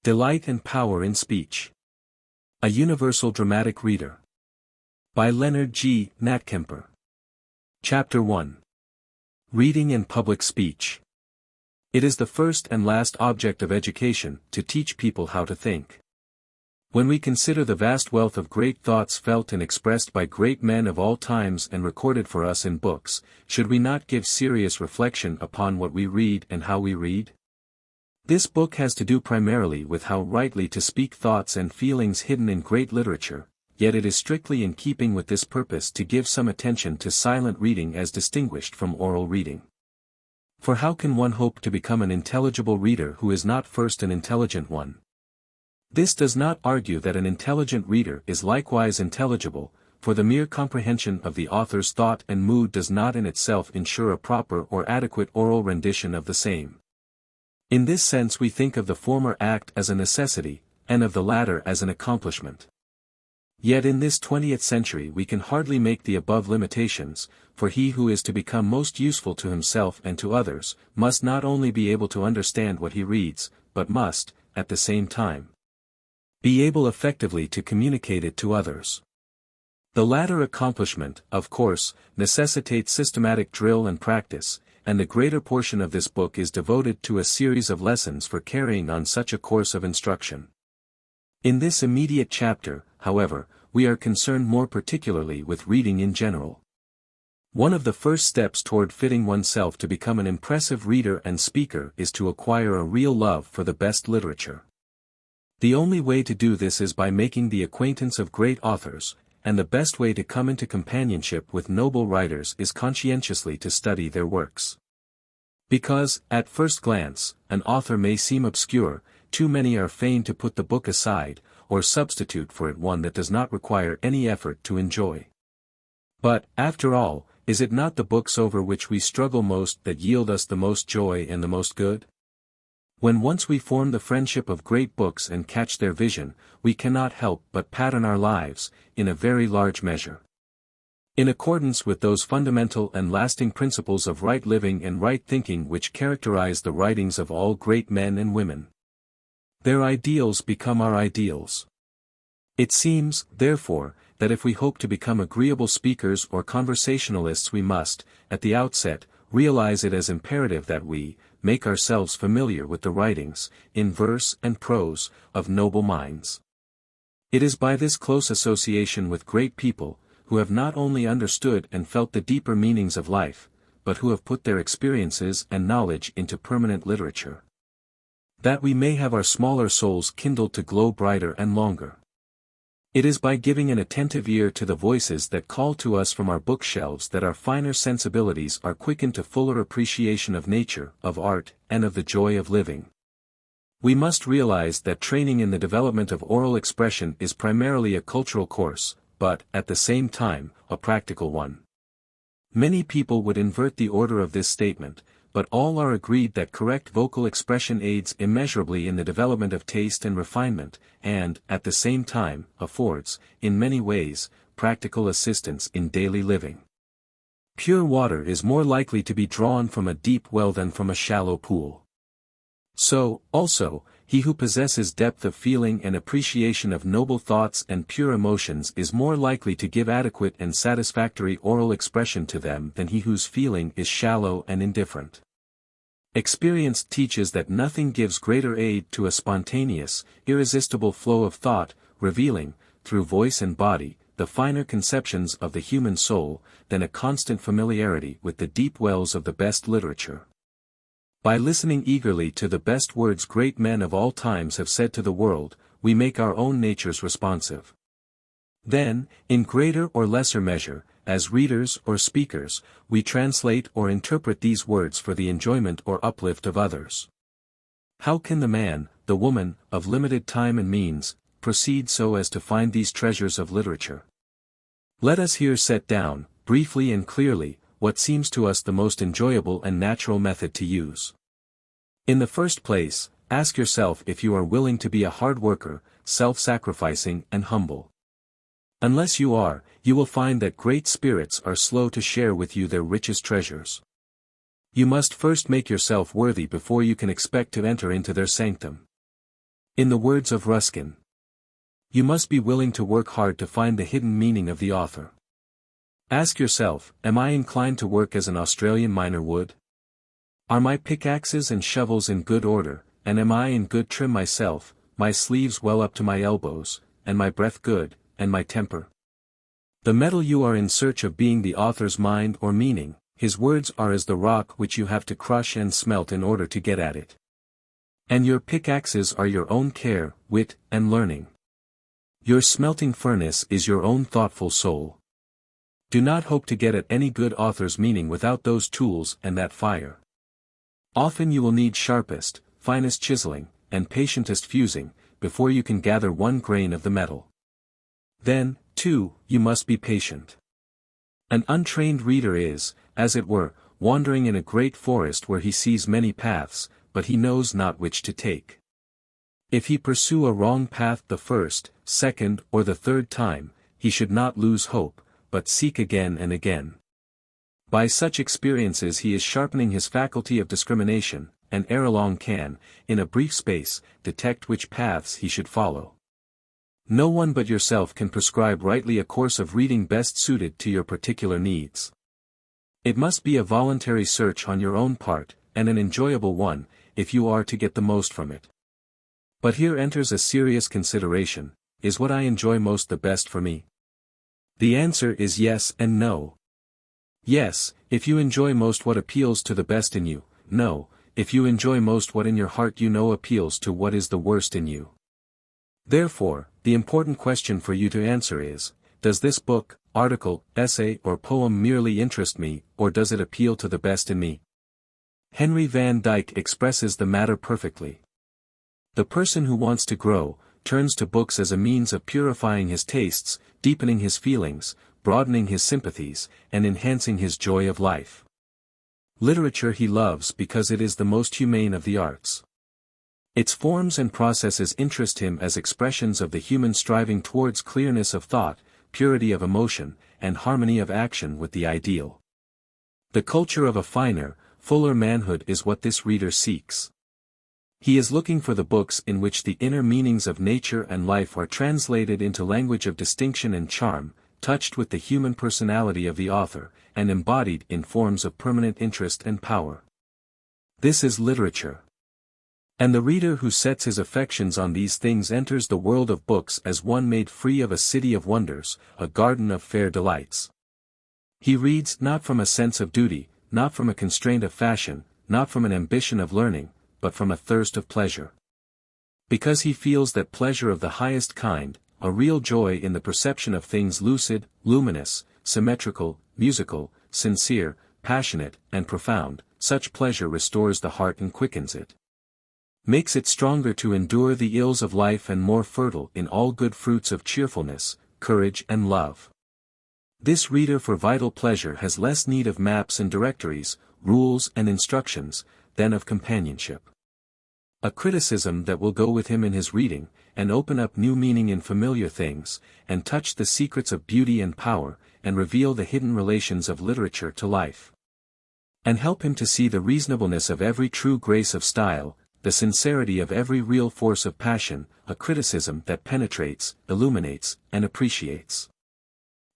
Delight and Power in Speech. A Universal Dramatic Reader. By Leonard G. NATTKEMPER. Chapter 1. Reading and Public Speech. It is the first and last object of education, to teach people how to think. When we consider the vast wealth of great thoughts felt and expressed by great men of all times and recorded for us in books, should we not give serious reflection upon what we read and how we read? This book has to do primarily with how rightly to speak thoughts and feelings hidden in great literature, yet it is strictly in keeping with this purpose to give some attention to silent reading as distinguished from oral reading. For how can one hope to become an intelligible reader who is not first an intelligent one? This does not argue that an intelligent reader is likewise intelligible, for the mere comprehension of the author's thought and mood does not in itself ensure a proper or adequate oral rendition of the same. In this sense we think of the former act as a necessity, and of the latter as an accomplishment. Yet in this 20th century we can hardly make the above limitations, for he who is to become most useful to himself and to others, must not only be able to understand what he reads, but must, at the same time, be able effectively to communicate it to others. The latter accomplishment, of course, necessitates systematic drill and practice, and the greater portion of this book is devoted to a series of lessons for carrying on such a course of instruction. In this immediate chapter, however, we are concerned more particularly with reading in general. One of the first steps toward fitting oneself to become an impressive reader and speaker is to acquire a real love for the best literature. The only way to do this is by making the acquaintance of great authors, and the best way to come into companionship with noble writers is conscientiously to study their works. Because, at first glance, an author may seem obscure, too many are fain to put the book aside, or substitute for it one that does not require any effort to enjoy. But, after all, is it not the books over which we struggle most that yield us the most joy and the most good? When once we form the friendship of great books and catch their vision, we cannot help but pattern our lives, in a very large measure, in accordance with those fundamental and lasting principles of right living and right thinking which characterize the writings of all great men and women. Their ideals become our ideals. It seems, therefore, that if we hope to become agreeable speakers or conversationalists we must, at the outset, realize it as imperative that we make ourselves familiar with the writings, in verse and prose, of noble minds. It is by this close association with great people, who have not only understood and felt the deeper meanings of life, but who have put their experiences and knowledge into permanent literature, that we may have our smaller souls kindled to glow brighter and longer. It is by giving an attentive ear to the voices that call to us from our bookshelves that our finer sensibilities are quickened to fuller appreciation of nature, of art, and of the joy of living. We must realize that training in the development of oral expression is primarily a cultural course, but, at the same time, a practical one. Many people would invert the order of this statement, but all are agreed that correct vocal expression aids immeasurably in the development of taste and refinement, and, at the same time, affords, in many ways, practical assistance in daily living. Pure water is more likely to be drawn from a deep well than from a shallow pool. So, also, he who possesses depth of feeling and appreciation of noble thoughts and pure emotions is more likely to give adequate and satisfactory oral expression to them than he whose feeling is shallow and indifferent. Experience teaches that nothing gives greater aid to a spontaneous, irresistible flow of thought, revealing, through voice and body, the finer conceptions of the human soul, than a constant familiarity with the deep wells of the best literature. By listening eagerly to the best words great men of all times have said to the world, we make our own natures responsive. Then, in greater or lesser measure, as readers or speakers, we translate or interpret these words for the enjoyment or uplift of others. How can the man, the woman, of limited time and means, proceed so as to find these treasures of literature? Let us here set down, briefly and clearly, what seems to us the most enjoyable and natural method to use. In the first place, ask yourself if you are willing to be a hard worker, self-sacrificing and humble. Unless you are, you will find that great spirits are slow to share with you their richest treasures. You must first make yourself worthy before you can expect to enter into their sanctum. In the words of Ruskin, you must be willing to work hard to find the hidden meaning of the author. Ask yourself, am I inclined to work as an Australian miner would? Are my pickaxes and shovels in good order, and am I in good trim myself, my sleeves well up to my elbows, and my breath good, and my temper? The metal you are in search of being the author's mind or meaning, his words are as the rock which you have to crush and smelt in order to get at it. And your pickaxes are your own care, wit, and learning. Your smelting furnace is your own thoughtful soul. Do not hope to get at any good author's meaning without those tools and that fire. Often you will need sharpest, finest chiseling, and patientest fusing, before you can gather one grain of the metal. Then, too, you must be patient. An untrained reader is, as it were, wandering in a great forest where he sees many paths, but he knows not which to take. If he pursue a wrong path the first, second, or the third time, he should not lose hope, but seek again and again. By such experiences he is sharpening his faculty of discrimination, and ere long can, in a brief space, detect which paths he should follow. No one but yourself can prescribe rightly a course of reading best suited to your particular needs. It must be a voluntary search on your own part, and an enjoyable one, if you are to get the most from it. But here enters a serious consideration: is what I enjoy most the best for me? The answer is yes and no. Yes, if you enjoy most what appeals to the best in you; no, if you enjoy most what in your heart you know appeals to what is the worst in you. Therefore, the important question for you to answer is, does this book, article, essay or poem merely interest me, or does it appeal to the best in me? Henry Van Dyke expresses the matter perfectly. The person who wants to grow, turns to books as a means of purifying his tastes, deepening his feelings, broadening his sympathies, and enhancing his joy of life. Literature he loves because it is the most humane of the arts. Its forms and processes interest him as expressions of the human striving towards clearness of thought, purity of emotion, and harmony of action with the ideal. The culture of a finer, fuller manhood is what this reader seeks. He is looking for the books in which the inner meanings of nature and life are translated into language of distinction and charm, touched with the human personality of the author, and embodied in forms of permanent interest and power. This is literature. And the reader who sets his affections on these things enters the world of books as one made free of a city of wonders, a garden of fair delights. He reads not from a sense of duty, not from a constraint of fashion, not from an ambition of learning, but from a thirst of pleasure. Because he feels that pleasure of the highest kind, a real joy in the perception of things lucid, luminous, symmetrical, musical, sincere, passionate, and profound, such pleasure restores the heart and quickens it. Makes it stronger to endure the ills of life and more fertile in all good fruits of cheerfulness, courage and love. This reader for vital pleasure has less need of maps and directories, rules and instructions, than of companionship. A criticism that will go with him in his reading, and open up new meaning in familiar things, and touch the secrets of beauty and power, and reveal the hidden relations of literature to life. And help him to see the reasonableness of every true grace of style, the sincerity of every real force of passion, a criticism that penetrates, illuminates, and appreciates.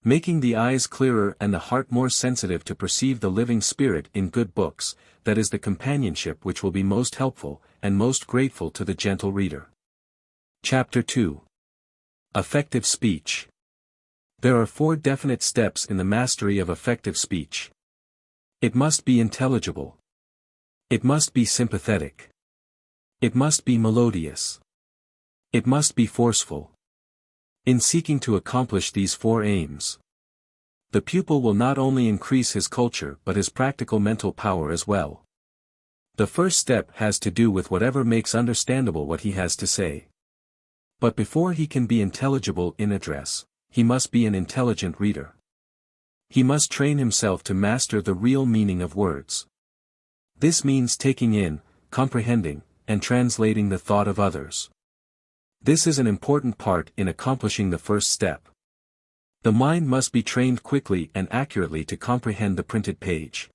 Making the eyes clearer and the heart more sensitive to perceive the living spirit in good books, that is the companionship which will be most helpful, and most grateful to the gentle reader. Chapter 2. Effective Speech. There are 4 definite steps in the mastery of effective speech. It must be intelligible. It must be sympathetic. It must be melodious. It must be forceful. In seeking to accomplish these 4 aims, the pupil will not only increase his culture but his practical mental power as well. The first step has to do with whatever makes understandable what he has to say. But before he can be intelligible in address, he must be an intelligent reader. He must train himself to master the real meaning of words. This means taking in, comprehending, and translating the thought of others. This is an important part in accomplishing the first step. The mind must be trained quickly and accurately to comprehend the printed page.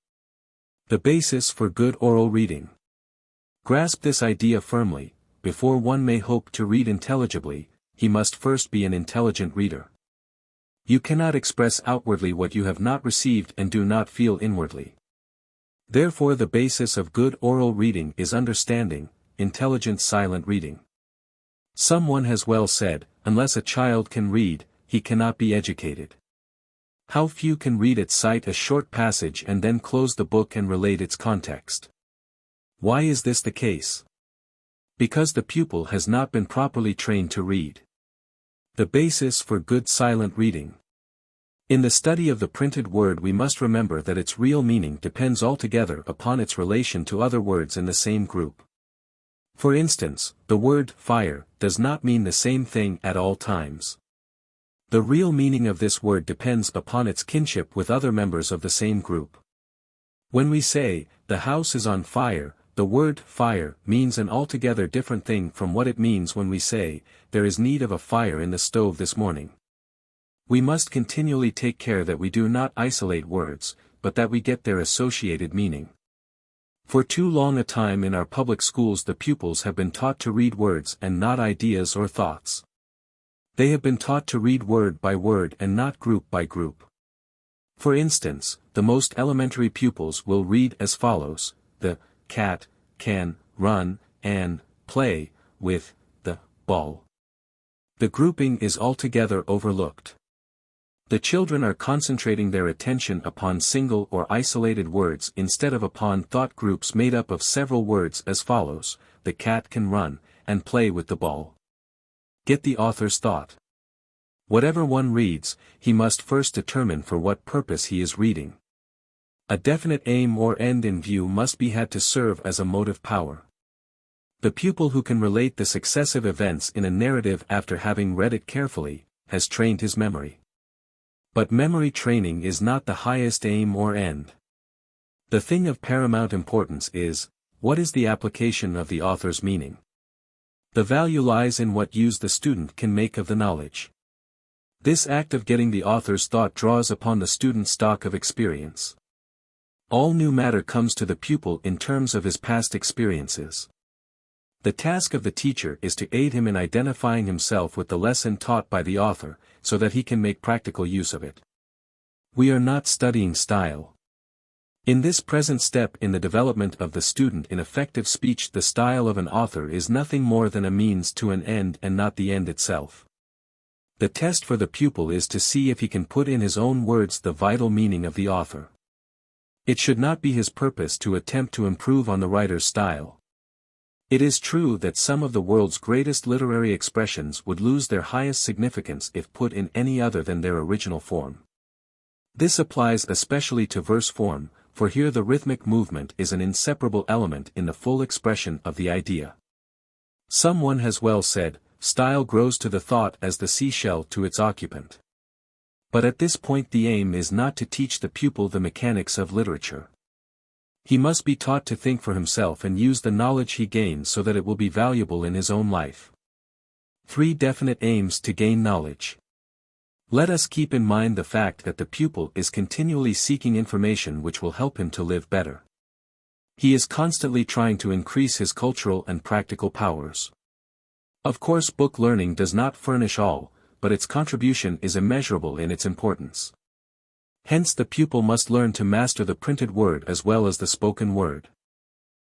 The basis for good oral reading. Grasp this idea firmly, before one may hope to read intelligibly, he must first be an intelligent reader. You cannot express outwardly what you have not received and do not feel inwardly. Therefore the basis of good oral reading is understanding, intelligent silent reading. Someone has well said, unless a child can read, he cannot be educated. How few can read at sight a short passage and then close the book and relate its context. Why is this the case? Because the pupil has not been properly trained to read. The basis for good silent reading. In the study of the printed word we must remember that its real meaning depends altogether upon its relation to other words in the same group. For instance, the word fire does not mean the same thing at all times. The real meaning of this word depends upon its kinship with other members of the same group. When we say, the house is on fire, the word fire means an altogether different thing from what it means when we say, there is need of a fire in the stove this morning. We must continually take care that we do not isolate words, but that we get their associated meaning. For too long a time in our public schools the pupils have been taught to read words and not ideas or thoughts. They have been taught to read word by word and not group by group. For instance, the most elementary pupils will read as follows: the cat can run and play with the ball. The grouping is altogether overlooked. The children are concentrating their attention upon single or isolated words instead of upon thought groups made up of several words as follows: the cat can run and play with the ball. Get the author's thought. Whatever one reads, he must first determine for what purpose he is reading. A definite aim or end in view must be had to serve as a motive power. The pupil who can relate the successive events in a narrative after having read it carefully, has trained his memory. But memory training is not the highest aim or end. The thing of paramount importance is, what is the application of the author's meaning? The value lies in what use the student can make of the knowledge. This act of getting the author's thought draws upon the student's stock of experience. All new matter comes to the pupil in terms of his past experiences. The task of the teacher is to aid him in identifying himself with the lesson taught by the author, so that he can make practical use of it. We are not studying style. In this present step in the development of the student in effective speech, the style of an author is nothing more than a means to an end and not the end itself. The test for the pupil is to see if he can put in his own words the vital meaning of the author. It should not be his purpose to attempt to improve on the writer's style. It is true that some of the world's greatest literary expressions would lose their highest significance if put in any other than their original form. This applies especially to verse form, for here the rhythmic movement is an inseparable element in the full expression of the idea. Someone has well said, style grows to the thought as the seashell to its occupant. But at this point the aim is not to teach the pupil the mechanics of literature. He must be taught to think for himself and use the knowledge he gains so that it will be valuable in his own life. 3 definite aims to gain knowledge. Let us keep in mind the fact that the pupil is continually seeking information which will help him to live better. He is constantly trying to increase his cultural and practical powers. Of course, book learning does not furnish all, but its contribution is immeasurable in its importance. Hence the pupil must learn to master the printed word as well as the spoken word.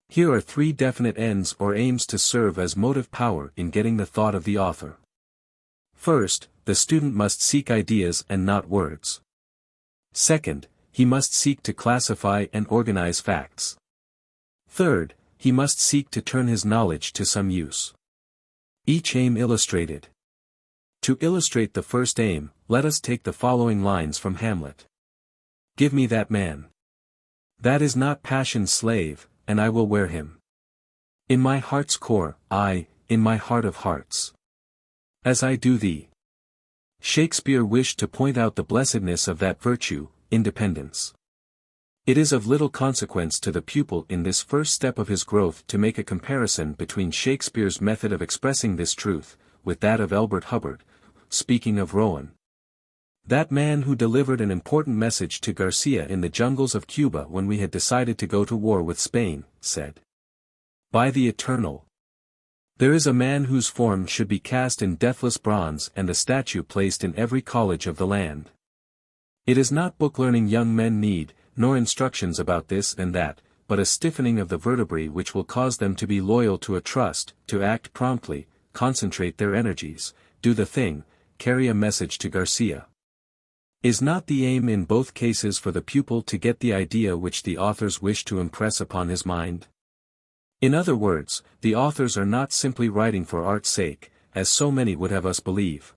Here are 3 definite ends or aims to serve as motive power in getting the thought of the author. First, the student must seek ideas and not words. Second, he must seek to classify and organize facts. Third, he must seek to turn his knowledge to some use. Each aim illustrated. To illustrate the first aim, let us take the following lines from Hamlet. Give me that man. That is not passion's slave, and I will wear him. In my heart's core, aye, in my heart of hearts. As I do thee. Shakespeare wished to point out the blessedness of that virtue, independence. It is of little consequence to the pupil in this first step of his growth to make a comparison between Shakespeare's method of expressing this truth, with that of Elbert Hubbard, speaking of Rowan. That man who delivered an important message to Garcia in the jungles of Cuba when we had decided to go to war with Spain, said. By the eternal There is a man whose form should be cast in deathless bronze and a statue placed in every college of the land. It is not book learning young men need, nor instructions about this and that, but a stiffening of the vertebrae which will cause them to be loyal to a trust, to act promptly, concentrate their energies, do the thing, carry a message to Garcia. Is not the aim in both cases for the pupil to get the idea which the authors wish to impress upon his mind? In other words, the authors are not simply writing for art's sake, as so many would have us believe.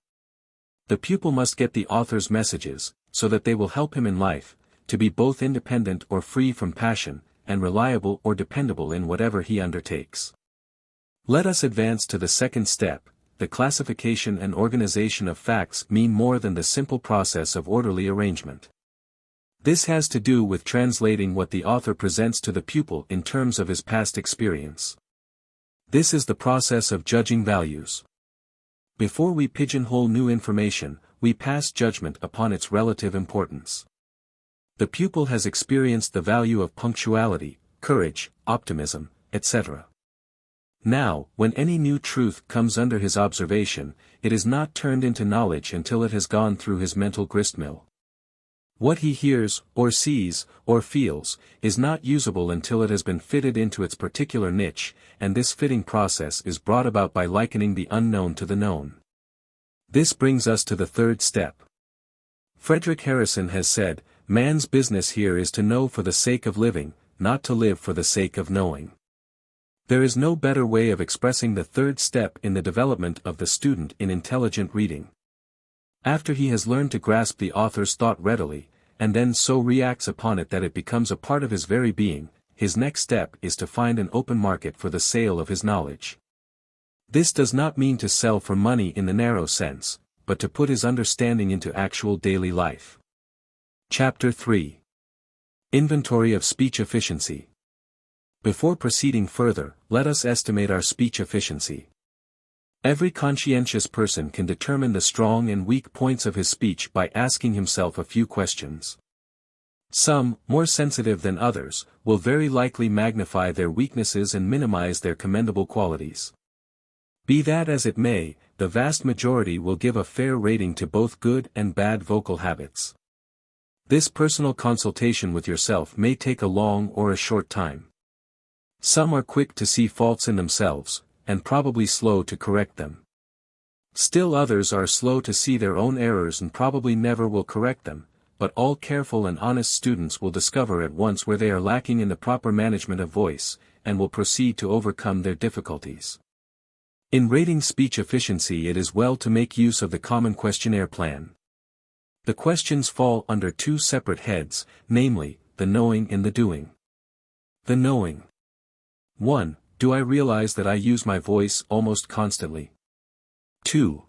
The pupil must get the author's messages, so that they will help him in life, to be both independent or free from passion, and reliable or dependable in whatever he undertakes. Let us advance to the second step. The classification and organization of facts mean more than the simple process of orderly arrangement. This has to do with translating what the author presents to the pupil in terms of his past experience. This is the process of judging values. Before we pigeonhole new information, we pass judgment upon its relative importance. The pupil has experienced the value of punctuality, courage, optimism, etc. Now, when any new truth comes under his observation, it is not turned into knowledge until it has gone through his mental gristmill. What he hears, or sees, or feels, is not usable until it has been fitted into its particular niche, and this fitting process is brought about by likening the unknown to the known. This brings us to the third step. Frederick Harrison has said, "Man's business here is to know for the sake of living, not to live for the sake of knowing." There is no better way of expressing the third step in the development of the student in intelligent reading. After he has learned to grasp the author's thought readily, and then so reacts upon it that it becomes a part of his very being, his next step is to find an open market for the sale of his knowledge. This does not mean to sell for money in the narrow sense, but to put his understanding into actual daily life. Chapter 3. Inventory of Speech Efficiency. Before proceeding further, let us estimate our speech efficiency. Every conscientious person can determine the strong and weak points of his speech by asking himself a few questions. Some, more sensitive than others, will very likely magnify their weaknesses and minimize their commendable qualities. Be that as it may, the vast majority will give a fair rating to both good and bad vocal habits. This personal consultation with yourself may take a long or a short time. Some are quick to see faults in themselves, and probably slow to correct them. Still others are slow to see their own errors and probably never will correct them, but all careful and honest students will discover at once where they are lacking in the proper management of voice, and will proceed to overcome their difficulties. In rating speech efficiency, it is well to make use of the common questionnaire plan. The questions fall under two separate heads, namely, the knowing and the doing. The knowing. 1. Do I realize that I use my voice almost constantly? 2.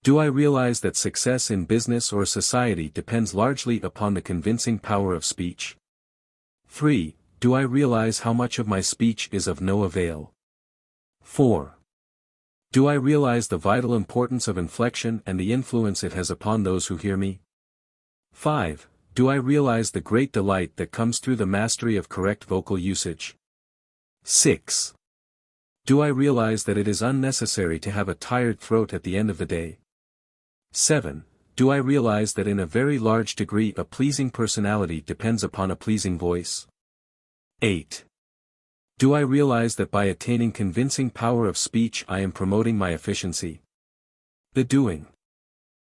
Do I realize that success in business or society depends largely upon the convincing power of speech? 3. Do I realize how much of my speech is of no avail? 4. Do I realize the vital importance of inflection and the influence it has upon those who hear me? 5. Do I realize the great delight that comes through the mastery of correct vocal usage? 6. Do I realize that it is unnecessary to have a tired throat at the end of the day? 7. Do I realize that in a very large degree a pleasing personality depends upon a pleasing voice? 8. Do I realize that by attaining convincing power of speech I am promoting my efficiency? The doing.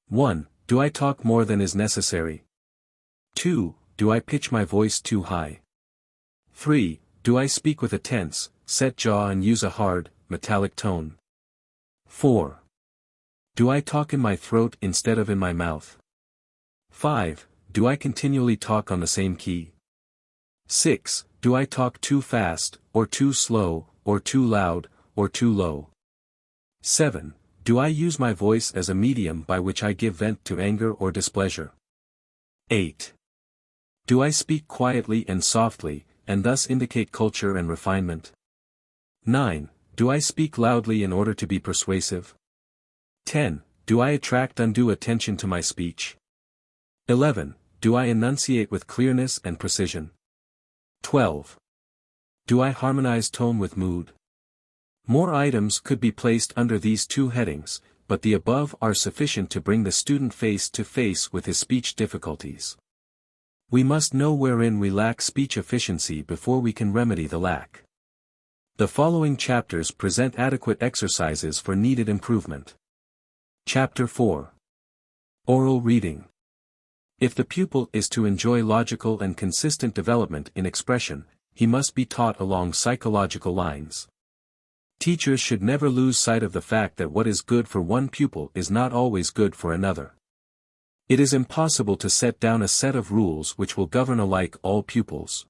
1. Do I talk more than is necessary? 2. Do I pitch my voice too high? 3. Do I speak with a tense, set jaw and use a hard, metallic tone? 4. Do I talk in my throat instead of in my mouth? 5. Do I continually talk on the same key? 6. Do I talk too fast, or too slow, or too loud, or too low? 7. Do I use my voice as a medium by which I give vent to anger or displeasure? 8. Do I speak quietly and softly, and thus indicate culture and refinement? 9. Do I speak loudly in order to be persuasive? 10. Do I attract undue attention to my speech? 11. Do I enunciate with clearness and precision? 12. Do I harmonize tone with mood? More items could be placed under these two headings, but the above are sufficient to bring the student face to face with his speech difficulties. We must know wherein we lack speech efficiency before we can remedy the lack. The following chapters present adequate exercises for needed improvement. Chapter 4. Oral Reading. If the pupil is to enjoy logical and consistent development in expression, he must be taught along psychological lines. Teachers should never lose sight of the fact that what is good for one pupil is not always good for another. It is impossible to set down a set of rules which will govern alike all pupils.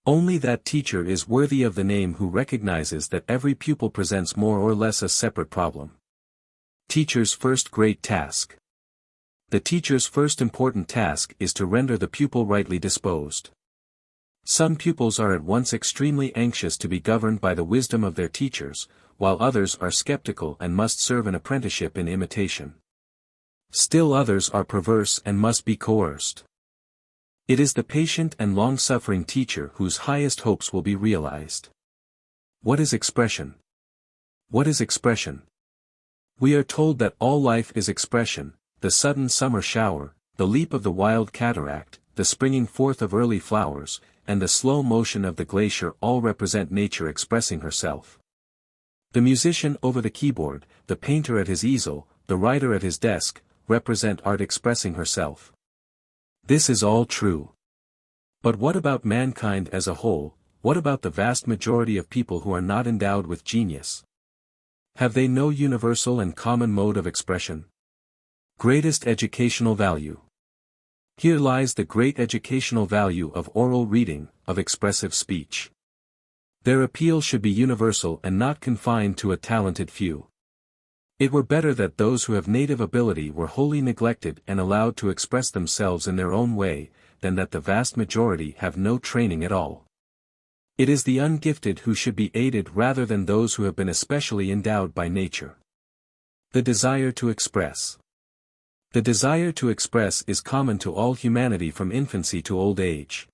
Only that teacher is worthy of the name who recognizes that every pupil presents more or less a separate problem. Teacher's first great task. The teacher's first important task is to render the pupil rightly disposed. Some pupils are at once extremely anxious to be governed by the wisdom of their teachers, while others are skeptical and must serve an apprenticeship in imitation. Still others are perverse and must be coerced. It is the patient and long-suffering teacher whose highest hopes will be realized. What is expression? What is expression? We are told that all life is expression, the sudden summer shower, the leap of the wild cataract, the springing forth of early flowers, and the slow motion of the glacier all represent nature expressing herself. The musician over the keyboard, the painter at his easel, the writer at his desk, represent art expressing herself. This is all true. But what about mankind as a whole? What about the vast majority of people who are not endowed with genius? Have they no universal and common mode of expression? Greatest educational value. Here lies the great educational value of oral reading, of expressive speech. Their appeal should be universal and not confined to a talented few. It were better that those who have native ability were wholly neglected and allowed to express themselves in their own way, than that the vast majority have no training at all. It is the ungifted who should be aided rather than those who have been especially endowed by nature. The desire to express. The desire to express is common to all humanity from infancy to old age.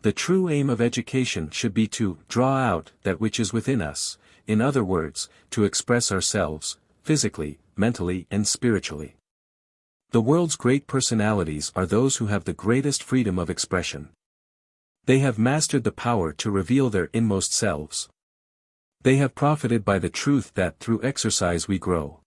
The true aim of education should be to draw out that which is within us, in other words, to express ourselves, physically, mentally and spiritually. The world's great personalities are those who have the greatest freedom of expression. They have mastered the power to reveal their inmost selves. They have profited by the truth that through exercise we grow.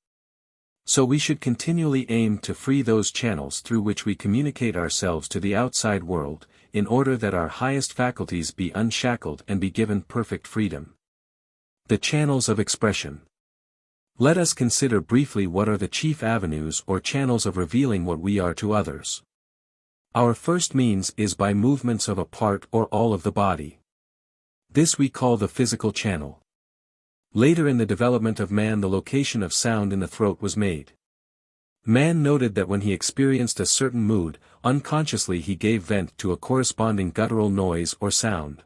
So we should continually aim to free those channels through which we communicate ourselves to the outside world, in order that our highest faculties be unshackled and be given perfect freedom. The channels of expression. Let us consider briefly what are the chief avenues or channels of revealing what we are to others. Our first means is by movements of a part or all of the body. This we call the physical channel. Later in the development of man the location of sound in the throat was made. Man noted that when he experienced a certain mood, unconsciously he gave vent to a corresponding guttural noise or sound.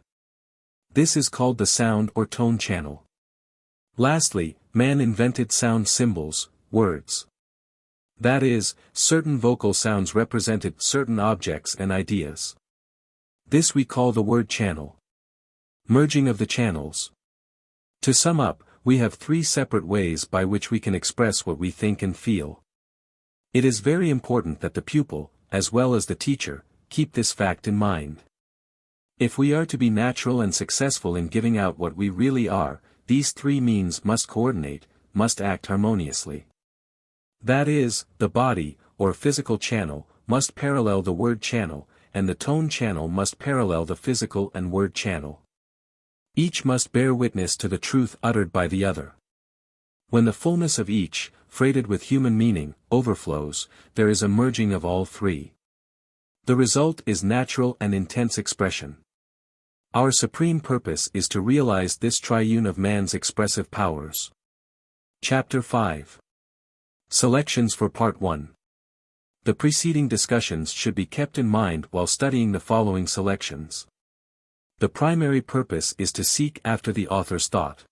This is called the sound or tone channel. Lastly, man invented sound symbols, words. That is, certain vocal sounds represented certain objects and ideas. This we call the word channel. Merging of the channels. To sum up, we have three separate ways by which we can express what we think and feel. It is very important that the pupil, as well as the teacher, keep this fact in mind. If we are to be natural and successful in giving out what we really are, these three means must coordinate, must act harmoniously. That is, the body, or physical channel, must parallel the word channel, and the tone channel must parallel the physical and word channel. Each must bear witness to the truth uttered by the other. When the fullness of each, freighted with human meaning, overflows, there is a merging of all three. The result is natural and intense expression. Our supreme purpose is to realize this triune of man's expressive powers. Chapter 5. Selections for Part 1. The preceding discussions should be kept in mind while studying the following selections. The primary purpose is to seek after the author's thought.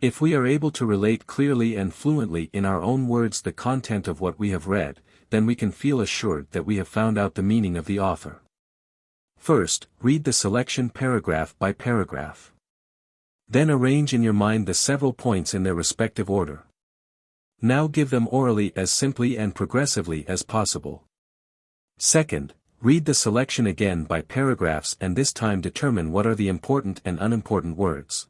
If we are able to relate clearly and fluently in our own words the content of what we have read, then we can feel assured that we have found out the meaning of the author. First, read the selection paragraph by paragraph. Then arrange in your mind the several points in their respective order. Now give them orally as simply and progressively as possible. Second, read the selection again by paragraphs and this time determine what are the important and unimportant words.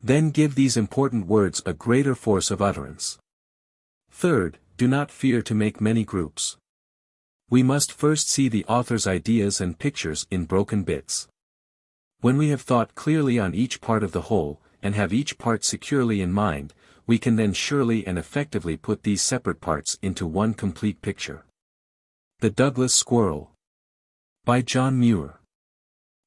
Then give these important words a greater force of utterance. Third, do not fear to make many groups. We must first see the author's ideas and pictures in broken bits. When we have thought clearly on each part of the whole, and have each part securely in mind, we can then surely and effectively put these separate parts into one complete picture. The Douglas Squirrel. By John Muir.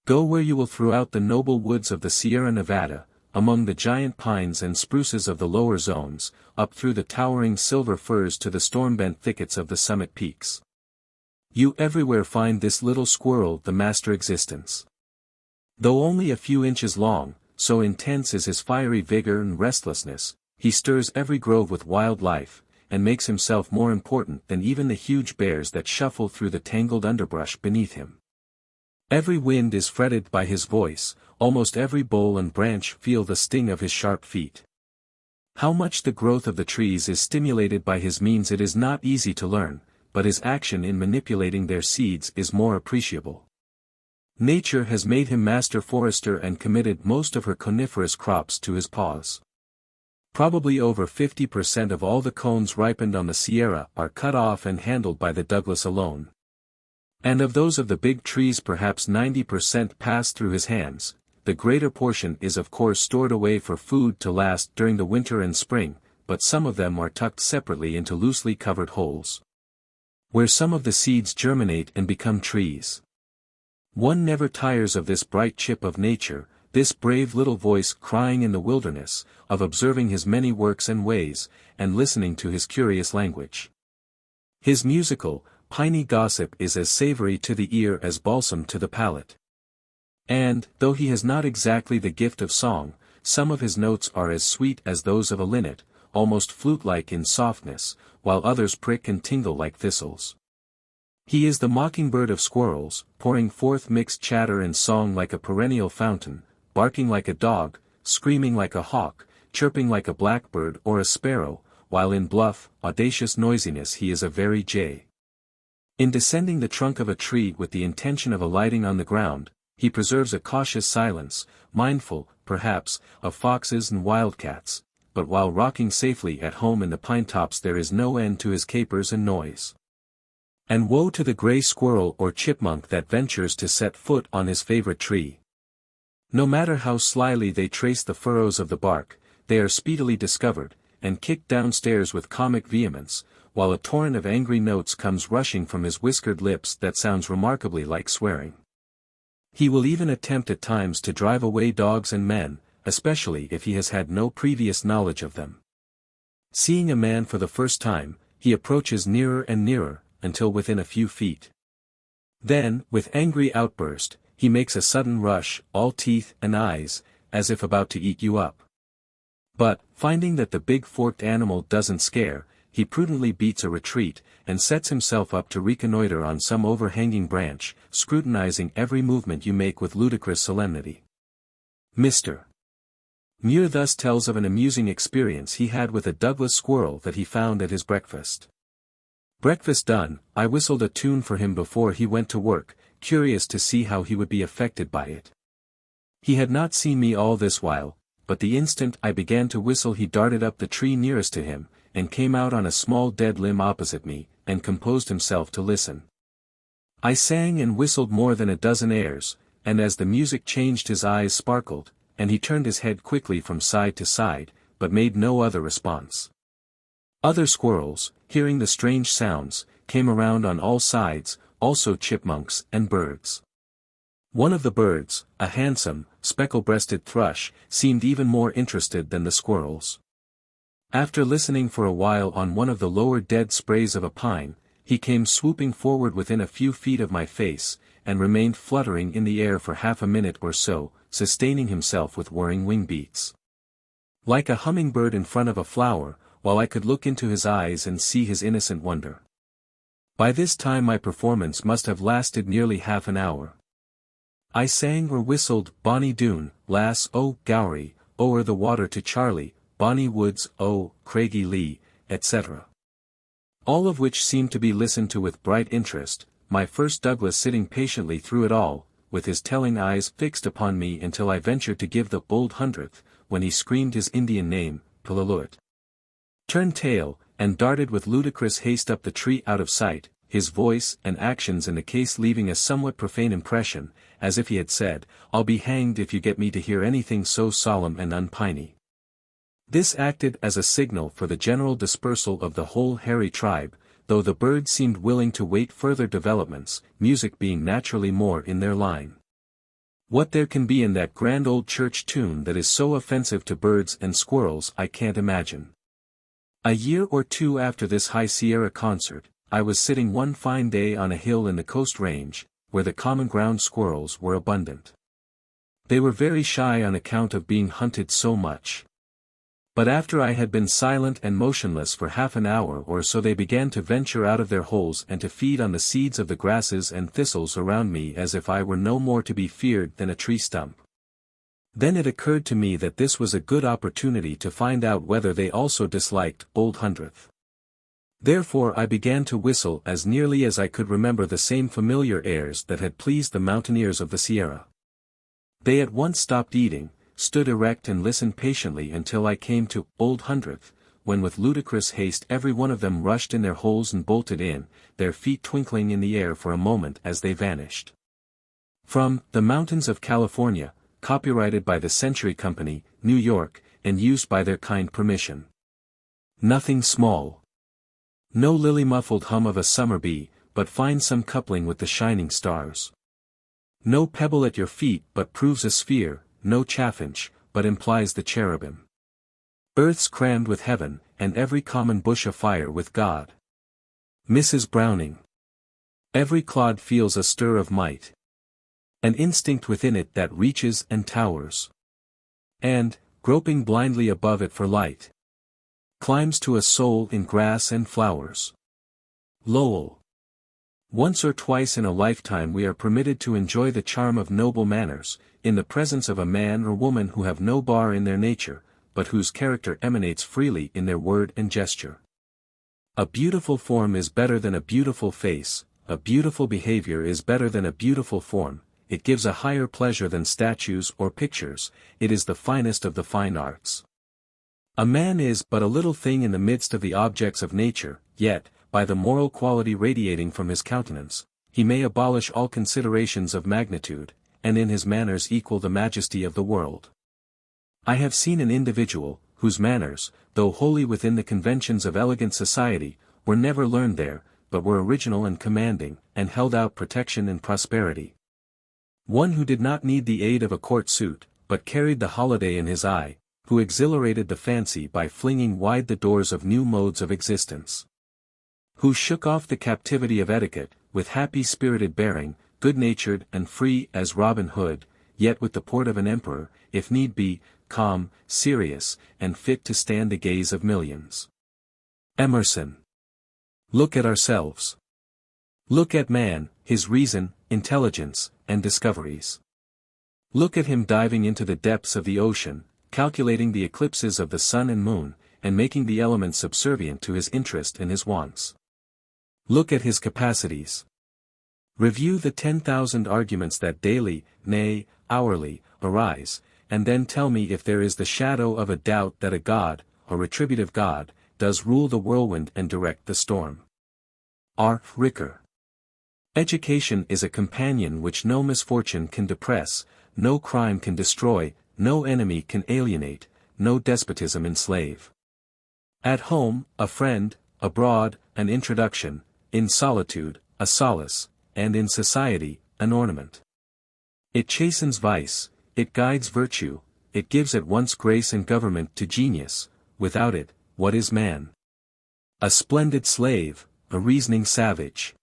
Go where you will throughout the noble woods of the Sierra Nevada, among the giant pines and spruces of the lower zones, up through the towering silver firs to the storm-bent thickets of the summit peaks. You everywhere find this little squirrel the master existence. Though only a few inches long, so intense is his fiery vigor and restlessness, he stirs every grove with wild life, and makes himself more important than even the huge bears that shuffle through the tangled underbrush beneath him. Every wind is fretted by his voice, almost every bole and branch feel the sting of his sharp feet. How much the growth of the trees is stimulated by his means it is not easy to learn, but his action in manipulating their seeds is more appreciable. Nature has made him master forester and committed most of her coniferous crops to his paws. Probably over 50% of all the cones ripened on the Sierra are cut off and handled by the Douglas alone. And of those of the big trees perhaps 90% pass through his hands. The greater portion is of course stored away for food to last during the winter and spring, but some of them are tucked separately into loosely covered holes, where some of the seeds germinate and become trees. One never tires of this bright chip of nature, this brave little voice crying in the wilderness, of observing his many works and ways, and listening to his curious language. His musical, piney gossip is as savory to the ear as balsam to the palate. And, though he has not exactly the gift of song, some of his notes are as sweet as those of a linnet, almost flute-like in softness, while others prick and tingle like thistles. He is the mockingbird of squirrels, pouring forth mixed chatter and song like a perennial fountain, barking like a dog, screaming like a hawk, chirping like a blackbird or a sparrow, while in bluff, audacious noisiness he is a very jay. In descending the trunk of a tree with the intention of alighting on the ground, he preserves a cautious silence, mindful, perhaps, of foxes and wildcats, but while rocking safely at home in the pine tops there is no end to his capers and noise. And woe to the gray squirrel or chipmunk that ventures to set foot on his favorite tree. No matter how slyly they trace the furrows of the bark, they are speedily discovered, and kicked downstairs with comic vehemence, while a torrent of angry notes comes rushing from his whiskered lips that sounds remarkably like swearing. He will even attempt at times to drive away dogs and men, especially if he has had no previous knowledge of them. Seeing a man for the first time, he approaches nearer and nearer, until within a few feet. Then, with angry outburst, he makes a sudden rush, all teeth and eyes, as if about to eat you up. But, finding that the big forked animal doesn't scare, he prudently beats a retreat, and sets himself up to reconnoiter on some overhanging branch, scrutinizing every movement you make with ludicrous solemnity. Mr. Muir thus tells of an amusing experience he had with a Douglas squirrel that he found at his breakfast. Breakfast done, I whistled a tune for him before he went to work, curious to see how he would be affected by it. He had not seen me all this while, but the instant I began to whistle he darted up the tree nearest to him, and came out on a small dead limb opposite me, and composed himself to listen. I sang and whistled more than a dozen airs, and as the music changed his eyes sparkled, and he turned his head quickly from side to side, but made no other response. Other squirrels, hearing the strange sounds, came around on all sides, also chipmunks and birds. One of the birds, a handsome, speckle-breasted thrush, seemed even more interested than the squirrels. After listening for a while on one of the lower dead sprays of a pine, he came swooping forward within a few feet of my face, and remained fluttering in the air for half a minute or so, sustaining himself with whirring wing beats. Like a hummingbird in front of a flower, while I could look into his eyes and see his innocent wonder. By this time my performance must have lasted nearly half an hour. I sang or whistled Bonnie Doon, Lass o' Gowrie, O'er the Water to Charlie, Bonnie Woods o' Craigie Lee, etc. All of which seemed to be listened to with bright interest, my first Douglas sitting patiently through it all, with his telling eyes fixed upon me until I ventured to give the bold 100th, when he screamed his Indian name, Pillaluit. Turned tail, and darted with ludicrous haste up the tree out of sight, his voice and actions in the case leaving a somewhat profane impression, as if he had said, "I'll be hanged if you get me to hear anything so solemn and unpiny." This acted as a signal for the general dispersal of the whole hairy tribe, though the birds seemed willing to wait further developments, music being naturally more in their line. What there can be in that grand old church tune that is so offensive to birds and squirrels I can't imagine. A year or two after this High Sierra concert, I was sitting one fine day on a hill in the Coast Range, where the common ground squirrels were abundant. They were very shy on account of being hunted so much. But after I had been silent and motionless for half an hour or so they began to venture out of their holes and to feed on the seeds of the grasses and thistles around me as if I were no more to be feared than a tree stump. Then it occurred to me that this was a good opportunity to find out whether they also disliked Old 100th. Therefore I began to whistle as nearly as I could remember the same familiar airs that had pleased the mountaineers of the Sierra. They at once stopped eating, stood erect and listened patiently until I came to Old 100th, when with ludicrous haste every one of them rushed in their holes and bolted in, their feet twinkling in the air for a moment as they vanished. From The Mountains of California, copyrighted by the Century Company, New York, and used by their kind permission. Nothing small. No lily-muffled hum of a summer bee, but finds some coupling with the shining stars. No pebble at your feet but proves a sphere, no chaffinch, but implies the cherubim. Earth's crammed with heaven, and every common bush afire with God. Mrs. Browning. Every clod feels a stir of might. An instinct within it that reaches and towers. And, groping blindly above it for light, climbs to a soul in grass and flowers. Lowell. Once or twice in a lifetime we are permitted to enjoy the charm of noble manners, in the presence of a man or woman who have no bar in their nature, but whose character emanates freely in their word and gesture. A beautiful form is better than a beautiful face, a beautiful behavior is better than a beautiful form, it gives a higher pleasure than statues or pictures, it is the finest of the fine arts. A man is but a little thing in the midst of the objects of nature, yet, by the moral quality radiating from his countenance, he may abolish all considerations of magnitude, and in his manners equal the majesty of the world. I have seen an individual, whose manners, though wholly within the conventions of elegant society, were never learned there, but were original and commanding, and held out protection and prosperity. One who did not need the aid of a court suit, but carried the holiday in his eye, who exhilarated the fancy by flinging wide the doors of new modes of existence. Who shook off the captivity of etiquette, with happy-spirited bearing, good-natured and free as Robin Hood, yet with the port of an emperor, if need be, calm, serious, and fit to stand the gaze of millions. Emerson. Look at ourselves. Look at man, his reason, intelligence, and discoveries. Look at him diving into the depths of the ocean, calculating the eclipses of the sun and moon, and making the elements subservient to his interest and his wants. Look at his capacities. Review the 10,000 arguments that daily, nay, hourly, arise, and then tell me if there is the shadow of a doubt that a God, a retributive God, does rule the whirlwind and direct the storm. R. Ricker. Education is a companion which no misfortune can depress, no crime can destroy, no enemy can alienate, no despotism enslave. At home, a friend, abroad, an introduction, in solitude, a solace, and in society, an ornament. It chastens vice, it guides virtue, it gives at once grace and government to genius. Without it, what is man? A splendid slave, a reasoning savage.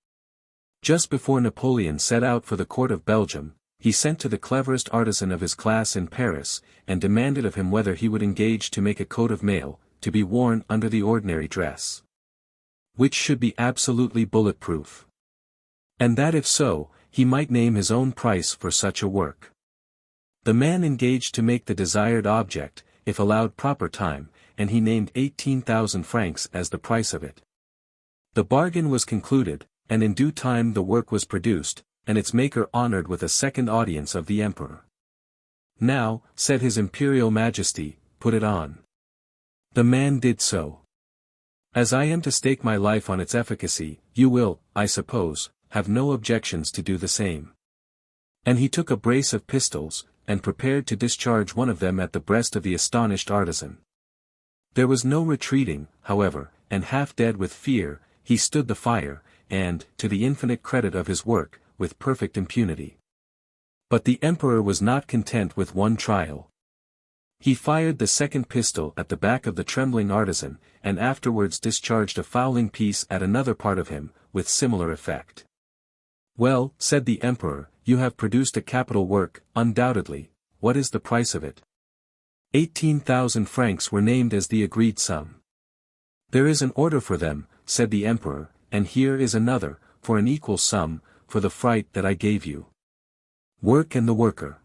Just before Napoleon set out for the court of Belgium, he sent to the cleverest artisan of his class in Paris, and demanded of him whether he would engage to make a coat of mail, to be worn under the ordinary dress, which should be absolutely bulletproof. And that if so, he might name his own price for such a work. The man engaged to make the desired object, if allowed proper time, and he named 18,000 francs as the price of it. The bargain was concluded, and in due time the work was produced, and its maker honored with a second audience of the emperor. "Now," said his imperial majesty, "put it on." The man did so. "As I am to stake my life on its efficacy, you will, I suppose, have no objections to do the same." And he took a brace of pistols, and prepared to discharge one of them at the breast of the astonished artisan. There was no retreating, however, and half dead with fear, he stood the fire, and, to the infinite credit of his work, with perfect impunity. But the emperor was not content with one trial. He fired the second pistol at the back of the trembling artisan, and afterwards discharged a fowling piece at another part of him, with similar effect. "Well," said the emperor, "you have produced a capital work, undoubtedly. What is the price of it?" 18,000 francs were named as the agreed sum. "There is an order for them," said the emperor, "and here is another, for an equal sum, for the fright that I gave you." Work and the Worker.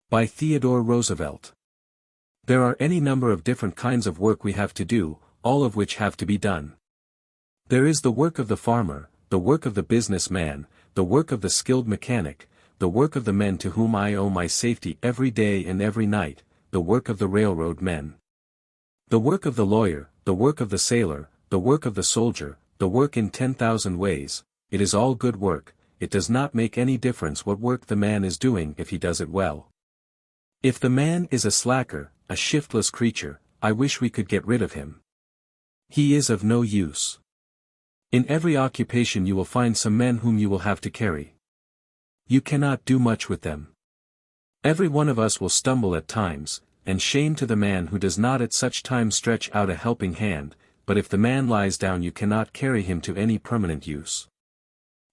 By Theodore Roosevelt. There are any number of different kinds of work we have to do, all of which have to be done. There is the work of the farmer, the work of the business man, the work of the skilled mechanic, the work of the men to whom I owe my safety every day and every night, the work of the railroad men. The work of the lawyer, the work of the sailor, the work of the soldier, the work in 10,000 ways. It is all good work. It does not make any difference what work the man is doing if he does it well. If the man is a slacker, a shiftless creature, I wish we could get rid of him. He is of no use. In every occupation you will find some men whom you will have to carry. You cannot do much with them. Every one of us will stumble at times, and shame to the man who does not at such times stretch out a helping hand, but if the man lies down you cannot carry him to any permanent use.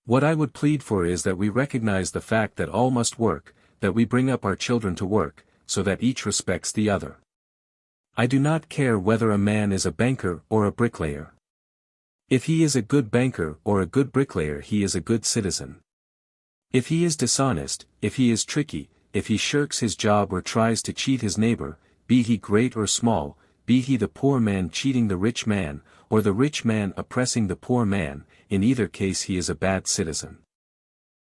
What I would plead for is that we recognize the fact that all must work, that we bring up our children to work, so that each respects the other. I do not care whether a man is a banker or a bricklayer. If he is a good banker or a good bricklayer he is a good citizen. If he is dishonest, if he is tricky, if he shirks his job or tries to cheat his neighbor, be he great or small, be he the poor man cheating the rich man, or the rich man oppressing the poor man, in either case he is a bad citizen.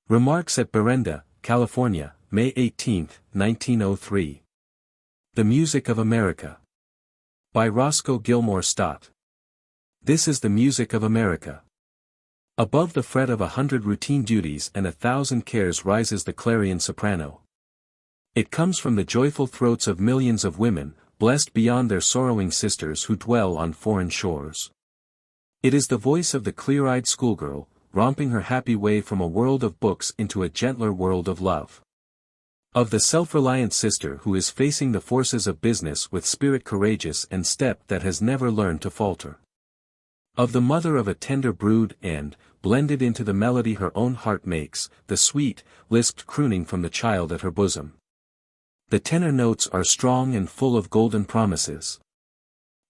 Remarks at Berenda, California, May 18, 1903. The Music of America. By Roscoe Gilmore Stott. This is the music of America. Above the fret of 100 routine duties and 1,000 cares rises the clarion soprano. It comes from the joyful throats of millions of women, blessed beyond their sorrowing sisters who dwell on foreign shores. It is the voice of the clear-eyed schoolgirl, romping her happy way from a world of books into a gentler world of love. Of the self-reliant sister who is facing the forces of business with spirit courageous and step that has never learned to falter. Of the mother of a tender brood and, blended into the melody her own heart makes, the sweet, lisped crooning from the child at her bosom. The tenor notes are strong and full of golden promises.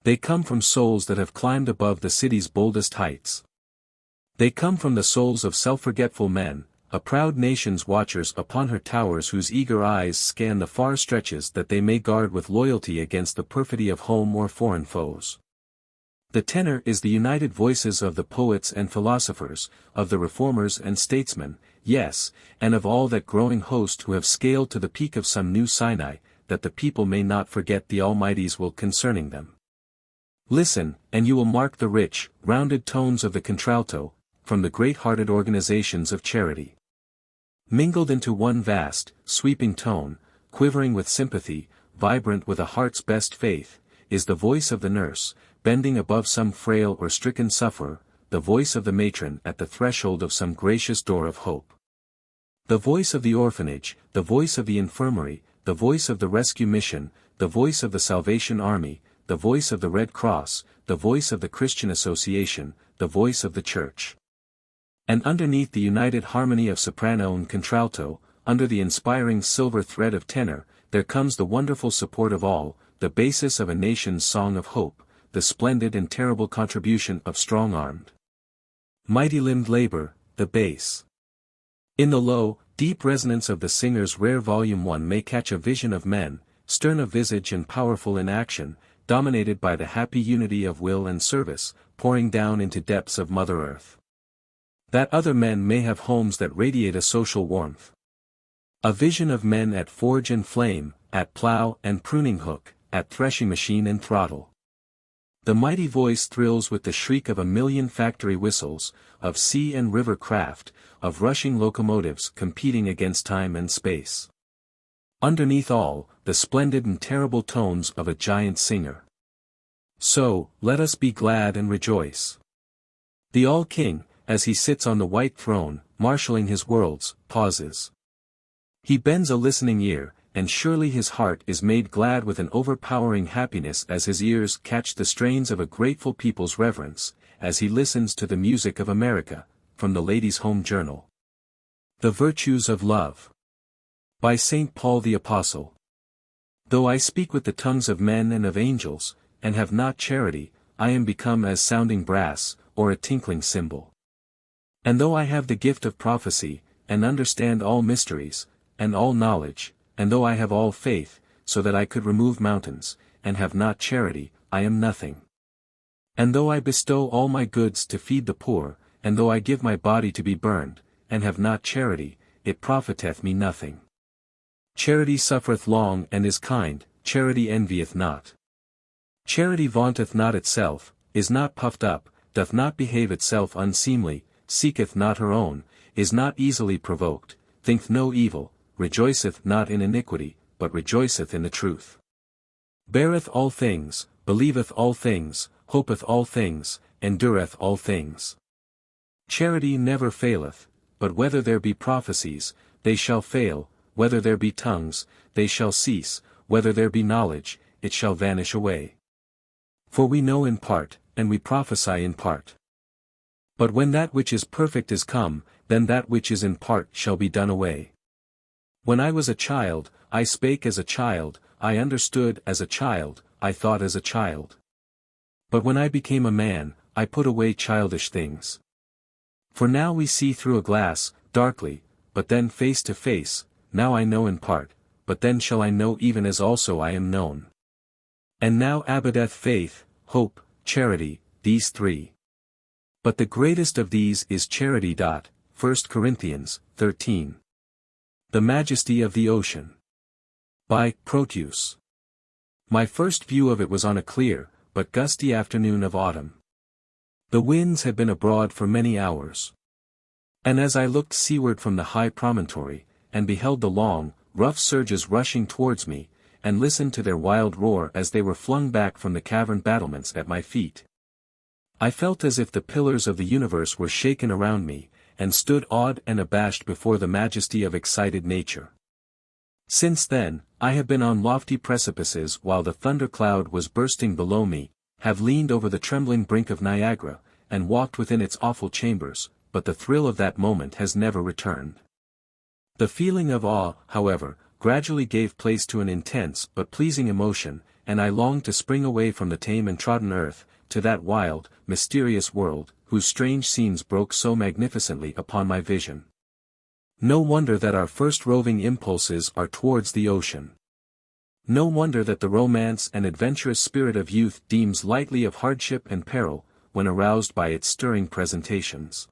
They come from souls that have climbed above the city's boldest heights. They come from the souls of self-forgetful men, a proud nation's watchers upon her towers whose eager eyes scan the far stretches that they may guard with loyalty against the perfidy of home or foreign foes. The tenor is the united voices of the poets and philosophers, of the reformers and statesmen, yes, and of all that growing host who have scaled to the peak of some new Sinai, that the people may not forget the Almighty's will concerning them. Listen, and you will mark the rich, rounded tones of the contralto, from the great-hearted organizations of charity. Mingled into one vast, sweeping tone, quivering with sympathy, vibrant with a heart's best faith, is the voice of the nurse, bending above some frail or stricken sufferer, the voice of the matron at the threshold of some gracious door of hope. The voice of the orphanage, the voice of the infirmary, the voice of the rescue mission, the voice of the Salvation Army, the voice of the Red Cross, the voice of the Christian Association, the voice of the Church. And underneath the united harmony of soprano and contralto, under the inspiring silver thread of tenor, there comes the wonderful support of all, the basis of a nation's song of hope, the splendid and terrible contribution of strong-armed, mighty-limbed labor, the bass. In the low, deep resonance of the singer's rare volume one may catch a vision of men, stern of visage and powerful in action, dominated by the happy unity of will and service, pouring down into depths of Mother Earth. That other men may have homes that radiate a social warmth. A vision of men at forge and flame, at plow and pruning hook, at threshing machine and throttle. The mighty voice thrills with the shriek of a million factory whistles, of sea and river craft, of rushing locomotives competing against time and space. Underneath all, the splendid and terrible tones of a giant singer. So, let us be glad and rejoice. The All-King, as he sits on the white throne, marshalling his worlds, pauses. He bends a listening ear, and surely his heart is made glad with an overpowering happiness as his ears catch the strains of a grateful people's reverence, as he listens to the music of America, from the Ladies' Home Journal. The Virtues of Love. By St. Paul the Apostle. Though I speak with the tongues of men and of angels, and have not charity, I am become as sounding brass, or a tinkling cymbal. And though I have the gift of prophecy, and understand all mysteries, and all knowledge, and though I have all faith, so that I could remove mountains, and have not charity, I am nothing. And though I bestow all my goods to feed the poor, and though I give my body to be burned, and have not charity, it profiteth me nothing. Charity suffereth long and is kind, charity envieth not. Charity vaunteth not itself, is not puffed up, doth not behave itself unseemly, seeketh not her own, is not easily provoked, thinketh no evil, rejoiceth not in iniquity, but rejoiceth in the truth. Beareth all things, believeth all things, hopeth all things, endureth all things. Charity never faileth, but whether there be prophecies, they shall fail, whether there be tongues, they shall cease, whether there be knowledge, it shall vanish away. For we know in part, and we prophesy in part. But when that which is perfect is come, then that which is in part shall be done away. When I was a child, I spake as a child, I understood as a child, I thought as a child. But when I became a man, I put away childish things. For now we see through a glass, darkly, but then face to face, now I know in part, but then shall I know even as also I am known. And now abideth faith, hope, charity, these three. But the greatest of these is charity. 1 Corinthians 13. The Majesty of the Ocean. By Proteus. My first view of it was on a clear, but gusty afternoon of autumn. The winds had been abroad for many hours. And as I looked seaward from the high promontory, and beheld the long, rough surges rushing towards me, and listened to their wild roar as they were flung back from the cavern battlements at my feet, I felt as if the pillars of the universe were shaken around me, and stood awed and abashed before the majesty of excited nature. Since then, I have been on lofty precipices while the thundercloud was bursting below me, have leaned over the trembling brink of Niagara, and walked within its awful chambers, but the thrill of that moment has never returned. The feeling of awe, however, gradually gave place to an intense but pleasing emotion, and I longed to spring away from the tame and trodden earth, to that wild, mysterious world, whose strange scenes broke so magnificently upon my vision. No wonder that our first roving impulses are towards the ocean. No wonder that the romance and adventurous spirit of youth deems lightly of hardship and peril, when aroused by its stirring presentations.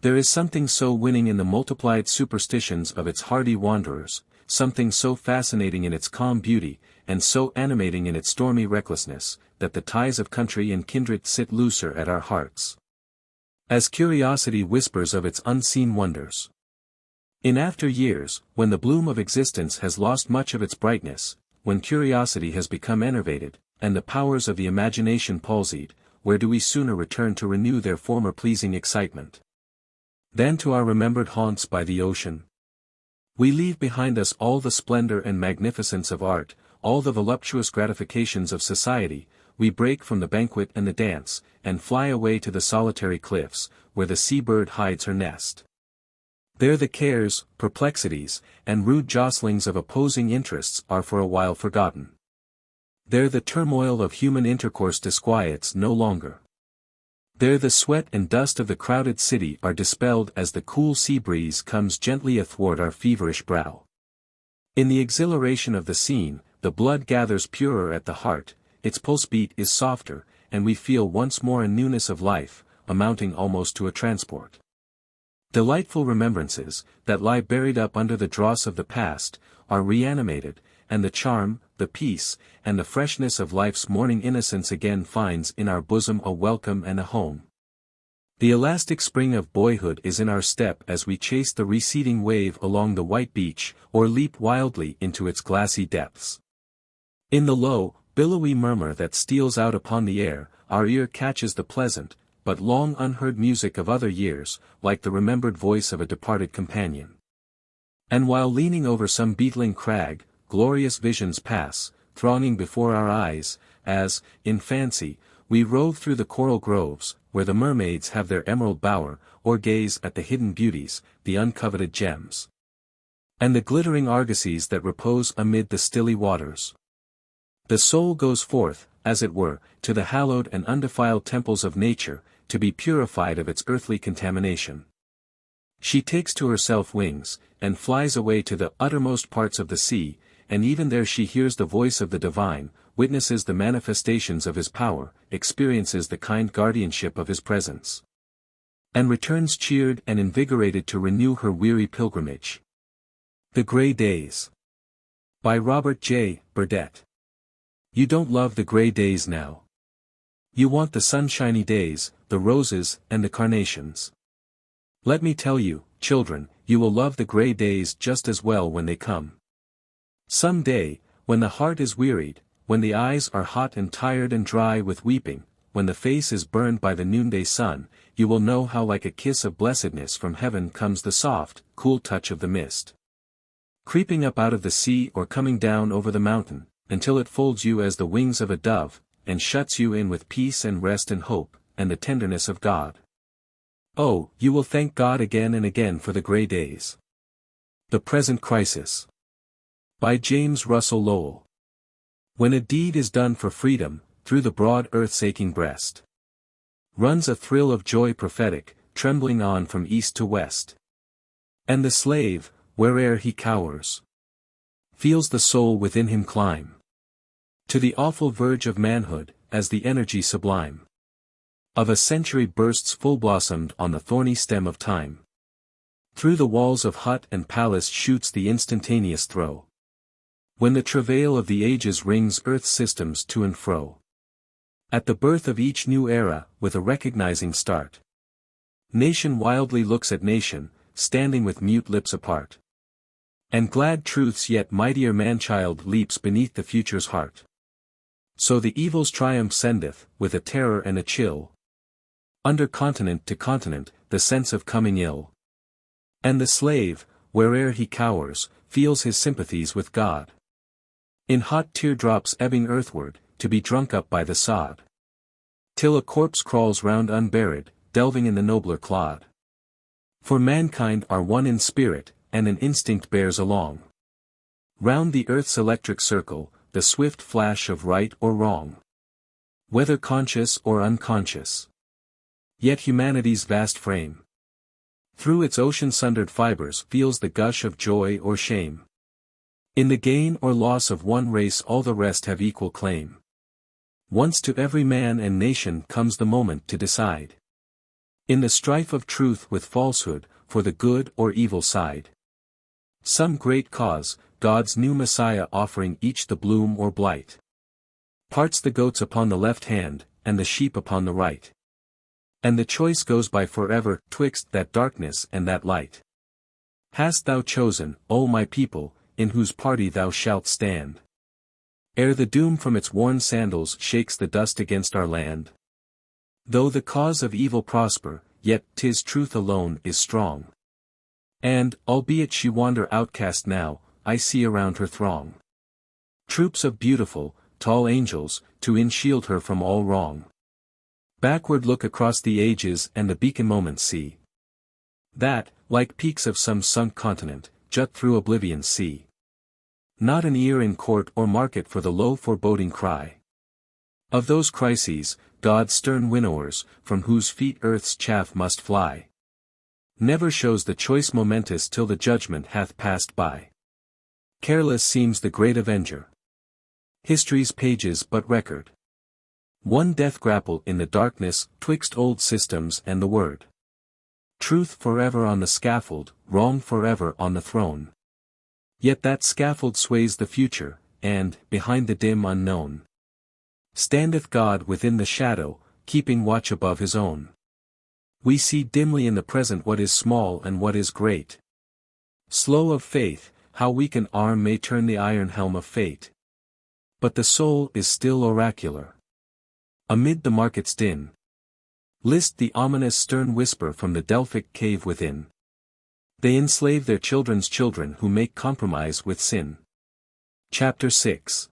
There is something so winning in the multiplied superstitions of its hardy wanderers, something so fascinating in its calm beauty, and so animating in its stormy recklessness, that the ties of country and kindred sit looser at our hearts, as curiosity whispers of its unseen wonders. In after years, when the bloom of existence has lost much of its brightness, when curiosity has become enervated, and the powers of the imagination palsied, where do we sooner return to renew their former pleasing excitement than to our remembered haunts by the ocean? We leave behind us all the splendor and magnificence of art, all the voluptuous gratifications of society, we break from the banquet and the dance, and fly away to the solitary cliffs, where the sea-bird hides her nest. There the cares, perplexities, and rude jostlings of opposing interests are for a while forgotten. There the turmoil of human intercourse disquiets no longer. There the sweat and dust of the crowded city are dispelled as the cool sea breeze comes gently athwart our feverish brow. In the exhilaration of the scene, the blood gathers purer at the heart, its pulse beat is softer, and we feel once more a newness of life, amounting almost to a transport. Delightful remembrances, that lie buried up under the dross of the past, are reanimated, and the charm, the peace, and the freshness of life's morning innocence again finds in our bosom a welcome and a home. The elastic spring of boyhood is in our step as we chase the receding wave along the white beach, or leap wildly into its glassy depths. In the low, billowy murmur that steals out upon the air, our ear catches the pleasant, but long unheard music of other years, like the remembered voice of a departed companion. And while leaning over some beetling crag, glorious visions pass, thronging before our eyes, as, in fancy, we rove through the coral groves, where the mermaids have their emerald bower, or gaze at the hidden beauties, the uncoveted gems, and the glittering argosies that repose amid the stilly waters. The soul goes forth, as it were, to the hallowed and undefiled temples of nature, to be purified of its earthly contamination. She takes to herself wings, and flies away to the uttermost parts of the sea, and even there she hears the voice of the divine, witnesses the manifestations of his power, experiences the kind guardianship of his presence, and returns cheered and invigorated to renew her weary pilgrimage. The Gray Days. By Robert J. Burdett. You don't love the gray days now. You want the sunshiny days, the roses, and the carnations. Let me tell you, children, you will love the gray days just as well when they come. Some day, when the heart is wearied, when the eyes are hot and tired and dry with weeping, when the face is burned by the noonday sun, you will know how like a kiss of blessedness from heaven comes the soft, cool touch of the mist, creeping up out of the sea or coming down over the mountain, until it folds you as the wings of a dove, and shuts you in with peace and rest and hope, and the tenderness of God. Oh, you will thank God again and again for the gray days. The Present Crisis. By James Russell Lowell. When a deed is done for freedom, through the broad earth's aching breast runs a thrill of joy prophetic, trembling on from east to west. And the slave, where'er he cowers, feels the soul within him climb to the awful verge of manhood, as the energy sublime of a century bursts full-blossomed on the thorny stem of time. Through the walls of hut and palace shoots the instantaneous throw, when the travail of the ages rings earth's systems to and fro. At the birth of each new era, with a recognizing start, nation wildly looks at nation, standing with mute lips apart. And glad truth's yet mightier man-child leaps beneath the future's heart. So the evil's triumph sendeth, with a terror and a chill, under continent to continent, the sense of coming ill. And the slave, where'er he cowers, feels his sympathies with God in hot teardrops ebbing earthward, to be drunk up by the sod, till a corpse crawls round unburied, delving in the nobler clod. For mankind are one in spirit, and an instinct bears along round the earth's electric circle, the swift flash of right or wrong, whether conscious or unconscious. Yet humanity's vast frame, through its ocean-sundered fibers, feels the gush of joy or shame. In the gain or loss of one race all the rest have equal claim. Once to every man and nation comes the moment to decide, in the strife of truth with falsehood, for the good or evil side. Some great cause, God's new Messiah offering each the bloom or blight, parts the goats upon the left hand, and the sheep upon the right. And the choice goes by forever, twixt that darkness and that light. Hast thou chosen, O my people, in whose party thou shalt stand, ere the doom from its worn sandals shakes the dust against our land? Though the cause of evil prosper, yet 'tis truth alone is strong. And, albeit she wander outcast now, I see around her throng troops of beautiful, tall angels, to inshield her from all wrong. Backward look across the ages and the beacon moments see, that, like peaks of some sunk continent, jut through oblivion's sea. Not an ear in court or market for the low foreboding cry of those crises, God's stern winnowers, from whose feet earth's chaff must fly. Never shows the choice momentous till the judgment hath passed by. Careless seems the great avenger. History's pages but record. One death grapple in the darkness, twixt old systems and the word. Truth forever on the scaffold, wrong forever on the throne. Yet that scaffold sways the future, and, behind the dim unknown, standeth God within the shadow, keeping watch above his own. We see dimly in the present what is small and what is great. Slow of faith, how weak an arm may turn the iron helm of fate. But the soul is still oracular. Amid the market's din, list the ominous stern whisper from the Delphic cave within. They enslave their children's children who make compromise with sin. Chapter 6.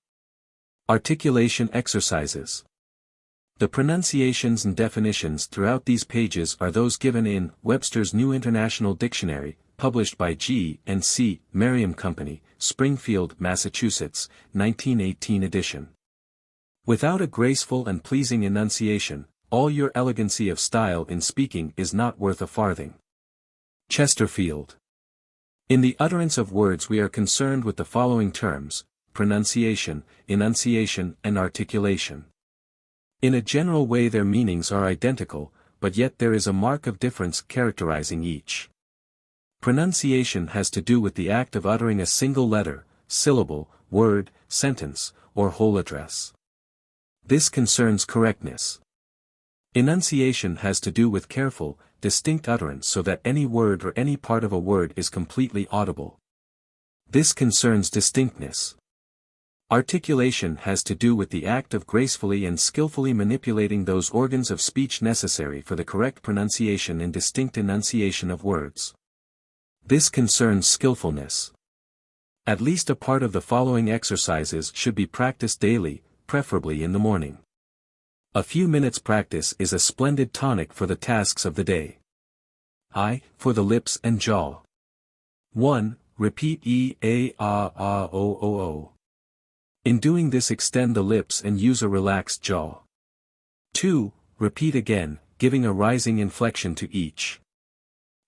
Articulation Exercises. The pronunciations and definitions throughout these pages are those given in Webster's New International Dictionary, published by G. and C. Merriam Company, Springfield, Massachusetts, 1918 edition. Without a graceful and pleasing enunciation, all your elegancy of style in speaking is not worth a farthing. Chesterfield. In the utterance of words we are concerned with the following terms: pronunciation, enunciation, and articulation. In a general way their meanings are identical, but yet there is a mark of difference characterizing each. Pronunciation has to do with the act of uttering a single letter, syllable, word, sentence, or whole address. This concerns correctness. Enunciation has to do with careful, distinct utterance so that any word or any part of a word is completely audible. This concerns distinctness. Articulation has to do with the act of gracefully and skillfully manipulating those organs of speech necessary for the correct pronunciation and distinct enunciation of words. This concerns skillfulness. At least a part of the following exercises should be practiced daily, preferably in the morning. A few minutes' practice is a splendid tonic for the tasks of the day. I. For the lips and jaw. 1. Repeat e, a, o, o. In doing this extend the lips and use a relaxed jaw. 2. Repeat again, giving a rising inflection to each.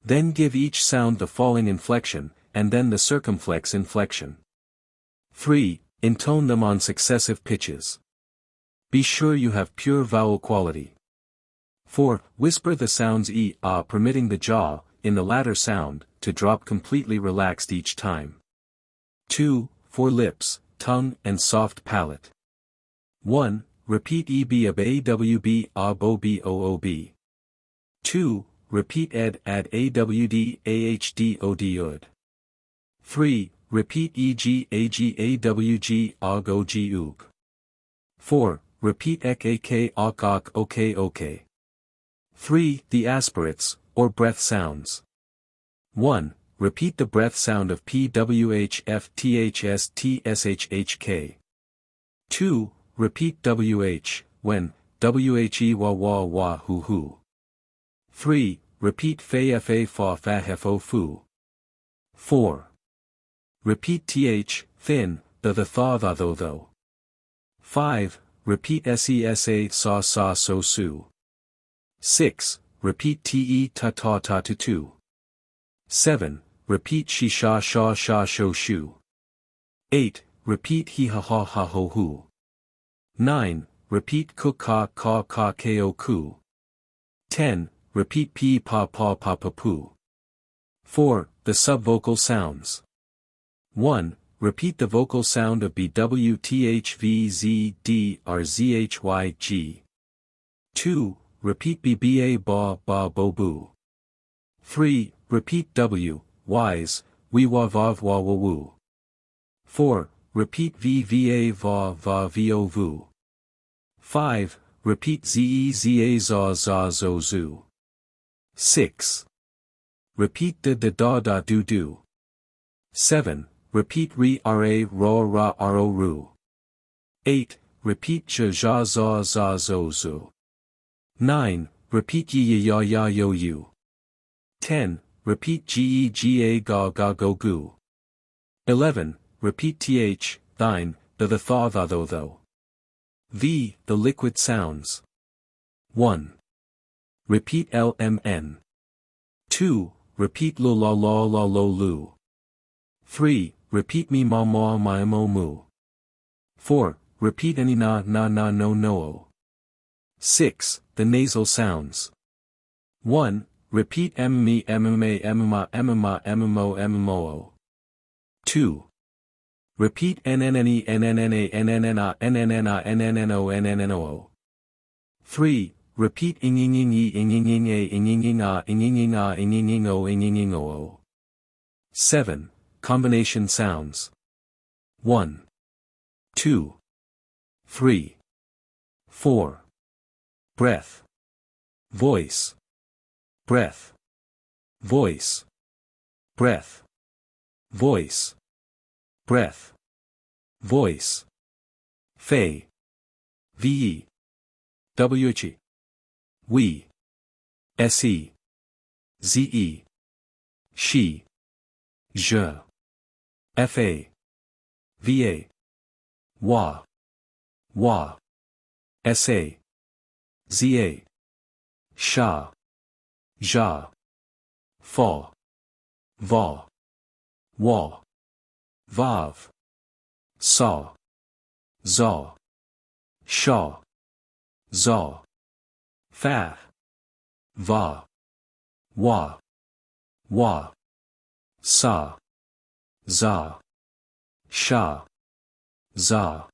Then give each sound the falling inflection, and then the circumflex inflection. 3. Intone them on successive pitches. Be sure you have pure vowel quality. 4. Whisper the sounds e, a, permitting the jaw, in the latter sound, to drop completely relaxed each time. 2. For lips, tongue, and soft palate. 1. Repeat e, b, ab, a, w, b, a, bo, b, o, o, b. 2. Repeat ed, ad, a, w, d, a, h, d, o, d, ud. 3. Repeat e, g, a, g, a, w, g, og, o, g, ug. 4. Repeat ek, ak, ok, ok, ok, ok. 3. The aspirates, or breath sounds. 1. Repeat the breath sound of p, w, h, f, t, h, s, t, s, h, h, k. 2. Repeat wh, when, whe, wa, wa, wa, hu, hu. 3. Repeat fa, fa, fa, fa, hef, o, fu. 4. Repeat th, thin, the, thaw, tha, tho, tho. 5. Repeat se, sa, sa, sa, so, su. 6. Repeat te, ta, ta, ta, tu, tu. 7. Repeat she, sha, sha, sha, sho, shu. 8. Repeat he, ha, ha, ha, ho, hu. 9. Repeat ku, ka, ka, ka, ko, ku. 10. Repeat p, pa, pa, pa, pa, pu. 4. The subvocal sounds. 1. Repeat the vocal sound of b, w, t, h, v, z, d, r, z, h, y, g. 2. Repeat b, ba, ba, ba, bo, bu. 3. Repeat w, y's, we, wa, vav, wa, wa, wu. 4. Repeat v, va, va, va, vo, vu. 5. Repeat ze, za, za, za, zo, zu. 6. Repeat the, da, da, do, do. 7. Repeat re, ra, ra, ra, ro, ru. 8. Repeat ja, ja, za, za, zo, zu. 9. Repeat ye, ya, ya, yo, you. 10. Repeat ge, ga, ga, ga, go, gu. 11. Repeat th, thine, the, thaw, tha, tho, tho. V. The liquid sounds. 1. Repeat LMN. 2. Repeat lu la la la lo lu. 3. Repeat me ma ma my mo mu. 4. Repeat any na na na no no. 6. The nasal sounds. 1. Repeat m me m ma m ma m ma m mo m mo. 2. Repeat n n n e n n n a n n n a n n n a n n n o n n n o. 3. Repeat ing ing ing e ing ing ing a ing ing ing a ing ing ing a ing ing ing o ing ing ing o. 7. Combination sounds. 1. 2. 3. 4. Breath. Voice. Breath. Voice. Breath. Voice. Breath. Voice. Fei. VE. WH. We. SE. ZE. She. Je. FA. VA. Wa. Wa. SA. ZA. Sha. Ja. Fa. Va. Wa. Vav. Sa. Za. Sha. Za. Fa. Va. Wa. Wa. Sa. Za. Sha. Za.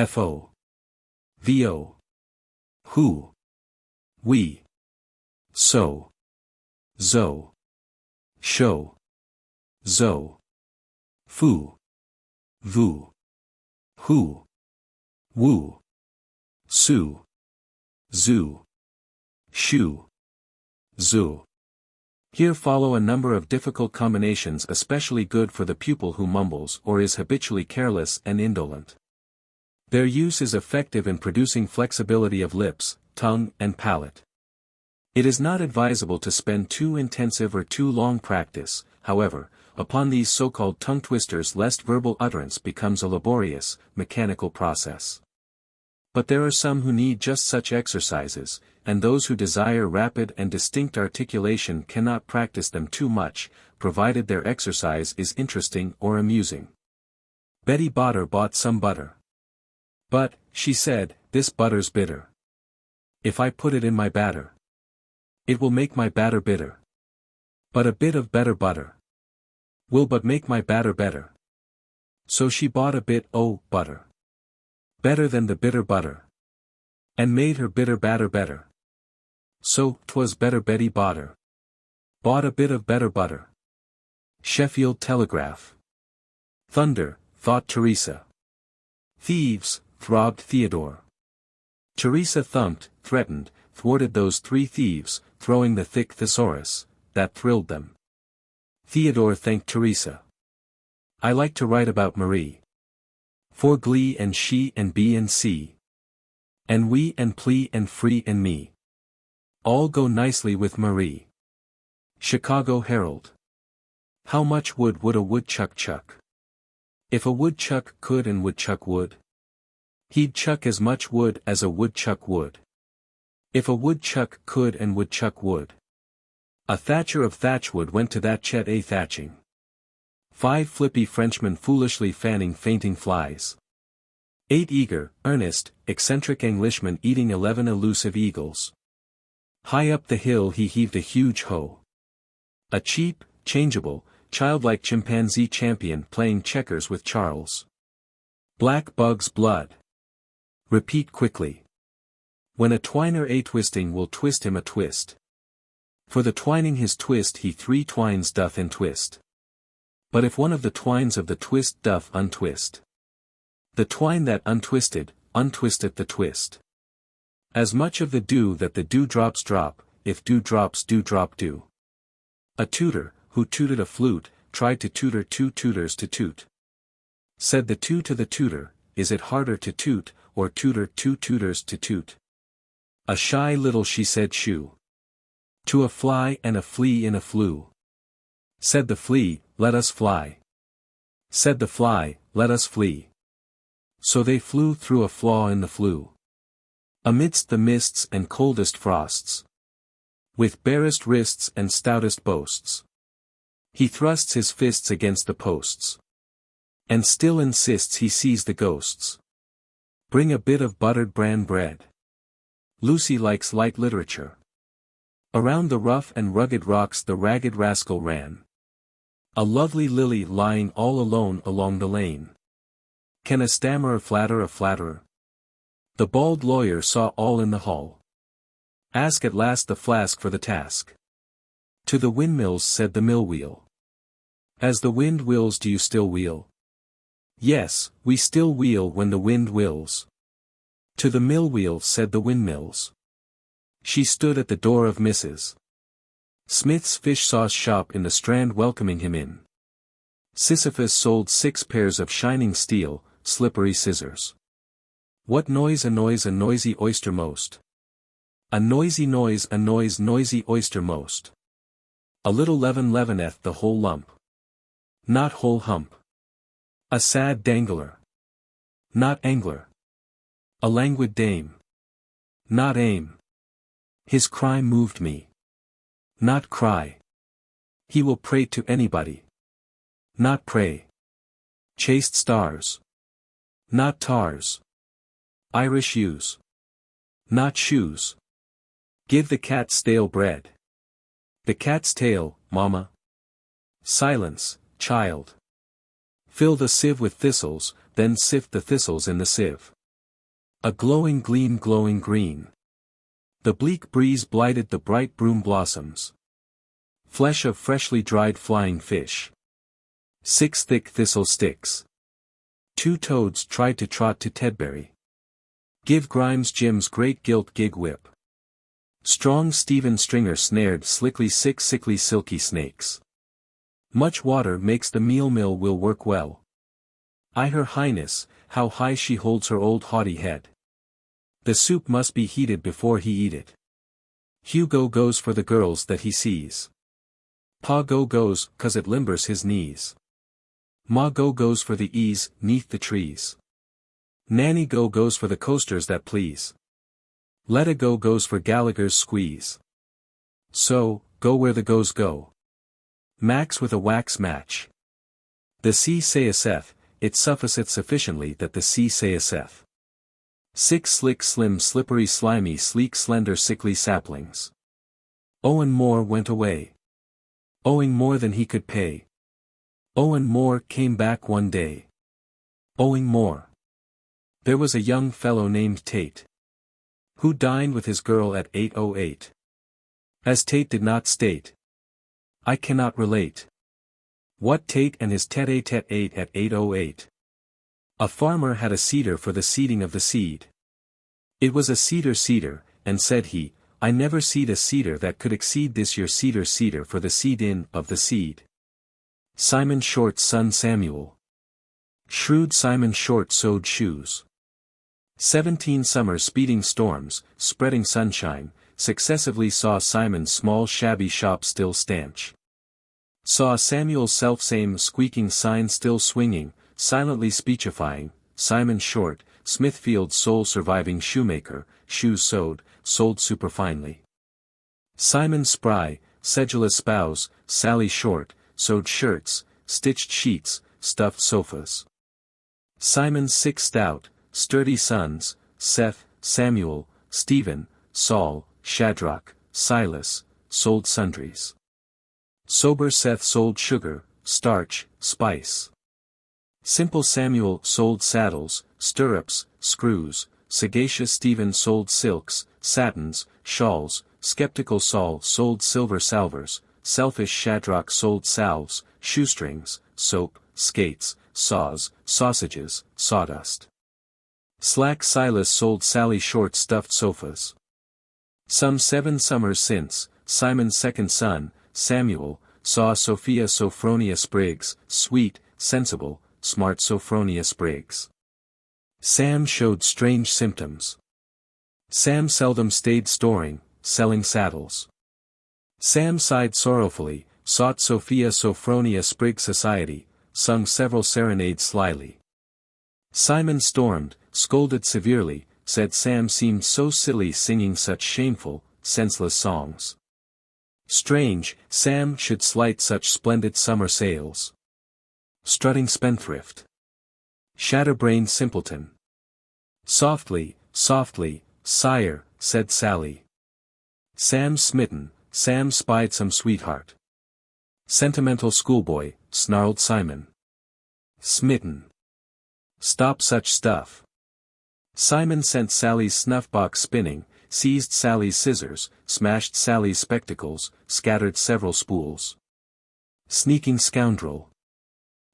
Fo. Vo. Who. We. So. Zo. Show. Zo. Fu. Vu. Who. Woo. Su. Zoo. Shu. Zoo. Here follow a number of difficult combinations especially good for the pupil who mumbles or is habitually careless and indolent. Their use is effective in producing flexibility of lips, tongue, and palate. It is not advisable to spend too intensive or too long practice, however, upon these so-called tongue twisters lest verbal utterance becomes a laborious, mechanical process. But there are some who need just such exercises, and those who desire rapid and distinct articulation cannot practice them too much, provided their exercise is interesting or amusing. Betty Botter bought some butter. But, she said, this butter's bitter. If I put it in my batter, it will make my batter bitter. But a bit of better butter will but make my batter better. So she bought a bit, butter. Better than the bitter butter. And made her bitter batter better. So, 'twas better Betty Botter bought a bit of better butter. Sheffield Telegraph. Thunder, thought Teresa. Thieves, throbbed Theodore. Teresa thumped, threatened, thwarted those three thieves, throwing the thick thesaurus, that thrilled them. Theodore thanked Teresa. I like to write about Marie. For glee and she and B and C. And we and plea and free and me. All go nicely with Marie. Chicago Herald. How much wood would a woodchuck chuck? If a woodchuck could and woodchuck would, he'd chuck as much wood as a woodchuck would. If a woodchuck could and woodchuck would. A thatcher of thatchwood went to that chet a thatching. 5 flippy Frenchmen foolishly fanning fainting flies. 8 eager, earnest, eccentric Englishmen eating 11 elusive eagles. High up the hill he heaved a huge hoe. A cheap, changeable, childlike chimpanzee champion playing checkers with Charles. Black bug's blood. Repeat quickly. When a twiner a twisting will twist him a twist. For the twining his twist he 3 twines doth entwist. But if one of the twines of the twist doth untwist, the twine that untwisted, untwisteth the twist. As much of the dew that the dewdrops drop, if dewdrops do drop dew. A tutor, who tooted a flute, tried to tutor 2 tutors to toot. Said the two to the tutor, is it harder to toot, or tutor 2 tutors to toot? A shy little she said shoo. To a fly and a flea in a flue. Said the flea, let us fly. Said the fly, let us flee. So they flew through a flaw in the flue. Amidst the mists and coldest frosts. With barest wrists and stoutest boasts. He thrusts his fists against the posts. And still insists he sees the ghosts. Bring a bit of buttered bran bread. Lucy likes light literature. Around the rough and rugged rocks the ragged rascal ran. A lovely lily lying all alone along the lane. Can a stammerer flatter a flatterer? The bald lawyer saw all in the hall. Ask at last the flask for the task. To the windmills said the mill wheel. As the wind wills, do you still wheel? Yes, we still wheel when the wind wills. To the mill wheel said the windmills. She stood at the door of Mrs. Smith's fish sauce shop in the Strand welcoming him in. Sisyphus sold 6 pairs of shining steel, slippery scissors. What noise annoys a noisy oyster most? A noisy noise annoys noisy oyster most. A little leaven leaveneth the whole lump. Not whole hump. A sad dangler. Not angler. A languid dame. Not aim. His cry moved me. Not cry. He will pray to anybody. Not pray. Chaste stars. Not tars. Irish ewes. Not shoes. Give the cat stale bread. The cat's tail, mamma. Silence, child. Fill the sieve with thistles, then sift the thistles in the sieve. A glowing gleam glowing green. The bleak breeze blighted the bright broom blossoms. Flesh of freshly dried flying fish. 6 thick thistle sticks. 2 toads tried to trot to Tedbury. Give Grimes Jim's great gilt gig whip. Strong Stephen Stringer snared slickly 6 sickly silky snakes. Much water makes the meal mill will work well. Her Highness, how high she holds her old haughty head. The soup must be heated before he eat it. Hugo goes for the girls that he sees. Pa goes, 'cause it limbers his knees. Ma goes for the ease, 'neath the trees. Nanny goes for the coasters that please. Letta goes for Gallagher's squeeze. So, go where the goes go. Max with a wax match. The sea saith, it sufficeth sufficiently that the sea saith. 6 slick slim slippery slimy sleek slender sickly saplings. Owen Moore went away. Owing more than he could pay. Owen Moore came back one day. Owing more. There was a young fellow named Tate. Who dined with his girl at 8:08. As Tate did not state. I cannot relate. What Tate and his tete-a-tete ate at 8:08. A farmer had a cedar for the seeding of the seed. It was a cedar, and said he, I never seed a cedar that could exceed this your cedar for the seed in of the seed. Simon Short's son Samuel. Shrewd Simon Short sewed shoes. 17 summer speeding storms, spreading sunshine, successively saw Simon's small shabby shop still stanch. Saw Samuel's selfsame squeaking sign still swinging, silently speechifying, Simon Short, Smithfield's sole surviving shoemaker, shoes sewed, sold superfinely. Simon Spry, sedulous spouse, Sally Short, sewed shirts, stitched sheets, stuffed sofas. Simon's 6 stout, sturdy sons, Seth, Samuel, Stephen, Saul, Shadrach, Silas, sold sundries. Sober Seth sold sugar, starch, spice. Simple Samuel sold saddles, stirrups, screws, sagacious Stephen sold silks, satins, shawls, skeptical Saul sold silver salvers, selfish Shadrach sold salves, shoestrings, soap, skates, saws, sausages, sawdust. Slack Silas sold Sally Short stuffed sofas. Some 7 summers since, Simon's second son, Samuel, saw Sophia Sophronia Spriggs, sweet, sensible, smart Sophronia Spriggs. Sam showed strange symptoms. Sam seldom stayed storing, selling saddles. Sam sighed sorrowfully, sought Sophia Sophronia Spriggs society, sung several serenades slyly. Simon stormed, scolded severely, said Sam seemed so silly singing such shameful, senseless songs. Strange, Sam should slight such splendid summer sails. Strutting spendthrift. Shatterbrained simpleton. Softly, softly, sire, said Sally. Sam smitten, Sam spied some sweetheart. Sentimental schoolboy, snarled Simon. Smitten. Stop such stuff. Simon sent Sally's snuff-box spinning, seized Sally's scissors, smashed Sally's spectacles, scattered several spools. Sneaking scoundrel.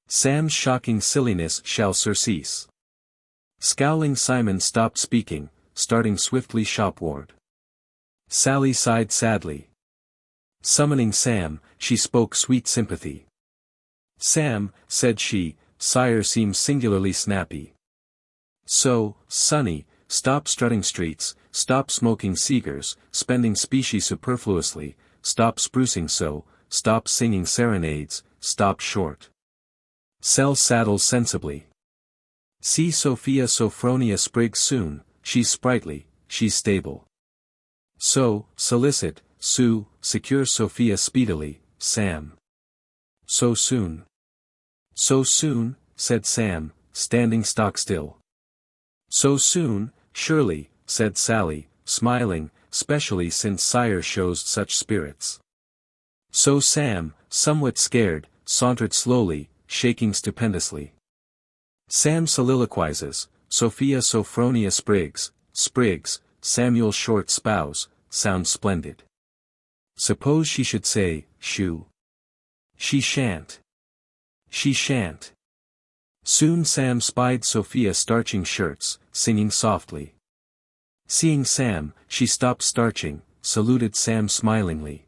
Sam's shocking silliness shall surcease. Scowling Simon stopped speaking, starting swiftly shopward. Sally sighed sadly. Summoning Sam, she spoke sweet sympathy. Sam, said she, sire seems singularly snappy. So, sonny, stop strutting streets, stop smoking cigars, spending specie superfluously, stop sprucing so, stop singing serenades, stop short. Sell saddles sensibly. See Sophia Sophronia Spriggs soon, she's sprightly, she's stable. So, solicit, sue, secure Sophia speedily, Sam. So soon. So soon, said Sam, standing stock still. So soon, surely, said Sally, smiling, specially since sire shows such spirits. So Sam, somewhat scared, sauntered slowly, shaking stupendously. Sam soliloquizes, Sophia Sophronia Spriggs, Samuel Short's spouse, sounds splendid. Suppose she should say, shoo. She shan't. She shan't. Soon Sam spied Sophia starching shirts, singing softly. Seeing Sam, she stopped starching, saluted Sam smilingly.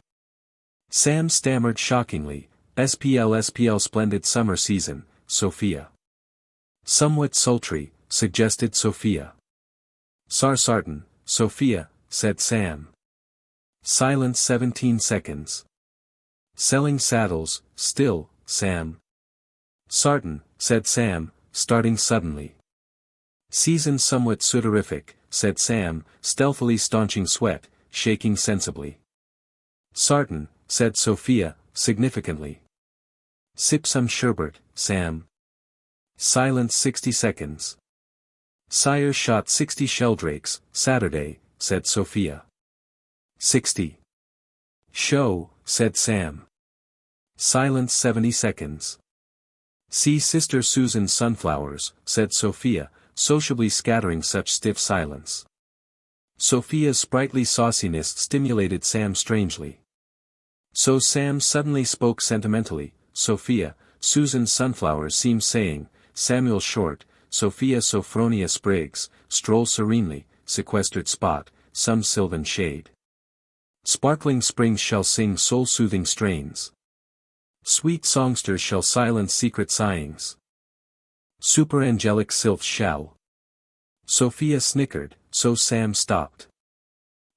Sam stammered shockingly, SPL splendid summer season, Sophia. Somewhat sultry, suggested Sophia. Sartin, Sophia, said Sam. Silence 17 seconds. Selling saddles, still, Sam. Sartin, said Sam, starting suddenly. Season somewhat sudorific, said Sam, stealthily staunching sweat, shaking sensibly. Sartin, said Sophia, significantly. Sip some sherbet, Sam. Silence 60 seconds. Sire shot 60 sheldrakes, Saturday, said Sophia. 60. Show, said Sam. Silence 70 seconds. See Sister Susan's sunflowers, said Sophia, sociably scattering such stiff silence. Sophia's sprightly sauciness stimulated Sam strangely. So Sam suddenly spoke sentimentally, Sophia, Susan's sunflowers seem saying, Samuel Short, Sophia Sophronia Spriggs, stroll serenely, sequestered spot, some sylvan shade. Sparkling springs shall sing soul-soothing strains. Sweet songsters shall silence secret sighings. Superangelic sylphs shall. Sophia snickered, so Sam stopped.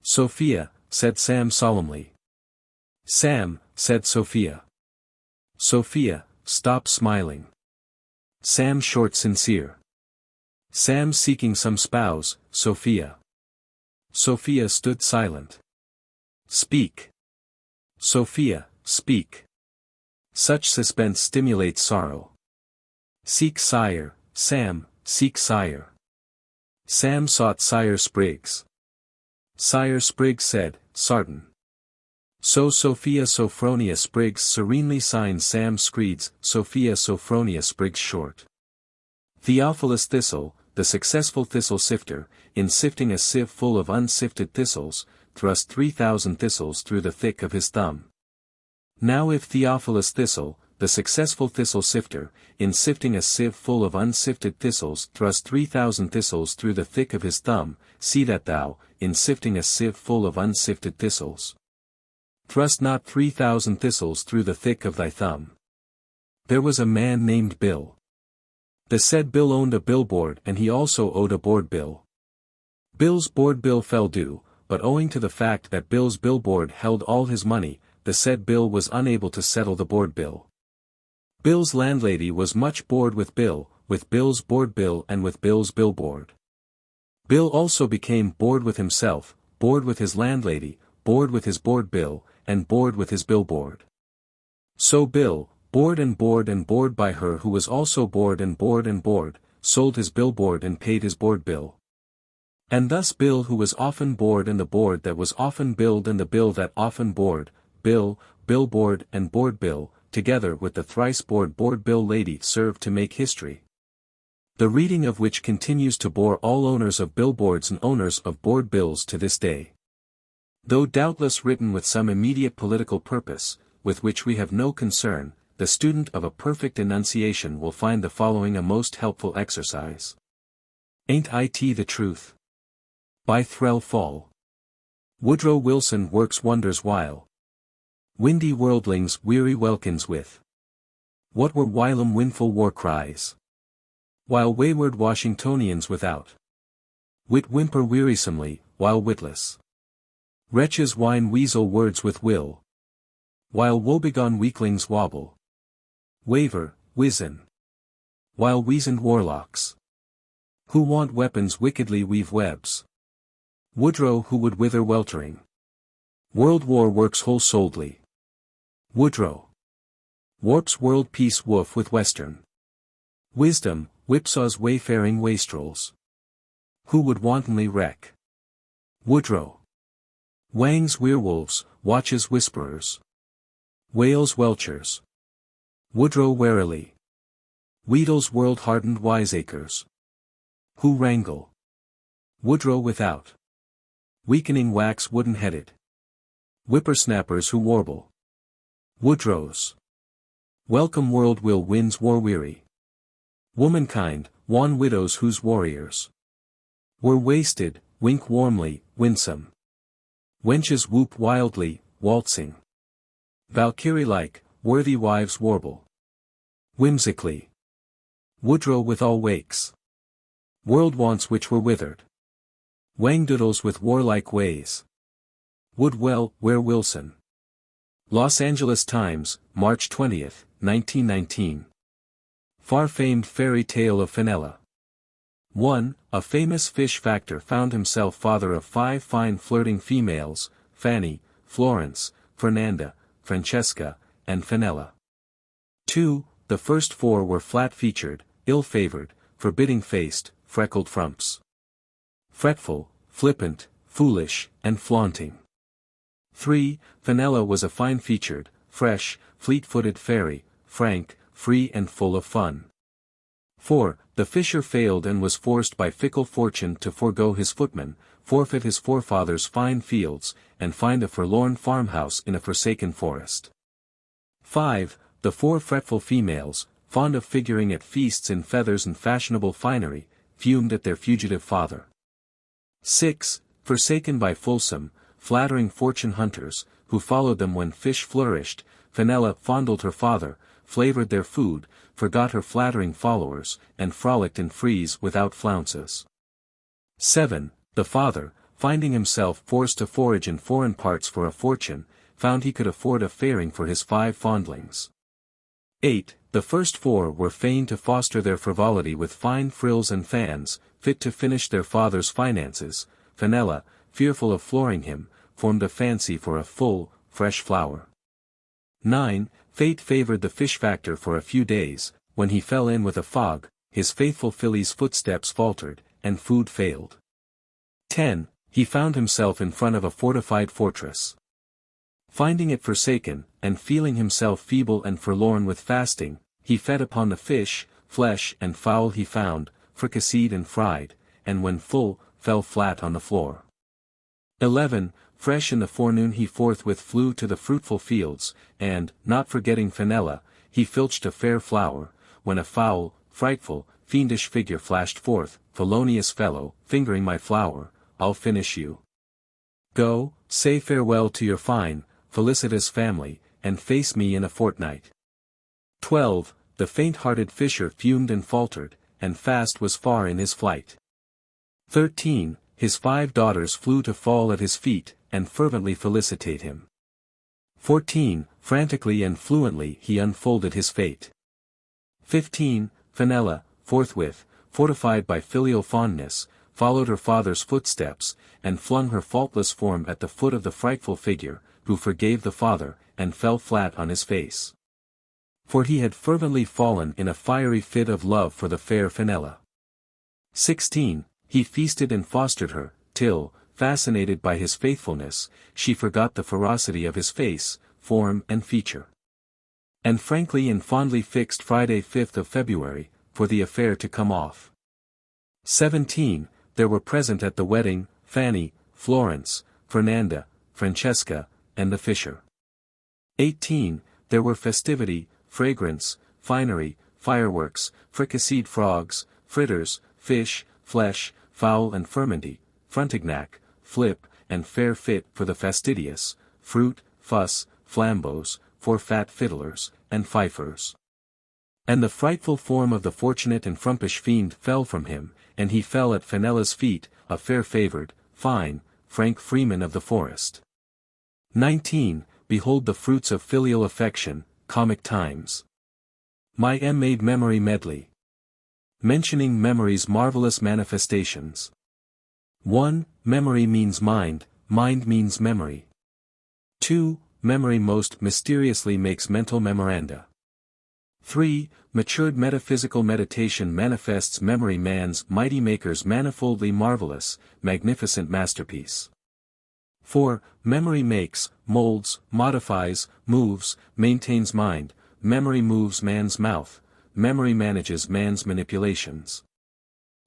Sophia, said Sam solemnly. Sam, said Sophia. Sophia, stop smiling. Sam Short sincere. Sam seeking some spouse, Sophia. Sophia stood silent. Speak. Sophia, speak. Such suspense stimulates sorrow. Seek sire, Sam, seek sire. Sam sought Sire Spriggs. Sire Spriggs said, Sartin. So Sophia Sophronia Spriggs serenely signs Sam screeds, Sophia Sophronia Spriggs Short. Theophilus Thistle, the successful thistle sifter, in sifting a sieve full of unsifted thistles, thrust 3,000 thistles through the thick of his thumb. Now if Theophilus Thistle, the successful thistle sifter, in sifting a sieve full of unsifted thistles thrust 3,000 thistles through the thick of his thumb, see that thou, in sifting a sieve full of unsifted thistles, thrust not 3,000 thistles through the thick of thy thumb. There was a man named Bill. The said Bill owned a billboard and he also owed a board bill. Bill's board bill fell due, but owing to the fact that Bill's billboard held all his money, the said Bill was unable to settle the board bill. Bill's landlady was much bored with Bill's board bill and with Bill's billboard. Bill also became bored with himself, bored with his landlady, bored with his board bill, and bored with his billboard. So Bill, bored and bored and bored by her who was also bored and bored and bored, sold his billboard and paid his board bill. And thus Bill who was often bored and the board that was often billed and the bill that often bored, bill, billboard and board bill, together with the thrice bored board bill lady served to make history. The reading of which continues to bore all owners of billboards and owners of board bills to this day. Though doubtless written with some immediate political purpose, with which we have no concern, the student of a perfect enunciation will find the following a most helpful exercise. Ain't it the truth? By Threll Fall. Woodrow Wilson works wonders while windy worldlings weary welkins with. What were whilom winful war cries? While wayward Washingtonians without wit whimper wearisomely, while witless wretches whine weasel words with will. While woebegone weaklings wobble, waver, wizen. While weazened warlocks, who want weapons wickedly weave webs. Woodrow who would wither weltering world war works whole-souledly. Woodrow warps world peace woof with western wisdom, whipsaws wayfaring wastrels. Who would wantonly wreck. Woodrow wangs werewolves, watches whisperers. Whales welchers. Woodrow warily wheedles world-hardened wiseacres. Who wrangle. Woodrow without weakening wax wooden-headed whippersnappers who warble. Woodrow's welcome world will wins war-weary womankind, wan widows whose warriors were wasted, wink warmly, winsome. Wenches whoop wildly, waltzing. Valkyrie-like, worthy wives warble whimsically. Woodrow withal wakes world wants which were withered. Wangdoodles with warlike ways. Woodwell, where Wilson. Los Angeles Times, March 20, 1919. Far-famed fairy tale of Fenella. 1. A famous fish factor found himself father of 5 fine flirting females, Fanny, Florence, Fernanda, Francesca, and Fenella. 2. The first 4 were flat-featured, ill-favored, forbidding-faced, freckled frumps. Fretful, flippant, foolish, and flaunting. 3. Fenella was a fine-featured, fresh, fleet-footed fairy, frank, free and full of fun. 4. The fisher failed and was forced by fickle fortune to forego his footman, forfeit his forefathers' fine fields, and find a forlorn farmhouse in a forsaken forest. 5. The 4 fretful females, fond of figuring at feasts in feathers and fashionable finery, fumed at their fugitive father. 6. Forsaken by fulsome, flattering fortune hunters, who followed them when fish flourished, Fenella fondled her father, flavored their food, forgot her flattering followers, and frolicked in frieze without flounces. 7. The father, finding himself forced to forage in foreign parts for a fortune, found he could afford a fairing for his 5 fondlings. 8. The first 4 were fain to foster their frivolity with fine frills and fans, fit to finish their father's finances. Fenella, fearful of flooring him, formed a fancy for a full, fresh flower. 9. Fate favored the fish factor for a few days. When he fell in with a fog, his faithful filly's footsteps faltered, and food failed. 10. He found himself in front of a fortified fortress. Finding it forsaken, and feeling himself feeble and forlorn with fasting, he fed upon the fish, flesh and fowl he found, fricasseed and fried, and when full, fell flat on the floor. 11. Fresh in the forenoon he forthwith flew to the fruitful fields, and, not forgetting Fenella, he filched a fair flower, when a foul, frightful, fiendish figure flashed forth, felonious fellow, fingering my flower, I'll finish you. Go, say farewell to your fine, felicitous family, and face me in a fortnight. 12. The faint-hearted fisher fumed and faltered, and fast was far in his flight. 13. His 5 daughters flew to fall at his feet, and fervently felicitate him. 14. Frantically and fluently he unfolded his fate. 15. Fenella, forthwith, fortified by filial fondness, followed her father's footsteps, and flung her faultless form at the foot of the frightful figure, who forgave the father, and fell flat on his face. For he had fervently fallen in a fiery fit of love for the fair Fenella. 16. He feasted and fostered her, till, fascinated by his faithfulness, she forgot the ferocity of his face, form and feature. And frankly and fondly fixed Friday 5th of February, for the affair to come off. 17. There were present at the wedding, Fanny, Florence, Fernanda, Francesca, and the fisher. 18. There were festivity, fragrance, finery, fireworks, fricasseed frogs, fritters, fish, flesh, fowl and furmenty, frontignac, flip, and fair fit for the fastidious, fruit, fuss, flambeaux, for fat fiddlers, and fifers. And the frightful form of the fortunate and frumpish fiend fell from him, and he fell at Fenella's feet, a fair-favored, fine, frank freeman of the forest. 19. Behold the fruits of filial affection, comic times. My made memory medley. Mentioning memory's marvelous manifestations. 1. Memory means mind, mind means memory. 2. Memory most mysteriously makes mental memoranda. 3. Matured metaphysical meditation manifests memory man's mighty maker's manifoldly marvelous, magnificent masterpiece. 4. Memory makes, molds, modifies, moves, maintains mind, memory moves man's mouth, memory manages man's manipulations.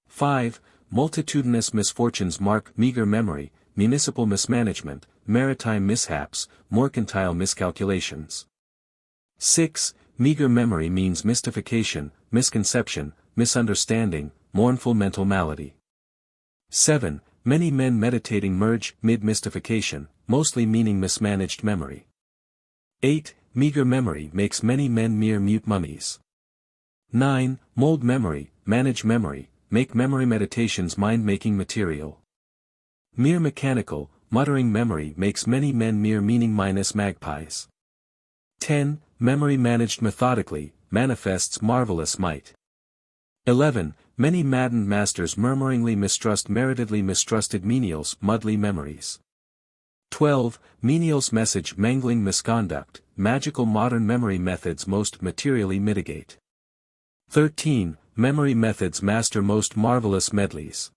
5. Multitudinous misfortunes mark meager memory, municipal mismanagement, maritime mishaps, mercantile miscalculations. 6. Meager memory means mystification, misconception, misunderstanding, mournful mental malady. 7. Many men meditating merge mid-mystification, mostly meaning mismanaged memory. 8. Meager memory makes many men mere mute mummies. 9. Mold memory, manage memory, make memory meditations mind-making material. Mere mechanical, muttering memory makes many men mere meaning-minus magpies. 10. Memory managed methodically, manifests marvelous might. 11. Many maddened masters murmuringly mistrust meritedly mistrusted menials mudly memories. 12. Menials message mangling misconduct, magical modern memory methods most materially mitigate. 13. Memory methods master most marvelous medleys.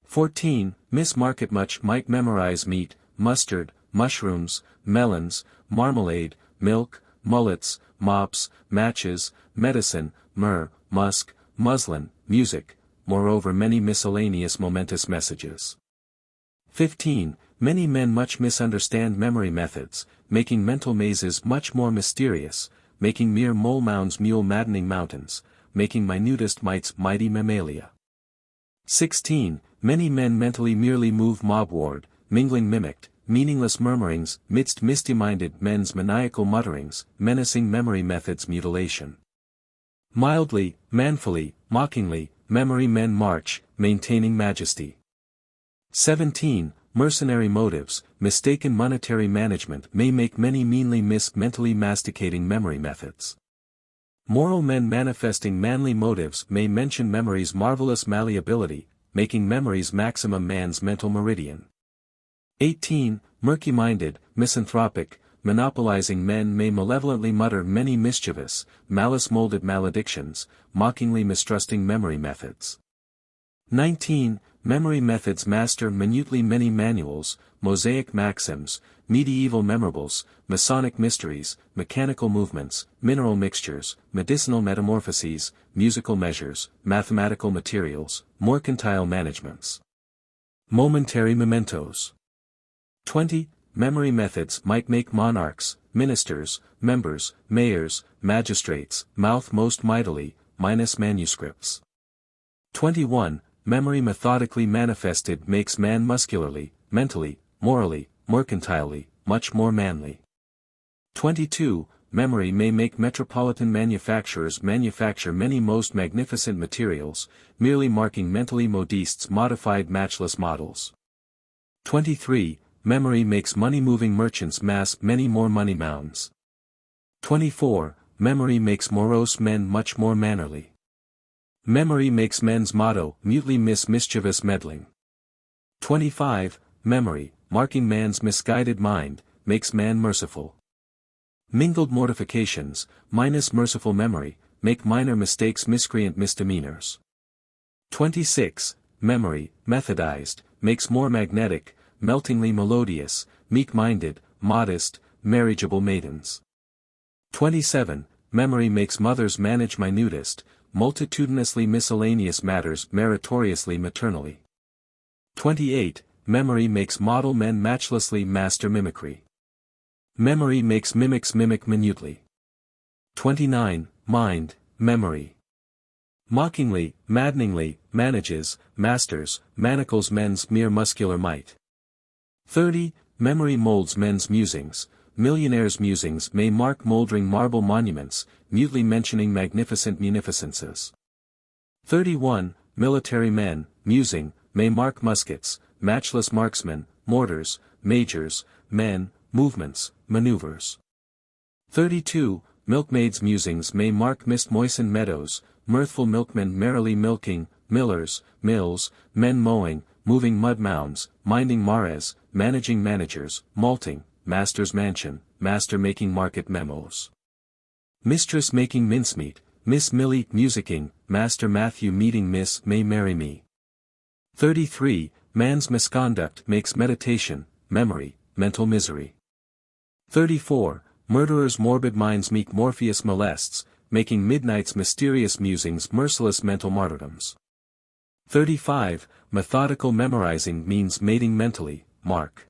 14. Miss Market much might memorize meat, mustard, mushrooms, melons, marmalade, milk, mullets, mops, matches, medicine, myrrh, musk, muslin, music, moreover many miscellaneous momentous messages. 15. Many men much misunderstand memory methods, making mental mazes much more mysterious, making mere mole mounds mule maddening mountains, making minutest mites mighty mammalia. 16. Many men mentally merely move mobward, mingling mimicked, meaningless murmurings midst misty-minded men's maniacal mutterings, menacing memory methods mutilation. Mildly, manfully, mockingly, memory men march, maintaining majesty. 17. Mercenary motives, mistaken monetary management may make many meanly miss mentally masticating memory methods. Moral men manifesting manly motives may mention memory's marvelous malleability, making memory's maximum man's mental meridian. 18. Murky-minded, misanthropic, monopolizing men may malevolently mutter many mischievous, malice-molded maledictions, mockingly mistrusting memory methods. 19. Memory methods master minutely many manuals, mosaic maxims, medieval memorables, Masonic mysteries, mechanical movements, mineral mixtures, medicinal metamorphoses, musical measures, mathematical materials, mercantile managements. Momentary mementos. 20. Memory methods might make monarchs, ministers, members, mayors, magistrates, mouth most mightily, minus manuscripts. 21. Memory methodically manifested makes man muscularly, mentally, morally, mercantilely, much more manly. 22. Memory may make metropolitan manufacturers manufacture many most magnificent materials, merely marking mentally modistes modified matchless models. 23. Memory makes money-moving merchants mass many more money mounds. 24. Memory makes morose men much more mannerly. Memory makes men's motto, mutely mischievous meddling. 25. Memory, marking man's misguided mind, makes man merciful. Mingled mortifications, minus merciful memory, make minor mistakes miscreant misdemeanors. 26. Memory, methodized, makes more magnetic, meltingly melodious, meek-minded, modest, marriageable maidens. 27. Memory makes mothers manage minutest, multitudinously miscellaneous matters meritoriously maternally. 28. Memory makes model men matchlessly master mimicry. Memory makes mimics mimic minutely. 29. Mind, memory. Mockingly, maddeningly, manages, masters, manacles men's mere muscular might. 30. Memory molds men's musings. Millionaires' musings may mark mouldering marble monuments, mutely mentioning magnificent munificences. 31. Military men, musing, may mark muskets, matchless marksmen, mortars, majors, men, movements, maneuvers. 32. Milkmaids' musings may mark mist-moistened meadows, mirthful milkmen merrily milking, millers, mills, men mowing, moving mud mounds, minding mares, managing managers, malting, master's mansion, master making market memos. Mistress making mincemeat, Miss Millie musicking, Master Matthew meeting Miss May marry me. 33. Man's misconduct makes meditation, memory, mental misery. 34. Murderers' morbid minds meek Morpheus molests, making midnight's mysterious musings merciless mental martyrdoms. 35. Methodical memorizing means mating mentally, mark.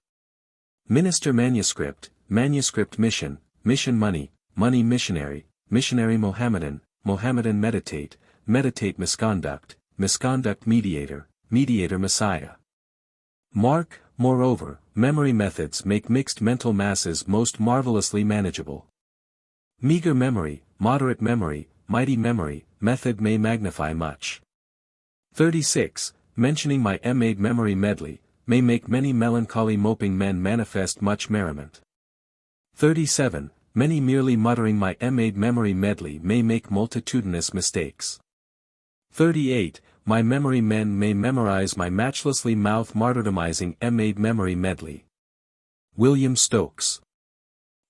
Minister manuscript, manuscript mission, mission money, money missionary, missionary Mohammedan, Mohammedan meditate, meditate misconduct, misconduct mediator, mediator Messiah. Mark, moreover, memory methods make mixed mental masses most marvelously manageable. Meager memory, moderate memory, mighty memory, method may magnify much. 36. Mentioning my made memory medley, may make many melancholy moping men manifest much merriment. 37. Many merely muttering my made memory medley may make multitudinous mistakes. 38. My memory men may memorize my matchlessly mouth martyrdomizing made memory medley. William Stokes.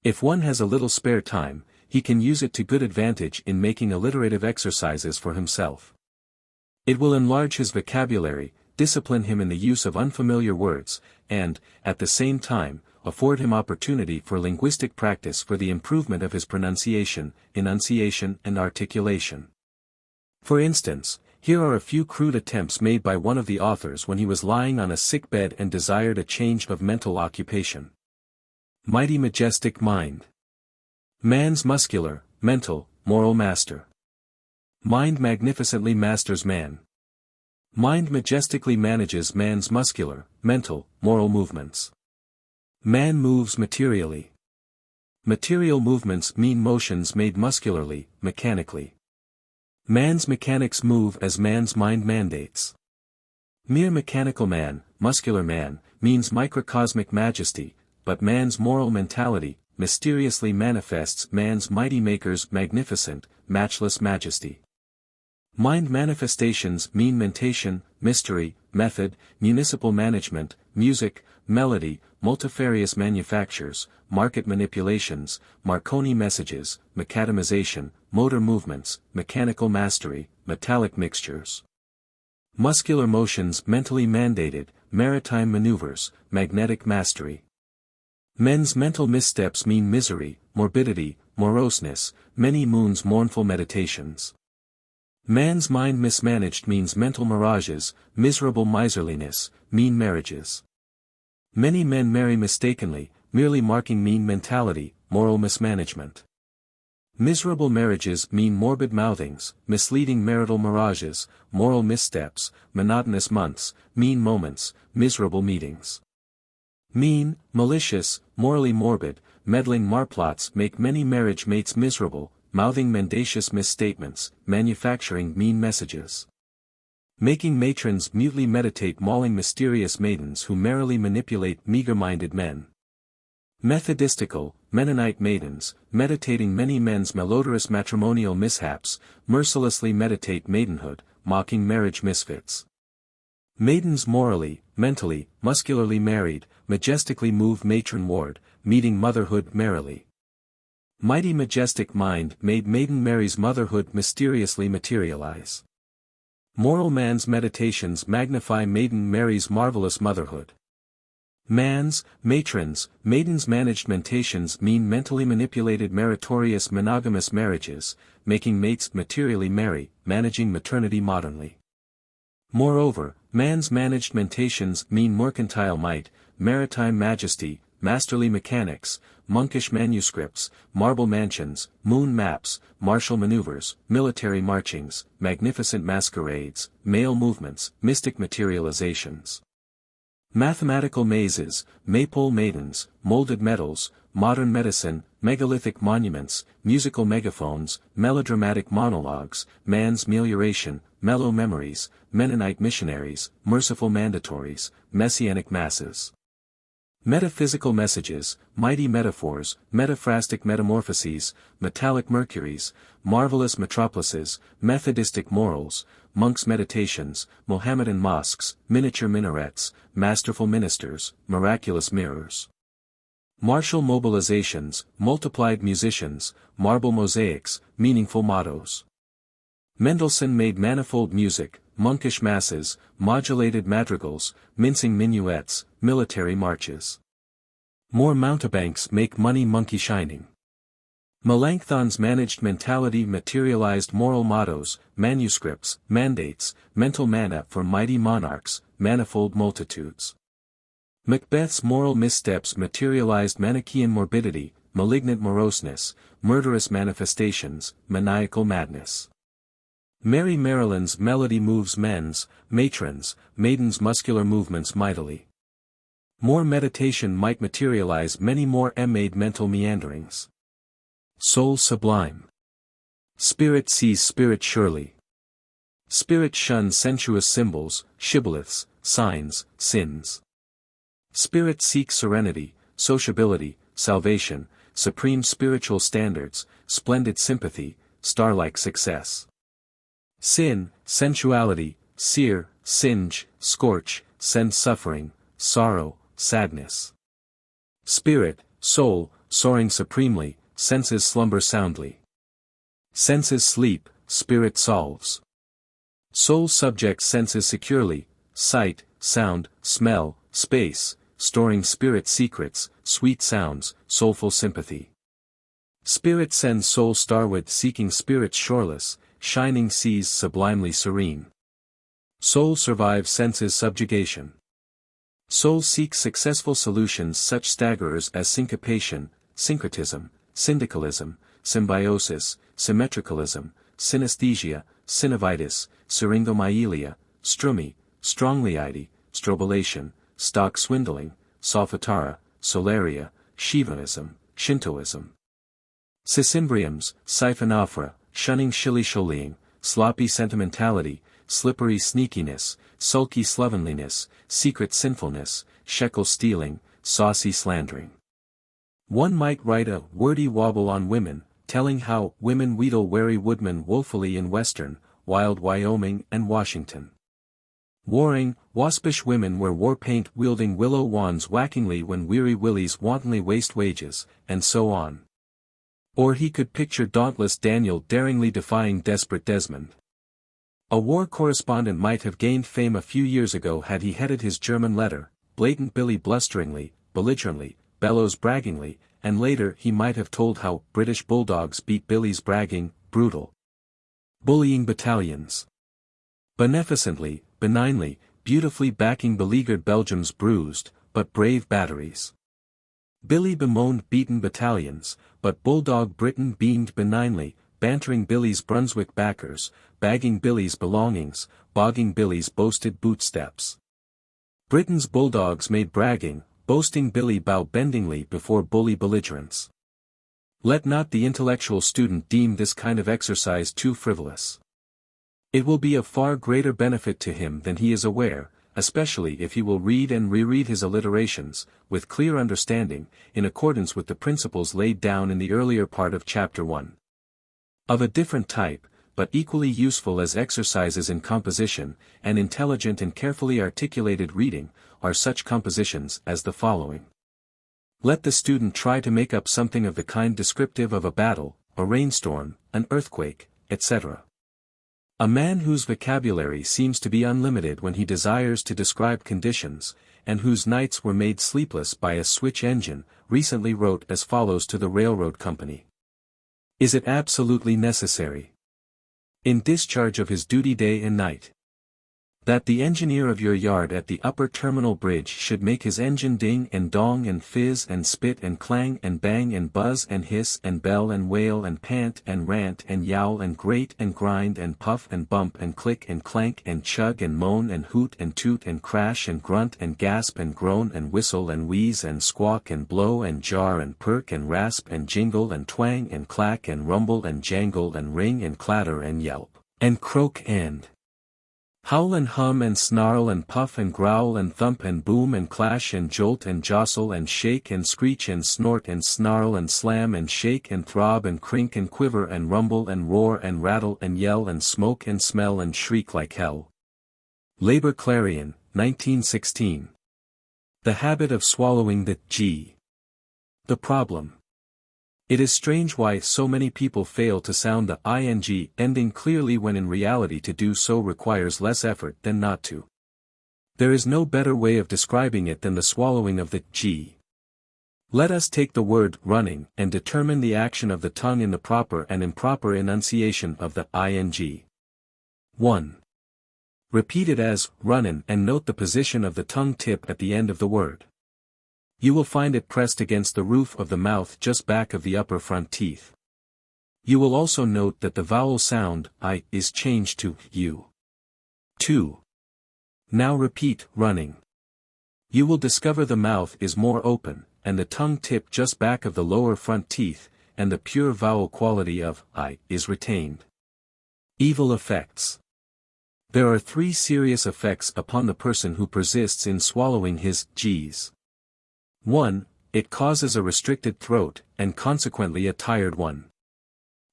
If one has a little spare time, he can use it to good advantage in making alliterative exercises for himself. It will enlarge his vocabulary, discipline him in the use of unfamiliar words, and, at the same time, afford him opportunity for linguistic practice for the improvement of his pronunciation, enunciation and articulation. For instance, here are a few crude attempts made by one of the authors when he was lying on a sick bed and desired a change of mental occupation. Mighty majestic mind. Man's muscular, mental, moral master. Mind magnificently masters man. Mind majestically manages man's muscular, mental, moral movements. Man moves materially. Material movements mean motions made muscularly, mechanically. Man's mechanics move as man's mind mandates. Mere mechanical man, muscular man, means microcosmic majesty, but man's moral mentality, mysteriously manifests man's mighty maker's magnificent, matchless majesty. Mind manifestations mean mentation, mystery, method, municipal management, music, melody, multifarious manufactures, market manipulations, Marconi messages, macadamization, motor movements, mechanical mastery, metallic mixtures. Muscular motions mentally mandated, maritime maneuvers, magnetic mastery. Men's mental missteps mean misery, morbidity, moroseness, many moons mournful meditations. Man's mind mismanaged means mental mirages, miserable miserliness, mean marriages. Many men marry mistakenly, merely marking mean mentality, moral mismanagement. Miserable marriages mean morbid mouthings, misleading marital mirages, moral missteps, monotonous months, mean moments, miserable meetings. Mean, malicious, morally morbid, meddling marplots make many marriage mates miserable, mouthing mendacious misstatements, manufacturing mean messages. Making matrons mutely meditate mauling mysterious maidens who merrily manipulate meager-minded men. Methodistical, Mennonite maidens, meditating many men's malodorous matrimonial mishaps, mercilessly meditate maidenhood, mocking marriage misfits. Maidens morally, mentally, muscularly married, majestically move matron-ward, meeting motherhood merrily. Mighty majestic mind made maiden Mary's motherhood mysteriously materialize. Moral man's meditations magnify maiden Mary's marvelous motherhood. Man's, matrons, maidens' managed mentations mean mentally manipulated meritorious monogamous marriages, making mates materially merry, managing maternity modernly. Moreover, man's managed mentations mean mercantile might, maritime majesty, masterly mechanics, monkish manuscripts, marble mansions, moon maps, martial maneuvers, military marchings, magnificent masquerades, male movements, mystic materializations. Mathematical mazes, maypole maidens, molded metals, modern medicine, megalithic monuments, musical megaphones, melodramatic monologues, man's melioration, mellow memories, Mennonite missionaries, merciful mandatories, messianic masses. Metaphysical messages, mighty metaphors, metaphrastic metamorphoses, metallic mercuries, marvelous metropolises, methodistic morals, monks' meditations, Mohammedan mosques, miniature minarets, masterful ministers, miraculous mirrors. Martial mobilizations, multiplied musicians, marble mosaics, meaningful mottos. Mendelssohn made manifold music, monkish masses, modulated madrigals, mincing minuets, military marches. More mountebanks make money monkey shining. Melanchthon's managed mentality materialized moral mottos, manuscripts, mandates, mental manna for mighty monarchs, manifold multitudes. Macbeth's moral missteps materialized Manichaean morbidity, malignant moroseness, murderous manifestations, maniacal madness. Mary Maryland's melody moves men's, matrons, maidens' muscular movements mightily. More meditation might materialize many more made mental meanderings. Soul sublime. Spirit sees spirit surely. Spirit shuns sensuous symbols, shibboleths, signs, sins. Spirit seeks serenity, sociability, salvation, supreme spiritual standards, splendid sympathy, star-like success. Sin, sensuality, sear, singe, scorch, sense suffering, sorrow, sadness. Spirit, soul, soaring supremely, senses slumber soundly. Senses sleep, spirit solves. Soul subjects senses securely, sight, sound, smell, space, storing spirit secrets, sweet sounds, soulful sympathy. Spirit sends soul starward seeking spirits shoreless, shining seas sublimely serene. Soul survives senses subjugation. Soul seeks successful solutions such staggerers as syncopation, syncretism, syndicalism, symbiosis, symmetricalism, synesthesia, synovitis, syringomyelia, strumi, strongliity, strobilation, stock swindling, solfatara, solaria, Shivaism, Shintoism. Sicimbriums, siphonophora, shunning shilly-sholying, sloppy sentimentality, slippery sneakiness, sulky slovenliness, secret sinfulness, shekel stealing, saucy slandering. One might write a wordy wobble on women, telling how women wheedle wary woodmen woefully in western, wild Wyoming and Washington. Warring, waspish women wear war-paint wielding willow wands whackingly when weary willies wantonly waste wages, and so on. Or he could picture dauntless Daniel daringly defying desperate Desmond. A war correspondent might have gained fame a few years ago had he headed his German letter, Blatant Billy blusteringly, belligerently, Bellows braggingly, and later he might have told how British bulldogs beat Billy's bragging, brutal, bullying battalions. Beneficently, benignly, beautifully backing beleaguered Belgium's bruised, but brave batteries. Billy bemoaned beaten battalions, but Bulldog Britain beamed benignly, bantering Billy's Brunswick backers, bagging Billy's belongings, bogging Billy's boasted bootsteps. Britain's bulldogs made bragging, boasting Billy bow bendingly before bully belligerents. Let not the intellectual student deem this kind of exercise too frivolous. It will be of far greater benefit to him than he is aware, especially if he will read and reread his alliterations, with clear understanding, in accordance with the principles laid down in the earlier part of Chapter 1. Of a different type, but equally useful as exercises in composition, and intelligent and carefully articulated reading, are such compositions as the following. Let the student try to make up something of the kind descriptive of a battle, a rainstorm, an earthquake, etc. A man whose vocabulary seems to be unlimited when he desires to describe conditions, and whose nights were made sleepless by a switch engine, recently wrote as follows to the railroad company. Is it absolutely necessary, in discharge of his duty day and night, that the engineer of your yard at the upper terminal bridge should make his engine ding and dong and fizz and spit and clang and bang and buzz and hiss and bell and wail and pant and rant and yowl and grate and grind and puff and bump and click and clank and chug and moan and hoot and toot and crash and grunt and gasp and groan and whistle and wheeze and squawk and blow and jar and perk and rasp and jingle and twang and clack and rumble and jangle and ring and clatter and yelp and croak and howl and hum and snarl and puff and growl and thump and boom and clash and jolt and jostle and shake and screech and snort and snarl and slam and shake and throb and crink and quiver and rumble and roar and rattle and yell and smoke and smell and shriek like hell. Labor Clarion, 1916. The habit of swallowing the G. The problem. It is strange why so many people fail to sound the ing ending clearly when in reality to do so requires less effort than not to. There is no better way of describing it than the swallowing of the G. Let us take the word running and determine the action of the tongue in the proper and improper enunciation of the ing. 1. Repeat it as runnin' and note the position of the tongue tip at the end of the word. You will find it pressed against the roof of the mouth just back of the upper front teeth. You will also note that the vowel sound, I, is changed to, U. 2. Now repeat, running. You will discover the mouth is more open, and the tongue tip just back of the lower front teeth, and the pure vowel quality of, I, is retained. Evil effects. There are 3 serious effects upon the person who persists in swallowing his G's. 1. It causes a restricted throat, and consequently a tired one.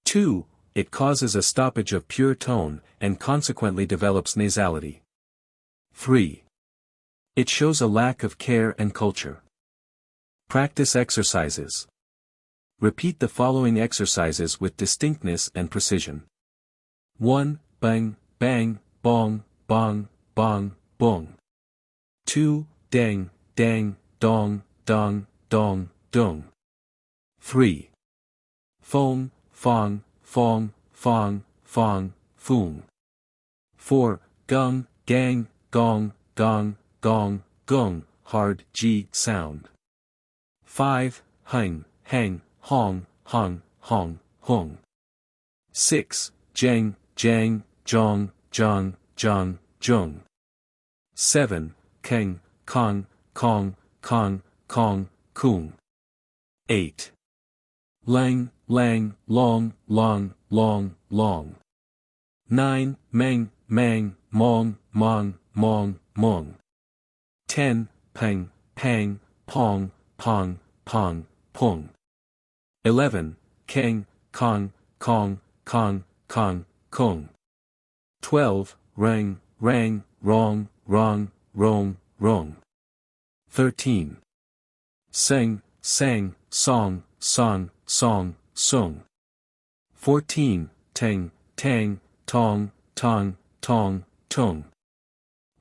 2. It causes a stoppage of pure tone, and consequently develops nasality. 3. It shows a lack of care and culture. Practice exercises. Repeat the following exercises with distinctness and precision. 1. Bang, bang, bong, bong, bong, bong. 2. Dang, dang, dong, dong, dong, dong. 3. Fong, fong, fong, fong, fong, foong. 4. Gung, gang, gong, gong, gong, gong, hard G sound. 5. Hang, hang, hong, hong, hong, hong. 6. Jang, jang, jong, jong, jong, jong. 7. Keng, kong, kong, kong, kong, kung. 8. Lang, lang, long, long, long, long. 9. Meng, mang, mong, mong, mong, mong. 10. Peng, pang, pong, pong, pong, pong. 11. Keng, kong, kong, kong, kong, kong. 12. Rang, rang, rong, rong, rong, rong. 13. Sing, sang, song, song, song, song. 14. Tang, tang, tong, tong, tong, tong.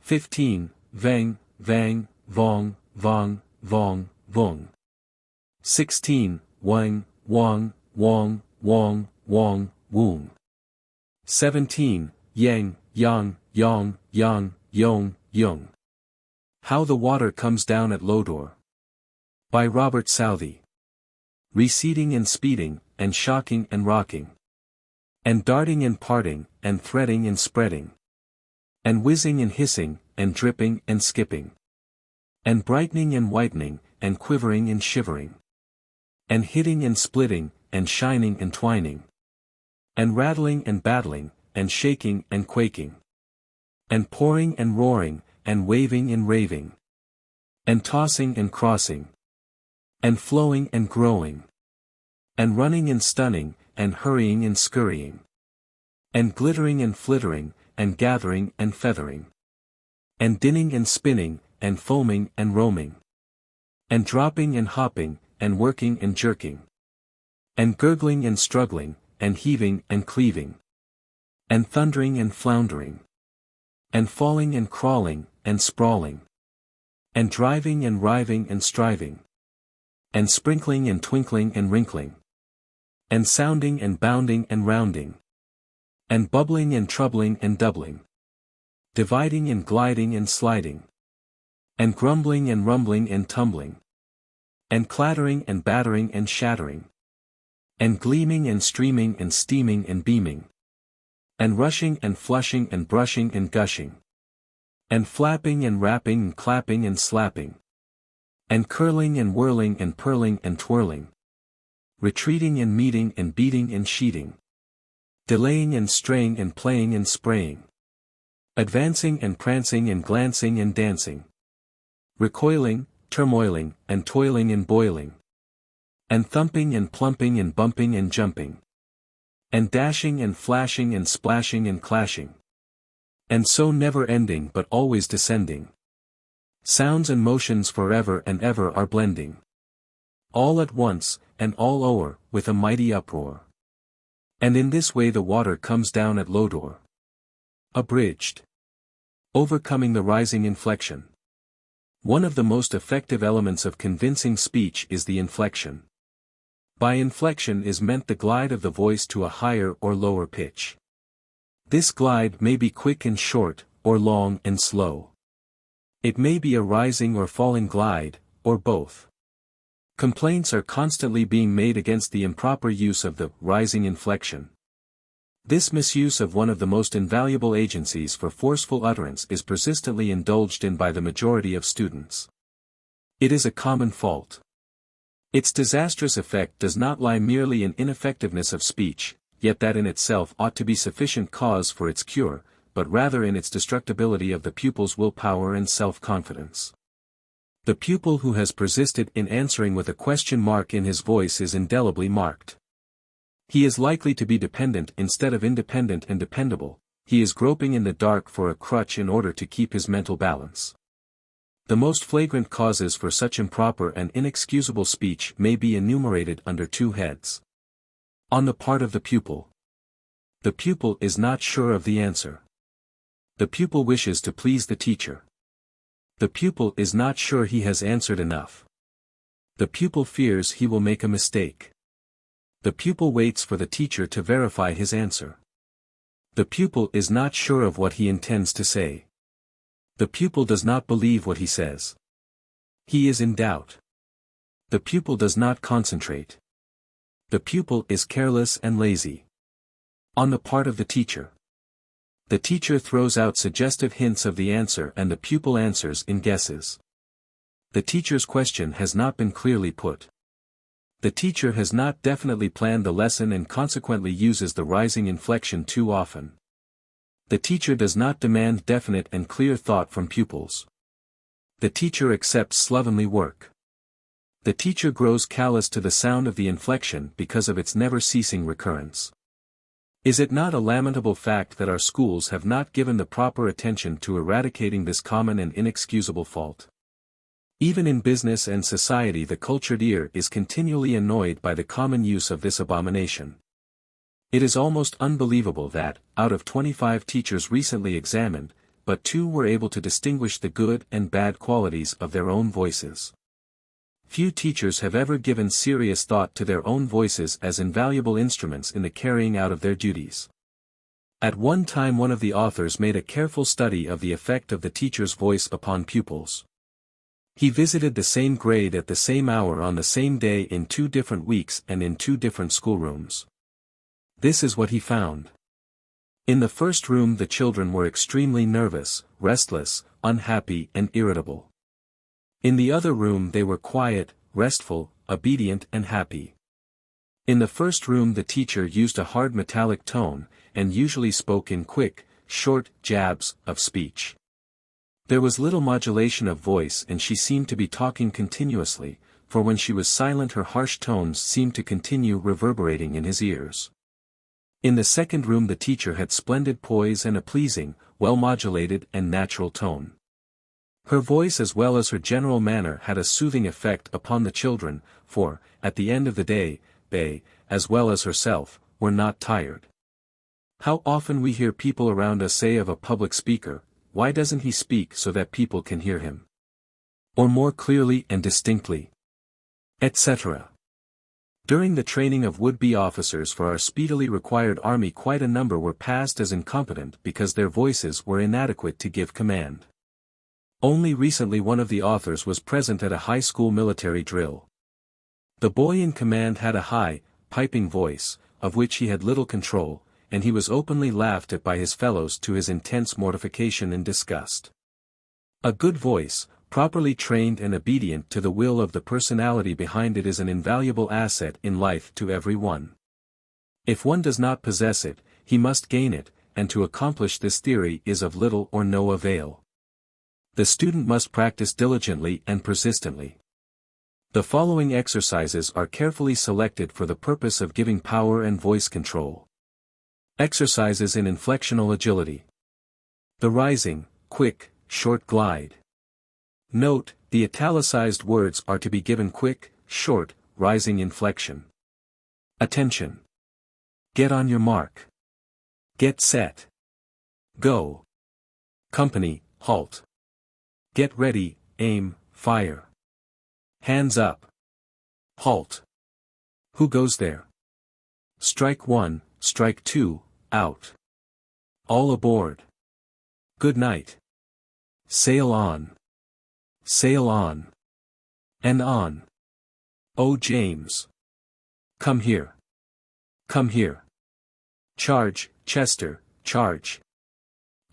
15. Vang, vang, vong, vong, vong, vong. 16. Wang, wong, wong, wong, wong, woong. 17. Yang, yang, yong, yang, yong, yong. How the Water Comes Down at Lodore. By Robert Southey. Receding and speeding, and shocking and rocking. And darting and parting, and threading and spreading. And whizzing and hissing, and dripping and skipping. And brightening and whitening, and quivering and shivering. And hitting and splitting, and shining and twining. And rattling and battling, and shaking and quaking. And pouring and roaring, and waving and raving. And tossing and crossing. And flowing and growing. And running and stunning, and hurrying and scurrying. and glittering and flittering, and gathering and feathering, and dinning and spinning, and foaming and roaming, and dropping and hopping, and working and jerking, and gurgling and struggling, and heaving and cleaving, and thundering and floundering, and falling and crawling, and sprawling, and driving and riving and striving, and sprinkling and twinkling and wrinkling, and sounding and bounding and rounding, and bubbling and troubling and doubling, dividing and gliding and sliding, and grumbling and rumbling and tumbling, and clattering and battering and shattering, and gleaming and streaming and steaming and beaming, and rushing and flushing and brushing and gushing, and flapping and rapping and clapping and slapping, and curling and whirling and purling and twirling, retreating and meeting and beating and sheeting, delaying and straying and playing and spraying, advancing and prancing and glancing and dancing, recoiling, turmoiling, and toiling and boiling, and thumping and plumping and bumping and jumping, and dashing and flashing and splashing and clashing, and so never ending but always descending. Sounds and motions forever and ever are blending, all at once, and all o'er, with a mighty uproar. And in this way the water comes down at Lodore. Abridged. Overcoming the rising inflection. One of the most effective elements of convincing speech is the inflection. By inflection is meant the glide of the voice to a higher or lower pitch. This glide may be quick and short, or long and slow. It may be a rising or falling glide, or both. Complaints are constantly being made against the improper use of the rising inflection. This misuse of one of the most invaluable agencies for forceful utterance is persistently indulged in by the majority of students. It is a common fault. Its disastrous effect does not lie merely in ineffectiveness of speech, yet that in itself ought to be sufficient cause for its cure, but rather in its destructibility of the pupil's willpower and self-confidence. The pupil who has persisted in answering with a question mark in his voice is indelibly marked. He is likely to be dependent instead of independent and dependable. He is groping in the dark for a crutch in order to keep his mental balance. The most flagrant causes for such improper and inexcusable speech may be enumerated under two heads. On the part of the pupil. The pupil is not sure of the answer. The pupil wishes to please the teacher. The pupil is not sure he has answered enough. The pupil fears he will make a mistake. The pupil waits for the teacher to verify his answer. The pupil is not sure of what he intends to say. The pupil does not believe what he says. He is in doubt. The pupil does not concentrate. The pupil is careless and lazy. On the part of the teacher. The teacher throws out suggestive hints of the answer and the pupil answers in guesses. The teacher's question has not been clearly put. The teacher has not definitely planned the lesson and consequently uses the rising inflection too often. The teacher does not demand definite and clear thought from pupils. The teacher accepts slovenly work. The teacher grows callous to the sound of the inflection because of its never-ceasing recurrence. Is it not a lamentable fact that our schools have not given the proper attention to eradicating this common and inexcusable fault? Even in business and society the cultured ear is continually annoyed by the common use of this abomination. It is almost unbelievable that, out of 25 teachers recently examined, but 2 were able to distinguish the good and bad qualities of their own voices. Few teachers have ever given serious thought to their own voices as invaluable instruments in the carrying out of their duties. At one time one of the authors made a careful study of the effect of the teacher's voice upon pupils. He visited the same grade at the same hour on the same day in 2 different weeks and in 2 different schoolrooms. This is what he found. In the first room the children were extremely nervous, restless, unhappy and irritable. In the other room they were quiet, restful, obedient and happy. In the first room the teacher used a hard metallic tone, and usually spoke in quick, short jabs of speech. There was little modulation of voice and she seemed to be talking continuously, for when she was silent her harsh tones seemed to continue reverberating in his ears. In the second room the teacher had splendid poise and a pleasing, well-modulated and natural tone. Her voice as well as her general manner had a soothing effect upon the children, for, at the end of the day, they, as well as herself, were not tired. How often we hear people around us say of a public speaker, "Why doesn't he speak so that people can hear him? Or more clearly and distinctly?" etc. During the training of would-be officers for our speedily required army quite a number were passed as incompetent because their voices were inadequate to give command. Only recently one of the authors was present at a high school military drill. The boy in command had a high, piping voice, of which he had little control, and he was openly laughed at by his fellows to his intense mortification and disgust. A good voice, properly trained and obedient to the will of the personality behind it, is an invaluable asset in life to every one. If one does not possess it, he must gain it, and to accomplish this theory is of little or no avail. The student must practice diligently and persistently. The following exercises are carefully selected for the purpose of giving power and voice control. Exercises in inflectional agility. The rising, quick, short glide. Note, the italicized words are to be given quick, short, rising inflection. Attention. Get on your mark. Get set. Go. Company, halt. Get ready, aim, fire. Hands up. Halt. Who goes there? Strike one, strike two, out. All aboard. Good night. Sail on. Sail on. And on. Oh James. Come here. Come here. Charge, Chester, charge.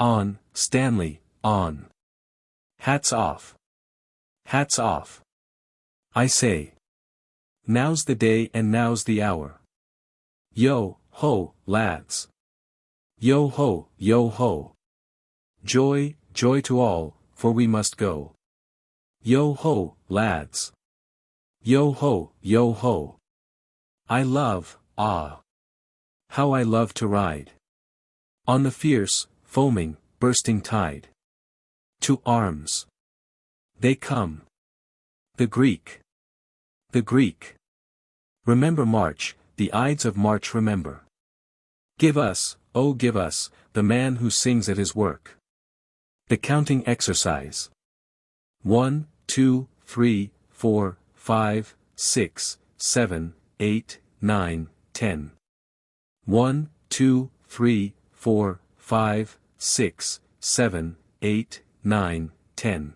On, Stanley, on. Hats off. Hats off. I say. Now's the day and now's the hour. Yo, ho, lads. Yo ho, yo ho. Joy, joy to all, for we must go. Yo ho, lads. Yo ho, yo ho. I love, ah. How I love to ride. On the fierce, foaming, bursting tide. To arms. They come. The Greek. The Greek. Remember March, the Ides of March remember. Give us, oh give us, the man who sings at his work. The counting exercise. 1, 2, 3, 4, 5, 6, 7, 8, 9, 10. 1, 2, 3, 4, 5, 6, 7, 8, 9, 10.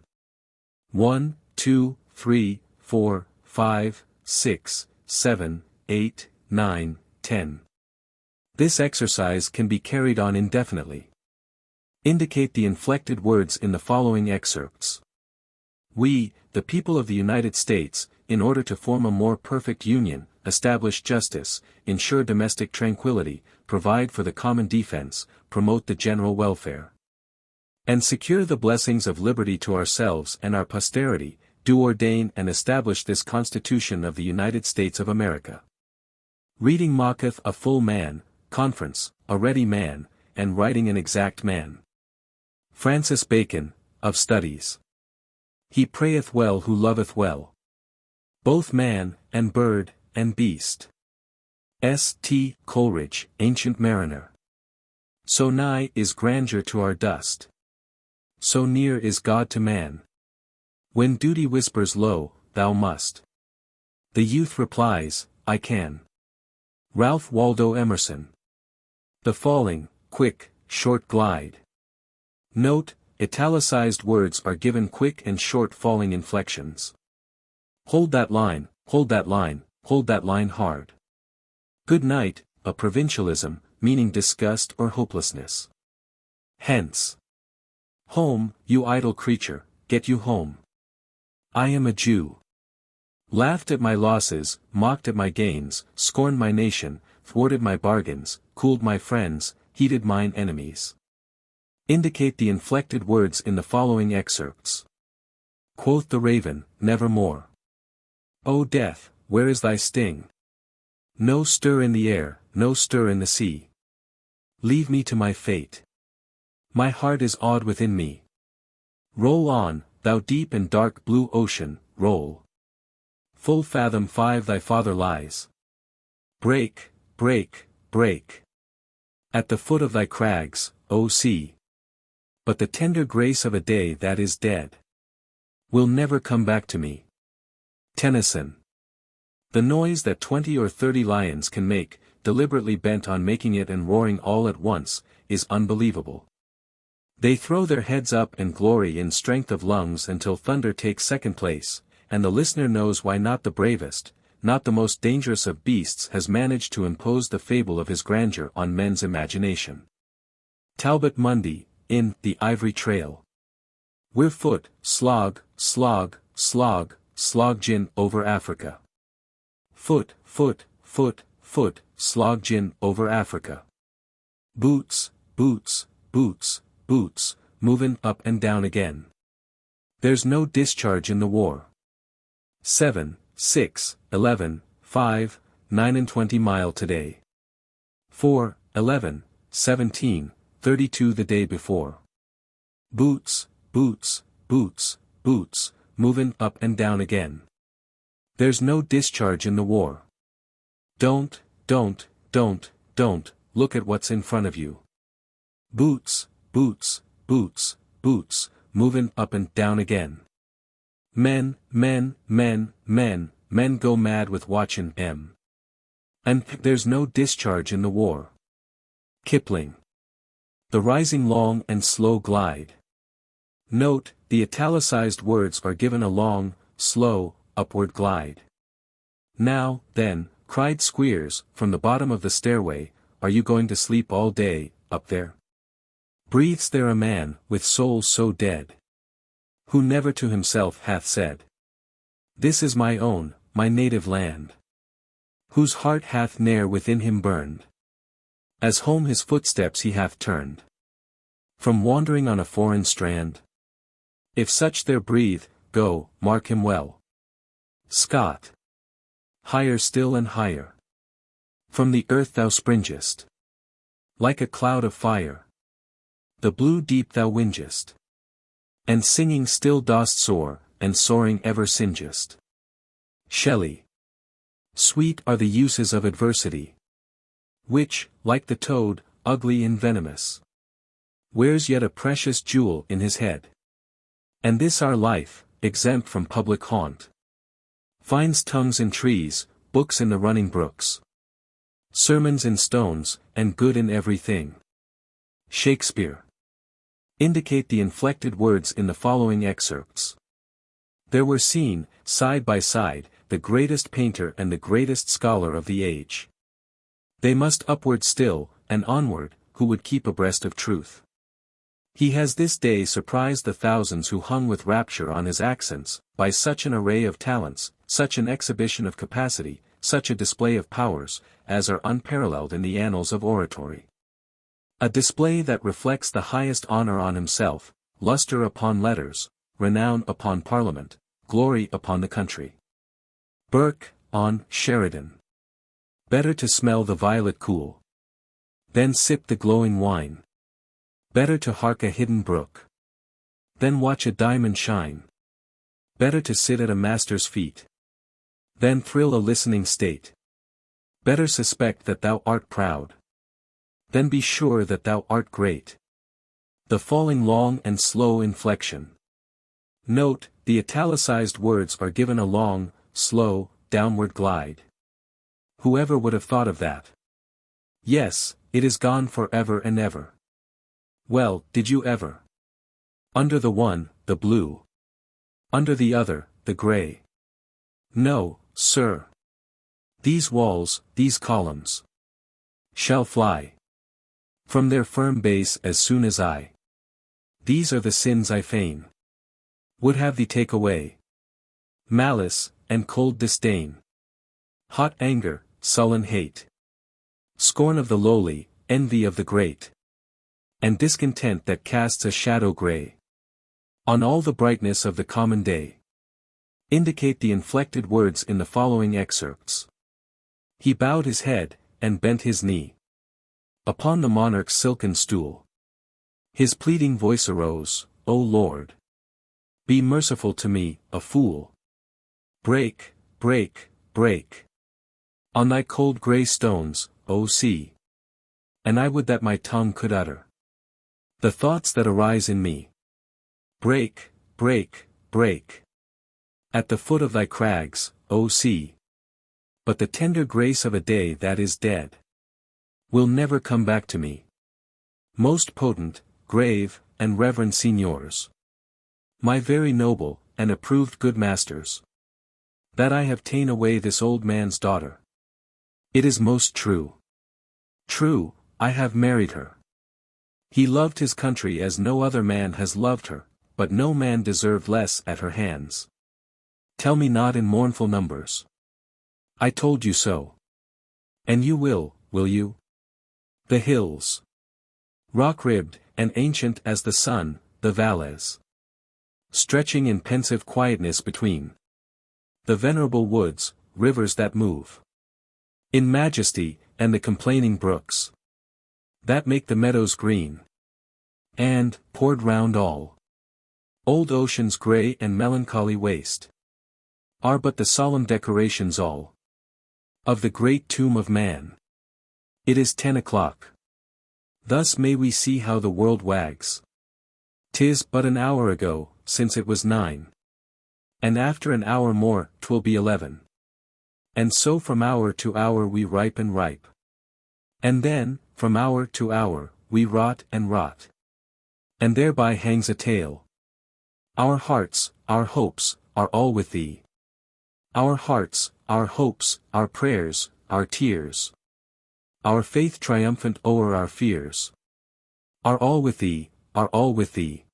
1, 2, 3, 4, 5, 6, 7, 8, 9, 10. This exercise can be carried on indefinitely. Indicate the inflected words in the following excerpts. We, the people of the United States, in order to form a more perfect union, establish justice, ensure domestic tranquility, provide for the common defense, promote the general welfare, and secure the blessings of liberty to ourselves and our posterity, do ordain and establish this Constitution of the United States of America. Reading mocketh a full man, conference, a ready man, and writing an exact man. Francis Bacon, of Studies. He prayeth well who loveth well. Both man, and bird, and beast. S. T. Coleridge, Ancient Mariner. So nigh is grandeur to our dust. So near is God to man. When duty whispers low, thou must. The youth replies, I can. Ralph Waldo Emerson. The falling, quick, short glide. Note, italicized words are given quick and short falling inflections. Hold that line, hold that line, hold that line hard. Good night, a provincialism, meaning disgust or hopelessness. Hence. Home, you idle creature, get you home. I am a Jew. Laughed at my losses, mocked at my gains, scorned my nation, thwarted my bargains, cooled my friends, heated mine enemies. Indicate the inflected words in the following excerpts. Quoth the raven, nevermore. O death, where is thy sting? No stir in the air, no stir in the sea. Leave me to my fate. My heart is awed within me. Roll on, thou deep and dark blue ocean, roll. Full fathom 5 thy father lies. Break, break, break. At the foot of thy crags, O sea. But the tender grace of a day that is dead will never come back to me. Tennyson. The noise that 20 or 30 lions can make, deliberately bent on making it and roaring all at once, is unbelievable. They throw their heads up and glory in strength of lungs until thunder takes second place, and the listener knows why not the bravest, not the most dangerous of beasts has managed to impose the fable of his grandeur on men's imagination. Talbot Mundy, in The Ivory Trail. We're foot, slog, slog, slog, sloggin over Africa. Foot, foot, foot, foot, sloggin over Africa. Boots, boots, boots, boots, movin' up and down again. There's no discharge in the war. 7, 6, 11, 5, 9 and 20 mile today. 4, 11, 17, 32 the day before. Boots, boots, boots, boots, movin' up and down again. There's no discharge in the war. Don't, look at what's in front of you. Boots, boots, boots, boots, movin' up and down again. Men, men, men, men, men go mad with watchin' 'em. And there's no discharge in the war. Kipling. The rising long and slow glide. Note, the italicized words are given a long, slow, upward glide. Now, then, cried Squeers, from the bottom of the stairway, are you going to sleep all day, up there? Breathes there a man, with soul so dead? Who never to himself hath said, this is my own, my native land. Whose heart hath ne'er within him burned, as home his footsteps he hath turned, from wandering on a foreign strand? If such there breathe, go, mark him well. Scott. Higher still and higher. From the earth thou springest, like a cloud of fire. The blue deep thou wingest, and singing still dost soar, and soaring ever singest. Shelley. Sweet are the uses of adversity, which, like the toad, ugly and venomous, wears yet a precious jewel in his head. And this our life, exempt from public haunt, finds tongues in trees, books in the running brooks, sermons in stones, and good in everything. Shakespeare. Indicate the inflected words in the following excerpts. There were seen, side by side, the greatest painter and the greatest scholar of the age. They must upward still, and onward, who would keep abreast of truth. He has this day surprised the thousands who hung with rapture on his accents, by such an array of talents, such an exhibition of capacity, such a display of powers, as are unparalleled in the annals of oratory. A display that reflects the highest honor on himself, luster upon letters, renown upon Parliament, glory upon the country. Burke, on Sheridan. Better to smell the violet cool than sip the glowing wine. Better to hark a hidden brook than watch a diamond shine. Better to sit at a master's feet than thrill a listening state. Better suspect that thou art proud than be sure that thou art great. The falling long and slow inflection. Note, the italicized words are given a long, slow, downward glide. Whoever would have thought of that? Yes, it is gone for ever and ever. Well, did you ever? Under the one, the blue. Under the other, the gray. No, sir. These walls, these columns, shall fly from their firm base as soon as I. These are the sins I fain would have thee take away. Malice, and cold disdain. Hot anger, sullen hate. Scorn of the lowly, envy of the great. And discontent that casts a shadow gray on all the brightness of the common day. Indicate the inflected words in the following excerpts. He bowed his head, and bent his knee. upon the monarch's silken stool. His pleading voice arose, O Lord! Be merciful to me, a fool. Break, break, break. On thy cold grey stones, O sea. And I would that my tongue could utter the thoughts that arise in me. Break, break, break. At the foot of thy crags, O sea. But the tender grace of a day that is dead will never come back to me. Most potent, grave, and reverend signors, my very noble, and approved good masters, that I have ta'en away this old man's daughter. It is most true. True, I have married her. He loved his country as no other man has loved her, but no man deserved less at her hands. Tell me not in mournful numbers. I told you so. And you will you? The hills, rock-ribbed, and ancient as the sun, the valleys, stretching in pensive quietness between, the venerable woods, rivers that move in majesty, and the complaining brooks that make the meadows green, and, poured round all, old ocean's grey and melancholy waste, are but the solemn decorations all of the great tomb of man. It is 10 o'clock. Thus may we see how the world wags. 'Tis but an hour ago, since it was 9. And after an hour more, 'twill be 11. And so from hour to hour we ripe and ripe. And then, from hour to hour, we rot and rot. And thereby hangs a tale. Our hearts, our hopes, are all with thee. Our hearts, our hopes, our prayers, our tears, our faith triumphant o'er our fears, are all with thee, are all with thee.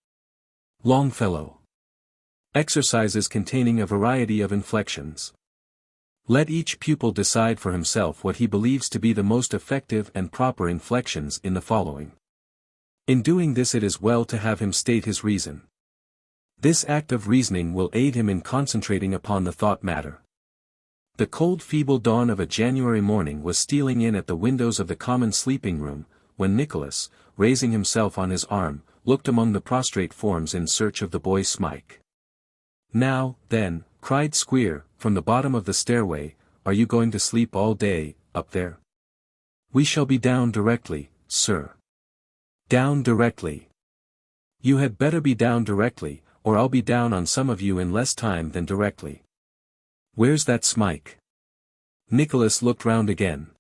Longfellow. Exercises containing a variety of inflections. Let each pupil decide for himself what he believes to be the most effective and proper inflections in the following. In doing this, it is well to have him state his reason. This act of reasoning will aid him in concentrating upon the thought matter. The cold feeble dawn of a January morning was stealing in at the windows of the common sleeping room, when Nicholas, raising himself on his arm, looked among the prostrate forms in search of the boy Smike. Now, then, cried Squeer, from the bottom of the stairway, are you going to sleep all day, up there? We shall be down directly, sir. Down directly. You had better be down directly, or I'll be down on some of you in less time than directly. Where's that Smike? Nicholas looked round again.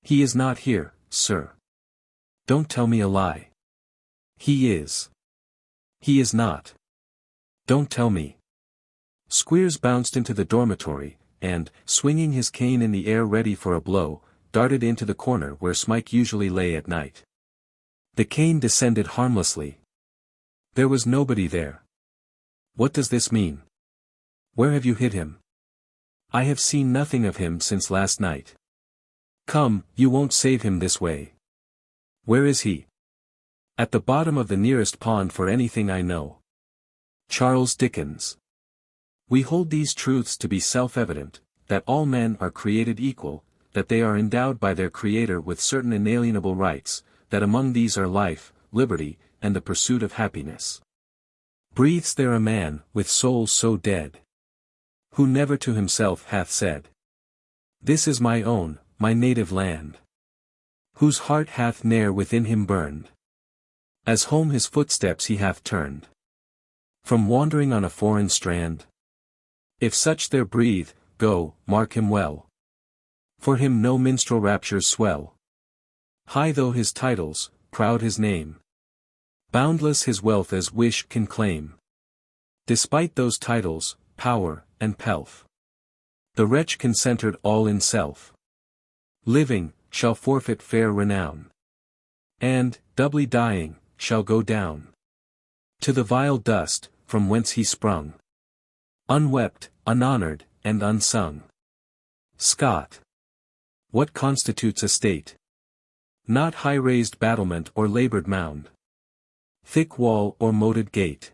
He is not here, sir. Don't tell me a lie. He is. He is not. Don't tell me. Squeers bounced into the dormitory, and, swinging his cane in the air ready for a blow, darted into the corner where Smike usually lay at night. The cane descended harmlessly. There was nobody there. What does this mean? Where have you hid him? I have seen nothing of him since last night. Come, you won't save him this way. Where is he? At the bottom of the nearest pond for anything I know. Charles Dickens. We hold these truths to be self-evident, that all men are created equal, that they are endowed by their Creator with certain inalienable rights, that among these are life, liberty, and the pursuit of happiness. Breathes there a man, with soul so dead, who never to himself hath said, this is my own, my native land, whose heart hath ne'er within him burned, as home his footsteps he hath turned, from wandering on a foreign strand? If such there breathe, go, mark him well. For him no minstrel raptures swell. High though his titles, proud his name, boundless his wealth as wish can claim. Despite those titles, power, and pelf, the wretch concentred all in self, living, shall forfeit fair renown, and, doubly dying, shall go down to the vile dust, from whence he sprung, unwept, unhonored, and unsung. Scott. What constitutes a state? Not high-raised battlement or labored mound, thick wall or moated gate.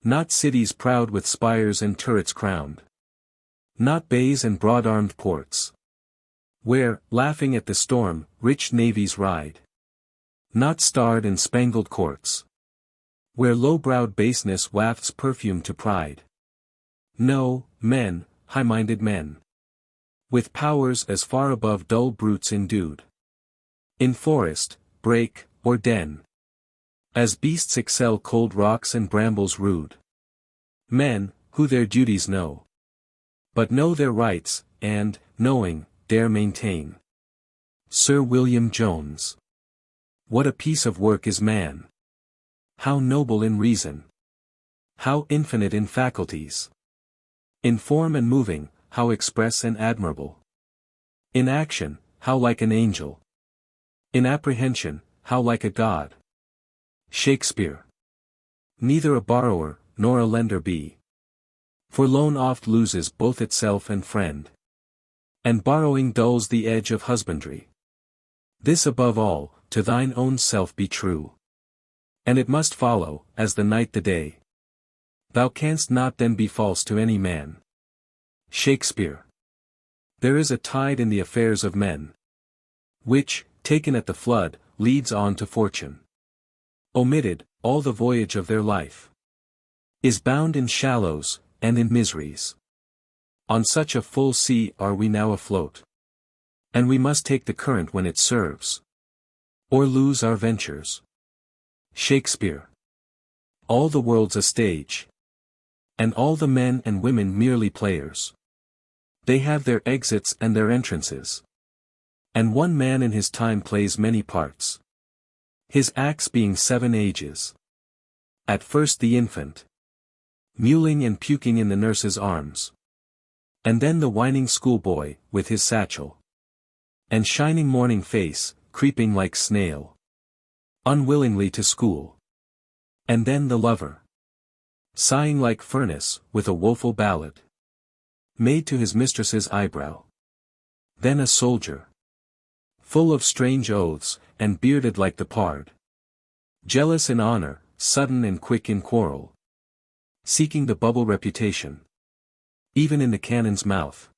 Not cities proud with spires and turrets crowned. Not bays and broad-armed ports. Where, laughing at the storm, rich navies ride. Not starred and spangled courts. Where low-browed baseness wafts perfume to pride. No, men, high-minded men. With powers as far above dull brutes endued. In forest, brake, or den. As beasts excel cold rocks and brambles rude. Men, who their duties know. But know their rights, and, knowing, dare maintain. Sir William Jones. What a piece of work is man! How noble in reason! How infinite in faculties! In form and moving, how express and admirable! In action, how like an angel! In apprehension, how like a god! Shakespeare. Neither a borrower, nor a lender be. For loan oft loses both itself and friend. And borrowing dulls the edge of husbandry. This above all, to thine own self be true. And it must follow, as the night the day. Thou canst not then be false to any man. Shakespeare. There is a tide in the affairs of men. Which, taken at the flood, leads on to fortune. Omitted, all the voyage of their life. Is bound in shallows, and in miseries. On such a full sea are we now afloat. And we must take the current when it serves. Or lose our ventures. Shakespeare. All the world's a stage. And all the men and women merely players. They have their exits and their entrances. And one man in his time plays many parts. His acts being 7 ages. At first the infant. Mewling and puking in the nurse's arms. And then the whining schoolboy, with his satchel. And shining morning face, creeping like snail. Unwillingly to school. And then the lover. Sighing like furnace, with a woeful ballad. Made to his mistress's eyebrow. Then a soldier. Full of strange oaths, and bearded like the pard. Jealous in honor, sudden and quick in quarrel. Seeking the bubble reputation. Even in the cannon's mouth.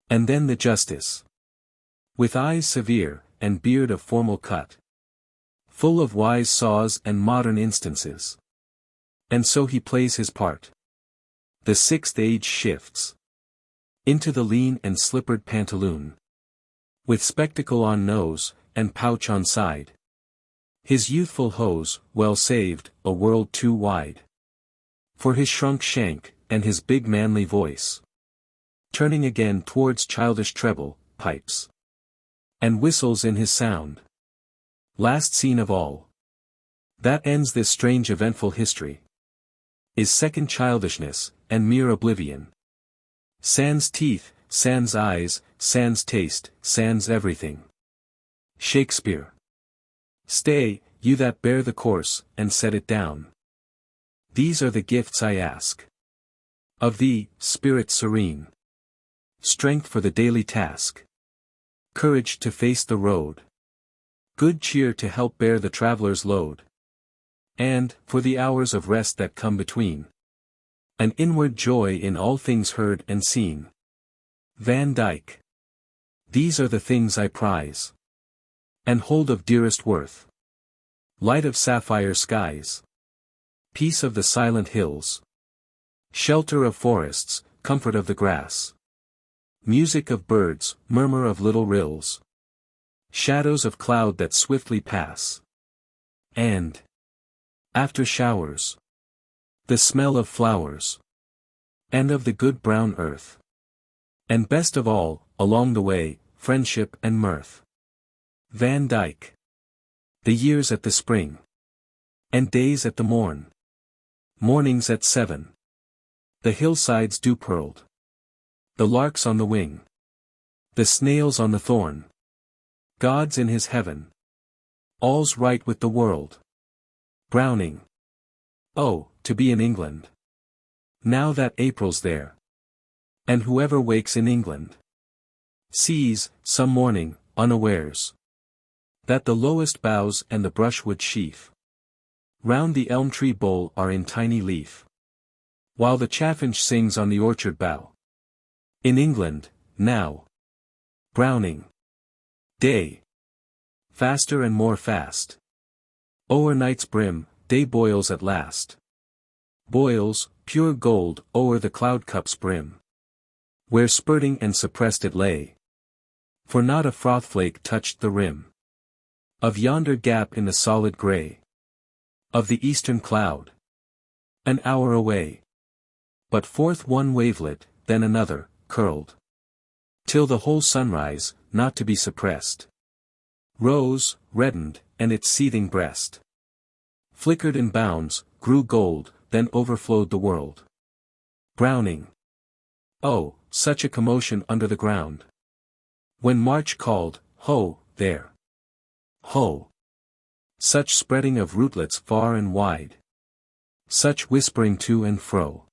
And then the justice. With eyes severe, and beard of formal cut. Full of wise saws and modern instances. And so he plays his part. The 6th age shifts. Into the lean and slippered pantaloon. With spectacle on nose, and pouch on side. His youthful hose, well saved, a world too wide. For his shrunk shank, and his big manly voice. Turning again towards childish treble, pipes. And whistles in his sound. Last scene of all. That ends this strange eventful history. Is second childishness, and mere oblivion. Sans teeth, sans eyes, sans taste, sans everything. Shakespeare. Stay, you that bear the course, and set it down. These are the gifts I ask. Of thee, spirit serene. Strength for the daily task. Courage to face the road. Good cheer to help bear the traveler's load. And, for the hours of rest that come between. An inward joy in all things heard and seen. Van Dyck. These are the things I prize. And hold of dearest worth. Light of sapphire skies. Peace of the silent hills. Shelter of forests, comfort of the grass. Music of birds, murmur of little rills. Shadows of cloud that swiftly pass. And, after showers, the smell of flowers. And of the good brown earth. And best of all, along the way, friendship and mirth. Van Dyck. The years at the spring. And days at the morn. Mornings at 7. The hillsides dew pearled. The larks on the wing. The snails on the thorn. God's in his heaven. All's right with the world. Browning. Oh, to be in England. Now that April's there. And whoever wakes in England sees, some morning, unawares, that the lowest boughs and the brushwood sheaf round the elm tree bole are in tiny leaf, while the chaffinch sings on the orchard bough. In England, now, Browning. Day. Faster and more fast. O'er night's brim, day boils at last. Boils, pure gold, o'er the cloud cup's brim. Where spurting and suppressed it lay. For not a froth flake touched the rim. Of yonder gap in the solid grey. Of the eastern cloud. An hour away. But forth one wavelet, then another, curled. Till the whole sunrise, not to be suppressed. Rose, reddened, and its seething breast. Flickered in bounds, grew gold, then overflowed the world. Browning. Oh, such a commotion under the ground. When March called, ho, there. Ho. Such spreading of rootlets far and wide. Such whispering to and fro.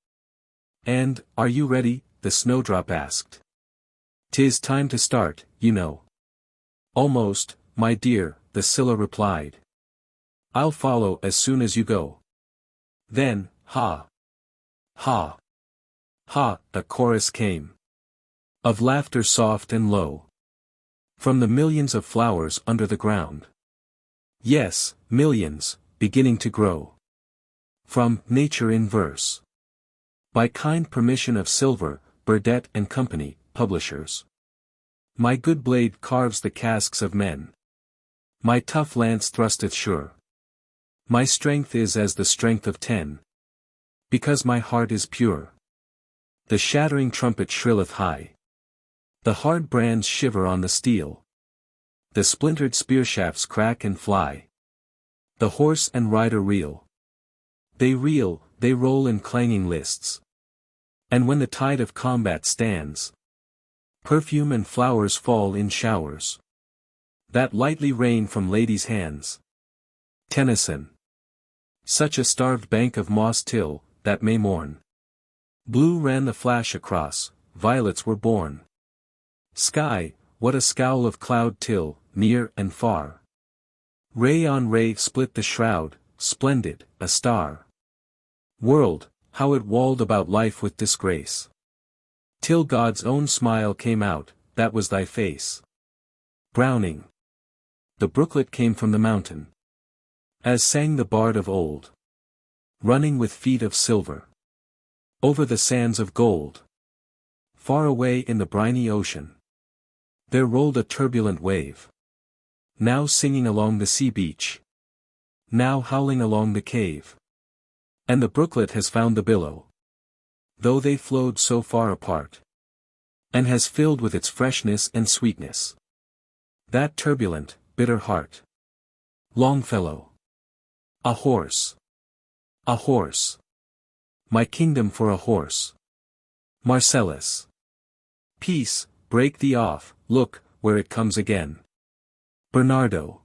And, are you ready? The snowdrop asked. 'Tis time to start, you know. Almost, my dear, the Scylla replied. I'll follow as soon as you go. Then, ha! Ha! Ha! A chorus came. Of laughter soft and low. From the millions of flowers under the ground. Yes, millions, beginning to grow. From Nature in Verse. By kind permission of Silver, Burdett and Company, publishers. My good blade carves the casques of men. My tough lance thrusteth sure. My strength is as the strength of 10. Because my heart is pure. The shattering trumpet shrilleth high. The hard brands shiver on the steel. The splintered spear shafts crack and fly. The horse and rider reel. They reel, they roll in clanging lists. And when the tide of combat stands, perfume and flowers fall in showers. That lightly rain from ladies' hands. Tennyson. Such a starved bank of moss till, that May morn. Blue ran the flash across, violets were born. Sky, what a scowl of cloud till, near and far. Ray on ray split the shroud, splendid, a star. World, how it walled about life with disgrace. Till God's own smile came out, that was thy face. Browning. The brooklet came from the mountain. As sang the bard of old. Running with feet of silver. Over the sands of gold. Far away in the briny ocean. There rolled a turbulent wave. Now singing along the sea beach. Now howling along the cave. And the brooklet has found the billow. Though they flowed so far apart. And has filled with its freshness and sweetness. That turbulent, bitter heart. Longfellow. A horse. A horse. My kingdom for a horse. Marcellus. Peace, break thee off, look, where it comes again. Bernardo.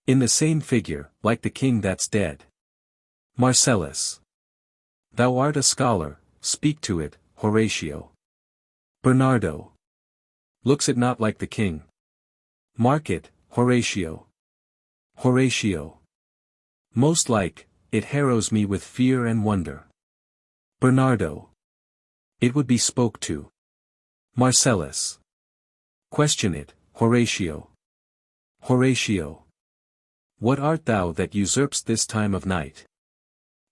In the same figure, like the king that's dead. Marcellus. Thou art a scholar, speak to it, Horatio. Bernardo. Looks it not like the king? Mark it, Horatio. Horatio. Most like, it harrows me with fear and wonder. Bernardo. It would be spoke to. Marcellus. Question it, Horatio. Horatio. What art thou that usurpst this time of night?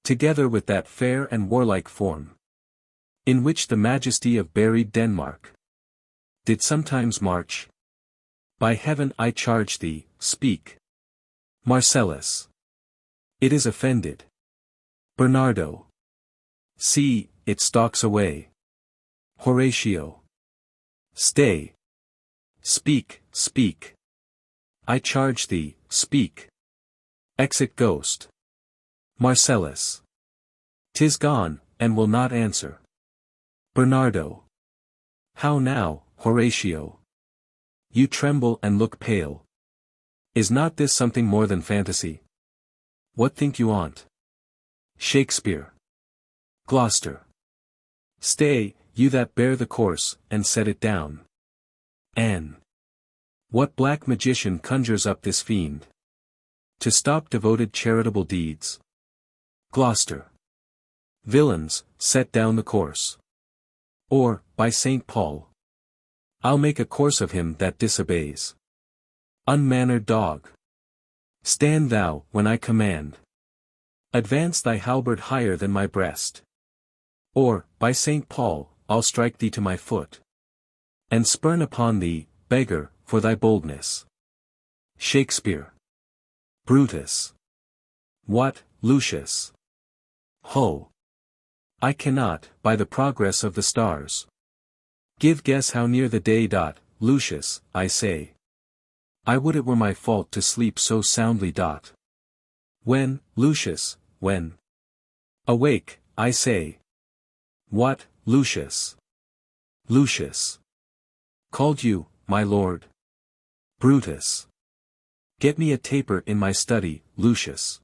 Together with that fair and warlike form. In which the majesty of buried Denmark did sometimes march. By heaven I charge thee, speak. Marcellus. It is offended. Bernardo. See, it stalks away. Horatio. Stay. Speak, speak. I charge thee, speak. Exit ghost. Marcellus. 'Tis gone, and will not answer. Bernardo. How now, Horatio? You tremble and look pale. Is not this something more than fantasy? What think you on't? Shakespeare. Gloucester. Stay, you that bear the course, and set it down. Anne. What black magician conjures up this fiend? To stop devoted charitable deeds. Gloucester. Villains, set down the course. Or, by St. Paul. I'll make a course of him that disobeys. Unmannered dog. Stand thou, when I command. Advance thy halberd higher than my breast. Or, by St. Paul, I'll strike thee to my foot. And spurn upon thee, beggar, for thy boldness. Shakespeare. Brutus. What, Lucius? Ho! I cannot, by the progress of the stars. Give guess how near the day. Lucius, I say. I would it were my fault to sleep so soundly. When, Lucius, when? Awake, I say. What, Lucius? Lucius. Called you, my lord? Brutus. Get me a taper in my study, Lucius.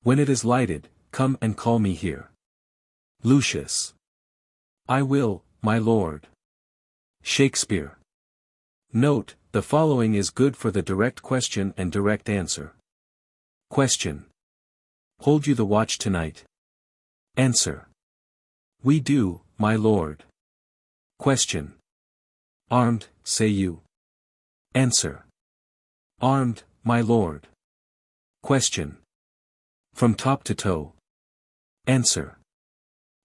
When it is lighted, come and call me here. Lucius. I will, my lord. Shakespeare. Note, the following is good for the direct question and direct answer. Question. Hold you the watch tonight? Answer. We do, my lord. Question. Armed, say you? Answer. Armed, my lord. Question. From top to toe? Answer.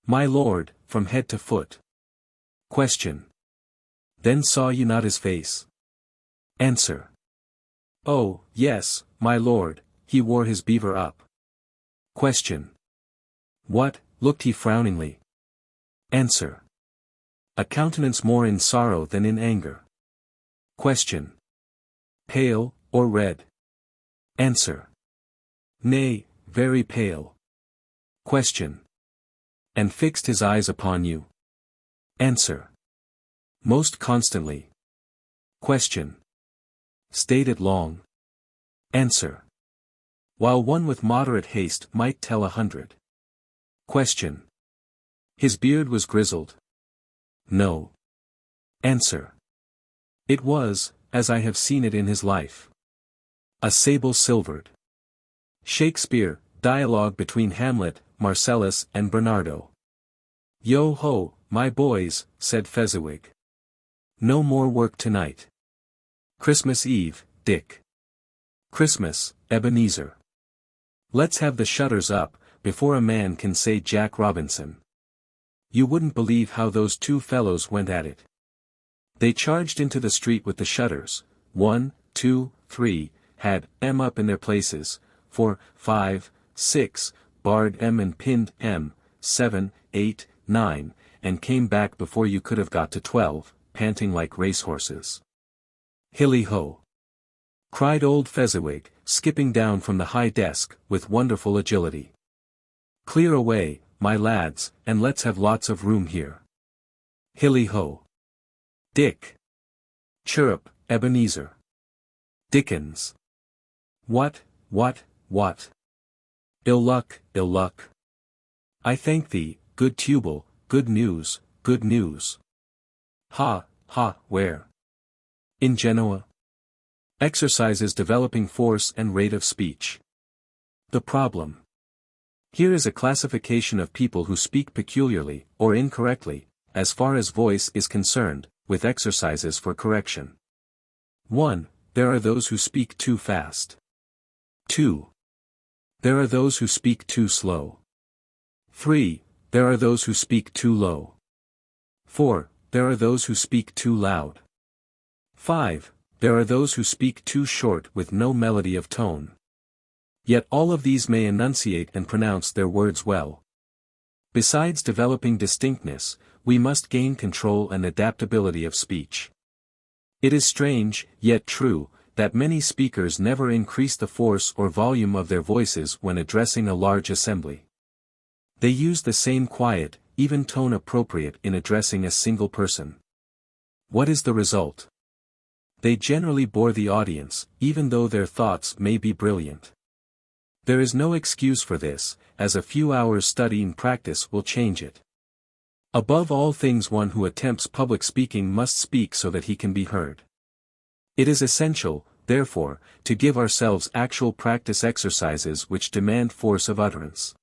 My lord, from head to foot. Question. Then saw you not his face? Answer. Oh, yes, my lord, he wore his beaver up. Question. What, looked he frowningly? Answer. A countenance more in sorrow than in anger. Question. Pale, or red? Answer. Nay, very pale. Question. And fixed his eyes upon you? Answer. Most constantly. Question. Stayed it long? Answer. While one with moderate haste might tell 100. Question. His beard was grizzled? No. Answer. It was, as I have seen it in his life. A sable silvered. Shakespeare, dialogue between Hamlet, Marcellus and Bernardo. Yo ho, my boys, said Fezziwig. No more work tonight. Christmas Eve, Dick. Christmas, Ebenezer. Let's have the shutters up, before a man can say Jack Robinson. You wouldn't believe how those two fellows went at it. They charged into the street with the shutters, 1, 2, 3, had M up in their places, 4, 5, 6, barred M and pinned M, 7, 8, 9, and came back before you could have got to 12, panting like racehorses. Hilly ho! Cried old Fezziwig, skipping down from the high desk, with wonderful agility. Clear away, my lads, and let's have lots of room here. Hilly ho! Dick! Chirrup, Ebenezer! Dickens! What? Ill luck, ill luck. I thank thee, good Tubal, good news, good news. Ha, where? In Genoa. Exercises developing force and rate of speech. The problem. Here is a classification of people who speak peculiarly, or incorrectly, as far as voice is concerned, with exercises for correction. 1. There are those who speak too fast. 2. There are those who speak too slow. 3. There are those who speak too low. 4. There are those who speak too loud. 5. There are those who speak too short with no melody of tone. Yet all of these may enunciate and pronounce their words well. Besides developing distinctness, we must gain control and adaptability of speech. It is strange, yet true, that many speakers never increase the force or volume of their voices when addressing a large assembly. They use the same quiet, even tone appropriate in addressing a single person. What is the result? They generally bore the audience, even though their thoughts may be brilliant. There is no excuse for this, as a few hours study and practice will change it. Above all things, one who attempts public speaking must speak so that he can be heard. It is essential, therefore, to give ourselves actual practice exercises which demand force of utterance.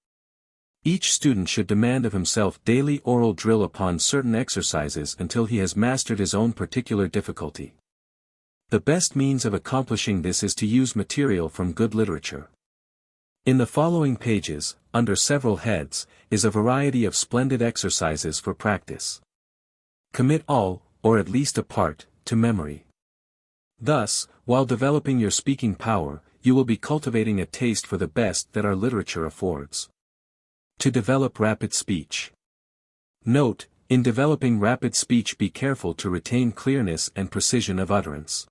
Each student should demand of himself daily oral drill upon certain exercises until he has mastered his own particular difficulty. The best means of accomplishing this is to use material from good literature. In the following pages, under several heads, is a variety of splendid exercises for practice. Commit all, or at least a part, to memory. Thus, while developing your speaking power, you will be cultivating a taste for the best that our literature affords. To develop rapid speech. Note, in developing rapid speech be careful to retain clearness and precision of utterance.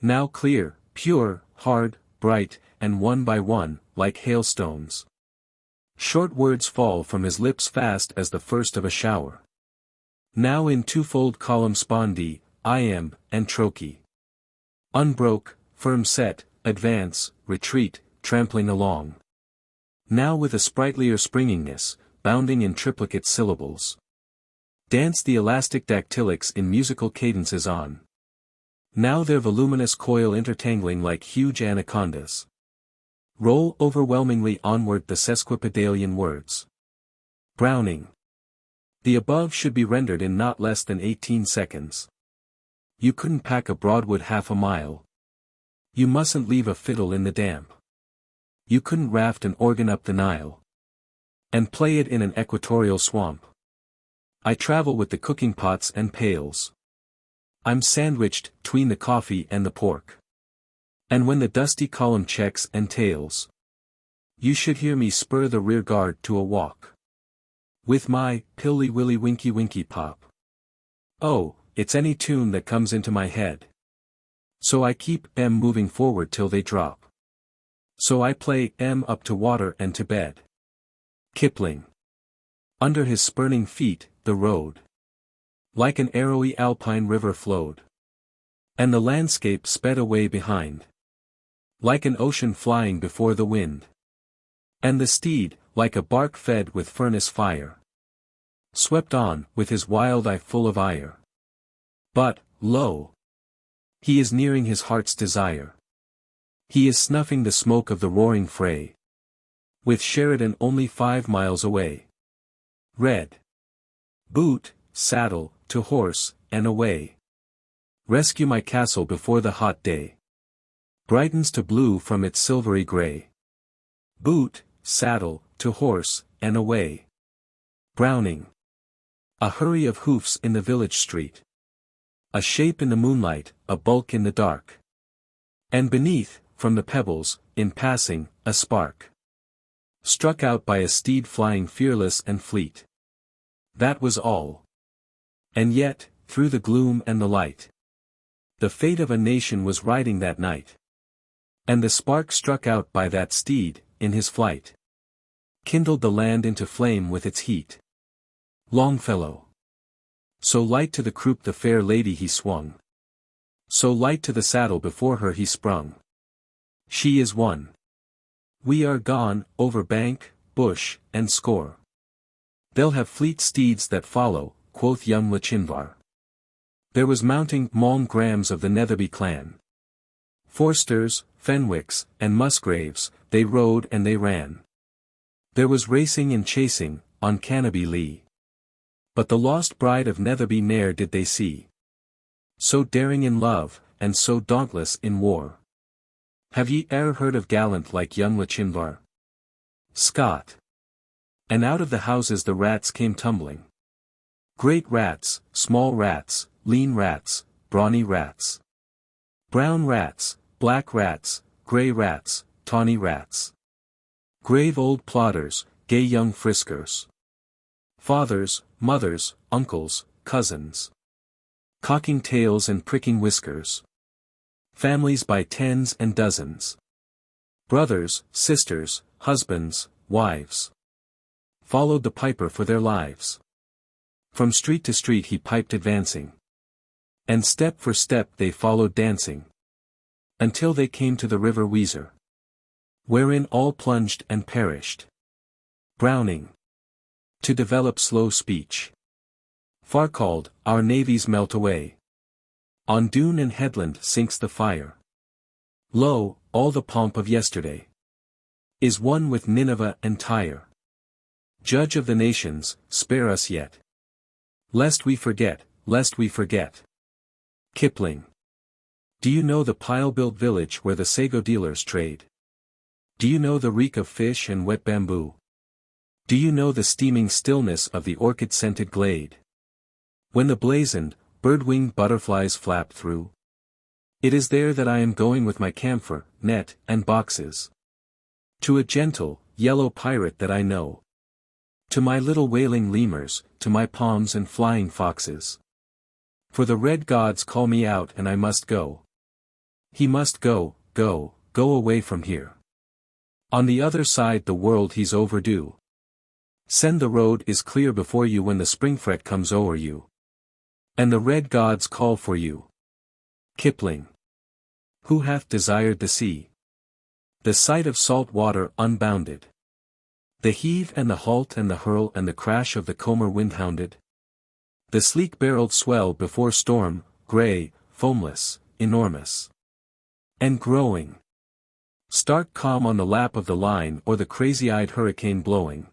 Now clear, pure, hard, bright, and one by one, like hailstones. Short words fall from his lips fast as the first of a shower. Now in twofold column spondi, iamb, and trochee. Unbroke, firm set, advance, retreat, trampling along. Now with a sprightlier springiness, bounding in triplicate syllables. Dance the elastic dactylics in musical cadences on. Now their voluminous coil intertangling like huge anacondas. Roll overwhelmingly onward the sesquipedalian words. Browning. The above should be rendered in not less than 18 seconds. You couldn't pack a Broadwood half a mile. You mustn't leave a fiddle in the damp. You couldn't raft an organ up the Nile. And play it in an equatorial swamp. I travel with the cooking pots and pails. I'm sandwiched 'tween the coffee and the pork. And when the dusty column checks and tails, you should hear me spur the rear guard to a walk. With my pilly willy winky winky pop. Oh, it's any tune that comes into my head. So I keep M moving forward till they drop. So I play M up to water and to bed. Kipling. Under his spurning feet, the road, like an arrowy alpine river flowed. And the landscape sped away behind, like an ocean flying before the wind. And the steed, like a bark fed with furnace fire, swept on, with his wild eye full of ire. But, lo! He is nearing his heart's desire. He is snuffing the smoke of the roaring fray, with Sheridan only 5 miles away. Red. Boot, saddle, to horse, and away. Rescue my castle before the hot day brightens to blue from its silvery gray. Boot, saddle, to horse, and away. Browning. A hurry of hoofs in the village street. A shape in the moonlight, a bulk in the dark. And beneath, from the pebbles, in passing, a spark. Struck out by a steed flying fearless and fleet. That was all. And yet, through the gloom and the light, the fate of a nation was riding that night. And the spark struck out by that steed, in his flight, kindled the land into flame with its heat. Longfellow. So light to the croup the fair lady he swung. So light to the saddle before her he sprung. She is one. We are gone, over bank, bush, and score. They'll have fleet steeds that follow, quoth young Lochinvar. There was mounting Mons Grahams of the Netherby clan. Forsters, Fenwicks, and Musgraves, they rode and they ran. There was racing and chasing, on Canobie Lee. But the lost bride of Netherby ne'er did they see. So daring in love, and so dauntless in war. Have ye e'er heard of gallant like young Lochinvar? Scott. And out of the houses the rats came tumbling. Great rats, small rats, lean rats, brawny rats. Brown rats, black rats, grey rats, tawny rats. Grave old plodders, gay young friskers. Fathers, mothers, uncles, cousins. Cocking tails and pricking whiskers. Families by tens and dozens. Brothers, sisters, husbands, wives. Followed the piper for their lives. From street to street he piped advancing. And step for step they followed dancing. Until they came to the river Weser, wherein all plunged and perished. Browning. To develop slow speech. Far called, our navies melt away. On dune and headland sinks the fire. Lo, all the pomp of yesterday is one with Nineveh and Tyre. Judge of the nations, spare us yet. Lest we forget, lest we forget. Kipling. Do you know the pile-built village where the sago dealers trade? Do you know the reek of fish and wet bamboo? Do you know the steaming stillness of the orchid-scented glade? When the blazoned, bird-winged butterflies flap through? It is there that I am going with my camphor, net, and boxes. To a gentle, yellow pirate that I know. To my little wailing lemurs, to my palms and flying foxes. For the red gods call me out and I must go. He must go, go, go away from here. On the other side the world he's overdue. Send the road is clear before you when the spring fret comes o'er you. And the red gods call for you. Kipling. Who hath desired the sea? The sight of salt water unbounded. The heave and the halt and the hurl and the crash of the comber wind-hounded. The sleek-barreled swell before storm, grey, foamless, enormous. And growing. Stark calm on the lap of the line or the crazy-eyed hurricane blowing.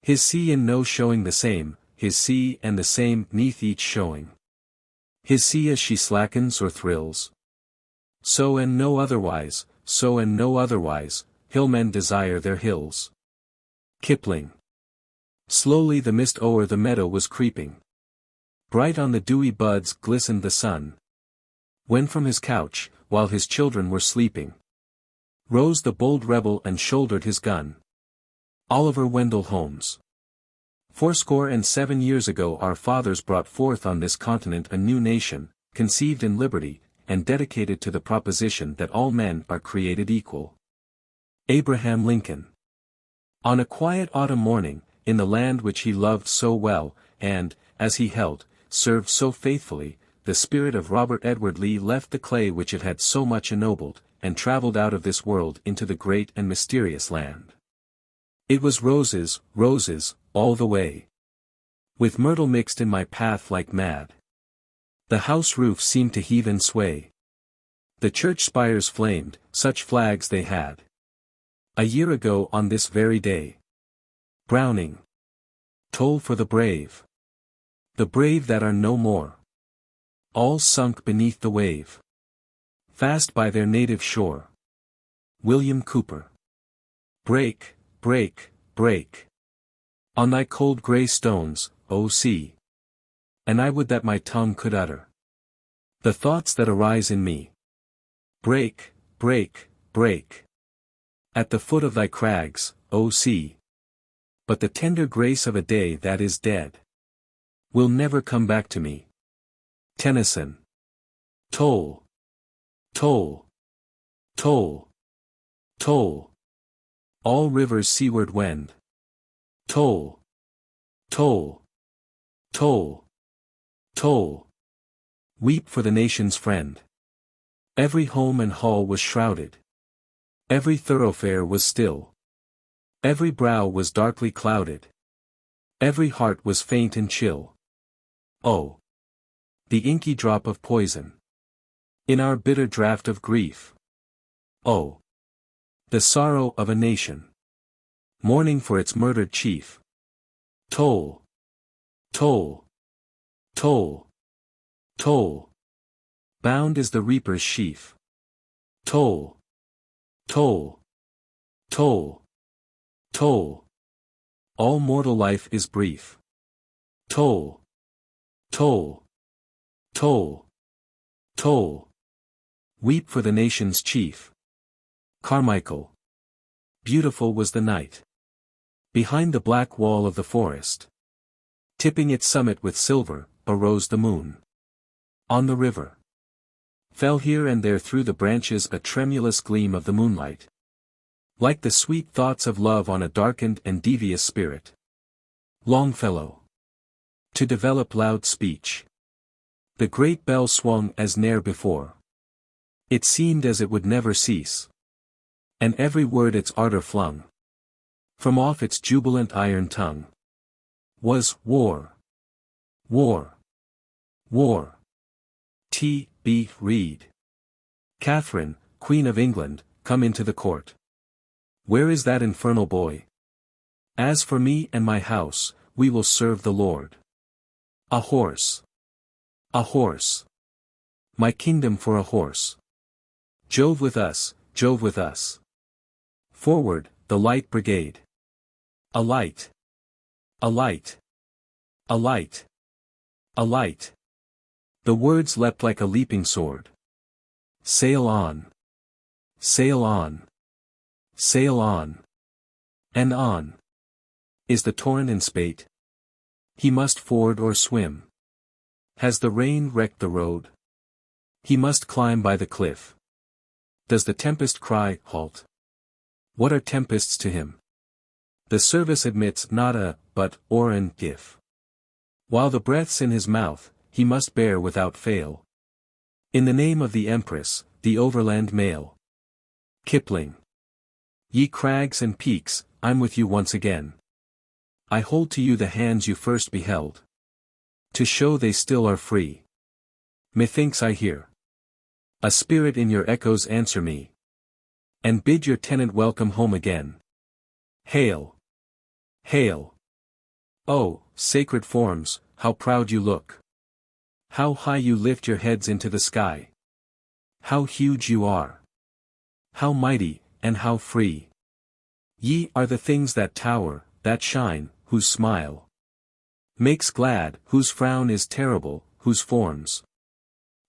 His sea and no showing the same, his sea and the same 'neath each showing. His sea as she slackens or thrills. So and no otherwise, so and no otherwise, hillmen desire their hills. Kipling. Slowly the mist o'er the meadow was creeping. Bright on the dewy buds glistened the sun. When from his couch, while his children were sleeping, rose the bold rebel and shouldered his gun. Oliver Wendell Holmes. 77 years ago our fathers brought forth on this continent a new nation, conceived in liberty, and dedicated to the proposition that all men are created equal. Abraham Lincoln. On a quiet autumn morning, in the land which he loved so well, and, as he held, served so faithfully, the spirit of Robert Edward Lee left the clay which it had so much ennobled, and traveled out of this world into the great and mysterious land. It was roses, roses, all the way. With myrtle mixed in my path like mad. The house roof seemed to heave and sway. The church spires flamed, such flags they had. A year ago on this very day. Browning. Toll for the brave. The brave that are no more. All sunk beneath the wave. Fast by their native shore. William Cooper. Break, break, break. On thy cold grey stones, O sea. And I would that my tongue could utter the thoughts that arise in me. Break, break, break. At the foot of thy crags, O sea. But the tender grace of a day that is dead will never come back to me. Tennyson. Toll. Toll. Toll. Toll. All rivers seaward wend. Toll. Toll. Toll. Toll. Weep for the nation's friend. Every home and hall was shrouded. Every thoroughfare was still. Every brow was darkly clouded. Every heart was faint and chill. Oh! The inky drop of poison in our bitter draught of grief. Oh! The sorrow of a nation mourning for its murdered chief. Toll! Toll! Toll! Toll! Bound is the reaper's sheaf. Toll! Toll! Toll! Toll! All mortal life is brief. Toll! Toll! Toll! Toll! Weep for the nation's chief. Carmichael. Beautiful was the night. Behind the black wall of the forest, tipping its summit with silver, arose the moon. On the river fell here and there through the branches a tremulous gleam of the moonlight. Like the sweet thoughts of love on a darkened and devious spirit. Longfellow. To develop loud speech. The great bell swung as ne'er before. It seemed as it would never cease. And every word its ardor flung from off its jubilant iron tongue was war. War. War. T. B. Reed. Catherine, Queen of England, come into the court. Where is that infernal boy? As for me and my house, we will serve the Lord. A horse. A horse. My kingdom for a horse. Jove with us, Jove with us. Forward, the light brigade. A light. A light. A light. A light. The words leapt like a leaping sword. Sail on. Sail on. Sail on. And on. Is the torrent in spate? He must ford or swim. Has the rain wrecked the road? He must climb by the cliff. Does the tempest cry, halt? What are tempests to him? The service admits not a, but, or an, if. While the breath's in his mouth, he must bear without fail. In the name of the Empress, the overland mail. Kipling. Ye crags and peaks, I'm with you once again. I hold to you the hands you first beheld. To show they still are free. Methinks I hear a spirit in your echoes answer me. And bid your tenant welcome home again. Hail! Hail! Oh, sacred forms, how proud you look! How high you lift your heads into the sky! How huge you are! How mighty, and how free! Ye are the things that tower, that shine, whose smile makes glad, whose frown is terrible, whose forms,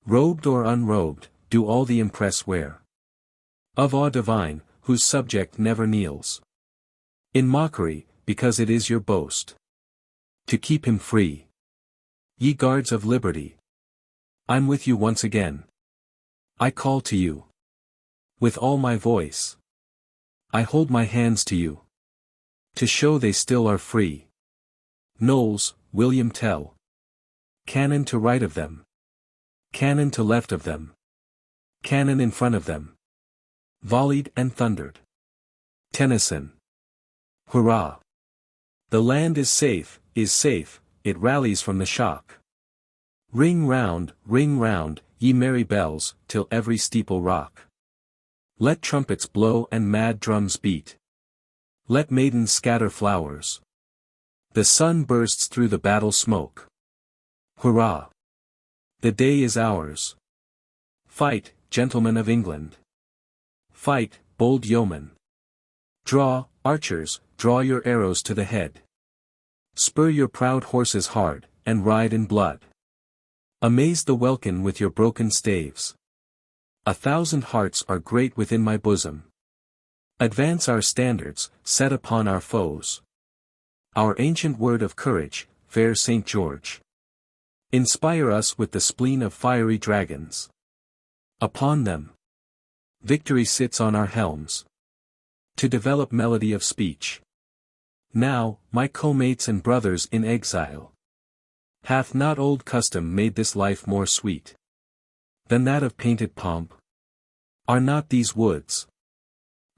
robed or unrobed, do all the impress wear. Of awe divine, whose subject never kneels in mockery, because it is your boast to keep him free. Ye guards of liberty, I'm with you once again. I call to you with all my voice. I hold my hands to you to show they still are free. Knowles, William Tell. Cannon to right of them. Cannon to left of them. Cannon in front of them. Volleyed and thundered. Tennyson. Hurrah! The land is safe, it rallies from the shock. Ring round, ye merry bells, till every steeple rock. Let trumpets blow and mad drums beat. Let maidens scatter flowers. The sun bursts through the battle smoke. Hurrah! The day is ours. Fight, gentlemen of England. Fight, bold yeomen. Draw, archers, draw your arrows to the head. Spur your proud horses hard, and ride in blood. Amaze the welkin with your broken staves. 1,000 hearts are great within my bosom. Advance our standards, set upon our foes. Our ancient word of courage, fair St. George. Inspire us with the spleen of fiery dragons. Upon them, victory sits on our helms. To develop melody of speech. Now, my co-mates and brothers in exile. Hath not old custom made this life more sweet than that of painted pomp? Are not these woods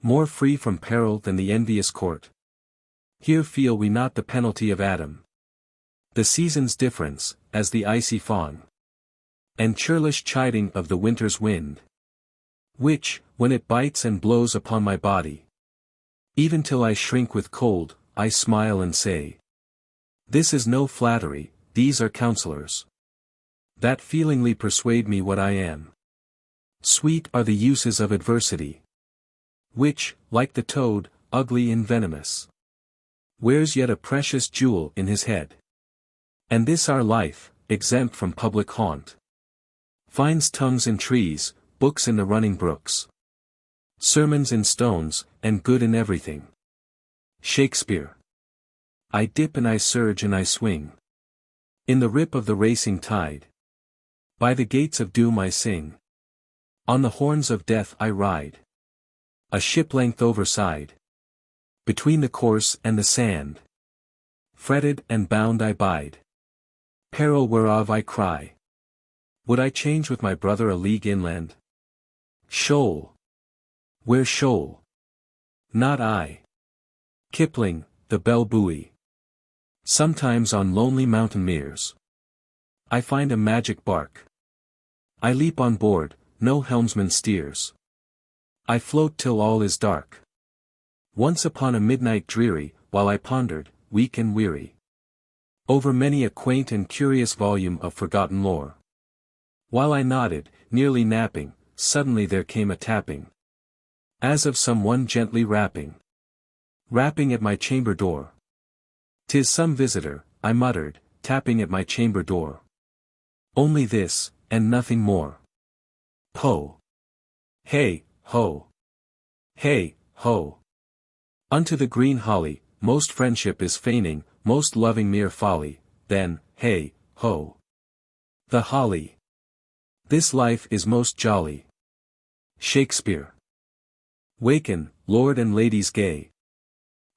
more free from peril than the envious court? Here feel we not the penalty of Adam. The season's difference, as the icy fawn. And churlish chiding of the winter's wind. Which, when it bites and blows upon my body, even till I shrink with cold, I smile and say, this is no flattery, these are counselors that feelingly persuade me what I am. Sweet are the uses of adversity, which, like the toad, ugly and venomous, wears yet a precious jewel in his head. And this our life, exempt from public haunt, finds tongues in trees, books in the running brooks, sermons in stones, and good in everything. Shakespeare. I dip and I surge and I swing in the rip of the racing tide. By the gates of doom I sing. On the horns of death I ride. A ship length overside. Between the course and the sand. Fretted and bound I bide. Peril whereof I cry. Would I change with my brother a league inland? Shoal. Where shoal? Not I. Kipling, the Bell Buoy. Sometimes on lonely mountain meres, I find a magic bark. I leap on board, no helmsman steers. I float till all is dark. Once upon a midnight dreary, while I pondered, weak and weary, over many a quaint and curious volume of forgotten lore. While I nodded, nearly napping, suddenly there came a tapping, as of some one gently rapping at my chamber door. "'Tis some visitor," I muttered, tapping at my chamber door. "Only this, and nothing more. Ho! Hey, ho! Hey, ho! Unto the green holly, most friendship is feigning, most loving mere folly, then, hey, ho! The holly! This life is most jolly." Shakespeare. Waken, lord and ladies gay.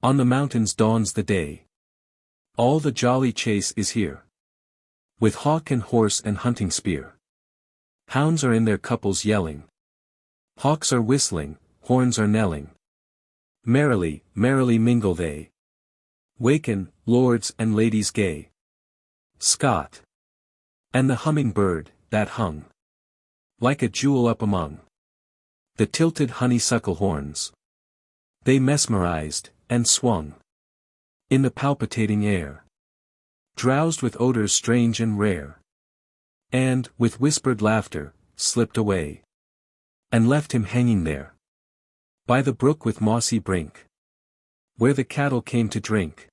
On the mountains dawns the day. All the jolly chase is here, with hawk and horse and hunting spear. Hounds are in their couples yelling, hawks are whistling, horns are knelling. Merrily, merrily mingle they. Waken, lords and ladies gay. Scott. And the humming bird, that hung like a jewel up among the tilted honeysuckle horns, they mesmerized, and swung in the palpitating air, drowsed with odors strange and rare, and, with whispered laughter, slipped away, and left him hanging there, by the brook with mossy brink, where the cattle came to drink.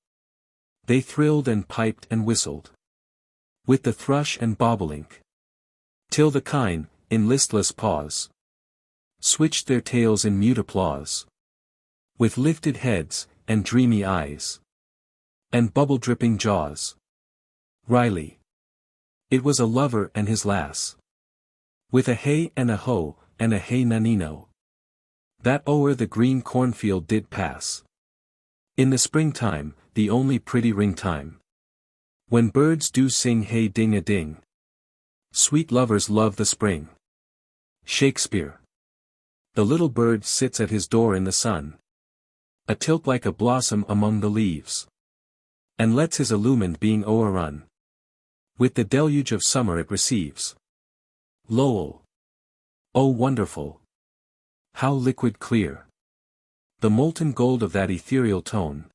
They thrilled and piped and whistled, with the thrush and bobolink, till the kine, in listless pause, switched their tails in mute applause, with lifted heads, and dreamy eyes, and bubble-dripping jaws. Riley. It was a lover and his lass, with a hey and a ho, and a hey nanino, that o'er the green cornfield did pass. In the springtime, the only pretty ring time, when birds do sing hey ding-a-ding. Sweet lovers love the spring. Shakespeare. The little bird sits at his door in the sun, atilt like a blossom among the leaves, and lets his illumined being o'errun with the deluge of summer it receives. Lowell. Oh wonderful! How liquid clear! The molten gold of that ethereal tone,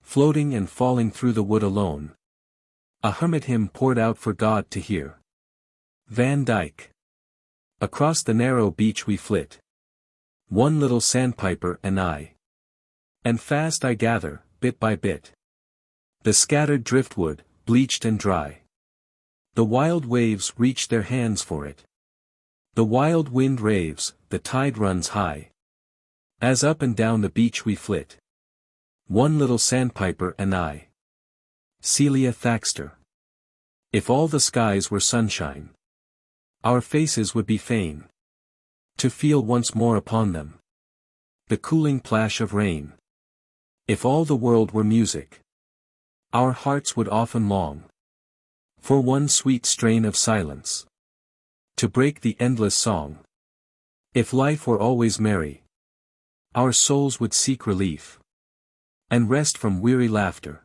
floating and falling through the wood alone. A hermit hymn poured out for God to hear. Van Dyck. Across the narrow beach we flit, one little sandpiper and I, and fast I gather, bit by bit, the scattered driftwood, bleached and dry. The wild waves reach their hands for it. The wild wind raves, the tide runs high. As up and down the beach we flit, one little sandpiper and I. Celia Thaxter. If all the skies were sunshine, our faces would be fain to feel once more upon them the cooling plash of rain. If all the world were music, our hearts would often long for one sweet strain of silence to break the endless song. If life were always merry, our souls would seek relief and rest from weary laughter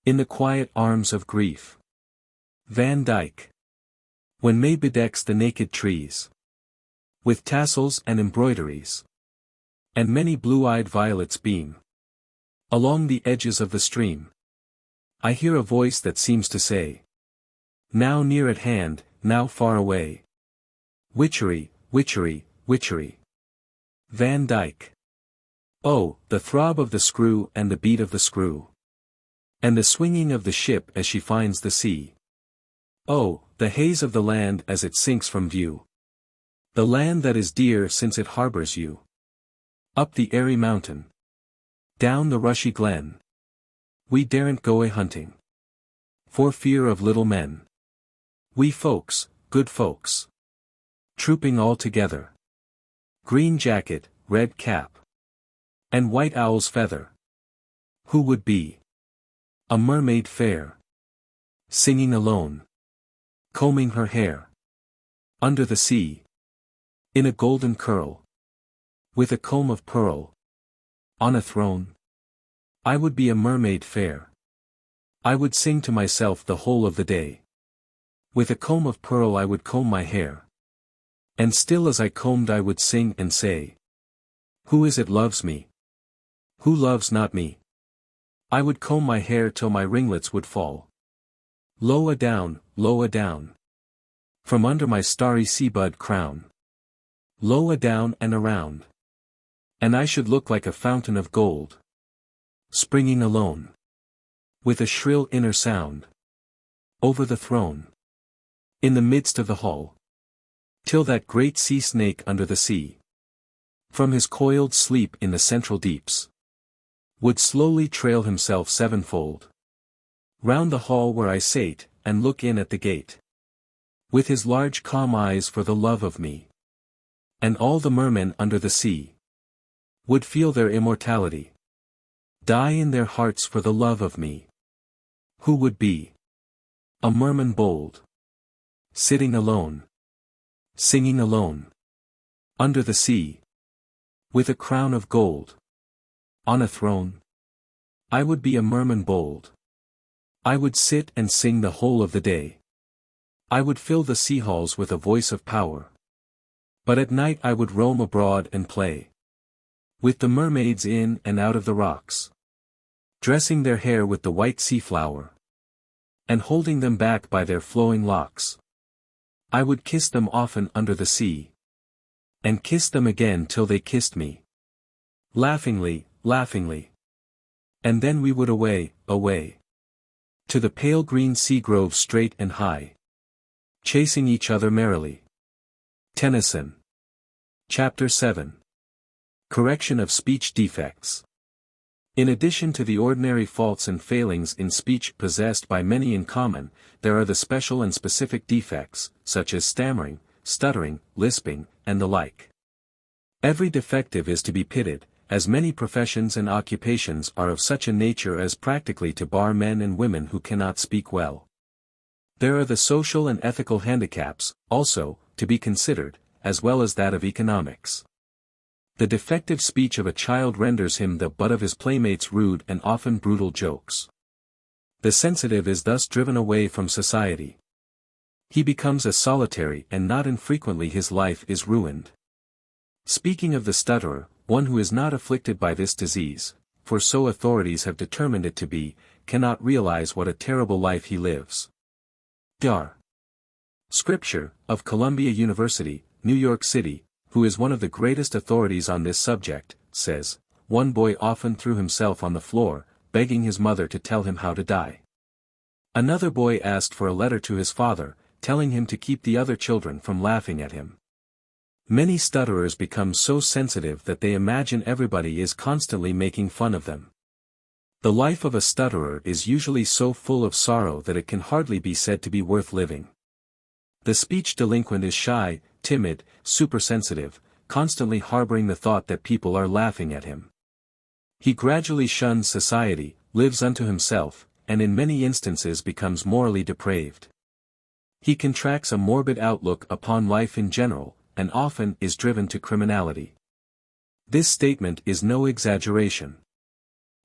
in the quiet arms of grief. Van Dyck. When May bedecks the naked trees with tassels and embroideries, and many blue-eyed violets beam along the edges of the stream, I hear a voice that seems to say, now near at hand, now far away. Witchery, witchery, witchery. Van Dyck. Oh, the throb of the screw and the beat of the screw, and the swinging of the ship as she finds the sea. Oh, the haze of the land as it sinks from view, the land that is dear since it harbors you. Up the airy mountain, down the rushy glen, we daren't go a-hunting, for fear of little men. We folks, good folks, trooping all together, green jacket, red cap, and white owl's feather. Who would be a mermaid fair, singing alone, combing her hair under the sea, in a golden curl, with a comb of pearl, on a throne? I would be a mermaid fair. I would sing to myself the whole of the day. With a comb of pearl I would comb my hair, and still as I combed I would sing and say, who is it loves me? Who loves not me? I would comb my hair till my ringlets would fall. Low down, from under my starry seabud crown. Low down and around. And I should look like a fountain of gold. Springing alone. With a shrill inner sound. Over the throne. In the midst of the hall. Till that great sea snake under the sea. From his coiled sleep in the central deeps. Would slowly trail himself sevenfold. Round the hall where I sate, and look in at the gate. With his large calm eyes for the love of me. And all the mermen under the sea. Would feel their immortality. Die in their hearts for the love of me. Who would be a merman bold. Sitting alone. Singing alone. Under the sea. With a crown of gold. On a throne. I would be a merman bold. I would sit and sing the whole of the day. I would fill the sea halls with a voice of power. But at night I would roam abroad and play. With the mermaids in and out of the rocks. Dressing their hair with the white sea flower. And holding them back by their flowing locks. I would kiss them often under the sea. And kiss them again till they kissed me. Laughingly. And then we would away. To the pale green sea grove straight and high. Chasing each other merrily. Tennyson. Chapter 7. Correction of speech defects. In addition to the ordinary faults and failings in speech possessed by many in common, there are the special and specific defects, such as stammering, stuttering, lisping, and the like. Every defective is to be pitied, as many professions and occupations are of such a nature as practically to bar men and women who cannot speak well. There are the social and ethical handicaps, also, to be considered, as well as that of economics. The defective speech of a child renders him the butt of his playmates' rude and often brutal jokes. The sensitive is thus driven away from society. He becomes a solitary and not infrequently his life is ruined. Speaking of the stutterer, one who is not afflicted by this disease, for so authorities have determined it to be, cannot realize what a terrible life he lives. Dr. Scripture, of Columbia University, New York City, who is one of the greatest authorities on this subject, says, one boy often threw himself on the floor, begging his mother to tell him how to die. Another boy asked for a letter to his father, telling him to keep the other children from laughing at him. Many stutterers become so sensitive that they imagine everybody is constantly making fun of them. The life of a stutterer is usually so full of sorrow that it can hardly be said to be worth living. The speech delinquent is shy, timid, supersensitive, constantly harboring the thought that people are laughing at him. He gradually shuns society, lives unto himself, and in many instances becomes morally depraved. He contracts a morbid outlook upon life in general, and often is driven to criminality. This statement is no exaggeration.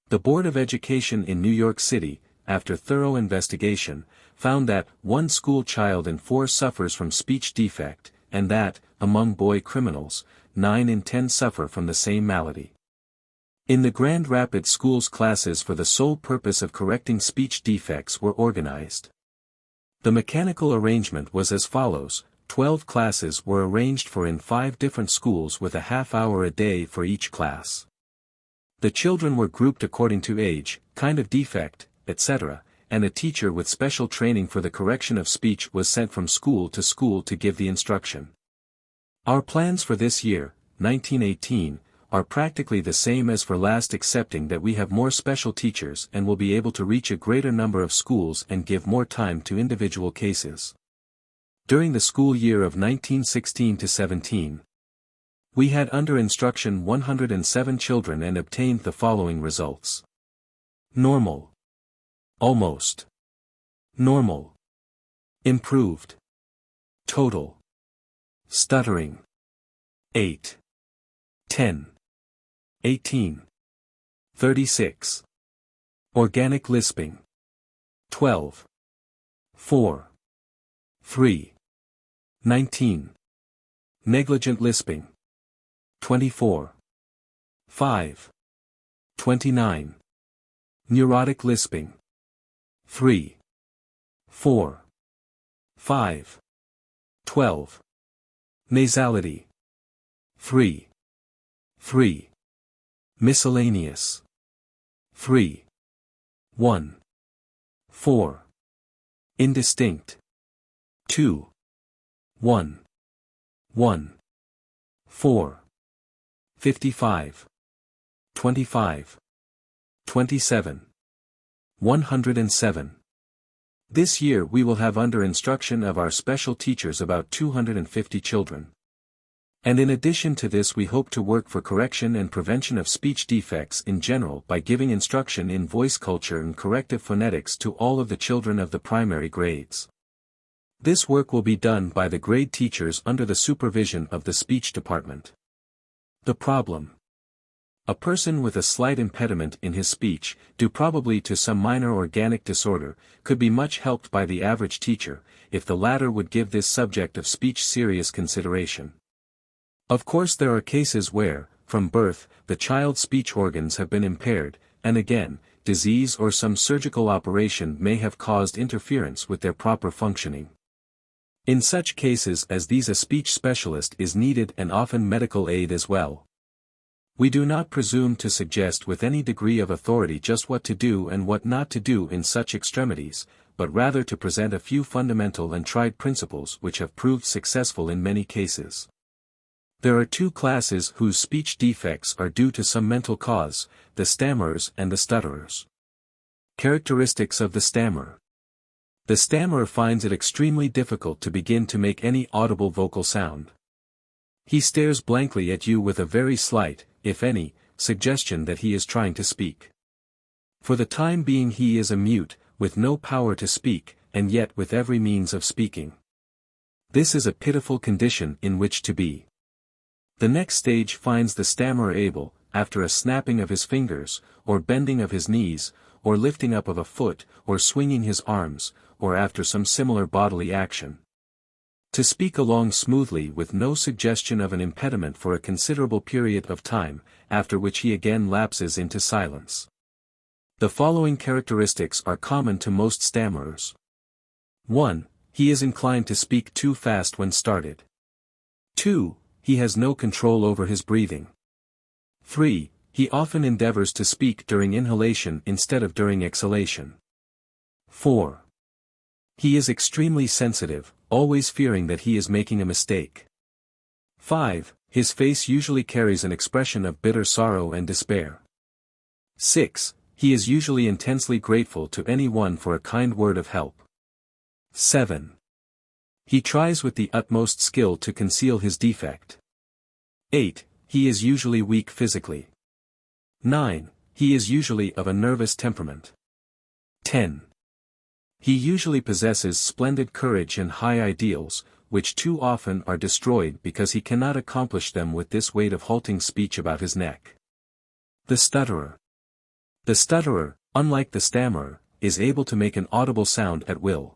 The Board of Education in New York City, after thorough investigation, found that 1 school child in 4 suffers from speech defect, and that, among boy criminals, 9 in 10 suffer from the same malady. In the Grand Rapids schools classes for the sole purpose of correcting speech defects were organized. The mechanical arrangement was as follows: 12 classes were arranged for in 5 different schools with a half-hour a day for each class. The children were grouped according to age, kind of defect, etc., and a teacher with special training for the correction of speech was sent from school to give the instruction. Our plans for this year, 1918, are practically the same as for last, excepting that we have more special teachers and will be able to reach a greater number of schools and give more time to individual cases. During the school year of 1916-17, we had under instruction 107 children and obtained the following results. Normal. Almost. Normal. Improved. Total. Stuttering. 8. 10. 18. 36. Organic lisping. 12. 4. 3. 19. Negligent lisping. 24. 5. 29. Neurotic lisping. 3. 4. 5. 12. Nasality. 3. 3. Miscellaneous. 3. 1. 4. Indistinct. 2. 1. 1. 4. 55. 25. 27. 107. This year we will have under instruction of our special teachers about 250 children. And in addition to this we hope to work for correction and prevention of speech defects in general by giving instruction in voice culture and corrective phonetics to all of the children of the primary grades. This work will be done by the grade teachers under the supervision of the speech department. The problem. A person with a slight impediment in his speech, due probably to some minor organic disorder, could be much helped by the average teacher, if the latter would give this subject of speech serious consideration. Of course there are cases where, from birth, the child's speech organs have been impaired, and again, disease or some surgical operation may have caused interference with their proper functioning. In such cases as these a speech specialist is needed and often medical aid as well. We do not presume to suggest with any degree of authority just what to do and what not to do in such extremities, but rather to present a few fundamental and tried principles which have proved successful in many cases. There are two classes whose speech defects are due to some mental cause, the stammerers and the stutterers. Characteristics of the stammerer. The stammerer finds it extremely difficult to begin to make any audible vocal sound. He stares blankly at you with a very slight, if any, suggestion that he is trying to speak. For the time being he is a mute, with no power to speak, and yet with every means of speaking. This is a pitiful condition in which to be. The next stage finds the stammerer able, after a snapping of his fingers, or bending of his knees, or lifting up of a foot, or swinging his arms, or after some similar bodily action, to speak along smoothly with no suggestion of an impediment for a considerable period of time, after which he again lapses into silence. The following characteristics are common to most stammerers. 1. He is inclined to speak too fast when started. 2. He has no control over his breathing. 3. He often endeavors to speak during inhalation instead of during exhalation. 4. He is extremely sensitive, always fearing that he is making a mistake. 5. His face usually carries an expression of bitter sorrow and despair. 6. He is usually intensely grateful to anyone for a kind word of help. 7. He tries with the utmost skill to conceal his defect. 8. He is usually weak physically. 9. He is usually of a nervous temperament. 10. He usually possesses splendid courage and high ideals, which too often are destroyed because he cannot accomplish them with this weight of halting speech about his neck. The stutterer. The stutterer, unlike the stammerer, is able to make an audible sound at will.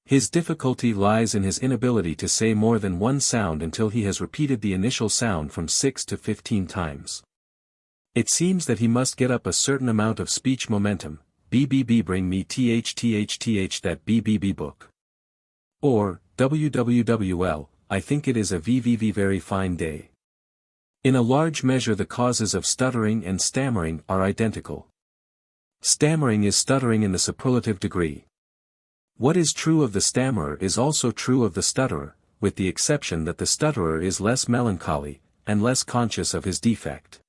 His difficulty lies in his inability to say more than one sound until he has repeated the initial sound from 6 to 15 times. It seems that he must get up a certain amount of speech momentum, BBB bring me th that BBB book. Or, WWWL, I think it is a VVV very fine day. In a large measure the causes of stuttering and stammering are identical. Stammering is stuttering in the superlative degree. What is true of the stammerer is also true of the stutterer, with the exception that the stutterer is less melancholy, and less conscious of his defect.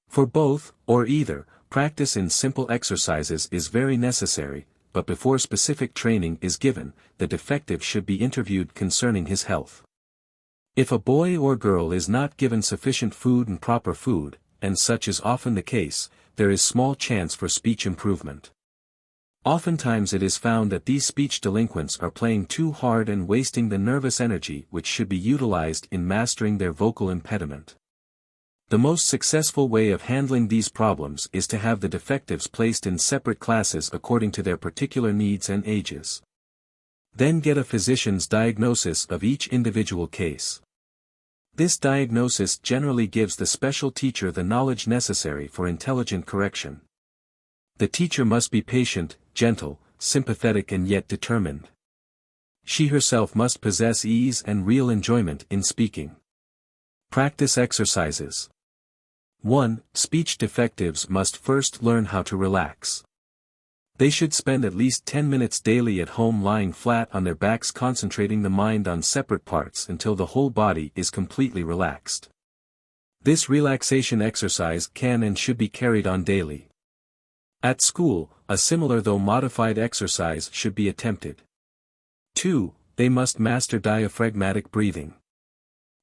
For both, or either, practice in simple exercises is very necessary, but before specific training is given, the defective should be interviewed concerning his health. If a boy or girl is not given sufficient food and proper food, and such is often the case, there is small chance for speech improvement. Oftentimes it is found that these speech delinquents are playing too hard and wasting the nervous energy which should be utilized in mastering their vocal impediment. The most successful way of handling these problems is to have the defectives placed in separate classes according to their particular needs and ages. Then get a physician's diagnosis of each individual case. This diagnosis generally gives the special teacher the knowledge necessary for intelligent correction. The teacher must be patient, gentle, sympathetic and yet determined. She herself must possess ease and real enjoyment in speaking. Practice exercises. 1. Speech defectives must first learn how to relax. They should spend at least 10 minutes daily at home lying flat on their backs, concentrating the mind on separate parts until the whole body is completely relaxed. This relaxation exercise can and should be carried on daily. At school, a similar though modified exercise should be attempted. 2. They must master diaphragmatic breathing.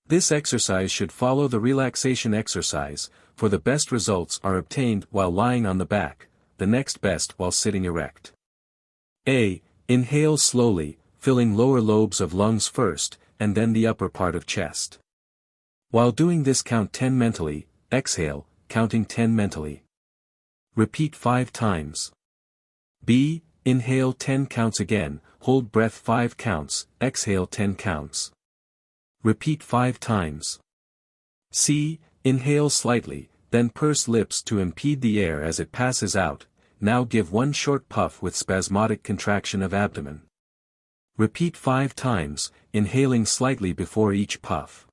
This exercise should follow the relaxation exercise, for the best results are obtained while lying on the back, the next best while sitting erect. A. Inhale slowly, filling lower lobes of lungs first, and then the upper part of chest. While doing this, count 10 mentally, exhale, counting 10 mentally. Repeat 5 times. B. Inhale 10 counts again, hold breath 5 counts, exhale 10 counts. Repeat 5 times. C. Inhale slightly, then purse lips to impede the air as it passes out, now give one short puff with spasmodic contraction of abdomen. Repeat 5 times, inhaling slightly before each puff.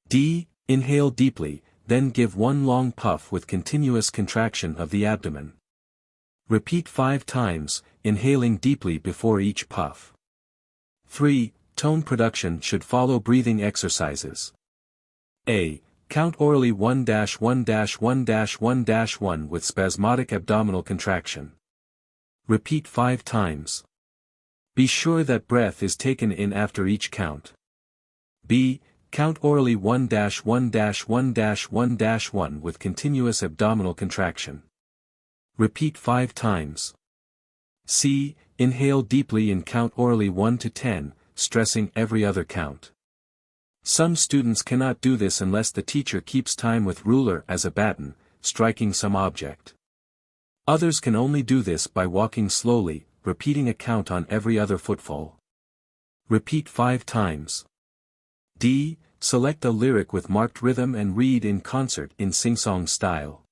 D. Inhale deeply, then give one long puff with continuous contraction of the abdomen. Repeat 5 times, inhaling deeply before each puff. 3. Tone production should follow breathing exercises. A. Count orally 1-1-1-1-1 with spasmodic abdominal contraction. Repeat 5 times. Be sure that breath is taken in after each count. B. Count orally 1-1-1-1 with continuous abdominal contraction. Repeat 5 times. C. Inhale deeply and count orally 1 to 10, stressing every other count. Some students cannot do this unless the teacher keeps time with ruler as a baton, striking some object. Others can only do this by walking slowly, repeating a count on every other footfall. Repeat 5 times. D. Select a lyric with marked rhythm and read in concert in sing-song style.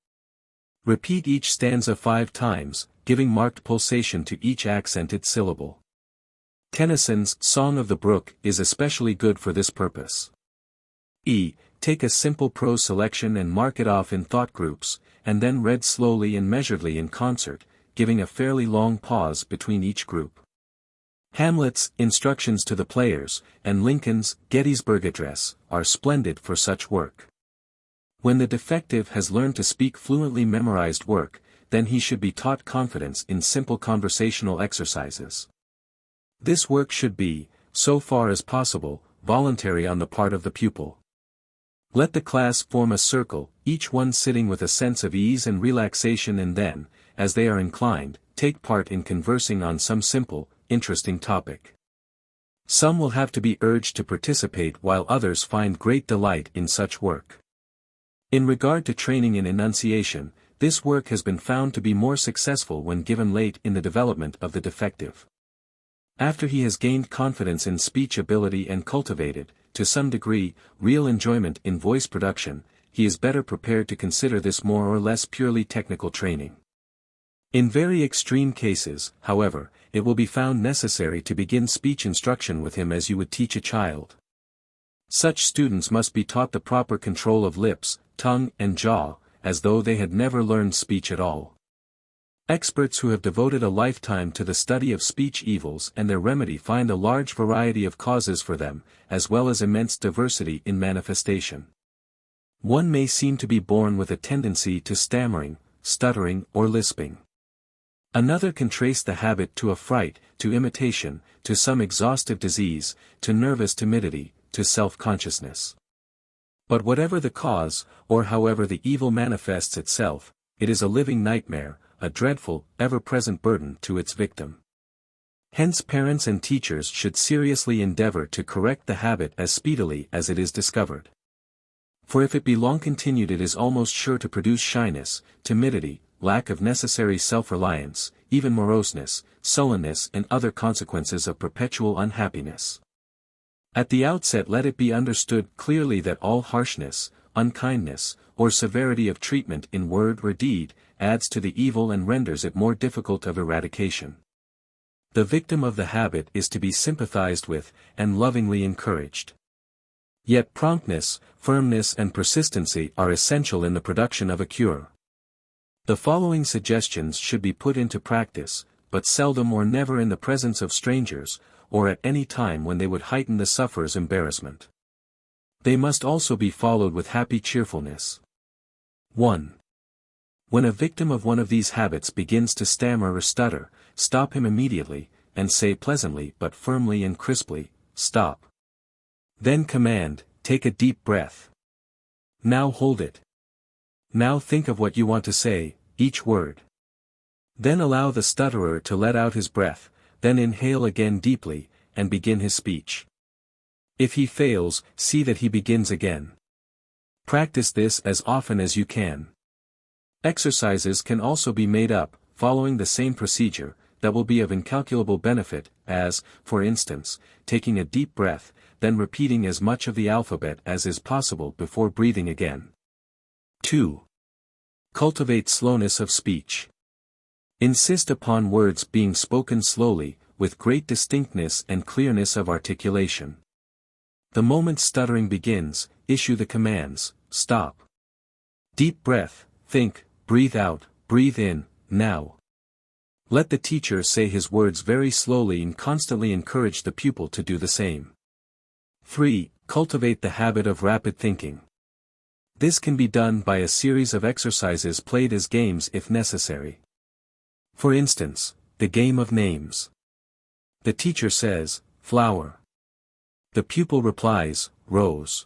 Repeat each stanza 5 times, giving marked pulsation to each accented syllable. Tennyson's Song of the Brook is especially good for this purpose. E. Take a simple prose selection and mark it off in thought groups, and then read slowly and measuredly in concert, giving a fairly long pause between each group. Hamlet's Instructions to the Players, and Lincoln's Gettysburg Address, are splendid for such work. When the defective has learned to speak fluently memorized work, then he should be taught confidence in simple conversational exercises. This work should be, so far as possible, voluntary on the part of the pupil. Let the class form a circle, each one sitting with a sense of ease and relaxation, and then, as they are inclined, take part in conversing on some simple, interesting topic. Some will have to be urged to participate while others find great delight in such work. In regard to training in enunciation, this work has been found to be more successful when given late in the development of the defective. After he has gained confidence in speech ability and cultivated, to some degree, real enjoyment in voice production, he is better prepared to consider this more or less purely technical training. In very extreme cases, however, it will be found necessary to begin speech instruction with him as you would teach a child. Such students must be taught the proper control of lips, tongue, and jaw, as though they had never learned speech at all. Experts who have devoted a lifetime to the study of speech evils and their remedy find a large variety of causes for them, as well as immense diversity in manifestation. One may seem to be born with a tendency to stammering, stuttering, or lisping. Another can trace the habit to a fright, to imitation, to some exhaustive disease, to nervous timidity, to self-consciousness. But whatever the cause, or however the evil manifests itself, it is a living nightmare, a dreadful, ever-present burden to its victim. Hence parents and teachers should seriously endeavor to correct the habit as speedily as it is discovered. For if it be long continued, it is almost sure to produce shyness, timidity, lack of necessary self-reliance, even moroseness, sullenness, and other consequences of perpetual unhappiness. At the outset let it be understood clearly that all harshness, unkindness, or severity of treatment in word or deed, adds to the evil and renders it more difficult of eradication. The victim of the habit is to be sympathized with, and lovingly encouraged. Yet promptness, firmness and persistency are essential in the production of a cure. The following suggestions should be put into practice, but seldom or never in the presence of strangers, or at any time when they would heighten the sufferer's embarrassment. They must also be followed with happy cheerfulness. 1. When a victim of one of these habits begins to stammer or stutter, stop him immediately, and say pleasantly but firmly and crisply, "Stop." Then command, "Take a deep breath. Now hold it. Now think of what you want to say, each word." Then allow the stutterer to let out his breath, then inhale again deeply, and begin his speech. If he fails, see that he begins again. Practice this as often as you can. Exercises can also be made up, following the same procedure, that will be of incalculable benefit, as, for instance, taking a deep breath, then repeating as much of the alphabet as is possible before breathing again. 2. Cultivate slowness of speech. Insist upon words being spoken slowly, with great distinctness and clearness of articulation. The moment stuttering begins, issue the commands, "Stop." Deep breath, think, breathe out, breathe in, now. Let the teacher say his words very slowly and constantly encourage the pupil to do the same. 3. Cultivate the habit of rapid thinking. This can be done by a series of exercises played as games if necessary. For instance, the game of names. The teacher says, "Flower." The pupil replies, "Rose."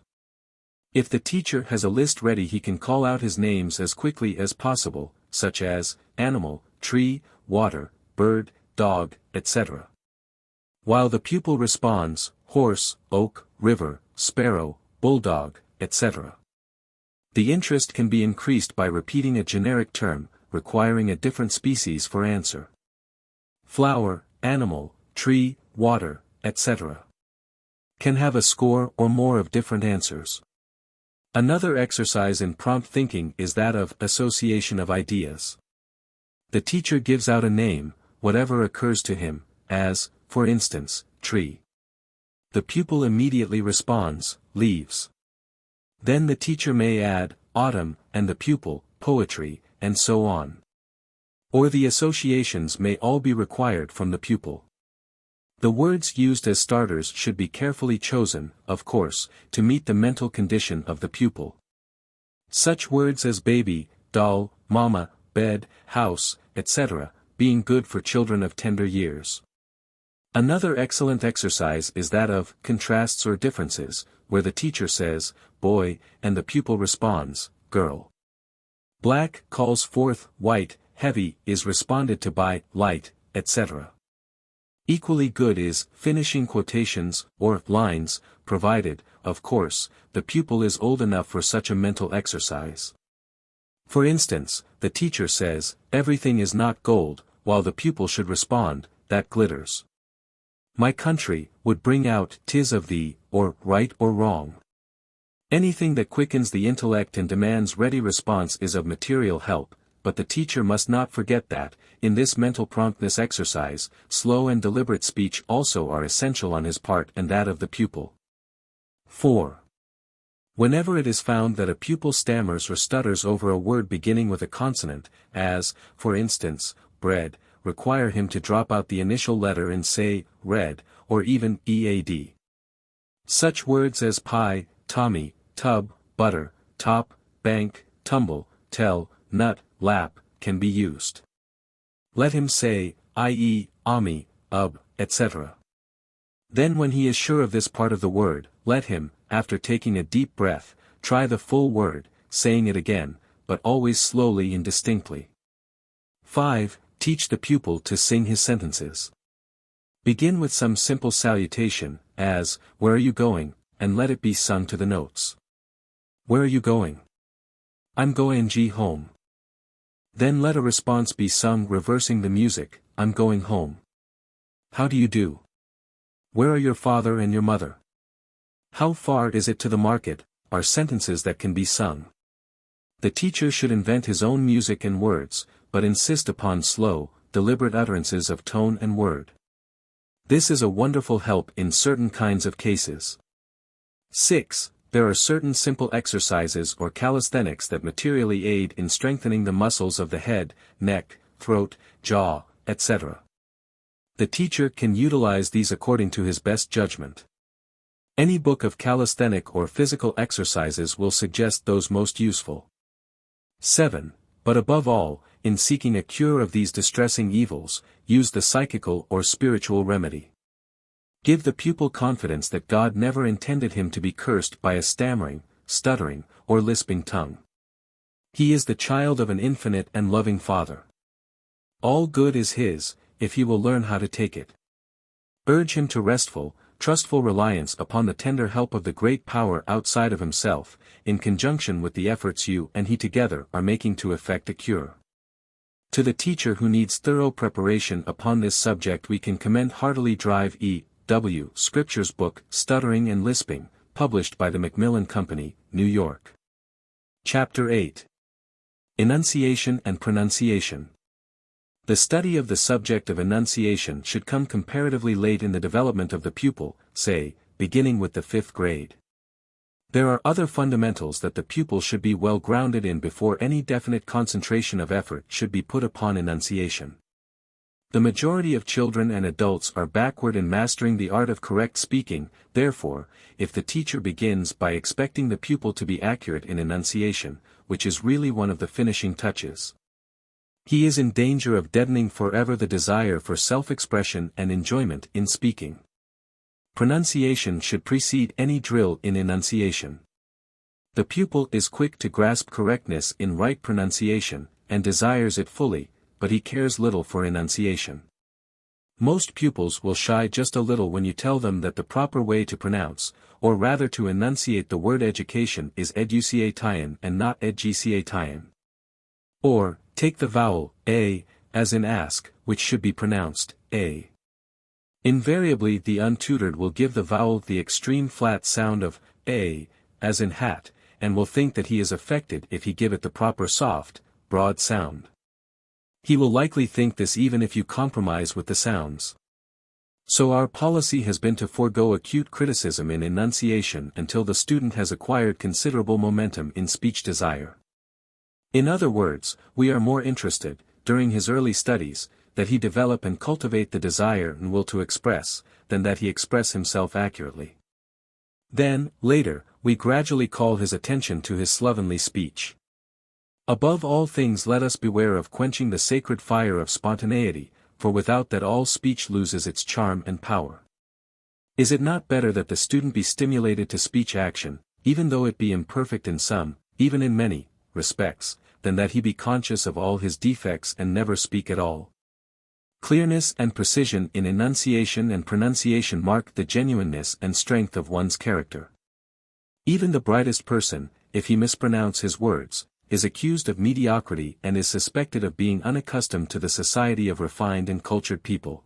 If the teacher has a list ready he can call out his names as quickly as possible, such as, animal, tree, water, bird, dog, etc. While the pupil responds, horse, oak, river, sparrow, bulldog, etc. The interest can be increased by repeating a generic term, requiring a different species for answer. Flower, animal, tree, water, etc. can have a score or more of different answers. Another exercise in prompt thinking is that of association of ideas. The teacher gives out a name, whatever occurs to him, as, for instance, tree. The pupil immediately responds, leaves. Then the teacher may add, autumn, and the pupil, poetry, and so on. Or the associations may all be required from the pupil. The words used as starters should be carefully chosen, of course, to meet the mental condition of the pupil. Such words as baby, doll, mama, bed, house, etc., being good for children of tender years. Another excellent exercise is that of contrasts or differences, where the teacher says, boy, and the pupil responds, girl. Black calls forth, white, heavy is responded to by, light, etc. Equally good is finishing quotations, or lines, provided, of course, the pupil is old enough for such a mental exercise. For instance, the teacher says, everything is not gold, while the pupil should respond, that glitters. My country, would bring out, 'tis of thee, or right or wrong. Anything that quickens the intellect and demands ready response is of material help, but the teacher must not forget that, in this mental promptness exercise, slow and deliberate speech also are essential on his part and that of the pupil. 4. Whenever it is found that a pupil stammers or stutters over a word beginning with a consonant, as, for instance, bread, require him to drop out the initial letter and say, red, or even ead. Such words as pie, Tommy, tub, butter, top, bank, tumble, tell, nut, lap, can be used. Let him say, i.e., ami, etc. Then when he is sure of this part of the word, let him, after taking a deep breath, try the full word, saying it again, but always slowly and distinctly. 5. Teach the pupil to sing his sentences. Begin with some simple salutation, as, where are you going, and let it be sung to the notes. Where are you going? I'm going home. Then let a response be sung reversing the music, I'm going home. How do you do? Where are your father and your mother? How far is it to the market, are sentences that can be sung. The teacher should invent his own music and words, but insist upon slow, deliberate utterances of tone and word. This is a wonderful help in certain kinds of cases. 6. There are certain simple exercises or calisthenics that materially aid in strengthening the muscles of the head, neck, throat, jaw, etc. The teacher can utilize these according to his best judgment. Any book of calisthenic or physical exercises will suggest those most useful. 7. But above all, in seeking a cure of these distressing evils, use the psychical or spiritual remedy. Give the pupil confidence that God never intended him to be cursed by a stammering, stuttering, or lisping tongue. He is the child of an infinite and loving Father. All good is his, if he will learn how to take it. Urge him to restful, trustful reliance upon the tender help of the great power outside of himself, in conjunction with the efforts you and he together are making to effect a cure. To the teacher who needs thorough preparation upon this subject we can commend heartily Drive E. W. Scripture's book, Stuttering and Lisping, published by the Macmillan Company, New York. Chapter 8. Enunciation and Pronunciation. The study of the subject of enunciation should come comparatively late in the development of the pupil, say, beginning with the 5th grade. There are other fundamentals that the pupil should be well grounded in before any definite concentration of effort should be put upon enunciation. The majority of children and adults are backward in mastering the art of correct speaking, therefore, if the teacher begins by expecting the pupil to be accurate in enunciation, which is really one of the finishing touches, he is in danger of deadening forever the desire for self-expression and enjoyment in speaking. Pronunciation should precede any drill in enunciation. The pupil is quick to grasp correctness in right pronunciation, and desires it fully, but he cares little for enunciation. Most pupils will shy just a little when you tell them that the proper way to pronounce, or rather to enunciate the word education is education and not education. Or, take the vowel, a, as in ask, which should be pronounced, a. Invariably the untutored will give the vowel the extreme flat sound of, a, as in hat, and will think that he is affected if he give it the proper soft, broad sound. He will likely think this even if you compromise with the sounds. So our policy has been to forego acute criticism in enunciation until the student has acquired considerable momentum in speech desire. In other words, we are more interested, during his early studies, that he develop and cultivate the desire and will to express, than that he express himself accurately. Then, later, we gradually call his attention to his slovenly speech. Above all things let us beware of quenching the sacred fire of spontaneity, for without that all speech loses its charm and power. Is it not better that the student be stimulated to speech action, even though it be imperfect in some, even in many, respects, than that he be conscious of all his defects and never speak at all? Clearness and precision in enunciation and pronunciation mark the genuineness and strength of one's character. Even the brightest person, if he mispronounce his words, is accused of mediocrity and is suspected of being unaccustomed to the society of refined and cultured people.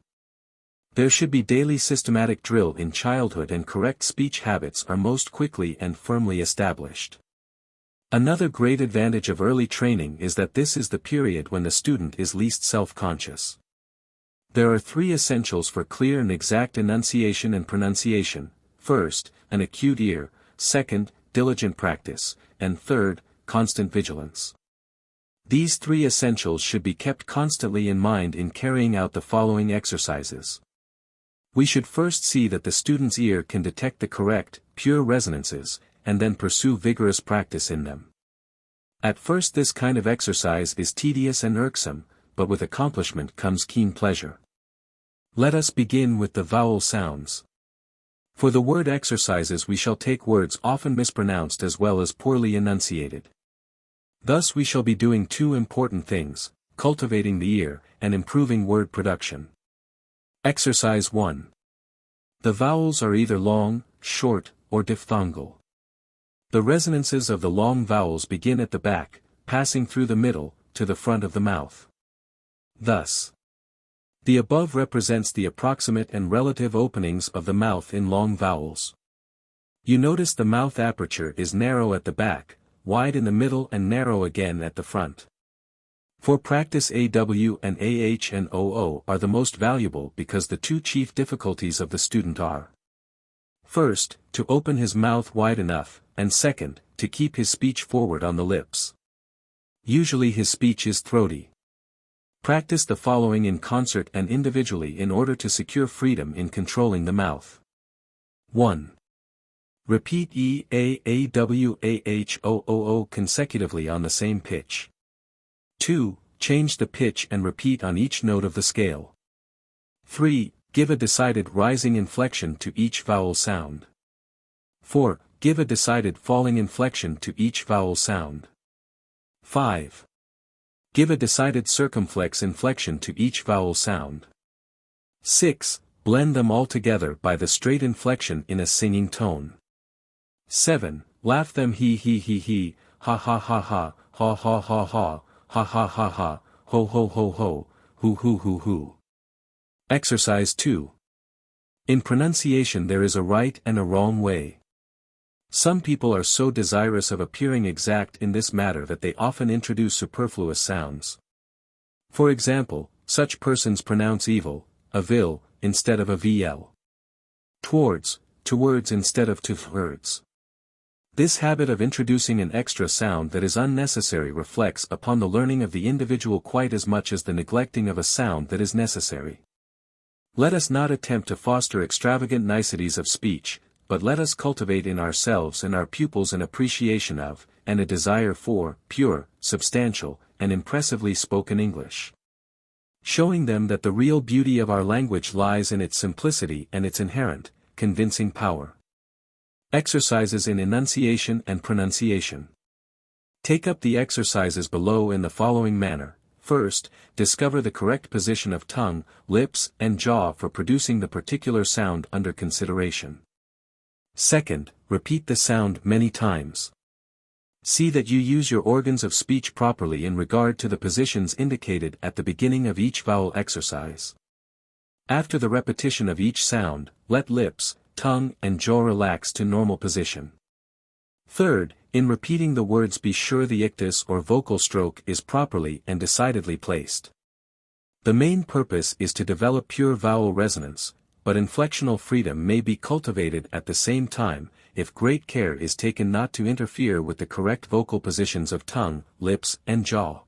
There should be daily systematic drill in childhood, and correct speech habits are most quickly and firmly established. Another great advantage of early training is that this is the period when the student is least self-conscious. There are 3 essentials for clear and exact enunciation and pronunciation: first, an acute ear; second, diligent practice; and third, constant vigilance. These 3 essentials should be kept constantly in mind in carrying out the following exercises. We should first see that the student's ear can detect the correct, pure resonances, and then pursue vigorous practice in them. At first this kind of exercise is tedious and irksome, but with accomplishment comes keen pleasure. Let us begin with the vowel sounds. For the word exercises we shall take words often mispronounced as well as poorly enunciated. Thus we shall be doing 2 important things, cultivating the ear, and improving word production. Exercise 1. The vowels are either long, short, or diphthongal. The resonances of the long vowels begin at the back, passing through the middle, to the front of the mouth. Thus, the above represents the approximate and relative openings of the mouth in long vowels. You notice the mouth aperture is narrow at the back, wide in the middle and narrow again at the front. For practice AW and AH and OO are the most valuable because the two chief difficulties of the student are: first, to open his mouth wide enough, and second, to keep his speech forward on the lips. Usually his speech is throaty. Practice the following in concert and individually in order to secure freedom in controlling the mouth. 1. Repeat E, A, W, AH, O consecutively on the same pitch. 2. Change the pitch and repeat on each note of the scale. 3. Give a decided rising inflection to each vowel sound. 4. Give a decided falling inflection to each vowel sound. 5. Give a decided circumflex inflection to each vowel sound. 6. Blend them all together by the straight inflection in a singing tone. 7. Laugh them he, ha ha ha ha, ha ha ha ha, ha ha ha ha, ho ho ho ho, hu. Exercise 2. In pronunciation there is a right and a wrong way. Some people are so desirous of appearing exact in this matter that they often introduce superfluous sounds. For example, such persons pronounce evil, avil, instead of avl. Towards instead of towards. This habit of introducing an extra sound that is unnecessary reflects upon the learning of the individual quite as much as the neglecting of a sound that is necessary. Let us not attempt to foster extravagant niceties of speech, but let us cultivate in ourselves and our pupils an appreciation of, and a desire for, pure, substantial, and impressively spoken English. Showing them that the real beauty of our language lies in its simplicity and its inherent, convincing power. Exercises in enunciation and pronunciation. Take up the exercises below in the following manner. First, discover the correct position of tongue, lips, and jaw for producing the particular sound under consideration. Second, repeat the sound many times. See that you use your organs of speech properly in regard to the positions indicated at the beginning of each vowel exercise. After the repetition of each sound, let lips, tongue, and jaw relax to normal position. Third, in repeating the words be sure the ictus or vocal stroke is properly and decidedly placed. The main purpose is to develop pure vowel resonance, but inflectional freedom may be cultivated at the same time, if great care is taken not to interfere with the correct vocal positions of tongue, lips, and jaw.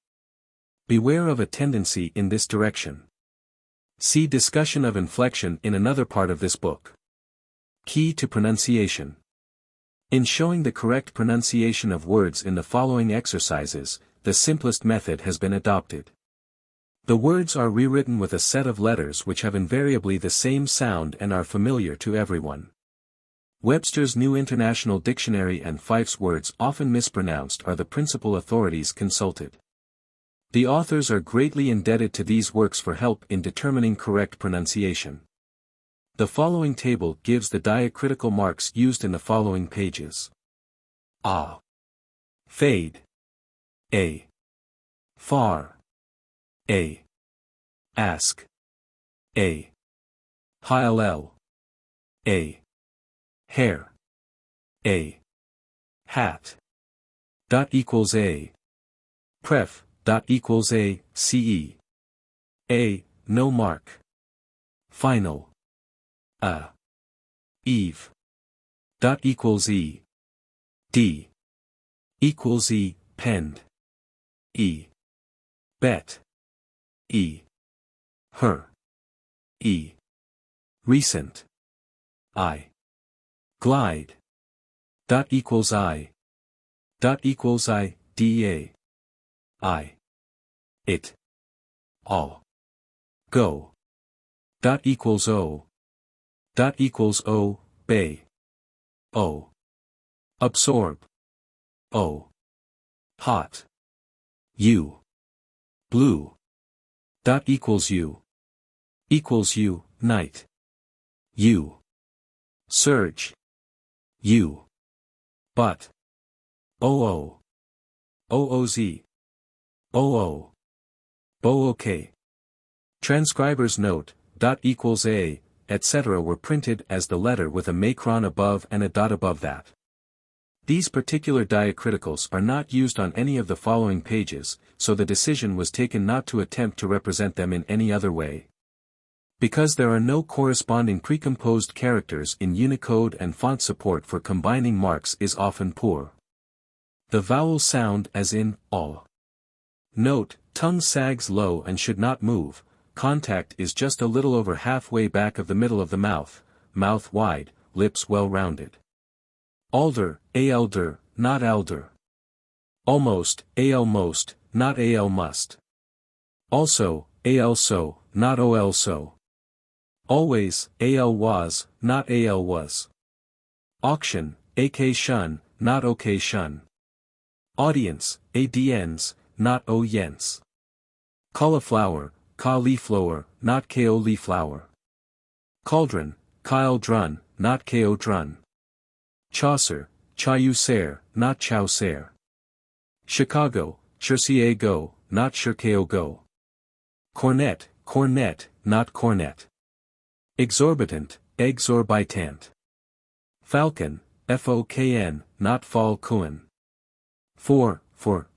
Beware of a tendency in this direction. See discussion of inflection in another part of this book. Key to pronunciation. In showing the correct pronunciation of words in the following exercises, the simplest method has been adopted. The words are rewritten with a set of letters which have invariably the same sound and are familiar to everyone. Webster's New International Dictionary and Fife's words often mispronounced are the principal authorities consulted. The authors are greatly indebted to these works for help in determining correct pronunciation. The following table gives the diacritical marks used in the following pages. A. Fade. A. Far. A. Ask. A. Hll. A. Hair. A. Hat. Dot equals A. Pref. Dot equals A. Ce. A. No mark. Final. A. Eve. Dot equals E. D. Equals E. Pend. E. Bet. E. Her. E. Recent. I. Glide. Dot equals I. Dot equals I. Da. I. It. All. Go. Dot equals O. Dot equals O. Bay. O. Absorb. O. Hot. U. Blue. Dot equals U. Equals U. Night. U. Surge. U. But. OO. OOZ. OO. BOOK. Transcriber's note, dot equals A, etc. were printed as the letter with a macron above and a dot above that. These particular diacriticals are not used on any of the following pages, so the decision was taken not to attempt to represent them in any other way. Because there are no corresponding precomposed characters in Unicode and font support for combining marks is often poor. The vowel sound as in, all. Note, tongue sags low and should not move, contact is just a little over halfway back of the middle of the mouth, mouth wide, lips well rounded. Alder, elder, not elder. Almost, almost, not must. Also, so, not so. Always, was, not was. Auction, shun, not shun. Audience, adns, not yens. Cauliflower, cauliflower, not leaflower. Cauldron, drun, not drun. Chaucer, chaucer, not chaucer. Chicago, Chicago, not Chicago. Cornet, cornet, not cornet. Exorbitant, exorbitant. Falcon, fokn, not falcon. For,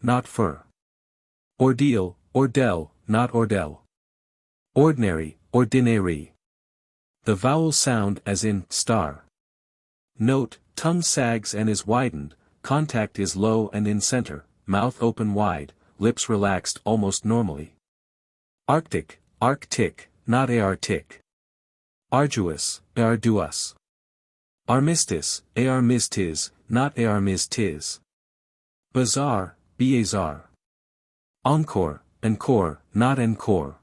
not fur. Ordeal, ordel, not ordel. Ordinary, ordinary. The vowel sound as in, star. Note, tongue sags and is widened, contact is low and in center, mouth open wide, lips relaxed almost normally. Arctic, arctic, not arctic. Arduous, arduous. Armistice, armistice, not armistice. Bazaar, bazar. Encore, encore, not encore.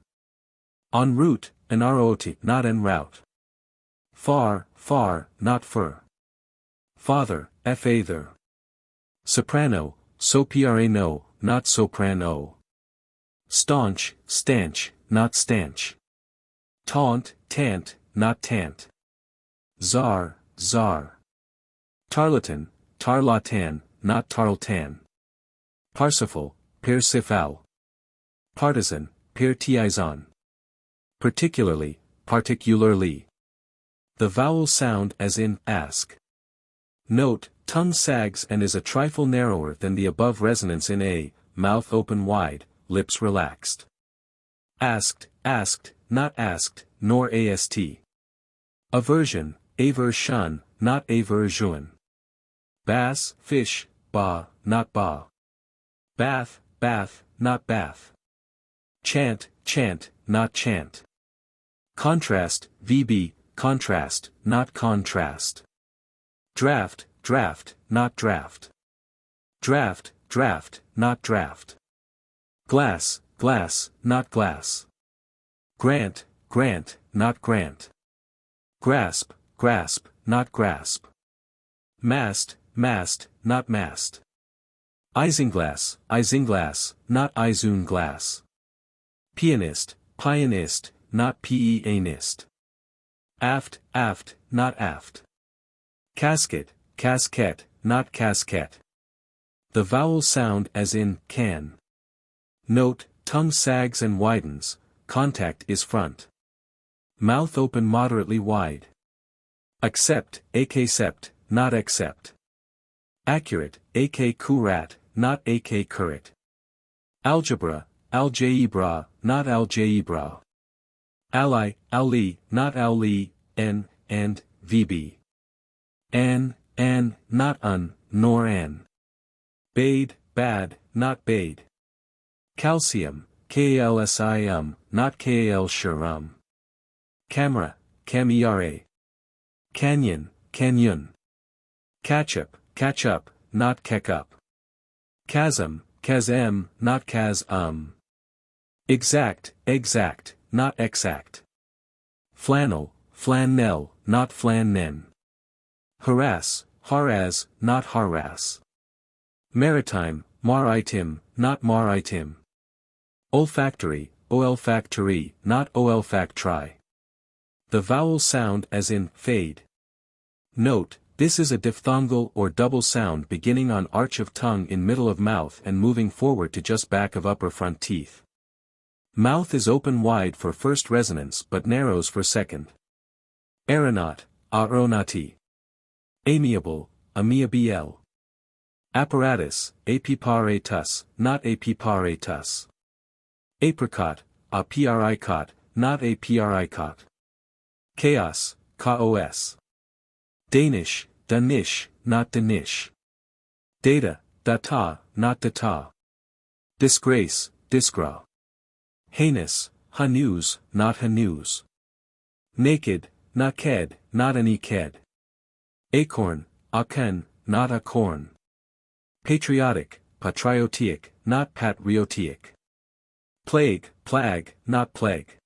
En route, en route, not en route. Far, far, not fur. Father, father. Soprano, soprano, not soprano. Staunch, stanch, not stanch. Taunt, tant, not tant. Czar, czar. Tarlatan, tarlatan, not tarlatan. Parsifal, Parsifal. Partisan, partisan. Particularly, particularly. The vowel sound as in, ask. Note, tongue sags and is a trifle narrower than the above resonance in a, mouth open wide, lips relaxed. Asked, asked, not asked, nor ast. Aversion, aversion, not aversion. Bass, fish, ba, not ba. Bath, bath, not bath. Chant, chant, not chant. Contrast, VB, contrast, not contrast. Draft, draft, not draft. Draft, draft, not draft. Glass, glass, not glass. Grant, grant, not grant. Grasp, grasp, not grasp. Mast, mast, not mast. Isinglass, isinglass, not isinglass. Pianist, pianist, not pianist. Aft, aft, not aft. Casket, casket, not casket. The vowel sound as in, can. Note, tongue sags and widens, contact is front. Mouth open moderately wide. Accept, accept, not accept. Accurate, curat, not curate. Algebra, algebra, not algebra. Ally, ally, not ally, n, and, vb. An, not nor an. Bade, bad, not bade. Calcium, kalsium, not kalshium. Camera, camiare. Canyon, canyon. Catch up, not ketchup. Chasm, chasm, not chasm. Exact, exact, not exact. Flannel, flannel, not flannen. Harass, harass, not harass. Maritime, maritime, not maritime. Olfactory, olfactory, not olfactory. The vowel sound as in, fade. Note, this is a diphthongal or double sound beginning on arch of tongue in middle of mouth and moving forward to just back of upper front teeth. Mouth is open wide for first resonance but narrows for second. Aeronaut, aeronauti. Amiable, amiabiel. Apparatus, apiparatus, not apiparatus. Apricot, apricot, not apricot. Chaos, chaos. Danish, Danish, not Danish. Data, data, not data. Disgrace, disgra. Heinous, hanus, not hanus. Naked, naked, not naked. Acorn, aken, not acorn. Patriotic, patriotic, not patriotic. Plague, plague, not plague.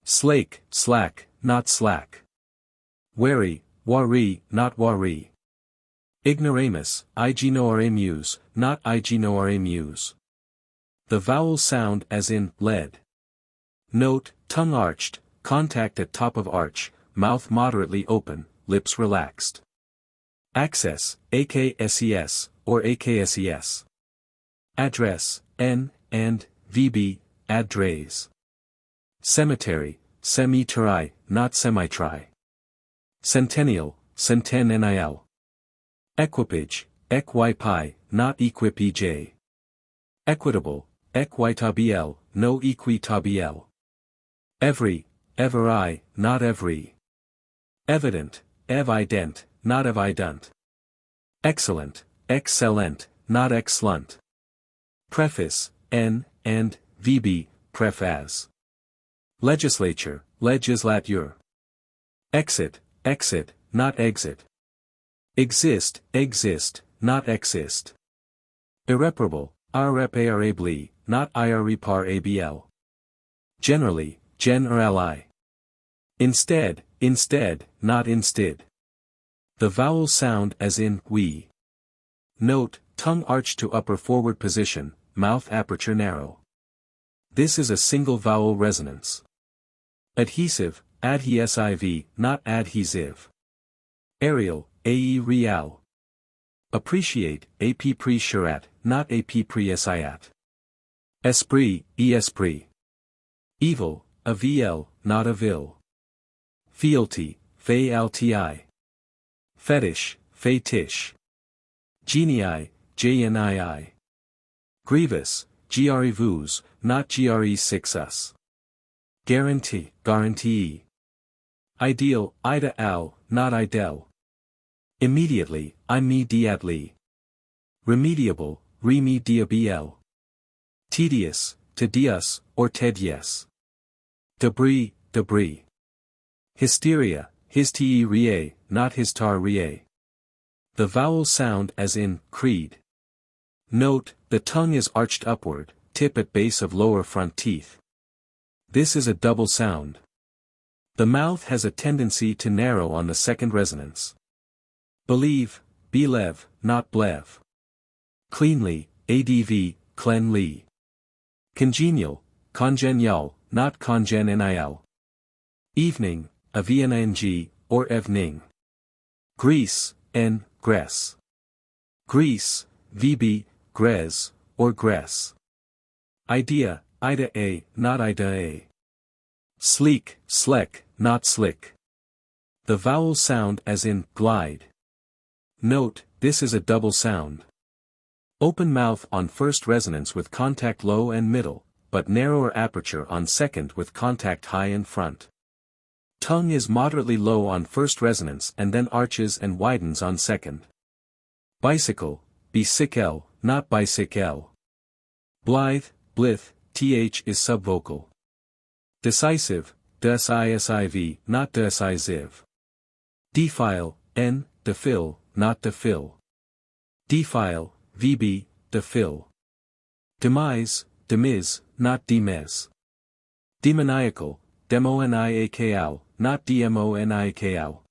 Slake, slack, not slack. Wary, wari, not wari. Ignoramus, ignoramus, not ignoramus. The vowel sound as in lead. Note, tongue arched, contact at top of arch, mouth moderately open, lips relaxed. Access, akses, or akses. Address, n, and, vb, address. Cemetery, cemetery, not semitri. Centennial, centennial. Equipage, equipi, not equipij. Equitable, equitabiel, no equitabiel. Every, every, not every. Evident, evident, not evident. Excellent, excellent, not excellent. Preface, n, and, vb, preface. Legislature, legislature. Exit, exit, not exit. Exist, exist, not exist. Irreparable, irreparably, not irreparabl. Generally, generally. Instead, instead, not instead. The vowel sound as in we. Note, tongue arched to upper forward position, mouth aperture narrow. This is a single vowel resonance. Adhesive, adhesive, not adhesive. Aerial, ae real. Appreciate, appreciate, not appreciate. Esprit, esprit. Evil, avl, not avil. Fealty, fealti. Fetish, fetish. Genii, jnii. Grievous, grevous, not gre6us. Guarantee, guarantee. Ideal, ideal, not ideal. Immediately, immediately. Remediable, remediable. Tedious, tedious, or tedious. Debris, debris. Hysteria, hysteria, not hysteria. The vowel sound as in creed. Note, the tongue is arched upward, tip at base of lower front teeth. This is a double sound. The mouth has a tendency to narrow on the second resonance. Believe, belev, not blev. Cleanly, adv, cleanly. Congenial, congenial, not congenial. Evening, avning, or evening. Grease, n, gress. Grease, vb, grez, or gress. Idea, ida a, not ida a. Sleek, sleck, not slick. The vowel sound as in glide. Note, this is a double sound. Open mouth on first resonance with contact low and middle, but narrower aperture on second with contact high and front. Tongue is moderately low on first resonance and then arches and widens on second. Bicycle, bicycle, not bicycle. Blithe, blith, th is subvocal. Decisive, decisive, not decisive. Defile, n, defil, not defil. Defile, vb, defil. Demise, demise, not demise. Demoniacal, demoniacal, not demoniacal.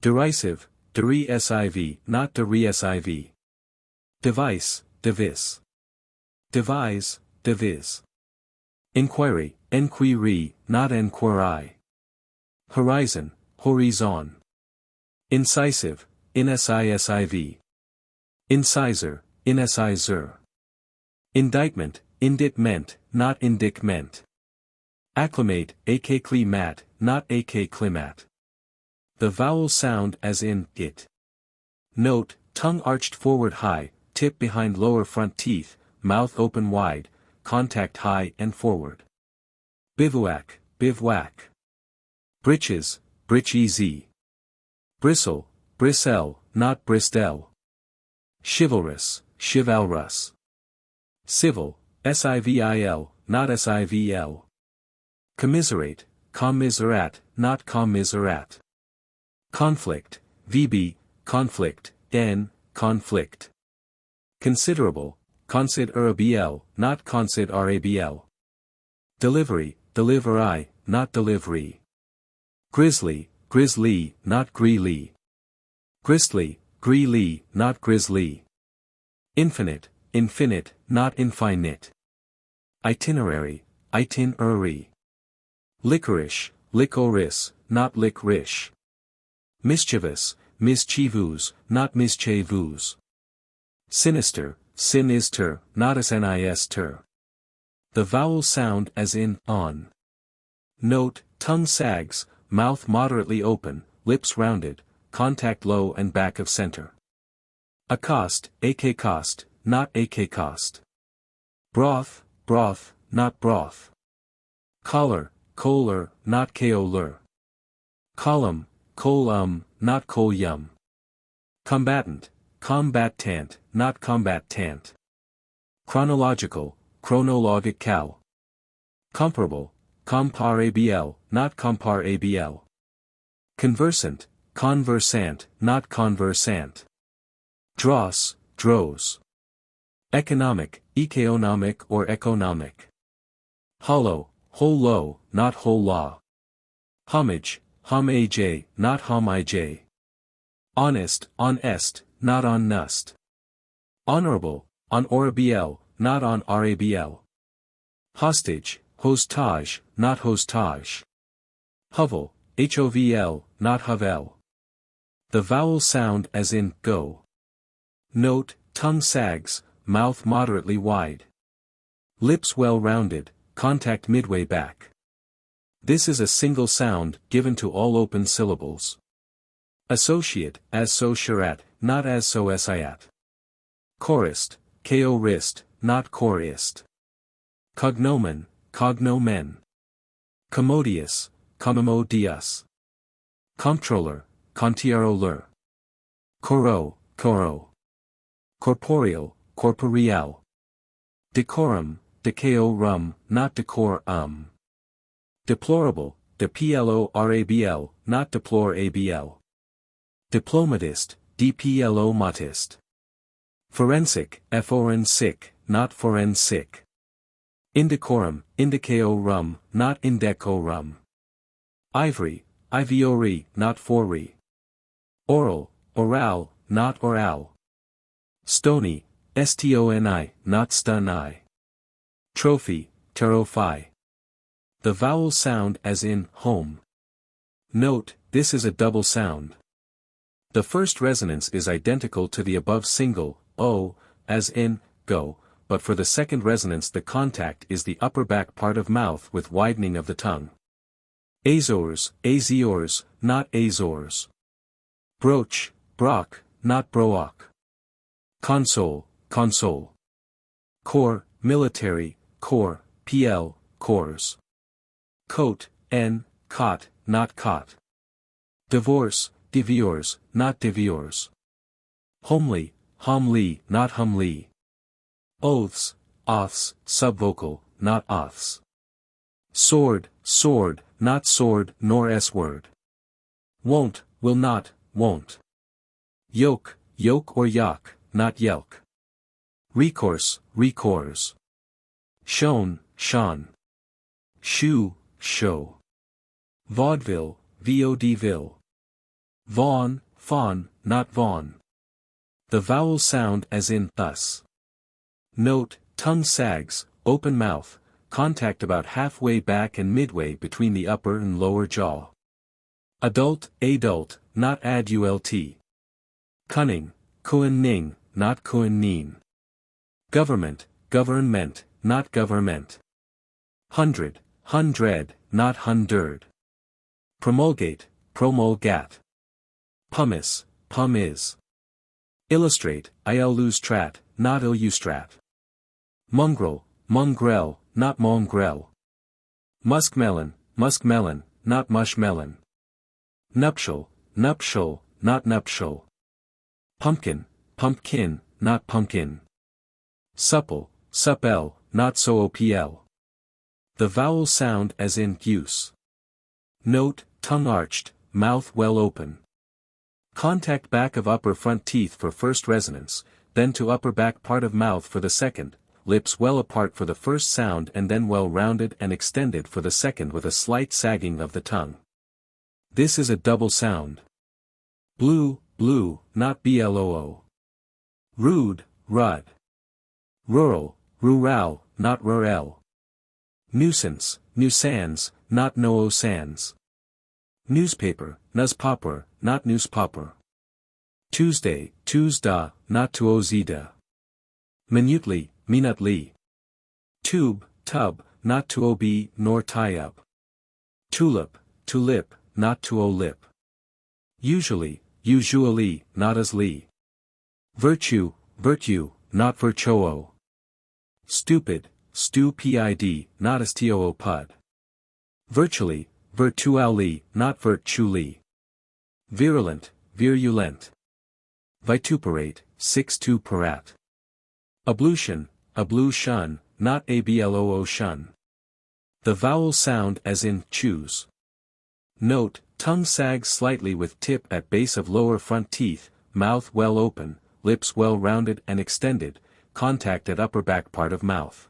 Derisive, derisive, not derisive. Device, devis. Devise, devis. Inquiry, enquiry, not enquiry. Horizon, horizon. Incisive, incisive. Incisor, incisor. Indictment, indictment, not indictment. Acclimate, acclimat, not acclimat. The vowel sound as in it. Note, tongue arched forward high, tip behind lower front teeth, mouth open wide, contact high and forward. Bivouac, bivouac. Breeches, breeches. Bristle, bristle, not bristle. Chivalrous, chivalrous. Civil, civil, not civil. Commiserate, commiserate, not commiserate. Conflict, VB, conflict, N, conflict. Considerable, considerable, not considerable. Delivery, delivery, not delivery. Grizzly, grizzly, not greely. Gristly, greely, not grizzly. Infinite, infinite, not infinite. Itinerary, itinerary. Licorice, licorice, not licorice. Mischievous, mischievous, not mischievous. Sinister, sinister, not sinister. The vowel sound as in on. Note, tongue sags, mouth moderately open, lips rounded, contact low and back of center. Accost, accost, not accost. Broth, broth, not broth. Collar, collar, not collar. Column, column, not column. Combatant, combatant, not combatant. Chronological, chronological. Comparable, comparable, not comparable. Conversant, conversant, not conversant. Dross, dross. Economic, economic or economic. Hollow, hollow, not hollow. Homage, homage, not homage. Honest, honest, not honest. Honorable, honorable, not honorable. Hostage, hostage, not hostage. Hovel, hovel, not hovel. The vowel sound as in go. Note, tongue sags, mouth moderately wide. Lips well rounded, contact midway back. This is a single sound given to all open syllables. Associate, as so sharat, not as so esayat. Chorist, chorist, not chorist. Cognomen, cognomen. Commodious, commodious. Comptroller, comptroller. Coro, coro. Corporeal, corporeal. Decorum, decorum, not decorum. Deplorable, deplorable, not deplorable. Diplomatist, diplomatist. Forensic, forensic, not forensic. Indecorum, indecorum, not indecorum. Ivory, ivory, not fory. Oral, oral, not oral. Stony, stoni, not stuni. Trophy, trophy. The vowel sound as in home. Note, this is a double sound. The first resonance is identical to the above single, o, as in, go, but for the second resonance the contact is the upper back part of mouth with widening of the tongue. Azores, azores, not azores. Broach, brock, not broach. Console, console. Corps, military, corps, pl, corps. Coat, n, cot, not cot. Divorce, divorce, not divorce. Homely, homely, not homely. Oaths, oaths, subvocal, not oaths. Sword, sword, not sword nor s-word. Won't, will not, won't. Yoke, yoke or yoke, not yelk. Recourse, recourse. Shone, shone. Shoe, show. Vaudeville, vaudeville. Vaughn, fawn, not vaughan. The vowel sound as in thus. Note, tongue sags, open mouth, contact about halfway back and midway between the upper and lower jaw. Adult, adult, not adult. Cunning, cunning, not cunning. Government, government, not government. Hundred, hundred, not hundred. Promulgate, promulgate. Pumice, pum is. Illustrate, illustrat, not illustrat. Mongrel, mongrel, not mongrel. Muskmelon, muskmelon, not mushmelon. Nuptial, nuptial, not nuptial. Pumpkin, pumpkin, not pumpkin. Supple, supple, not soopl. The vowel sound as in use. Note, tongue arched, mouth well open. Contact back of upper front teeth for first resonance, then to upper back part of mouth for the second, lips well apart for the first sound and then well rounded and extended for the second with a slight sagging of the tongue. This is a double sound. Blue, blue, not bloo. Rude, rud. Rural, rural, not rural. Nuisance, nuisance, not noosans. Newspaper, newspaper, not newspaper. Tuesday, Tuesday, not tuozida. Minutely, minutely. Tube, tub, not tuob nor tie up. Tulip, tulip, not tuolip. Usually, usually, not as lee. Virtue, virtue, not virtuo. Stupid, stupid, not as too pud. Virtually, virtually, not virtually. Virulent, virulent. Vituperate, sixtuperat. Ablution, ablution, not abloo shun. The vowel sound as in choose. Note, tongue sags slightly with tip at base of lower front teeth, mouth well open, lips well rounded and extended, contact at upper back part of mouth.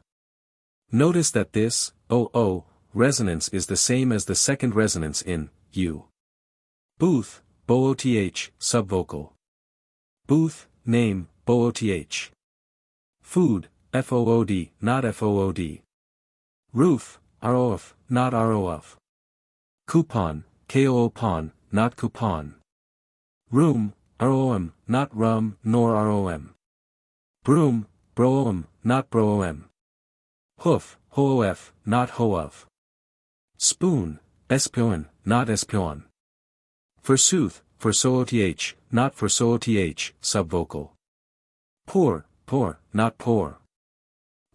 Notice that this, o, resonance is the same as the second resonance in, u. Booth, booth, subvocal. Booth, name, booth. Food, food, not food. Roof, rof, not rof. Coupon, koopon, not coupon. Room, rom, not rum nor rom. Broom, broom, not broom. Hoof, hoof, not hoof. Spoon, espion, not espion. Forsooth, forsooth, not forsooth, subvocal. Poor, poor, not poor.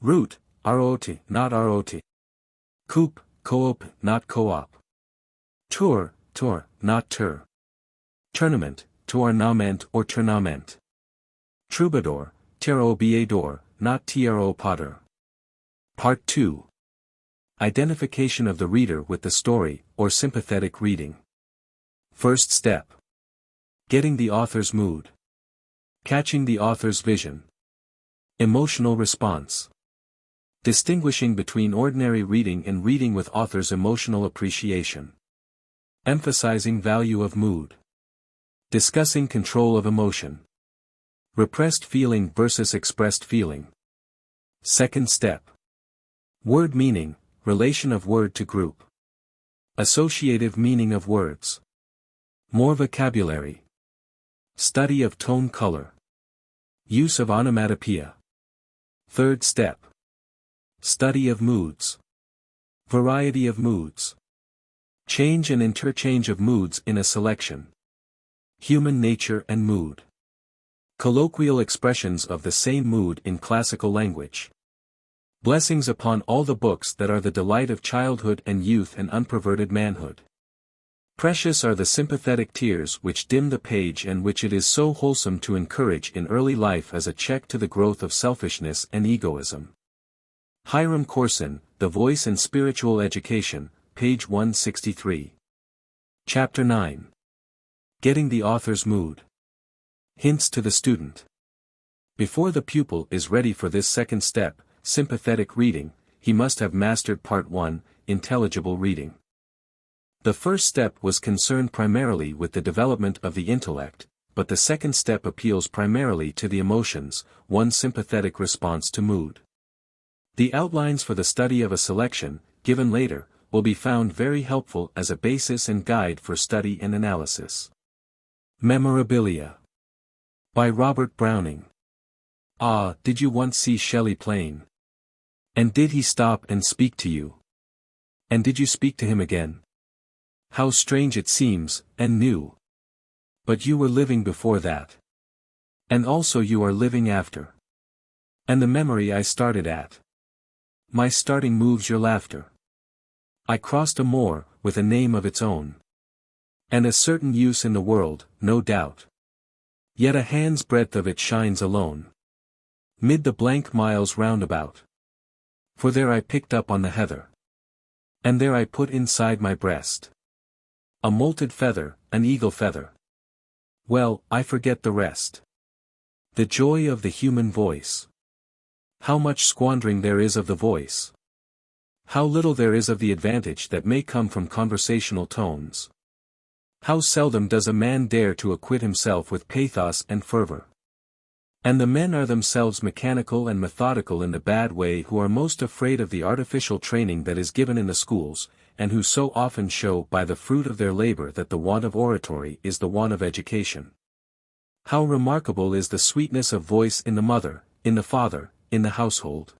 Root, rot, not rot. Coop, coop, not co-op. Tour, tour, not tur. Tournament, tournament or tournament. Troubadour, terobiador, not tro potter. Part 2. Identification of the reader with the story, or sympathetic reading. First step. Getting the author's mood. Catching the author's vision. Emotional response. Distinguishing between ordinary reading and reading with author's emotional appreciation. Emphasizing value of mood. Discussing control of emotion. Repressed feeling versus expressed feeling. Second step. Word meaning, relation of word to group. Associative meaning of words. More vocabulary. Study of tone color. Use of onomatopoeia. Third step. Study of moods. Variety of moods. Change and interchange of moods in a selection. Human nature and mood. Colloquial expressions of the same mood in classical language. Blessings upon all the books that are the delight of childhood and youth and unperverted manhood. Precious are the sympathetic tears which dim the page and which it is so wholesome to encourage in early life as a check to the growth of selfishness and egoism. Hiram Corson, The Voice and Spiritual Education, page 163. Chapter 9. Getting the author's mood. Hints to the student. Before the pupil is ready for this second step, sympathetic reading, he must have mastered Part 1, intelligible reading. The first step was concerned primarily with the development of the intellect, but the second step appeals primarily to the emotions, one sympathetic response to mood. The outlines for the study of a selection, given later, will be found very helpful as a basis and guide for study and analysis. Memorabilia. By Robert Browning. Ah, did you once see Shelley plain? And did he stop and speak to you? And did you speak to him again? How strange it seems, and new. But you were living before that. And also you are living after. And the memory I started at. My starting moves your laughter. I crossed a moor, with a name of its own. And a certain use in the world, no doubt. Yet a hand's breadth of it shines alone. Mid the blank miles roundabout. For there I picked up on the heather. And there I put inside my breast. A molted feather, an eagle feather. Well, I forget the rest. The joy of the human voice. How much squandering there is of the voice. How little there is of the advantage that may come from conversational tones. How seldom does a man dare to acquit himself with pathos and fervor. And the men are themselves mechanical and methodical in the bad way who are most afraid of the artificial training that is given in the schools, and who so often show by the fruit of their labor that the want of oratory is the want of education. How remarkable is the sweetness of voice in the mother, in the father, in the household.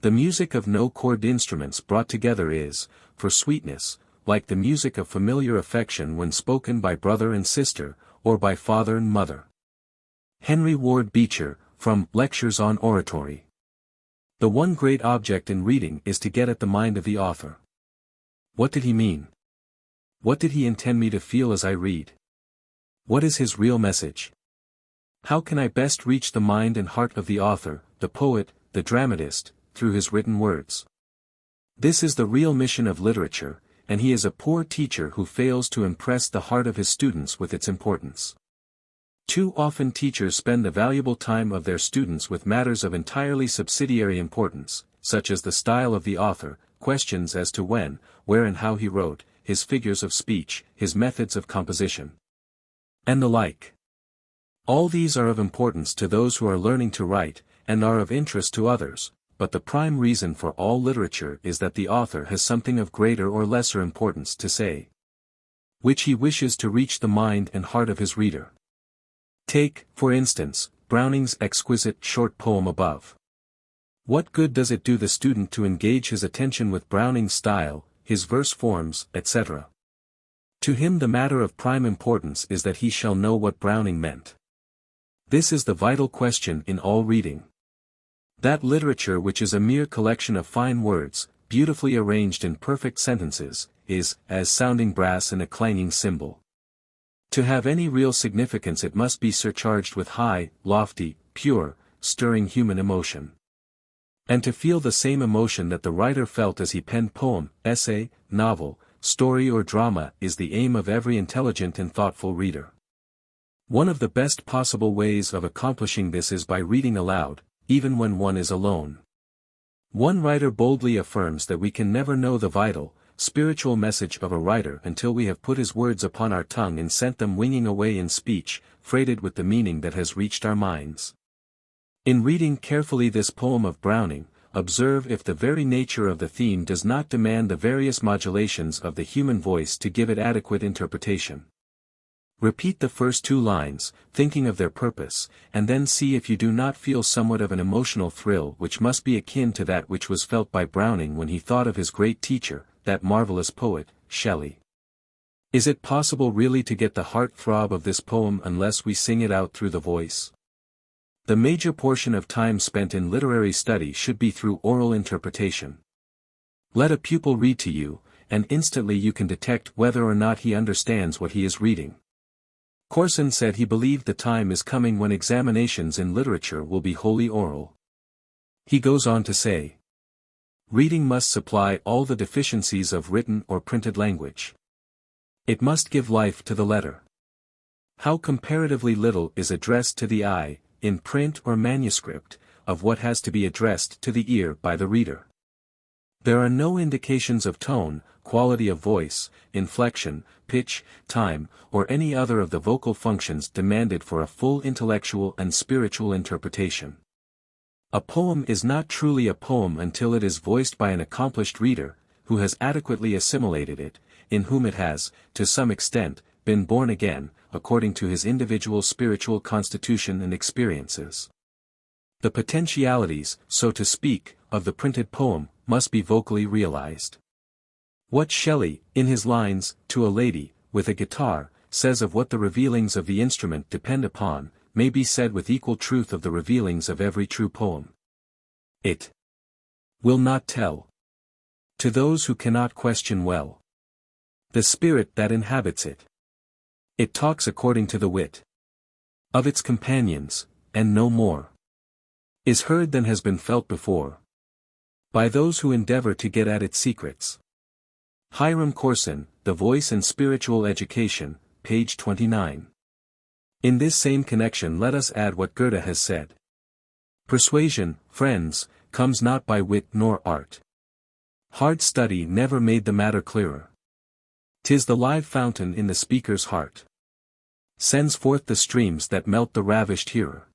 The music of no chord instruments brought together is, for sweetness, like the music of familiar affection when spoken by brother and sister, or by father and mother. Henry Ward Beecher, from Lectures on Oratory. The one great object in reading is to get at the mind of the author. What did he mean? What did he intend me to feel as I read? What is his real message? How can I best reach the mind and heart of the author, the poet, the dramatist, through his written words? This is the real mission of literature, and he is a poor teacher who fails to impress the heart of his students with its importance. Too often teachers spend the valuable time of their students with matters of entirely subsidiary importance, such as the style of the author, questions as to when, where and how he wrote, his figures of speech, his methods of composition, and the like. All these are of importance to those who are learning to write, and are of interest to others, but the prime reason for all literature is that the author has something of greater or lesser importance to say, which he wishes to reach the mind and heart of his reader. Take, for instance, Browning's exquisite short poem above. What good does it do the student to engage his attention with Browning's style, his verse forms, etc.? To him the matter of prime importance is that he shall know what Browning meant. This is the vital question in all reading. That literature which is a mere collection of fine words, beautifully arranged in perfect sentences, is, as sounding brass and a clanging cymbal. To have any real significance it must be surcharged with high, lofty, pure, stirring human emotion. And to feel the same emotion that the writer felt as he penned poem, essay, novel, story or drama is the aim of every intelligent and thoughtful reader. One of the best possible ways of accomplishing this is by reading aloud, even when one is alone. One writer boldly affirms that we can never know the vital, spiritual message of a writer until we have put his words upon our tongue and sent them winging away in speech, freighted with the meaning that has reached our minds. In reading carefully this poem of Browning, observe if the very nature of the theme does not demand the various modulations of the human voice to give it adequate interpretation. Repeat the first two lines, thinking of their purpose, and then see if you do not feel somewhat of an emotional thrill which must be akin to that which was felt by Browning when he thought of his great teacher, that marvelous poet, Shelley. Is it possible really to get the heart-throb of this poem unless we sing it out through the voice? The major portion of time spent in literary study should be through oral interpretation. Let a pupil read to you, and instantly you can detect whether or not he understands what he is reading. Corson said he believed the time is coming when examinations in literature will be wholly oral. He goes on to say, reading must supply all the deficiencies of written or printed language. It must give life to the letter. How comparatively little is addressed to the eye, in print or manuscript, of what has to be addressed to the ear by the reader. There are no indications of tone, quality of voice, inflection, pitch, time, or any other of the vocal functions demanded for a full intellectual and spiritual interpretation. A poem is not truly a poem until it is voiced by an accomplished reader, who has adequately assimilated it, in whom it has, to some extent, been born again, according to his individual spiritual constitution and experiences. The potentialities, so to speak, of the printed poem, must be vocally realized. What Shelley, in his lines, To a Lady, with a Guitar, says of what the revealings of the instrument depend upon, may be said with equal truth of the revealings of every true poem. It will not tell to those who cannot question well the spirit that inhabits it. It talks according to the wit of its companions, and no more is heard than has been felt before by those who endeavor to get at its secrets. Hiram Corson, The Voice and Spiritual Education, page 29. In this same connection let us add what Goethe has said. Persuasion, friends, comes not by wit nor art. Hard study never made the matter clearer. 'Tis the live fountain in the speaker's heart sends forth the streams that melt the ravished hearer.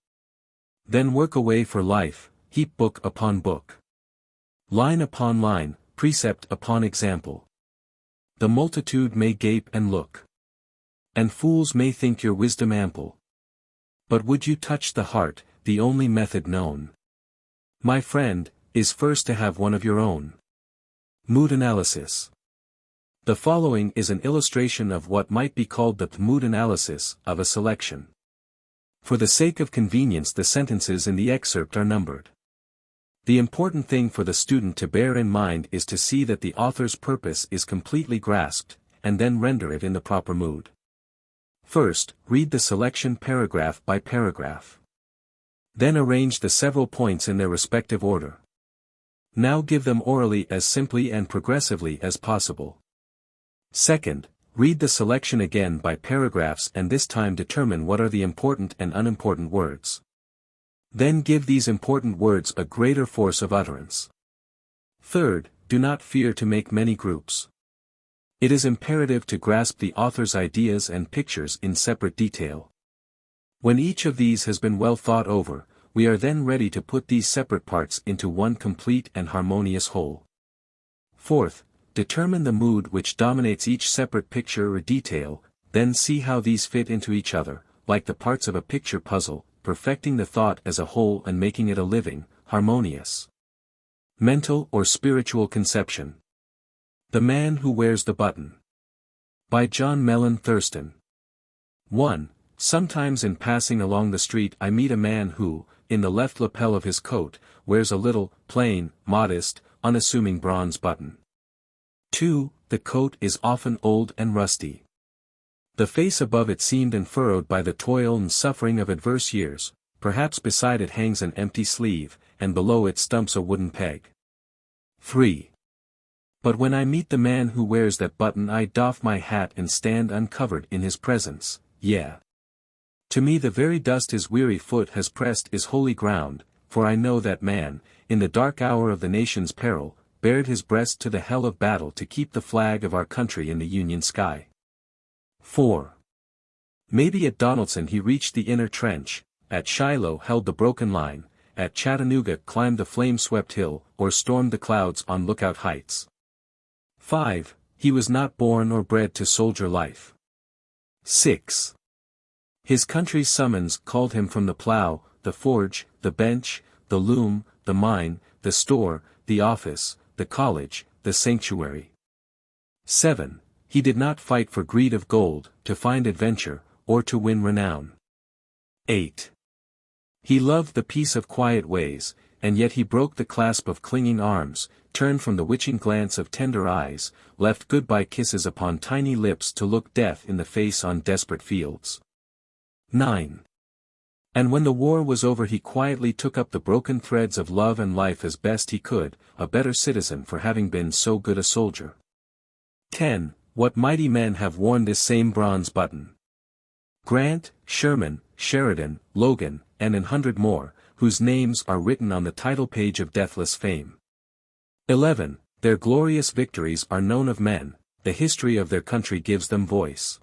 Then work away for life, heap book upon book, line upon line, precept upon example. The multitude may gape and look, and fools may think your wisdom ample. But would you touch the heart, the only method known, my friend, is first to have one of your own. Mood analysis. The following is an illustration of what might be called the mood analysis of a selection. For the sake of convenience the sentences in the excerpt are numbered. The important thing for the student to bear in mind is to see that the author's purpose is completely grasped, and then render it in the proper mood. First, read the selection paragraph by paragraph. Then arrange the several points in their respective order. Now give them orally as simply and progressively as possible. Second, read the selection again by paragraphs and this time determine what are the important and unimportant words. Then give these important words a greater force of utterance. Third, do not fear to make many groups. It is imperative to grasp the author's ideas and pictures in separate detail. When each of these has been well thought over, we are then ready to put these separate parts into one complete and harmonious whole. Fourth, determine the mood which dominates each separate picture or detail, then see how these fit into each other, like the parts of a picture puzzle, perfecting the thought as a whole and making it a living, harmonious mental or spiritual conception. The Man Who Wears the Button. By John Mellon Thurston. 1. Sometimes in passing along the street I meet a man who, in the left lapel of his coat, wears a little, plain, modest, unassuming bronze button. 2. The coat is often old and rusty. The face above it seamed and furrowed by the toil and suffering of adverse years, perhaps beside it hangs an empty sleeve, and below it stumps a wooden peg. 3. But when I meet the man who wears that button I doff my hat and stand uncovered in his presence, yeah. To me the very dust his weary foot has pressed is holy ground, for I know that man, in the dark hour of the nation's peril, bared his breast to the hell of battle to keep the flag of our country in the Union sky. 4. Maybe at Donaldson he reached the inner trench, at Shiloh held the broken line, at Chattanooga climbed the flame-swept hill, or stormed the clouds on Lookout Heights. 5. He was not born or bred to soldier life. 6. His country's summons called him from the plow, the forge, the bench, the loom, the mine, the store, the office, the college, the sanctuary. 7. He did not fight for greed of gold, to find adventure, or to win renown. 8. He loved the peace of quiet ways, and yet he broke the clasp of clinging arms, turned from the witching glance of tender eyes, left goodbye kisses upon tiny lips to look death in the face on desperate fields. 9. And when the war was over he quietly took up the broken threads of love and life as best he could, a better citizen for having been so good a soldier. 10. What mighty men have worn this same bronze button! Grant, Sherman, Sheridan, Logan, and an hundred more, whose names are written on the title page of deathless fame. 11. Their glorious victories are known of men, the history of their country gives them voice.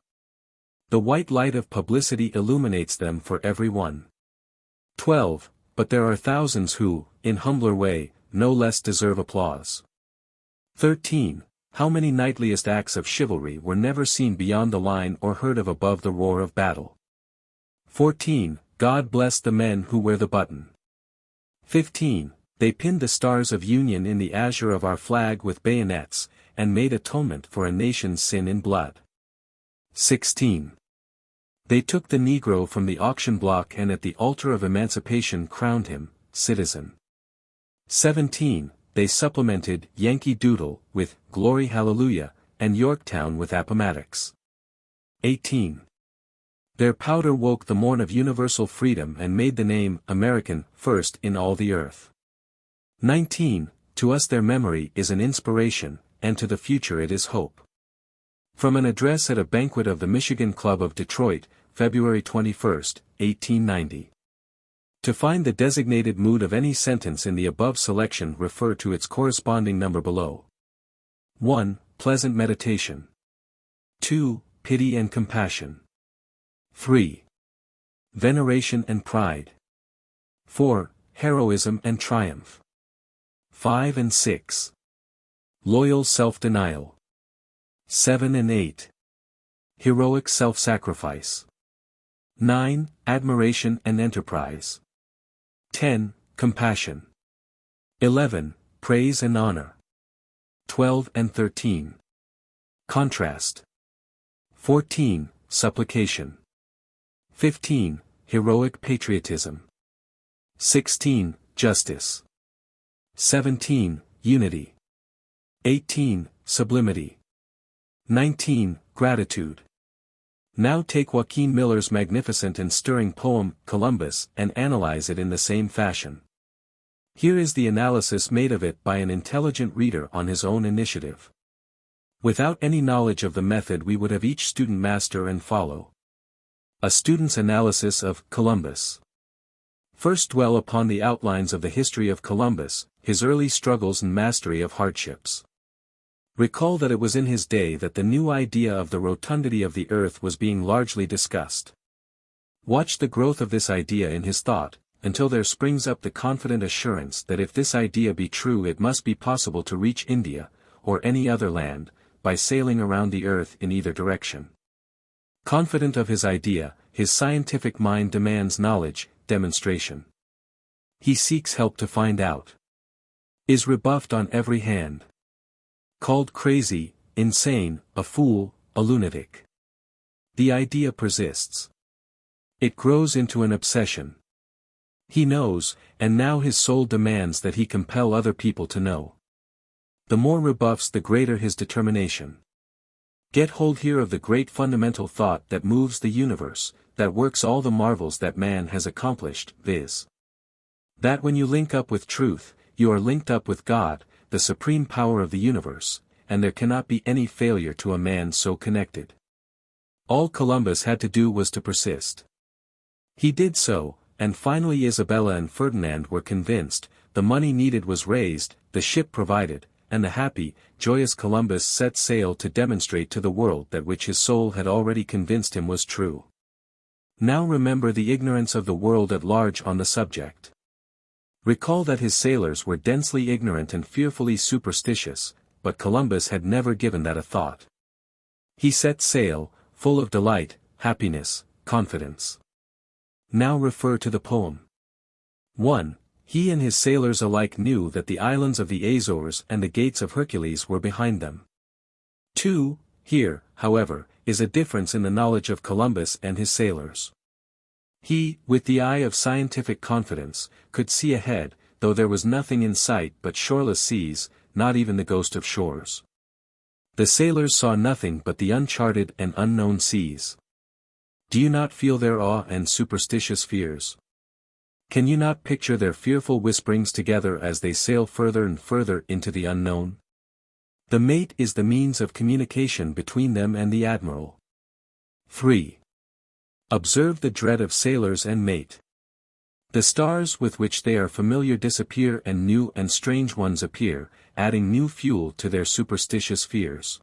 The white light of publicity illuminates them for every one. 12. But there are thousands who, in humbler way, no less deserve applause. 13. How many knightliest acts of chivalry were never seen beyond the line or heard of above the roar of battle. 14. God bless the men who wear the button. 15. They pinned the stars of union in the azure of our flag with bayonets, and made atonement for a nation's sin in blood. 16. They took the Negro from the auction block and at the altar of emancipation crowned him, citizen. 17. They supplemented Yankee Doodle with Glory Hallelujah, and Yorktown with Appomattox. 18. Their powder woke the morn of universal freedom and made the name American first in all the earth. 19. To us their memory is an inspiration, and to the future it is hope. From an address at a banquet of the Michigan Club of Detroit, February 21, 1890. To find the designated mood of any sentence in the above selection, refer to its corresponding number below. 1. Pleasant meditation. 2. Pity and compassion. 3. Veneration and pride. 4. Heroism and triumph. 5 and 6. Loyal self-denial. 7 and 8. Heroic self-sacrifice. 9. Admiration and enterprise. 10. Compassion. 11. Praise and honor. 12 and 13. Contrast. 14. Supplication. 15. Heroic patriotism. 16. Justice. 17. Unity. 18. Sublimity. 19. Gratitude. Now take Joaquin Miller's magnificent and stirring poem, Columbus, and analyze it in the same fashion. Here is the analysis made of it by an intelligent reader on his own initiative. Without any knowledge of the method we would have each student master and follow. A student's analysis of Columbus. First dwell upon the outlines of the history of Columbus, his early struggles and mastery of hardships. Recall that it was in his day that the new idea of the rotundity of the earth was being largely discussed. Watch the growth of this idea in his thought, until there springs up the confident assurance that if this idea be true it must be possible to reach India, or any other land, by sailing around the earth in either direction. Confident of his idea, his scientific mind demands knowledge, demonstration. He seeks help to find out. Is rebuffed on every hand. Called crazy, insane, a fool, a lunatic. The idea persists. It grows into an obsession. He knows, and now his soul demands that he compel other people to know. The more rebuffs the greater his determination. Get hold here of the great fundamental thought that moves the universe, that works all the marvels that man has accomplished, viz. That when you link up with truth, you are linked up with God, the supreme power of the universe, and there cannot be any failure to a man so connected. All Columbus had to do was to persist. He did so, and finally Isabella and Ferdinand were convinced, the money needed was raised, the ship provided, and the happy, joyous Columbus set sail to demonstrate to the world that which his soul had already convinced him was true. Now remember the ignorance of the world at large on the subject. Recall that his sailors were densely ignorant and fearfully superstitious, but Columbus had never given that a thought. He set sail, full of delight, happiness, confidence. Now refer to the poem. 1. He and his sailors alike knew that the islands of the Azores and the gates of Hercules were behind them. 2. Here, however, is a difference in the knowledge of Columbus and his sailors. He, with the eye of scientific confidence, could see ahead, though there was nothing in sight but shoreless seas, not even the ghost of shores. The sailors saw nothing but the uncharted and unknown seas. Do you not feel their awe and superstitious fears? Can you not picture their fearful whisperings together as they sail further and further into the unknown? The mate is the means of communication between them and the admiral. 3. Observe the dread of sailors and mate. The stars with which they are familiar disappear and new and strange ones appear, adding new fuel to their superstitious fears.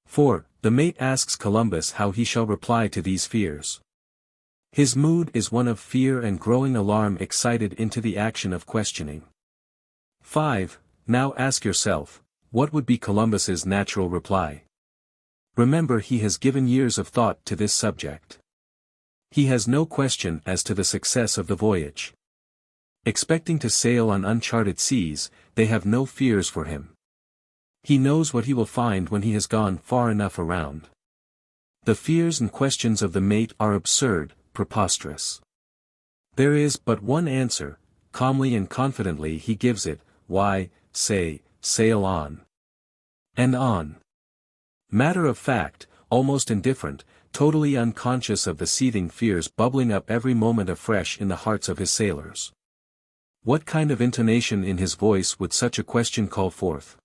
4. The mate asks Columbus how he shall reply to these fears. His mood is one of fear and growing alarm excited into the action of questioning. 5. Now ask yourself, what would be Columbus's natural reply? Remember he has given years of thought to this subject. He has no question as to the success of the voyage. Expecting to sail on uncharted seas, they have no fears for him. He knows what he will find when he has gone far enough around. The fears and questions of the mate are absurd, preposterous. There is but one answer, calmly and confidently he gives it, why, say, sail on. And on. Matter of fact, almost indifferent, totally unconscious of the seething fears bubbling up every moment afresh in the hearts of his sailors. What kind of intonation in his voice would such a question call forth?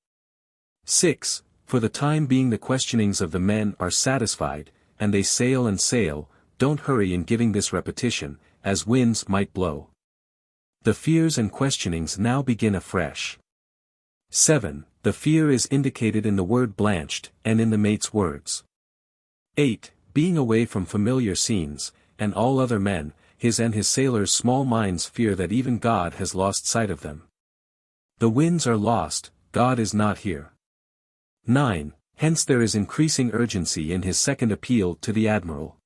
6. For the time being the questionings of the men are satisfied, and they sail and sail, don't hurry in giving this repetition, as winds might blow. The fears and questionings now begin afresh. 7. The fear is indicated in the word blanched, and in the mate's words. 8. Being away from familiar scenes, and all other men, his and his sailors' small minds fear that even God has lost sight of them. The winds are lost, God is not here. 9. Hence there is increasing urgency in his second appeal to the admiral.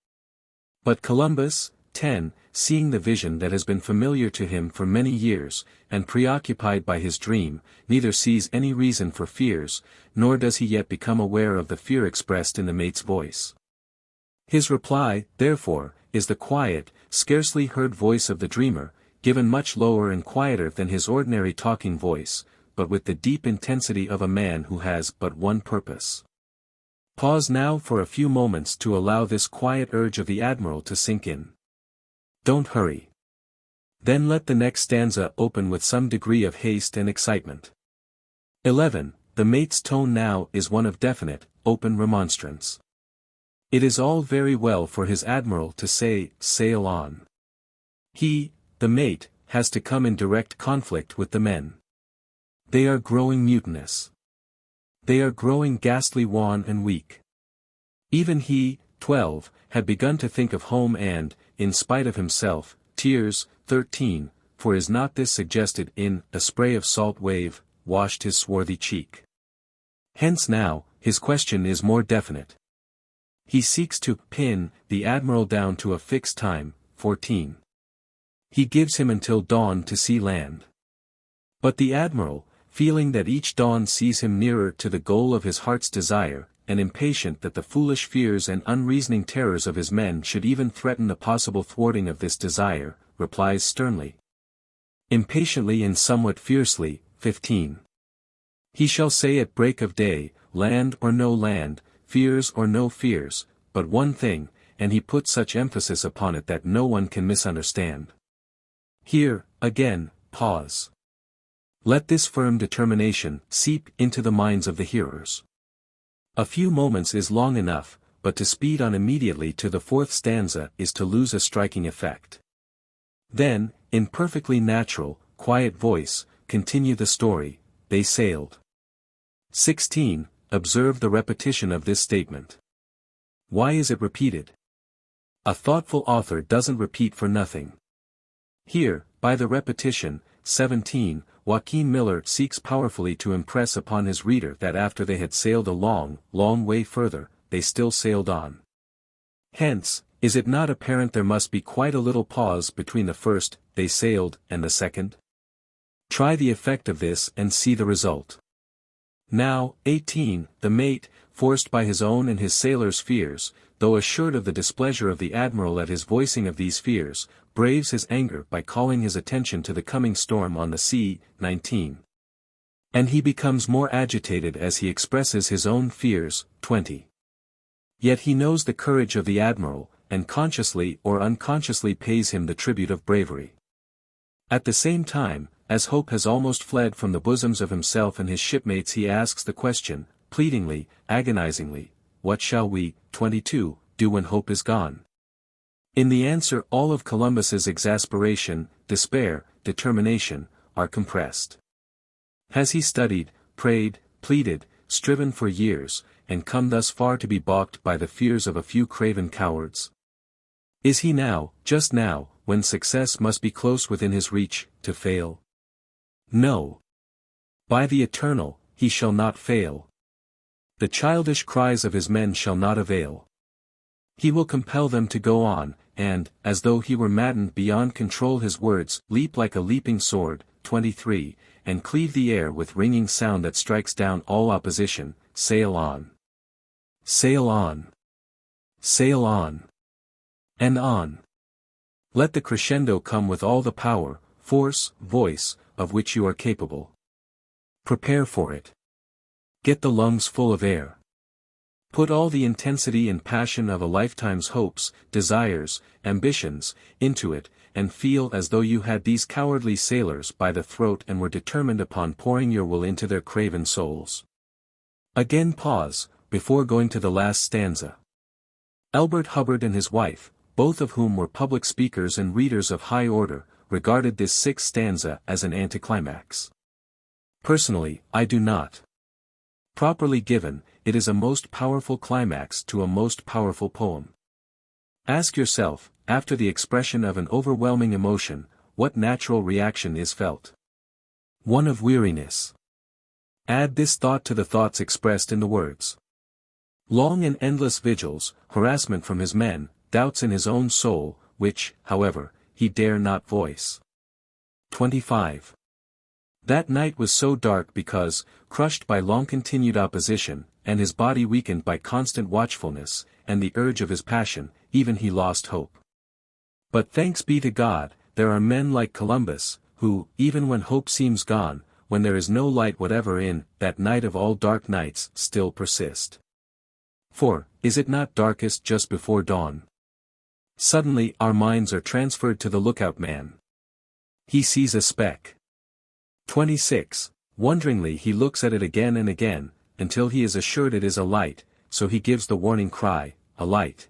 But Columbus, 10, seeing the vision that has been familiar to him for many years, and preoccupied by his dream, neither sees any reason for fears, nor does he yet become aware of the fear expressed in the mate's voice. His reply, therefore, is the quiet, scarcely heard voice of the dreamer, given much lower and quieter than his ordinary talking voice, but with the deep intensity of a man who has but one purpose. Pause now for a few moments to allow this quiet urge of the admiral to sink in. Don't hurry. Then let the next stanza open with some degree of haste and excitement. 11. The mate's tone now is one of definite, open remonstrance. It is all very well for his admiral to say, sail on. He, the mate, has to come in direct conflict with the men. They are growing mutinous. They are growing ghastly wan and weak. Even he, 12, had begun to think of home and, in spite of himself, tears, 13, for is not this suggested in A Spray of Salt Wave, washed his swarthy cheek. Hence now, his question is more definite. He seeks to pin the admiral down to a fixed time, 14. He gives him until dawn to see land. But the admiral, feeling that each dawn sees him nearer to the goal of his heart's desire, and impatient that the foolish fears and unreasoning terrors of his men should even threaten the possible thwarting of this desire, replies sternly. Impatiently and somewhat fiercely, 15. He shall say at break of day, land or no land, fears or no fears, but one thing, and he puts such emphasis upon it that no one can misunderstand. Here, again, pause. Let this firm determination seep into the minds of the hearers. A few moments is long enough, but to speed on immediately to the fourth stanza is to lose a striking effect. Then, in perfectly natural, quiet voice, continue the story, they sailed. 16. Observe the repetition of this statement. Why is it repeated? A thoughtful author doesn't repeat for nothing. Here, by the repetition, 17, Joaquin Miller seeks powerfully to impress upon his reader that after they had sailed a long, long way further, they still sailed on. Hence, is it not apparent there must be quite a little pause between the first, they sailed, and the second? Try the effect of this and see the result. Now, 18, the mate, forced by his own and his sailors' fears, though assured of the displeasure of the admiral at his voicing of these fears, braves his anger by calling his attention to the coming storm on the sea, 19. And he becomes more agitated as he expresses his own fears, 20. Yet he knows the courage of the admiral, and consciously or unconsciously pays him the tribute of bravery. At the same time, as hope has almost fled from the bosoms of himself and his shipmates, he asks the question, pleadingly, agonizingly, what shall we, 22, do when hope is gone? In the answer all of Columbus's exasperation, despair, determination, are compressed. Has he studied, prayed, pleaded, striven for years, and come thus far to be balked by the fears of a few craven cowards? Is he now, just now, when success must be close within his reach, to fail? No. By the Eternal, he shall not fail. The childish cries of his men shall not avail. He will compel them to go on, and, as though he were maddened beyond control, his words leap like a leaping sword, 23, and cleave the air with ringing sound that strikes down all opposition, sail on. Sail on. Sail on. And on. Let the crescendo come with all the power, force, voice, of which you are capable. Prepare for it. Get the lungs full of air. Put all the intensity and passion of a lifetime's hopes, desires, ambitions, into it, and feel as though you had these cowardly sailors by the throat and were determined upon pouring your will into their craven souls. Again pause, before going to the last stanza. Elbert Hubbard and his wife, both of whom were public speakers and readers of high order, regarded this sixth stanza as an anticlimax. Personally, I do not. Properly given, it is a most powerful climax to a most powerful poem. Ask yourself, after the expression of an overwhelming emotion, what natural reaction is felt? One of weariness. Add this thought to the thoughts expressed in the words. Long and endless vigils, harassment from his men, doubts in his own soul, which, however, he dare not voice. 25. That night was so dark because, crushed by long-continued opposition, and his body weakened by constant watchfulness, and the urge of his passion, even he lost hope. But thanks be to God, there are men like Columbus, who, even when hope seems gone, when there is no light whatever in that night of all dark nights, still persist. For, is it not darkest just before dawn? Suddenly our minds are transferred to the lookout man. He sees a speck. 26. Wonderingly he looks at it again and again, until he is assured it is a light, so he gives the warning cry, a light.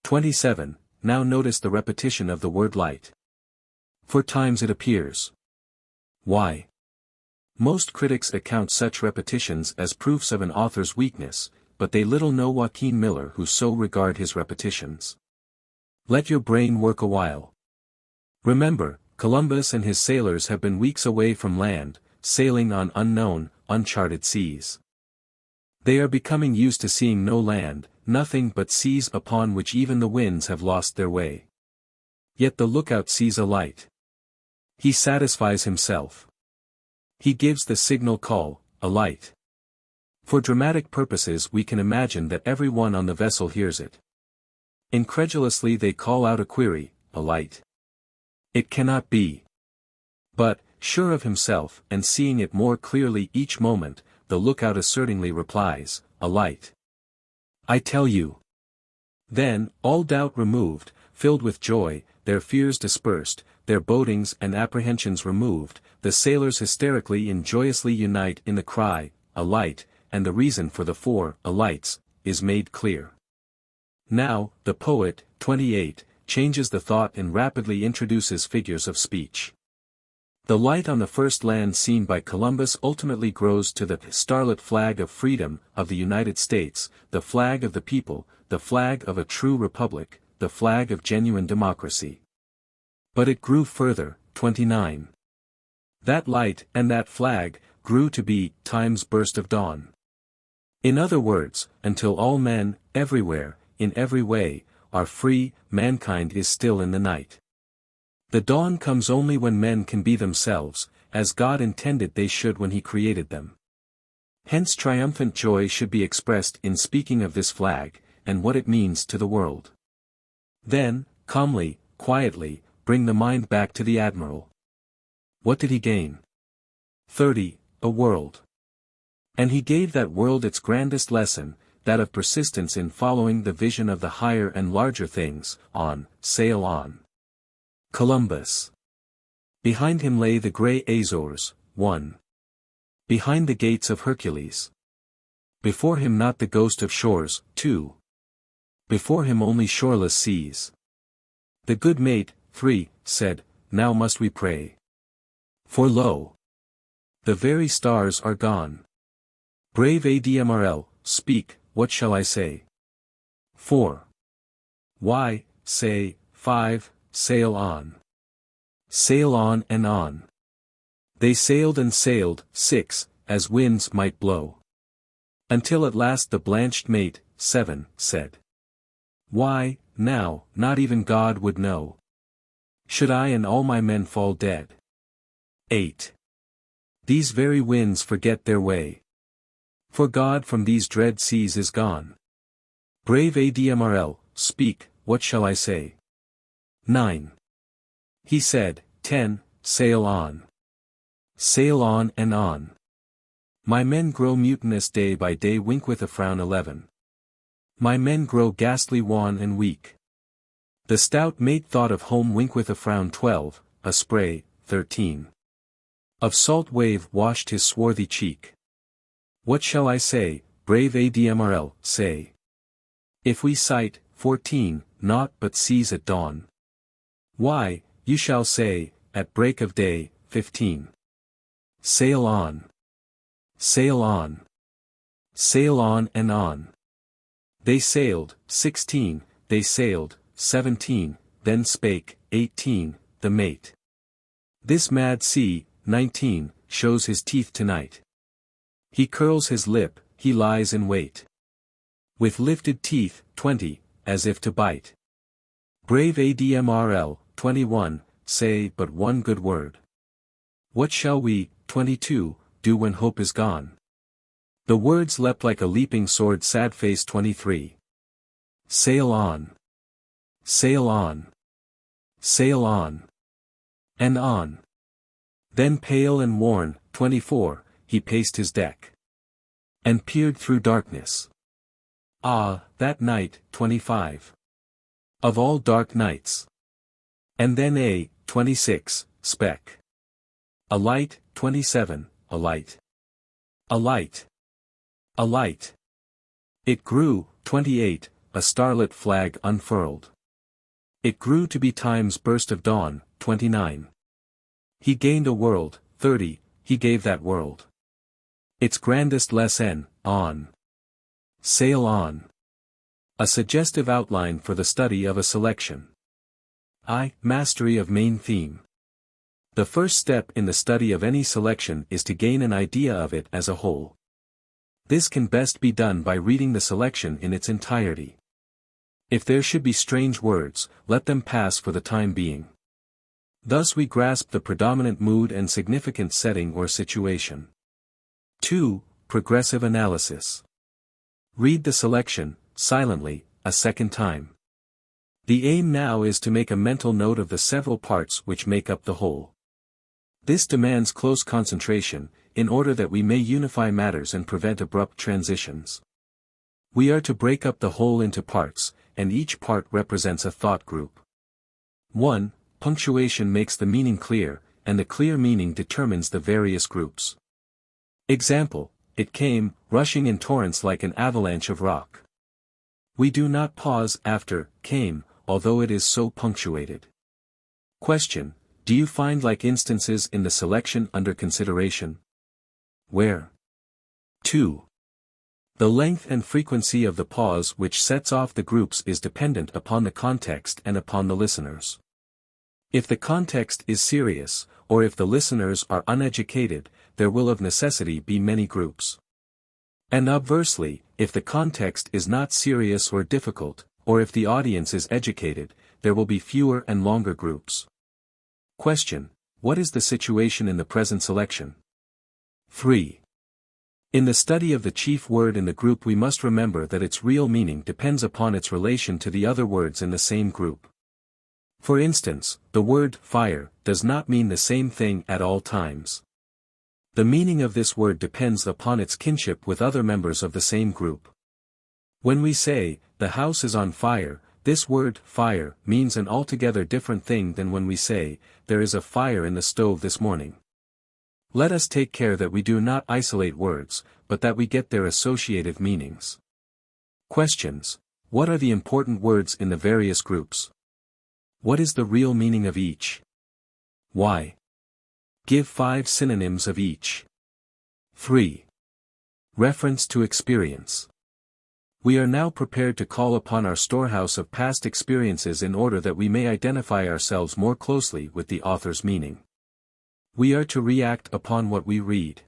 27. Now notice the repetition of the word light. 4 times it appears. Why? Most critics account such repetitions as proofs of an author's weakness, but they little know Joaquin Miller who so regard his repetitions. Let your brain work a while. Remember, Columbus and his sailors have been weeks away from land, sailing on unknown, uncharted seas. They are becoming used to seeing no land, nothing but seas upon which even the winds have lost their way. Yet the lookout sees a light. He satisfies himself. He gives the signal call, a light. For dramatic purposes we can imagine that everyone on the vessel hears it. Incredulously they call out a query, a light. It cannot be. But, sure of himself and seeing it more clearly each moment, the lookout assertingly replies, a light. I tell you. Then, all doubt removed, filled with joy, their fears dispersed, their bodings and apprehensions removed, the sailors hysterically and joyously unite in the cry, a light, and the reason for the 4 lights is made clear. Now, the poet, 28, changes the thought and rapidly introduces figures of speech. The light on the first land seen by Columbus ultimately grows to the starlit flag of freedom of the United States, the flag of the people, the flag of a true republic, the flag of genuine democracy. But it grew further, 29. That light and that flag grew to be time's burst of dawn. In other words, until all men, everywhere, in every way, are free, mankind is still in the night. The dawn comes only when men can be themselves, as God intended they should when He created them. Hence triumphant joy should be expressed in speaking of this flag, and what it means to the world. Then, calmly, quietly, bring the mind back to the admiral. What did he gain? 30. A world. And he gave that world its grandest lesson, that of persistence in following the vision of the higher and larger things, on, sail on. Columbus. Behind him lay the grey Azores, 1. Behind the gates of Hercules. Before him not the ghost of shores, 2. Before him only shoreless seas. The good mate, 3, said, now must we pray. For lo! The very stars are gone. Brave Admiral, speak, what shall I say? 4. Why, say, 5, sail on. Sail on and on. They sailed and sailed, 6, as winds might blow. Until at last the blanched mate, 7, said. Why, now, not even God would know. Should I and all my men fall dead? 8. These very winds forget their way. For God from these dread seas is gone. Brave Admrl, speak, what shall I say? 9. He said, 10, sail on. Sail on and on. My men grow mutinous day by day, wink with a frown. 11. My men grow ghastly wan and weak. The stout mate thought of home, wink with a frown. 12, a spray. 13. Of salt wave washed his swarthy cheek. What shall I say, brave Admrl, say? If we sight, 14, naught but seas at dawn. Why, you shall say, at break of day. 15. Sail on. Sail on. Sail on and on. They sailed. 16, they sailed. 17, then spake. 18, the mate. This mad sea. 19, shows his teeth tonight. He curls his lip, he lies in wait. With lifted teeth. 20, as if to bite. Brave Admrl, 21, say but one good word. What shall we, 22, do when hope is gone? The words leapt like a leaping sword. Sad face. 23. Sail on. Sail on. Sail on. And on. Then pale and worn. 24, he paced his deck. And peered through darkness. Ah, that night. 25. Of all dark nights. And then 26, speck. A light. 27, a light. A light. A light. It grew. 28, a starlit flag unfurled. It grew to be time's burst of dawn. 29. He gained a world. 30, he gave that world its grandest lesson, on. Sail on. A suggestive outline for the study of a selection. Mastery of main theme. The first step in the study of any selection is to gain an idea of it as a whole. This can best be done by reading the selection in its entirety. If there should be strange words, let them pass for the time being. Thus we grasp the predominant mood and significant setting or situation. 2. Progressive analysis. Read the selection, silently, a second time. The aim now is to make a mental note of the several parts which make up the whole. This demands close concentration, in order that we may unify matters and prevent abrupt transitions. We are to break up the whole into parts, and each part represents a thought group. 1. Punctuation makes the meaning clear, and the clear meaning determines the various groups. Example, it came, rushing in torrents like an avalanche of rock. We do not pause after, came, although it is so punctuated. Question, do you find like instances in the selection under consideration? Where? 2. The length and frequency of the pause which sets off the groups is dependent upon the context and upon the listeners. If the context is serious, or if the listeners are uneducated, there will of necessity be many groups. And obversely, if the context is not serious or difficult, or if the audience is educated, there will be fewer and longer groups. Question, what is the situation in the present selection? 3. In the study of the chief word in the group we must remember that its real meaning depends upon its relation to the other words in the same group. For instance, the word fire does not mean the same thing at all times. The meaning of this word depends upon its kinship with other members of the same group. When we say, the house is on fire, this word fire means an altogether different thing than when we say, there is a fire in the stove this morning. Let us take care that we do not isolate words, but that we get their associative meanings. Questions, what are the important words in the various groups? What is the real meaning of each? Why? Give 5 synonyms of each. 3. Reference to experience. We are now prepared to call upon our storehouse of past experiences in order that we may identify ourselves more closely with the author's meaning. We are to react upon what we read.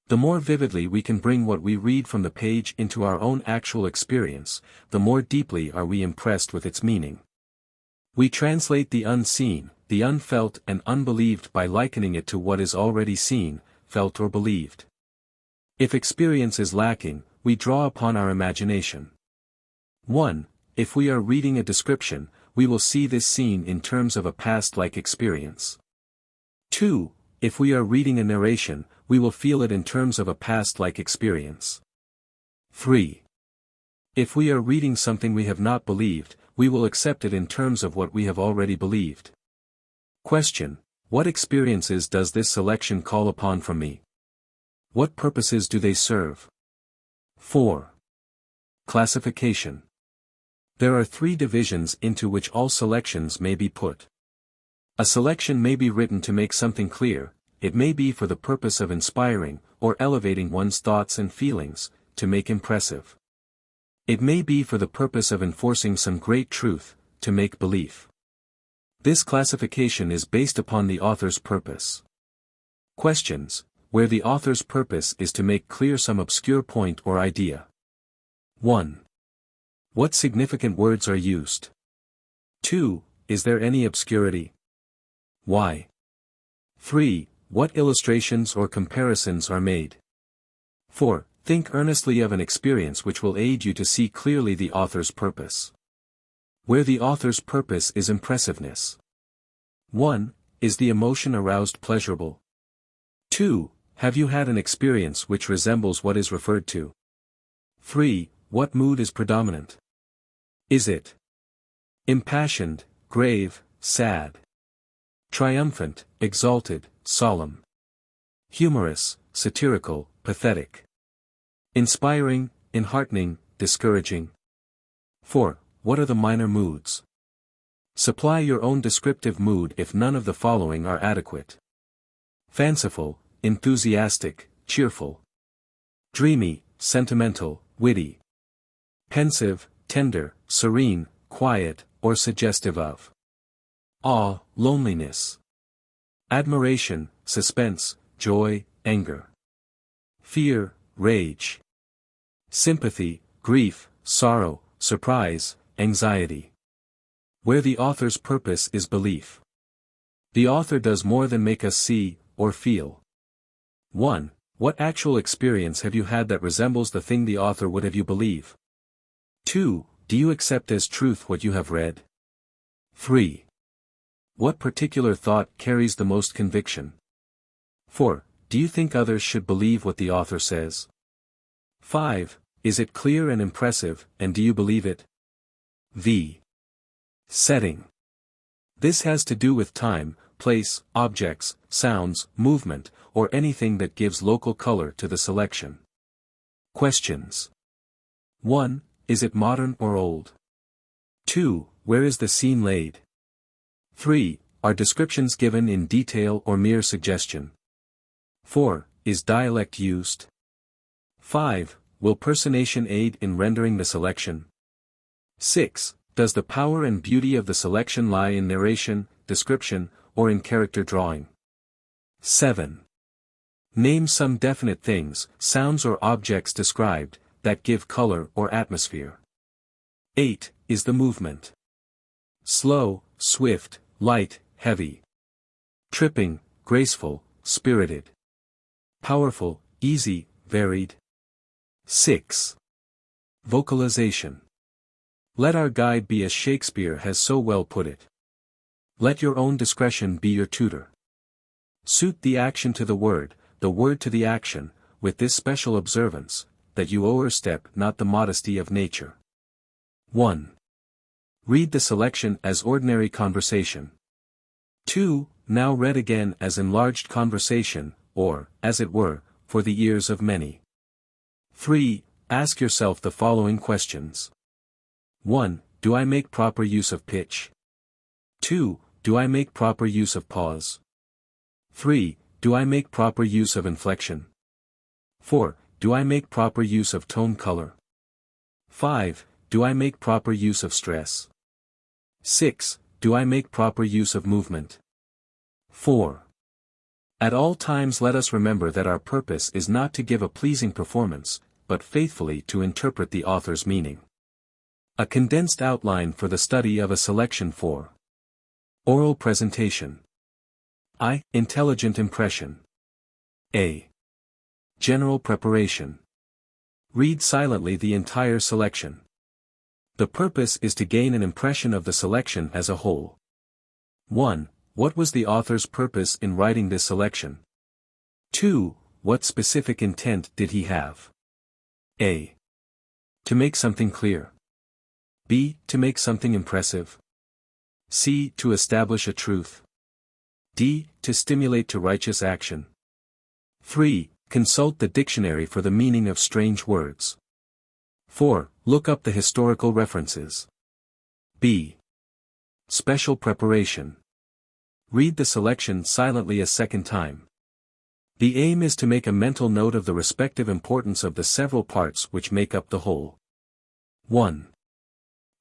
The more vividly we can bring what we read from the page into our own actual experience, the more deeply are we impressed with its meaning. We translate the unseen, the unfelt and unbelieved by likening it to what is already seen, felt or believed. If experience is lacking, we draw upon our imagination. 1. If we are reading a description, we will see this scene in terms of a past-like experience. 2. If we are reading a narration, we will feel it in terms of a past-like experience. 3. If we are reading something we have not believed, we will accept it in terms of what we have already believed. Question: what experiences does this selection call upon from me? What purposes do they serve? 4. Classification. There are 3 divisions into which all selections may be put. A selection may be written to make something clear, it may be for the purpose of inspiring, or elevating one's thoughts and feelings, to make impressive. It may be for the purpose of enforcing some great truth, to make belief. This classification is based upon the author's purpose. Questions: where the author's purpose is to make clear some obscure point or idea. 1. What significant words are used? 2. Is there any obscurity? Why? 3. What illustrations or comparisons are made? 4. Think earnestly of an experience which will aid you to see clearly the author's purpose. Where the author's purpose is impressiveness. 1. Is the emotion aroused pleasurable? 2. Have you had an experience which resembles what is referred to? 3. What mood is predominant? Is it impassioned, grave, sad, triumphant, exalted, solemn, humorous, satirical, pathetic, inspiring, enheartening, discouraging? 4. What are the minor moods? Supply your own descriptive mood if none of the following are adequate. Fanciful, enthusiastic, cheerful, dreamy, sentimental, witty, pensive, tender, serene, quiet, or suggestive of awe, loneliness, admiration, suspense, joy, anger, fear, rage, sympathy, grief, sorrow, surprise, anxiety. Where the author's purpose is belief. The author does more than make us see, or feel. 1. What actual experience have you had that resembles the thing the author would have you believe? 2. Do you accept as truth what you have read? 3. What particular thought carries the most conviction? 4. Do you think others should believe what the author says? 5. Is it clear and impressive, and do you believe it? V. Setting. This has to do with time, place, objects, sounds, movement, or anything that gives local color to the selection. Questions. 1. Is it modern or old? 2. Where is the scene laid? 3. Are descriptions given in detail or mere suggestion? 4. Is dialect used? 5. Will personation aid in rendering the selection? 6. Does the power and beauty of the selection lie in narration, description, or in character drawing? 7. Name some definite things, sounds or objects described, that give color or atmosphere. 8. Is the movement slow, swift, light, heavy, tripping, graceful, spirited, powerful, easy, varied? 6. Vocalization. Let our guide be as Shakespeare has so well put it. Let your own discretion be your tutor. Suit the action to the word to the action, with this special observance, that you overstep not the modesty of nature. 1. Read the selection as ordinary conversation. 2. Now read again as enlarged conversation, or, as it were, for the ears of many. 3. Ask yourself the following questions. 1. Do I make proper use of pitch? 2. Do I make proper use of pause? 3. Do I make proper use of inflection? 4. Do I make proper use of tone color? 5. Do I make proper use of stress? 6. Do I make proper use of movement? 4. At all times let us remember that our purpose is not to give a pleasing performance, but faithfully to interpret the author's meaning. A condensed outline for the study of a selection for oral presentation. I. Intelligent impression. A. General preparation. Read silently the entire selection. The purpose is to gain an impression of the selection as a whole. 1. What was the author's purpose in writing this selection? 2. What specific intent did he have? A. To make something clear. B. To make something impressive. C. To establish a truth. D. To stimulate to righteous action. 3. Consult the dictionary for the meaning of strange words. 4. Look up the historical references. B. Special preparation. Read the selection silently a second time. The aim is to make a mental note of the respective importance of the several parts which make up the whole. 1.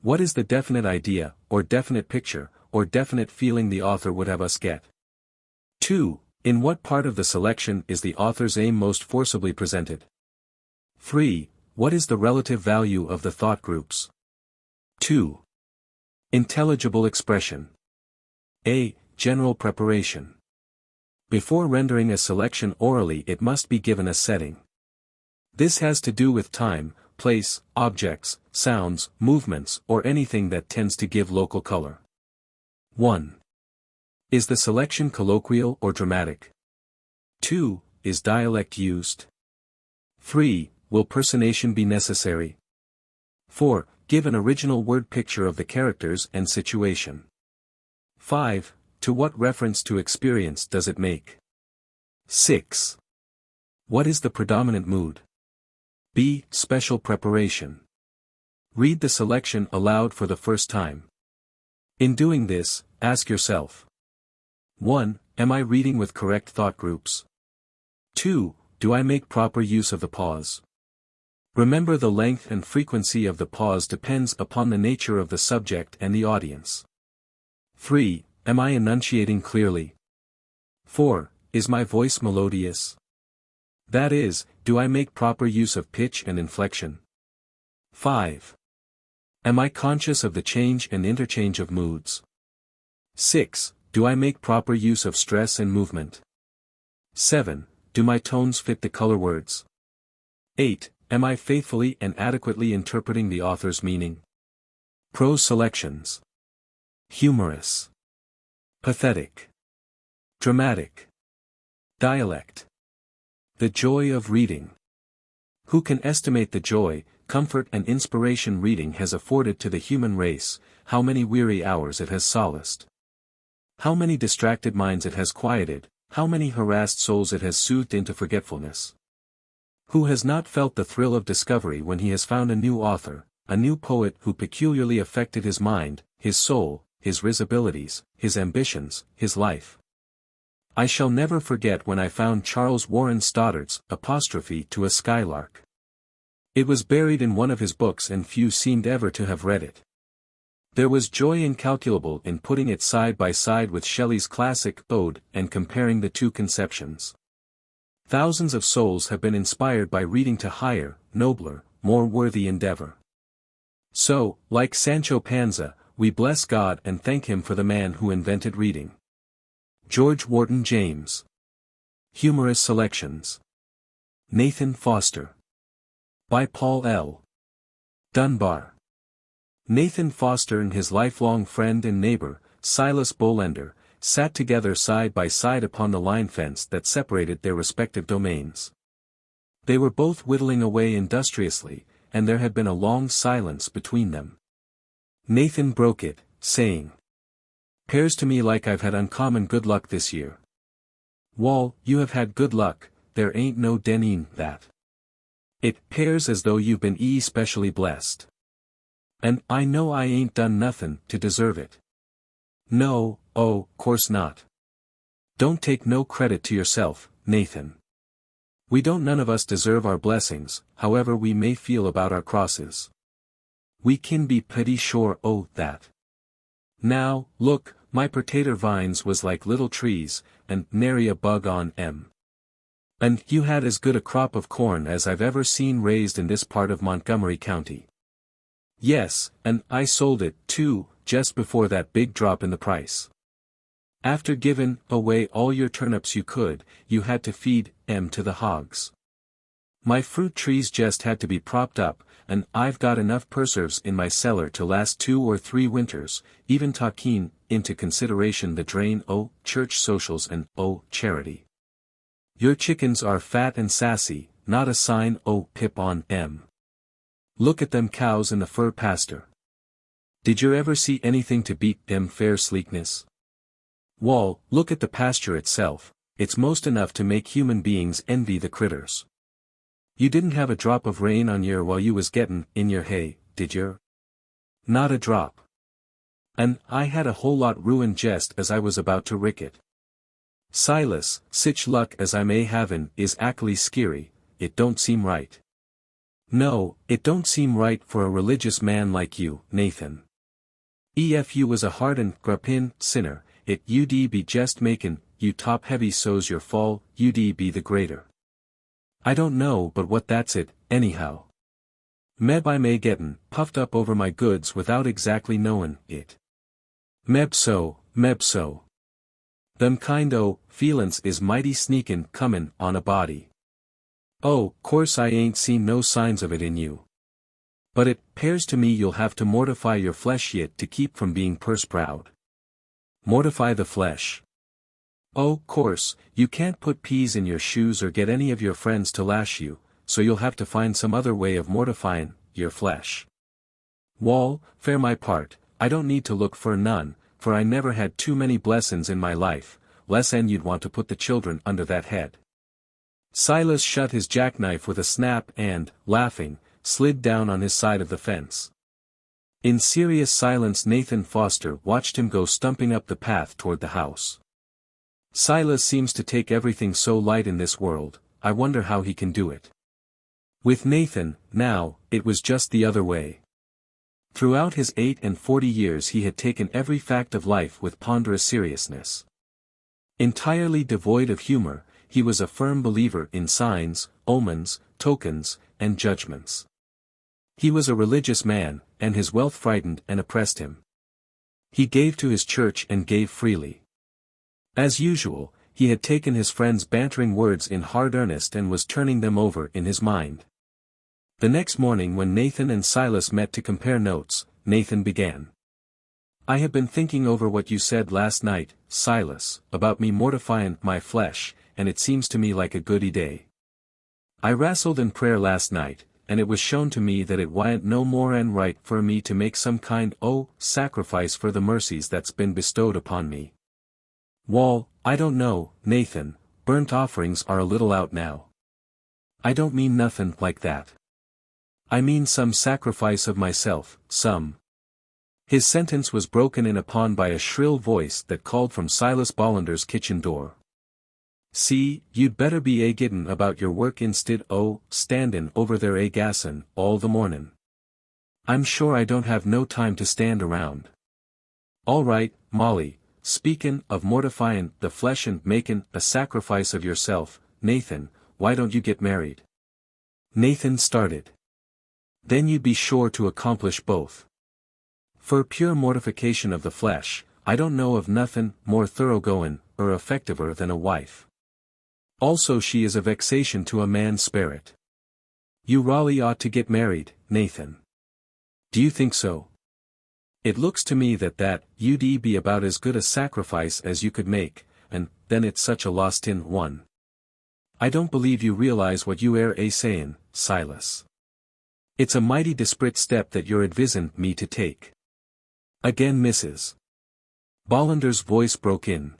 What is the definite idea, or definite picture, or definite feeling the author would have us get? 2. In what part of the selection is the author's aim most forcibly presented? 3. What is the relative value of the thought groups? 2. Intelligible expression. A. General preparation. Before rendering a selection orally, it must be given a setting. This has to do with time, place, objects, sounds, movements, or anything that tends to give local color. 1. Is the selection colloquial or dramatic? 2. Is dialect used? 3. Will personation be necessary? 4. Give an original word picture of the characters and situation. 5. To what reference to experience does it make? 6. What is the predominant mood? B. Special preparation. Read the selection aloud for the first time. In doing this, ask yourself. 1. Am I reading with correct thought groups? 2. Do I make proper use of the pause? Remember, the length and frequency of the pause depends upon the nature of the subject and the audience. 3. Am I enunciating clearly? 4. Is my voice melodious? That is, do I make proper use of pitch and inflection? 5. Am I conscious of the change and interchange of moods? 6. Do I make proper use of stress and movement? 7. Do my tones fit the color words? 8. Am I faithfully and adequately interpreting the author's meaning? Prose selections. Humorous. Pathetic. Dramatic. Dialect. The joy of reading. Who can estimate the joy, comfort and inspiration reading has afforded to the human race, how many weary hours it has solaced? How many distracted minds it has quieted, how many harassed souls it has soothed into forgetfulness? Who has not felt the thrill of discovery when he has found a new author, a new poet who peculiarly affected his mind, his soul, his risibilities, his ambitions, his life? I shall never forget when I found Charles Warren Stoddard's Apostrophe to a Skylark. It was buried in one of his books and few seemed ever to have read it. There was joy incalculable in putting it side by side with Shelley's classic Ode and comparing the two conceptions. Thousands of souls have been inspired by reading to higher, nobler, more worthy endeavor. So, like Sancho Panza, we bless God and thank Him for the man who invented reading. George Wharton James. Humorous selections. Nathan Foster. By Paul L. Dunbar. Nathan Foster and his lifelong friend and neighbor, Silas Bolender, sat together side by side upon the line fence that separated their respective domains. They were both whittling away industriously, and there had been a long silence between them. Nathan broke it, saying, "'Pears to me like I've had uncommon good luck this year." "Wall, you have had good luck, there ain't no denying that. It 'pears as though you've been especially blessed. And I know I ain't done nothin' to deserve it." "No, oh, course not. Don't take no credit to yourself, Nathan. We don't none of us deserve our blessings, however we may feel about our crosses. We kin be pretty sure o' that. Now, look, my pertater vines was like little trees, and nary a bug on 'em. And you had as good a crop of corn as I've ever seen raised in this part of Montgomery County. Yes, and I sold it, too, just before that big drop in the price. After givin' away all your turnips you could, you had to feed 'em to the hogs. My fruit trees just had to be propped up, and I've got enough preserves in my cellar to last 2 or 3 winters, even taking into consideration the drain church socials and charity. Your chickens are fat and sassy, not a sign pip on em. Look at them cows in the fur pasture. Did you ever see anything to beat them fair sleekness? Wall, look at the pasture itself, it's most enough to make human beings envy the critters. You didn't have a drop of rain on yer while you was gettin' in your hay, did yer? Not a drop. And I had a whole lot ruined jest as I was about to rick it. Silas, sich luck as I may have'n is ackly skeery, it don't seem right. No, it don't seem right for a religious man like you, Nathan. Ef you was a hardened, gruppin, sinner, it ud be jest makin' you top heavy so's your fall, ud be the greater. I don't know but what that's it, anyhow. Meb I may gettin' puffed up over my goods without exactly knowin' it. Meb so. Them kind feelin's is mighty sneakin' comin' on a body. Course I ain't seen no signs of it in you. But it 'pears to me you'll have to mortify your flesh yet to keep from being purse proud. Mortify the flesh. Course, you can't put peas in your shoes or get any of your friends to lash you, so you'll have to find some other way of mortifyin' your flesh. Wall, fair my part, I don't need to look for none, for I never had too many blessin's in my life, less'n you'd want to put the children under that head. Silas shut his jackknife with a snap and, laughing, slid down on his side of the fence. In serious silence Nathan Foster watched him go stumping up the path toward the house. Silas seems to take everything so light in this world, I wonder how he can do it. With Nathan, now, it was just the other way. Throughout his 48 years he had taken every fact of life with ponderous seriousness. Entirely devoid of humor, he was a firm believer in signs, omens, tokens, and judgments. He was a religious man, and his wealth frightened and oppressed him. He gave to his church and gave freely. As usual, he had taken his friends' bantering words in hard earnest and was turning them over in his mind. The next morning when Nathan and Silas met to compare notes, Nathan began. I have been thinking over what you said last night, Silas, about me mortifyin' my flesh, and it seems to me like a goody day. I wrastled in prayer last night, and it was shown to me that it wa'n't no more'n right for me to make some kind sacrifice for the mercies that's been bestowed upon me. Wall, I don't know, Nathan, burnt offerings are a little out now. I don't mean nothin' like that. I mean some sacrifice of myself, some. His sentence was broken in upon by a shrill voice that called from Silas Bollander's kitchen door. See, you'd better be a-giddin' about your work instead standin' over there a-gassin' all the mornin'. I'm sure I don't have no time to stand around. All right, Molly, speakin' of mortifyin' the flesh and makin' a sacrifice of yourself, Nathan, why don't you get married? Nathan started. Then you'd be sure to accomplish both. For pure mortification of the flesh, I don't know of nothin' more thoroughgoin' or effectiver than a wife. Also she is a vexation to a man's spirit. You Raleigh ought to get married, Nathan. Do you think so? It looks to me that you'd be about as good a sacrifice as you could make, and then it's such a lost-in one. I don't believe you realize what you air a-sayin', Silas. It's a mighty desperate step that you're advisin' me to take. Again Mrs. Bollander's voice broke in.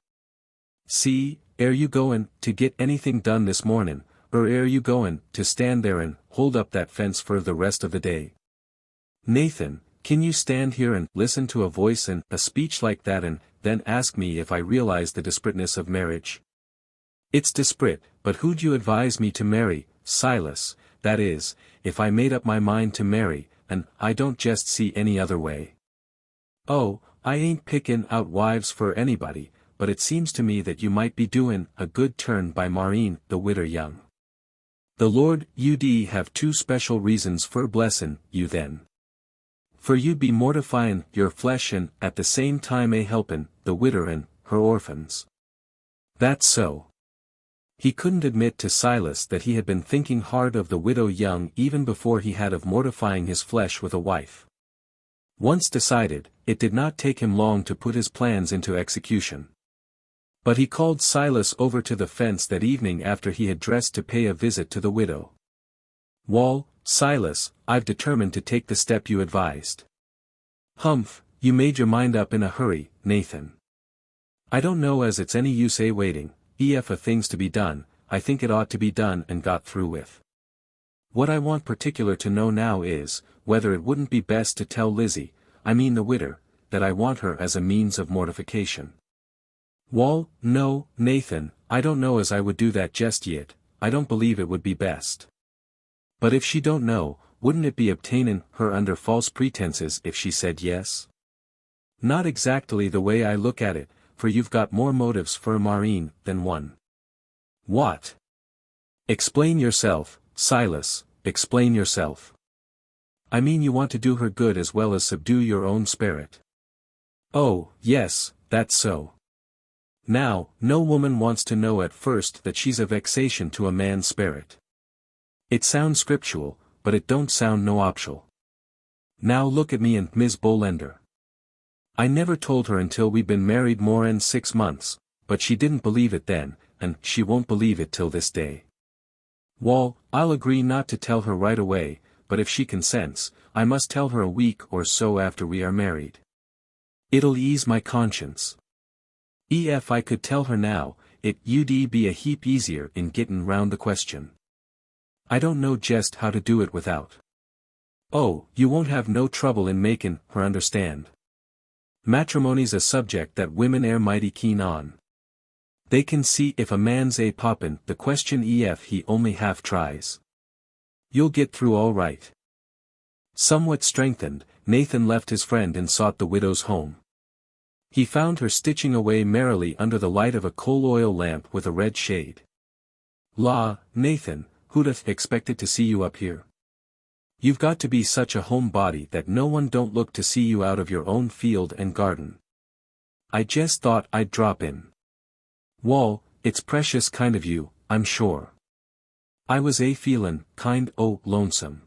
See, air you goin' to get anything done this mornin', or air you goin' to stand there and hold up that fence for the rest of the day? Nathan, can you stand here and listen to a voice and a speech like that and then ask me if I realize the desperateness of marriage? It's desperate, but who'd you advise me to marry, Silas, that is, if I made up my mind to marry, and I don't just see any other way. I ain't pickin' out wives for anybody, but it seems to me that you might be doin' a good turn by marryin' the widder young. The Lord ud have 2 special reasons for blessin' you then. For you'd be mortifyin' your flesh and at the same time a-helpin' the widder and her orphans. That's so. He couldn't admit to Silas that he had been thinking hard of the widow young even before he had of mortifying his flesh with a wife. Once decided, it did not take him long to put his plans into execution. But he called Silas over to the fence that evening after he had dressed to pay a visit to the widow. "Wall, Silas, I've determined to take the step you advised." "Humph, you made your mind up in a hurry, Nathan." "I don't know as it's any use waiting, if a thing's to be done, I think it ought to be done and got through with. What I want particular to know now is, whether it wouldn't be best to tell Lizzie, I mean the widder, that I want her as a means of mortification." "Wall, no, Nathan, I don't know as I would do that just yet, I don't believe it would be best." "But if she don't know, wouldn't it be obtainin' her under false pretenses if she said yes?" "Not exactly the way I look at it, for you've got more motives for Maureen than one." "What?" "Explain yourself, Silas, explain yourself." "I mean you want to do her good as well as subdue your own spirit." "Oh, yes, that's so. Now, no woman wants to know at first that she's a vexation to a man's spirit. It sounds scriptural, but it don't sound no optional. Now look at me and Miss Bolender. I never told her until we'd been married more'n 6 months, but she didn't believe it then, and she won't believe it till this day. Wall, I'll agree not to tell her right away, but if she consents, I must tell her a week or so after we are married. It'll ease my conscience. If I could tell her now, it'd be a heap easier in gettin' round the question. I don't know jest how to do it without. Oh, you won't have no trouble in makin' her understand. Matrimony's a subject that women air mighty keen on. They can see if a man's poppin' the question if he only half tries. You'll get through all right." Somewhat strengthened, Nathan left his friend and sought the widow's home. He found her stitching away merrily under the light of a coal-oil lamp with a red shade. "La, Nathan, who'd have expected to see you up here? You've got to be such a homebody that no one don't look to see you out of your own field and garden. I jest thought I'd drop in." "Wall, it's precious kind of you, I'm sure. I was feelin' kind o' lonesome.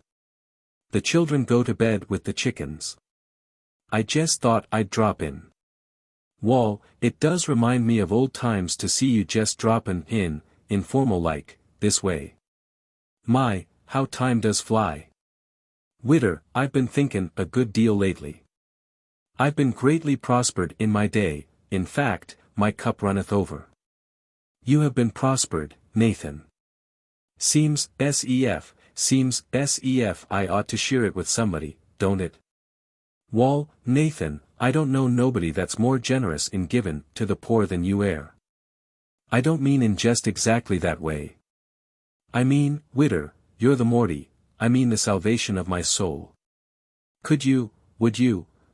The children go to bed with the chickens. I jest thought I'd drop in. Wall, it does remind me of old times to see you jest droppin' in, informal like, this way. My, how time does fly. Widder, I've been thinkin' a good deal lately. I've been greatly prospered in my day, in fact, my cup runneth over." "You have been prospered, Nathan. Seems I ought to share it with somebody, don't it?" "Wall, Nathan, I don't know nobody that's more generous in givin' to the poor than you air. I don't mean in jest exactly that way. I mean, widder, you're the Morty, I mean the salvation of my soul. Would you,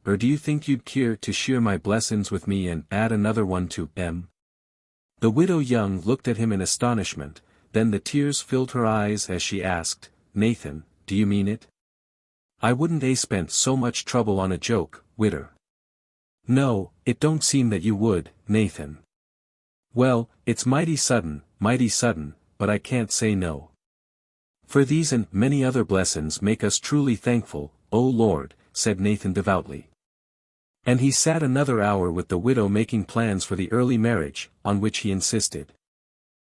or do you think you'd care to share my blessin's with me and add another one to em?" The widow young looked at him in astonishment, then the tears filled her eyes as she asked, "Nathan, do you mean it? I wouldn't spent so much trouble on a joke, widder." "No, it don't seem that you would, Nathan." "Well, it's mighty sudden, but I can't say no. For these and many other blessin's make us truly thankful, O Lord," said Nathan devoutly. And he sat another hour with the widow making plans for the early marriage, on which he insisted.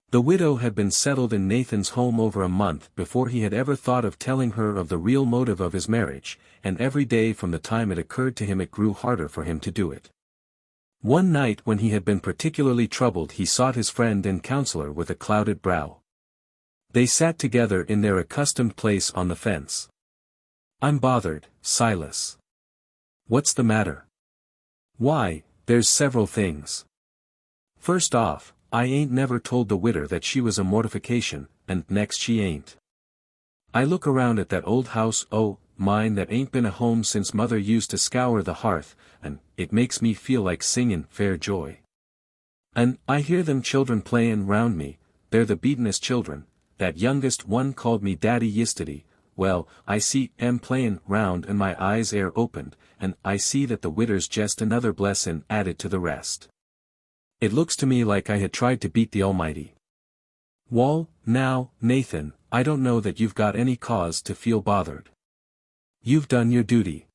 The widow had been settled in Nathan's home over a month before he had ever thought of telling her of the real motive of his marriage, and every day from the time it occurred to him it grew harder for him to do it. One night when he had been particularly troubled he sought his friend and counselor with a clouded brow. They sat together in their accustomed place on the fence. "I'm bothered, Silas." "What's the matter?" "Why, there's several things. First off, I ain't never told the widder that she was a mortification, and next she ain't. I look around at that old house mine that ain't been a home since mother used to scour the hearth, and it makes me feel like singin' fair joy. And I hear them children playin' round me, they're the beatin'est children, that youngest one called me daddy yistiddy. Well, I see 'em playin' round and my eyes air opened, and I see that the widder's jest another blessin' added to the rest. It looks to me like I had tried to beat the Almighty. Wall, now, Nathan, I don't know that you've got any cause to feel bothered. You've done your duty.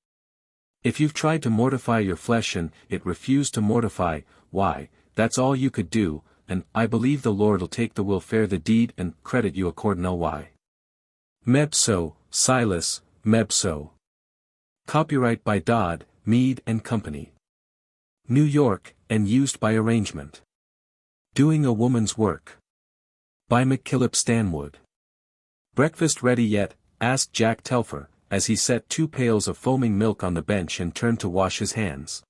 If you've tried to mortify your flesh and it refused to mortify, why, that's all you could do, and I believe the Lord'll take the will fare the deed and credit you accordin' why. Mebso, Silas, Mebso. Copyright by Dodd, Mead and Company. New York, and used by arrangement. Doing a Woman's Work. By McKillop Stanwood. Breakfast ready yet? Asked Jack Telfer, as he set 2 pails of foaming milk on the bench and turned to wash his hands.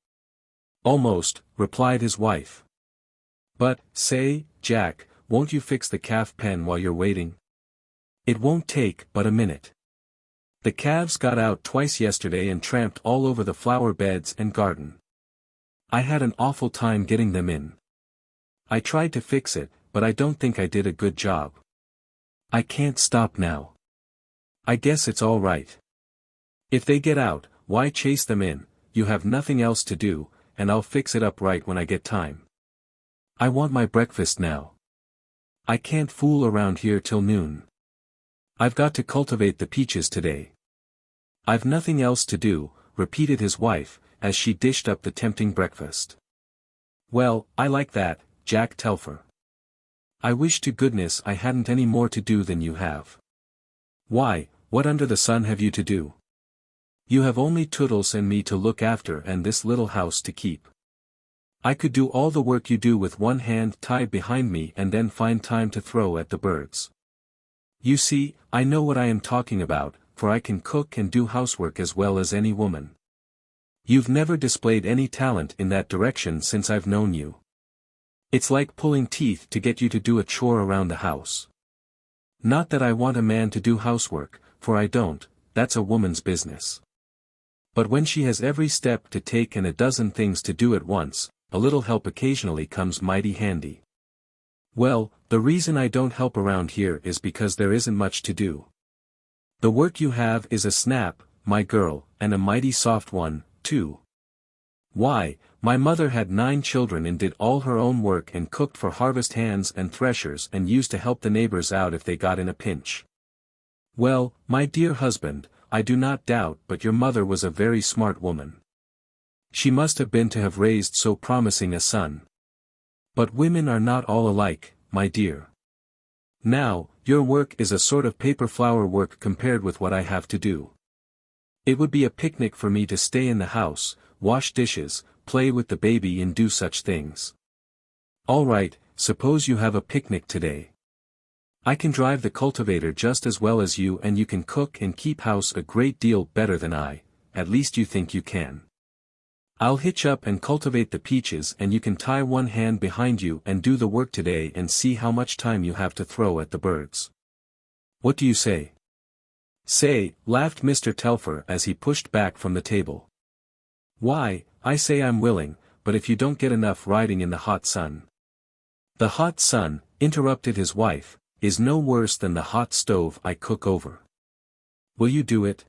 Almost, replied his wife. But, say, Jack, won't you fix the calf pen while you're waiting? It won't take but a minute. The calves got out twice yesterday and tramped all over the flower beds and garden. I had an awful time getting them in. I tried to fix it, but I don't think I did a good job. I can't stop now. I guess it's all right. If they get out, why chase them in? You have nothing else to do, and I'll fix it up right when I get time. I want my breakfast now. I can't fool around here till noon. I've got to cultivate the peaches today. I've nothing else to do, repeated his wife, as she dished up the tempting breakfast. Well, I like that, Jack Telfer. I wish to goodness I hadn't any more to do than you have. Why, what under the sun have you to do? You have only Toodles and me to look after and this little house to keep. I could do all the work you do with one hand tied behind me and then find time to throw at the birds. You see, I know what I am talking about, for I can cook and do housework as well as any woman. You've never displayed any talent in that direction since I've known you. It's like pulling teeth to get you to do a chore around the house. Not that I want a man to do housework, for I don't, that's a woman's business. But when she has every step to take and a dozen things to do at once, a little help occasionally comes mighty handy. Well, the reason I don't help around here is because there isn't much to do. The work you have is a snap, my girl, and a mighty soft one, too. Why, my mother had 9 children and did all her own work and cooked for harvest hands and threshers and used to help the neighbors out if they got in a pinch. Well, my dear husband, I do not doubt but your mother was a very smart woman. She must have been to have raised so promising a son. But women are not all alike, my dear. Now, your work is a sort of paper flower work compared with what I have to do. It would be a picnic for me to stay in the house, wash dishes, play with the baby and do such things. All right, suppose you have a picnic today. I can drive the cultivator just as well as you and you can cook and keep house a great deal better than I, at least you think you can. I'll hitch up and cultivate the peaches and you can tie one hand behind you and do the work today and see how much time you have to throw at the birds. What do you say? Say, laughed Mr. Telfer as he pushed back from the table. Why, I say I'm willing, but if you don't get enough riding in the hot sun. The hot sun, interrupted his wife, is no worse than the hot stove I cook over. Will you do it?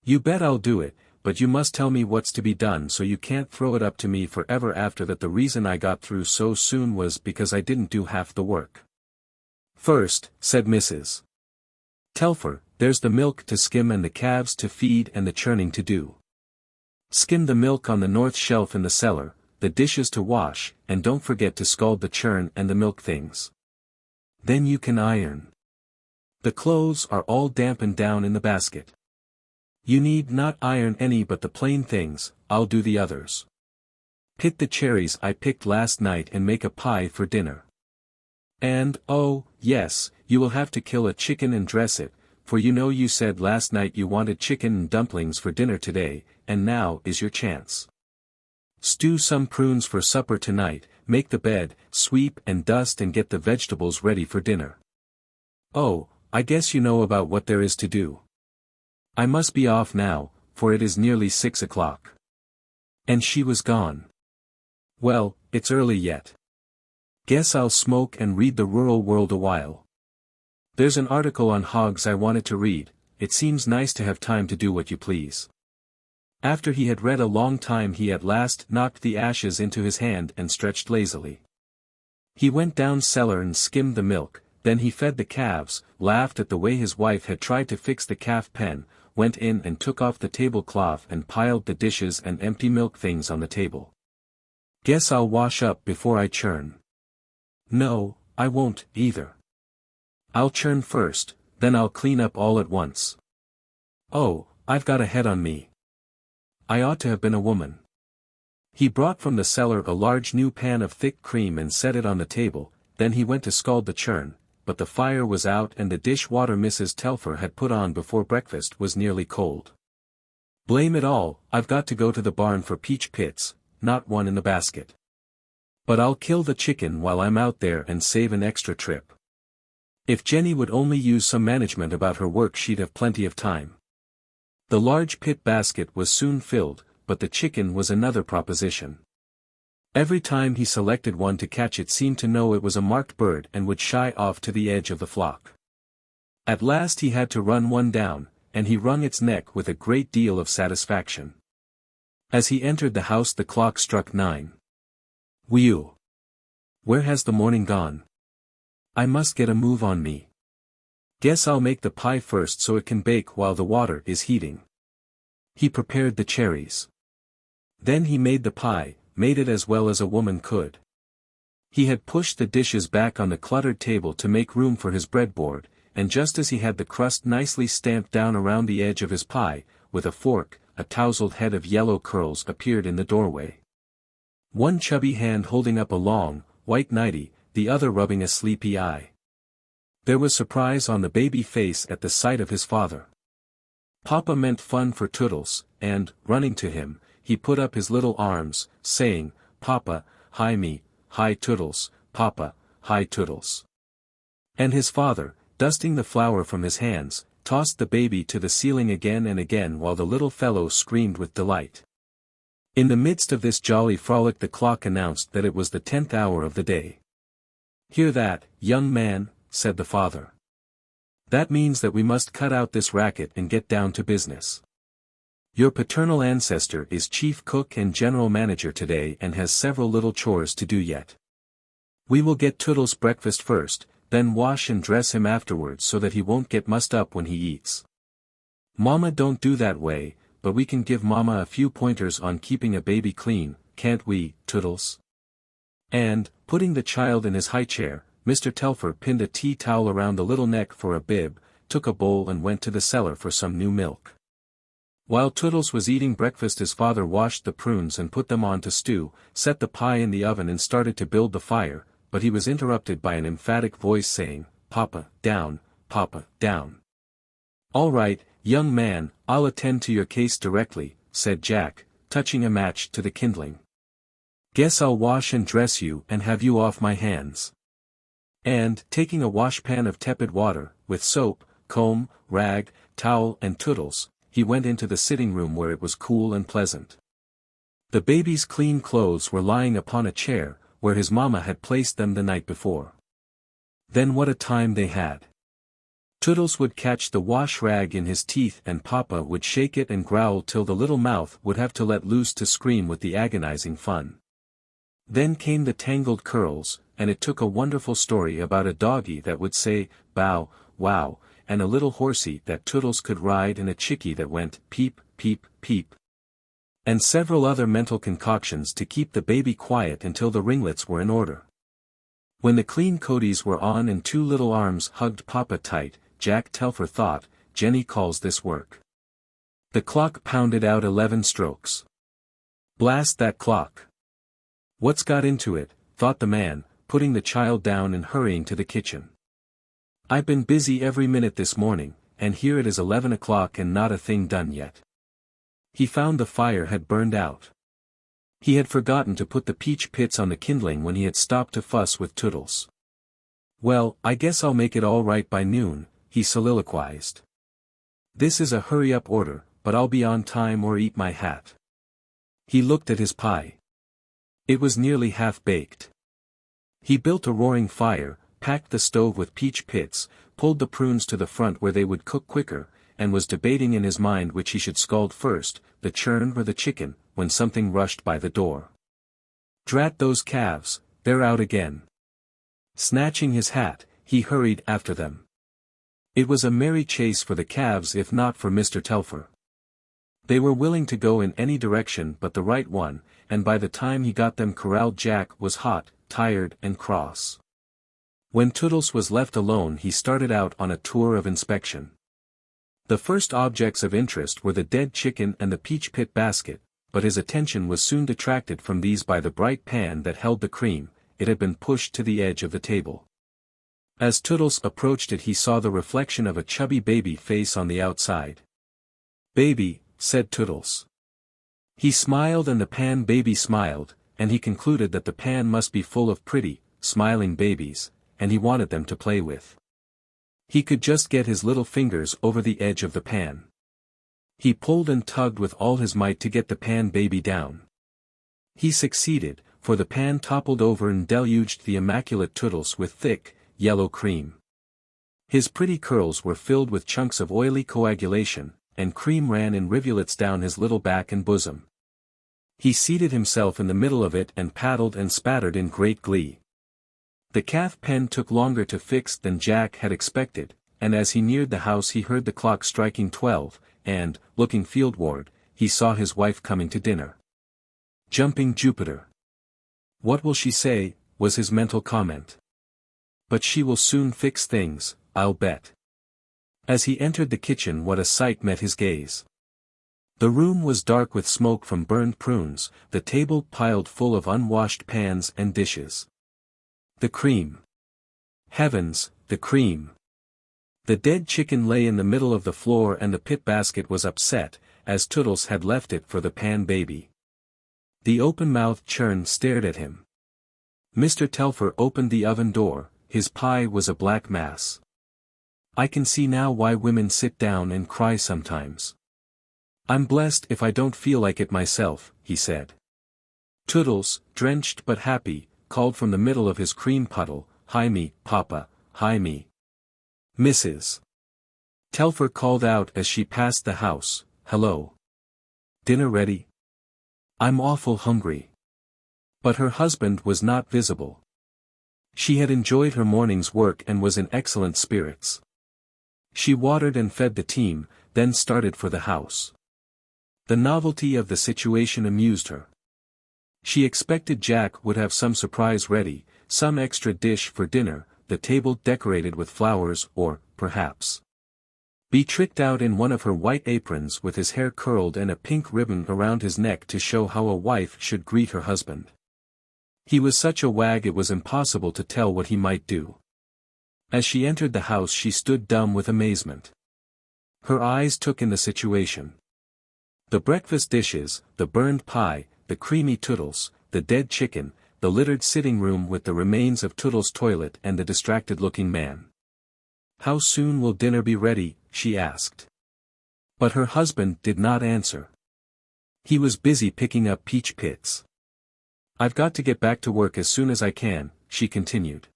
You bet I'll do it, but you must tell me what's to be done so you can't throw it up to me forever after that. The reason I got through so soon was because I didn't do half the work. First, said Mrs. Telfer, there's the milk to skim and the calves to feed and the churning to do. Skim the milk on the north shelf in the cellar, the dishes to wash, and don't forget to scald the churn and the milk things. Then you can iron. The clothes are all dampened down in the basket. You need not iron any but the plain things, I'll do the others. Pit the cherries I picked last night and make a pie for dinner. And, oh, yes, you will have to kill a chicken and dress it, for you know you said last night you wanted chicken and dumplings for dinner today, and now is your chance. Stew some prunes for supper tonight, make the bed, sweep and dust and get the vegetables ready for dinner. Oh, I guess you know about what there is to do. I must be off now, for it is nearly 6 o'clock. And she was gone. Well, it's early yet. Guess I'll smoke and read the Rural World a while. There's an article on hogs I wanted to read. It seems nice to have time to do what you please. After he had read a long time he at last knocked the ashes into his hand and stretched lazily. He went down cellar and skimmed the milk, Then he fed the calves, laughed at the way his wife had tried to fix the calf pen, went in and took off the tablecloth and piled the dishes and empty milk things on the table. "Guess I'll wash up before I churn." "No, I won't, either. I'll churn first, then I'll clean up all at once." "Oh, I've got a head on me. I ought to have been a woman." He brought from the cellar a large new pan of thick cream and set it on the table, then he went to scald the churn, but the fire was out and the dish water Mrs. Telfer had put on before breakfast was nearly cold. "Blame it all, I've got to go to the barn for peach pits, not one in the basket. But I'll kill the chicken while I'm out there and save an extra trip." If Jenny would only use some management about her work, she'd have plenty of time. The large pit basket was soon filled, but the chicken was another proposition. Every time he selected one to catch, it seemed to know it was a marked bird and would shy off to the edge of the flock. At last he had to run one down, and he wrung its neck with a great deal of satisfaction. As he entered the house the clock struck 9. "Whew! Where has the morning gone? I must get a move on me. Guess I'll make the pie first so it can bake while the water is heating." He prepared the cherries. Then he made the pie, made it as well as a woman could. He had pushed the dishes back on the cluttered table to make room for his breadboard, and just as he had the crust nicely stamped down around the edge of his pie, with a fork, a tousled head of yellow curls appeared in the doorway. One chubby hand holding up a long, white nightie, the other rubbing a sleepy eye. There was surprise on the baby face at the sight of his father. Papa meant fun for Toodles, and, running to him, he put up his little arms, saying, "Papa, hi me, hi Toodles, Papa, hi Toodles." And his father, dusting the flour from his hands, tossed the baby to the ceiling again and again while the little fellow screamed with delight. In the midst of this jolly frolic the clock announced that it was the 10th hour of the day. "Hear that, young man," said the father. "That means that we must cut out this racket and get down to business. Your paternal ancestor is chief cook and general manager today and has several little chores to do yet. We will get Toodles breakfast first, then wash and dress him afterwards so that he won't get mussed up when he eats. Mama don't do that way, but we can give Mama a few pointers on keeping a baby clean, can't we, Toodles?" And, putting the child in his high chair, Mr. Telfer pinned a tea towel around the little neck for a bib, took a bowl and went to the cellar for some new milk. While Toodles was eating breakfast his father washed the prunes and put them on to stew, set the pie in the oven and started to build the fire, but he was interrupted by an emphatic voice saying, "Papa, down, Papa, down." "All right, young man, I'll attend to your case directly," said Jack, touching a match to the kindling. "Guess I'll wash and dress you and have you off my hands." And, taking a washpan of tepid water, with soap, comb, rag, towel and Toodles, he went into the sitting room where it was cool and pleasant. The baby's clean clothes were lying upon a chair, where his mama had placed them the night before. Then what a time they had. Toodles would catch the wash rag in his teeth and Papa would shake it and growl till the little mouth would have to let loose to scream with the agonizing fun. Then came the tangled curls, and it took a wonderful story about a doggy that would say, "Bow, wow," and a little horsey that Toodles could ride and a chickie that went, "Peep, peep, peep." And several other mental concoctions to keep the baby quiet until the ringlets were in order. When the clean coaties were on and two little arms hugged Papa tight, Jack Telfer thought, "Jenny calls this work." The clock pounded out 11 strokes. "Blast that clock. What's got into it?" thought the man, putting the child down and hurrying to the kitchen. "I've been busy every minute this morning, and here it is 11 o'clock and not a thing done yet." He found the fire had burned out. He had forgotten to put the peach pits on the kindling when he had stopped to fuss with Toodles. "Well, I guess I'll make it all right by noon," he soliloquized. "This is a hurry-up order, but I'll be on time or eat my hat." He looked at his pie. It was nearly half-baked. He built a roaring fire, packed the stove with peach pits, pulled the prunes to the front where they would cook quicker, and was debating in his mind which he should scald first, the churn or the chicken, when something rushed by the door. "Drat those calves, they're out again." Snatching his hat, he hurried after them. It was a merry chase for the calves if not for Mr. Telfer. They were willing to go in any direction but the right one, and by the time he got them corralled Jack was hot, tired and cross. When Toodles was left alone he started out on a tour of inspection. The first objects of interest were the dead chicken and the peach pit basket, but his attention was soon detracted from these by the bright pan that held the cream. It had been pushed to the edge of the table. As Toodles approached it he saw the reflection of a chubby baby face on the outside. "Baby," said Toodles. He smiled and the pan baby smiled, and he concluded that the pan must be full of pretty, smiling babies, and he wanted them to play with. He could just get his little fingers over the edge of the pan. He pulled and tugged with all his might to get the pan baby down. He succeeded, for the pan toppled over and deluged the immaculate Toodles with thick, yellow cream. His pretty curls were filled with chunks of oily coagulation, and cream ran in rivulets down his little back and bosom. He seated himself in the middle of it and paddled and spattered in great glee. The calf pen took longer to fix than Jack had expected, and as he neared the house he heard the clock striking 12, and, looking fieldward, he saw his wife coming to dinner. "Jumping Jupiter. What will she say?" was his mental comment. "But she will soon fix things, I'll bet." As he entered the kitchen what a sight met his gaze. The room was dark with smoke from burned prunes, the table piled full of unwashed pans and dishes. The cream. Heavens, the cream! The dead chicken lay in the middle of the floor and the pit basket was upset, as Toodles had left it for the pan baby. The open-mouthed churn stared at him. Mr. Telfer opened the oven door. His pie was a black mass. "I can see now why women sit down and cry sometimes. I'm blessed if I don't feel like it myself," he said. Toodles, drenched but happy, called from the middle of his cream puddle, "Hi me, Papa, hi me." "Mrs. Telfer called out as she passed the house, "Hello. Dinner ready? I'm awful hungry." But her husband was not visible. She had enjoyed her morning's work and was in excellent spirits. She watered and fed the team, then started for the house. The novelty of the situation amused her. She expected Jack would have some surprise ready, some extra dish for dinner, the table decorated with flowers or, perhaps, be tricked out in one of her white aprons with his hair curled and a pink ribbon around his neck to show how a wife should greet her husband. He was such a wag it was impossible to tell what he might do. As she entered the house she stood dumb with amazement. Her eyes took in the situation. The breakfast dishes, the burned pie, the creamy Toodles, the dead chicken, the littered sitting room with the remains of Toodles' toilet and the distracted-looking man. "How soon will dinner be ready?" she asked. But her husband did not answer. He was busy picking up peach pits. "I've got to get back to work as soon as I can," she continued.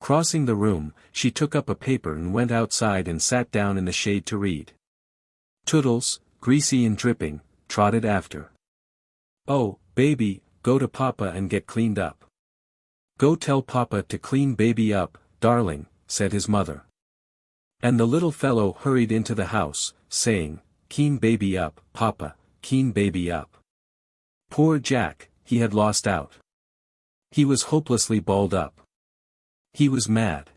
Crossing the room, she took up a paper and went outside and sat down in the shade to read. Toodles, greasy and dripping, trotted after. "Oh, baby, go to Papa and get cleaned up." "Go tell Papa to clean baby up, darling," said his mother. And the little fellow hurried into the house, saying, "Keen baby up, Papa, keen baby up." Poor Jack, he had lost out. He was hopelessly balled up. He was mad.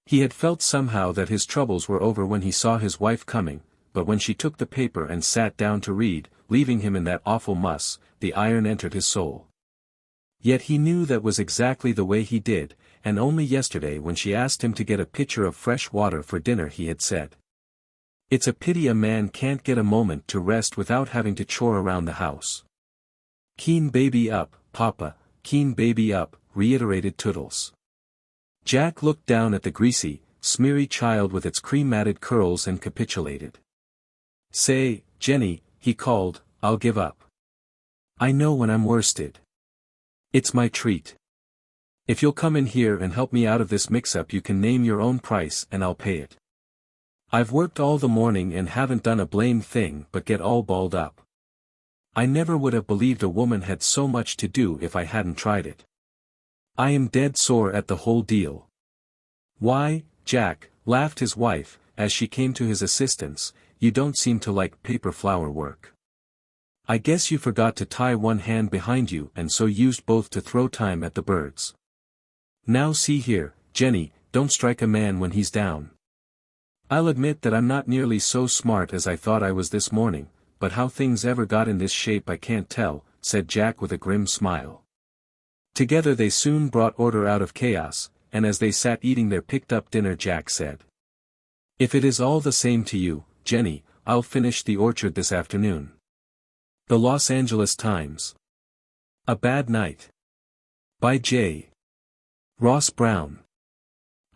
He had felt somehow that his troubles were over when he saw his wife coming, but when she took the paper and sat down to read, leaving him in that awful muss, the iron entered his soul. Yet he knew that was exactly the way he did, and only yesterday when she asked him to get a pitcher of fresh water for dinner he had said, "It's a pity a man can't get a moment to rest without having to chore around the house." "Keen baby up, Papa, keen baby up," reiterated Toodles. Jack looked down at the greasy, smeary child with its cream-matted curls and capitulated. "Say, Jenny," he called, "I'll give up. I know when I'm worsted. It's my treat. If you'll come in here and help me out of this mix-up you can name your own price and I'll pay it. I've worked all the morning and haven't done a blame thing but get all balled up. I never would have believed a woman had so much to do if I hadn't tried it. I am dead sore at the whole deal. "Why, Jack," laughed his wife, as she came to his assistance, "you don't seem to like paper flower work. I guess you forgot to tie one hand behind you and so used both to throw time at the birds. Now see here, Jenny, don't strike a man when he's down." "I'll admit that I'm not nearly so smart as I thought I was this morning, but how things ever got in this shape I can't tell," said Jack with a grim smile. Together they soon brought order out of chaos, and as they sat eating their picked-up dinner Jack said, "If it is all the same to you, Jenny, I'll finish the orchard this afternoon." The Los Angeles Times. A Bad Night. By J. Ross Brown.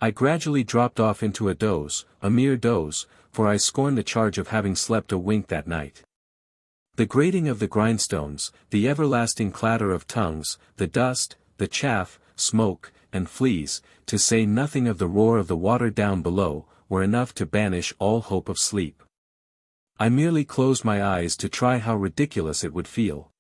I gradually dropped off into a doze, a mere doze, for I scorn the charge of having slept a wink that night. The grating of the grindstones, the everlasting clatter of tongues, the dust, the chaff, smoke, and fleas, to say nothing of the roar of the water down below, were enough to banish all hope of sleep. I merely closed my eyes to try how ridiculous it would feel.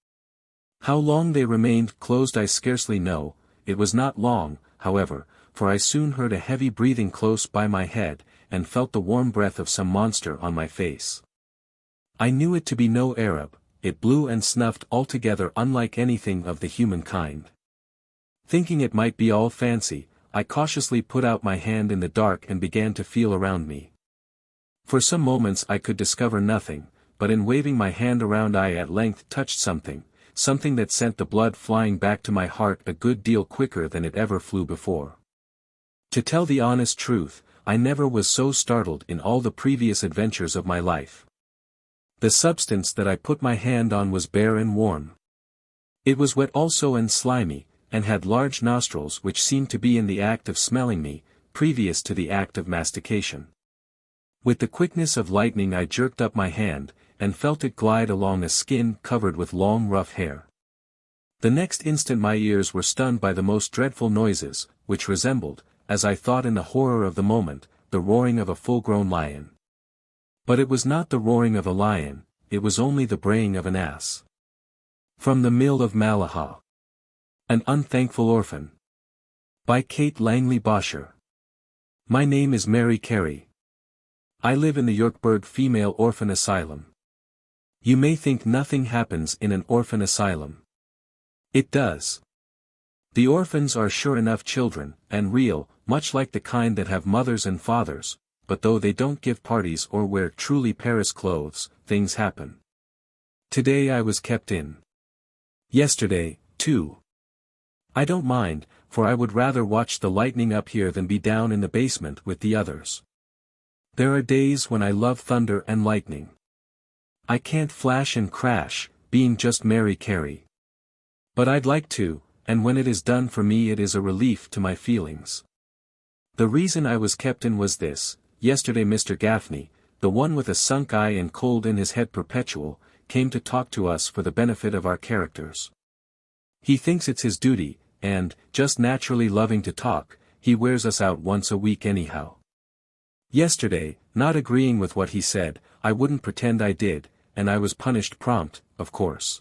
How long they remained closed I scarcely know. It was not long, however, for I soon heard a heavy breathing close by my head, and felt the warm breath of some monster on my face. I knew it to be no Arab, it blew and snuffed altogether unlike anything of the human kind. Thinking it might be all fancy, I cautiously put out my hand in the dark and began to feel around me. For some moments I could discover nothing, but in waving my hand around I at length touched something that sent the blood flying back to my heart a good deal quicker than it ever flew before. To tell the honest truth, I never was so startled in all the previous adventures of my life. The substance that I put my hand on was bare and warm. It was wet also and slimy, and had large nostrils which seemed to be in the act of smelling me, previous to the act of mastication. With the quickness of lightning I jerked up my hand, and felt it glide along a skin covered with long rough hair. The next instant my ears were stunned by the most dreadful noises, which resembled, as I thought in the horror of the moment, the roaring of a full-grown lion. But it was not the roaring of a lion, it was only the braying of an ass. From the Mill of Malaha. An Unthankful Orphan. By Kate Langley Bosher. My name is Mary Carey. I live in the Yorkburg Female Orphan Asylum. You may think nothing happens in an orphan asylum. It does. The orphans are sure enough children, and real, much like the kind that have mothers and fathers, but though they don't give parties or wear truly Paris clothes, things happen. Today I was kept in. Yesterday, too. I don't mind, for I would rather watch the lightning up here than be down in the basement with the others. There are days when I love thunder and lightning. I can't flash and crash, being just Mary Carey. But I'd like to, and when it is done for me it is a relief to my feelings. The reason I was kept in was this: yesterday Mr. Gaffney, the one with a sunk eye and cold in his head perpetual, came to talk to us for the benefit of our characters. He thinks it's his duty, and, just naturally loving to talk, he wears us out once a week anyhow. Yesterday, not agreeing with what he said, I wouldn't pretend I did, and I was punished prompt, of course.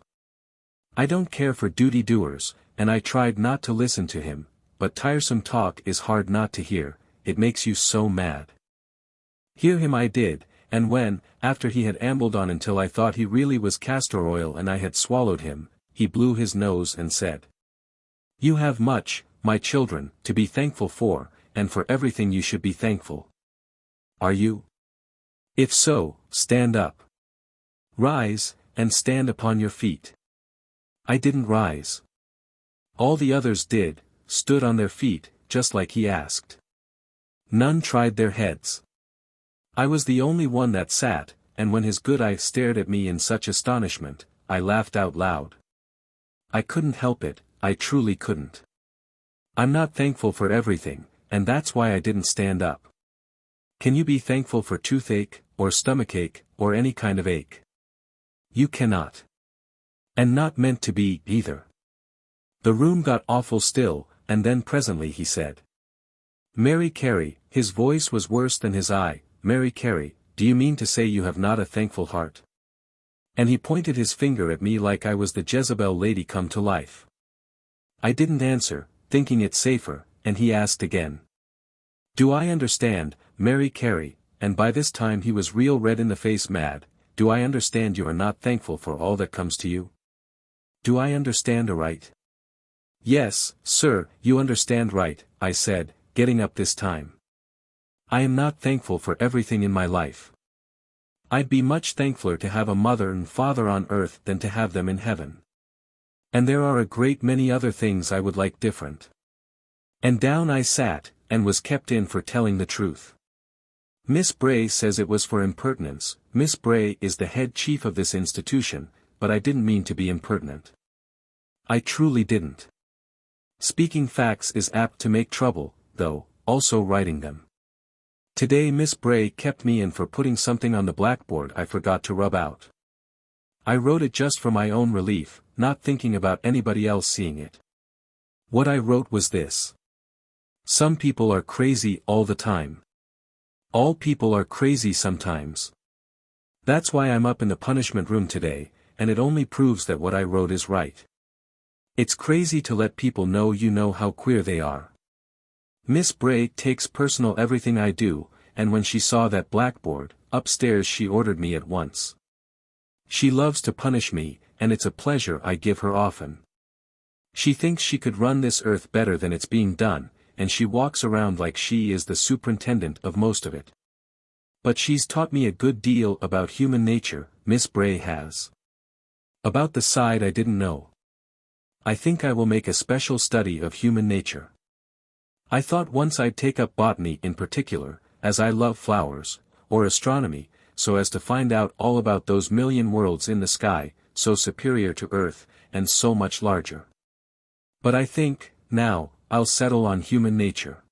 I don't care for duty-doers, and I tried not to listen to him, but tiresome talk is hard not to hear, it makes you so mad. Hear him I did, and when, after he had ambled on until I thought he really was castor oil and I had swallowed him, he blew his nose and said, "You have much, my children, to be thankful for, and for everything you should be thankful. Are you? If so, stand up. Rise, and stand upon your feet." I didn't rise. All the others did, stood on their feet, just like he asked. None tried their heads. I was the only one that sat, and when his good eye stared at me in such astonishment, I laughed out loud. I couldn't help it, I truly couldn't. I'm not thankful for everything, and that's why I didn't stand up. Can you be thankful for toothache, or stomachache, or any kind of ache? You cannot. And not meant to be, either. The room got awful still, and then presently he said, "Mary Carey," his voice was worse than his eye, "Mary Carey, do you mean to say you have not a thankful heart?" And he pointed his finger at me like I was the Jezebel lady come to life. I didn't answer, thinking it safer, and he asked again. Do I understand, Mary Carey, and by this time he was real red in the face mad, do I understand you are not thankful for all that comes to you? Do I understand aright? Yes, sir, you understand right, I said, getting up this time. I am not thankful for everything in my life. I'd be much thankfuler to have a mother and father on earth than to have them in heaven. And there are a great many other things I would like different. And down I sat, and was kept in for telling the truth. Miss Bray says it was for impertinence. Miss Bray is the head chief of this institution, but I didn't mean to be impertinent. I truly didn't. Speaking facts is apt to make trouble, though, also writing them. Today Miss Bray kept me in for putting something on the blackboard I forgot to rub out. I wrote it just for my own relief, not thinking about anybody else seeing it. What I wrote was this. Some people are crazy all the time. All people are crazy sometimes. That's why I'm up in the punishment room today, and it only proves that what I wrote is right. It's crazy to let people know you know how queer they are. Miss Bray takes personal everything I do, and when she saw that blackboard, upstairs she ordered me at once. She loves to punish me, and it's a pleasure I give her often. She thinks she could run this earth better than it's being done, and she walks around like she is the superintendent of most of it. But she's taught me a good deal about human nature, Miss Bray has. About the side I didn't know. I think I will make a special study of human nature. I thought once I'd take up botany in particular, as I love flowers, or astronomy, so as to find out all about those million worlds in the sky, so superior to Earth, and so much larger. But I think, now, I'll settle on human nature.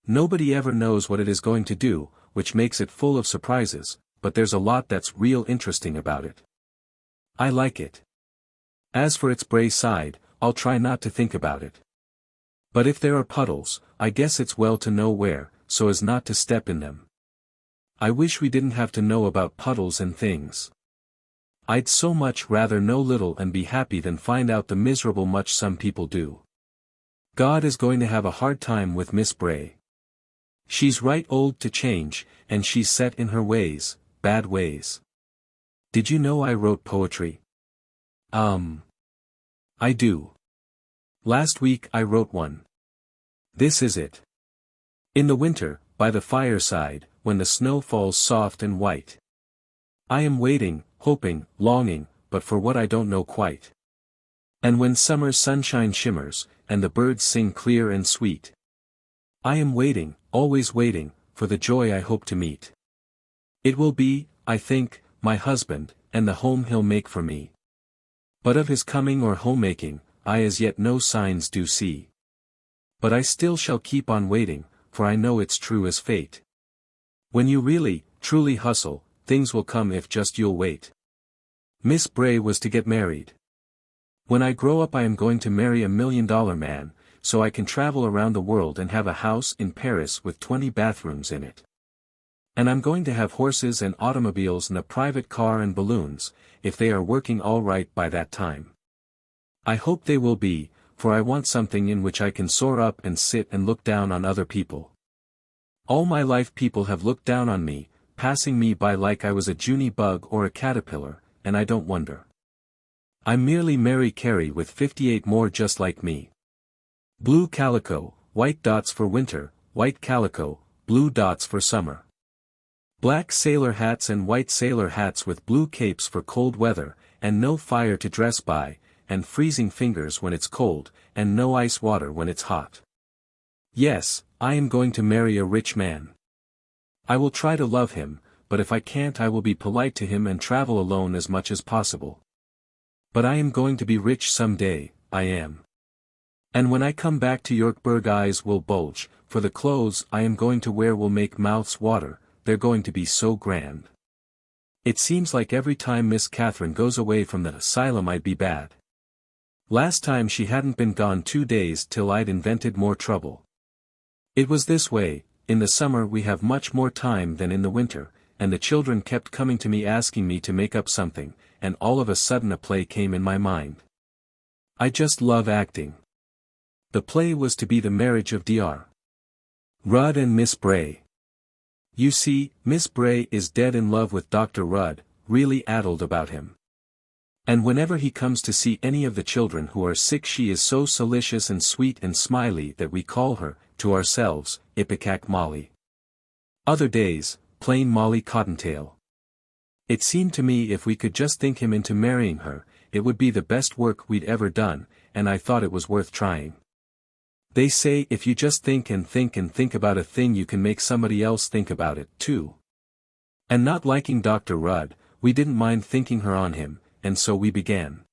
Nobody ever knows what it is going to do, which makes it full of surprises, but there's a lot that's real interesting about it. I like it. As for its Bray side, I'll try not to think about it. But if there are puddles, I guess it's well to know where, so as not to step in them. I wish we didn't have to know about puddles and things. I'd so much rather know little and be happy than find out the miserable much some people do. God is going to have a hard time with Miss Bray. She's right old to change, and she's set in her ways, bad ways. Did you know I wrote poetry? I do. Last week I wrote one. This is it. In the winter, by the fireside, when the snow falls soft and white. I am waiting, hoping, longing, but for what I don't know quite. And when summer's sunshine shimmers, and the birds sing clear and sweet. I am waiting, always waiting, for the joy I hope to meet. It will be, I think, my husband, and the home he'll make for me. But of his coming or homemaking, I as yet no signs do see. But I still shall keep on waiting, for I know it's true as fate. When you really, truly hustle, things will come if just you'll wait. Miss Bray was to get married. When I grow up I am going to marry $1 million man, so I can travel around the world and have a house in Paris with 20 bathrooms in it. And I'm going to have horses and automobiles and a private car and balloons, if they are working all right by that time. I hope they will be, for I want something in which I can soar up and sit and look down on other people. All my life people have looked down on me, passing me by like I was a Junie bug or a caterpillar, and I don't wonder. I'm merely Mary Carey with 58 more just like me. Blue calico, white dots for winter, white calico, blue dots for summer. Black sailor hats and white sailor hats with blue capes for cold weather, and no fire to dress by, and freezing fingers when it's cold, and no ice water when it's hot. Yes, I am going to marry a rich man. I will try to love him, but if I can't I will be polite to him and travel alone as much as possible. But I am going to be rich some day, I am. And when I come back to Yorkburg eyes will bulge, for the clothes I am going to wear will make mouths water, they're going to be so grand. It seems like every time Miss Catherine goes away from the asylum I'd be bad. Last time she hadn't been gone 2 days till I'd invented more trouble. It was this way, in the summer we have much more time than in the winter, and the children kept coming to me asking me to make up something, and all of a sudden a play came in my mind. I just love acting. The play was to be The Marriage of Dr. Rudd and Miss Bray. You see, Miss Bray is dead in love with Dr. Rudd, really addled about him. And whenever he comes to see any of the children who are sick, she is so salicious and sweet and smiley that we call her, to ourselves, Ipecac Molly. Other days, plain Molly Cottontail. It seemed to me if we could just think him into marrying her, it would be the best work we'd ever done, and I thought it was worth trying. They say if you just think and think and think about a thing, you can make somebody else think about it, too. And not liking Dr. Rudd, we didn't mind thinking her on him, and so we began.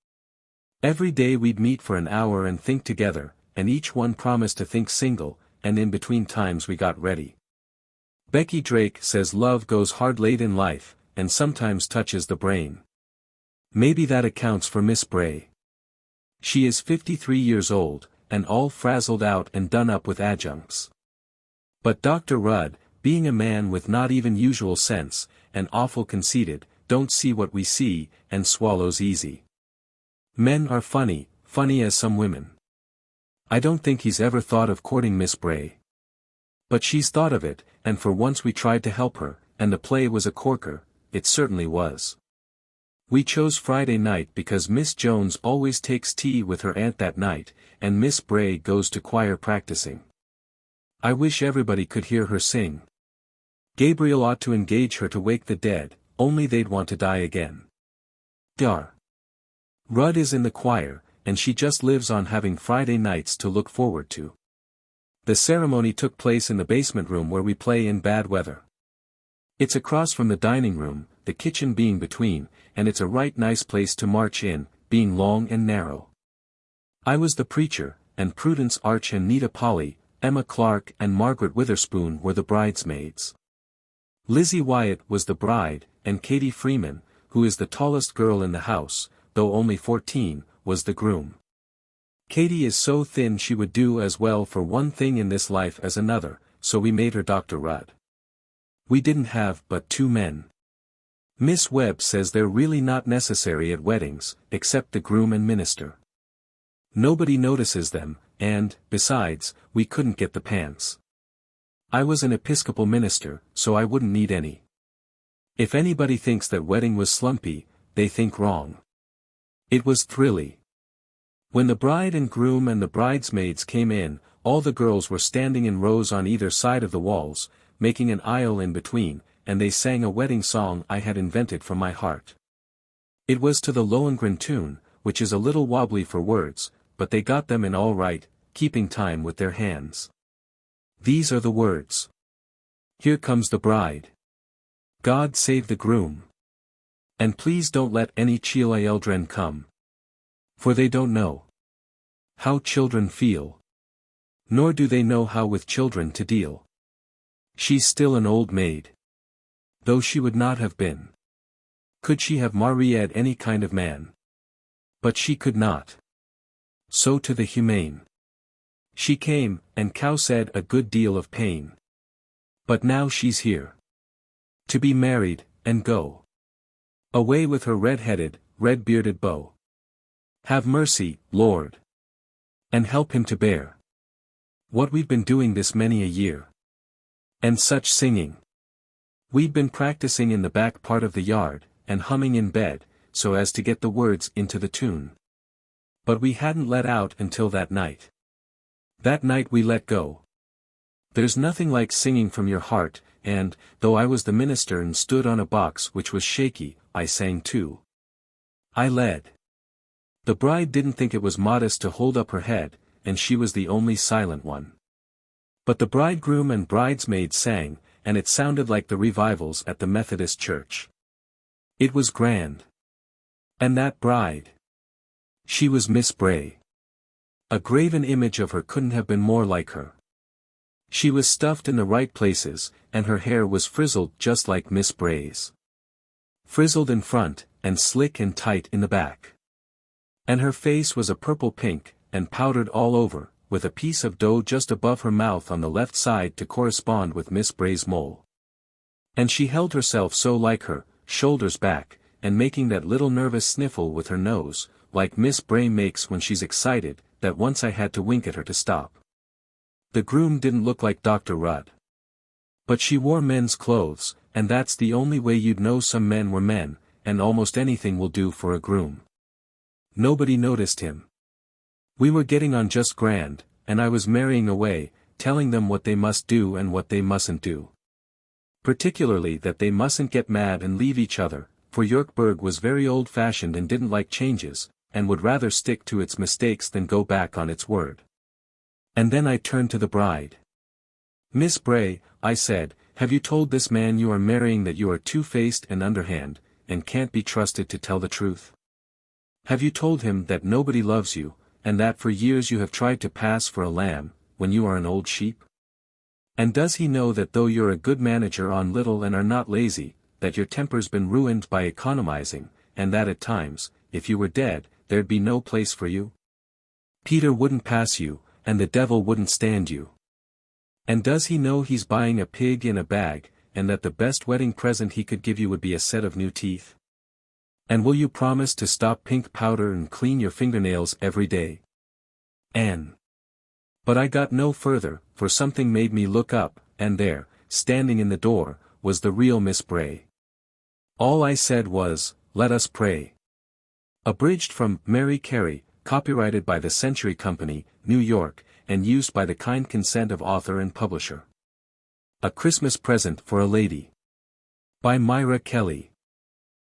Every day we'd meet for an hour and think together, and each one promised to think single, and in between times we got ready. Becky Drake says love goes hard late in life, and sometimes touches the brain. Maybe that accounts for Miss Bray. She is 53 years old, and all frazzled out and done up with adjuncts. But Dr. Rudd, being a man with not even usual sense, and awful conceited, don't see what we see, and swallows easy. Men are funny, funny as some women. I don't think he's ever thought of courting Miss Bray. But she's thought of it, and for once we tried to help her, and the play was a corker, it certainly was. We chose Friday night because Miss Jones always takes tea with her aunt that night, and Miss Bray goes to choir practicing. I wish everybody could hear her sing. Gabriel ought to engage her to wake the dead, only they'd want to die again. Dar. Rudd is in the choir, and she just lives on having Friday nights to look forward to. The ceremony took place in the basement room where we play in bad weather. It's across from the dining room, the kitchen being between, and it's a right nice place to march in, being long and narrow. I was the preacher, and Prudence Arch and Nita Polly, Emma Clark and Margaret Witherspoon were the bridesmaids. Lizzie Wyatt was the bride, and Katie Freeman, who is the tallest girl in the house, though only 14, was the groom. Katie is so thin she would do as well for one thing in this life as another, so we made her Dr. Rudd. We didn't have but 2 men. Miss Webb says they're really not necessary at weddings, except the groom and minister. Nobody notices them, and, besides, we couldn't get the pants. I was an Episcopal minister, so I wouldn't need any. If anybody thinks that wedding was slumpy, they think wrong. It was thrilly. When the bride and groom and the bridesmaids came in, all the girls were standing in rows on either side of the walls, making an aisle in between, and they sang a wedding song I had invented from my heart. It was to the Lohengrin tune, which is a little wobbly for words, but they got them in all right, keeping time with their hands. These are the words. Here comes the bride. God save the groom. And please don't let any children come. For they don't know how children feel. Nor do they know how with children to deal. She's still an old maid. Though she would not have been. Could she have married any kind of man? But she could not. So to the humane. She came, and cow said a good deal of pain. But now she's here. To be married, and go away with her red-headed, red-bearded beau. Have mercy, Lord. And help him to bear what we've been doing this many a year. And such singing. We'd been practicing in the back part of the yard, and humming in bed, so as to get the words into the tune. But we hadn't let out until that night. That night we let go. There's nothing like singing from your heart, and, though I was the minister and stood on a box which was shaky, I sang too. I led. The bride didn't think it was modest to hold up her head, and she was the only silent one. But the bridegroom and bridesmaids sang, and it sounded like the revivals at the Methodist church. It was grand. And that bride. She was Miss Bray. A graven image of her couldn't have been more like her. She was stuffed in the right places, and her hair was frizzled just like Miss Bray's. Frizzled in front, and slick and tight in the back. And her face was a purple pink, and powdered all over, with a piece of dough just above her mouth on the left side to correspond with Miss Bray's mole. And she held herself so like her, shoulders back, and making that little nervous sniffle with her nose, like Miss Bray makes when she's excited, that once I had to wink at her to stop. The groom didn't look like Dr. Rudd. But she wore men's clothes, and that's the only way you'd know some men were men, and almost anything will do for a groom. Nobody noticed him. We were getting on just grand, and I was marrying away, telling them what they must do and what they mustn't do. Particularly that they mustn't get mad and leave each other, for Yorkburg was very old-fashioned and didn't like changes, and would rather stick to its mistakes than go back on its word. And then I turned to the bride. "Miss Bray," I said, "have you told this man you are marrying that you are two-faced and underhand, and can't be trusted to tell the truth? Have you told him that nobody loves you, and that for years you have tried to pass for a lamb, when you are an old sheep? And does he know that though you're a good manager on little and are not lazy, that your temper's been ruined by economizing, and that at times, if you were dead, there'd be no place for you? Peter wouldn't pass you, and the devil wouldn't stand you. And does he know he's buying a pig in a bag, and that the best wedding present he could give you would be a set of new teeth? And will you promise to stop pink powder and clean your fingernails every day? Anne." But I got no further, for something made me look up, and there, standing in the door, was the real Miss Bray. All I said was, "Let us pray." Abridged from Mary Carey, copyrighted by the Century Company, New York, and used by the kind consent of author and publisher. A Christmas Present for a Lady. By Myra Kelly.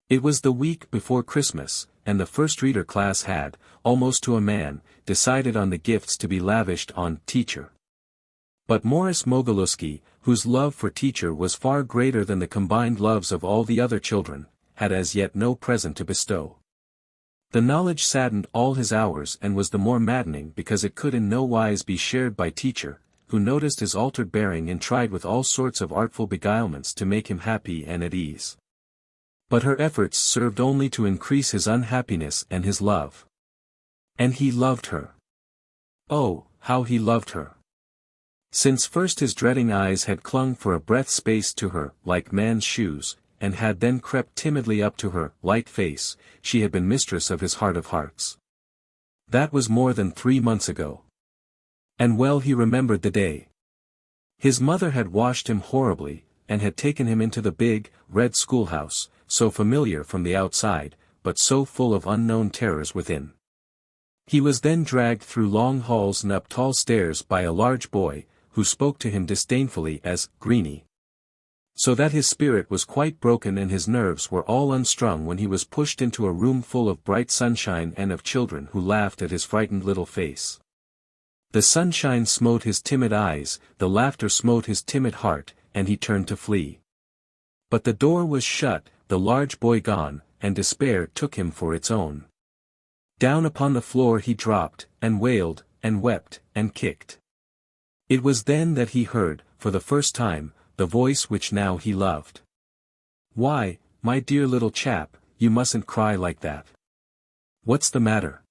It was the week before Christmas, and the first reader class had, almost to a man, decided on the gifts to be lavished on Teacher. But Morris Mogilewski, whose love for Teacher was far greater than the combined loves of all the other children, had as yet no present to bestow. The knowledge saddened all his hours and was the more maddening because it could in no wise be shared by Teacher, who noticed his altered bearing and tried with all sorts of artful beguilements to make him happy and at ease. But her efforts served only to increase his unhappiness and his love. And he loved her. Oh, how he loved her! Since first his dreading eyes had clung for a breath's space to her, like man's shoes, and had then crept timidly up to her, light face, she had been mistress of his heart of hearts. That was more than 3 months ago. And well he remembered the day. His mother had washed him horribly, and had taken him into the big, red schoolhouse, so familiar from the outside, but so full of unknown terrors within. He was then dragged through long halls and up tall stairs by a large boy, who spoke to him disdainfully as "Greenie." So that his spirit was quite broken and his nerves were all unstrung when he was pushed into a room full of bright sunshine and of children who laughed at his frightened little face. The sunshine smote his timid eyes, the laughter smote his timid heart, and he turned to flee. But the door was shut, the large boy gone, and despair took him for its own. Down upon the floor he dropped, and wailed, and wept, and kicked. It was then that he heard, for the first time, the voice which now he loved. "Why, my dear little chap, you mustn't cry like that. What's the matter?"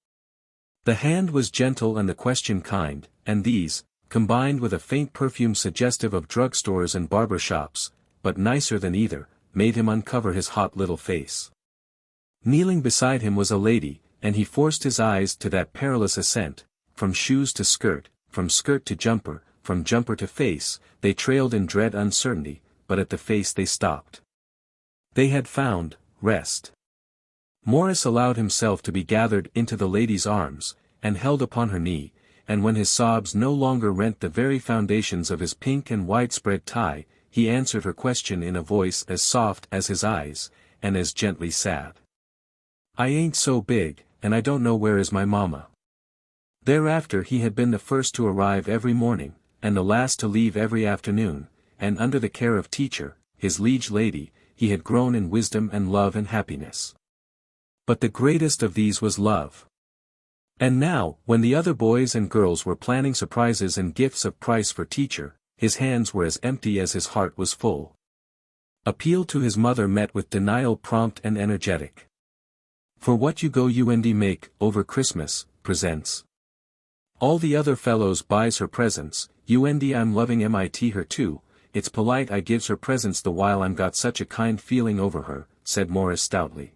The hand was gentle and the question kind, and these, combined with a faint perfume suggestive of drugstores and barber shops, but nicer than either, made him uncover his hot little face. Kneeling beside him was a lady, and he forced his eyes to that perilous ascent, from shoes to skirt, from skirt to jumper, from jumper to face. They trailed in dread uncertainty, but at the face they stopped. They had found rest. Morris allowed himself to be gathered into the lady's arms, and held upon her knee, and when his sobs no longer rent the very foundations of his pink and widespread tie, he answered her question in a voice as soft as his eyes, and as gently sad. "I ain't so big, and I don't know where is my mamma." Thereafter he had been the first to arrive every morning, and the last to leave every afternoon, and under the care of Teacher, his liege lady, he had grown in wisdom and love and happiness. But the greatest of these was love. And now, when the other boys and girls were planning surprises and gifts of price for Teacher, his hands were as empty as his heart was full. Appeal to his mother met with denial prompt and energetic. "For what you go UND make, over Christmas, presents. All the other fellows buys her presents, UND I'm loving MIT her too, it's polite I gives her presents the while I'm got such a kind feeling over her," said Morris stoutly.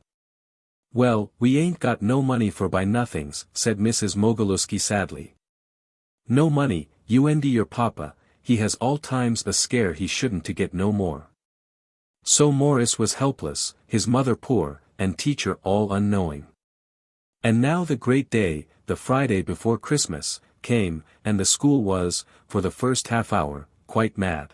"Well, we ain't got no money for buy nothings," said Mrs. Mogilewski sadly. "No money, UND your papa, he has all times a scare he shouldn't to get no more. So Morris was helpless, his mother poor, and teacher all unknowing. And now the great day, the Friday before Christmas, came, and the school was, for the first half hour, quite mad.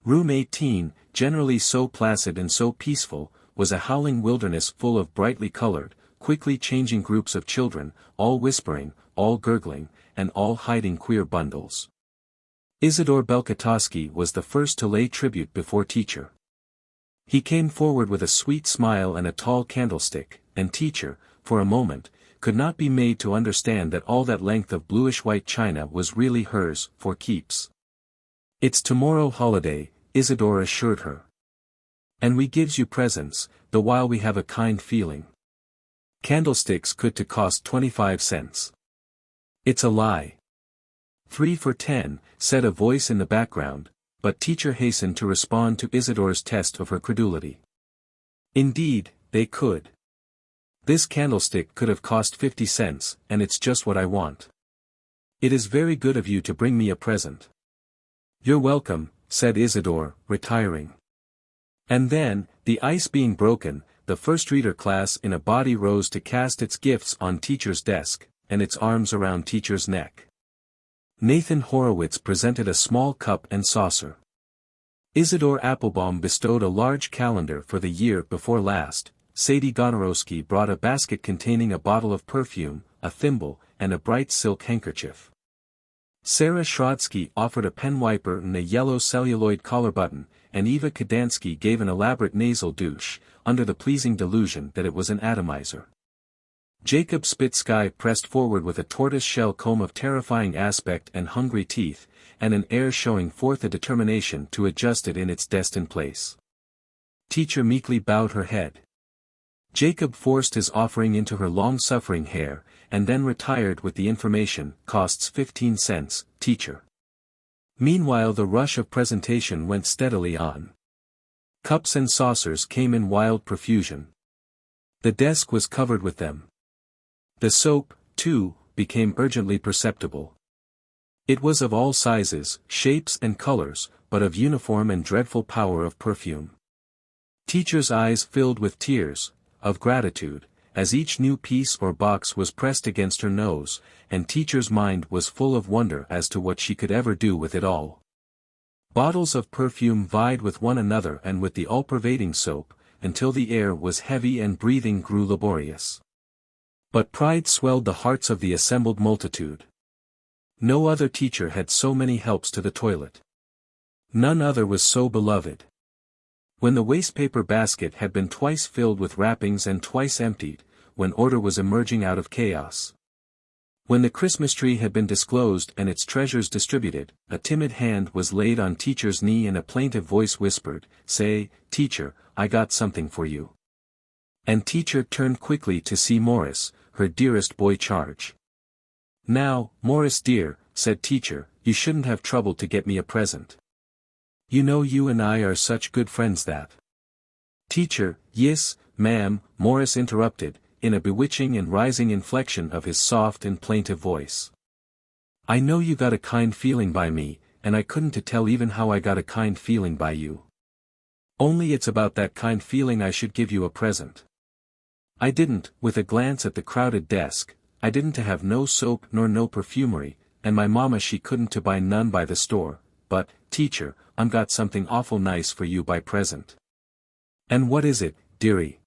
Room 18, generally so placid and so peaceful, was a howling wilderness full of brightly colored, quickly changing groups of children, all whispering, all gurgling, and all hiding queer bundles. Isidore Belkatowski was the first to lay tribute before teacher. He came forward with a sweet smile and a tall candlestick, and teacher, for a moment, could not be made to understand that all that length of bluish-white china was really hers, for keeps. "It's tomorrow holiday," Isidore assured her. "And we gives you presents, the while we have a kind feeling. Candlesticks could to cost 25 cents. "It's a lie." "3 for 10, said a voice in the background, but teacher hastened to respond to Isidore's test of her credulity. "Indeed, they could. This candlestick could have cost 50 cents, and it's just what I want. It is very good of you to bring me a present." "You're welcome," said Isidore, retiring. And then, the ice being broken, the first reader class in a body rose to cast its gifts on teacher's desk, and its arms around teacher's neck. Nathan Horowitz presented a small cup and saucer. Isidore Applebaum bestowed a large calendar for the year before last. Sadie Gonorowski brought a basket containing a bottle of perfume, a thimble, and a bright silk handkerchief. Sarah Schrodsky offered a pen wiper and a yellow celluloid collar button, and Eva Kadansky gave an elaborate nasal douche, under the pleasing delusion that it was an atomizer. Jacob Spitsky pressed forward with a tortoise-shell comb of terrifying aspect and hungry teeth, and an air showing forth a determination to adjust it in its destined place. Teacher meekly bowed her head. Jacob forced his offering into her long-suffering hair, and then retired with the information, "Costs 15 cents, teacher." Meanwhile the rush of presentation went steadily on. Cups and saucers came in wild profusion. The desk was covered with them. The soap, too, became urgently perceptible. It was of all sizes, shapes and colors, but of uniform and dreadful power of perfume. Teacher's eyes filled with tears, of gratitude, as each new piece or box was pressed against her nose, and teacher's mind was full of wonder as to what she could ever do with it all. Bottles of perfume vied with one another and with the all-pervading soap, until the air was heavy and breathing grew laborious. But pride swelled the hearts of the assembled multitude. No other teacher had so many helps to the toilet. None other was so beloved. When the wastepaper basket had been twice filled with wrappings and twice emptied, when order was emerging out of chaos. When the Christmas tree had been disclosed and its treasures distributed, a timid hand was laid on teacher's knee and a plaintive voice whispered, "Say, teacher, I got something for you." And teacher turned quickly to see Morris, her dearest boy charge. "Now, Morris dear," said teacher, "you shouldn't have troubled to get me a present. You know you and I are such good friends that—" "Teacher, yis, ma'am," Morris interrupted, in a bewitching and rising inflection of his soft and plaintive voice. "I know you got a kind feeling by me, and I couldn't to tell even how I got a kind feeling by you. Only it's about that kind feeling I should give you a present. I didn't," with a glance at the crowded desk, "I didn't to have no soap nor no perfumery, and my mamma she couldn't to buy none by the store, but, teacher, I'm got something awful nice for you by present." "And what is it, dearie?"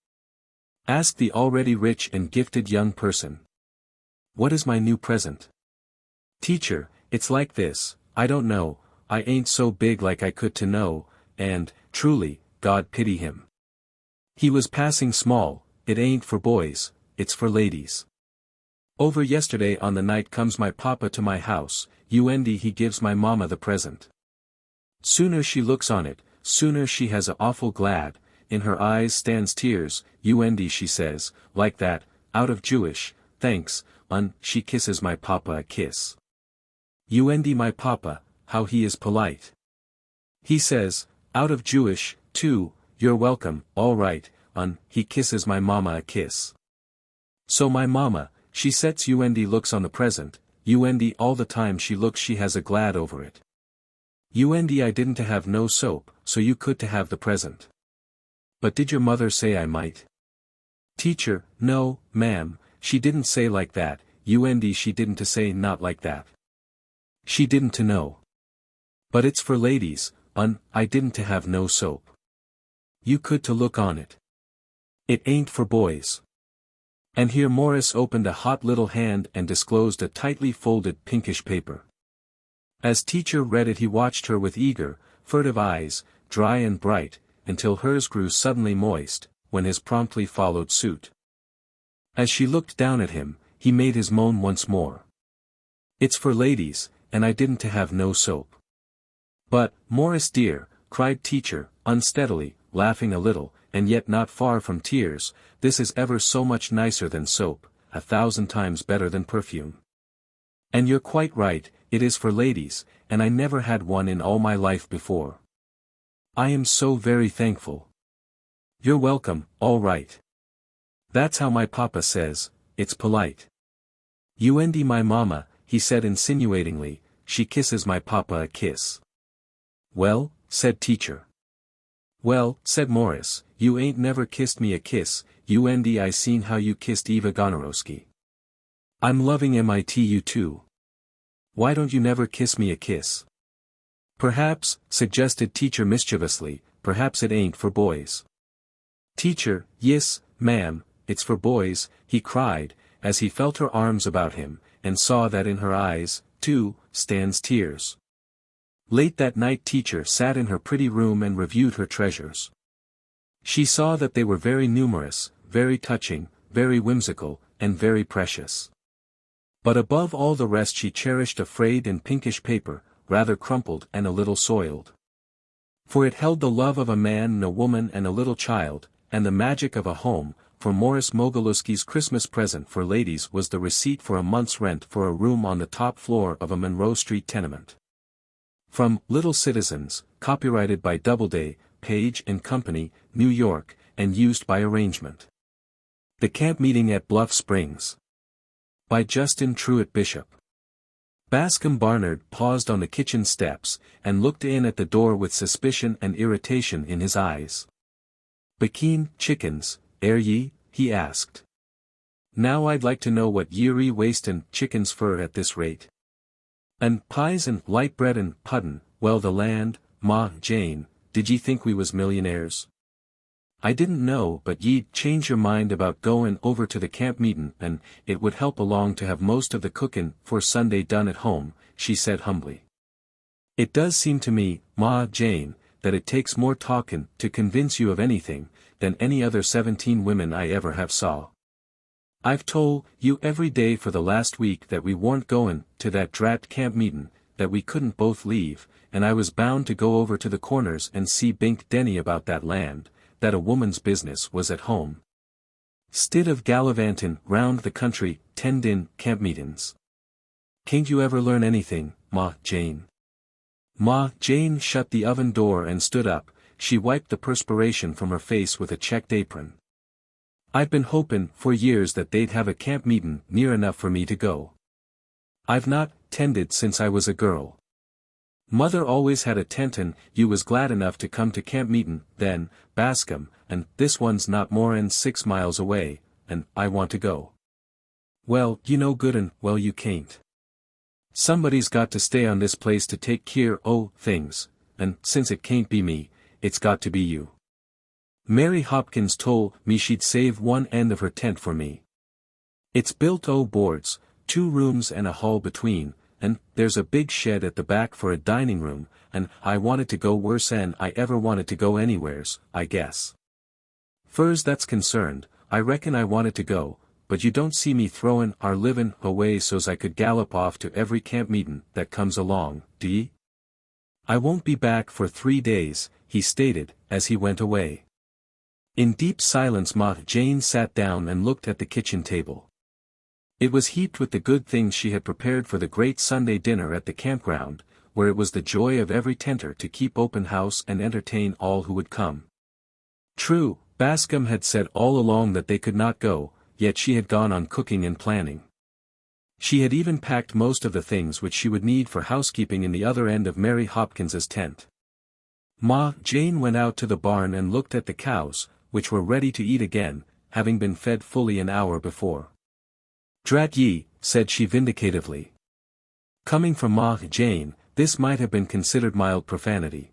asked the already rich and gifted young person. "What is my new present?" "Teacher, it's like this, I don't know, I ain't so big like I could to know, and, truly, God pity him. He was passing small, it ain't for boys, it's for ladies. Over yesterday on the night comes my papa to my house, and he gives my mamma the present. Sooner she looks on it, sooner she has a awful glad, in her eyes stands tears, and she says, like that, out of Jewish, thanks, she kisses my papa a kiss. And my papa, how he is polite. He says, out of Jewish, too, you're welcome, all right, he kisses my mamma a kiss. So my mamma, she sets and looks on the present, and all the time she looks she has a glad over it. And I didn't to have no soap, so you could to have the present. But did your mother say I might? Teacher, no, ma'am, she didn't say like that, and she didn't to say not like that. She didn't to know. But it's for ladies, I didn't to have no soap. You could to look on it. It ain't for boys. And here Morris opened a hot little hand and disclosed a tightly folded pinkish paper. As teacher read it he watched her with eager, furtive eyes, dry and bright, until hers grew suddenly moist, when his promptly followed suit. As she looked down at him, he made his moan once more. It's for ladies, and I didn't to have no soap. But, Morris dear, cried teacher, unsteadily, laughing a little, and yet not far from tears, this is ever so much nicer than soap, 1,000 times better than perfume. And you're quite right, it is for ladies, and I never had one in all my life before. I am so very thankful. You're welcome, all right. That's how my papa says, it's polite. And my mama, he said insinuatingly, she kisses my papa a kiss. Well, said teacher. Well, said Morris, you ain't never kissed me a kiss, and I seen how you kissed Eva Gonorowski. I'm loving you too. Why don't you never kiss me a kiss? Perhaps, suggested teacher mischievously, perhaps it ain't for boys. Teacher, yis, ma'am, it's for boys, he cried, as he felt her arms about him, and saw that in her eyes, too, stands tears. Late that night teacher sat in her pretty room and reviewed her treasures. She saw that they were very numerous, very touching, very whimsical, and very precious. But above all the rest she cherished a frayed and pinkish paper, rather crumpled and a little soiled. For it held the love of a man and a woman and a little child, and the magic of a home, for Morris Mogilewski's Christmas present for ladies was the receipt for a month's rent for a room on the top floor of a Monroe Street tenement. From Little Citizens, copyrighted by Doubleday, Page & Company, New York, and used by arrangement. The Camp Meeting at Bluff Springs. By Justin Truett Bishop. Bascom Barnard paused on the kitchen steps, and looked in at the door with suspicion and irritation in his eyes. "Bakeen chickens, air ye?" he asked. "Now I'd like to know what ye're wastin' chickens fur at this rate. And pies and light bread and puddin', well the land, Ma Jane, did ye think we was millionaires? I didn't know but ye'd change your mind about goin' over to the camp meetin' and it would help along to have most of the cookin' for Sunday done at home," she said humbly. "It does seem to me, Ma Jane, that it takes more talkin' to convince you of anything, than any other 17 women I ever have saw. I've told you every day for the last week that we warn't goin' to that drat camp meetin', that we couldn't both leave, and I was bound to go over to the Corners and see Bink Denny about that land, that a woman's business was at home. 'Stid of gallivantin' round the country, tendin' camp meetin's. Can't you ever learn anything, Ma Jane?" Ma Jane shut the oven door and stood up. She wiped the perspiration from her face with a checked apron. "I've been hopin' for years that they'd have a camp meetin' near enough for me to go. I've not tended since I was a girl. Mother always had a tent and you was glad enough to come to camp meetin' then, Bascom, and this one's not more'n 6 miles away, and I want to go." "Well, you know good and well you can't. Somebody's got to stay on this place to take care o' things, and since it can't be me, it's got to be you. Mary Hopkins told me she'd save one end of her tent for me. It's built o' boards, 2 rooms and a hall between, and there's a big shed at the back for a dining room, and I wanted to go worse'n I ever wanted to go anywheres, I guess. Fur's that's concerned, I reckon I wanted to go, but you don't see me throwin' our livin' away so's I could gallop off to every camp meetin' that comes along, do ye? I won't be back for 3 days, he stated, as he went away. In deep silence Ma Jane sat down and looked at the kitchen table. It was heaped with the good things she had prepared for the great Sunday dinner at the campground, where it was the joy of every tenter to keep open house and entertain all who would come. True, Bascom had said all along that they could not go, yet she had gone on cooking and planning. She had even packed most of the things which she would need for housekeeping in the other end of Mary Hopkins's tent. Ma Jane went out to the barn and looked at the cows, which were ready to eat again, having been fed fully an hour before. "Drat ye," said she vindicatively. Coming from Ma Jane, this might have been considered mild profanity.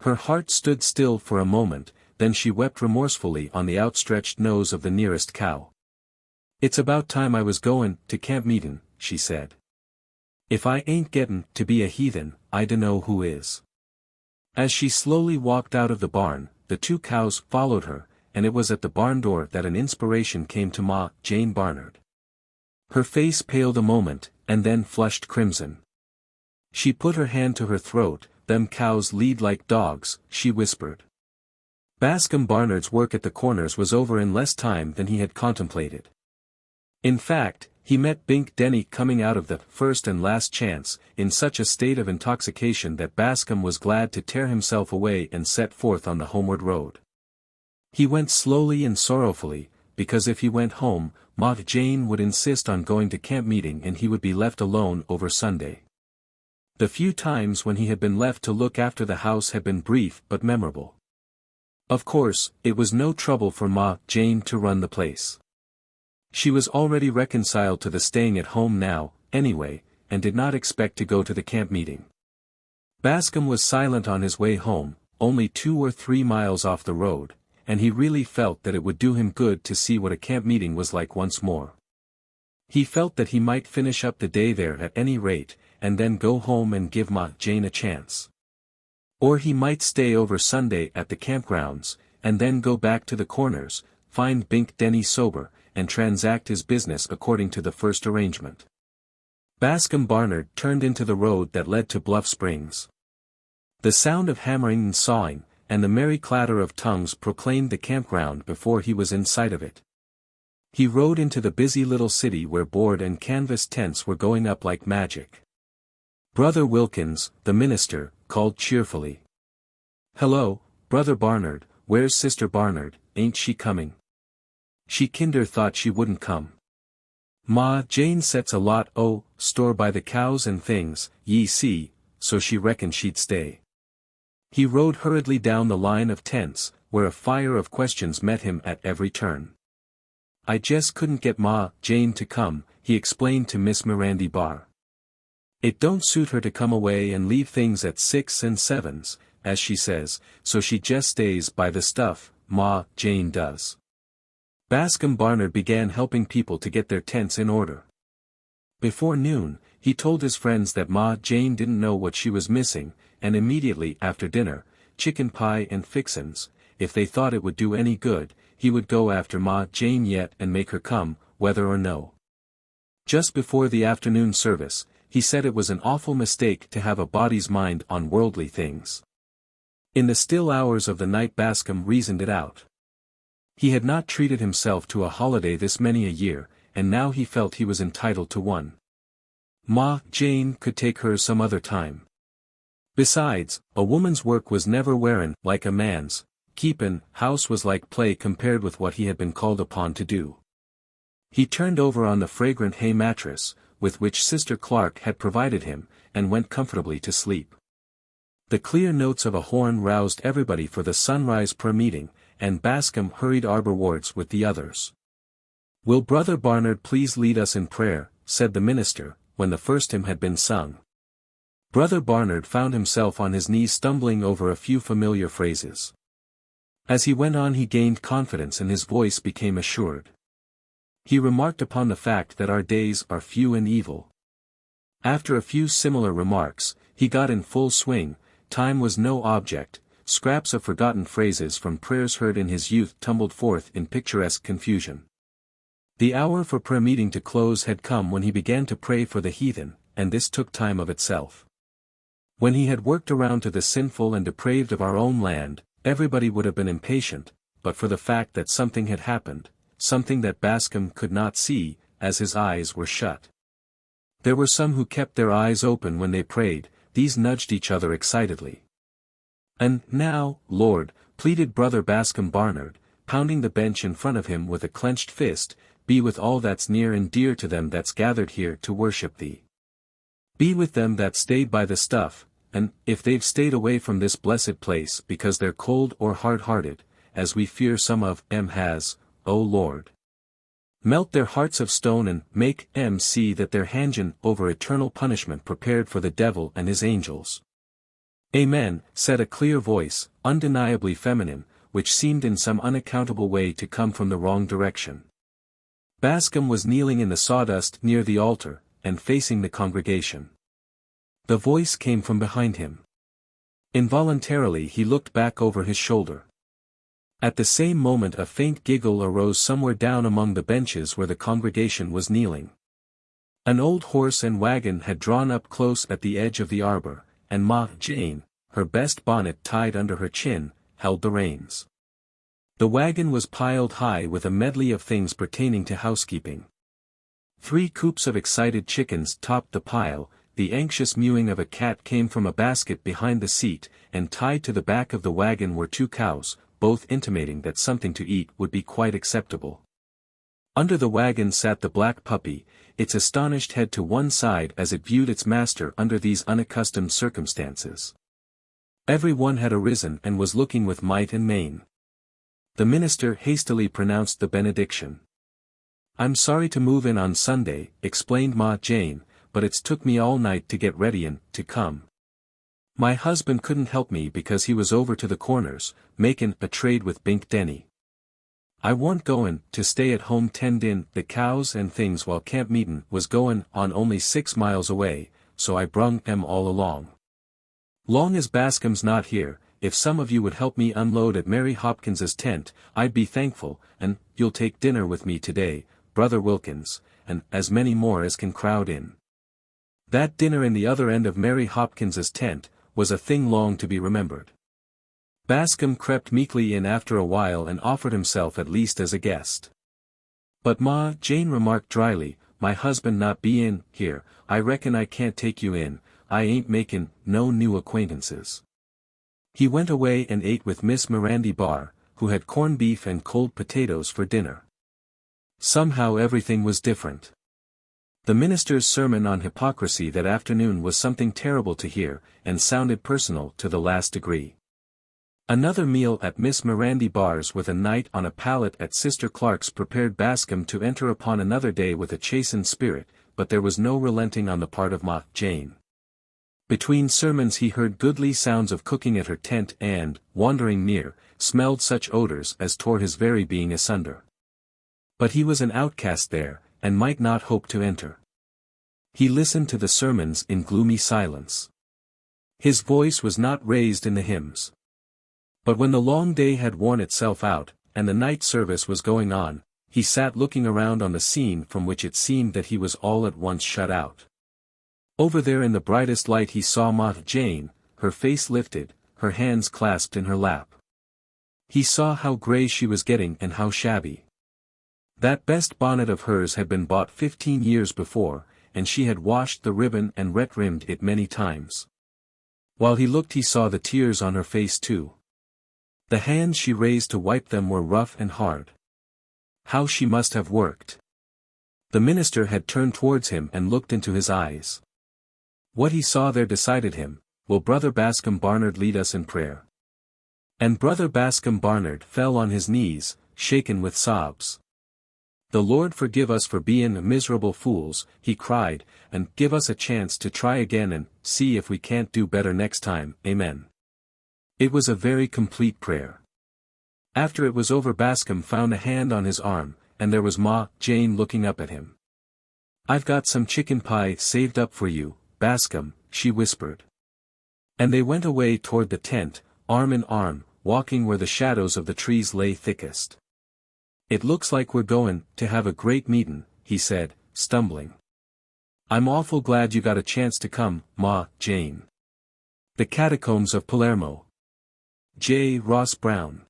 Her heart stood still for a moment, then she wept remorsefully on the outstretched nose of the nearest cow. "It's about time I was goin' to camp meetin'," she said. "If I ain't gettin' to be a heathen, I dunno who is." As she slowly walked out of the barn, the two cows followed her, and it was at the barn door that an inspiration came to Ma Jane Barnard. Her face paled a moment, and then flushed crimson. She put her hand to her throat. "Them cows lead like dogs," she whispered. Bascom Barnard's work at the Corners was over in less time than he had contemplated. In fact, he met Bink Denny coming out of the First and Last Chance, in such a state of intoxication that Bascom was glad to tear himself away and set forth on the homeward road. He went slowly and sorrowfully, because if he went home, Ma Jane would insist on going to camp meeting and he would be left alone over Sunday. The few times when he had been left to look after the house had been brief but memorable. Of course, it was no trouble for Ma Jane to run the place. She was already reconciled to the staying at home now, anyway, and did not expect to go to the camp meeting. Bascom was silent on his way home, only 2 or 3 miles off the road, and he really felt that it would do him good to see what a camp meeting was like once more. He felt that he might finish up the day there at any rate, and then go home and give Ma Jane a chance. Or he might stay over Sunday at the campgrounds, and then go back to the Corners, find Bink Denny sober, and transact his business according to the first arrangement. Bascom Barnard turned into the road that led to Bluff Springs. The sound of hammering and sawing, and the merry clatter of tongues proclaimed the campground before he was in sight of it. He rode into the busy little city where board and canvas tents were going up like magic. Brother Wilkins, the minister, called cheerfully. "Hello, Brother Barnard, where's Sister Barnard, ain't she coming?" She kinder thought she wouldn't come. "Ma Jane sets a lot store by the cows and things, ye see, so she reckoned she'd stay." He rode hurriedly down the line of tents, where a fire of questions met him at every turn. "I just couldn't get Ma Jane to come," he explained to Miss Mirandy Barr. "It don't suit her to come away and leave things at 6 and 7s, as she says, so she just stays by the stuff, Ma Jane does." Bascom Barnard began helping people to get their tents in order. Before noon, he told his friends that Ma Jane didn't know what she was missing, and immediately after dinner, chicken pie and fixins, if they thought it would do any good, he would go after Ma Jane yet and make her come, whether or no. Just before the afternoon service, he said it was an awful mistake to have a body's mind on worldly things. In the still hours of the night Bascom reasoned it out. He had not treated himself to a holiday this many a year, and now he felt he was entitled to one. Ma Jane could take hers some other time. Besides, a woman's work was never wearin' like a man's, keepin' house was like play compared with what he had been called upon to do. He turned over on the fragrant hay mattress, with which Sister Clark had provided him, and went comfortably to sleep. The clear notes of a horn roused everybody for the sunrise prayer meeting, and Bascom hurried arborwards with the others. "Will Brother Barnard please lead us in prayer?" said the minister, when the first hymn had been sung. Brother Barnard found himself on his knees stumbling over a few familiar phrases. As he went on he gained confidence and his voice became assured. He remarked upon the fact that our days are few and evil. After a few similar remarks, he got in full swing. Time was no object. Scraps of forgotten phrases from prayers heard in his youth tumbled forth in picturesque confusion. The hour for prayer meeting to close had come when he began to pray for the heathen, and this took time of itself. When he had worked around to the sinful and depraved of our own land, everybody would have been impatient, but for the fact that something had happened, something that Bascom could not see, as his eyes were shut. There were some who kept their eyes open when they prayed, these nudged each other excitedly. "And now, Lord," pleaded Brother Bascom Barnard, pounding the bench in front of him with a clenched fist, be with all that's near and dear to them that's gathered here to worship thee. Be with them that stayed by the stuff, and, if they've stayed away from this blessed place because they're cold or hard-hearted, as we fear some of 'em has, O Lord. Melt their hearts of stone and make 'em see that they're hangin' over eternal punishment prepared for the devil and his angels. Amen, said a clear voice, undeniably feminine, which seemed in some unaccountable way to come from the wrong direction. Bascom was kneeling in the sawdust near the altar, and facing the congregation. The voice came from behind him. Involuntarily he looked back over his shoulder. At the same moment a faint giggle arose somewhere down among the benches where the congregation was kneeling. An old horse and wagon had drawn up close at the edge of the arbor, and Ma Jane, her best bonnet tied under her chin, held the reins. The wagon was piled high with a medley of things pertaining to housekeeping. 3 coops of excited chickens topped the pile, the anxious mewing of a cat came from a basket behind the seat, and tied to the back of the wagon were 2 cows, both intimating that something to eat would be quite acceptable. Under the wagon sat the black puppy, its astonished head to one side as it viewed its master under these unaccustomed circumstances. Every one had arisen and was looking with might and main. The minister hastily pronounced the benediction. "I'm sorry to move in on Sunday," explained Ma Jane, "but it's took me all night to get ready and to come. My husband couldn't help me because he was over to the Corners, makin' a trade with Bink Denny. I warn't goin' to stay at home tendin' the cows and things while camp meetin' was goin' on only 6 miles away, so I brung 'em all along. Long as Bascom's not here, if some of you would help me unload at Mary Hopkins's tent, I'd be thankful, and you'll take dinner with me today, Brother Wilkins, and as many more as can crowd in." That dinner in the other end of Mary Hopkins's tent was a thing long to be remembered. Bascom crept meekly in after a while and offered himself at least as a guest. "But Ma Jane remarked dryly, my husband not be in here, I reckon I can't take you in, I ain't makin' no new acquaintances." He went away and ate with Miss Mirandy Barr, who had corned beef and cold potatoes for dinner. Somehow everything was different. The minister's sermon on hypocrisy that afternoon was something terrible to hear, and sounded personal to the last degree. Another meal at Miss Mirandy Barr's with a night on a pallet at Sister Clark's prepared Bascom to enter upon another day with a chastened spirit, but there was no relenting on the part of Ma Jane. Between sermons he heard goodly sounds of cooking at her tent and, wandering near, smelled such odors as tore his very being asunder. But he was an outcast there, and might not hope to enter. He listened to the sermons in gloomy silence. His voice was not raised in the hymns. But when the long day had worn itself out, and the night service was going on, he sat looking around on the scene from which it seemed that he was all at once shut out. Over there in the brightest light he saw Ma Jane, her face lifted, her hands clasped in her lap. He saw how gray she was getting and how shabby. That best bonnet of hers had been bought 15 years before, and she had washed the ribbon and ret-rimmed it many times. While he looked he saw the tears on her face too. The hands she raised to wipe them were rough and hard. How she must have worked. The minister had turned towards him and looked into his eyes. What he saw there decided him. Will Brother Bascom Barnard lead us in prayer? And Brother Bascom Barnard fell on his knees, shaken with sobs. "The Lord forgive us for bein' miserable fools," he cried, "and give us a chance to try again and see if we can't do better next time, amen." It was a very complete prayer. After it was over Bascom found a hand on his arm, and there was Ma Jane looking up at him. "I've got some chicken pie saved up for you, Bascom," she whispered. And they went away toward the tent, arm in arm, walking where the shadows of the trees lay thickest. "It looks like we're goin' to have a great meetin'," he said, stumbling. "I'm awful glad you got a chance to come, Ma Jane." The Catacombs of Palermo. J. Ross Brown.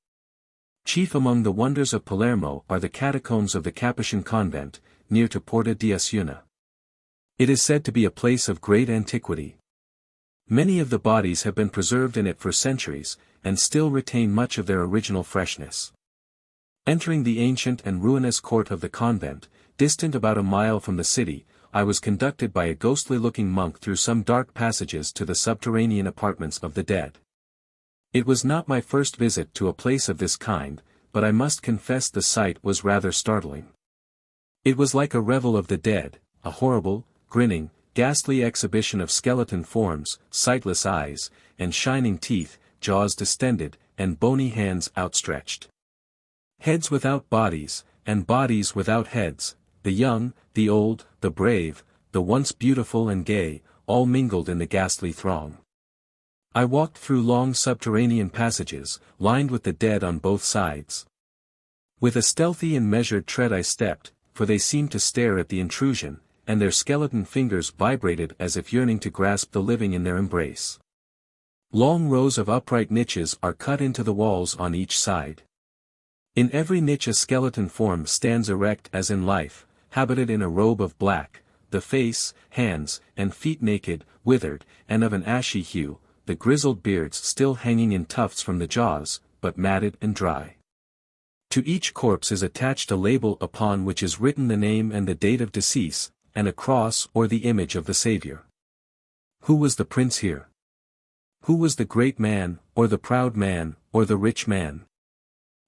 Chief among the wonders of Palermo are the catacombs of the Capuchin convent, near to Porta di Asuna. It is said to be a place of great antiquity. Many of the bodies have been preserved in it for centuries, and still retain much of their original freshness. Entering the ancient and ruinous court of the convent, distant about a mile from the city, I was conducted by a ghostly-looking monk through some dark passages to the subterranean apartments of the dead. It was not my first visit to a place of this kind, but I must confess the sight was rather startling. It was like a revel of the dead, a horrible, grinning, ghastly exhibition of skeleton forms, sightless eyes, and shining teeth, jaws distended, and bony hands outstretched. Heads without bodies, and bodies without heads, the young, the old, the brave, the once beautiful and gay, all mingled in the ghastly throng. I walked through long subterranean passages, lined with the dead on both sides. With a stealthy and measured tread I stepped, for they seemed to stare at the intrusion, and their skeleton fingers vibrated as if yearning to grasp the living in their embrace. Long rows of upright niches are cut into the walls on each side. In every niche a skeleton form stands erect as in life, habited in a robe of black, the face, hands, and feet naked, withered, and of an ashy hue, the grizzled beards still hanging in tufts from the jaws, but matted and dry. To each corpse is attached a label upon which is written the name and the date of decease, and a cross or the image of the Savior. Who was the prince here? Who was the great man, or the proud man, or the rich man?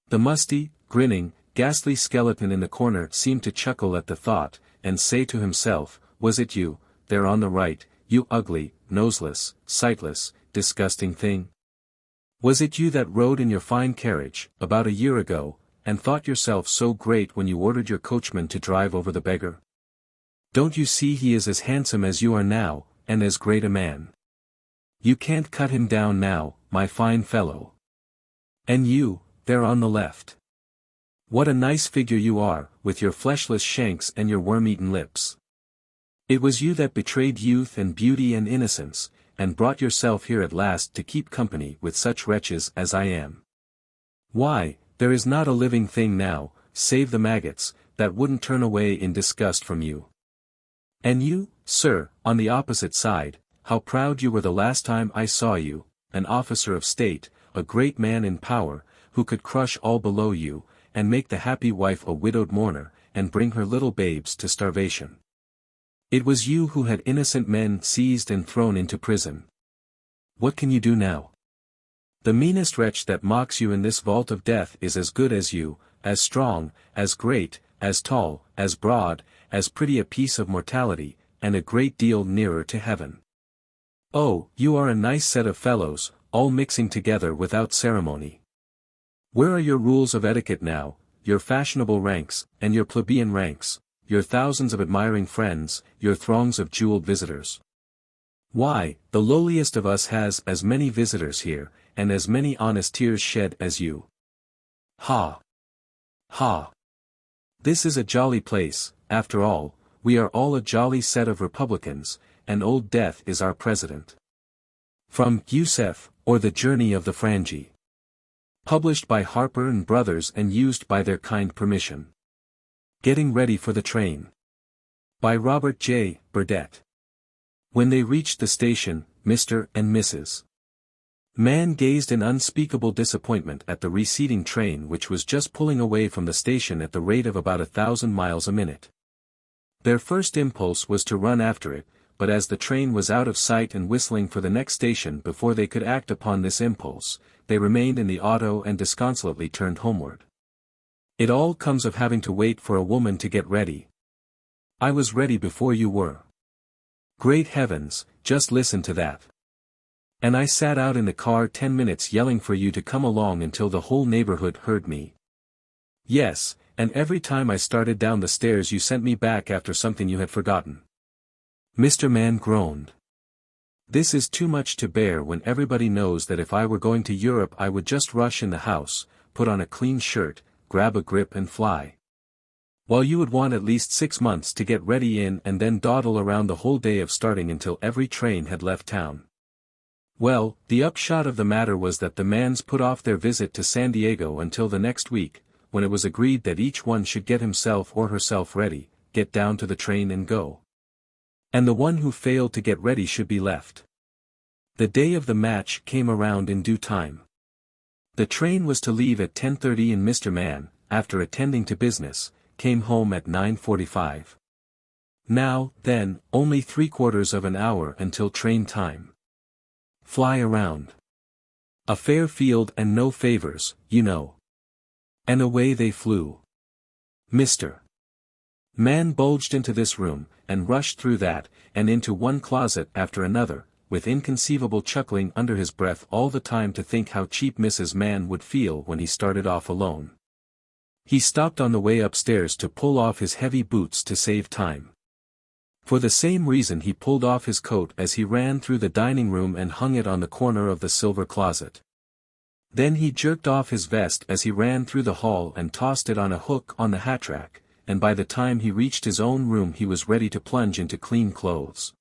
The musty, grinning, ghastly skeleton in the corner seemed to chuckle at the thought, and say to himself, "Was it you, there on the right, you ugly, noseless, sightless, disgusting thing? Was it you that rode in your fine carriage, about a year ago, and thought yourself so great when you ordered your coachman to drive over the beggar? Don't you see he is as handsome as you are now, and as great a man? You can't cut him down now, my fine fellow. And you, there on the left. What a nice figure you are, with your fleshless shanks and your worm-eaten lips. It was you that betrayed youth and beauty and innocence, and brought yourself here at last to keep company with such wretches as I am. Why, there is not a living thing now, save the maggots, that wouldn't turn away in disgust from you. And you, sir, on the opposite side, how proud you were the last time I saw you, an officer of state, a great man in power, who could crush all below you, and make the happy wife a widowed mourner, and bring her little babes to starvation. It was you who had innocent men seized and thrown into prison. What can you do now? The meanest wretch that mocks you in this vault of death is as good as you, as strong, as great, as tall, as broad, as pretty a piece of mortality, and a great deal nearer to heaven. Oh, you are a nice set of fellows, all mixing together without ceremony. Where are your rules of etiquette now, your fashionable ranks, and your plebeian ranks, your thousands of admiring friends, your throngs of jeweled visitors? Why, the lowliest of us has as many visitors here, and as many honest tears shed as you. Ha! Ha! This is a jolly place, after all, we are all a jolly set of Republicans, and Old Death is our president. From Yusef, or The Journey of the Frangi. Published by Harper and Brothers and used by their kind permission. Getting Ready for the Train. By Robert J. Burdett. When they reached the station, Mr. and Mrs. Mann gazed in unspeakable disappointment at the receding train which was just pulling away from the station at the rate of about 1,000 miles a minute. Their first impulse was to run after it, but as the train was out of sight and whistling for the next station before they could act upon this impulse, they remained in the auto and disconsolately turned homeward. It all comes of having to wait for a woman to get ready. I was ready before you were. Great heavens, just listen to that. And I sat out in the car 10 minutes yelling for you to come along until the whole neighborhood heard me. Yes, and every time I started down the stairs you sent me back after something you had forgotten. Mr. Mann groaned. This is too much to bear when everybody knows that if I were going to Europe I would just rush in the house, put on a clean shirt, grab a grip and fly. While you would want at least 6 months to get ready in and then dawdle around the whole day of starting until every train had left town. Well, the upshot of the matter was that the Manns put off their visit to San Diego until the next week, when it was agreed that each one should get himself or herself ready, get down to the train and go. And the one who failed to get ready should be left. The day of the match came around in due time. The train was to leave at 10:30 and Mr. Mann, after attending to business, came home at 9:45. Now, then, only 3/4 of an hour until train time. Fly around. A fair field and no favors, you know. And away they flew. Mr. Man bulged into this room, and rushed through that, and into one closet after another, with inconceivable chuckling under his breath all the time to think how cheap Mrs. Man would feel when he started off alone. He stopped on the way upstairs to pull off his heavy boots to save time. For the same reason he pulled off his coat as he ran through the dining room and hung it on the corner of the silver closet. Then he jerked off his vest as he ran through the hall and tossed it on a hook on the hat rack, and by the time he reached his own room he was ready to plunge into clean clothes.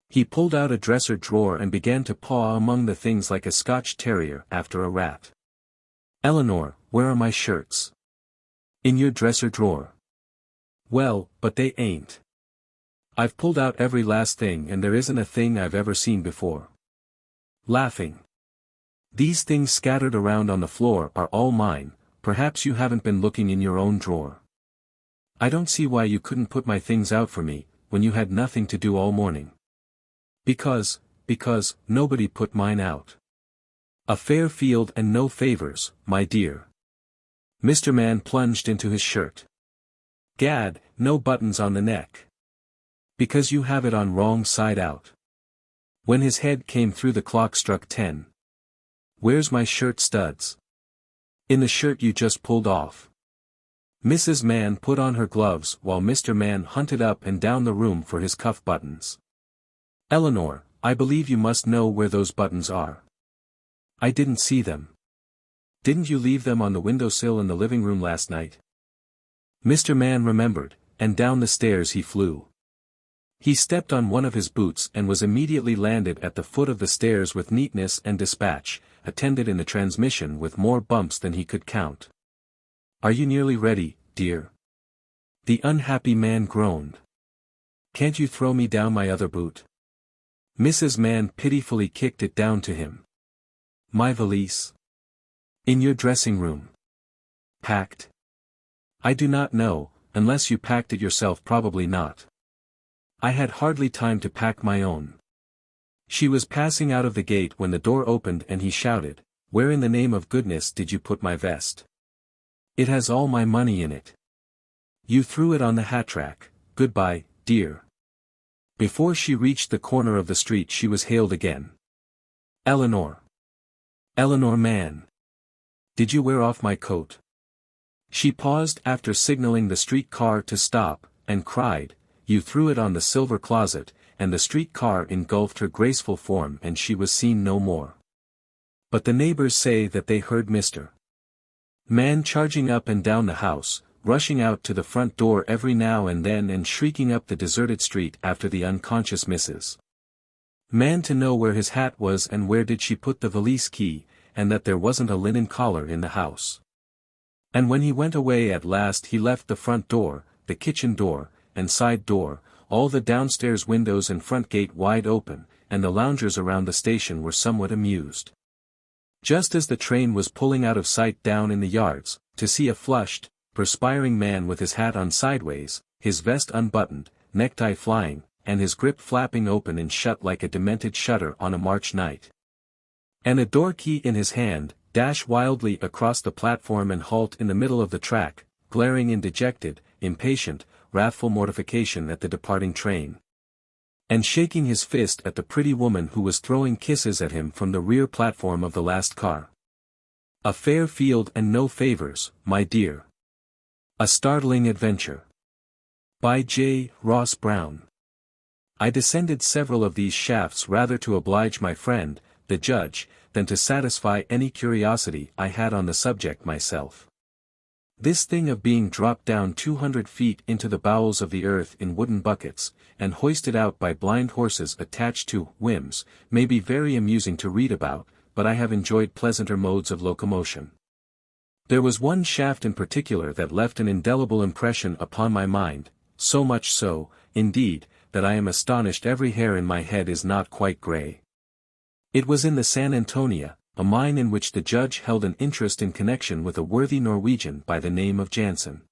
He pulled out a dresser drawer and began to paw among the things like a Scotch terrier after a rat. "Eleanor, where are my shirts?" "In your dresser drawer." "Well, but they ain't. I've pulled out every last thing and there isn't a thing I've ever seen before." Laughing. "These things scattered around on the floor are all mine, perhaps you haven't been looking in your own drawer." "I don't see why you couldn't put my things out for me, when you had nothing to do all morning." Because, nobody put mine out. A fair field and no favors, my dear." Mr. Man plunged into his shirt. "Gad, no buttons on the neck." "Because you have it on wrong side out." When his head came through the clock struck 10. "Where's my shirt studs?" "In the shirt you just pulled off." Mrs. Man put on her gloves while Mr. Man hunted up and down the room for his cuff buttons. "Eleanor, I believe you must know where those buttons are." "I didn't see them." "Didn't you leave them on the windowsill in the living room last night?" Mr. Man remembered, and down the stairs he flew. He stepped on one of his boots and was immediately landed at the foot of the stairs with neatness and dispatch, attended in the transmission with more bumps than he could count. "Are you nearly ready, dear?" The unhappy man groaned. "Can't you throw me down my other boot?" Mrs. Man pitifully kicked it down to him. "My valise?" "In your dressing room." "Packed?" "I do not know, unless you packed it yourself, probably not." "I had hardly time to pack my own." She was passing out of the gate when the door opened and he shouted, "Where in the name of goodness did you put my vest?" "It has all my money in it." "You threw it on the hat rack. Goodbye, dear." Before she reached the corner of the street she was hailed again. "Eleanor. Eleanor Man. Did you wear off my coat?" She paused after signaling the street car to stop, and cried, "You threw it on the silver closet," and the street car engulfed her graceful form and she was seen no more. But the neighbors say that they heard Mr. Man charging up and down the house, rushing out to the front door every now and then and shrieking up the deserted street after the unconscious Mrs. Man to know where his hat was and where did she put the valise key, and that there wasn't a linen collar in the house. And when he went away at last he left the front door, the kitchen door, and side door, all the downstairs windows and front gate wide open, and the loungers around the station were somewhat amused. Just as the train was pulling out of sight down in the yards, to see a flushed, perspiring man with his hat on sideways, his vest unbuttoned, necktie flying, and his grip flapping open and shut like a demented shutter on a March night. And a door key in his hand, dash wildly across the platform and halt in the middle of the track, glaring in dejected, impatient, wrathful mortification at the departing train. And shaking his fist at the pretty woman who was throwing kisses at him from the rear platform of the last car. A fair field and no favors, my dear. A startling adventure. By J. Ross Brown. I descended several of these shafts rather to oblige my friend, the judge, than to satisfy any curiosity I had on the subject myself. This thing of being dropped down 200 feet into the bowels of the earth in wooden buckets, and hoisted out by blind horses attached to whims, may be very amusing to read about, but I have enjoyed pleasanter modes of locomotion. There was one shaft in particular that left an indelible impression upon my mind, so much so, indeed, that I am astonished every hair in my head is not quite gray. It was in the San Antonio, a mine in which the judge held an interest in connection with a worthy Norwegian by the name of Jansen.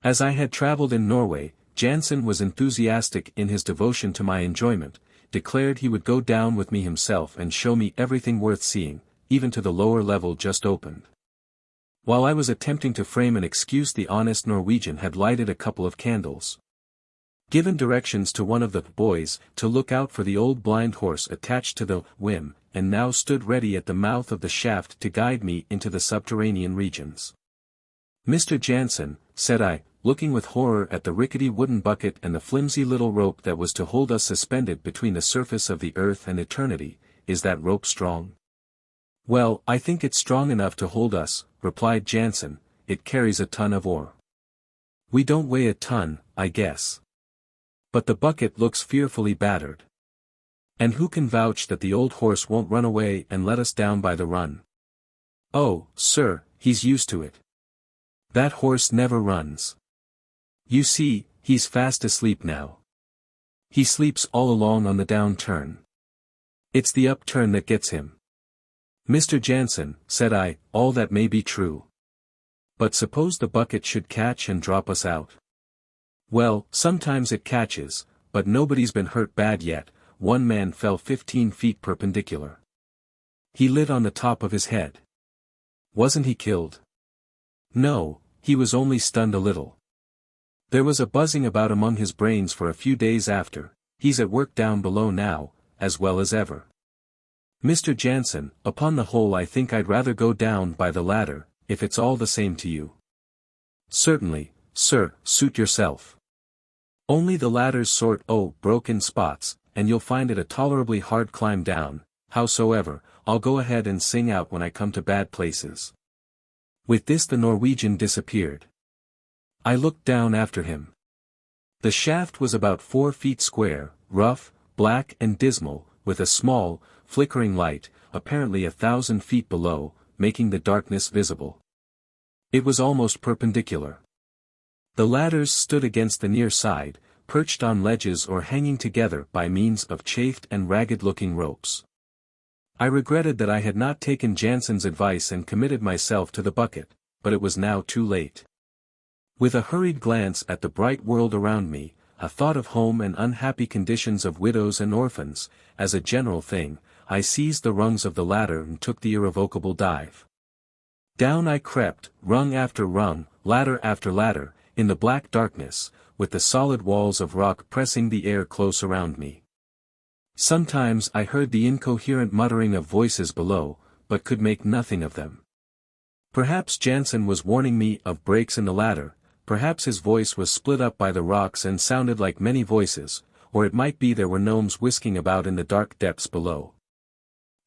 As I had traveled in Norway, Jansen was enthusiastic in his devotion to my enjoyment, declared he would go down with me himself and show me everything worth seeing, even to the lower level just opened. While I was attempting to frame an excuse, the honest Norwegian had lighted a couple of candles. Given directions to one of the boys to look out for the old blind horse attached to the whim, and now stood ready at the mouth of the shaft to guide me into the subterranean regions. "Mr. Jansen," said I, looking with horror at the rickety wooden bucket and the flimsy little rope that was to hold us suspended between the surface of the earth and eternity, "is that rope strong?" "Well, I think it's strong enough to hold us," replied Jansen. "It carries a ton of ore." "We don't weigh a ton, I guess. But the bucket looks fearfully battered. And who can vouch that the old horse won't run away and let us down by the run?" "Oh, sir, he's used to it. That horse never runs. You see, he's fast asleep now. He sleeps all along on the down turn. It's the upturn that gets him." "Mr. Jansen," said I, "all that may be true. But suppose the bucket should catch and drop us out?" "Well, sometimes it catches, but nobody's been hurt bad yet." One man fell 15 feet perpendicular. He lit on the top of his head. "Wasn't he killed?" "No, he was only stunned a little. There was a buzzing about among his brains for a few days after. He's at work down below now, as well as ever." "Mr. Jansen, upon the whole I think I'd rather go down by the ladder, if it's all the same to you." "Certainly, sir, suit yourself. Only the ladder's broke in spots, and you'll find it a tolerably hard climb down. Howsoever, I'll go ahead and sing out when I come to bad places." With this the Norwegian disappeared. I looked down after him. The shaft was about 4 feet square, rough, black and dismal, with a small, flickering light, apparently 1,000 feet below, making the darkness visible. It was almost perpendicular. The ladders stood against the near side, perched on ledges or hanging together by means of chafed and ragged-looking ropes. I regretted that I had not taken Jansen's advice and committed myself to the bucket, but it was now too late. With a hurried glance at the bright world around me, a thought of home and unhappy conditions of widows and orphans, as a general thing, I seized the rungs of the ladder and took the irrevocable dive. Down I crept, rung after rung, ladder after ladder, in the black darkness, with the solid walls of rock pressing the air close around me. Sometimes I heard the incoherent muttering of voices below, but could make nothing of them. Perhaps Jansen was warning me of breaks in the ladder, perhaps his voice was split up by the rocks and sounded like many voices, or it might be there were gnomes whisking about in the dark depths below.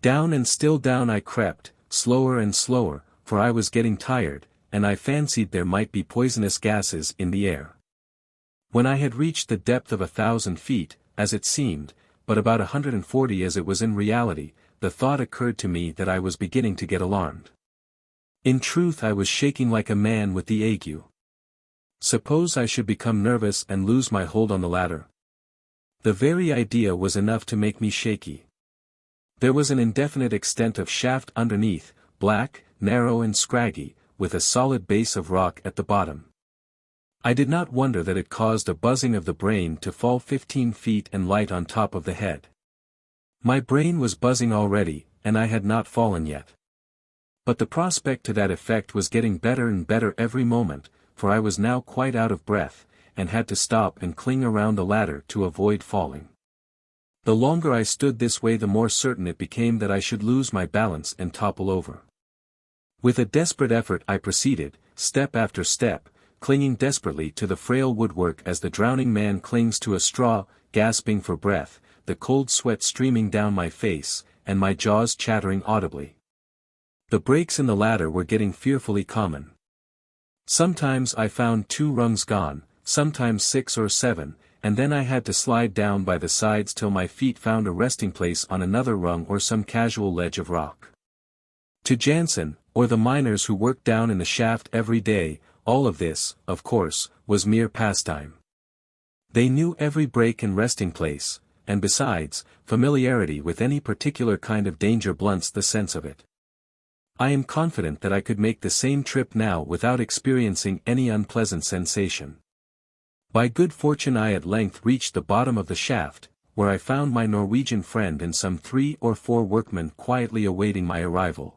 Down and still down I crept, slower and slower, for I was getting tired, and I fancied there might be poisonous gases in the air. When I had reached the depth of 1,000 feet, as it seemed, but about 140 as it was in reality, the thought occurred to me that I was beginning to get alarmed. In truth I was shaking like a man with the ague. Suppose I should become nervous and lose my hold on the ladder? The very idea was enough to make me shaky. There was an indefinite extent of shaft underneath, black, narrow and scraggy, with a solid base of rock at the bottom. I did not wonder that it caused a buzzing of the brain to fall 15 feet and light on top of the head. My brain was buzzing already, and I had not fallen yet. But the prospect to that effect was getting better and better every moment, for I was now quite out of breath, and had to stop and cling around the ladder to avoid falling. The longer I stood this way the more certain it became that I should lose my balance and topple over. With a desperate effort I proceeded, step after step, clinging desperately to the frail woodwork as the drowning man clings to a straw, gasping for breath, the cold sweat streaming down my face, and my jaws chattering audibly. The breaks in the ladder were getting fearfully common. Sometimes I found 2 rungs gone, sometimes 6 or 7, and then I had to slide down by the sides till my feet found a resting place on another rung or some casual ledge of rock. To Jansen, or the miners who worked down in the shaft every day, all of this, of course, was mere pastime. They knew every break and resting place, and besides, familiarity with any particular kind of danger blunts the sense of it. I am confident that I could make the same trip now without experiencing any unpleasant sensation. By good fortune I at length reached the bottom of the shaft, where I found my Norwegian friend and some 3 or 4 workmen quietly awaiting my arrival.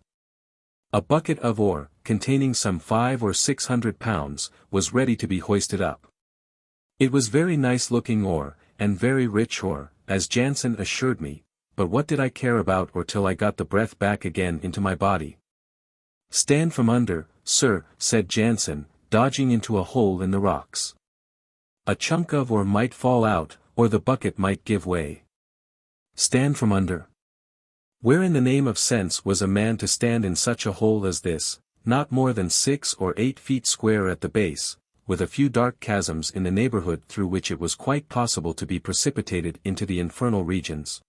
A bucket of ore, containing some 500 or 600 pounds, was ready to be hoisted up. It was very nice-looking ore, and very rich ore, as Jansen assured me, but what did I care about ore till I got the breath back again into my body? "Stand from under, sir," said Jansen, dodging into a hole in the rocks. "A chunk of ore might fall out, or the bucket might give way." Stand from under. Where in the name of sense was a man to stand in such a hole as this, not more than 6 or 8 feet square at the base, with a few dark chasms in the neighborhood through which it was quite possible to be precipitated into the infernal regions?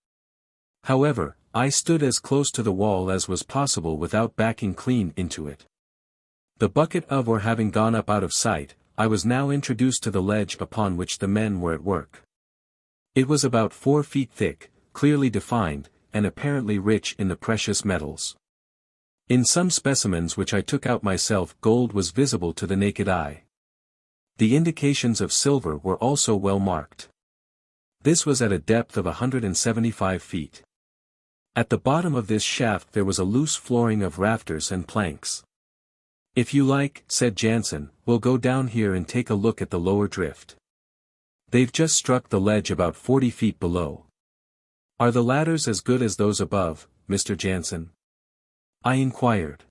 However, I stood as close to the wall as was possible without backing clean into it. The bucket of ore having gone up out of sight, I was now introduced to the ledge upon which the men were at work. It was about 4 feet thick, clearly defined, and apparently rich in the precious metals. In some specimens which I took out myself gold was visible to the naked eye. The indications of silver were also well marked. This was at a depth of 175 feet. At the bottom of this shaft there was a loose flooring of rafters and planks. "If you like," said Jansen, "we'll go down here and take a look at the lower drift. They've just struck the ledge about 40 feet below." "Are the ladders as good as those above, Mr. Jansen?" I inquired.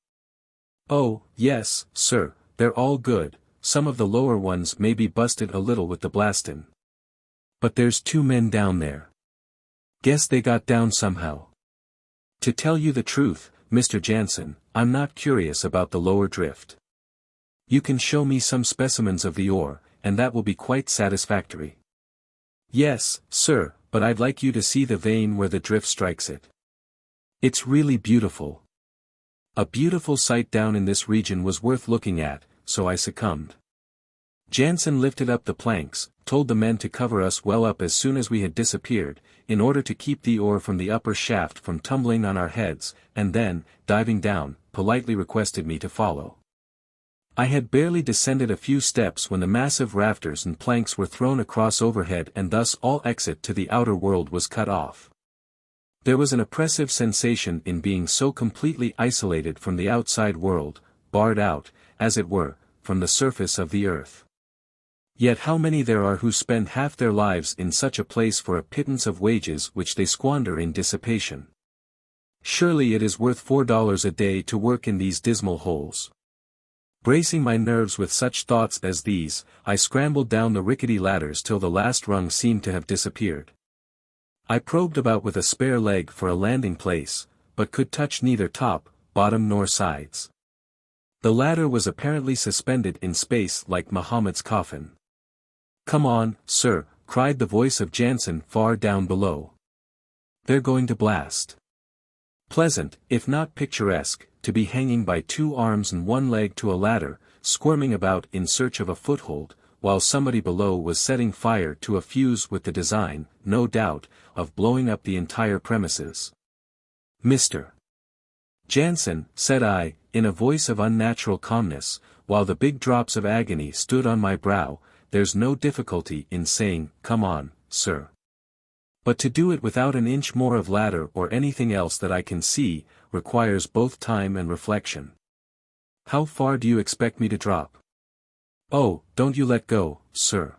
"Oh, yes, sir, they're all good. Some of the lower ones may be busted a little with the blastin'. But there's 2 men down there. Guess they got down somehow. To tell you the truth, Mr. Jansen, I'm not curious about the lower drift. You can show me some specimens of the ore, and that will be quite satisfactory." "Yes, sir, but I'd like you to see the vein where the drift strikes it. It's really beautiful." A beautiful sight down in this region was worth looking at, so I succumbed. Jansen lifted up the planks, told the men to cover us well up as soon as we had disappeared, in order to keep the ore from the upper shaft from tumbling on our heads, and then, diving down, politely requested me to follow. I had barely descended a few steps when the massive rafters and planks were thrown across overhead and thus all exit to the outer world was cut off. There was an oppressive sensation in being so completely isolated from the outside world, barred out, as it were, from the surface of the earth. Yet how many there are who spend half their lives in such a place for a pittance of wages which they squander in dissipation. Surely it is worth $4 a day to work in these dismal holes. Bracing my nerves with such thoughts as these, I scrambled down the rickety ladders till the last rung seemed to have disappeared. I probed about with a spare leg for a landing place, but could touch neither top, bottom nor sides. The ladder was apparently suspended in space like Muhammad's coffin. "Come on, sir," cried the voice of Jansen far down below. "They're going to blast." Pleasant, if not picturesque, to be hanging by 2 arms and 1 leg to a ladder, squirming about in search of a foothold, while somebody below was setting fire to a fuse with the design, no doubt, of blowing up the entire premises. "Mr. Jansen," said I, in a voice of unnatural calmness, while the big drops of agony stood on my brow, "there's no difficulty in saying, 'Come on, sir.' But to do it without an inch more of ladder or anything else that I can see, requires both time and reflection. How far do you expect me to drop?" "Oh, don't you let go, sir.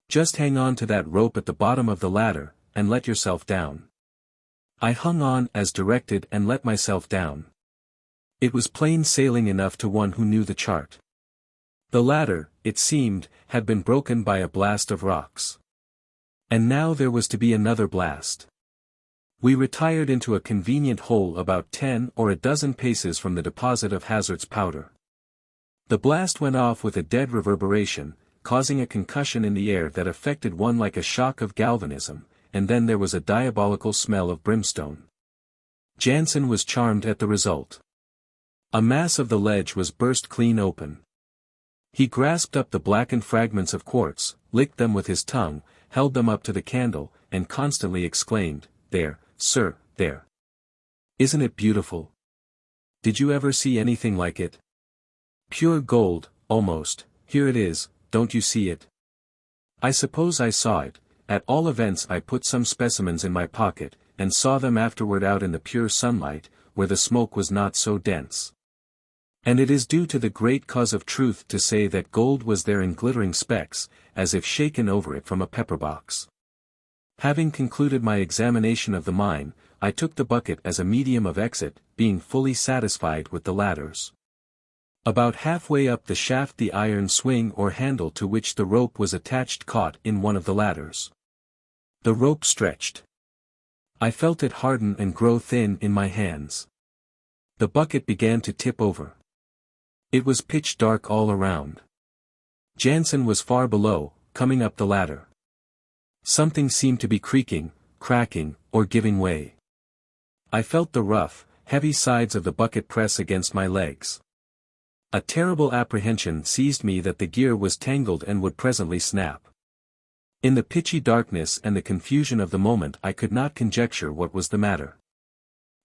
Just hang on to that rope at the bottom of the ladder, and let yourself down." I hung on as directed and let myself down. It was plain sailing enough to one who knew the chart. The ladder, it seemed, had been broken by a blast of rocks. And now there was to be another blast. We retired into a convenient hole about 10 or a dozen paces from the deposit of Hazard's powder. The blast went off with a dead reverberation, causing a concussion in the air that affected one like a shock of galvanism, and then there was a diabolical smell of brimstone. Jansen was charmed at the result. A mass of the ledge was burst clean open. He grasped up the blackened fragments of quartz, licked them with his tongue, held them up to the candle, and constantly exclaimed, "There, sir, there. Isn't it beautiful? Did you ever see anything like it? Pure gold, almost, here it is, don't you see it?" I suppose I saw it. At all events I put some specimens in my pocket, and saw them afterward out in the pure sunlight, where the smoke was not so dense. And it is due to the great cause of truth to say that gold was there in glittering specks, as if shaken over it from a pepper-box. Having concluded my examination of the mine, I took the bucket as a medium of exit, being fully satisfied with the ladders. About halfway up the shaft the iron swing or handle to which the rope was attached caught in one of the ladders. The rope stretched. I felt it harden and grow thin in my hands. The bucket began to tip over. It was pitch dark all around. Jansen was far below, coming up the ladder. Something seemed to be creaking, cracking, or giving way. I felt the rough, heavy sides of the bucket press against my legs. A terrible apprehension seized me that the gear was tangled and would presently snap. In the pitchy darkness and the confusion of the moment I could not conjecture what was the matter.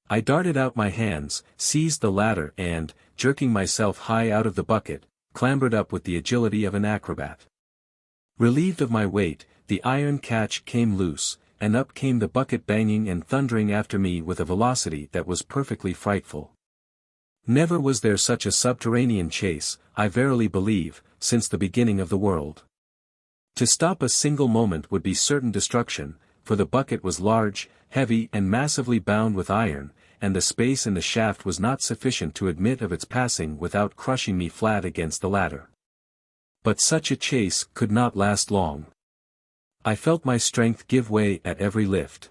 I darted out my hands, seized the ladder and, jerking myself high out of the bucket, clambered up with the agility of an acrobat. Relieved of my weight, the iron catch came loose, and up came the bucket banging and thundering after me with a velocity that was perfectly frightful. Never was there such a subterranean chase, I verily believe, since the beginning of the world. To stop a single moment would be certain destruction, for the bucket was large, heavy and massively bound with iron, and the space in the shaft was not sufficient to admit of its passing without crushing me flat against the ladder. But such a chase could not last long. I felt my strength give way at every lift.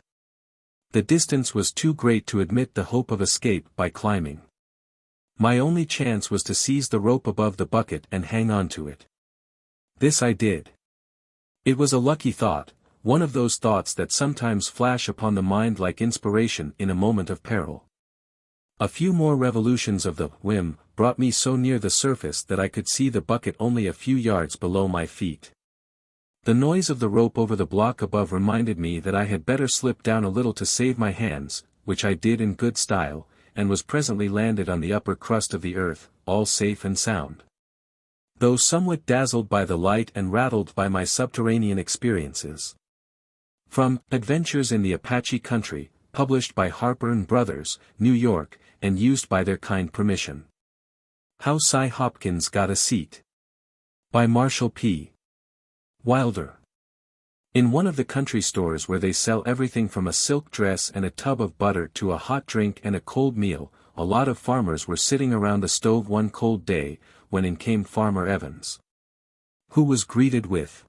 The distance was too great to admit the hope of escape by climbing. My only chance was to seize the rope above the bucket and hang on to it. This I did. It was a lucky thought, one of those thoughts that sometimes flash upon the mind like inspiration in a moment of peril. A few more revolutions of the whim brought me so near the surface that I could see the bucket only a few yards below my feet. The noise of the rope over the block above reminded me that I had better slip down a little to save my hands, which I did in good style, and was presently landed on the upper crust of the earth, all safe and sound. Though somewhat dazzled by the light and rattled by my subterranean experiences. From Adventures in the Apache Country, published by Harper & Brothers, New York, and used by their kind permission. How Cy Hopkins Got a Seat. By Marshall P. Wilder. In one of the country stores where they sell everything from a silk dress and a tub of butter to a hot drink and a cold meal, a lot of farmers were sitting around the stove one cold day, when in came Farmer Evans. Who was greeted with,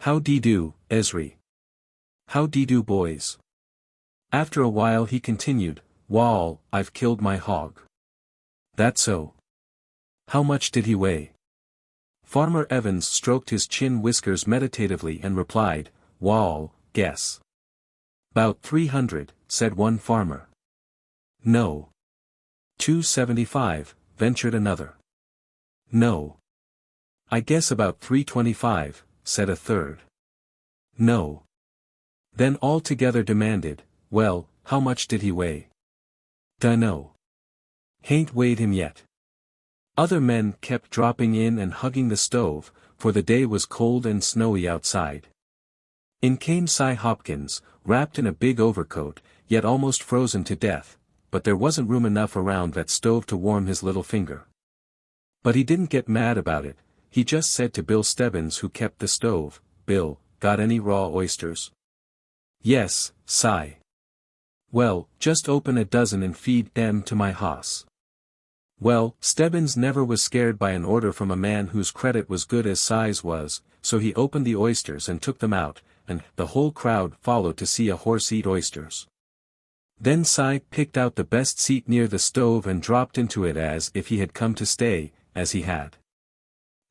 "How d'ee do, Esri? How d'ee do, boys?" After a while he continued, "Wall, I've killed my hog." "That so? How much did he weigh?" Farmer Evans stroked his chin whiskers meditatively and replied, "Wall, guess." "'Bout 300, said one farmer. "No. 275, ventured another. "No. I guess about 325, said a third. "No." Then all together demanded, "Well, how much did he weigh?" "Dunno. Hain't weighed him yet." Other men kept dropping in and hugging the stove, for the day was cold and snowy outside. In came Cy Hopkins, wrapped in a big overcoat, yet almost frozen to death, but there wasn't room enough around that stove to warm his little finger. But he didn't get mad about it, he just said to Bill Stebbins who kept the stove, "Bill, got any raw oysters?" "Yes, Cy." "Well, just open a dozen and feed them to my hoss." Well, Stebbins never was scared by an order from a man whose credit was good as Cy's was, so he opened the oysters and took them out, and the whole crowd followed to see a horse eat oysters. Then Cy picked out the best seat near the stove and dropped into it as if he had come to stay, as he had.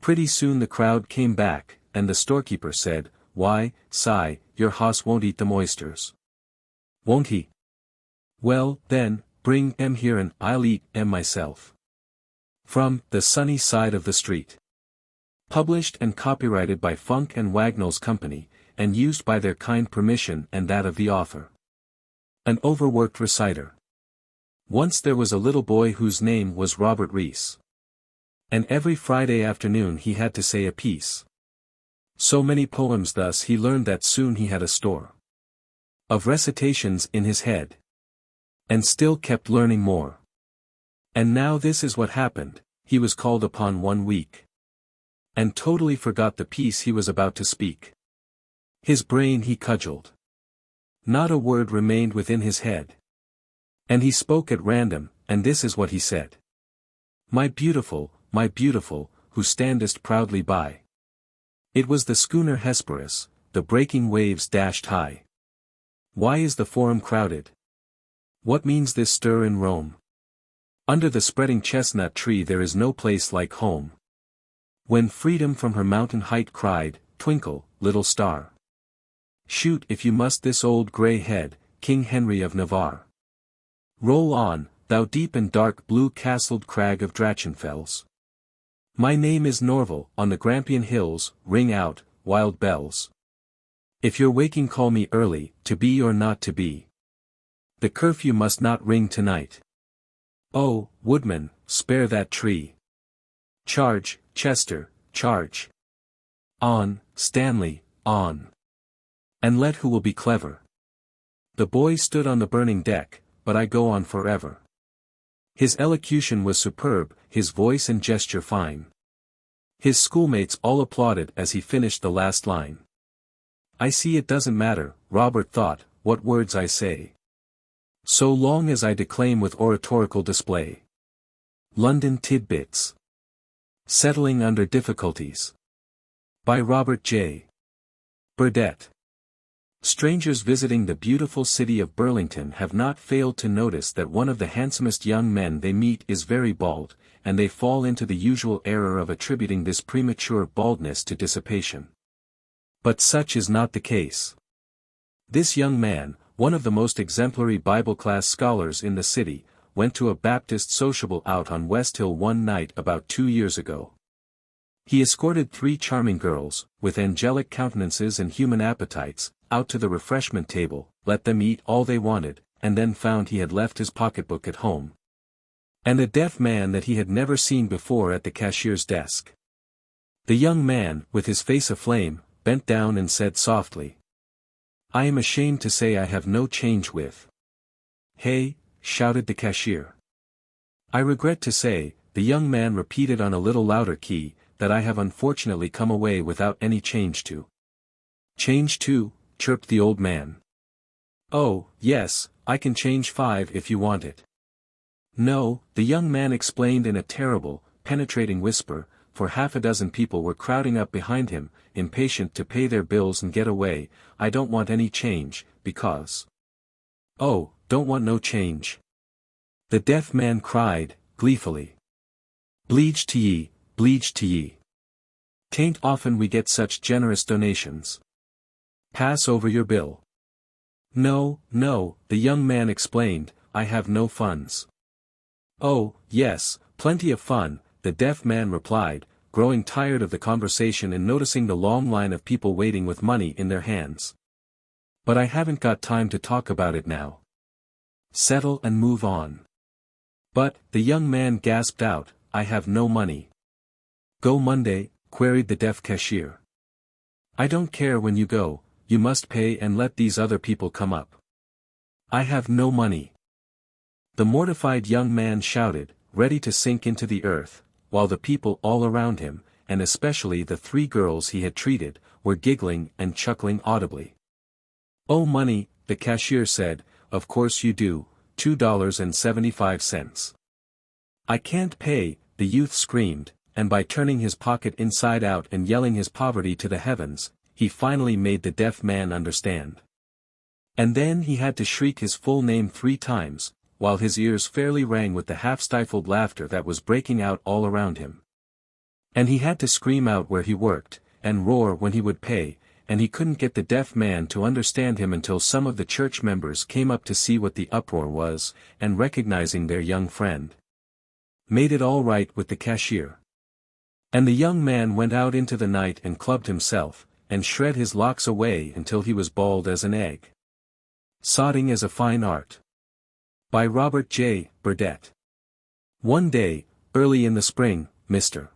Pretty soon the crowd came back, and the storekeeper said, "Why, Cy, your hoss won't eat them oysters." "Won't he? Well, then, bring 'em here and I'll eat 'em myself." From The Sunny Side of the Street. Published and copyrighted by Funk and Wagnalls Company, and used by their kind permission and that of the author. An overworked reciter. Once there was a little boy whose name was Robert Rees. And every Friday afternoon he had to say a piece. So many poems thus he learned that soon he had a store of recitations in his head. And still kept learning more. And now this is what happened, he was called upon one week. And totally forgot the piece he was about to speak. His brain he cudgelled. Not a word remained within his head. And he spoke at random, and this is what he said. My beautiful, who standest proudly by. It was the schooner Hesperus, the breaking waves dashed high. Why is the forum crowded? What means this stir in Rome? Under the spreading chestnut tree there is no place like home. When freedom from her mountain height cried, twinkle, little star. Shoot if you must this old grey head, King Henry of Navarre. Roll on, thou deep and dark blue castled crag of Drachenfels. My name is Norval, on the Grampian hills, ring out, wild bells. If you're waking call me early, to be or not to be. The curfew must not ring tonight. Oh, woodman, spare that tree. Charge, Chester, charge. On, Stanley, on. And let who will be clever. The boy stood on the burning deck, but I go on forever. His elocution was superb, his voice and gesture fine. His schoolmates all applauded as he finished the last line. I see it doesn't matter, Robert thought, what words I say. So long as I declaim with oratorical display. London Tidbits. Settling Under Difficulties. By Robert J. Burdett. Strangers visiting the beautiful city of Burlington have not failed to notice that one of the handsomest young men they meet is very bald, and they fall into the usual error of attributing this premature baldness to dissipation. But such is not the case. This young man, one of the most exemplary Bible class scholars in the city, went to a Baptist sociable out on West Hill one night about 2 years ago. He escorted 3 charming girls, with angelic countenances and human appetites, out to the refreshment table, let them eat all they wanted, and then found he had left his pocketbook at home. And a deaf man that he had never seen before at the cashier's desk. The young man, with his face aflame, bent down and said softly, I am ashamed to say I have no change with. Hey, shouted the cashier. I regret to say, the young man repeated on a little louder key, that I have unfortunately come away without any change to. Change to? Chirped the old man. Oh, yes, I can change 5 if you want it. No, the young man explained in a terrible, penetrating whisper, for 6 people were crowding up behind him, impatient to pay their bills and get away. I don't want any change, because. Oh, don't want no change. The deaf man cried, gleefully. Bleege to ye, bleege to ye. 'Tain't often we get such generous donations. Pass over your bill. No, the young man explained, I have no funds. Oh, yes, plenty of fun, the deaf man replied, growing tired of the conversation and noticing the long line of people waiting with money in their hands. But I haven't got time to talk about it now. Settle and move on. But, the young man gasped out, I have no money. Go Monday? Queried the deaf cashier. I don't care when you go, you must pay and let these other people come up. I have no money. The mortified young man shouted, ready to sink into the earth, while the people all around him, and especially the 3 girls he had treated, were giggling and chuckling audibly. Oh money, the cashier said, of course you do, $2.75. I can't pay, the youth screamed, and by turning his pocket inside out and yelling his poverty to the heavens, he finally made the deaf man understand. And then he had to shriek his full name 3 times, while his ears fairly rang with the half-stifled laughter that was breaking out all around him. And he had to scream out where he worked, and roar when he would pay, and he couldn't get the deaf man to understand him until some of the church members came up to see what the uproar was, and recognizing their young friend, made it all right with the cashier. And the young man went out into the night and clubbed himself, and shred his locks away until he was bald as an egg. Sodding as a Fine Art. By Robert J. Burdett. One day, early in the spring, Mr.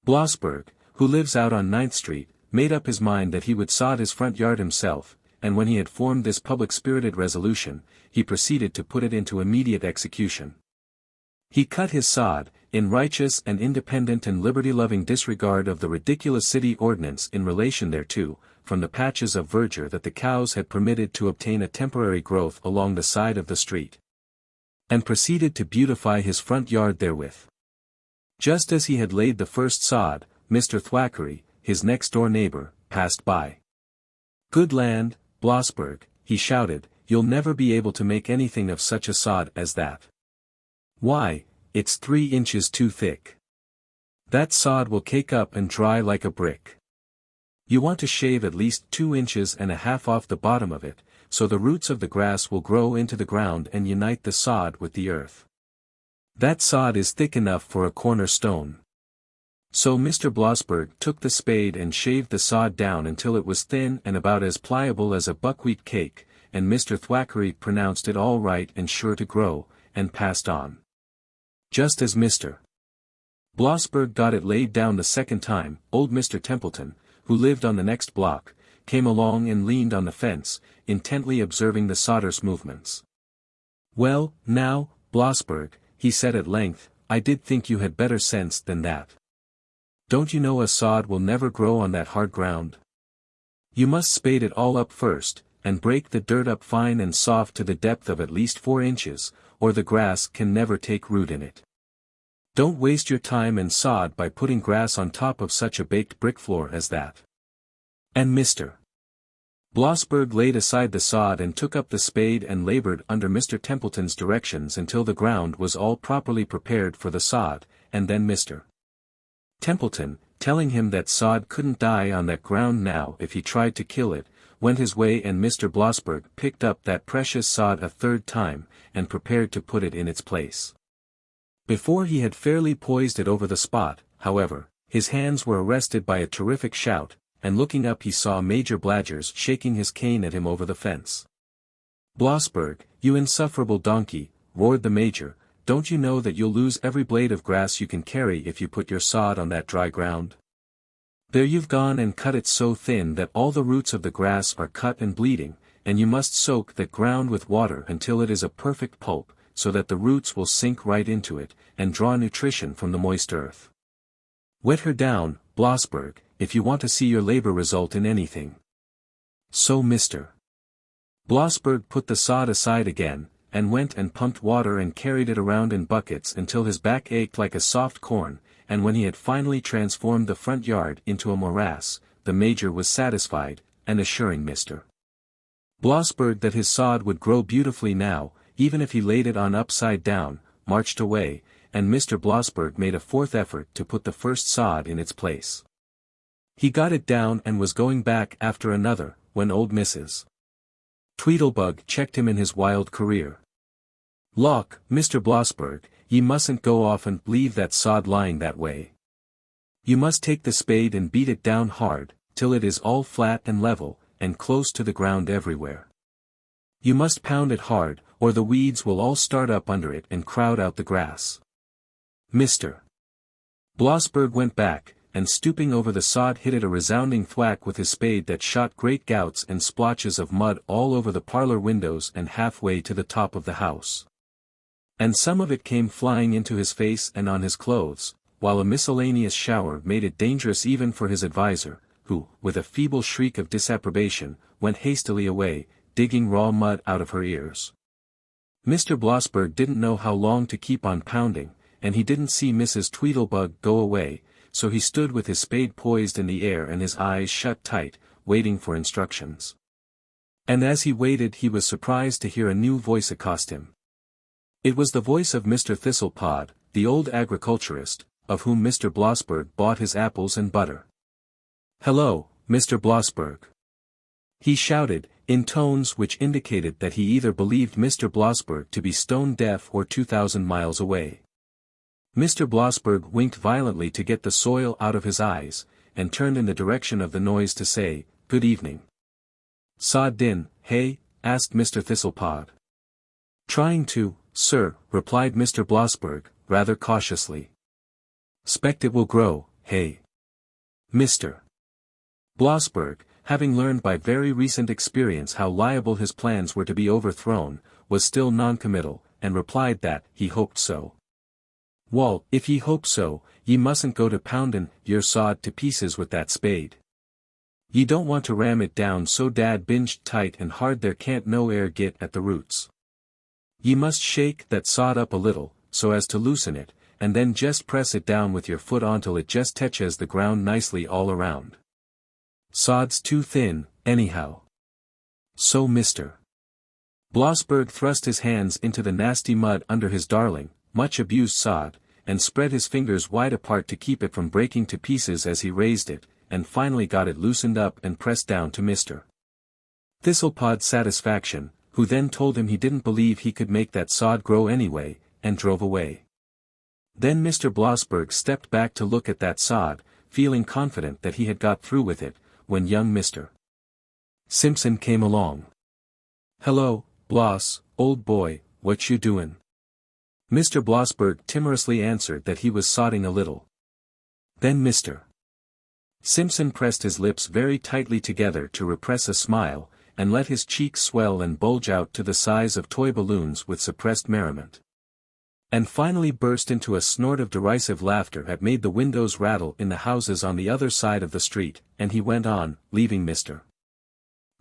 Blossberg, who lives out on 9th Street, made up his mind that he would sod his front yard himself, and when he had formed this public-spirited resolution, he proceeded to put it into immediate execution. He cut his sod, in righteous and independent and liberty-loving disregard of the ridiculous city ordinance in relation thereto, from the patches of verdure that the cows had permitted to obtain a temporary growth along the side of the street, and proceeded to beautify his front yard therewith. Just as he had laid the first sod, Mr. Thwackeray, his next-door neighbor, passed by. "Good land, Blossberg," he shouted, "you'll never be able to make anything of such a sod as that. Why, it's 3 inches too thick. That sod will cake up and dry like a brick. You want to shave at least 2 inches and a half off the bottom of it, so the roots of the grass will grow into the ground and unite the sod with the earth. That sod is thick enough for a cornerstone." So Mr. Blossberg took the spade and shaved the sod down until it was thin and about as pliable as a buckwheat cake, and Mr. Thwackeray pronounced it all right and sure to grow, and passed on. Just as Mr. Blossberg got it laid down the second time, old Mr. Templeton, who lived on the next block, came along and leaned on the fence, intently observing the sodder's movements. "Well, now, Blossberg," he said at length, "I did think you had better sense than that. Don't you know a sod will never grow on that hard ground? You must spade it all up first, and break the dirt up fine and soft to the depth of at least 4 inches, or the grass can never take root in it. Don't waste your time and sod by putting grass on top of such a baked brick floor as that." And Mr. Blossberg laid aside the sod and took up the spade and labored under Mr. Templeton's directions until the ground was all properly prepared for the sod, and then Mr. Templeton, telling him that sod couldn't die on that ground now if he tried to kill it, went his way, and Mr. Blossberg picked up that precious sod a third time, and prepared to put it in its place. Before he had fairly poised it over the spot, however, his hands were arrested by a terrific shout, and looking up he saw Major Blodgers shaking his cane at him over the fence. "Blossberg, you insufferable donkey," roared the Major, "don't you know that you'll lose every blade of grass you can carry if you put your sod on that dry ground? There you've gone and cut it so thin that all the roots of the grass are cut and bleeding, and you must soak that ground with water until it is a perfect pulp, so that the roots will sink right into it, and draw nutrition from the moist earth. Wet her down, Blossberg, if you want to see your labor result in anything." So Mr. Blossberg put the sod aside again, and went and pumped water and carried it around in buckets until his back ached like a soft corn, and when he had finally transformed the front yard into a morass, the Major was satisfied, and assuring Mr. Blossberg that his sod would grow beautifully now, even if he laid it on upside down, marched away, and Mr. Blossberg made a fourth effort to put the first sod in its place. He got it down and was going back after another, when old Mrs. Tweedlebug checked him in his wild career. "Lawk, Mr. Blossberg, ye mustn't go off and leave that sod lying that way. You must take the spade and beat it down hard, till it is all flat and level, and close to the ground everywhere. You must pound it hard, or the weeds will all start up under it and crowd out the grass." Mr. Blossberg went back, and stooping over the sod hit it a resounding thwack with his spade that shot great gouts and splotches of mud all over the parlor windows and halfway to the top of the house. And some of it came flying into his face and on his clothes, while a miscellaneous shower made it dangerous even for his adviser, who, with a feeble shriek of disapprobation, went hastily away, digging raw mud out of her ears. Mr. Blossberg didn't know how long to keep on pounding, and he didn't see Mrs. Tweedlebug go away, so he stood with his spade poised in the air and his eyes shut tight, waiting for instructions. And as he waited he was surprised to hear a new voice accost him. It was the voice of Mr. Thistlepod, the old agriculturist, of whom Mr. Blossberg bought his apples and butter. "Hello, Mr. Blossberg," he shouted, in tones which indicated that he either believed Mr. Blossberg to be stone deaf or 2,000 miles away. Mr. Blossberg winked violently to get the soil out of his eyes, and turned in the direction of the noise to say, "Good evening." "Sod din, hey?" asked Mr. Thistlepod. "Trying to, sir," replied Mr. Blossberg, rather cautiously. "'Spect it will grow, hey?" Mr. Blossberg, having learned by very recent experience how liable his plans were to be overthrown, was still noncommittal, and replied that he hoped so. "Wall, if ye hope so, ye mustn't go to poundin' your sod to pieces with that spade. Ye don't want to ram it down so dad binged tight and hard there can't no air git at the roots. Ye must shake that sod up a little, so as to loosen it, and then jest press it down with your foot ontil it jest teches the ground nicely all around. Sod's too thin, anyhow." So Mr. Blossberg thrust his hands into the nasty mud under his darling, much abused sod, and spread his fingers wide apart to keep it from breaking to pieces as he raised it, and finally got it loosened up and pressed down to Mr. Thistlepod's satisfaction, who then told him he didn't believe he could make that sod grow anyway, and drove away. Then Mr. Blossberg stepped back to look at that sod, feeling confident that he had got through with it, when young Mr. Simpson came along. "Hello, Bloss, old boy, what you doin'?" Mr. Blossberg timorously answered that he was sodding a little. Then Mr. Simpson pressed his lips very tightly together to repress a smile, and let his cheeks swell and bulge out to the size of toy balloons with suppressed merriment. And finally burst into a snort of derisive laughter that made the windows rattle in the houses on the other side of the street, and he went on, leaving Mr.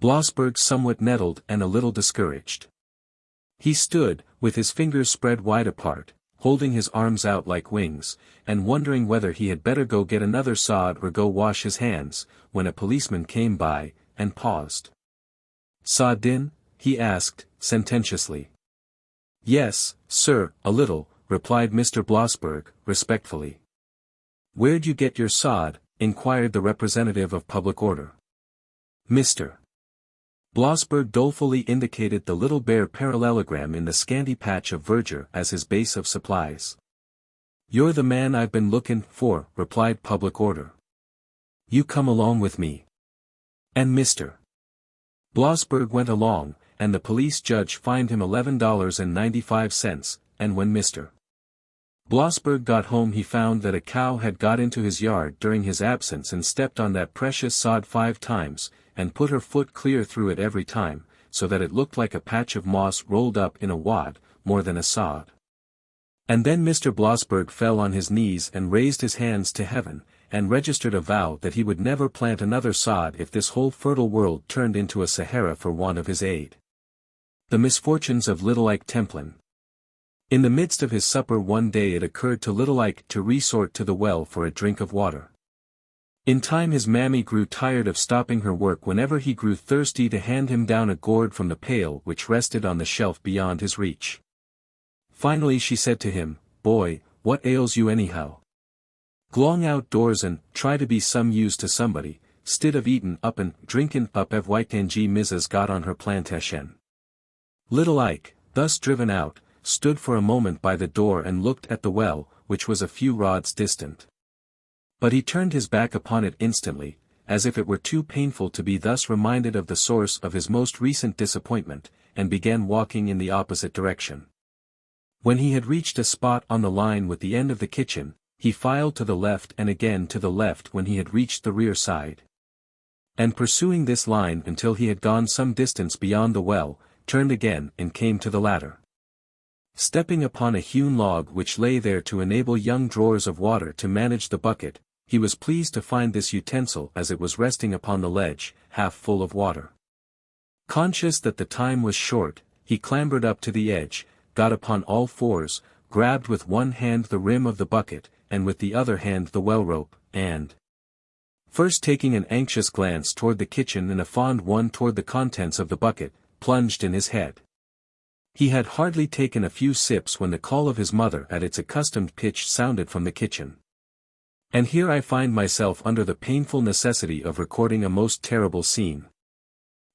Blossberg somewhat nettled and a little discouraged. He stood, with his fingers spread wide apart, holding his arms out like wings, and wondering whether he had better go get another sod or go wash his hands, when a policeman came by, and paused. "Sod din?" he asked, sententiously. "Yes, sir, a little," replied Mr. Blossberg, respectfully. "Where'd you get your sod?" inquired the representative of public order. Mr. Blossberg dolefully indicated the little bare parallelogram in the scanty patch of verdure as his base of supplies. "You're the man I've been lookin' for," replied public order. "You come along with me." And Mr. Blossberg went along, and the police judge fined him $11.95, and when Mr. Blossberg got home he found that a cow had got into his yard during his absence and stepped on that precious sod 5 times, and put her foot clear through it every time, so that it looked like a patch of moss rolled up in a wad, more than a sod. And then Mr. Blossberg fell on his knees and raised his hands to heaven, and registered a vow that he would never plant another sod if this whole fertile world turned into a Sahara for want of his aid. The misfortunes of little Ike Templin. In the midst of his supper one day it occurred to little Ike to resort to the well for a drink of water. In time his mammy grew tired of stopping her work whenever he grew thirsty to hand him down a gourd from the pail which rested on the shelf beyond his reach. Finally she said to him, "Boy, what ails you anyhow? Glong outdoors and try to be some use to somebody, 'stid of eatin' up and drinkin' up ev whitengy Mrs. got on her plantation." Little Ike, thus driven out, stood for a moment by the door and looked at the well, which was a few rods distant. But he turned his back upon it instantly, as if it were too painful to be thus reminded of the source of his most recent disappointment, and began walking in the opposite direction. When he had reached a spot on the line with the end of the kitchen, he filed to the left and again to the left when he had reached the rear side. And pursuing this line until he had gone some distance beyond the well, turned again and came to the ladder. Stepping upon a hewn log which lay there to enable young drawers of water to manage the bucket, he was pleased to find this utensil as it was resting upon the ledge, half full of water. Conscious that the time was short, he clambered up to the edge, got upon all fours, grabbed with one hand the rim of the bucket, and with the other hand the well rope, and, first taking an anxious glance toward the kitchen and a fond one toward the contents of the bucket, plunged in his head. He had hardly taken a few sips when the call of his mother at its accustomed pitch sounded from the kitchen. And here I find myself under the painful necessity of recording a most terrible scene.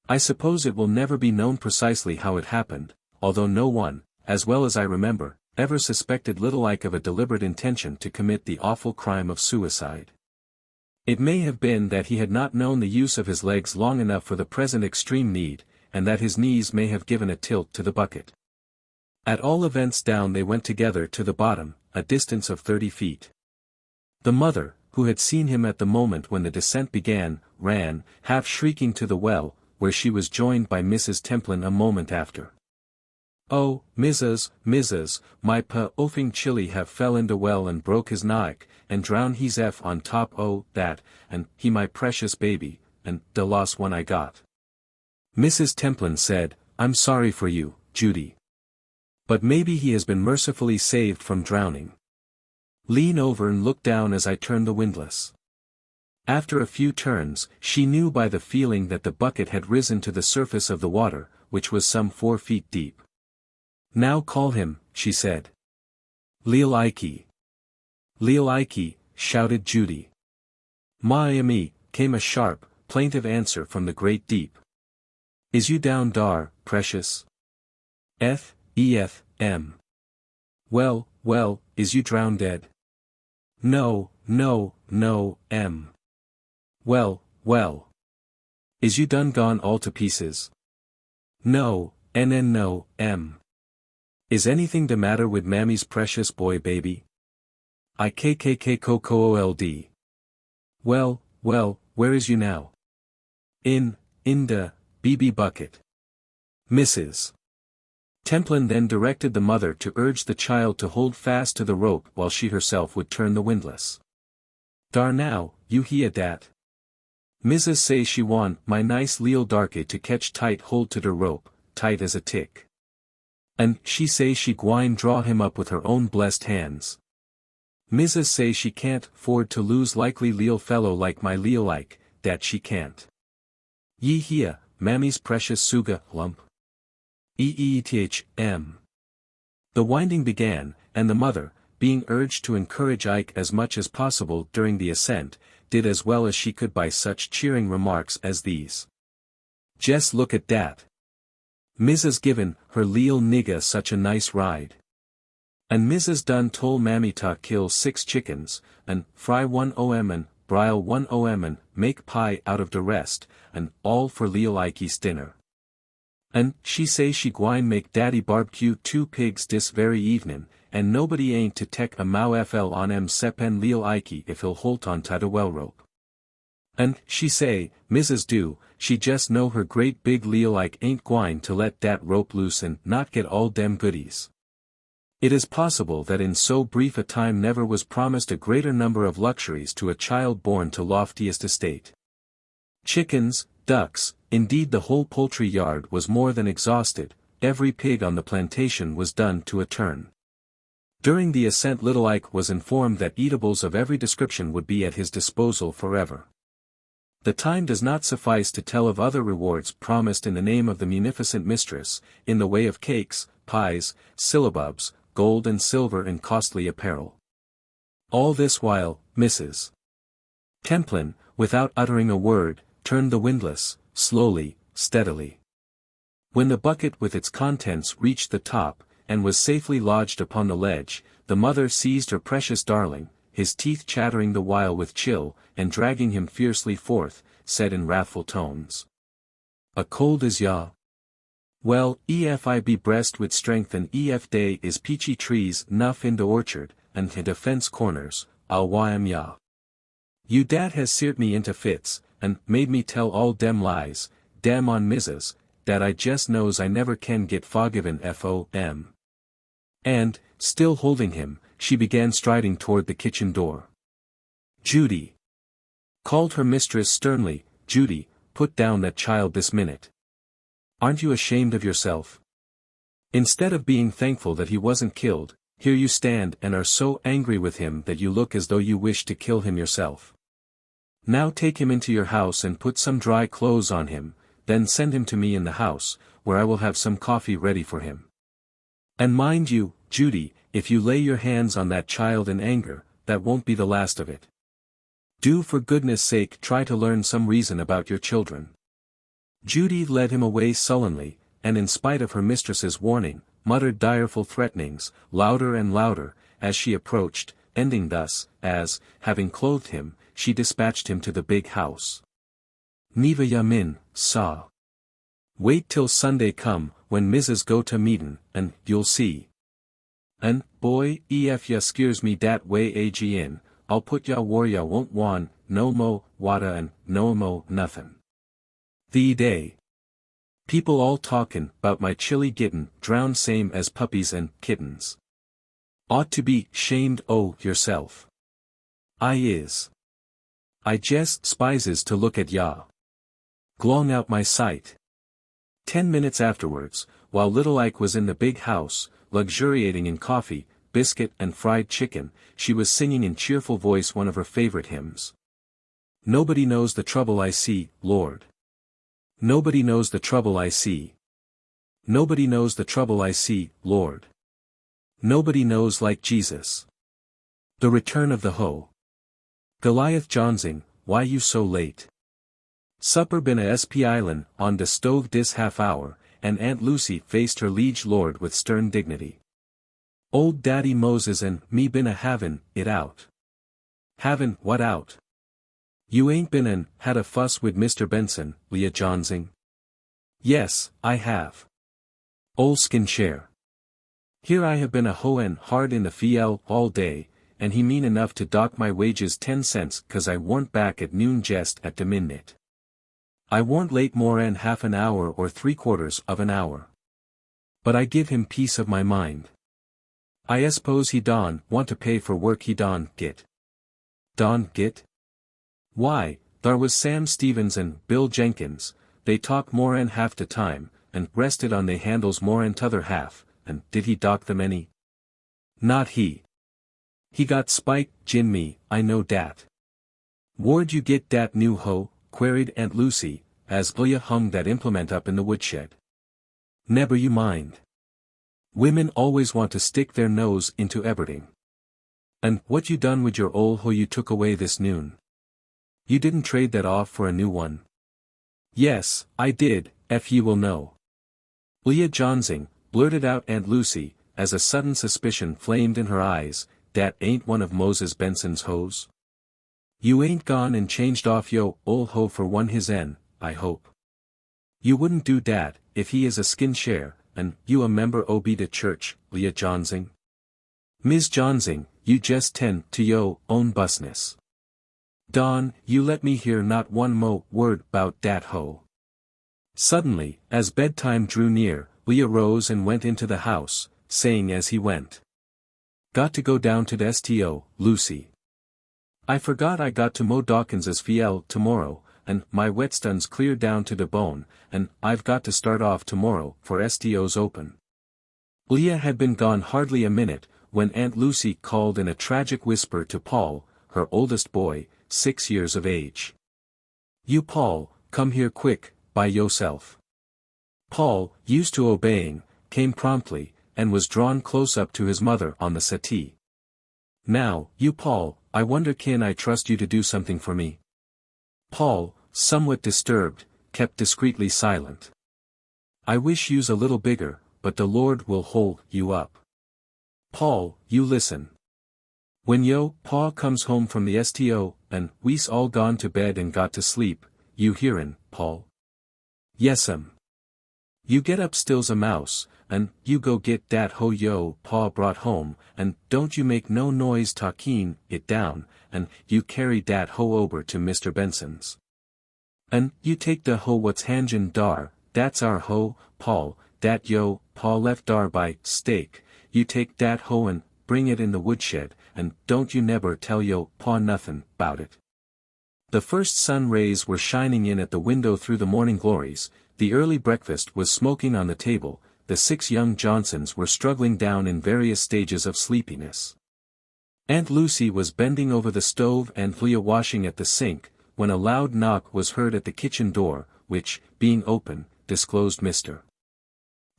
I suppose it will never be known precisely how it happened, although no one, as well as I remember, ever suspected little Ike of a deliberate intention to commit the awful crime of suicide. It may have been that he had not known the use of his legs long enough for the present extreme need, and that his knees may have given a tilt to the bucket. At all events down they went together to the bottom, a distance of 30 feet. The mother, who had seen him at the moment when the descent began, ran, half shrieking to the well, where she was joined by Mrs. Templin a moment after. "Oh, Mrs., my offing chilly have fell in the well and broke his neck, and drowned his F on top o' that, and he my precious baby, and the lost one I got." Mrs. Templin said, "I'm sorry for you, Judy. But maybe he has been mercifully saved from drowning. Lean over and look down as I turn the windlass." After a few turns, she knew by the feeling that the bucket had risen to the surface of the water, which was some 4 feet deep. "Now call him," she said. "Leoike. Leoike," shouted Judy. "Ma-me," came a sharp, plaintive answer from the great deep. "Is you down dar, precious? Eth, Well, is you drowned dead?" No, em. Well. Is you done gone all to pieces?" No, no, em. "Is anything the matter with Mammy's precious boy baby?" Ikkkold. Well, where is you now?" In the BB bucket. Mrs. Templin then directed the mother to urge the child to hold fast to the rope while she herself would turn the windlass. "Dar now, you hear dat? Mrs. say she want my nice Leo darky to catch tight hold to der rope, tight as a tick. And she say she gwine draw him up with her own blessed hands. Mrs. say she can't afford to lose likely Leo fellow like my Leo like, dat she can't. Ye hear, Mammy's precious suga lump. The winding began, and the mother, being urged to encourage Ike as much as possible during the ascent, did as well as she could by such cheering remarks as these. "Jes' look at dat. Mrs. given her leal nigga such a nice ride. And Mrs. done tole Mammy ta kill 6 chickens, and fry 1 om and brile 1 om and make pie out of the rest, and all for Leo Ike's dinner. And she say she gwine make daddy barbecue 2 pigs dis very evening, and nobody ain't to tek a mow fl on em sepen Leo Ike if he'll holt on to the well rope. And she say, Mrs. do, she just know her great big Leo Ike ain't gwine to let dat rope loose and not get all dem goodies." It is possible that in so brief a time never was promised a greater number of luxuries to a child born to loftiest estate. Chickens, ducks, indeed the whole poultry yard was more than exhausted, every pig on the plantation was done to a turn. During the ascent little Ike was informed that eatables of every description would be at his disposal forever. The time does not suffice to tell of other rewards promised in the name of the munificent mistress, in the way of cakes, pies, syllabubs, gold and silver and costly apparel. All this while, Mrs. Templin, without uttering a word, turned the windlass, slowly, steadily. When the bucket with its contents reached the top, and was safely lodged upon the ledge, the mother seized her precious darling, his teeth chattering the while with chill, and dragging him fiercely forth, said in wrathful tones. "A cold is ya? Well, ef I be breast with strength and ef day is peachy trees nuff in the orchard, and the fence corners, I'll why ya. You dat has seared me into fits, and made me tell all dem lies, dem on Mrs., dat I jest knows I never can get forgiven fom." And, still holding him, she began striding toward the kitchen door. "Judy!" called her mistress sternly, "Judy, put down that child this minute. Aren't you ashamed of yourself? Instead of being thankful that he wasn't killed, here you stand and are so angry with him that you look as though you wish to kill him yourself. Now take him into your house and put some dry clothes on him, then send him to me in the house, where I will have some coffee ready for him. And mind you, Judy, if you lay your hands on that child in anger, that won't be the last of it. Do for goodness sake try to learn some reason about your children." Judy led him away sullenly, and in spite of her mistress's warning, muttered direful threatenings, louder and louder, as she approached, ending thus, as, having clothed him, she dispatched him to the big house. Neva ya min, sa. Wait till Sunday come, when Mrs. go to meetin', and you'll see. An, boy, ef ya skeers me dat way agin, I'll put ya whar ya won't wan, no mo, wada and, no mo, nothin'. The day. People all talkin' 'bout my chilly gittin' drowned same as puppies and kittens. Ought to be shamed o' yourself. I is. I jest spises to look at ya. Glong out my sight. 10 minutes afterwards, while little Ike was in the big house, luxuriating in coffee, biscuit and fried chicken, she was singing in cheerful voice one of her favorite hymns. Nobody knows the trouble I see, Lord. Nobody knows the trouble I see. Nobody knows the trouble I see, Lord. Nobody knows like Jesus. The return of the hoe. Goliath Johnsing, why you so late? Supper been a sp island on de stove dis half hour, and Aunt Lucy faced her liege lord with stern dignity. Old Daddy Moses and me been a havin' it out. Havin' what out? You ain't been an had a fuss wid Mr. Benson, Leah Johnsing? Yes, I have. Old skin share. Here I have been a hoein' hard in the fiel all day, and he mean enough to dock my wages 10 cents 'cause I warn't back at noon jest at de midnight. I warn't late more'n half an hour or 3/4 of an hour. But I give him peace of my mind. I s'pose he don want to pay for work he don git. Don git? Why, thar was Sam Stevens and Bill Jenkins, they talk more'n half the time, and rested on they handles more'n t'other half, and did he dock them any? Not he. He got spiked, gin me, I know dat. Whar'd you get dat new hoe? Queried Aunt Lucy, as Leah hung that implement up in the woodshed. Never you mind. Women always want to stick their nose into everything. And what you done with your old hoe you took away this noon? You didn't trade that off for a new one? Yes, I did, if ye will know. Leah Johnsing, blurted out Aunt Lucy, as a sudden suspicion flamed in her eyes, dat ain't one of Moses Benson's hoes? You ain't gone and changed off yo' ol' hoe for one his en, I hope. You wouldn't do dat, if he is a skin share, and you a member o' be de church, Leah Johnsing. Ms. Johnsing, you jest tend to yo' own busness. Don, you let me hear not one mo' word 'bout dat hoe. Suddenly, as bedtime drew near, Leah rose and went into the house, saying as he went. Got to go down to the STO, Lucy. I forgot I got to mow Dawkins's fiel tomorrow, and my whetstone's clear down to the bone, and I've got to start off tomorrow for STO's open. Leah had been gone hardly a minute, when Aunt Lucy called in a tragic whisper to Paul, her oldest boy, 6 years of age. You Paul, come here quick, by yourself. Paul, used to obeying, came promptly, and was drawn close up to his mother on the settee. Now, you Paul, I wonder can I trust you to do something for me? Paul, somewhat disturbed, kept discreetly silent. I wish you's a little bigger, but the Lord will hold you up. Paul, you listen. When yo' Pa comes home from the STO, and we's all gone to bed and got to sleep, you hearin', Paul? Yes'm. You get up still's a mouse, and you go get dat hoe yo' Pa brought home, and don't you make no noise talkin' it down, and you carry dat hoe over to Mr. Benson's. And you take the hoe what's hangin' dar, dat's our hoe, Paul, dat yo' Pa left dar by stake, you take dat hoe and bring it in the woodshed, and don't you never tell yo' Pa nothin' 'bout it. The first sun rays were shining in at the window through the morning glories, the early breakfast was smoking on the table, the 6 young Johnsons were struggling down in various stages of sleepiness. Aunt Lucy was bending over the stove and Leah washing at the sink, when a loud knock was heard at the kitchen door, which, being open, disclosed Mr.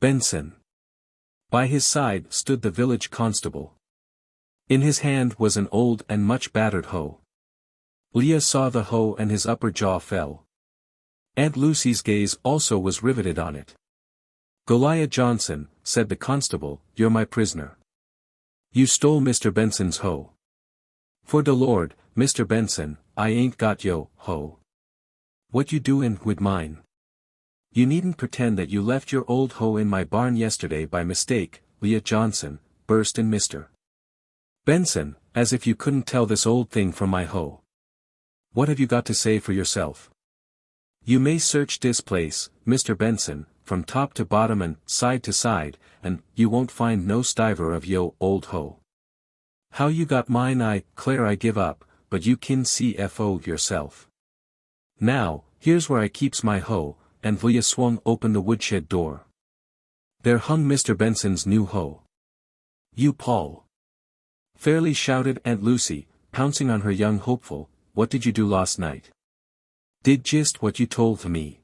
Benson. By his side stood the village constable. In his hand was an old and much battered hoe. Leah saw the hoe and his upper jaw fell. Aunt Lucy's gaze also was riveted on it. Goliath Johnson, said the constable, you're my prisoner. You stole Mr. Benson's hoe. For the Lord, Mr. Benson, I ain't got yo, ho. What you doin' wid mine? You needn't pretend that you left your old hoe in my barn yesterday by mistake, Leah Johnson, burst in Mr. Benson, as if you couldn't tell this old thing from my hoe. What have you got to say for yourself? You may search this place, Mr. Benson, from top to bottom and side to side, and you won't find no stiver of yo old hoe. How you got mine I 'clare I give up, but you kin CFO yourself. Now, here's where I keeps my hoe, and Vlia swung open the woodshed door. There hung Mr. Benson's new hoe. You Paul! Fairly shouted Aunt Lucy, pouncing on her young hopeful, what did you do last night? Did just what you told to me.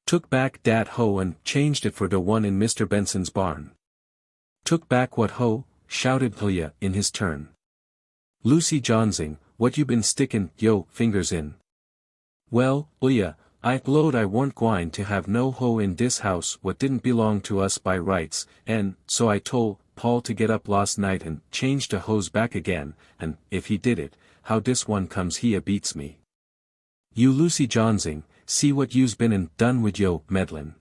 Took back dat hoe and changed it for the one in Mr. Benson's barn. Took back what hoe? Shouted Vlia in his turn. Lucy Johnsing, what you been stickin' yo fingers in? Well, Vlia, I blowed I warn't gwine to have no hoe in dis house what didn't belong to us by rights, and so I told Paul to get up last night and change the hoes back again, and if he did it, how dis one comes he a beats me. You Lucy Johnsing, see what you's been and done wid yo meddlin'.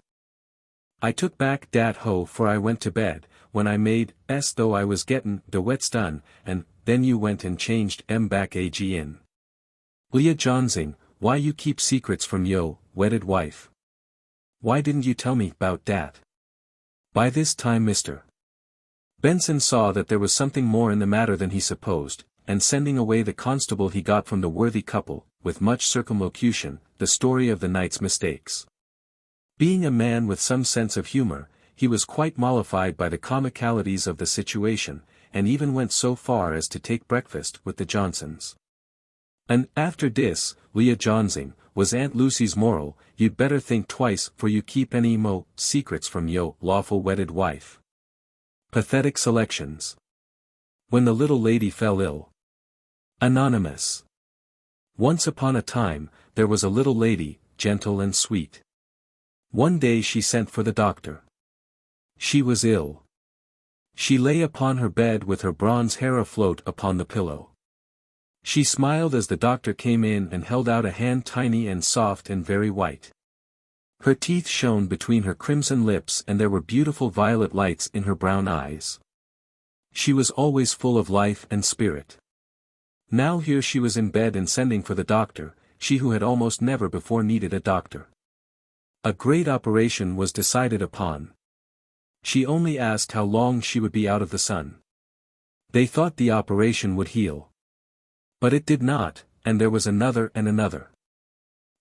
I took back dat hoe for I went to bed, when I made though I was gettin' the wets done, and then you went and changed back ag in. Leah Johnsing, why you keep secrets from yo wedded wife? Why didn't you tell me 'bout dat? By this time Mr. Benson saw that there was something more in the matter than he supposed, and sending away the constable he got from the worthy couple, with much circumlocution, the story of the night's mistakes. Being a man with some sense of humor, he was quite mollified by the comicalities of the situation, and even went so far as to take breakfast with the Johnsons. And after this, Leah Johnsing, was Aunt Lucy's moral, you'd better think twice for you keep any mo secrets from yo lawful wedded wife. Pathetic selections. When the little lady fell ill. Anonymous. Once upon a time, there was a little lady, gentle and sweet. One day she sent for the doctor. She was ill. She lay upon her bed with her bronze hair afloat upon the pillow. She smiled as the doctor came in and held out a hand tiny and soft and very white. Her teeth shone between her crimson lips and there were beautiful violet lights in her brown eyes. She was always full of life and spirit. Now here she was in bed and sending for the doctor, she who had almost never before needed a doctor. A great operation was decided upon. She only asked how long she would be out of the sun. They thought the operation would heal. But it did not, and there was another and another.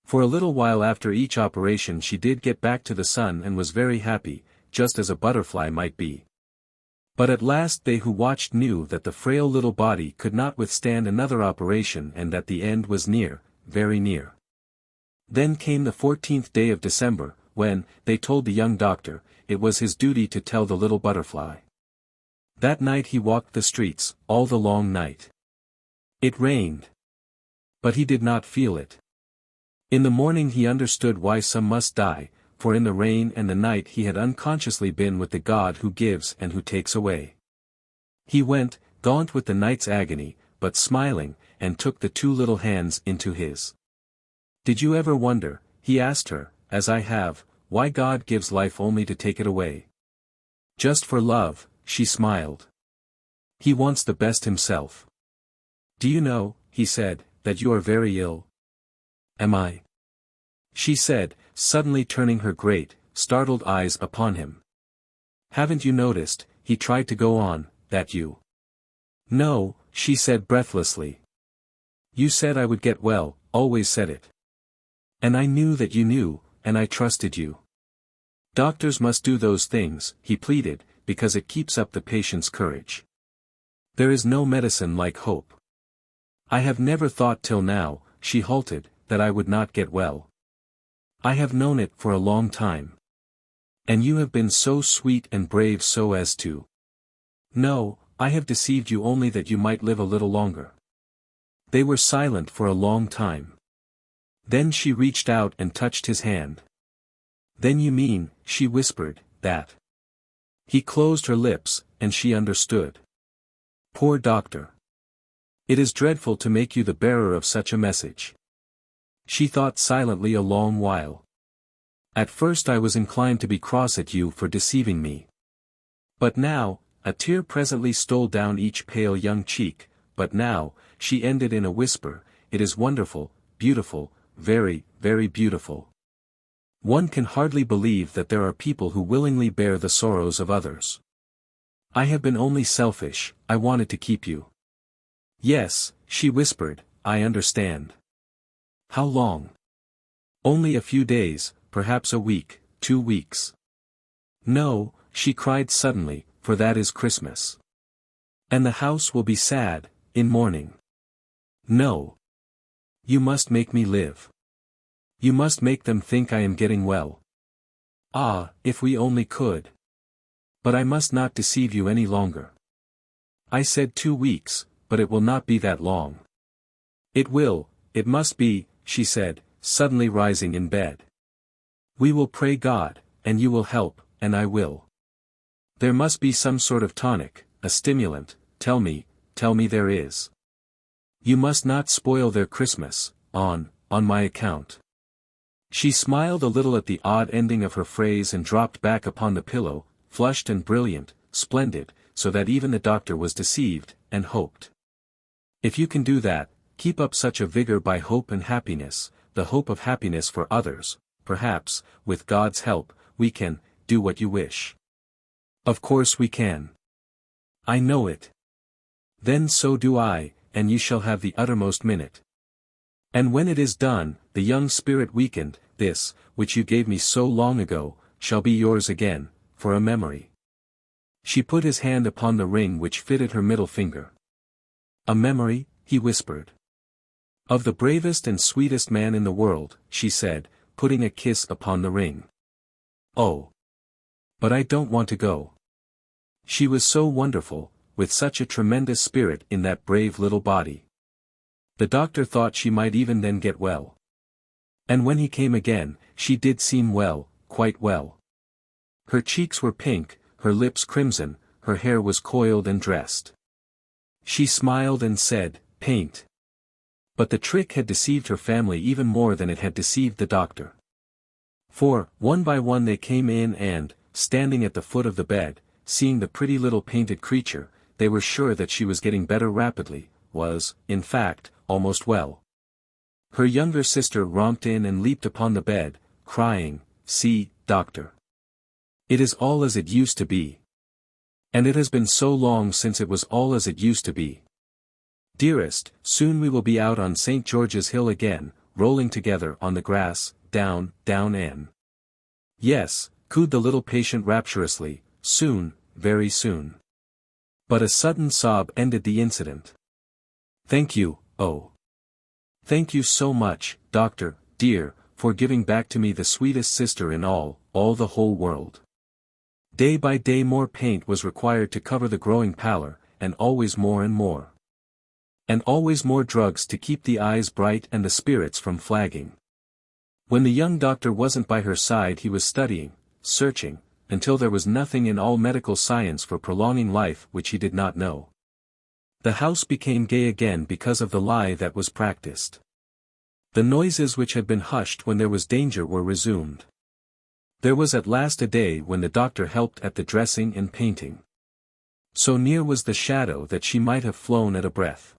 For a little while after each operation she did get back to the sun and was very happy, just as a butterfly might be. But at last they who watched knew that the frail little body could not withstand another operation and that the end was near, very near. Then came the 14th day of December, when, they told the young doctor, it was his duty to tell the little butterfly. That night he walked the streets, all the long night. It rained. But he did not feel it. In the morning he understood why some must die, for in the rain and the night he had unconsciously been with the God who gives and who takes away. He went, gaunt with the night's agony, but smiling, and took the two little hands into his. Did you ever wonder, he asked her, as I have, why God gives life only to take it away? Just for love, she smiled. He wants the best himself. Do you know, he said, that you are very ill? Am I? She said, suddenly turning her great, startled eyes upon him. Haven't you noticed, he tried to go on, that you? No, she said breathlessly. You said I would get well, always said it. And I knew that you knew, and I trusted you. Doctors must do those things, he pleaded, because it keeps up the patient's courage. There is no medicine like hope. I have never thought till now, she halted, that I would not get well. I have known it for a long time. And you have been so sweet and brave so as to. No, I have deceived you only that you might live a little longer. They were silent for a long time. Then she reached out and touched his hand. Then you mean, she whispered, that. He closed her lips, and she understood. Poor doctor. It is dreadful to make you the bearer of such a message. She thought silently a long while. At first I was inclined to be cross at you for deceiving me. But now, a tear presently stole down each pale young cheek, but now, she ended in a whisper, it is wonderful, beautiful, very, very beautiful. One can hardly believe that there are people who willingly bear the sorrows of others. I have been only selfish, I wanted to keep you. Yes, she whispered, I understand. How long? Only a few days, perhaps a week, 2 weeks. No, she cried suddenly, for that is Christmas. And the house will be sad, in mourning. No. You must make me live. You must make them think I am getting well. Ah, if we only could. But I must not deceive you any longer. I said 2 weeks, but it will not be that long. It must be, she said, suddenly rising in bed. We will pray God, and you will help, and I will. There must be some sort of tonic, a stimulant, tell me there is. You must not spoil their Christmas, on my account. She smiled a little at the odd ending of her phrase and dropped back upon the pillow, flushed and brilliant, splendid, so that even the doctor was deceived, and hoped. If you can do that, keep up such a vigor by hope and happiness, the hope of happiness for others, perhaps, with God's help, we can, do what you wish. Of course we can. I know it. Then so do I, and you shall have the uttermost minute. And when it is done, the young spirit weakened, this, which you gave me so long ago, shall be yours again, for a memory. She put his hand upon the ring which fitted her middle finger. A memory, he whispered. Of the bravest and sweetest man in the world, she said, putting a kiss upon the ring. Oh. But I don't want to go. She was so wonderful, with such a tremendous spirit in that brave little body. The doctor thought she might even then get well. And when he came again, she did seem well, quite well. Her cheeks were pink, her lips crimson, her hair was coiled and dressed. She smiled and said, paint. But the trick had deceived her family even more than it had deceived the doctor. For, one by one they came in and, standing at the foot of the bed, seeing the pretty little painted creature, they were sure that she was getting better rapidly, was, in fact, almost well. Her younger sister romped in and leaped upon the bed, crying, see, doctor. It is all as it used to be. And it has been so long since it was all as it used to be. Dearest, soon we will be out on St. George's Hill again, rolling together on the grass, down, and. Yes, cooed the little patient rapturously, soon, very soon. But a sudden sob ended the incident. Thank you, oh. Thank you so much, doctor, dear, for giving back to me the sweetest sister in all the whole world. Day by day more paint was required to cover the growing pallor, and always more and more. And always more drugs to keep the eyes bright and the spirits from flagging. When the young doctor wasn't by her side he was studying, searching, until there was nothing in all medical science for prolonging life which he did not know. The house became gay again because of the lie that was practiced. The noises which had been hushed when there was danger were resumed. There was at last a day when the doctor helped at the dressing and painting. So near was the shadow that she might have flown at a breath.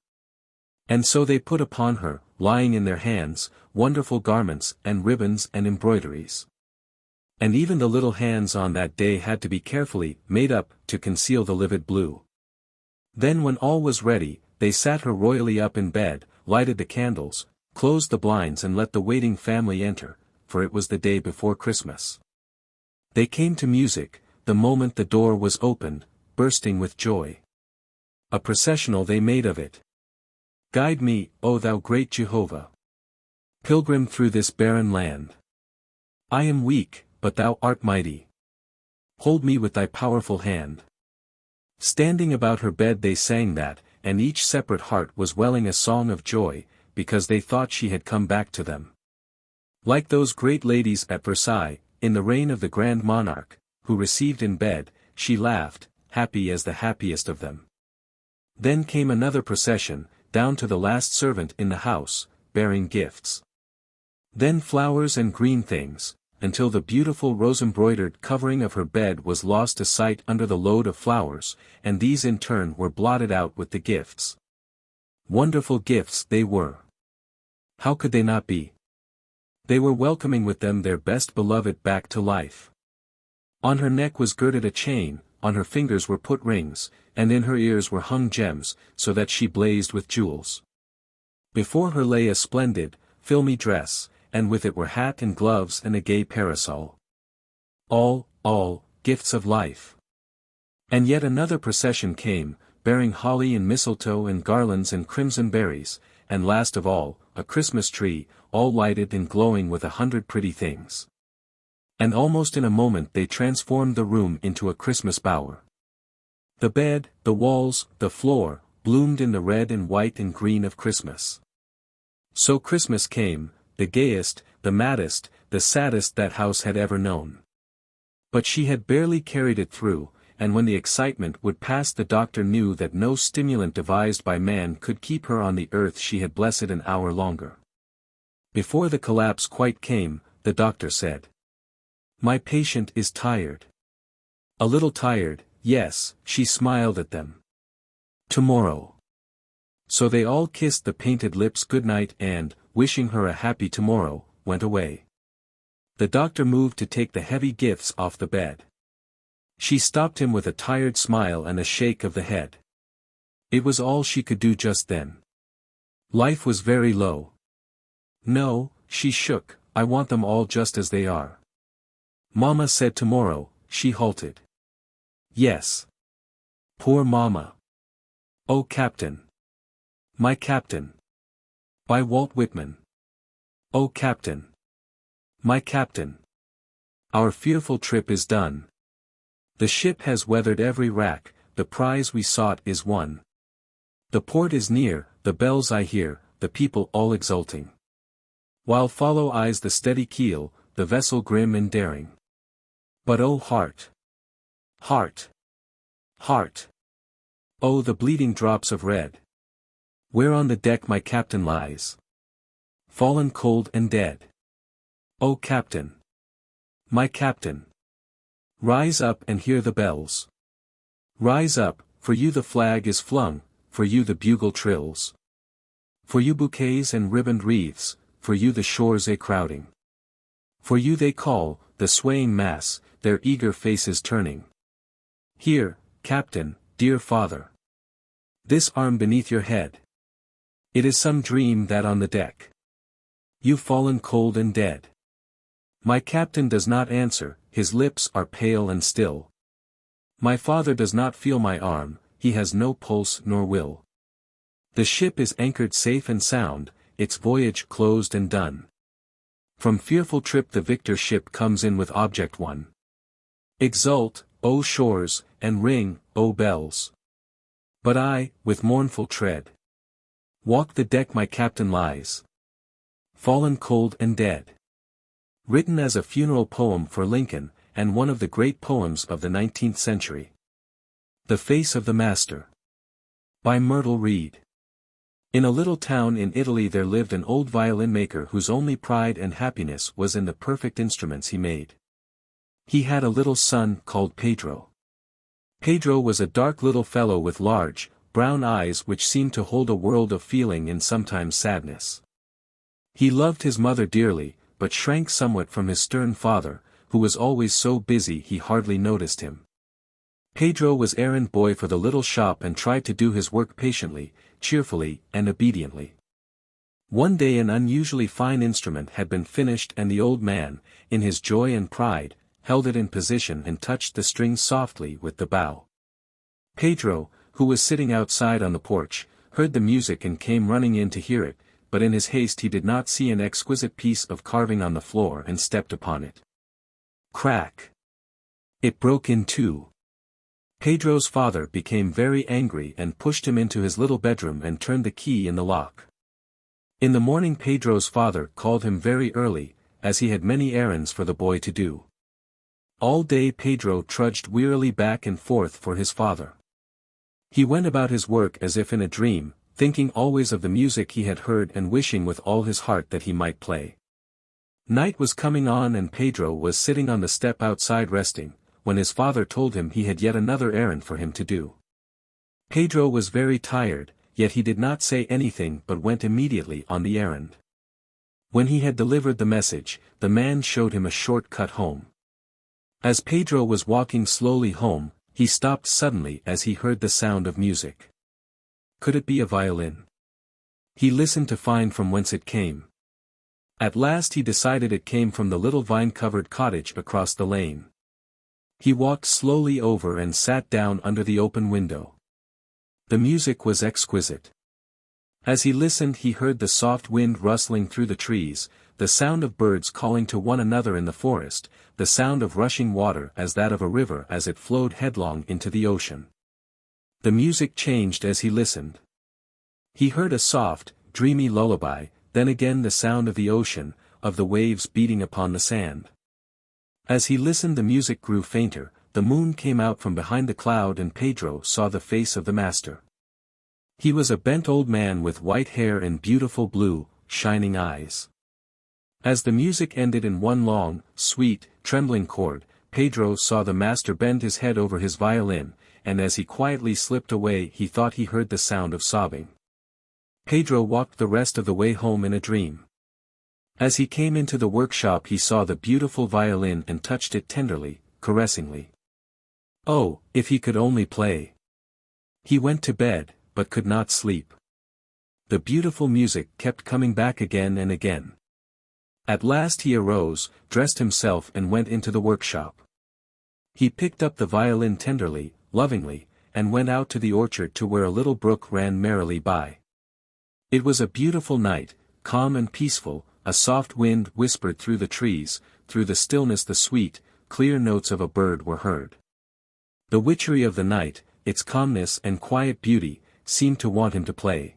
And so they put upon her, lying in their hands, wonderful garments and ribbons and embroideries. And even the little hands on that day had to be carefully made up to conceal the livid blue. Then when all was ready, they sat her royally up in bed, lighted the candles, closed the blinds and let the waiting family enter, for it was the day before Christmas. They came to music, the moment the door was opened, bursting with joy. A processional they made of it. Guide me, O thou great Jehovah. Pilgrim through this barren land. I am weak, but thou art mighty. Hold me with thy powerful hand. Standing about her bed they sang that, and each separate heart was welling a song of joy, because they thought she had come back to them. Like those great ladies at Versailles, in the reign of the grand monarch, who received in bed, she laughed, happy as the happiest of them. Then came another procession, down to the last servant in the house, bearing gifts. Then flowers and green things, until the beautiful rose-embroidered covering of her bed was lost to sight under the load of flowers, and these in turn were blotted out with the gifts. Wonderful gifts they were. How could they not be? They were welcoming with them their best beloved back to life. On her neck was girded a chain, on her fingers were put rings, and in her ears were hung gems, so that she blazed with jewels. Before her lay a splendid, filmy dress, and with it were hat and gloves and a gay parasol. All, gifts of life. And yet another procession came, bearing holly and mistletoe and garlands and crimson berries, and last of all, a Christmas tree, all lighted and glowing with 100 pretty things. And almost in a moment they transformed the room into a Christmas bower. The bed, the walls, the floor, bloomed in the red and white and green of Christmas. So Christmas came, the gayest, the maddest, the saddest that house had ever known. But she had barely carried it through, and when the excitement would pass the doctor knew that no stimulant devised by man could keep her on the earth she had blessed an hour longer. Before the collapse quite came, the doctor said, "My patient is tired." A little tired, yes, she smiled at them. Tomorrow. So they all kissed the painted lips goodnight and, wishing her a happy tomorrow, went away. The doctor moved to take the heavy gifts off the bed. She stopped him with a tired smile and a shake of the head. It was all she could do just then. Life was very low. No, she shook, I want them all just as they are. Mama said tomorrow, she halted. Yes. Poor Mama. Oh Captain. My Captain. By Walt Whitman. Oh Captain. My Captain. Our fearful trip is done. The ship has weathered every rack, the prize we sought is won. The port is near, the bells I hear, the people all exulting. While follow eyes the steady keel, the vessel grim and daring. But oh heart! Heart! Heart! Oh the bleeding drops of red! Where on the deck my captain lies. Fallen cold and dead. Oh Captain! My Captain! Rise up and hear the bells. Rise up, for you the flag is flung, for you the bugle trills. For you bouquets and ribboned wreaths, for you the shores a crowding. For you they call, the swaying mass, their eager faces turning. Here, Captain, dear father. This arm beneath your head. It is some dream that on the deck. You've fallen cold and dead. My Captain does not answer, his lips are pale and still. My father does not feel my arm, he has no pulse nor will. The ship is anchored safe and sound, its voyage closed and done. From fearful trip the victor ship comes in with object won. Exult, O shores, and ring, O bells. But I, with mournful tread, walk the deck my Captain lies. Fallen cold and dead. Written as a funeral poem for Lincoln, and one of the great poems of the 19th century. The Face of the Master. By Myrtle Reed. In a little town in Italy there lived an old violin maker whose only pride and happiness was in the perfect instruments he made. He had a little son called Pedro. Pedro was a dark little fellow with large, brown eyes which seemed to hold a world of feeling and sometimes sadness. He loved his mother dearly, but shrank somewhat from his stern father, who was always so busy he hardly noticed him. Pedro was errand boy for the little shop and tried to do his work patiently, cheerfully, and obediently. One day an unusually fine instrument had been finished and the old man, in his joy and pride, held it in position and touched the strings softly with the bow. Pedro, who was sitting outside on the porch, heard the music and came running in to hear it, but in his haste he did not see an exquisite piece of carving on the floor and stepped upon it. Crack! It broke in two. Pedro's father became very angry and pushed him into his little bedroom and turned the key in the lock. In the morning Pedro's father called him very early, as he had many errands for the boy to do. All day Pedro trudged wearily back and forth for his father. He went about his work as if in a dream, thinking always of the music he had heard and wishing with all his heart that he might play. Night was coming on and Pedro was sitting on the step outside resting, when his father told him he had yet another errand for him to do. Pedro was very tired, yet he did not say anything but went immediately on the errand. When he had delivered the message, the man showed him a short cut home. As Pedro was walking slowly home, he stopped suddenly as he heard the sound of music. Could it be a violin? He listened to find from whence it came. At last he decided it came from the little vine-covered cottage across the lane. He walked slowly over and sat down under the open window. The music was exquisite. As he listened he heard the soft wind rustling through the trees, the sound of birds calling to one another in the forest, the sound of rushing water as that of a river as it flowed headlong into the ocean. The music changed as he listened. He heard a soft, dreamy lullaby, then again the sound of the ocean, of the waves beating upon the sand. As he listened the music grew fainter, the moon came out from behind the cloud and Pedro saw the face of the master. He was a bent old man with white hair and beautiful blue, shining eyes. As the music ended in one long, sweet, trembling chord, Pedro saw the master bend his head over his violin, and as he quietly slipped away he thought he heard the sound of sobbing. Pedro walked the rest of the way home in a dream. As he came into the workshop he saw the beautiful violin and touched it tenderly, caressingly. Oh, if he could only play! He went to bed, but could not sleep. The beautiful music kept coming back again and again. At last he arose, dressed himself and went into the workshop. He picked up the violin tenderly, lovingly, and went out to the orchard to where a little brook ran merrily by. It was a beautiful night, calm and peaceful, a soft wind whispered through the trees, through the stillness the sweet, clear notes of a bird were heard. The witchery of the night, its calmness and quiet beauty, seemed to want him to play.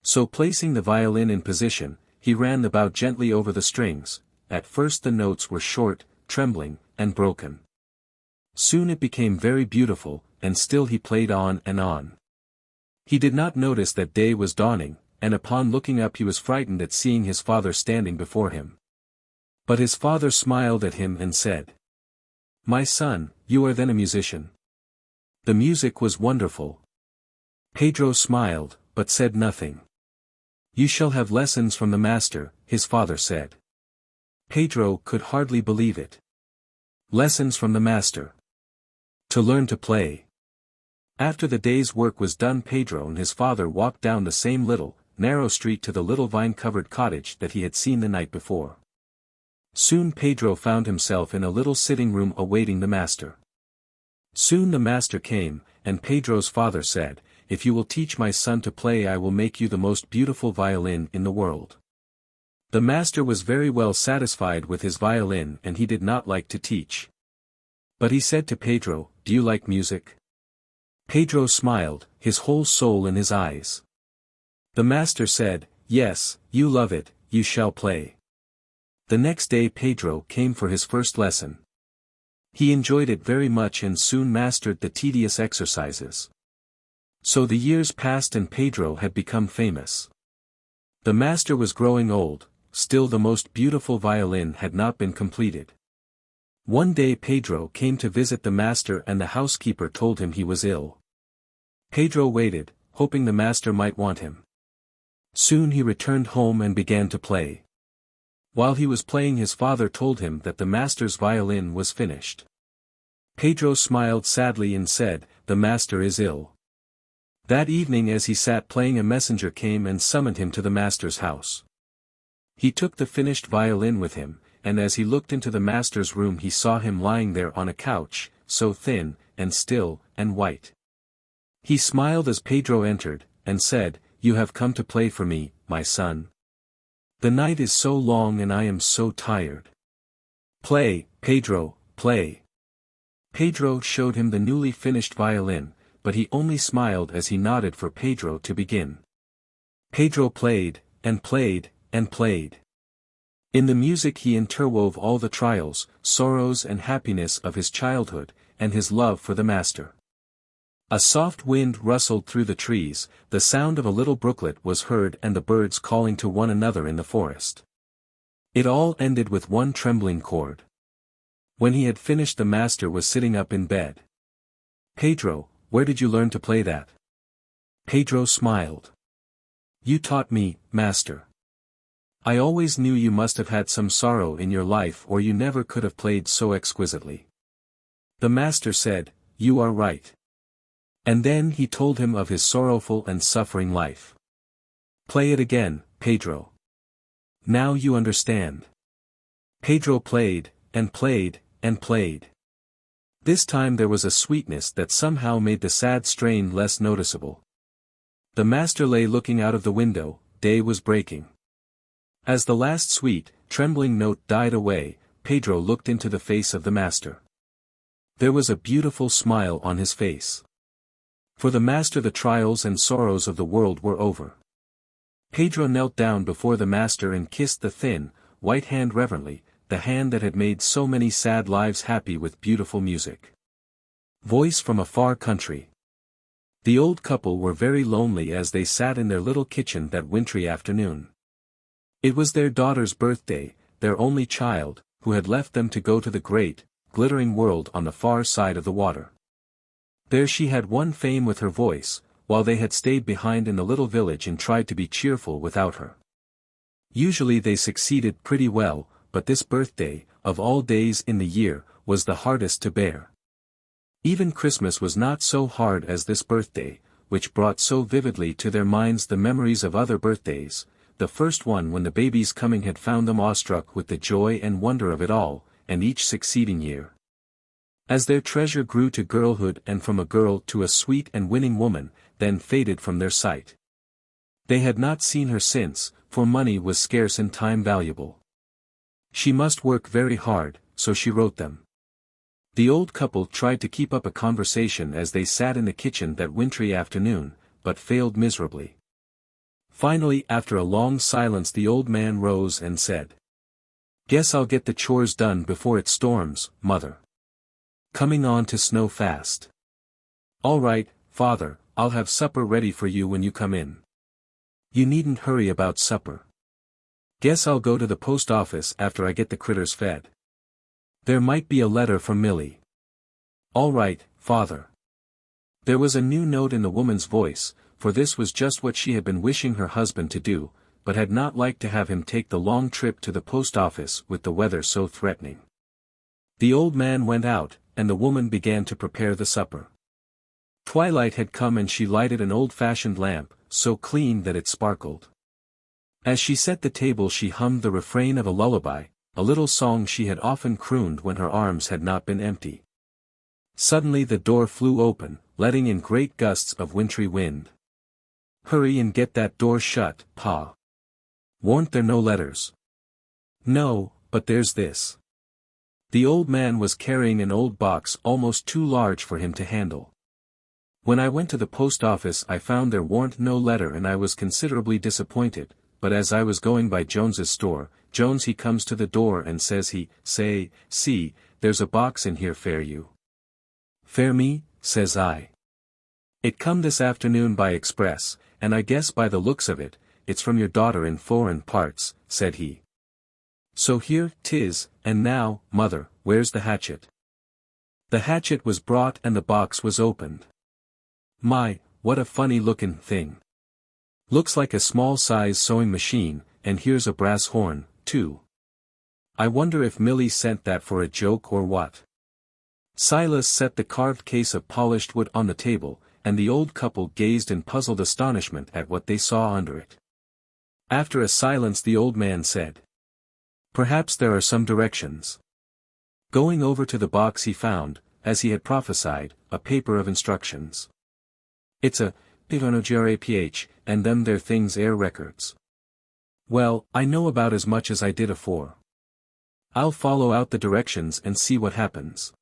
So placing the violin in position, he ran the bow gently over the strings. At first the notes were short, trembling, and broken. Soon it became very beautiful, and still he played on and on. He did not notice that day was dawning, and upon looking up he was frightened at seeing his father standing before him. But his father smiled at him and said, "My son, you are then a musician?" The music was wonderful. Pedro smiled, but said nothing. "You shall have lessons from the master," his father said. Pedro could hardly believe it. Lessons from the master. To learn to play. After the day's work was done Pedro and his father walked down the same little, narrow street to the little vine-covered cottage that he had seen the night before. Soon Pedro found himself in a little sitting room awaiting the master. Soon the master came, and Pedro's father said, "If you will teach my son to play I will make you the most beautiful violin in the world." The master was very well satisfied with his violin and he did not like to teach. But he said to Pedro, "Do you like music?" Pedro smiled, his whole soul in his eyes. The master said, "Yes, you love it, you shall play." The next day Pedro came for his first lesson. He enjoyed it very much and soon mastered the tedious exercises. So the years passed and Pedro had become famous. The master was growing old, still the most beautiful violin had not been completed. One day Pedro came to visit the master and the housekeeper told him he was ill. Pedro waited, hoping the master might want him. Soon he returned home and began to play. While he was playing his father told him that the master's violin was finished. Pedro smiled sadly and said, "The master is ill." That evening as he sat playing a messenger came and summoned him to the master's house. He took the finished violin with him, and as he looked into the master's room he saw him lying there on a couch, so thin, and still, and white. He smiled as Pedro entered, and said, "You have come to play for me, my son. The night is so long and I am so tired. Play, Pedro, play." Pedro showed him the newly finished violin, but he only smiled as he nodded for Pedro to begin. Pedro played, and played, and played. In the music he interwove all the trials, sorrows and happiness of his childhood, and his love for the master. A soft wind rustled through the trees, the sound of a little brooklet was heard and the birds calling to one another in the forest. It all ended with one trembling chord. When he had finished, the master was sitting up in bed. "Pedro, where did you learn to play that?" Pedro smiled. "You taught me, master. I always knew you must have had some sorrow in your life or you never could have played so exquisitely." The master said, "You are right." And then he told him of his sorrowful and suffering life. "Play it again, Pedro. Now you understand." Pedro played, and played, and played. This time there was a sweetness that somehow made the sad strain less noticeable. The master lay looking out of the window, day was breaking. As the last sweet, trembling note died away, Pedro looked into the face of the master. There was a beautiful smile on his face. For the master the trials and sorrows of the world were over. Pedro knelt down before the master and kissed the thin, white hand reverently, the hand that had made so many sad lives happy with beautiful music. Voice from a far country. The old couple were very lonely as they sat in their little kitchen that wintry afternoon. It was their daughter's birthday, their only child, who had left them to go to the great, glittering world on the far side of the water. There she had won fame with her voice, while they had stayed behind in the little village and tried to be cheerful without her. Usually they succeeded pretty well, but this birthday, of all days in the year, was the hardest to bear. Even Christmas was not so hard as this birthday, which brought so vividly to their minds the memories of other birthdays, the first one when the baby's coming had found them awestruck with the joy and wonder of it all, and each succeeding year. As their treasure grew to girlhood and from a girl to a sweet and winning woman, then faded from their sight. They had not seen her since, for money was scarce and time valuable. She must work very hard, so she wrote them. The old couple tried to keep up a conversation as they sat in the kitchen that wintry afternoon, but failed miserably. Finally, after a long silence, the old man rose and said, "Guess I'll get the chores done before it storms, Mother. Coming on to snow fast." "All right, Father, I'll have supper ready for you when you come in." "You needn't hurry about supper. Guess I'll go to the post office after I get the critters fed. There might be a letter from Millie." "All right, Father." There was a new note in the woman's voice, for this was just what she had been wishing her husband to do, but had not liked to have him take the long trip to the post office with the weather so threatening. The old man went out, and the woman began to prepare the supper. Twilight had come and she lighted an old-fashioned lamp, so clean that it sparkled. As she set the table she hummed the refrain of a lullaby, a little song she had often crooned when her arms had not been empty. Suddenly the door flew open, letting in great gusts of wintry wind. "Hurry and get that door shut, Pa. Weren't there no letters?" "No, but there's this." The old man was carrying an old box almost too large for him to handle. "When I went to the post office I found there warn't no letter and I was considerably disappointed, but as I was going by Jones's store, Jones he comes to the door and says see, there's a box in here fair you." "Fair me?" says I. "It come this afternoon by express, and I guess by the looks of it, it's from your daughter in foreign parts," said he. "So here 'tis, and now, Mother, where's the hatchet?" The hatchet was brought and the box was opened. My, what a funny-looking thing. Looks like a small-size sewing machine, and here's a brass horn, too. I wonder if Millie sent that for a joke or what. Silas set the carved case of polished wood on the table, and the old couple gazed in puzzled astonishment at what they saw under it. After a silence the old man said, "Perhaps there are some directions." Going over to the box he found, as he had prophesied, a paper of instructions. "It's a pH, and them there things air records." "Well, I know about as much as I did afore. I'll follow out the directions and see what happens.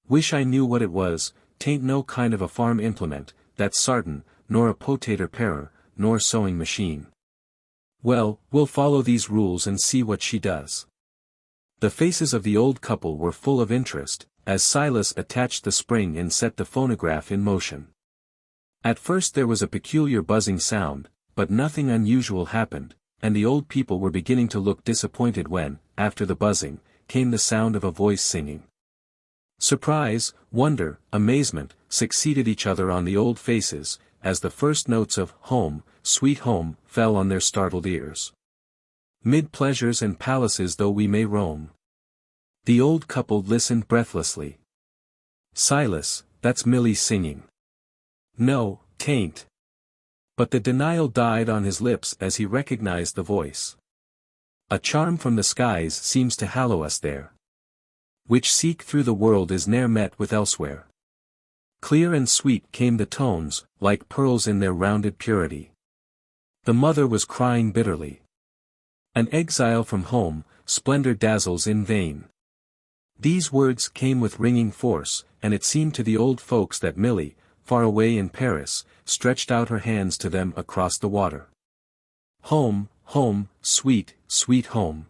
Wish I knew what it was, 'tain't no kind of a farm implement, that's sartin, nor a potater parer, nor sewing machine. Well, we'll follow these rules and see what she does." The faces of the old couple were full of interest, as Silas attached the spring and set the phonograph in motion. At first there was a peculiar buzzing sound, but nothing unusual happened, and the old people were beginning to look disappointed when, after the buzzing, came the sound of a voice singing. Surprise, wonder, amazement, succeeded each other on the old faces, as the first notes of "Home, Sweet Home" fell on their startled ears. "Mid pleasures and palaces though we may roam." The old couple listened breathlessly. "Silas, that's Milly singing." "No, 'tain't." But the denial died on his lips as he recognized the voice. "A charm from the skies seems to hallow us there, which seek through the world is ne'er met with elsewhere." Clear and sweet came the tones, like pearls in their rounded purity. The mother was crying bitterly. "An exile from home, splendor dazzles in vain." These words came with ringing force, and it seemed to the old folks that Milly, far away in Paris, stretched out her hands to them across the water. "Home, home, sweet, sweet home.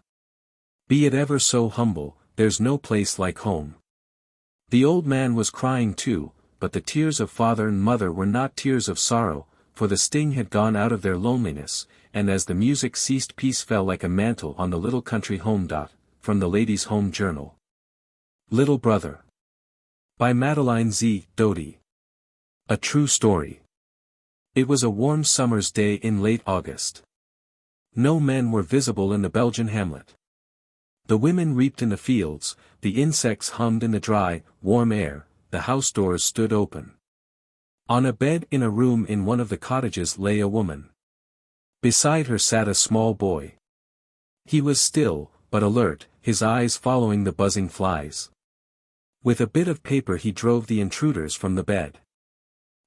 Be it ever so humble, there's no place like home." The old man was crying too, but the tears of father and mother were not tears of sorrow, for the sting had gone out of their loneliness, and as the music ceased peace fell like a mantle on the little country home. From the Ladies' Home Journal. Little Brother. By Madeline Z. Doty. A true story. It was a warm summer's day in late August. No men were visible in the Belgian hamlet. The women reaped in the fields, the insects hummed in the dry, warm air, the house doors stood open. On a bed in a room in one of the cottages lay a woman. Beside her sat a small boy. He was still, but alert, his eyes following the buzzing flies. With a bit of paper he drove the intruders from the bed.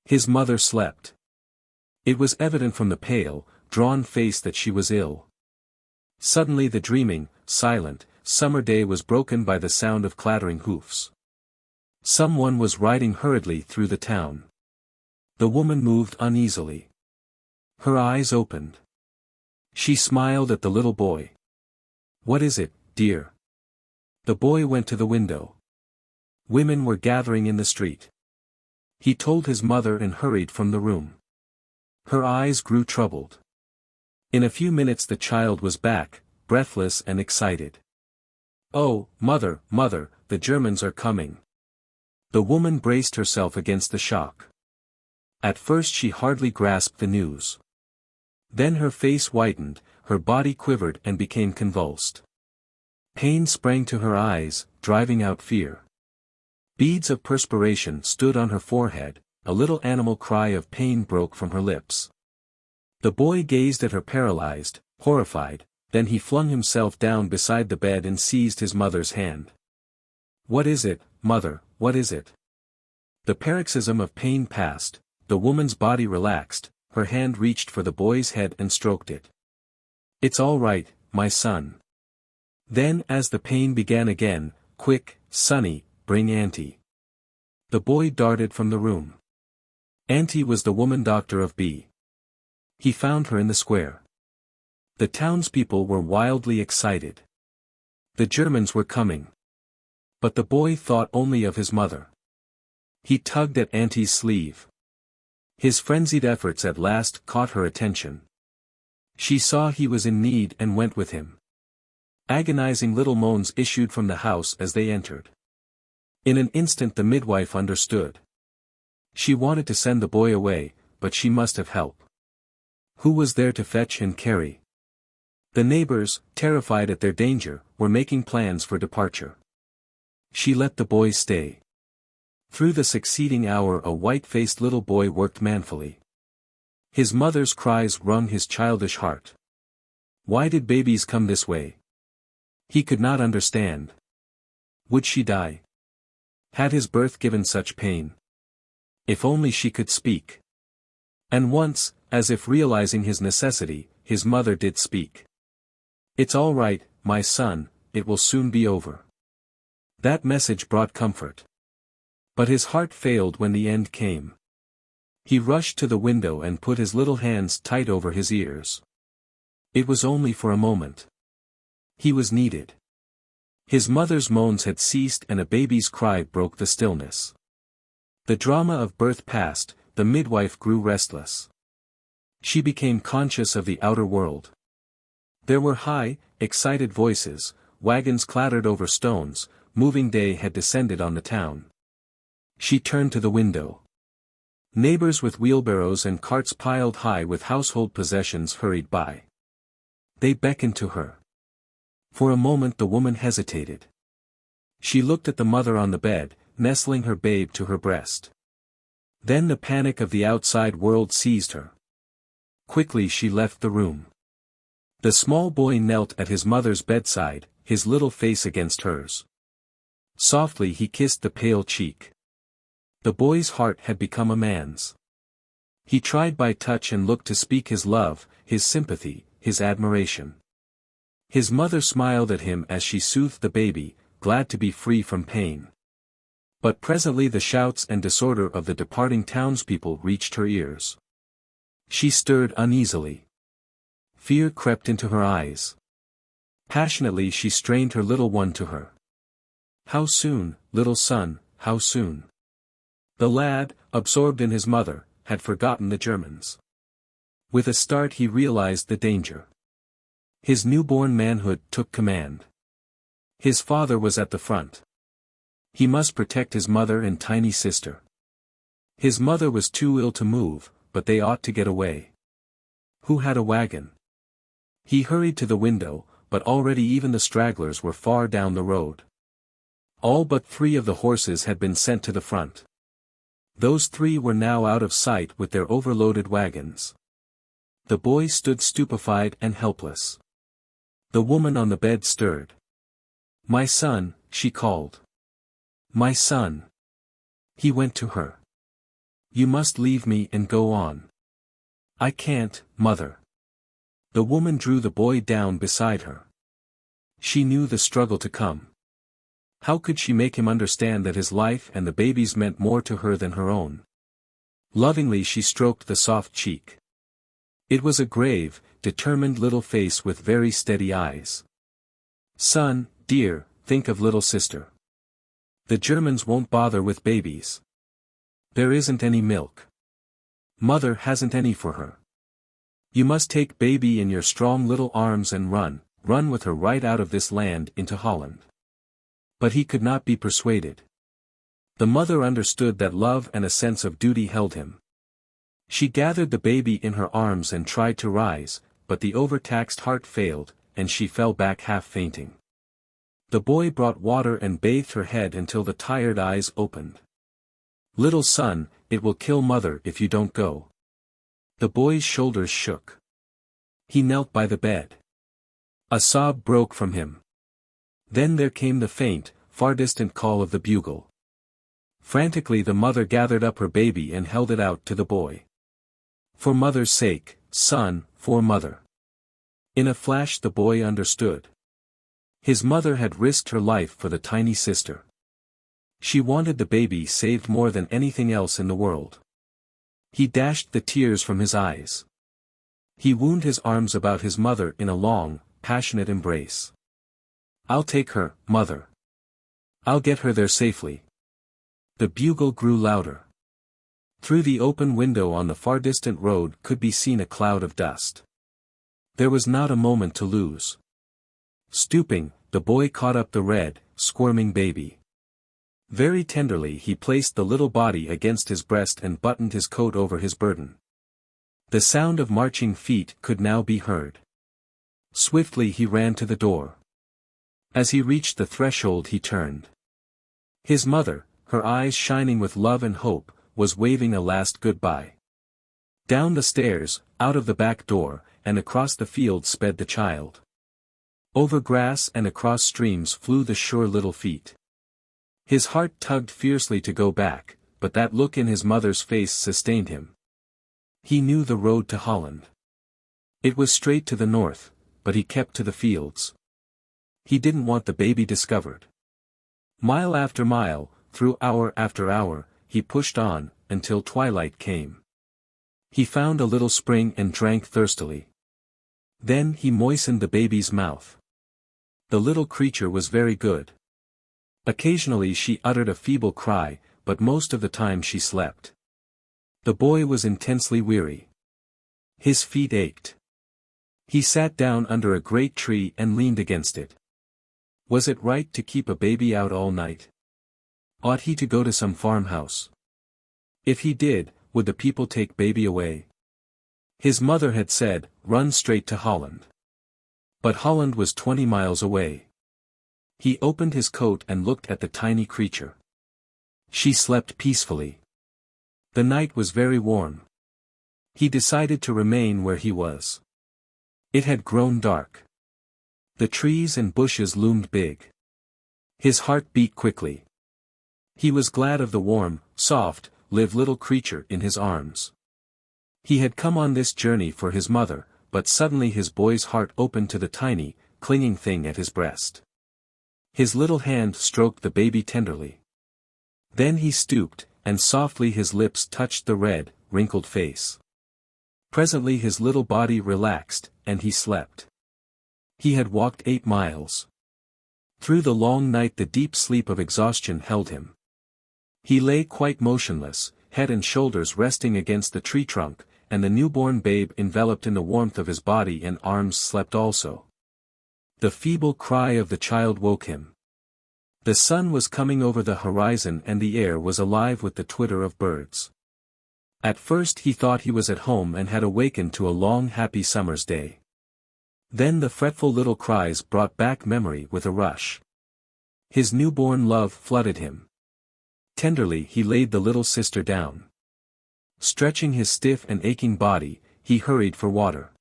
His mother slept. It was evident from the pale, drawn face that she was ill. Suddenly the dreaming, silent, summer day was broken by the sound of clattering hoofs. Someone was riding hurriedly through the town. The woman moved uneasily. Her eyes opened. She smiled at the little boy. "What is it, dear?" The boy went to the window. Women were gathering in the street. He told his mother and hurried from the room. Her eyes grew troubled. In a few minutes the child was back, breathless and excited. "Oh, mother, mother, the Germans are coming." The woman braced herself against the shock. At first she hardly grasped the news. Then her face whitened, her body quivered and became convulsed. Pain sprang to her eyes, driving out fear. Beads of perspiration stood on her forehead, a little animal cry of pain broke from her lips. The boy gazed at her paralyzed, horrified, then he flung himself down beside the bed and seized his mother's hand. "What is it, mother, what is it?" The paroxysm of pain passed, the woman's body relaxed, her hand reached for the boy's head and stroked it. "It's all right, my son." Then as the pain began again, "Quick, Sonny, bring Auntie." The boy darted from the room. Auntie was the woman doctor of B. He found her in the square. The townspeople were wildly excited. The Germans were coming. But the boy thought only of his mother. He tugged at Auntie's sleeve. His frenzied efforts at last caught her attention. She saw he was in need and went with him. Agonizing little moans issued from the house as they entered. In an instant the midwife understood. She wanted to send the boy away, but she must have help. Who was there to fetch and carry? The neighbors, terrified at their danger, were making plans for departure. She let the boy stay. Through the succeeding hour a white-faced little boy worked manfully. His mother's cries wrung his childish heart. Why did babies come this way? He could not understand. Would she die? Had his birth given such pain? If only she could speak. And once, as if realizing his necessity, his mother did speak. "It's all right, my son, it will soon be over." That message brought comfort. But his heart failed when the end came. He rushed to the window and put his little hands tight over his ears. It was only for a moment. He was needed. His mother's moans had ceased and a baby's cry broke the stillness. The drama of birth past, the midwife grew restless. She became conscious of the outer world. There were high, excited voices, wagons clattered over stones, moving day had descended on the town. She turned to the window. Neighbors with wheelbarrows and carts piled high with household possessions hurried by. They beckoned to her. For a moment the woman hesitated. She looked at the mother on the bed, nestling her babe to her breast. Then the panic of the outside world seized her. Quickly she left the room. The small boy knelt at his mother's bedside, his little face against hers. Softly he kissed the pale cheek. The boy's heart had become a man's. He tried by touch and look to speak his love, his sympathy, his admiration. His mother smiled at him as she soothed the baby, glad to be free from pain. But presently the shouts and disorder of the departing townspeople reached her ears. She stirred uneasily. Fear crept into her eyes. Passionately she strained her little one to her. How soon, little son, how soon? The lad, absorbed in his mother, had forgotten the Germans. With a start he realized the danger. His newborn manhood took command. His father was at the front. He must protect his mother and tiny sister. His mother was too ill to move, but they ought to get away. Who had a wagon? He hurried to the window, but already even the stragglers were far down the road. All but 3 of the horses had been sent to the front. Those 3 were now out of sight with their overloaded wagons. The boy stood stupefied and helpless. The woman on the bed stirred. "My son," she called. "My son." He went to her. "You must leave me and go on." "I can't, mother." The woman drew the boy down beside her. She knew the struggle to come. How could she make him understand that his life and the baby's meant more to her than her own? Lovingly she stroked the soft cheek. It was a grave, determined little face with very steady eyes. "Son, dear, think of little sister. The Germans won't bother with babies. There isn't any milk. Mother hasn't any for her. You must take baby in your strong little arms and run with her right out of this land into Holland." But he could not be persuaded. The mother understood that love and a sense of duty held him. She gathered the baby in her arms and tried to rise, but the overtaxed heart failed, and she fell back half fainting. The boy brought water and bathed her head until the tired eyes opened. "Little son, it will kill mother if you don't go." The boy's shoulders shook. He knelt by the bed. A sob broke from him. Then there came the faint, far distant call of the bugle. Frantically the mother gathered up her baby and held it out to the boy. "For mother's sake, son, for mother." In a flash the boy understood. His mother had risked her life for the tiny sister. She wanted the baby saved more than anything else in the world. He dashed the tears from his eyes. He wound his arms about his mother in a long, passionate embrace. "I'll take her, mother. I'll get her there safely." The bugle grew louder. Through the open window on the far distant road could be seen a cloud of dust. There was not a moment to lose. Stooping, the boy caught up the red, squirming baby. Very tenderly he placed the little body against his breast and buttoned his coat over his burden. The sound of marching feet could now be heard. Swiftly he ran to the door. As he reached the threshold he turned. His mother, her eyes shining with love and hope, was waving a last goodbye. Down the stairs, out of the back door, and across the field sped the child. Over grass and across streams flew the sure little feet. His heart tugged fiercely to go back, but that look in his mother's face sustained him. He knew the road to Holland. It was straight to the north, but he kept to the fields. He didn't want the baby discovered. Mile after mile, through hour after hour, he pushed on, until twilight came. He found a little spring and drank thirstily. Then he moistened the baby's mouth. The little creature was very good. Occasionally she uttered a feeble cry, but most of the time she slept. The boy was intensely weary. His feet ached. He sat down under a great tree and leaned against it. Was it right to keep a baby out all night? Ought he to go to some farmhouse? If he did, would the people take baby away? His mother had said, "Run straight to Holland." But Holland was 20 miles away. He opened his coat and looked at the tiny creature. She slept peacefully. The night was very warm. He decided to remain where he was. It had grown dark. The trees and bushes loomed big. His heart beat quickly. He was glad of the warm, soft, live little creature in his arms. He had come on this journey for his mother, but suddenly his boy's heart opened to the tiny, clinging thing at his breast. His little hand stroked the baby tenderly. Then he stooped, and softly his lips touched the red, wrinkled face. Presently his little body relaxed, and he slept. He had walked 8 miles. Through the long night the deep sleep of exhaustion held him. He lay quite motionless, head and shoulders resting against the tree trunk, and the newborn babe enveloped in the warmth of his body and arms slept also. The feeble cry of the child woke him. The sun was coming over the horizon and the air was alive with the twitter of birds. At first he thought he was at home and had awakened to a long happy summer's day. Then the fretful little cries brought back memory with a rush. His newborn love flooded him. Tenderly he laid the little sister down. Stretching his stiff and aching body, he hurried for water.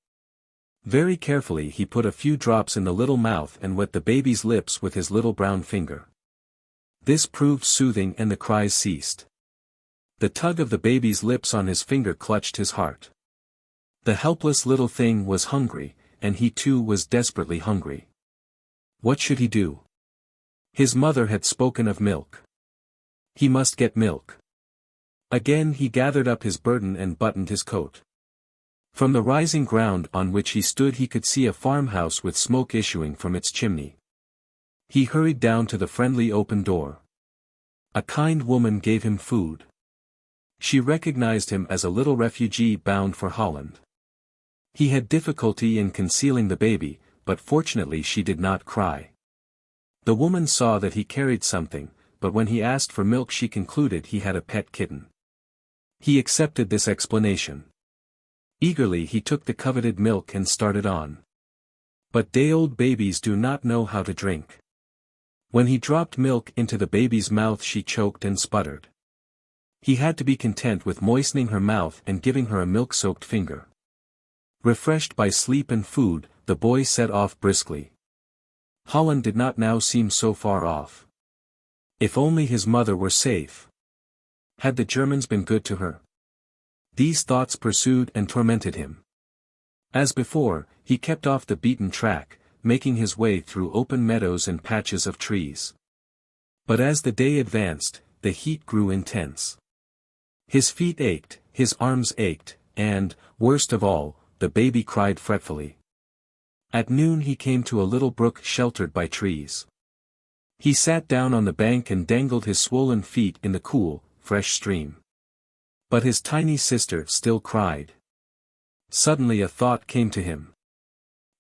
Very carefully he put a few drops in the little mouth and wet the baby's lips with his little brown finger. This proved soothing and the cries ceased. The tug of the baby's lips on his finger clutched his heart. The helpless little thing was hungry, and he too was desperately hungry. What should he do? His mother had spoken of milk. He must get milk. Again he gathered up his burden and buttoned his coat. From the rising ground on which he stood he could see a farmhouse with smoke issuing from its chimney. He hurried down to the friendly open door. A kind woman gave him food. She recognized him as a little refugee bound for Holland. He had difficulty in concealing the baby, but fortunately she did not cry. The woman saw that he carried something, but when he asked for milk she concluded he had a pet kitten. He accepted this explanation. Eagerly he took the coveted milk and started on. But day-old babies do not know how to drink. When he dropped milk into the baby's mouth she choked and sputtered. He had to be content with moistening her mouth and giving her a milk-soaked finger. Refreshed by sleep and food, the boy set off briskly. Holland did not now seem so far off. If only his mother were safe. Had the Germans been good to her? These thoughts pursued and tormented him. As before, he kept off the beaten track, making his way through open meadows and patches of trees. But as the day advanced, the heat grew intense. His feet ached, his arms ached, and, worst of all, the baby cried fretfully. At noon he came to a little brook sheltered by trees. He sat down on the bank and dangled his swollen feet in the cool, fresh stream. But his tiny sister still cried. Suddenly a thought came to him.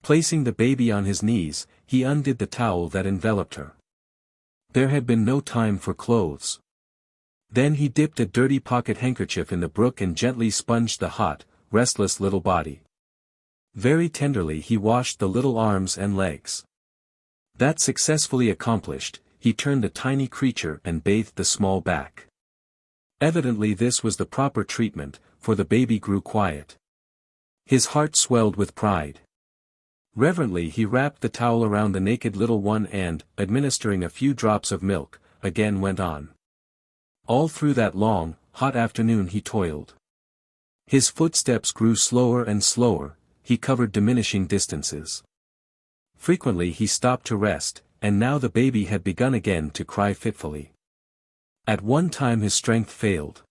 Placing the baby on his knees, he undid the towel that enveloped her. There had been no time for clothes. Then he dipped a dirty pocket handkerchief in the brook and gently sponged the hot, restless little body. Very tenderly he washed the little arms and legs. That successfully accomplished, he turned the tiny creature and bathed the small back. Evidently this was the proper treatment, for the baby grew quiet. His heart swelled with pride. Reverently he wrapped the towel around the naked little one and, administering a few drops of milk, again went on. All through that long, hot afternoon he toiled. His footsteps grew slower and slower, he covered diminishing distances. Frequently he stopped to rest, and now the baby had begun again to cry fitfully. At one time his strength failed.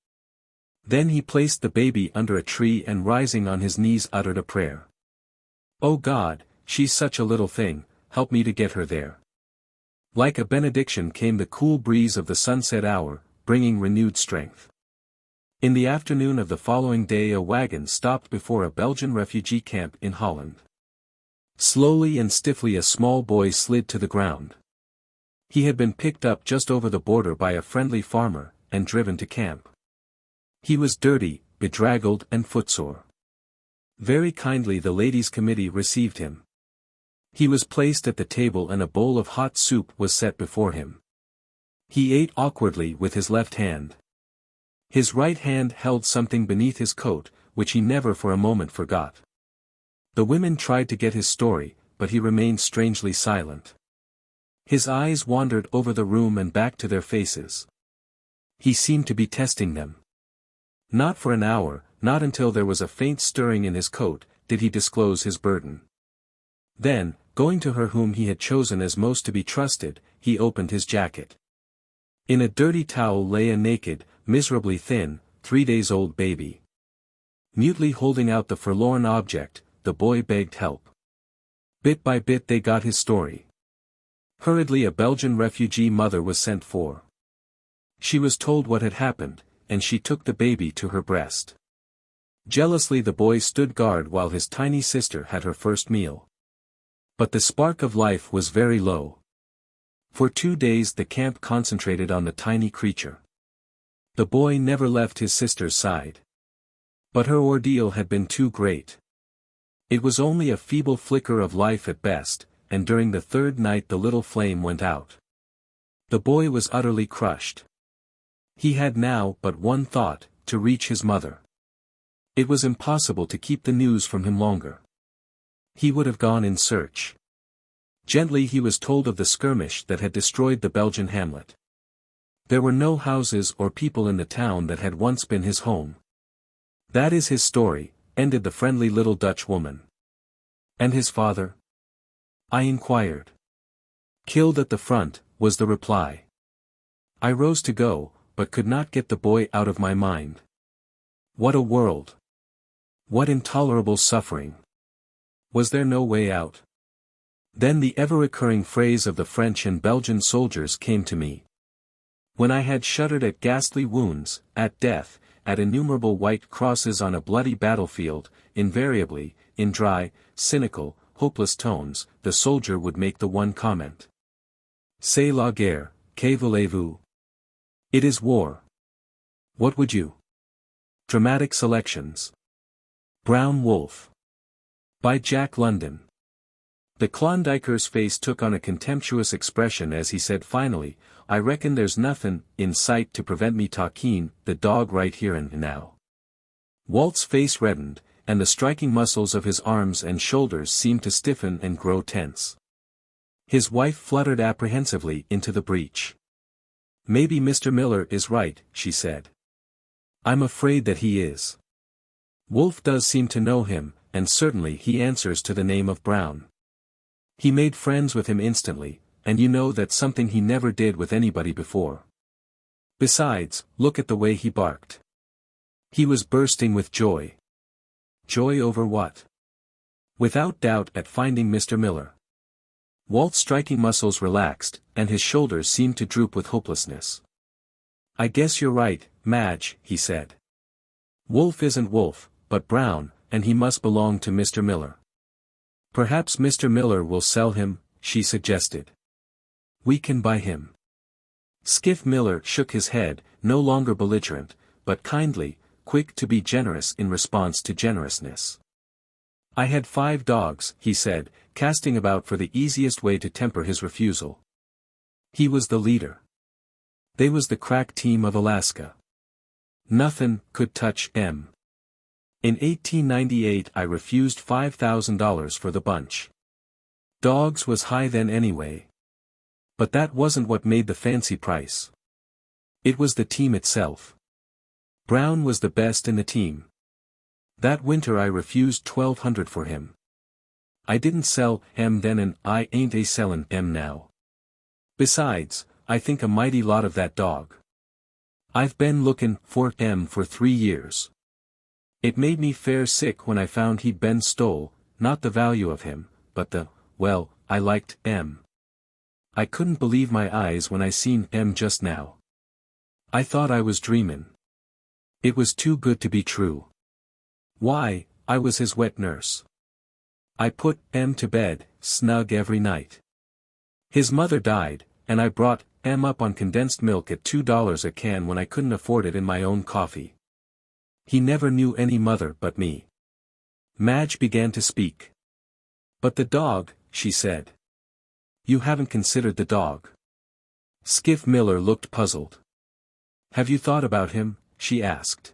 Then he placed the baby under a tree and rising on his knees uttered a prayer. "O God, she's such a little thing, help me to get her there." Like a benediction came the cool breeze of the sunset hour, bringing renewed strength. In the afternoon of the following day a wagon stopped before a Belgian refugee camp in Holland. Slowly and stiffly a small boy slid to the ground. He had been picked up just over the border by a friendly farmer, and driven to camp. He was dirty, bedraggled and footsore. Very kindly the ladies' committee received him. He was placed at the table and a bowl of hot soup was set before him. He ate awkwardly with his left hand. His right hand held something beneath his coat, which he never for a moment forgot. The women tried to get his story, but he remained strangely silent. His eyes wandered over the room and back to their faces. He seemed to be testing them. Not for an hour, not until there was a faint stirring in his coat, did he disclose his burden. Then, going to her whom he had chosen as most to be trusted, he opened his jacket. In a dirty towel lay a naked, miserably thin, 3-days-old baby. Mutely holding out the forlorn object, the boy begged help. Bit by bit they got his story. Hurriedly a Belgian refugee mother was sent for. She was told what had happened, and she took the baby to her breast. Jealously the boy stood guard while his tiny sister had her first meal. But the spark of life was very low. For 2 days the camp concentrated on the tiny creature. The boy never left his sister's side. But her ordeal had been too great. It was only a feeble flicker of life at best, and during the 3rd night the little flame went out. The boy was utterly crushed. He had now but one thought, to reach his mother. It was impossible to keep the news from him longer. He would have gone in search. Gently he was told of the skirmish that had destroyed the Belgian hamlet. There were no houses or people in the town that had once been his home. "That is his story," ended the friendly little Dutch woman. "And his father?" I inquired. "Killed at the front," was the reply. I rose to go, but could not get the boy out of my mind. What a world! What intolerable suffering! Was there no way out? Then the ever-recurring phrase of the French and Belgian soldiers came to me. When I had shuddered at ghastly wounds, at death, at innumerable white crosses on a bloody battlefield, invariably, in dry, cynical, hopeless tones, the soldier would make the one comment. "C'est la guerre, que voulez-vous?" It is war. What would you? Dramatic Selections. Brown Wolf. By Jack London. The Klondiker's face took on a contemptuous expression as he said finally, "I reckon there's nothin' in sight to prevent me talkin' the dog right here and now." Walt's face reddened, and the striking muscles of his arms and shoulders seemed to stiffen and grow tense. His wife fluttered apprehensively into the breach. "Maybe Mr. Miller is right," she said. "I'm afraid that he is. Wolf does seem to know him, and certainly he answers to the name of Brown. He made friends with him instantly, and you know that's something he never did with anybody before. Besides, look at the way he barked. He was bursting with joy. Joy over what? Without doubt at finding Mr. Miller. Walt's striking muscles relaxed, and his shoulders seemed to droop with hopelessness. "I guess you're right, Madge," he said. "Wolf isn't Wolf, but Brown, and he must belong to Mr. Miller. Perhaps Mr. Miller will sell him," she suggested. "We can buy him." Skiff Miller shook his head, no longer belligerent, but kindly, quick to be generous in response to generousness. "I had 5 dogs," he said, casting about for the easiest way to temper his refusal. He was the leader. They was the crack team of Alaska. Nothin' could touch M. In 1898 I refused $5,000 for the bunch. Dogs was high then anyway. But that wasn't what made the fancy price. It was the team itself. Brown was the best in the team. That winter I refused $1,200 for him. I didn't sell M then and I ain't a-sellin' M now. Besides, I think a mighty lot of that dog. I've been lookin' for M for 3 years. It made me fair sick when I found he'd been stole, not the value of him, but the, well, I liked M. I couldn't believe my eyes when I seen M just now. I thought I was dreamin'. It was too good to be true. Why, I was his wet nurse. I put M to bed, snug every night. His mother died, and I brought M up on condensed milk at $2 a can when I couldn't afford it in my own coffee. He never knew any mother but me. Madge began to speak. But the dog, she said. You haven't considered the dog. Skiff Miller looked puzzled. Have you thought about him? She asked.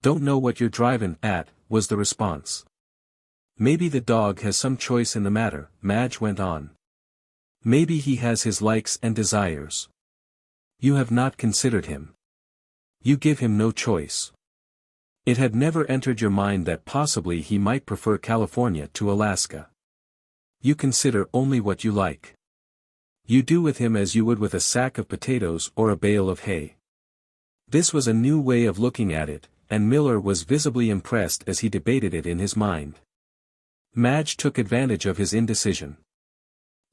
Don't know what you're driving at, was the response. Maybe the dog has some choice in the matter, Madge went on. Maybe he has his likes and desires. You have not considered him. You give him no choice. It had never entered your mind that possibly he might prefer California to Alaska. You consider only what you like. You do with him as you would with a sack of potatoes or a bale of hay. This was a new way of looking at it, and Miller was visibly impressed as he debated it in his mind. Madge took advantage of his indecision.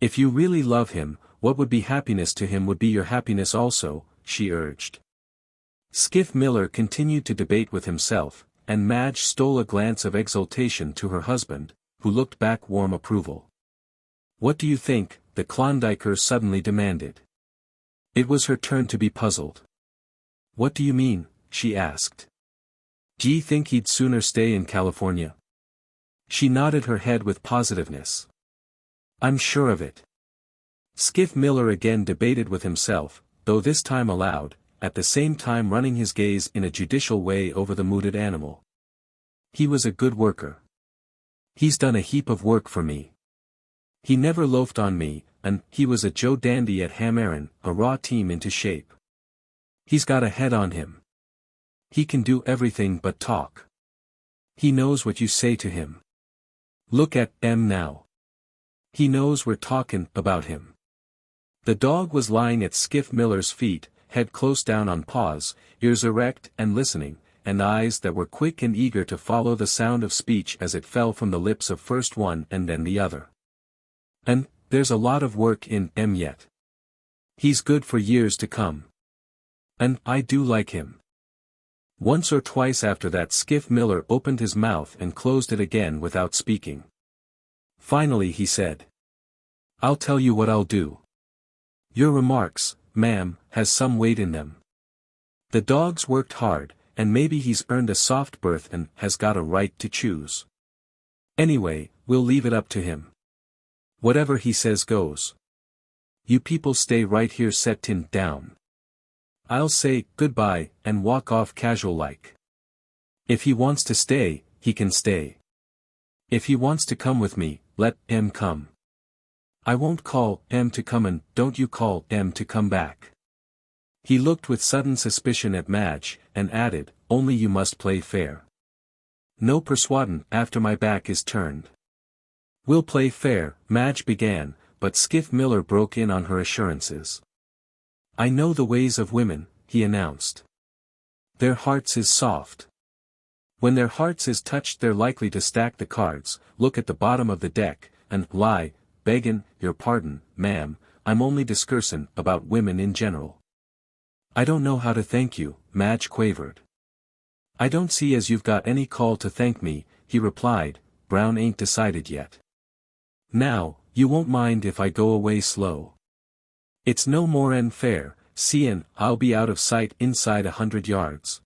If you really love him, what would be happiness to him would be your happiness also, she urged. Skiff Miller continued to debate with himself, and Madge stole a glance of exultation to her husband, who looked back warm approval. What do you think? The Klondiker suddenly demanded. It was her turn to be puzzled. What do you mean? She asked. D'ye think he'd sooner stay in California? She nodded her head with positiveness. I'm sure of it. Skiff Miller again debated with himself, though this time aloud, at the same time running his gaze in a judicial way over the mooted animal. He was a good worker. He's done a heap of work for me. He never loafed on me, and he was a Joe dandy at Hammerin, a raw team into shape. He's got a head on him. He can do everything but talk. He knows what you say to him. Look at M now. He knows we're talkin' about him. The dog was lying at Skiff Miller's feet, head close down on paws, ears erect and listening, and eyes that were quick and eager to follow the sound of speech as it fell from the lips of first one and then the other. And there's a lot of work in M yet. He's good for years to come. And I do like him. Once or twice after that Skiff Miller opened his mouth and closed it again without speaking. Finally he said. I'll tell you what I'll do. Your remarks, ma'am, has some weight in them. The dog's worked hard, and maybe he's earned a soft berth and has got a right to choose. Anyway, we'll leave it up to him. Whatever he says goes. You people stay right here settin' down. I'll say goodbye and walk off casual like. If he wants to stay, he can stay. If he wants to come with me, let M come. I won't call M to come and don't you call M to come back. He looked with sudden suspicion at Madge, and added, only you must play fair. No persuadin' after my back is turned. We'll play fair, Madge began, but Skiff Miller broke in on her assurances. I know the ways of women, he announced. Their hearts is soft. When their hearts is touched they're likely to stack the cards, look at the bottom of the deck, and lie, beggin' your pardon, ma'am, I'm only discursin' about women in general. I don't know how to thank you, Madge quavered. I don't see as you've got any call to thank me, he replied, Brown ain't decided yet. Now, you won't mind if I go away slow. It's no more'n fair, seein' I'll be out of sight inside 100 yards.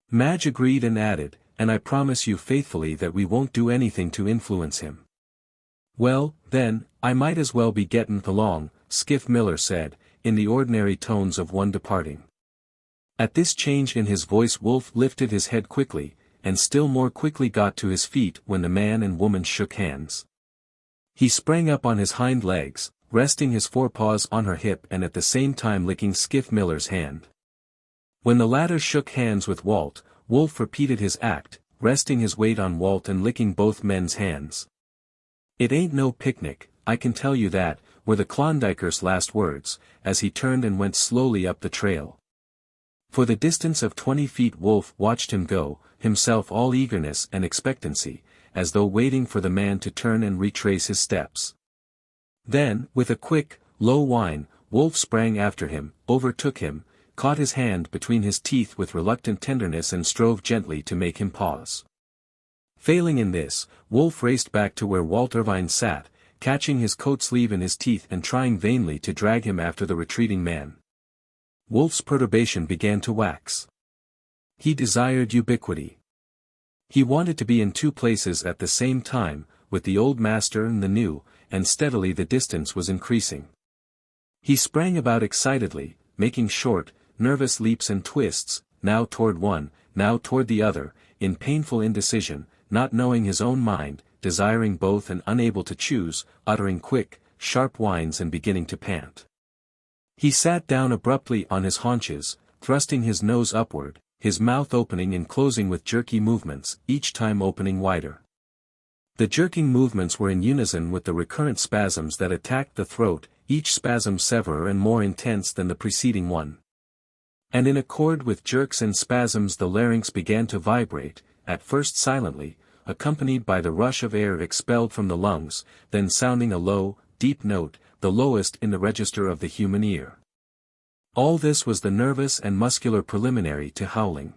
Madge agreed and added, and I promise you faithfully that we won't do anything to influence him. Well, then, I might as well be gettin' along, Skiff Miller said, in the ordinary tones of one departing. At this change in his voice Wolf lifted his head quickly, and still more quickly got to his feet when the man and woman shook hands. He sprang up on his hind legs, resting his forepaws on her hip and at the same time licking Skiff Miller's hand. When the latter shook hands with Walt, Wolf repeated his act, resting his weight on Walt and licking both men's hands. It ain't no picnic, I can tell you that, were the Klondiker's last words, as he turned and went slowly up the trail. For the distance of 20 feet Wolf watched him go, himself all eagerness and expectancy, as though waiting for the man to turn and retrace his steps. Then, with a quick, low whine, Wolf sprang after him, overtook him, caught his hand between his teeth with reluctant tenderness and strove gently to make him pause. Failing in this, Wolf raced back to where Walt Irvine sat, catching his coat sleeve in his teeth and trying vainly to drag him after the retreating man. Wolf's perturbation began to wax. He desired ubiquity. He wanted to be in two places at the same time, with the old master and the new, and steadily the distance was increasing. He sprang about excitedly, making short, nervous leaps and twists, now toward one, now toward the other, in painful indecision, not knowing his own mind, desiring both and unable to choose, uttering quick, sharp whines and beginning to pant. He sat down abruptly on his haunches, thrusting his nose upward, his mouth opening and closing with jerky movements, each time opening wider. The jerking movements were in unison with the recurrent spasms that attacked the throat, each spasm severer and more intense than the preceding one. And in accord with jerks and spasms the larynx began to vibrate, at first silently, accompanied by the rush of air expelled from the lungs, then sounding a low, deep note, the lowest in the register of the human ear. All this was the nervous and muscular preliminary to howling.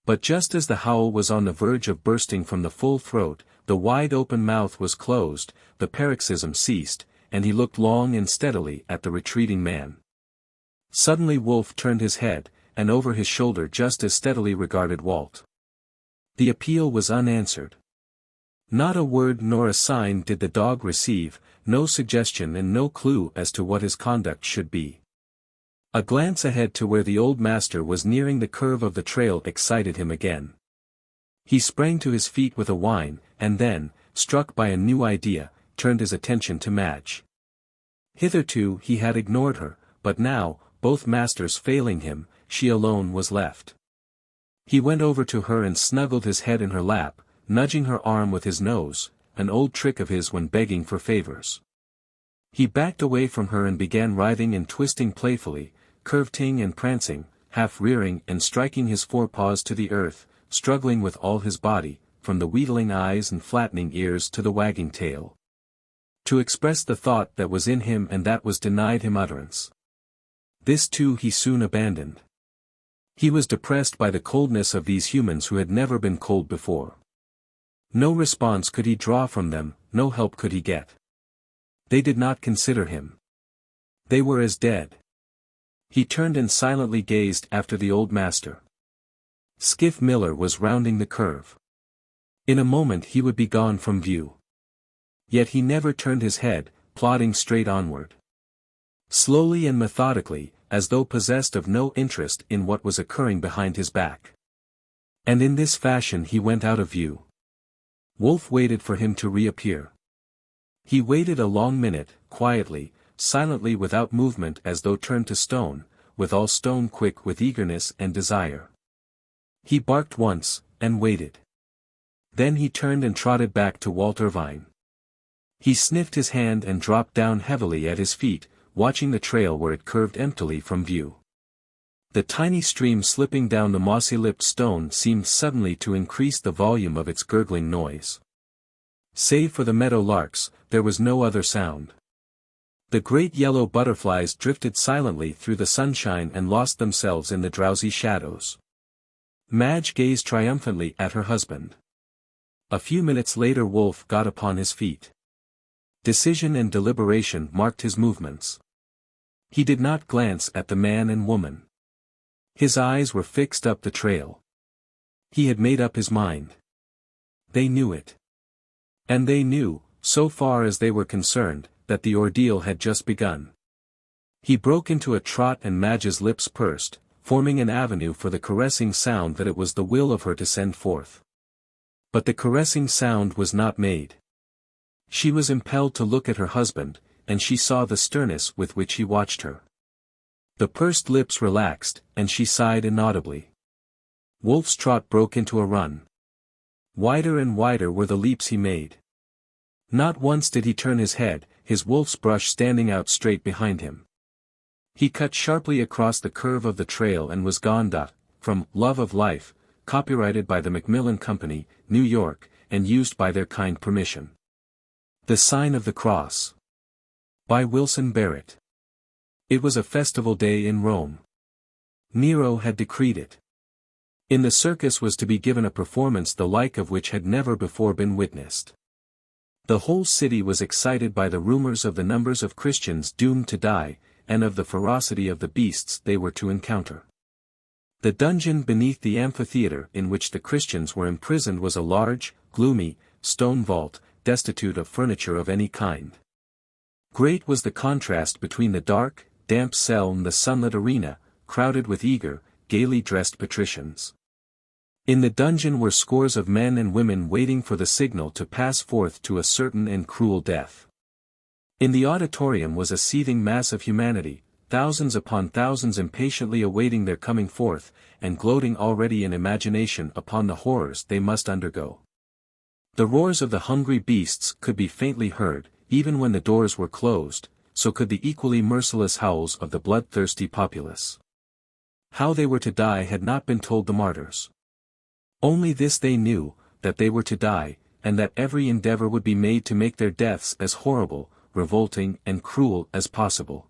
But just as the howl was on the verge of bursting from the full throat, the wide-open mouth was closed, the paroxysm ceased, and he looked long and steadily at the retreating man. Suddenly Wolf turned his head, and over his shoulder just as steadily regarded Walt. The appeal was unanswered. Not a word nor a sign did the dog receive, no suggestion and no clue as to what his conduct should be. A glance ahead to where the old master was nearing the curve of the trail excited him again. He sprang to his feet with a whine, and then, struck by a new idea, turned his attention to Madge. Hitherto he had ignored her, but now, both masters failing him, she alone was left. He went over to her and snuggled his head in her lap, nudging her arm with his nose, an old trick of his when begging for favors. He backed away from her and began writhing and twisting playfully, curveting and prancing, half rearing and striking his forepaws to the earth, struggling with all his body, from the wheedling eyes and flattening ears to the wagging tail, to express the thought that was in him and that was denied him utterance. This too he soon abandoned. He was depressed by the coldness of these humans who had never been cold before. No response could he draw from them, no help could he get. They did not consider him. They were as dead. He turned and silently gazed after the old master. Skiff Miller was rounding the curve. In a moment he would be gone from view. Yet he never turned his head, plodding straight onward. Slowly and methodically, as though possessed of no interest in what was occurring behind his back. And in this fashion he went out of view. Wolf waited for him to reappear. He waited a long minute, quietly, silently without movement as though turned to stone, with all stone quick with eagerness and desire. He barked once, and waited. Then he turned and trotted back to Walt Irvine. He sniffed his hand and dropped down heavily at his feet, watching the trail where it curved emptily from view. The tiny stream slipping down the mossy-lipped stone seemed suddenly to increase the volume of its gurgling noise. Save for the meadow larks, there was no other sound. The great yellow butterflies drifted silently through the sunshine and lost themselves in the drowsy shadows. Madge gazed triumphantly at her husband. A few minutes later Wolf got upon his feet. Decision and deliberation marked his movements. He did not glance at the man and woman. His eyes were fixed up the trail. He had made up his mind. They knew it. And they knew, so far as they were concerned, that the ordeal had just begun. He broke into a trot and Madge's lips pursed, forming an avenue for the caressing sound that it was the will of her to send forth. But the caressing sound was not made. She was impelled to look at her husband, and she saw the sternness with which he watched her. The pursed lips relaxed, and she sighed inaudibly. Wolf's trot broke into a run. Wider and wider were the leaps he made. Not once did he turn his head, his wolf's brush standing out straight behind him. He cut sharply across the curve of the trail and was gone. From Love of Life, copyrighted by the Macmillan Company, New York, and used by their kind permission. The Sign of the Cross. By Wilson Barrett. It was a festival day in Rome. Nero had decreed it. In the circus was to be given a performance the like of which had never before been witnessed. The whole city was excited by the rumors of the numbers of Christians doomed to die, and of the ferocity of the beasts they were to encounter. The dungeon beneath the amphitheater in which the Christians were imprisoned was a large, gloomy, stone vault, destitute of furniture of any kind. Great was the contrast between the dark, damp cell and the sunlit arena, crowded with eager, gaily dressed patricians. In the dungeon were scores of men and women waiting for the signal to pass forth to a certain and cruel death. In the auditorium was a seething mass of humanity, thousands upon thousands impatiently awaiting their coming forth, and gloating already in imagination upon the horrors they must undergo. The roars of the hungry beasts could be faintly heard, even when the doors were closed, so could the equally merciless howls of the bloodthirsty populace. How they were to die had not been told the martyrs. Only this they knew, that they were to die, and that every endeavor would be made to make their deaths as horrible, revolting, and cruel as possible.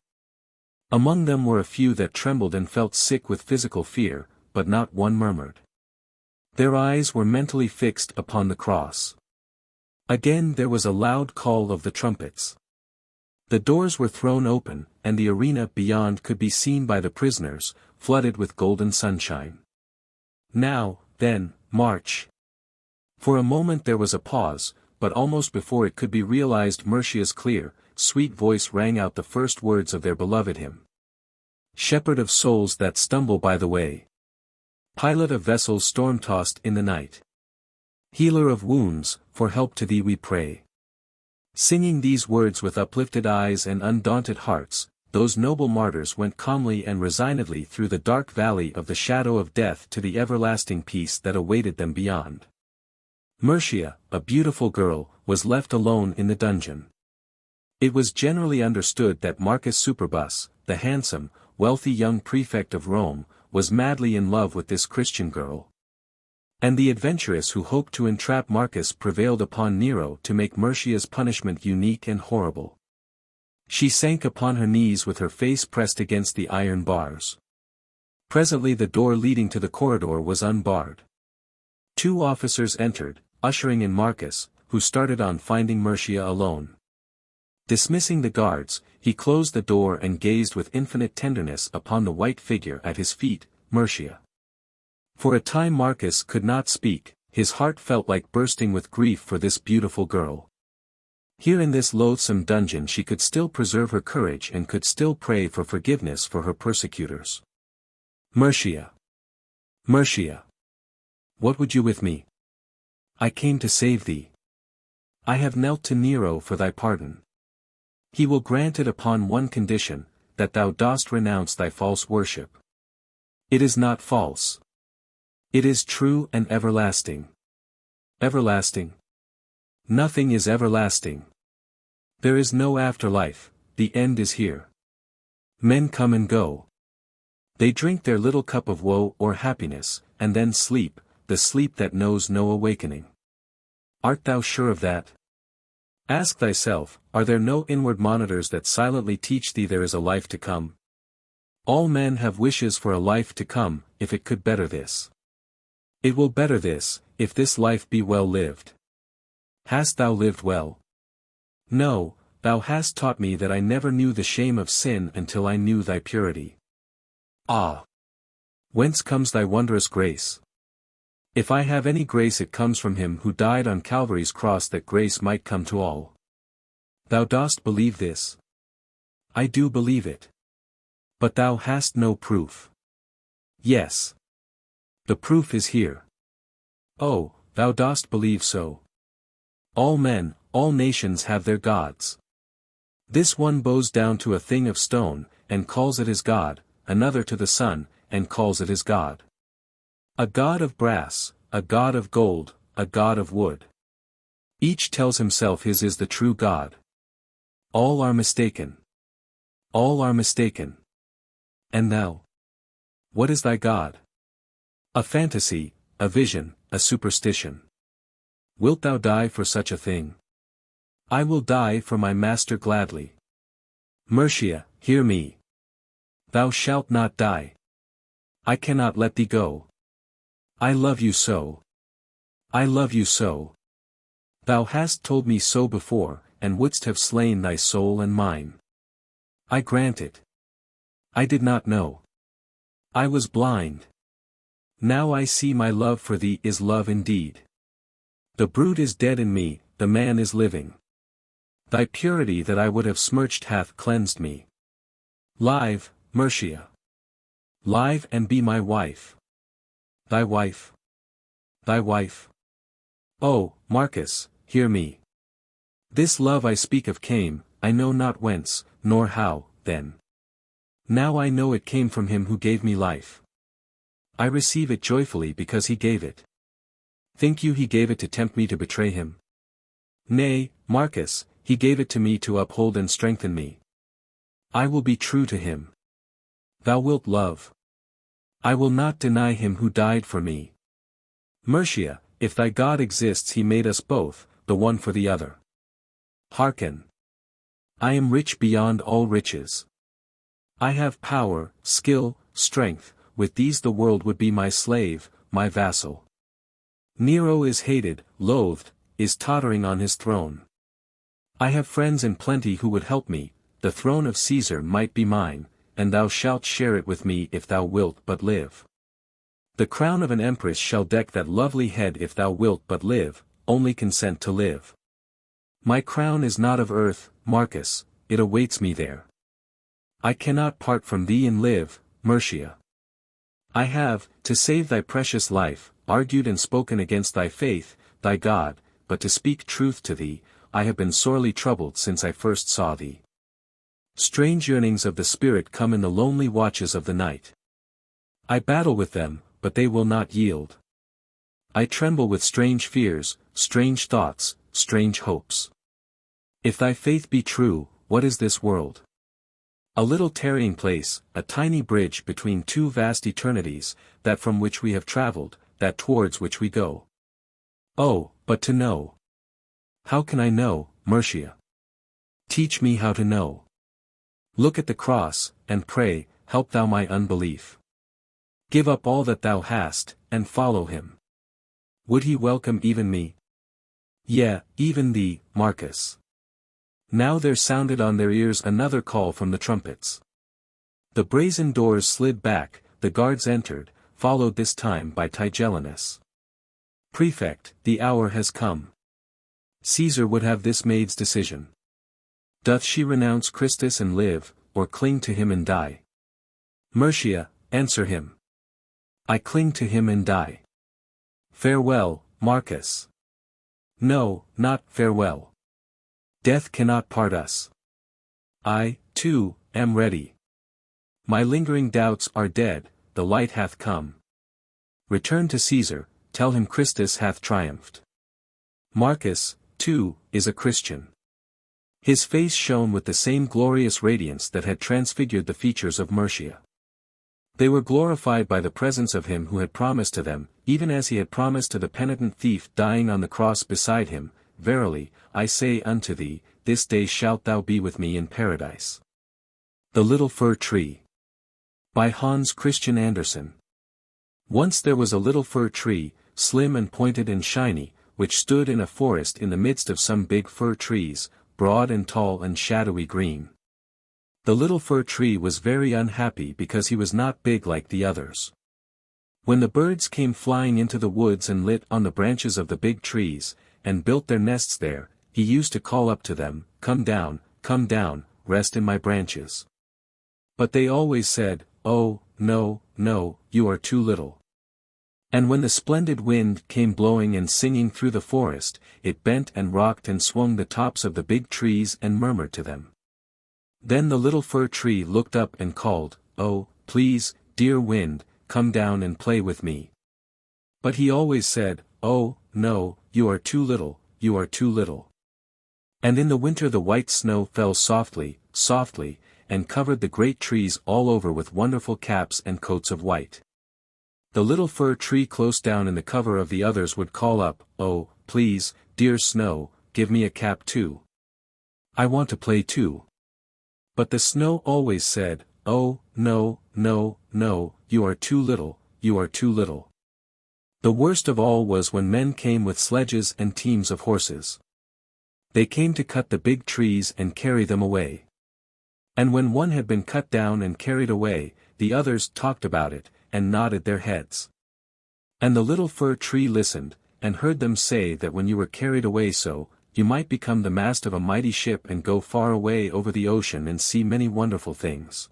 Among them were a few that trembled and felt sick with physical fear, but not one murmured. Their eyes were mentally fixed upon the cross. Again there was a loud call of the trumpets. The doors were thrown open, and the arena beyond could be seen by the prisoners, flooded with golden sunshine. Now, then, march. For a moment there was a pause, but almost before it could be realized Murcia's clear, sweet voice rang out the first words of their beloved hymn. Shepherd of souls that stumble by the way. Pilot of vessels storm-tossed in the night. Healer of wounds, for help to thee we pray. Singing these words with uplifted eyes and undaunted hearts, those noble martyrs went calmly and resignedly through the dark valley of the shadow of death to the everlasting peace that awaited them beyond. Murcia, a beautiful girl, was left alone in the dungeon. It was generally understood that Marcus Superbus, the handsome, wealthy young prefect of Rome, was madly in love with this Christian girl. And the adventuress who hoped to entrap Marcus prevailed upon Nero to make Murcia's punishment unique and horrible. She sank upon her knees with her face pressed against the iron bars. Presently the door leading to the corridor was unbarred. 2 officers entered, ushering in Marcus, who started on finding Murcia alone. Dismissing the guards, he closed the door and gazed with infinite tenderness upon the white figure at his feet, Murcia. For a time Marcus could not speak, his heart felt like bursting with grief for this beautiful girl. Here in this loathsome dungeon she could still preserve her courage and could still pray for forgiveness for her persecutors. Murcia! Murcia! What would you with me? I came to save thee. I have knelt to Nero for thy pardon. He will grant it upon one condition, that thou dost renounce thy false worship. It is not false. It is true and everlasting. Everlasting? Nothing is everlasting. There is no afterlife, the end is here. Men come and go. They drink their little cup of woe or happiness, and then sleep, the sleep that knows no awakening. Art thou sure of that? Ask thyself, are there no inward monitors that silently teach thee there is a life to come? All men have wishes for a life to come, if it could better this. It will better this, if this life be well lived. Hast thou lived well? No, thou hast taught me that I never knew the shame of sin until I knew thy purity. Ah! Whence comes thy wondrous grace? If I have any grace it comes from him who died on Calvary's cross that grace might come to all. Thou dost believe this? I do believe it. But thou hast no proof. Yes. The proof is here. Oh, thou dost believe so. All men, all nations have their gods. This one bows down to a thing of stone, and calls it his God, another to the sun, and calls it his God. A god of brass, a god of gold, a god of wood. Each tells himself his is the true God. All are mistaken. All are mistaken. And thou? What is thy God? A fantasy, a vision, a superstition. Wilt thou die for such a thing? I will die for my master gladly. Mercia, hear me. Thou shalt not die. I cannot let thee go. I love you so. I love you so. Thou hast told me so before, and wouldst have slain thy soul and mine. I grant it. I did not know. I was blind. Now I see my love for thee is love indeed. The brute is dead in me, the man is living. Thy purity that I would have smirched hath cleansed me. Live, Mercia. Live and be my wife. Thy wife. Thy wife. Oh, Marcus, hear me. This love I speak of came, I know not whence, nor how, then. Now I know it came from him who gave me life. I receive it joyfully because he gave it. Think you he gave it to tempt me to betray him? Nay, Marcus, he gave it to me to uphold and strengthen me. I will be true to him. Thou wilt love. I will not deny him who died for me. Mercia, if thy God exists he made us both, the one for the other. Hearken. I am rich beyond all riches. I have power, skill, strength, with these the world would be my slave, my vassal. Nero is hated, loathed, is tottering on his throne. I have friends in plenty who would help me, the throne of Caesar might be mine, and thou shalt share it with me if thou wilt but live. The crown of an empress shall deck that lovely head if thou wilt but live, only consent to live. My crown is not of earth, Marcus, it awaits me there. I cannot part from thee and live, Mercia. I have, to save thy precious life, argued and spoken against thy faith, thy God, but to speak truth to thee, I have been sorely troubled since I first saw thee. Strange yearnings of the spirit come in the lonely watches of the night. I battle with them, but they will not yield. I tremble with strange fears, strange thoughts, strange hopes. If thy faith be true, what is this world? A little tarrying place, a tiny bridge between two vast eternities, that from which we have traveled, that towards which we go. Oh, but to know. How can I know, Mercia? Teach me how to know. Look at the cross, and pray, help thou my unbelief. Give up all that thou hast, and follow him. Would he welcome even me? Yea, even thee, Marcus. Now there sounded on their ears another call from the trumpets. The brazen doors slid back, the guards entered, followed this time by Tigellinus. Prefect, the hour has come. Caesar would have this maid's decision. Doth she renounce Christus and live, or cling to him and die? Mercia, answer him. I cling to him and die. Farewell, Marcus. No, not farewell. Death cannot part us. I, too, am ready. My lingering doubts are dead, the light hath come. Return to Caesar, tell him Christus hath triumphed. Marcus, too, is a Christian. His face shone with the same glorious radiance that had transfigured the features of Mercia. They were glorified by the presence of him who had promised to them, even as he had promised to the penitent thief dying on the cross beside him, Verily, I say unto thee, this day shalt thou be with me in paradise. The Little Fir Tree. By Hans Christian Andersen. Once there was a little fir tree, slim and pointed and shiny, which stood in a forest in the midst of some big fir trees, broad and tall and shadowy green. The little fir tree was very unhappy because he was not big like the others. When the birds came flying into the woods and lit on the branches of the big trees, and built their nests there, he used to call up to them, come down, rest in my branches. But they always said, Oh, no, no, you are too little. And when the splendid wind came blowing and singing through the forest, it bent and rocked and swung the tops of the big trees and murmured to them. Then the little fir tree looked up and called, Oh, please, dear wind, come down and play with me. But he always said, Oh, no, you are too little, you are too little. And in the winter the white snow fell softly, softly, and covered the great trees all over with wonderful caps and coats of white. The little fir tree close down in the cover of the others would call up, Oh, please, dear snow, give me a cap too. I want to play too. But the snow always said, "Oh, no, no, no, you are too little, you are too little." The worst of all was when men came with sledges and teams of horses. They came to cut the big trees and carry them away. And when one had been cut down and carried away, the others talked about it, and nodded their heads. And the little fir tree listened, and heard them say that when you were carried away so, you might become the mast of a mighty ship and go far away over the ocean and see many wonderful things.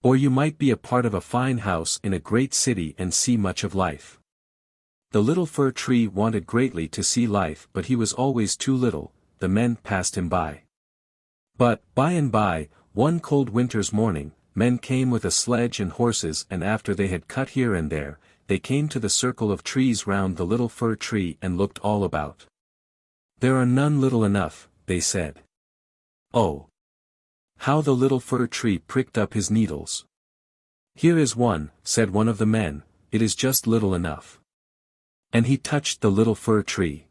Or you might be a part of a fine house in a great city and see much of life. The little fir tree wanted greatly to see life, but he was always too little. The men passed him by. But, by and by, one cold winter's morning, men came with a sledge and horses, and after they had cut here and there, they came to the circle of trees round the little fir tree and looked all about. "There are none little enough," they said. Oh! How the little fir tree pricked up his needles. "Here is one," said one of the men, "it is just little enough." And he touched the little fir tree.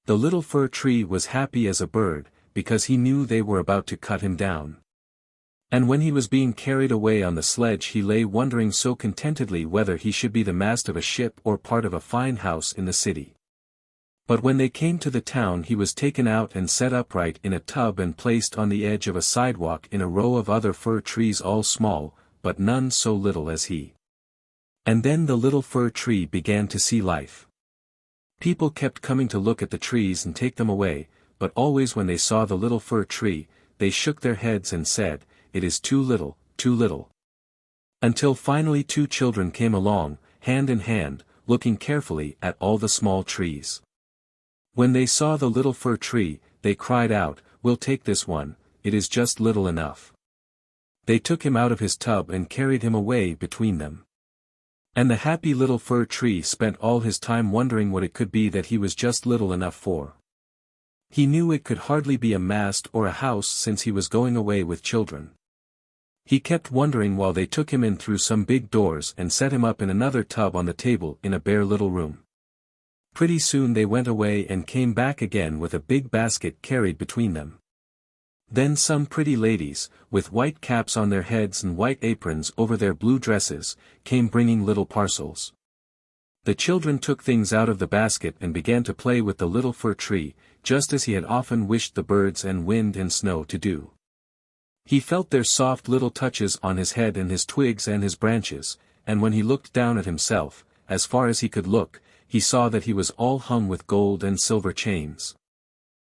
The little fir tree was happy as a bird, because he knew they were about to cut him down. And when he was being carried away on the sledge, he lay wondering so contentedly whether he should be the mast of a ship or part of a fine house in the city. But when they came to the town, he was taken out and set upright in a tub and placed on the edge of a sidewalk in a row of other fir trees, all small, but none so little as he. And then the little fir tree began to see life. People kept coming to look at the trees and take them away, but always when they saw the little fir tree, they shook their heads and said, "It is too little, too little." Until finally two children came along, hand in hand, looking carefully at all the small trees. When they saw the little fir tree, they cried out, "We'll take this one, it is just little enough." They took him out of his tub and carried him away between them. And the happy little fir tree spent all his time wondering what it could be that he was just little enough for. He knew it could hardly be a mast or a house, since he was going away with children. He kept wondering while they took him in through some big doors and set him up in another tub on the table in a bare little room. Pretty soon they went away and came back again with a big basket carried between them. Then some pretty ladies, with white caps on their heads and white aprons over their blue dresses, came bringing little parcels. The children took things out of the basket and began to play with the little fir tree, just as he had often wished the birds and wind and snow to do. He felt their soft little touches on his head and his twigs and his branches, and when he looked down at himself, as far as he could look, he saw that he was all hung with gold and silver chains.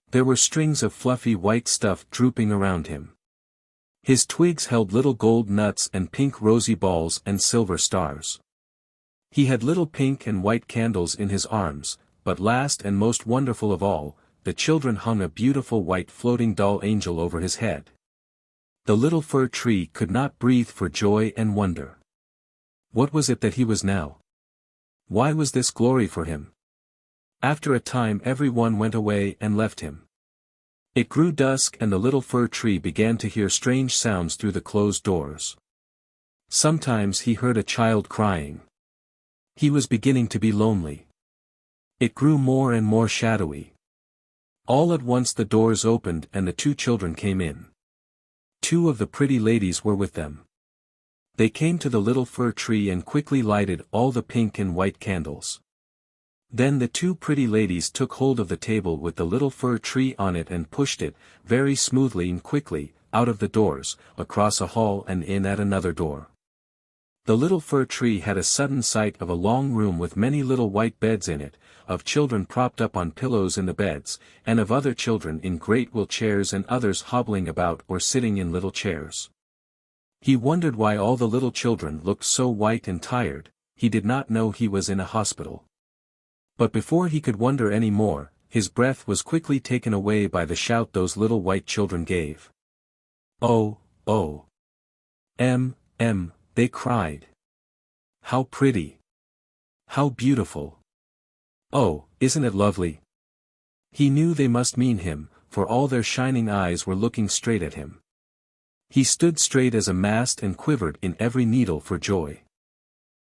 There were strings of fluffy white stuff drooping around him. His twigs held little gold nuts and pink rosy balls and silver stars. He had little pink and white candles in his arms, but last and most wonderful of all, the children hung a beautiful white floating doll angel over his head. The little fir tree could not breathe for joy and wonder. What was it that he was now? Why was this glory for him? After a time every one went away and left him. It grew dusk and the little fir tree began to hear strange sounds through the closed doors. Sometimes he heard a child crying. He was beginning to be lonely. It grew more and more shadowy. All at once the doors opened and the two children came in. Two of the pretty ladies were with them. They came to the little fir tree and quickly lighted all the pink and white candles. Then the two pretty ladies took hold of the table with the little fir tree on it and pushed it, very smoothly and quickly, out of the doors, across a hall and in at another door. The little fir tree had a sudden sight of a long room with many little white beds in it, of children propped up on pillows in the beds, and of other children in great wheelchairs and others hobbling about or sitting in little chairs. He wondered why all the little children looked so white and tired. He did not know he was in a hospital. But before he could wonder any more, his breath was quickly taken away by the shout those little white children gave. "Oh, oh! They cried. "How pretty! How beautiful! Oh, isn't it lovely?" He knew they must mean him, for all their shining eyes were looking straight at him. He stood straight as a mast and quivered in every needle for joy.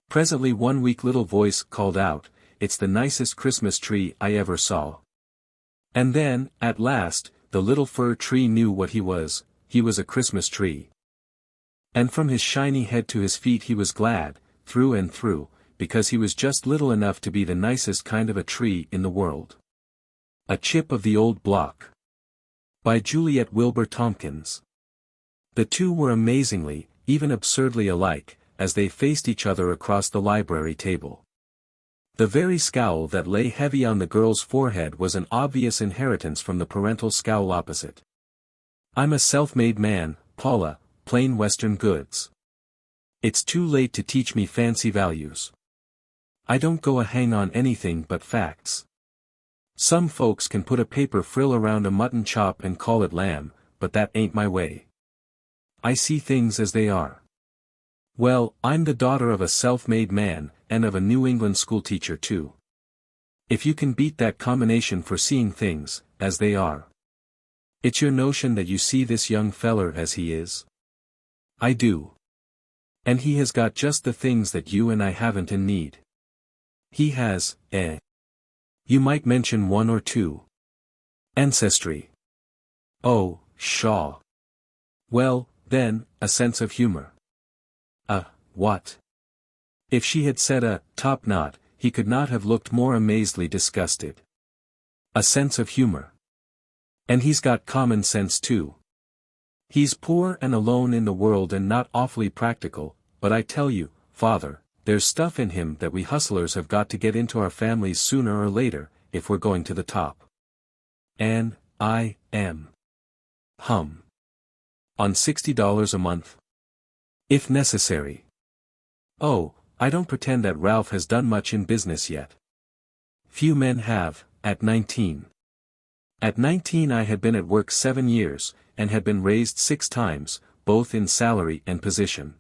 Presently one weak little voice called out, "It's the nicest Christmas tree I ever saw." And then, at last, the little fir tree knew what he was. he was a Christmas tree. And from his shiny head to his feet he was glad, through and through, because he was just little enough to be the nicest kind of a tree in the world. A Chip of the Old Block. By Juliet Wilbur Tompkins. The two were amazingly, even absurdly alike, as they faced each other across the library table. The very scowl that lay heavy on the girl's forehead was an obvious inheritance from the parental scowl opposite. I'm a self-made man, Paula, plain Western goods. It's too late to teach me fancy values. I don't go a hang on anything but facts. Some folks can put a paper frill around a mutton chop and call it lamb, but that ain't my way. I see things as they are. Well, I'm the daughter of a self-made man, and of a New England schoolteacher too. If you can beat that combination for seeing things, as they are. It's your notion that you see this young feller as he is? I do. And he has got just the things that you and I haven't and need. He has, You might mention one or two. Ancestry. Oh, pshaw. Well, then, a sense of humor. What? If she had said a top knot, he could not have looked more amazedly disgusted. A sense of humor. And he's got common sense too. He's poor and alone in the world and not awfully practical, but I tell you, Father, there's stuff in him that we hustlers have got to get into our families sooner or later, if we're going to the top. And, I am. On $60 a month? If necessary. Oh, I don't pretend that Ralph has done much in business yet. Few men have, at 19. At 19 I had been at work 7 years, and had been raised 6 times, both in salary and position.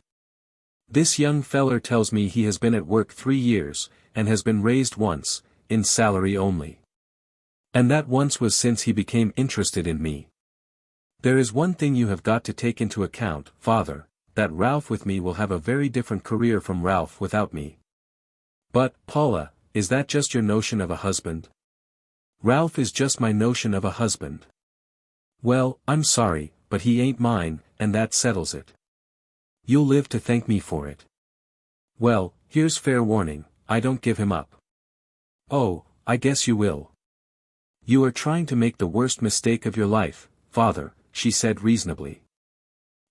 This young feller tells me he has been at work 3 years, and has been raised once, in salary only. And that once was since he became interested in me. There is one thing you have got to take into account, Father, that Ralph with me will have a very different career from Ralph without me. But, Paula, is that just your notion of a husband? Ralph is just my notion of a husband. Well, I'm sorry, but he ain't mine, and that settles it. You'll live to thank me for it. Well, here's fair warning, I don't give him up. Oh, I guess you will. You are trying to make the worst mistake of your life, Father, she said reasonably.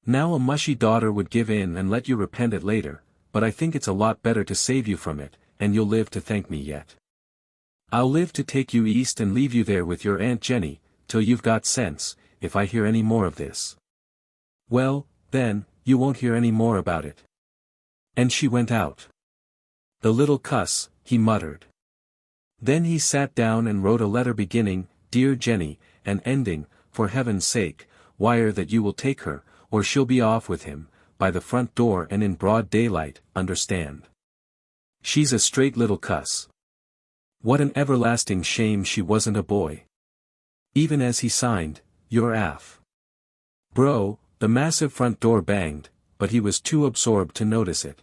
Now a mushy daughter would give in and let you repent it later, but I think it's a lot better to save you from it, and you'll live to thank me yet. I'll live to take you east and leave you there with your Aunt Jenny, till you've got sense, if I hear any more of this. Well, then, you won't hear any more about it. And she went out. The little cuss, he muttered. Then he sat down and wrote a letter beginning, Dear Jenny, and ending, For heaven's sake, wire that you will take her, or she'll be off with him, by the front door and in broad daylight, understand. She's a straight little cuss. What an everlasting shame she wasn't a boy. Even as he signed, Your Af. Bro, the massive front door banged, but he was too absorbed to notice it.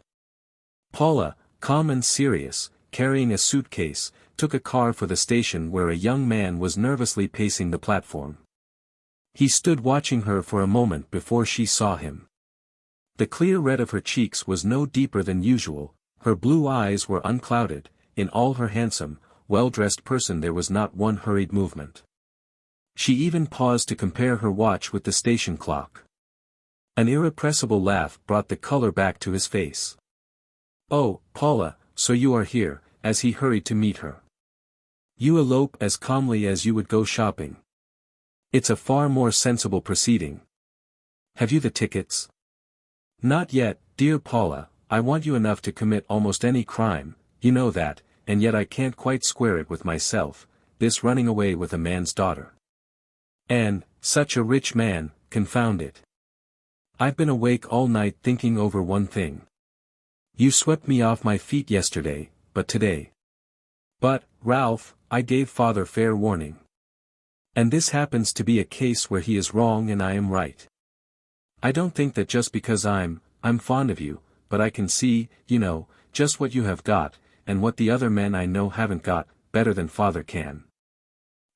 Paula, calm and serious, carrying a suitcase, took a car for the station where a young man was nervously pacing the platform. He stood watching her for a moment before she saw him. The clear red of her cheeks was no deeper than usual, her blue eyes were unclouded, in all her handsome, well-dressed person there was not one hurried movement. She even paused to compare her watch with the station clock. An irrepressible laugh brought the color back to his face. Oh, Paula, so you are here, as he hurried to meet her. You elope as calmly as you would go shopping. It's a far more sensible proceeding. Have you the tickets? Not yet, dear Paula, I want you enough to commit almost any crime, you know that, and yet I can't quite square it with myself, this running away with a man's daughter. And, such a rich man, confound it. I've been awake all night thinking over one thing. You swept me off my feet yesterday, but today. But, Ralph, I gave Father fair warning. And this happens to be a case where he is wrong and I am right. I don't think that just because I'm fond of you, but I can see, you know, just what you have got, and what the other men I know haven't got, better than Father can.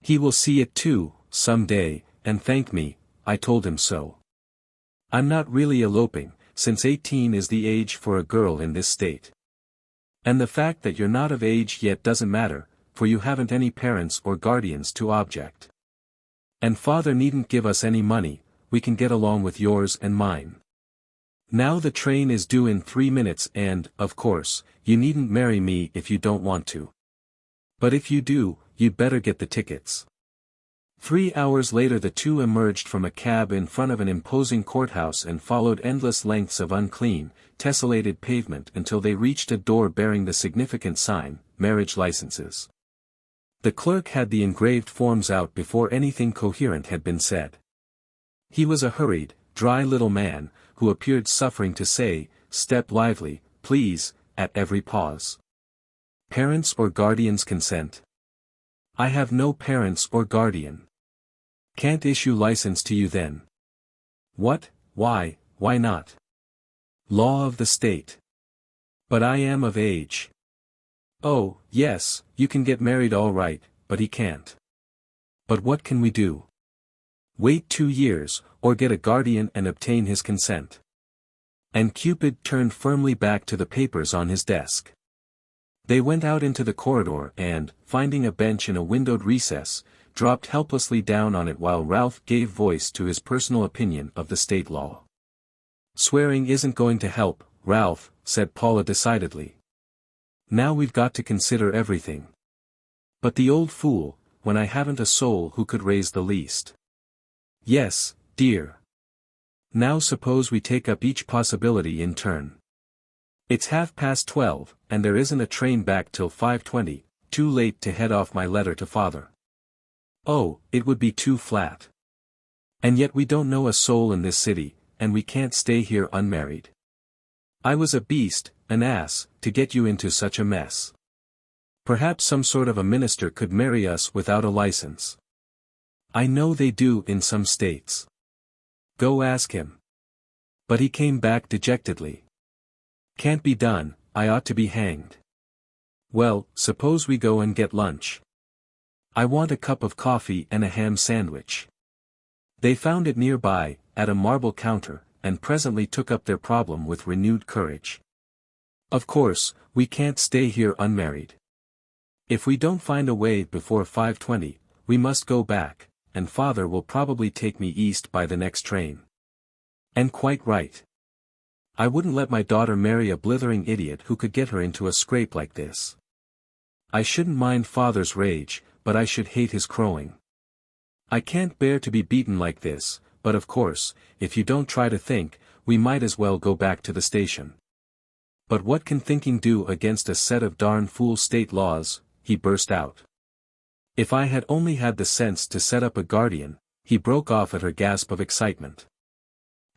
He will see it too, some day, and thank me, I told him so. I'm not really eloping, since 18 is the age for a girl in this state. And the fact that you're not of age yet doesn't matter, for you haven't any parents or guardians to object. And father needn't give us any money, we can get along with yours and mine. Now the train is due in 3 minutes and, of course, you needn't marry me if you don't want to. But if you do, you'd better get the tickets. 3 hours later the two emerged from a cab in front of an imposing courthouse and followed endless lengths of unclean, tessellated pavement until they reached a door bearing the significant sign, Marriage Licenses. The clerk had the engraved forms out before anything coherent had been said. He was a hurried, dry little man, who appeared suffering to say, "Step lively, please," at every pause. "Parents or guardians consent?" "I have no parents or guardian." "Can't issue license to you then." "What, why not?" "Law of the state." "But I am of age." "Oh, yes, you can get married all right, but he can't." "But what can we do?" "Wait 2 years, or get a guardian and obtain his consent." And Cupid turned firmly back to the papers on his desk. They went out into the corridor and, finding a bench in a windowed recess, dropped helplessly down on it while Ralph gave voice to his personal opinion of the state law. "Swearing isn't going to help, Ralph," said Paula decidedly. "Now we've got to consider everything. But the old fool, when I haven't a soul who could raise the least." "Yes, dear. Now suppose we take up each possibility in turn. It's 12:30, and there isn't a train back till 5:20, too late to head off my letter to father." "Oh, it would be too flat. And yet we don't know a soul in this city, and we can't stay here unmarried. I was a beast, an ass, to get you into such a mess. Perhaps some sort of a minister could marry us without a license. I know they do in some states. Go ask him." But he came back dejectedly. "Can't be done, I ought to be hanged." "Well, suppose we go and get lunch. I want a cup of coffee and a ham sandwich." They found it nearby, at a marble counter, and presently took up their problem with renewed courage. "Of course, we can't stay here unmarried. If we don't find a way before 5:20, we must go back, and father will probably take me east by the next train." "And quite right. I wouldn't let my daughter marry a blithering idiot who could get her into a scrape like this. I shouldn't mind father's rage, but I should hate his crowing. I can't bear to be beaten like this, but of course, if you don't try to think, we might as well go back to the station." "But what can thinking do against a set of darn fool state laws?" he burst out. "If I had only had the sense to set up a guardian," he broke off at her gasp of excitement.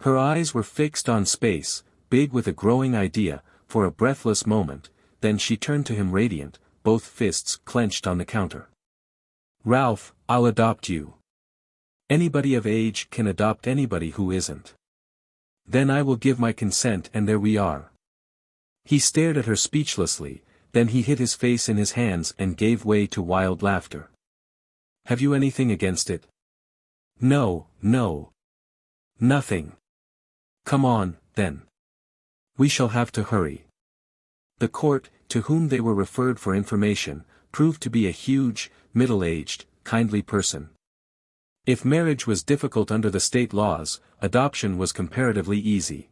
Her eyes were fixed on space, big with a growing idea, for a breathless moment, then she turned to him radiant, both fists clenched on the counter. "Ralph, I'll adopt you. Anybody of age can adopt anybody who isn't. Then I will give my consent and there we are." He stared at her speechlessly, then he hid his face in his hands and gave way to wild laughter. "Have you anything against it?" No. Nothing." "Come on, then. We shall have to hurry." The court, to whom they were referred for information, proved to be a huge, middle-aged, kindly person. If marriage was difficult under the state laws, adoption was comparatively easy.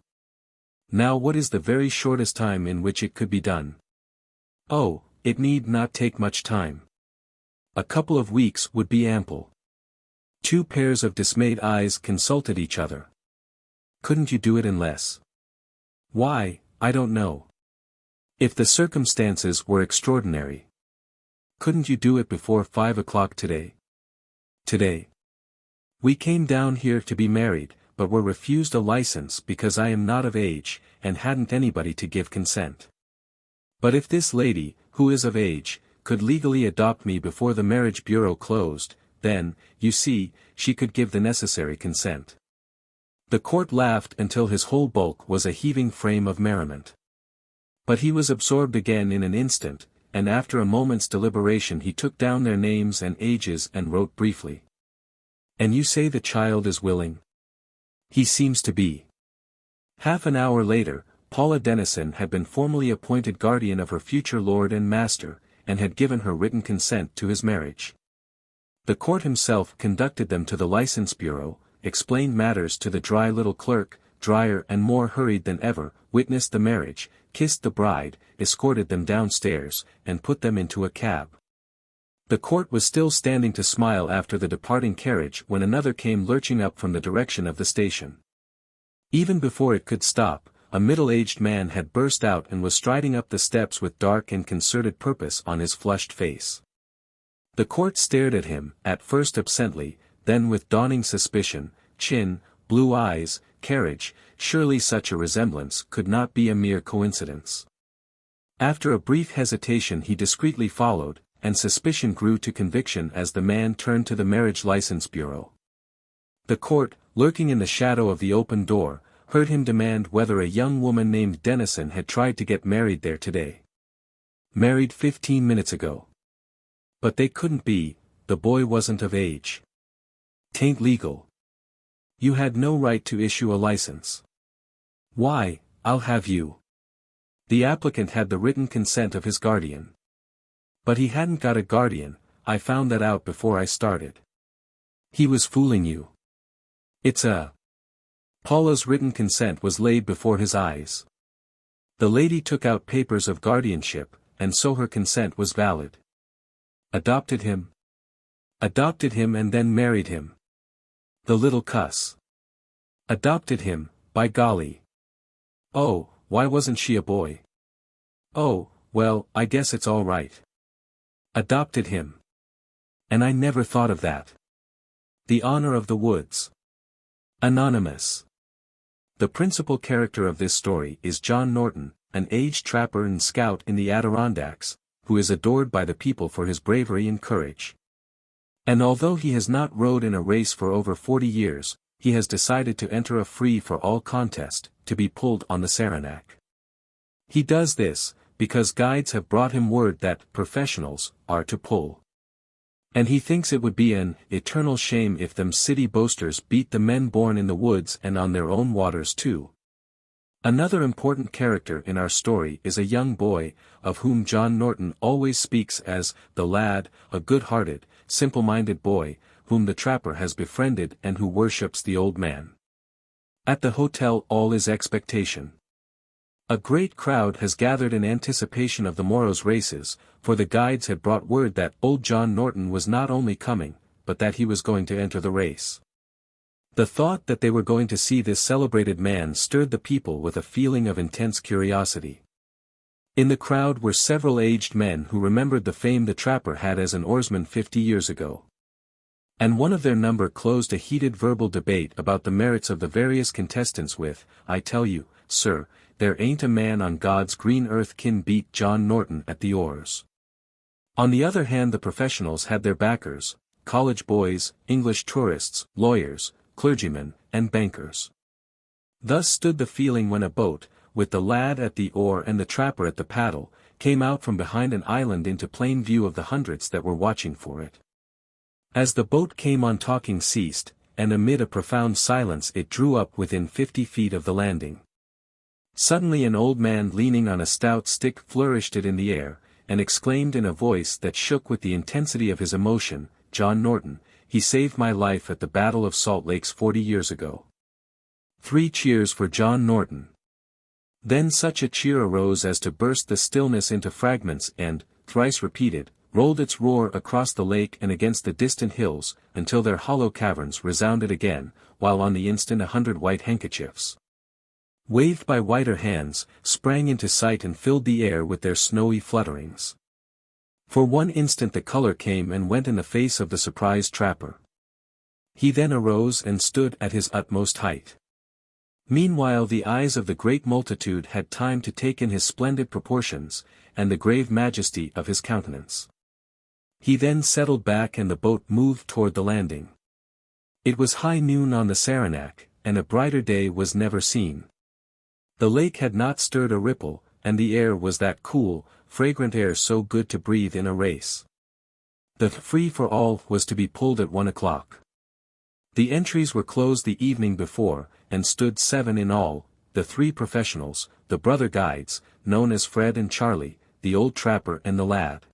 Now what is the very shortest time in which it could be done? Oh, it need not take much time. A couple of weeks would be ample. Two pairs of dismayed eyes consulted each other. "Couldn't you do it in less?" "Why, I don't know. If the circumstances were extraordinary." "Couldn't you do it before 5 o'clock today?" "Today? We came down here to be married, but were refused a license because I am not of age, and hadn't anybody to give consent. But if this lady, who is of age, could legally adopt me before the marriage bureau closed, then, you see, she could give the necessary consent." The court laughed until his whole bulk was a heaving frame of merriment. But he was absorbed again in an instant, and after a moment's deliberation he took down their names and ages and wrote briefly. "And you say the child is willing?" "He seems to be." Half an hour later, Paula Denison had been formally appointed guardian of her future lord and master, and had given her written consent to his marriage. The court himself conducted them to the license bureau, explained matters to the dry little clerk, drier and more hurried than ever, witnessed the marriage, kissed the bride, escorted them downstairs, and put them into a cab. The court was still standing to smile after the departing carriage when another came lurching up from the direction of the station. Even before it could stop, a middle-aged man had burst out and was striding up the steps with dark and concerted purpose on his flushed face. The court stared at him, at first absently, then with dawning suspicion, chin, blue eyes, carriage, surely such a resemblance could not be a mere coincidence. After a brief hesitation he discreetly followed, and suspicion grew to conviction as the man turned to the marriage license bureau. The court, lurking in the shadow of the open door, heard him demand whether a young woman named Denison had tried to get married there today. Married 15 minutes ago. But they couldn't be, the boy wasn't of age. Tain't legal. You had no right to issue a license. Why, I'll have you. The applicant had the written consent of his guardian. But he hadn't got a guardian, I found that out before I started. He was fooling you. It's a... Paula's written consent was laid before his eyes. The lady took out papers of guardianship, and so her consent was valid. Adopted him? Adopted him and then married him. The little cuss. Adopted him, by golly. Oh, why wasn't she a boy? Oh, well, I guess it's all right. Adopted him. And I never thought of that. The honor of the woods. Anonymous. The principal character of this story is John Norton, an aged trapper and scout in the Adirondacks, who is adored by the people for his bravery and courage. And although he has not rode in a race for over 40 years, he has decided to enter a free-for-all contest, to be pulled on the Saranac. He does this, because guides have brought him word that professionals are to pull. And he thinks it would be an eternal shame if them city boasters beat the men born in the woods and on their own waters too. Another important character in our story is a young boy, of whom John Norton always speaks as the lad, a good-hearted, simple-minded boy, whom the trapper has befriended and who worships the old man. At the hotel all is expectation. A great crowd has gathered in anticipation of the morrow's races, for the guides had brought word that old John Norton was not only coming, but that he was going to enter the race. The thought that they were going to see this celebrated man stirred the people with a feeling of intense curiosity. In the crowd were several aged men who remembered the fame the trapper had as an oarsman 50 years ago. And one of their number closed a heated verbal debate about the merits of the various contestants with, "I tell you, sir, there ain't a man on God's green earth can beat John Norton at the oars." On the other hand, the professionals had their backers, college boys, English tourists, lawyers, clergymen, and bankers. Thus stood the feeling when a boat, with the lad at the oar and the trapper at the paddle, came out from behind an island into plain view of the hundreds that were watching for it. As the boat came on, talking ceased, and amid a profound silence it drew up within 50 feet of the landing. Suddenly an old man leaning on a stout stick flourished it in the air, and exclaimed in a voice that shook with the intensity of his emotion, "John Norton, he saved my life at the Battle of Salt Lakes 40 years ago." 3 cheers for John Norton. Then such a cheer arose as to burst the stillness into fragments and, thrice repeated, rolled its roar across the lake and against the distant hills, until their hollow caverns resounded again, while on the instant 100 white handkerchiefs, waved by whiter hands, sprang into sight and filled the air with their snowy flutterings. For one instant the color came and went in the face of the surprised trapper. He then arose and stood at his utmost height. Meanwhile the eyes of the great multitude had time to take in his splendid proportions, and the grave majesty of his countenance. He then settled back and the boat moved toward the landing. It was high noon on the Saranac, and a brighter day was never seen. The lake had not stirred a ripple, and the air was that cool, fragrant air so good to breathe in a race. The free-for-all was to be pulled at 1 o'clock. The entries were closed the evening before, and stood 7 in all, the three professionals, the brother guides, known as Fred and Charlie, the old trapper and the lad.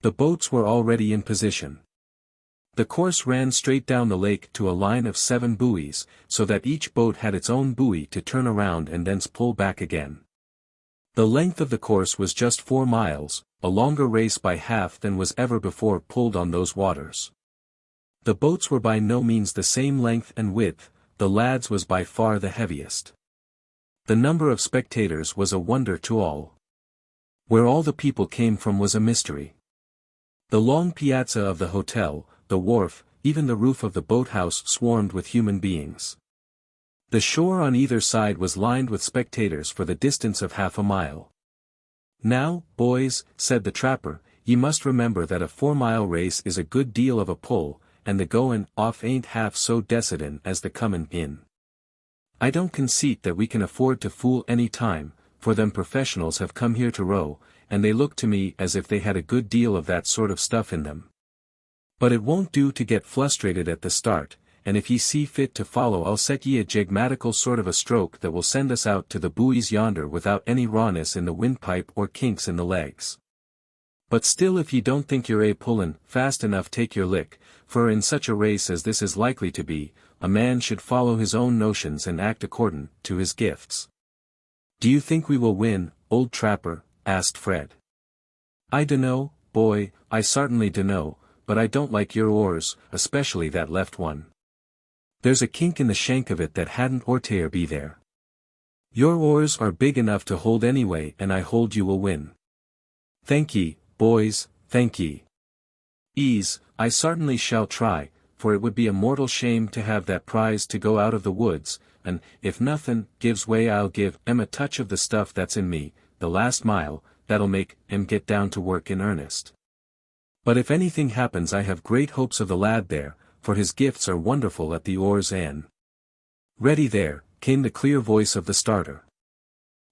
The boats were already in position. The course ran straight down the lake to a line of 7 buoys, so that each boat had its own buoy to turn around and thence pull back again. The length of the course was just 4 miles, a longer race by half than was ever before pulled on those waters. The boats were by no means the same length and width, the lad's was by far the heaviest. The number of spectators was a wonder to all. Where all the people came from was a mystery. The long piazza of the hotel, the wharf, even the roof of the boathouse swarmed with human beings. The shore on either side was lined with spectators for the distance of half a mile. "Now, boys," said the trapper, "ye must remember that a 4-mile race is a good deal of a pull, and the goin' off ain't half so decidin' as the comin' in. I don't conceit that we can afford to fool any time, for them professionals have come here to row, and they look to me as if they had a good deal of that sort of stuff in them. But it won't do to get frustrated at the start, and if ye see fit to follow I'll set ye a jigmatical sort of a stroke that will send us out to the buoys yonder without any rawness in the windpipe or kinks in the legs. But still if ye don't think you're pullin' fast enough take your lick, for in such a race as this is likely to be, a man should follow his own notions and act accordin' to his gifts." "Do you think we will win, old trapper?" asked Fred. "I dunno, boy, I sartinly dunno, but I don't like your oars, especially that left one. There's a kink in the shank of it that hadn't orter be there. Your oars are big enough to hold anyway and I hold you will win." "Thank ye, boys, thank ye. Ease, I sartinly shall try, for it would be a mortal shame to have that prize to go out of the woods, and, if nothin' gives way I'll give 'em a touch of the stuff that's in me, the last mile, that'll make 'em get down to work in earnest. But if anything happens I have great hopes of the lad there, for his gifts are wonderful at the oars and—" "Ready there," came the clear voice of the starter.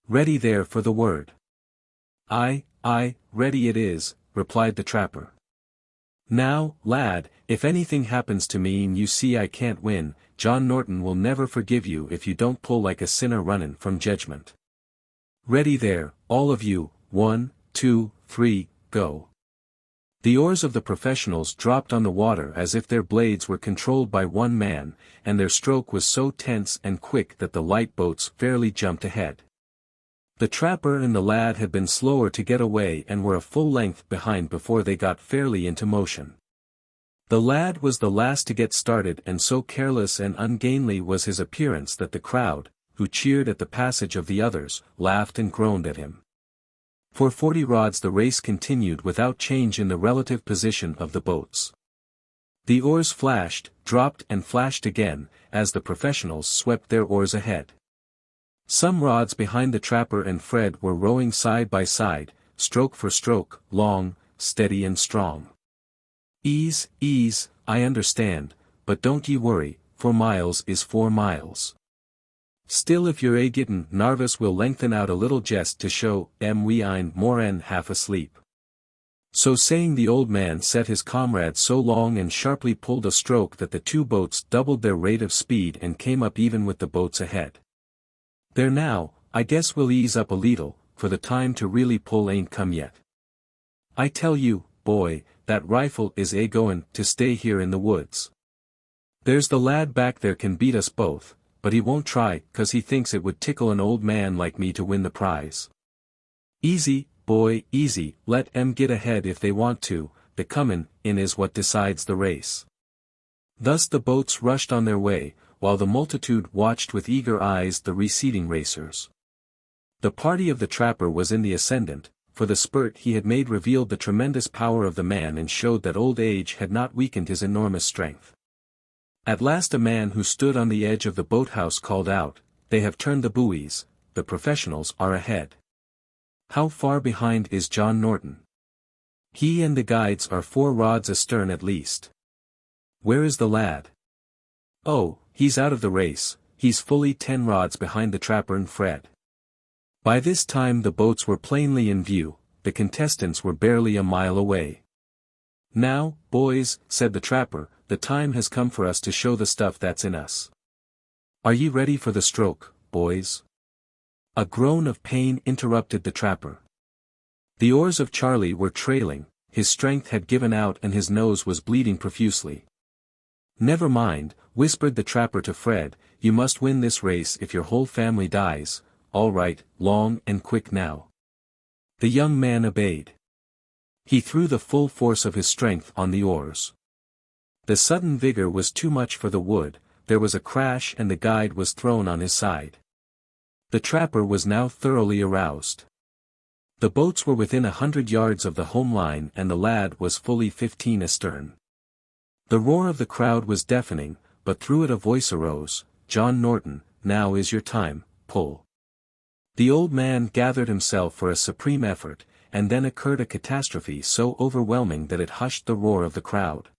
"Ready there for the word." Aye, ready it is," replied the trapper. "Now, lad, if anything happens to me and you see I can't win, John Norton will never forgive you if you don't pull like a sinner runnin' from judgment. Ready there, all of you, 1, 2, 3, go." The oars of the professionals dropped on the water as if their blades were controlled by one man, and their stroke was so tense and quick that the light boats fairly jumped ahead. The trapper and the lad had been slower to get away and were a full length behind before they got fairly into motion. The lad was the last to get started and so careless and ungainly was his appearance that the crowd, who cheered at the passage of the others, laughed and groaned at him. For 40 rods the race continued without change in the relative position of the boats. The oars flashed, dropped and flashed again, as the professionals swept their oars ahead. Some rods behind the trapper and Fred were rowing side by side, stroke for stroke, long, steady and strong. "Ease, I understand, but don't ye worry, 4 miles is 4 miles. Still if you're gittin' narvous we'll lengthen out a little jest to show we ain't more'n half asleep." So saying the old man set his comrade so long and sharply pulled a stroke that the 2 boats doubled their rate of speed and came up even with the boats ahead. "There now, I guess we'll ease up a leetle, for the time to really pull ain't come yet. I tell you, boy, that rifle is goin' to stay here in the woods. There's the lad back there can beat us both, but he won't try 'cause he thinks it would tickle an old man like me to win the prize. Easy, boy, easy, let 'em get ahead if they want to, the comin' in is what decides the race." Thus the boats rushed on their way, while the multitude watched with eager eyes the receding racers. The party of the trapper was in the ascendant, for the spurt he had made revealed the tremendous power of the man and showed that old age had not weakened his enormous strength. At last a man who stood on the edge of the boathouse called out, "They have turned the buoys, the professionals are ahead. How far behind is John Norton?" "He and the guides are 4 rods astern at least." "Where is the lad?" "Oh, he's out of the race, he's fully 10 rods behind the trapper and Fred." By this time the boats were plainly in view, the contestants were barely a mile away. "Now, boys," said the trapper, "the time has come for us to show the stuff that's in us. Are ye ready for the stroke, boys?" A groan of pain interrupted the trapper. The oars of Charlie were trailing, his strength had given out and his nose was bleeding profusely. "Never mind," whispered the trapper to Fred, "you must win this race if your whole family dies. All right, long and quick now." The young man obeyed. He threw the full force of his strength on the oars. The sudden vigor was too much for the wood, there was a crash and the guide was thrown on his side. The trapper was now thoroughly aroused. The boats were within 100 yards of the home line and the lad was fully 15 astern. The roar of the crowd was deafening, but through it a voice arose, "John Norton, now is your time, pull." The old man gathered himself for a supreme effort, and then occurred a catastrophe so overwhelming that it hushed the roar of the crowd.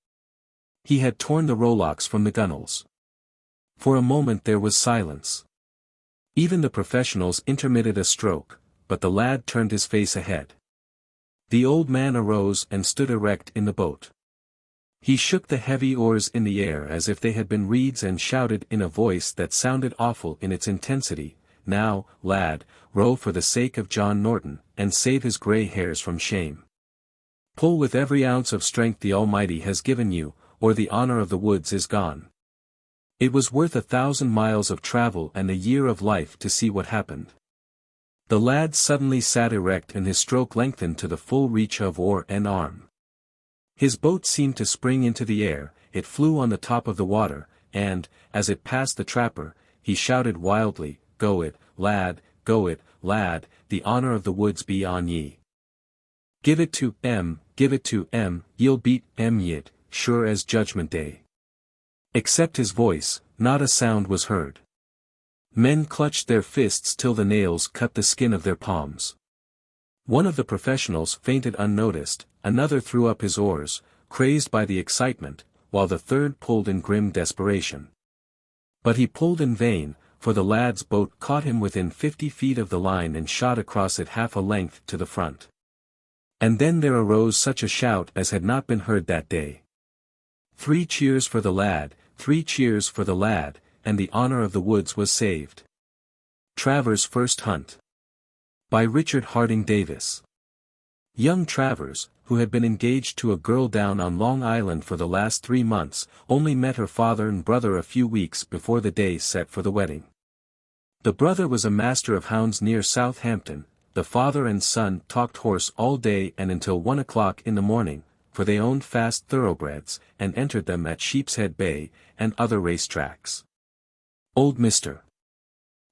He had torn the rowlocks from the gunwales. For a moment there was silence. Even the professionals intermitted a stroke, but the lad turned his face ahead. The old man arose and stood erect in the boat. He shook the heavy oars in the air as if they had been reeds and shouted in a voice that sounded awful in its intensity, "Now, lad, row for the sake of John Norton, and save his grey hairs from shame. Pull with every ounce of strength the Almighty has given you, or the honor of the woods is gone." It was worth 1,000 miles of travel and a year of life to see what happened. The lad suddenly sat erect and his stroke lengthened to the full reach of oar and arm. His boat seemed to spring into the air, it flew on the top of the water, and, as it passed the trapper, he shouted wildly, go it, lad, the honor of the woods be on ye. Give it to ye'll beat yit, sure as Judgment Day." Except his voice, not a sound was heard. Men clutched their fists till the nails cut the skin of their palms. One of the professionals fainted unnoticed, another threw up his oars, crazed by the excitement, while the third pulled in grim desperation. But he pulled in vain, for the lad's boat caught him within 50 feet of the line and shot across it half a length to the front. And then there arose such a shout as had not been heard that day. 3 cheers for the lad, 3 cheers for the lad, and the honor of the woods was saved. Travers' First Hunt. By Richard Harding Davis. Young Travers, who had been engaged to a girl down on Long Island for the last 3 months, only met her father and brother a few weeks before the day set for the wedding. The brother was a master of hounds near Southampton. The father and son talked horse all day and until 1 o'clock in the morning, for they owned fast thoroughbreds, and entered them at Sheepshead Bay, and other race tracks. Old Mr.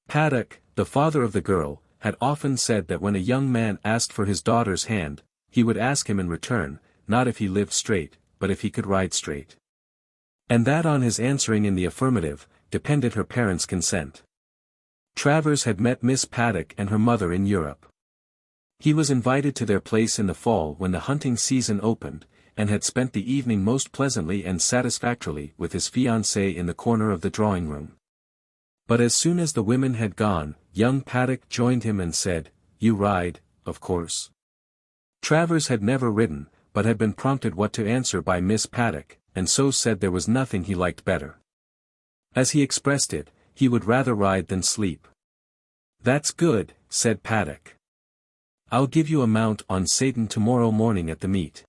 Paddock, the father of the girl, had often said that when a young man asked for his daughter's hand, he would ask him in return, not if he lived straight, but if he could ride straight. And that on his answering in the affirmative, depended her parents' consent. Travers had met Miss Paddock and her mother in Europe. He was invited to their place in the fall when the hunting season opened, and had spent the evening most pleasantly and satisfactorily with his fiancée in the corner of the drawing-room. But as soon as the women had gone, young Paddock joined him and said, "You ride, of course." Travers had never ridden, but had been prompted what to answer by Miss Paddock, and so said there was nothing he liked better. As he expressed it, he would rather ride than sleep. "That's good," said Paddock. "I'll give you a mount on Satan tomorrow morning at the meet.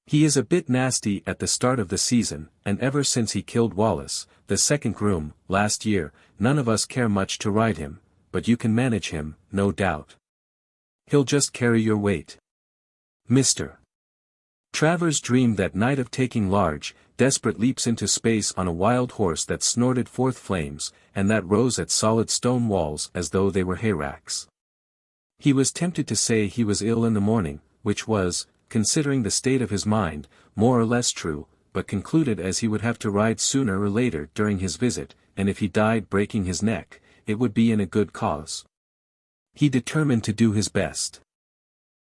He is a bit nasty at the start of the season, and ever since he killed Wallace, the second groom, last year, none of us care much to ride him, but you can manage him, no doubt. He'll just carry your weight." Mr. Travers dreamed that night of taking large, desperate leaps into space on a wild horse that snorted forth flames, and that rose at solid stone walls as though they were hayracks. He was tempted to say he was ill in the morning, which was, considering the state of his mind, more or less true, but concluded as he would have to ride sooner or later during his visit, and if he died breaking his neck, it would be in a good cause. He determined to do his best.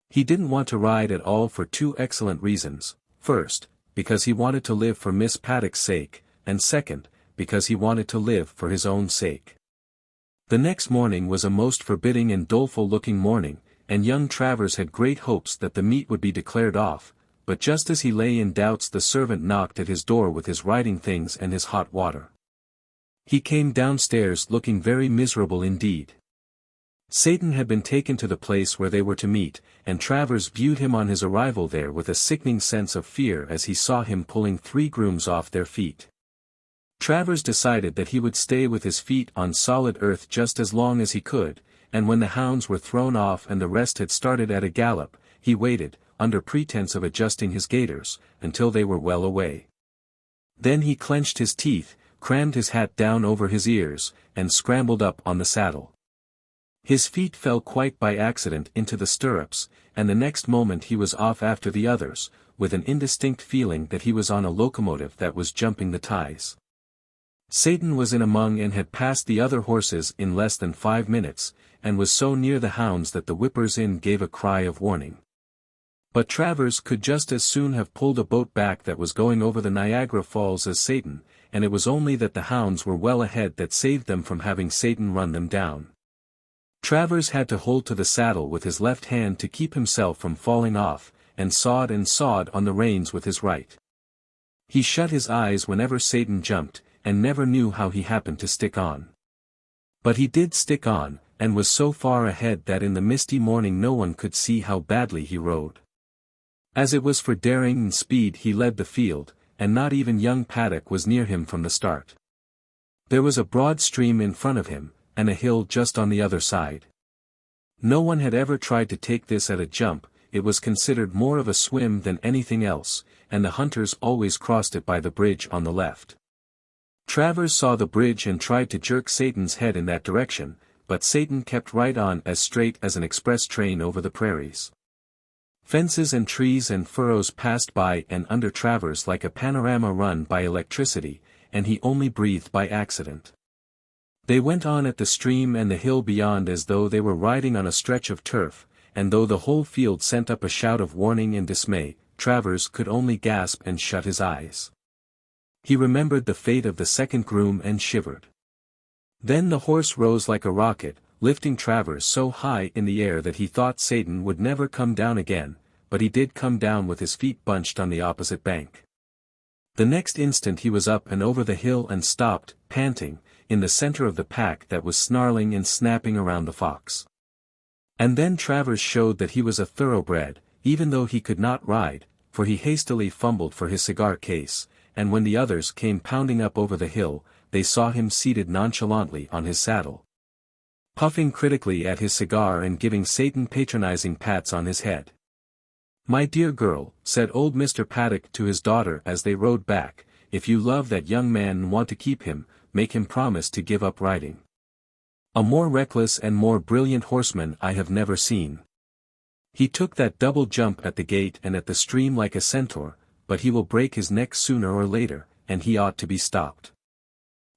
He didn't want to ride at all for 2 excellent reasons: first, because he wanted to live for Miss Paddock's sake, and second, because he wanted to live for his own sake. The next morning was a most forbidding and doleful-looking morning, and young Travers had great hopes that the meet would be declared off, but just as he lay in doubts the servant knocked at his door with his riding things and his hot water. He came downstairs looking very miserable indeed. Satan had been taken to the place where they were to meet, and Travers viewed him on his arrival there with a sickening sense of fear as he saw him pulling 3 grooms off their feet. Travers decided that he would stay with his feet on solid earth just as long as he could, and when the hounds were thrown off and the rest had started at a gallop, he waited, under pretense of adjusting his gaiters, until they were well away. Then he clenched his teeth, crammed his hat down over his ears, and scrambled up on the saddle. His feet fell quite by accident into the stirrups, and the next moment he was off after the others, with an indistinct feeling that he was on a locomotive that was jumping the ties. Satan was in among and had passed the other horses in less than 5 minutes, and was so near the hounds that the whippers-in gave a cry of warning. But Travers could just as soon have pulled a boat back that was going over the Niagara Falls as Satan, and it was only that the hounds were well ahead that saved them from having Satan run them down. Travers had to hold to the saddle with his left hand to keep himself from falling off, and sawed on the reins with his right. He shut his eyes whenever Satan jumped, and never knew how he happened to stick on. But he did stick on, and was so far ahead that in the misty morning no one could see how badly he rode. As it was for daring and speed he led the field, and not even young Paddock was near him from the start. There was a broad stream in front of him, and a hill just on the other side. No one had ever tried to take this at a jump, it was considered more of a swim than anything else, and the hunters always crossed it by the bridge on the left. Travers saw the bridge and tried to jerk Satan's head in that direction, but Satan kept right on as straight as an express train over the prairies. Fences and trees and furrows passed by and under Travers like a panorama run by electricity, and he only breathed by accident. They went on at the stream and the hill beyond as though they were riding on a stretch of turf, and though the whole field sent up a shout of warning and dismay, Travers could only gasp and shut his eyes. He remembered the fate of the second groom and shivered. Then the horse rose like a rocket, lifting Travers so high in the air that he thought Satan would never come down again, but he did come down with his feet bunched on the opposite bank. The next instant he was up and over the hill and stopped, panting, in the center of the pack that was snarling and snapping around the fox. And then Travers showed that he was a thoroughbred, even though he could not ride, for he hastily fumbled for his cigar case, and when the others came pounding up over the hill, they saw him seated nonchalantly on his saddle, puffing critically at his cigar and giving Satan patronizing pats on his head. "My dear girl," said old Mr. Paddock to his daughter as they rode back, "if you love that young man and want to keep him, make him promise to give up riding. A more reckless and more brilliant horseman I have never seen. He took that double jump at the gate and at the stream like a centaur, but he will break his neck sooner or later, and he ought to be stopped."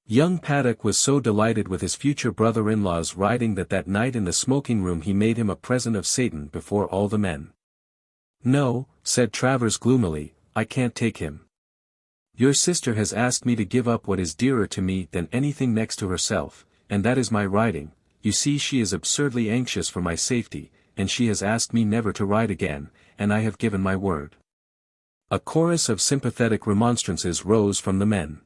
Young Paddock was so delighted with his future brother-in-law's riding that night in the smoking room he made him a present of Satan before all the men. "No," said Travers gloomily, "I can't take him. Your sister has asked me to give up what is dearer to me than anything next to herself, and that is my riding. You see, she is absurdly anxious for my safety, and she has asked me never to ride again, and I have given my word." A chorus of sympathetic remonstrances rose from the men.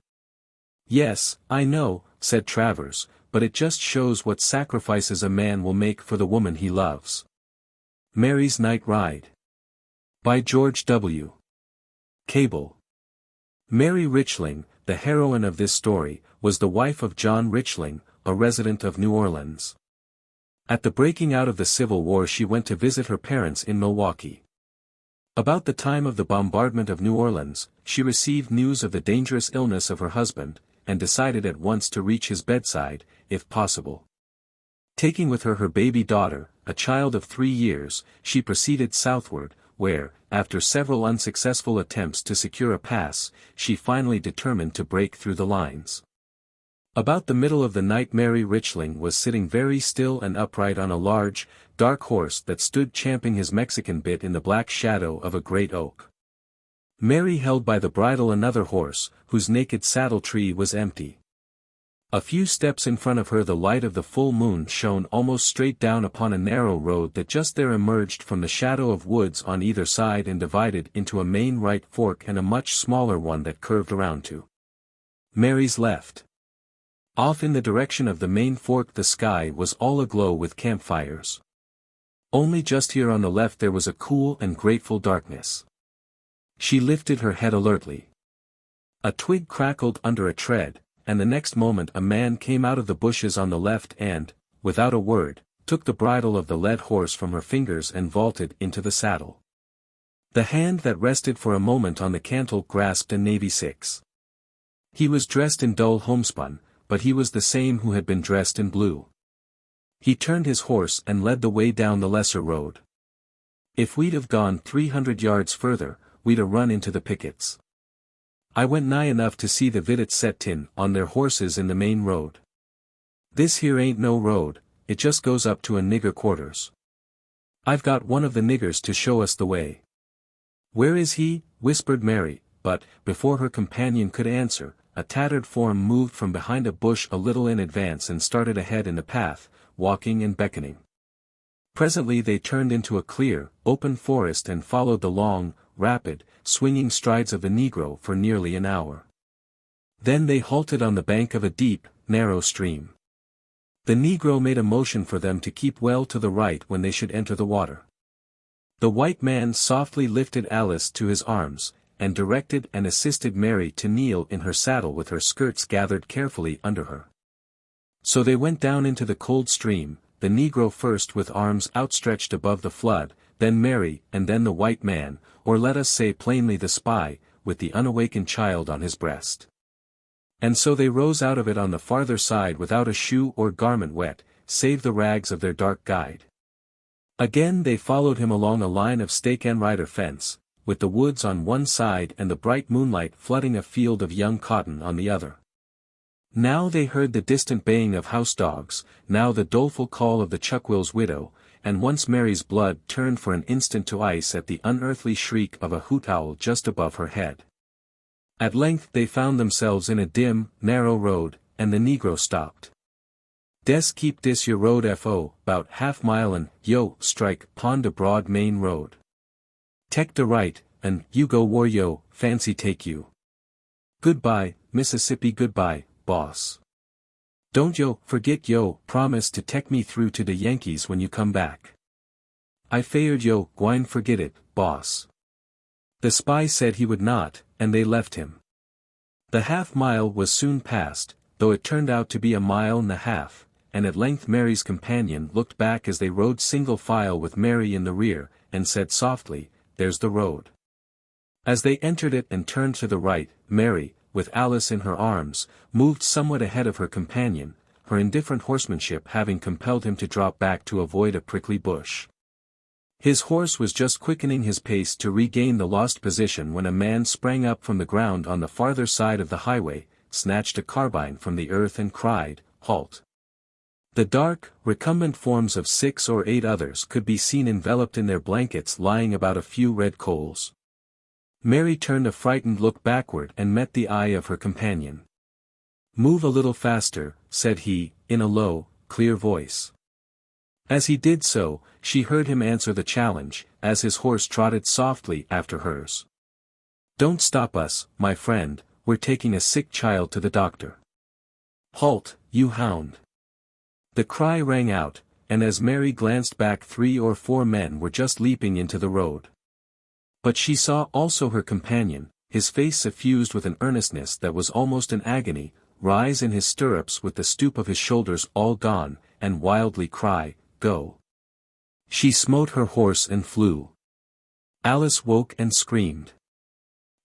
"Yes, I know," said Travers, "but it just shows what sacrifices a man will make for the woman he loves." Mary's Night Ride. By George W. Cable. Mary Richling, the heroine of this story, was the wife of John Richling, a resident of New Orleans. At the breaking out of the Civil War she went to visit her parents in Milwaukee. About the time of the bombardment of New Orleans, she received news of the dangerous illness of her husband, and decided at once to reach his bedside, if possible. Taking with her baby daughter, a child of 3 years, she proceeded southward, where, after several unsuccessful attempts to secure a pass, she finally determined to break through the lines. About the middle of the night Mary Richling was sitting very still and upright on a large, dark horse that stood champing his Mexican bit in the black shadow of a great oak. Mary held by the bridle another horse, whose naked saddle tree was empty. A few steps in front of her the light of the full moon shone almost straight down upon a narrow road that just there emerged from the shadow of woods on either side and divided into a main right fork and a much smaller one that curved around to Mary's left. Off in the direction of the main fork the sky was all aglow with campfires. Only just here on the left there was a cool and grateful darkness. She lifted her head alertly. A twig crackled under a tread, and the next moment a man came out of the bushes on the left and, without a word, took the bridle of the led horse from her fingers and vaulted into the saddle. The hand that rested for a moment on the cantle grasped a Navy Six. He was dressed in dull homespun, but he was the same who had been dressed in blue. He turned his horse and led the way down the lesser road. If we'd have gone 300 yards further, we'd a run into the pickets. I went nigh enough to see the videts set in on their horses in the main road. This here ain't no road, it just goes up to a nigger quarters. I've got one of the niggers to show us the way. Where is he? Whispered Mary, but, before her companion could answer, a tattered form moved from behind a bush a little in advance and started ahead in the path, walking and beckoning. Presently they turned into a clear, open forest and followed the long, rapid, swinging strides of the Negro for nearly an hour. Then they halted on the bank of a deep, narrow stream. The Negro made a motion for them to keep well to the right when they should enter the water. The white man softly lifted Alice to his arms, and directed and assisted Mary to kneel in her saddle with her skirts gathered carefully under her. So they went down into the cold stream, the Negro first with arms outstretched above the flood, then Mary and then the white man, or let us say plainly the spy, with the unawakened child on his breast. And so they rose out of it on the farther side without a shoe or garment wet, save the rags of their dark guide. Again they followed him along a line of stake and rider fence, with the woods on one side and the bright moonlight flooding a field of young cotton on the other. Now they heard the distant baying of house dogs, now the doleful call of the Chuckwill's widow, and once Mary's blood turned for an instant to ice at the unearthly shriek of a hoot owl just above her head. At length they found themselves in a dim, narrow road, and the Negro stopped. "Des keep dis your road fo, 'bout half-mile and, yo, strike, pon de broad main road. Tek de right, and, you go where yo, fancy take you. Goodbye, Mississippi goodbye, boss. Don't yo, forget yo, promise to tek me through to de Yankees when you come back. I feared yo, gwine forget it, boss." The spy said he would not, and they left him. The half-mile was soon passed, though it turned out to be a mile and a half, and at length Mary's companion looked back as they rode single file with Mary in the rear, and said softly, "There's the road." As they entered it and turned to the right, Mary, with Alice in her arms, moved somewhat ahead of her companion, her indifferent horsemanship having compelled him to drop back to avoid a prickly bush. His horse was just quickening his pace to regain the lost position when a man sprang up from the ground on the farther side of the highway, snatched a carbine from the earth and cried, "Halt!" The dark, recumbent forms of 6 or 8 others could be seen enveloped in their blankets lying about a few red coals. Mary turned a frightened look backward and met the eye of her companion. "Move a little faster," said he, in a low, clear voice. As he did so, she heard him answer the challenge, as his horse trotted softly after hers. "Don't stop us, my friend, we're taking a sick child to the doctor." "Halt, you hound!" The cry rang out, and as Mary glanced back 3 or 4 men were just leaping into the road. But she saw also her companion, his face suffused with an earnestness that was almost an agony, rise in his stirrups with the stoop of his shoulders all gone, and wildly cry, "Go!" She smote her horse and flew. Alice woke and screamed.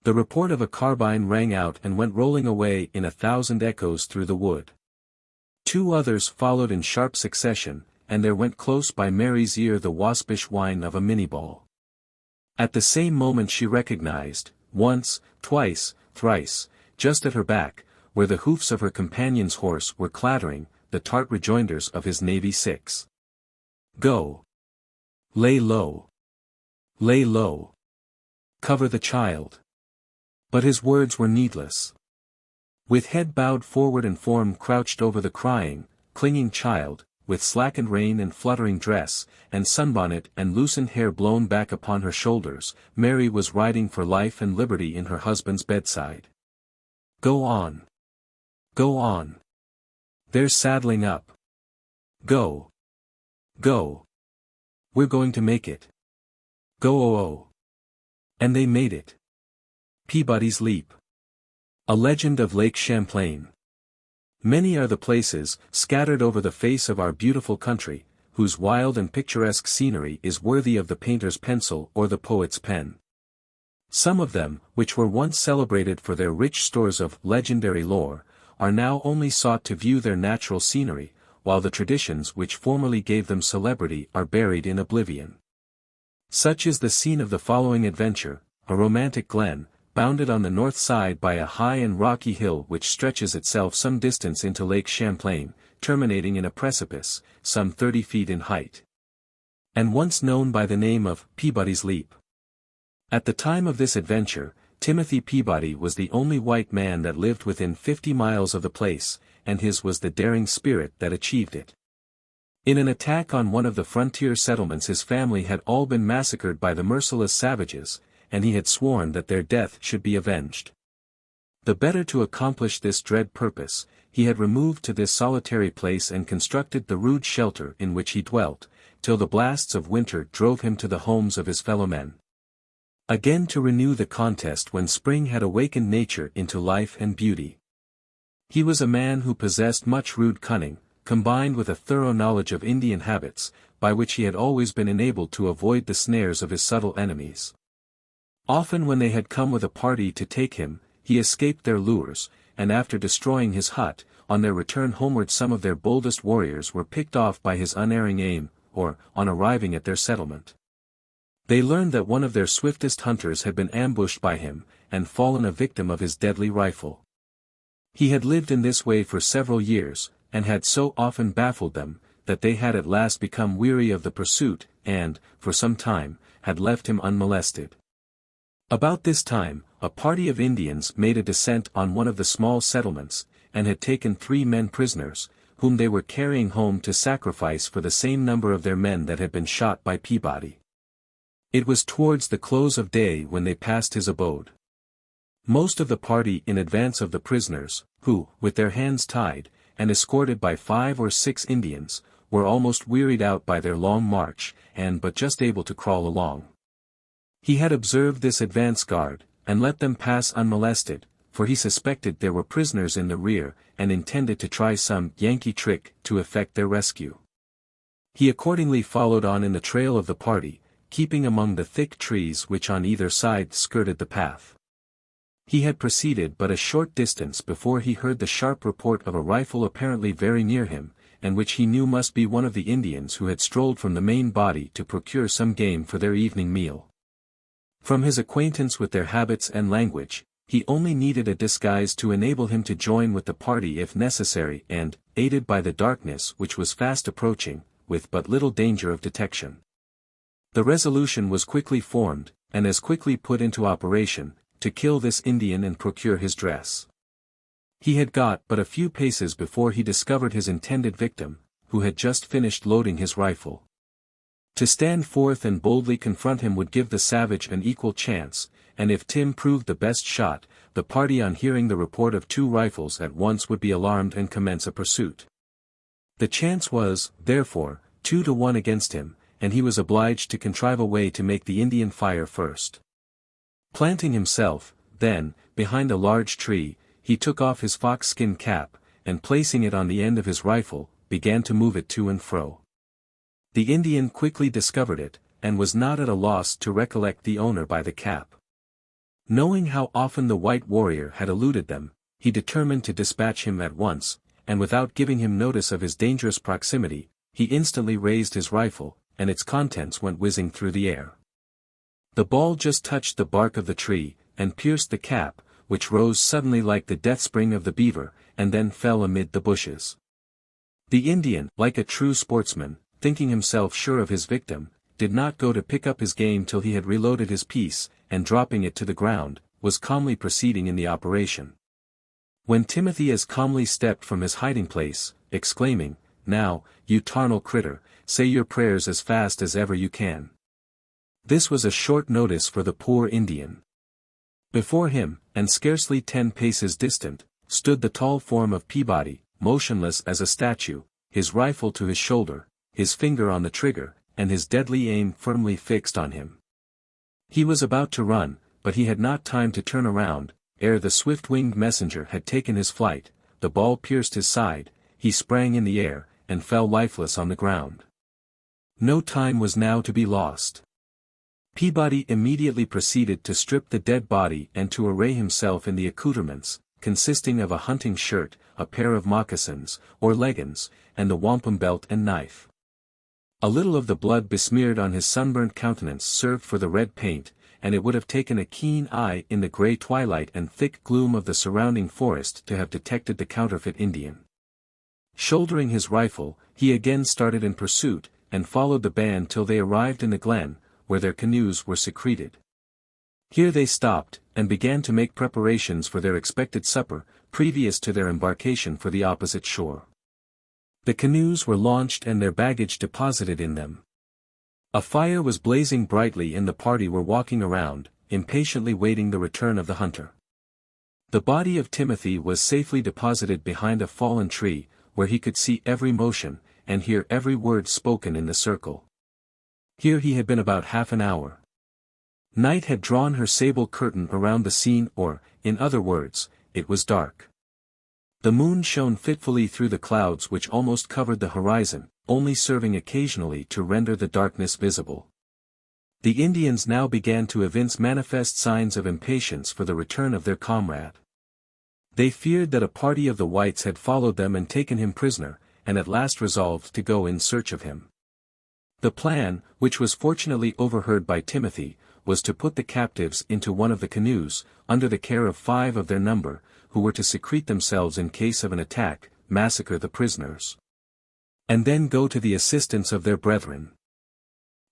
The report of a carbine rang out and went rolling away in 1,000 echoes through the wood. 2 others followed in sharp succession, and there went close by Mary's ear the waspish whine of a minnie-ball. At the same moment she recognized, once, twice, thrice, just at her back, where the hoofs of her companion's horse were clattering, the tart rejoinders of his Navy Six. "Go! Lay low! Lay low! Cover the child!" But his words were needless. With head bowed forward and form crouched over the crying, clinging child, with slackened rein and fluttering dress, and sunbonnet and loosened hair blown back upon her shoulders, Mary was riding for life and liberty in her husband's bedside. "Go on! Go on! They're saddling up. Go. Go. We're going to make it. Go oh oh. And they made it. Peabody's Leap. A legend of Lake Champlain. Many are the places, scattered over the face of our beautiful country, whose wild and picturesque scenery is worthy of the painter's pencil or the poet's pen. Some of them, which were once celebrated for their rich stores of legendary lore, are now only sought to view their natural scenery, while the traditions which formerly gave them celebrity are buried in oblivion. Such is the scene of the following adventure, a romantic glen, bounded on the north side by a high and rocky hill which stretches itself some distance into Lake Champlain, terminating in a precipice, some 30 feet in height, and once known by the name of Peabody's Leap. At the time of this adventure, Timothy Peabody was the only white man that lived within 50 miles of the place, and his was the daring spirit that achieved it. In an attack on one of the frontier settlements his family had all been massacred by the merciless savages, and he had sworn that their death should be avenged. The better to accomplish this dread purpose, he had removed to this solitary place and constructed the rude shelter in which he dwelt, till the blasts of winter drove him to the homes of his fellow men, again to renew the contest when spring had awakened nature into life and beauty. He was a man who possessed much rude cunning, combined with a thorough knowledge of Indian habits, by which he had always been enabled to avoid the snares of his subtle enemies. Often when they had come with a party to take him, he escaped their lures, and after destroying his hut, on their return homeward some of their boldest warriors were picked off by his unerring aim, or, on arriving at their settlement, they learned that one of their swiftest hunters had been ambushed by him, and fallen a victim of his deadly rifle. He had lived in this way for several years, and had so often baffled them, that they had at last become weary of the pursuit, and, for some time, had left him unmolested. About this time, a party of Indians made a descent on one of the small settlements, and had taken 3 men prisoners, whom they were carrying home to sacrifice for the same number of their men that had been shot by Peabody. It was towards the close of day when they passed his abode. Most of the party in advance of the prisoners, who, with their hands tied, and escorted by 5 or 6 Indians, were almost wearied out by their long march, and but just able to crawl along. He had observed this advance guard, and let them pass unmolested, for he suspected there were prisoners in the rear, and intended to try some Yankee trick to effect their rescue. He accordingly followed on in the trail of the party, keeping among the thick trees which on either side skirted the path. He had proceeded but a short distance before he heard the sharp report of a rifle apparently very near him, and which he knew must be one of the Indians who had strolled from the main body to procure some game for their evening meal. From his acquaintance with their habits and language, he only needed a disguise to enable him to join with the party if necessary and, aided by the darkness which was fast approaching, with but little danger of detection. The resolution was quickly formed, and as quickly put into operation, to kill this Indian and procure his dress. He had got but a few paces before he discovered his intended victim, who had just finished loading his rifle. To stand forth and boldly confront him would give the savage an equal chance, and if Tim proved the best shot, the party on hearing the report of 2 rifles at once would be alarmed and commence a pursuit. The chance was, therefore, 2 to 1 against him, and he was obliged to contrive a way to make the Indian fire first. Planting himself, then, behind a large tree, he took off his fox-skin cap, and placing it on the end of his rifle, began to move it to and fro. The Indian quickly discovered it, and was not at a loss to recollect the owner by the cap. Knowing how often the white warrior had eluded them, he determined to dispatch him at once, and without giving him notice of his dangerous proximity, he instantly raised his rifle, and its contents went whizzing through the air. The ball just touched the bark of the tree, and pierced the cap, which rose suddenly like the death spring of the beaver, and then fell amid the bushes. The Indian, like a true sportsman, thinking himself sure of his victim, did not go to pick up his game till he had reloaded his piece, and dropping it to the ground, was calmly proceeding in the operation. When Timothy as calmly stepped from his hiding-place, exclaiming, "Now, you tarnal critter, say your prayers as fast as ever you can." This was a short notice for the poor Indian. Before him, and scarcely 10 paces distant, stood the tall form of Peabody, motionless as a statue, his rifle to his shoulder, his finger on the trigger, and his deadly aim firmly fixed on him. He was about to run, but he had not time to turn around, ere the swift-winged messenger had taken his flight, the ball pierced his side, he sprang in the air, and fell lifeless on the ground. No time was now to be lost. Peabody immediately proceeded to strip the dead body and to array himself in the accoutrements, consisting of a hunting shirt, a pair of moccasins, or leggins, and the wampum belt and knife. A little of the blood besmeared on his sunburnt countenance served for the red paint, and it would have taken a keen eye in the grey twilight and thick gloom of the surrounding forest to have detected the counterfeit Indian. Shouldering his rifle, he again started in pursuit, and followed the band till they arrived in the glen, where their canoes were secreted. Here they stopped, and began to make preparations for their expected supper, previous to their embarkation for the opposite shore. The canoes were launched and their baggage deposited in them. A fire was blazing brightly and the party were walking around, impatiently waiting the return of the hunter. The body of Timothy was safely deposited behind a fallen tree, where he could see every motion, and hear every word spoken in the circle. Here he had been about half an hour. Night had drawn her sable curtain around the scene, or, in other words, it was dark. The moon shone fitfully through the clouds which almost covered the horizon, only serving occasionally to render the darkness visible. The Indians now began to evince manifest signs of impatience for the return of their comrade. They feared that a party of the whites had followed them and taken him prisoner, and at last resolved to go in search of him. The plan, which was fortunately overheard by Timothy, was to put the captives into one of the canoes, under the care of 5 of their number, who were to secrete themselves in case of an attack, massacre the prisoners, and then go to the assistance of their brethren.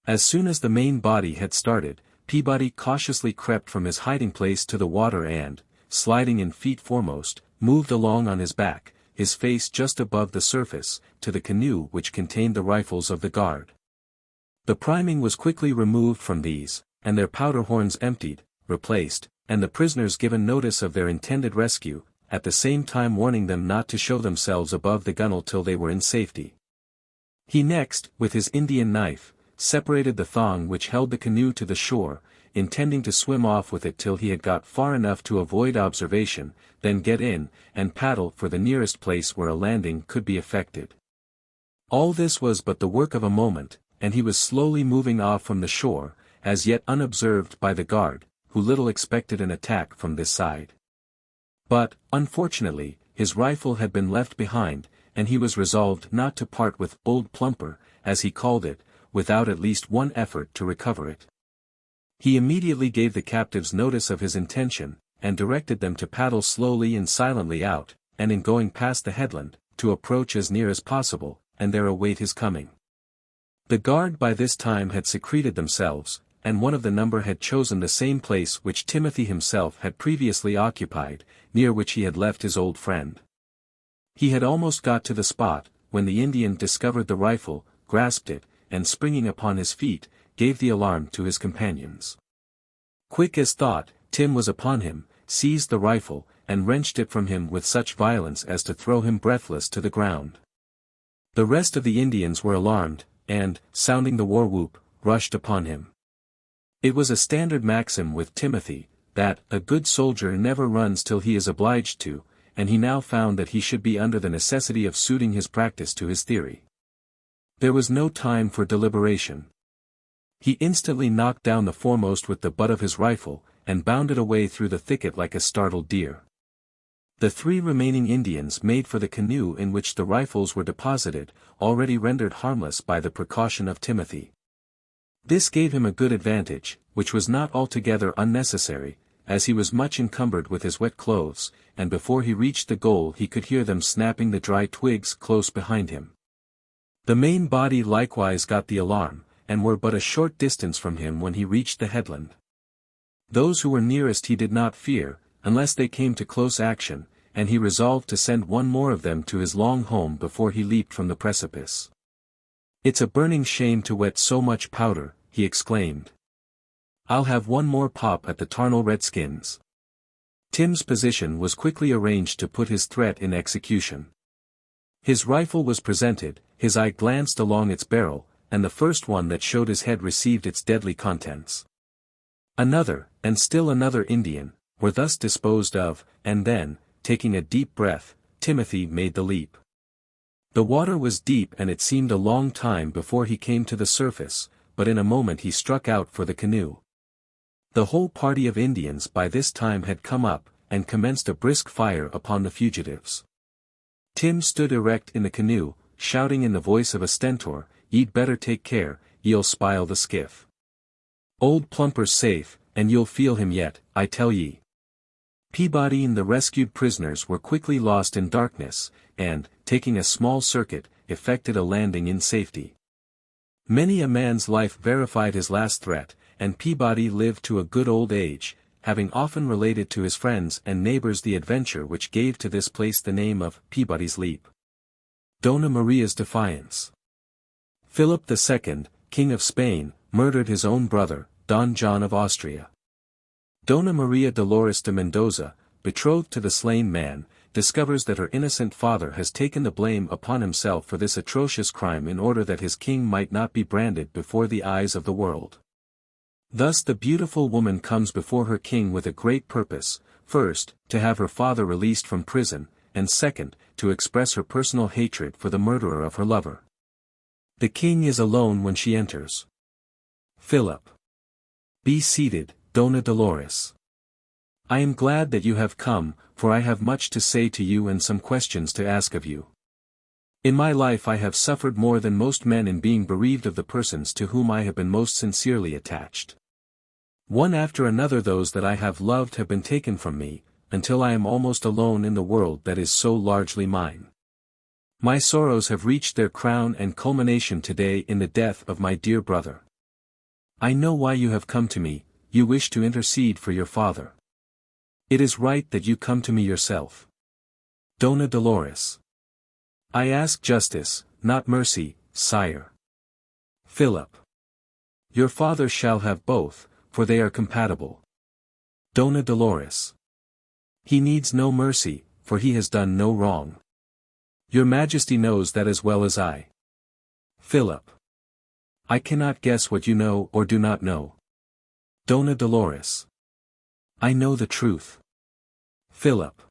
As soon as the main body had started, Peabody cautiously crept from his hiding place to the water and, sliding in feet foremost, moved along on his back, his face just above the surface, to the canoe which contained the rifles of the guard. The priming was quickly removed from these, and their powder horns emptied, replaced, and the prisoners given notice of their intended rescue, at the same time warning them not to show themselves above the gunwale till they were in safety. He next, with his Indian knife, separated the thong which held the canoe to the shore, intending to swim off with it till he had got far enough to avoid observation, then get in, and paddle for the nearest place where a landing could be effected. All this was but the work of a moment, and he was slowly moving off from the shore, as yet unobserved by the guard, who little expected an attack from this side. But, unfortunately, his rifle had been left behind, and he was resolved not to part with "Old Plumper," as he called it, without at least one effort to recover it. He immediately gave the captives notice of his intention, and directed them to paddle slowly and silently out, and in going past the headland, to approach as near as possible, and there await his coming. The guard by this time had secreted themselves, and one of the number had chosen the same place which Timothy himself had previously occupied, near which he had left his old friend. He had almost got to the spot, when the Indian discovered the rifle, grasped it, and springing upon his feet, gave the alarm to his companions. Quick as thought, Tim was upon him, seized the rifle, and wrenched it from him with such violence as to throw him breathless to the ground. The rest of the Indians were alarmed, and, sounding the war-whoop, rushed upon him. It was a standard maxim with Timothy, that a good soldier never runs till he is obliged to, and he now found that he should be under the necessity of suiting his practice to his theory. There was no time for deliberation. He instantly knocked down the foremost with the butt of his rifle, and bounded away through the thicket like a startled deer. The 3 remaining Indians made for the canoe in which the rifles were deposited, already rendered harmless by the precaution of Timothy. This gave him a good advantage, which was not altogether unnecessary, as he was much encumbered with his wet clothes, and before he reached the goal he could hear them snapping the dry twigs close behind him. The main body likewise got the alarm, and were but a short distance from him when he reached the headland. Those who were nearest he did not fear, unless they came to close action, and he resolved to send one more of them to his long home before he leaped from the precipice. "It's a burning shame to wet so much powder," he exclaimed. "I'll have one more pop at the tarnal redskins." Tim's position was quickly arranged to put his threat in execution. His rifle was presented, his eye glanced along its barrel, and the first one that showed his head received its deadly contents. Another, and still another Indian, were thus disposed of, and then, taking a deep breath, Timothy made the leap. The water was deep and it seemed a long time before he came to the surface, but in a moment he struck out for the canoe. The whole party of Indians by this time had come up, and commenced a brisk fire upon the fugitives. Tim stood erect in the canoe, shouting in the voice of a stentor, "Ye'd better take care, ye'll spile the skiff. Old Plumper's safe, and you'll feel him yet, I tell ye." Peabody and the rescued prisoners were quickly lost in darkness, and, taking a small circuit, effected a landing in safety. Many a man's life verified his last threat, and Peabody lived to a good old age, having often related to his friends and neighbors the adventure which gave to this place the name of Peabody's Leap. Dona Maria's Defiance. Philip II, King of Spain, murdered his own brother, Don John of Austria. Dona Maria Dolores de Mendoza, betrothed to the slain man, discovers that her innocent father has taken the blame upon himself for this atrocious crime in order that his king might not be branded before the eyes of the world. Thus the beautiful woman comes before her king with a great purpose, first, to have her father released from prison, and second, to express her personal hatred for the murderer of her lover. The king is alone when she enters. Philip. Be seated, Dona Dolores. I am glad that you have come, for I have much to say to you and some questions to ask of you. In my life I have suffered more than most men in being bereaved of the persons to whom I have been most sincerely attached. One after another those that I have loved have been taken from me, until I am almost alone in the world that is so largely mine. My sorrows have reached their crown and culmination today in the death of my dear brother. I know why you have come to me, you wish to intercede for your father. It is right that you come to me yourself. Dona Dolores. I ask justice, not mercy, sire. Philip. Your father shall have both, for they are compatible. Dona Dolores. He needs no mercy, for he has done no wrong. Your Majesty knows that as well as I. Philip. I cannot guess what you know or do not know. Dona Dolores. I know the truth. Philip.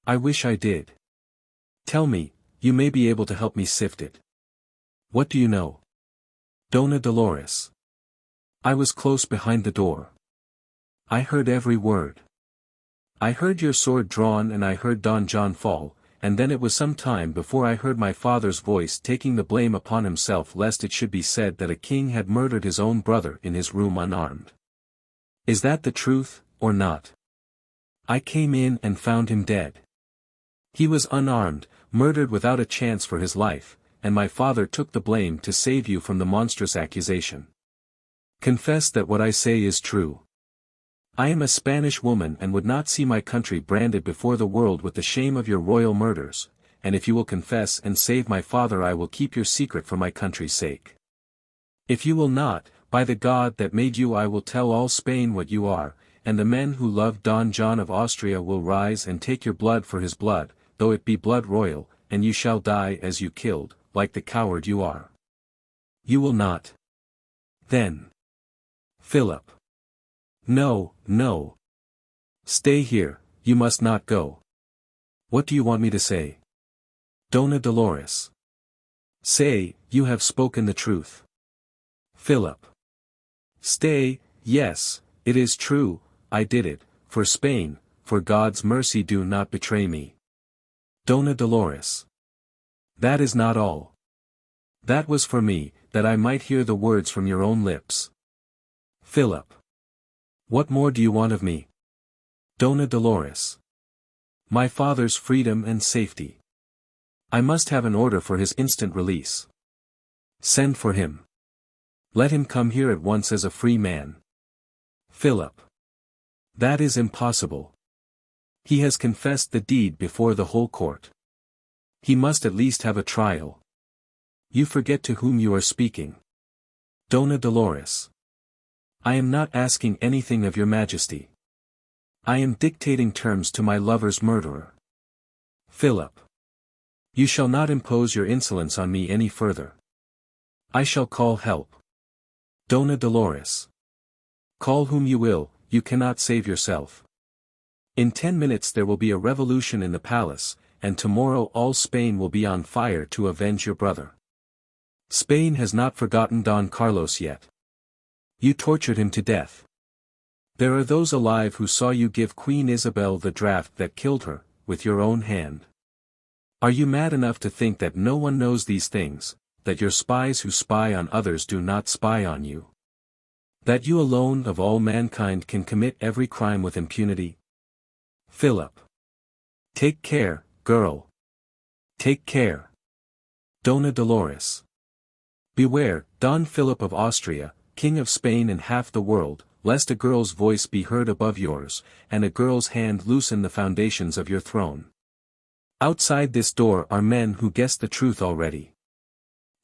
I wish I did. Tell me, you may be able to help me sift it. What do you know? Dona Dolores. I was close behind the door. I heard every word. I heard your sword drawn and I heard Don John fall, and then it was some time before I heard my father's voice taking the blame upon himself lest it should be said that a king had murdered his own brother in his room unarmed. Is that the truth, or not? I came in and found him dead. He was unarmed, murdered without a chance for his life, and my father took the blame to save you from the monstrous accusation. Confess that what I say is true. I am a Spanish woman and would not see my country branded before the world with the shame of your royal murders, and if you will confess and save my father I will keep your secret for my country's sake. If you will not, by the God that made you I will tell all Spain what you are, and the men who love Don John of Austria will rise and take your blood for his blood, though it be blood royal, and you shall die as you killed, like the coward you are. You will not. Then. Philip. No, no. Stay here, you must not go. What do you want me to say? Dona Dolores. Say, you have spoken the truth. Philip. Stay, yes, it is true, I did it, for Spain, for God's mercy do not betray me. Dona Dolores. That is not all. That was for me, that I might hear the words from your own lips. Philip. What more do you want of me? Dona Dolores. My father's freedom and safety. I must have an order for his instant release. Send for him. Let him come here at once as a free man. Philip. That is impossible. He has confessed the deed before the whole court. He must at least have a trial. You forget to whom you are speaking. Dona Dolores. I am not asking anything of your Majesty. I am dictating terms to my lover's murderer. Philip. You shall not impose your insolence on me any further. I shall call help. Dona Dolores. Call whom you will, you cannot save yourself. In 10 minutes there will be a revolution in the palace, and tomorrow all Spain will be on fire to avenge your brother. Spain has not forgotten Don Carlos yet. You tortured him to death. There are those alive who saw you give Queen Isabel the draught that killed her, with your own hand. Are you mad enough to think that no one knows these things, that your spies who spy on others do not spy on you? That you alone of all mankind can commit every crime with impunity? Philip. Take care, girl. Take care. Dona Dolores. Beware, Don Philip of Austria, King of Spain and half the world, lest a girl's voice be heard above yours, and a girl's hand loosen the foundations of your throne. Outside this door are men who guess the truth already.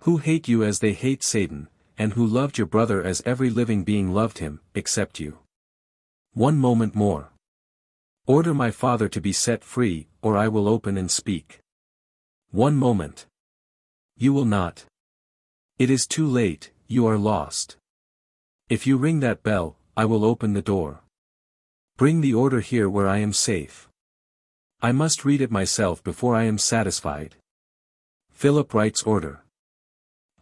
Who hate you as they hate Satan, and who loved your brother as every living being loved him, except you. One moment more. Order my father to be set free, or I will open and speak. One moment. You will not. It is too late, you are lost. If you ring that bell, I will open the door. Bring the order here where I am safe. I must read it myself before I am satisfied. Philip writes order.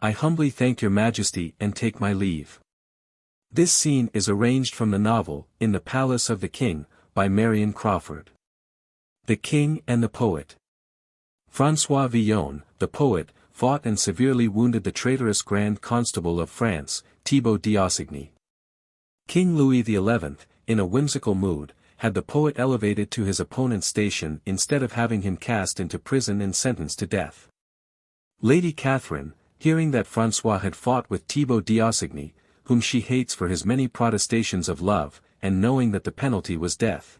I humbly thank your majesty and take my leave. This scene is arranged from the novel, In the Palace of the King, by Marion Crawford. The King and the Poet. François Villon, the poet, fought and severely wounded the traitorous Grand Constable of France, Thibaut d'Aussigny. King Louis XI, in a whimsical mood, had the poet elevated to his opponent's station instead of having him cast into prison and sentenced to death. Lady Catherine, hearing that François had fought with Thibaut d'Aussigny, whom she hates for his many protestations of love, and knowing that the penalty was death,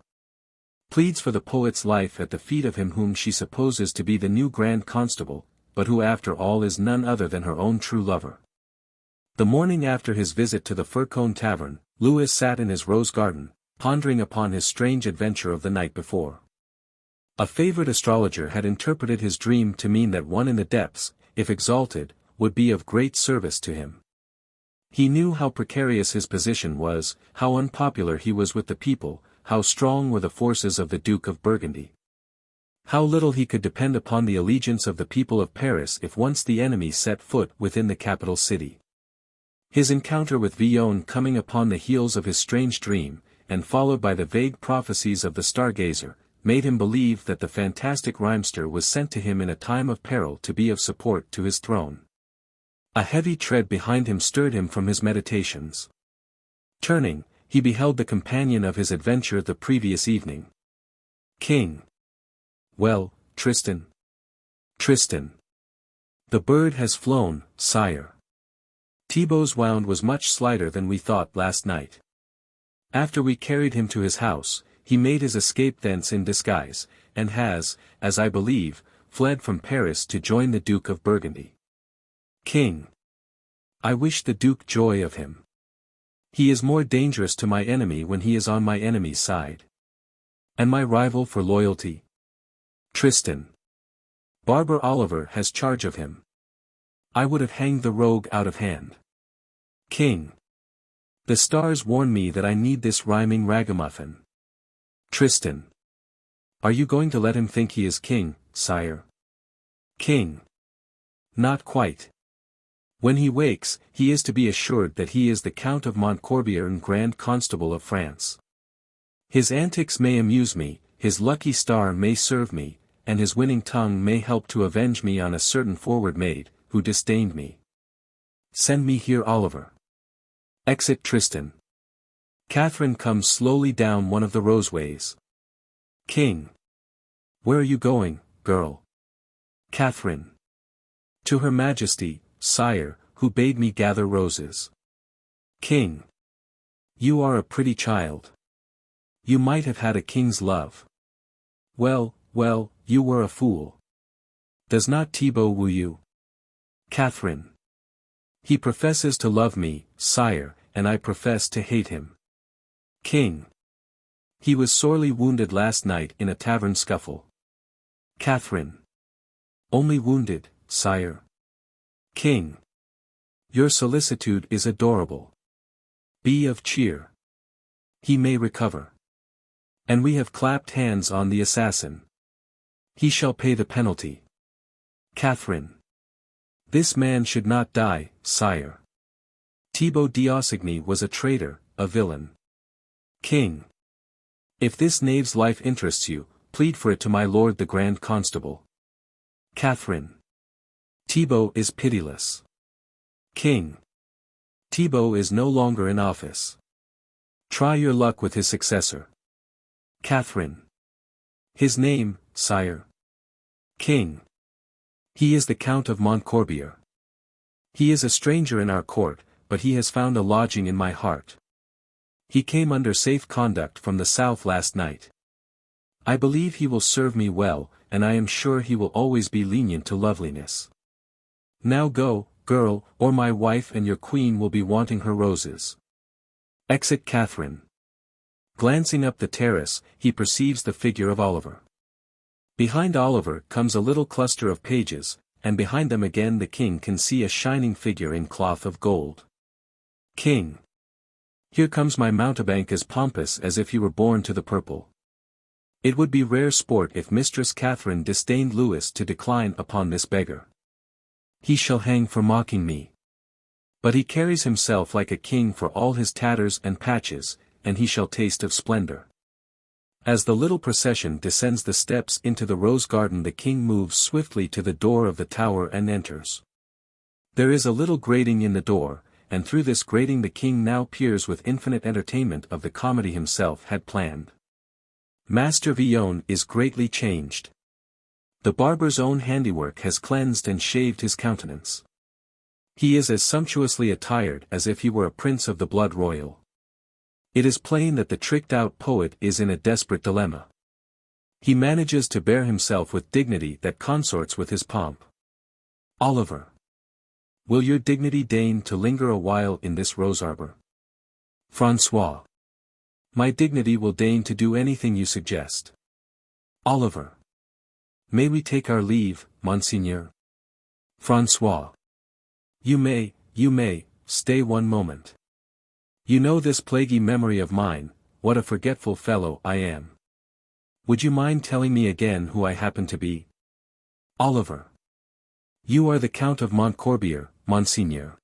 pleads for the poet's life at the feet of him whom she supposes to be the new Grand Constable, but who after all is none other than her own true lover. The morning after his visit to the Furcone Tavern, Louis sat in his rose garden, pondering upon his strange adventure of the night before. A favorite astrologer had interpreted his dream to mean that one in the depths, if exalted, would be of great service to him. He knew how precarious his position was, how unpopular he was with the people, how strong were the forces of the Duke of Burgundy. How little he could depend upon the allegiance of the people of Paris if once the enemy set foot within the capital city. His encounter with Villon coming upon the heels of his strange dream, and followed by the vague prophecies of the stargazer, made him believe that the fantastic rhymester was sent to him in a time of peril to be of support to his throne. A heavy tread behind him stirred him from his meditations. Turning, he beheld the companion of his adventure the previous evening. King. Well, Tristan. Tristan. The bird has flown, sire. Thibaut's wound was much slighter than we thought last night. After we carried him to his house, he made his escape thence in disguise, and has, as I believe, fled from Paris to join the Duke of Burgundy. King. I wish the Duke joy of him. He is more dangerous to my enemy when he is on my enemy's side. And my rival for loyalty? Tristan. Barber Oliver has charge of him. I would have hanged the rogue out of hand. King. The stars warn me that I need this rhyming ragamuffin. Tristan. Are you going to let him think he is king, sire? King. Not quite. When he wakes, he is to be assured that he is the Count of Montcorbier and Grand Constable of France. His antics may amuse me, his lucky star may serve me, and his winning tongue may help to avenge me on a certain forward maid, who disdained me. Send me here Oliver. Exit Tristan. Catherine comes slowly down one of the roseways. King. Where are you going, girl? Catherine. To Her Majesty, sire, who bade me gather roses. King. You are a pretty child. You might have had a king's love. Well, well, you were a fool. Does not Thibaut woo you? Catherine. He professes to love me, sire, and I profess to hate him. King. He was sorely wounded last night in a tavern scuffle. Catherine. Only wounded, sire. King. Your solicitude is adorable. Be of cheer. He may recover. And we have clapped hands on the assassin. He shall pay the penalty. Catherine. This man should not die, sire. Thibaut d'Aussigny was a traitor, a villain. King. If this knave's life interests you, plead for it to my lord the Grand Constable. Catherine. Thibaut is pitiless. King. Thibaut is no longer in office. Try your luck with his successor. Catherine. His name, sire. King. He is the Count of Montcorbier. He is a stranger in our court, but he has found a lodging in my heart. He came under safe conduct from the south last night. I believe he will serve me well, and I am sure he will always be lenient to loveliness. Now go, girl, or my wife and your queen will be wanting her roses. Exit Catherine. Glancing up the terrace, he perceives the figure of Oliver. Behind Oliver comes a little cluster of pages, and behind them again the king can see a shining figure in cloth of gold. King. Here comes my mountebank as pompous as if he were born to the purple. It would be rare sport if Mistress Catherine disdained Louis to decline upon this beggar. He shall hang for mocking me. But he carries himself like a king for all his tatters and patches, and he shall taste of splendor. As the little procession descends the steps into the rose garden, the king moves swiftly to the door of the tower and enters. There is a little grating in the door, and through this grating the king now peers with infinite entertainment of the comedy himself had planned. Master Villon is greatly changed. The barber's own handiwork has cleansed and shaved his countenance. He is as sumptuously attired as if he were a prince of the blood royal. It is plain that the tricked-out poet is in a desperate dilemma. He manages to bear himself with dignity that consorts with his pomp. Oliver. Will your dignity deign to linger a while in this rose arbor? François. My dignity will deign to do anything you suggest. Oliver. May we take our leave, Monseigneur? François. You may, stay one moment. You know this plaguey memory of mine, what a forgetful fellow I am. Would you mind telling me again who I happen to be? Oliver. You are the Count of Montcorbier, Monseigneur.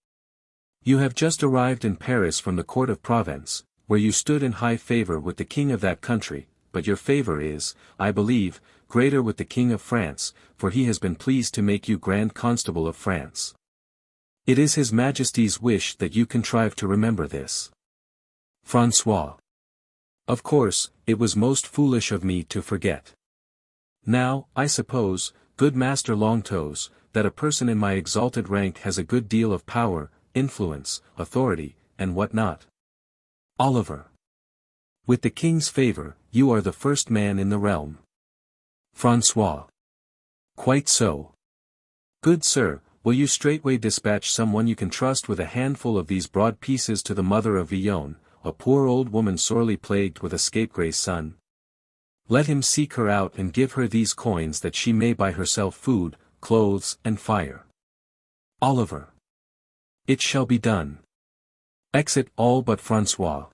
You have just arrived in Paris from the court of Provence, where you stood in high favor with the king of that country, but your favor is, I believe, greater with the king of France, for he has been pleased to make you Grand Constable of France. It is His Majesty's wish that you contrive to remember this. François. Of course, it was most foolish of me to forget. Now, I suppose, good Master Longtoes, that a person in my exalted rank has a good deal of power, influence, authority, and what not. Oliver. With the king's favor, you are the first man in the realm. François. Quite so. Good sir, will you straightway dispatch someone you can trust with a handful of these broad pieces to the mother of Villon, a poor old woman sorely plagued with a scapegrace son? Let him seek her out and give her these coins that she may buy herself food, clothes, and fire. Oliver. It shall be done. Exit all but François.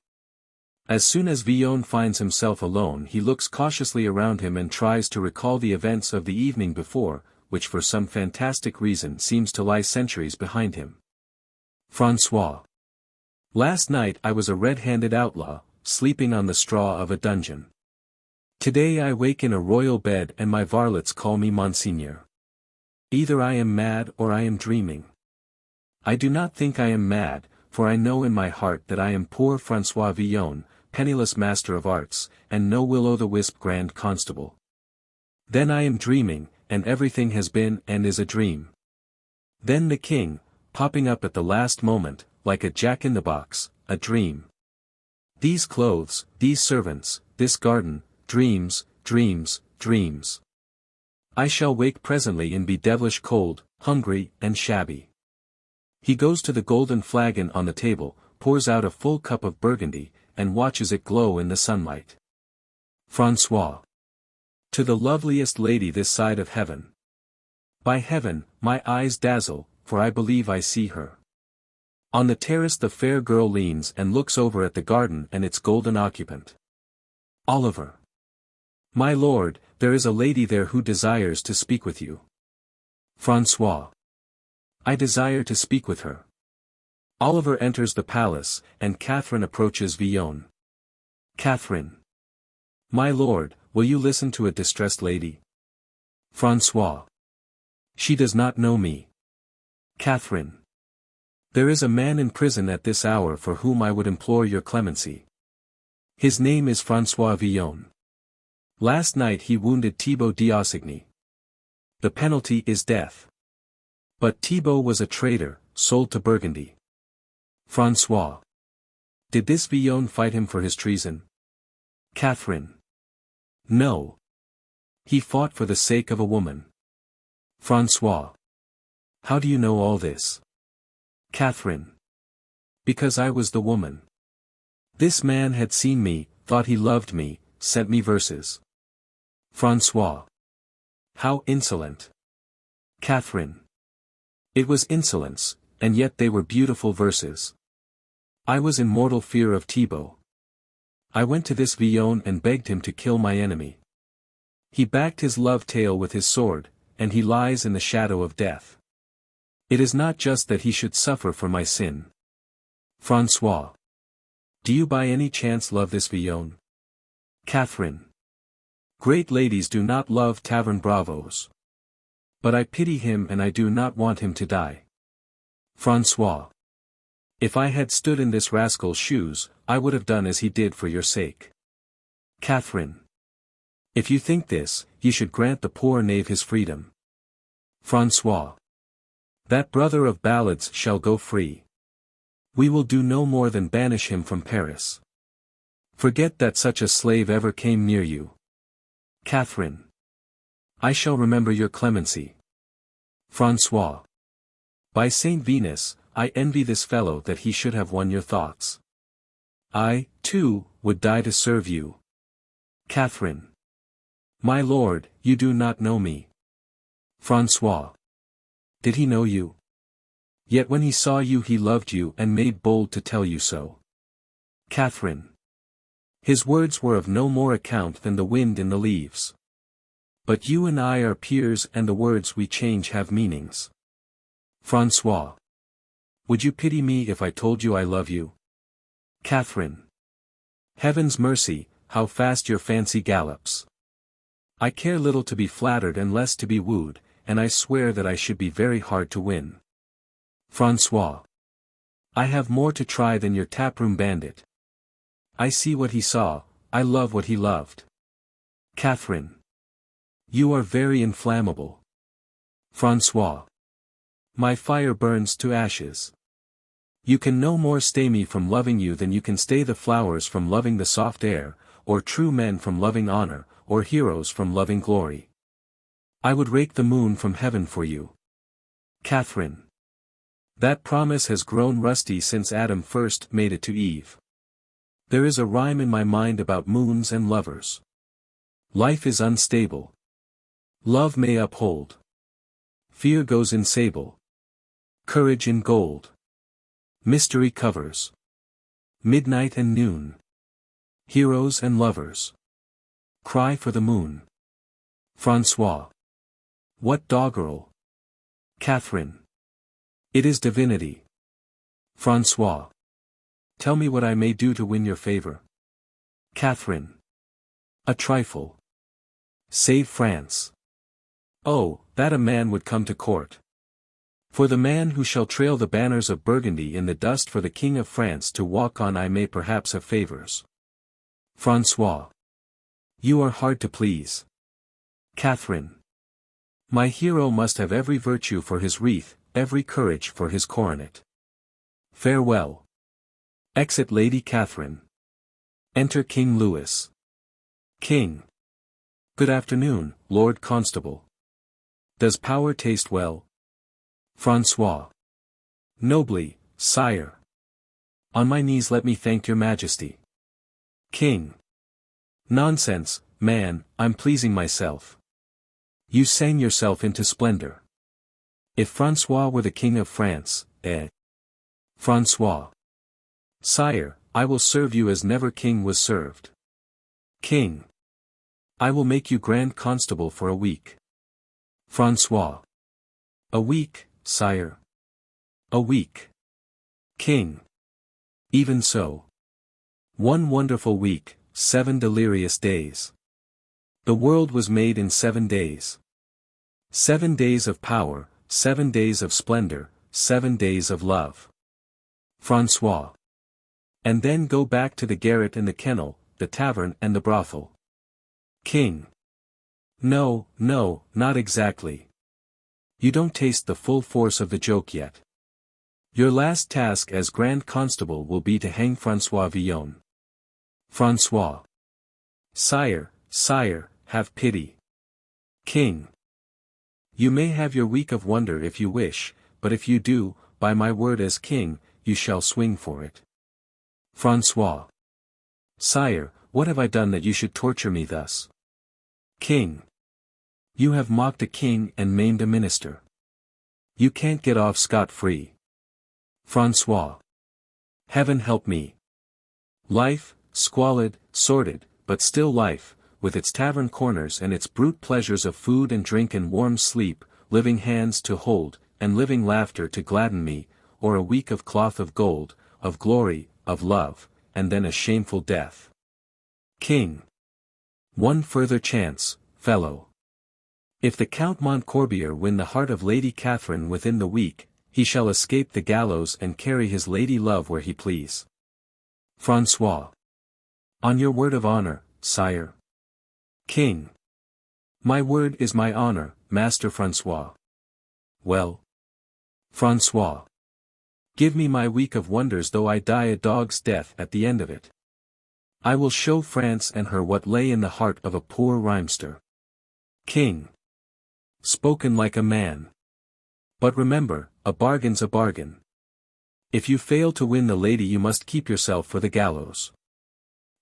As soon as Villon finds himself alone, he looks cautiously around him and tries to recall the events of the evening before, which for some fantastic reason seems to lie centuries behind him. François. Last night I was a red-handed outlaw, sleeping on the straw of a dungeon. Today I wake in a royal bed and my varlets call me Monseigneur. Either I am mad or I am dreaming. I do not think I am mad, for I know in my heart that I am poor François Villon, penniless master of arts, and no will-o'-the-wisp Grand Constable. Then I am dreaming, and everything has been and is a dream. Then the king, popping up at the last moment, like a jack-in-the-box, a dream. These clothes, these servants, this garden, dreams, dreams, dreams. I shall wake presently and be devilish cold, hungry, and shabby. He goes to the golden flagon on the table, pours out a full cup of burgundy, and watches it glow in the sunlight. François. To the loveliest lady this side of heaven. By heaven, my eyes dazzle, for I believe I see her. On the terrace the fair girl leans and looks over at the garden and its golden occupant. Oliver. My lord, there is a lady there who desires to speak with you. François. I desire to speak with her. Oliver enters the palace, and Catherine approaches Villon. Catherine. My lord, will you listen to a distressed lady? François. She does not know me. Catherine. There is a man in prison at this hour for whom I would implore your clemency. His name is François Villon. Last night he wounded Thibaut d'Aussigny. The penalty is death. But Thibaut was a traitor, sold to Burgundy. François. Did this Villon fight him for his treason? Catherine. No. He fought for the sake of a woman. François. How do you know all this? Catherine. Because I was the woman. This man had seen me, thought he loved me, sent me verses. François. How insolent. Catherine. It was insolence, and yet they were beautiful verses. I was in mortal fear of Thibaut. I went to this Villon and begged him to kill my enemy. He backed his love tale with his sword, and he lies in the shadow of death. It is not just that he should suffer for my sin. François. Do you by any chance love this Villon? Catherine. Great ladies do not love tavern bravos. But I pity him and I do not want him to die. François. If I had stood in this rascal's shoes, I would have done as he did for your sake. Catherine. If you think this, you should grant the poor knave his freedom. François. That brother of ballads shall go free. We will do no more than banish him from Paris. Forget that such a slave ever came near you. Catherine. I shall remember your clemency. François. By Saint Venus, I envy this fellow that he should have won your thoughts. I, too, would die to serve you. Catherine. My lord, you do not know me. François. Did he know you? Yet when he saw you he loved you and made bold to tell you so. Catherine. His words were of no more account than the wind in the leaves. But you and I are peers and the words we change have meanings. François. Would you pity me if I told you I love you? Catherine. Heaven's mercy, how fast your fancy gallops. I care little to be flattered and less to be wooed, and I swear that I should be very hard to win. François. I have more to try than your taproom bandit. I see what he saw, I love what he loved. Catherine. You are very inflammable. François. My fire burns to ashes. You can no more stay me from loving you than you can stay the flowers from loving the soft air, or true men from loving honor, or heroes from loving glory. I would rake the moon from heaven for you. Catherine. That promise has grown rusty since Adam first made it to Eve. There is a rhyme in my mind about moons and lovers. Life is unstable. Love may uphold. Fear goes in sable. Courage in gold. Mystery covers. Midnight and noon. Heroes and lovers. Cry for the moon. François. What doggerel? Catherine. It is divinity. François. Tell me what I may do to win your favor. Catherine. A trifle. Save France. Oh, that a man would come to court. For the man who shall trail the banners of Burgundy in the dust for the King of France to walk on I may perhaps have favors. François. You are hard to please. Catherine. My hero must have every virtue for his wreath, every courage for his coronet. Farewell. Exit Lady Catherine. Enter King Louis. King. Good afternoon, Lord Constable. Does power taste well? François. Nobly, sire. On my knees let me thank your majesty. King. Nonsense, man, I'm pleasing myself. You sang yourself into splendor. If François were the king of France, eh? François. Sire, I will serve you as never king was served. King. I will make you Grand Constable for a week. François. A week, sire. A week. King. Even so. One wonderful week, 7 delirious days. The world was made in 7 days. 7 days of power, 7 days of splendor, 7 days of love. François. And then go back to the garret and the kennel, the tavern and the brothel. King. No, no, not exactly. You don't taste the full force of the joke yet. Your last task as Grand Constable will be to hang François Villon. François. Sire, sire, have pity. King. You may have your week of wonder if you wish, but if you do, by my word as king, you shall swing for it. François. Sire, what have I done that you should torture me thus? King. You have mocked a king and maimed a minister. You can't get off scot-free. François. Heaven help me. Life, squalid, sordid, but still life, with its tavern corners and its brute pleasures of food and drink and warm sleep, living hands to hold, and living laughter to gladden me, or a week of cloth of gold, of glory, of love, and then a shameful death. King. One further chance, fellow. If the Count Montcorbier win the heart of Lady Catherine within the week, he shall escape the gallows and carry his lady love where he please. François. On your word of honor, sire. King. My word is my honor, Master François. Well. François. Give me my week of wonders though I die a dog's death at the end of it. I will show France and her what lay in the heart of a poor rhymester. King. Spoken like a man. But remember, a bargain's a bargain. If you fail to win the lady you must keep yourself for the gallows.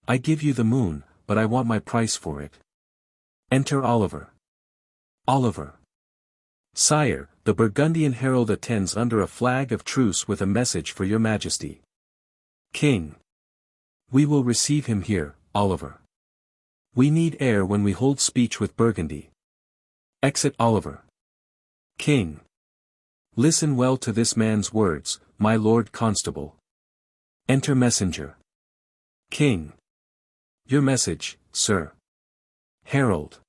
I give you the moon, but I want my price for it. Enter Oliver. Oliver. Sire, the Burgundian herald attends under a flag of truce with a message for your majesty. King. We will receive him here, Oliver. We need air when we hold speech with Burgundy. Exit Oliver. King. Listen well to this man's words, my Lord Constable. Enter messenger. King. Your message, sir. Herald.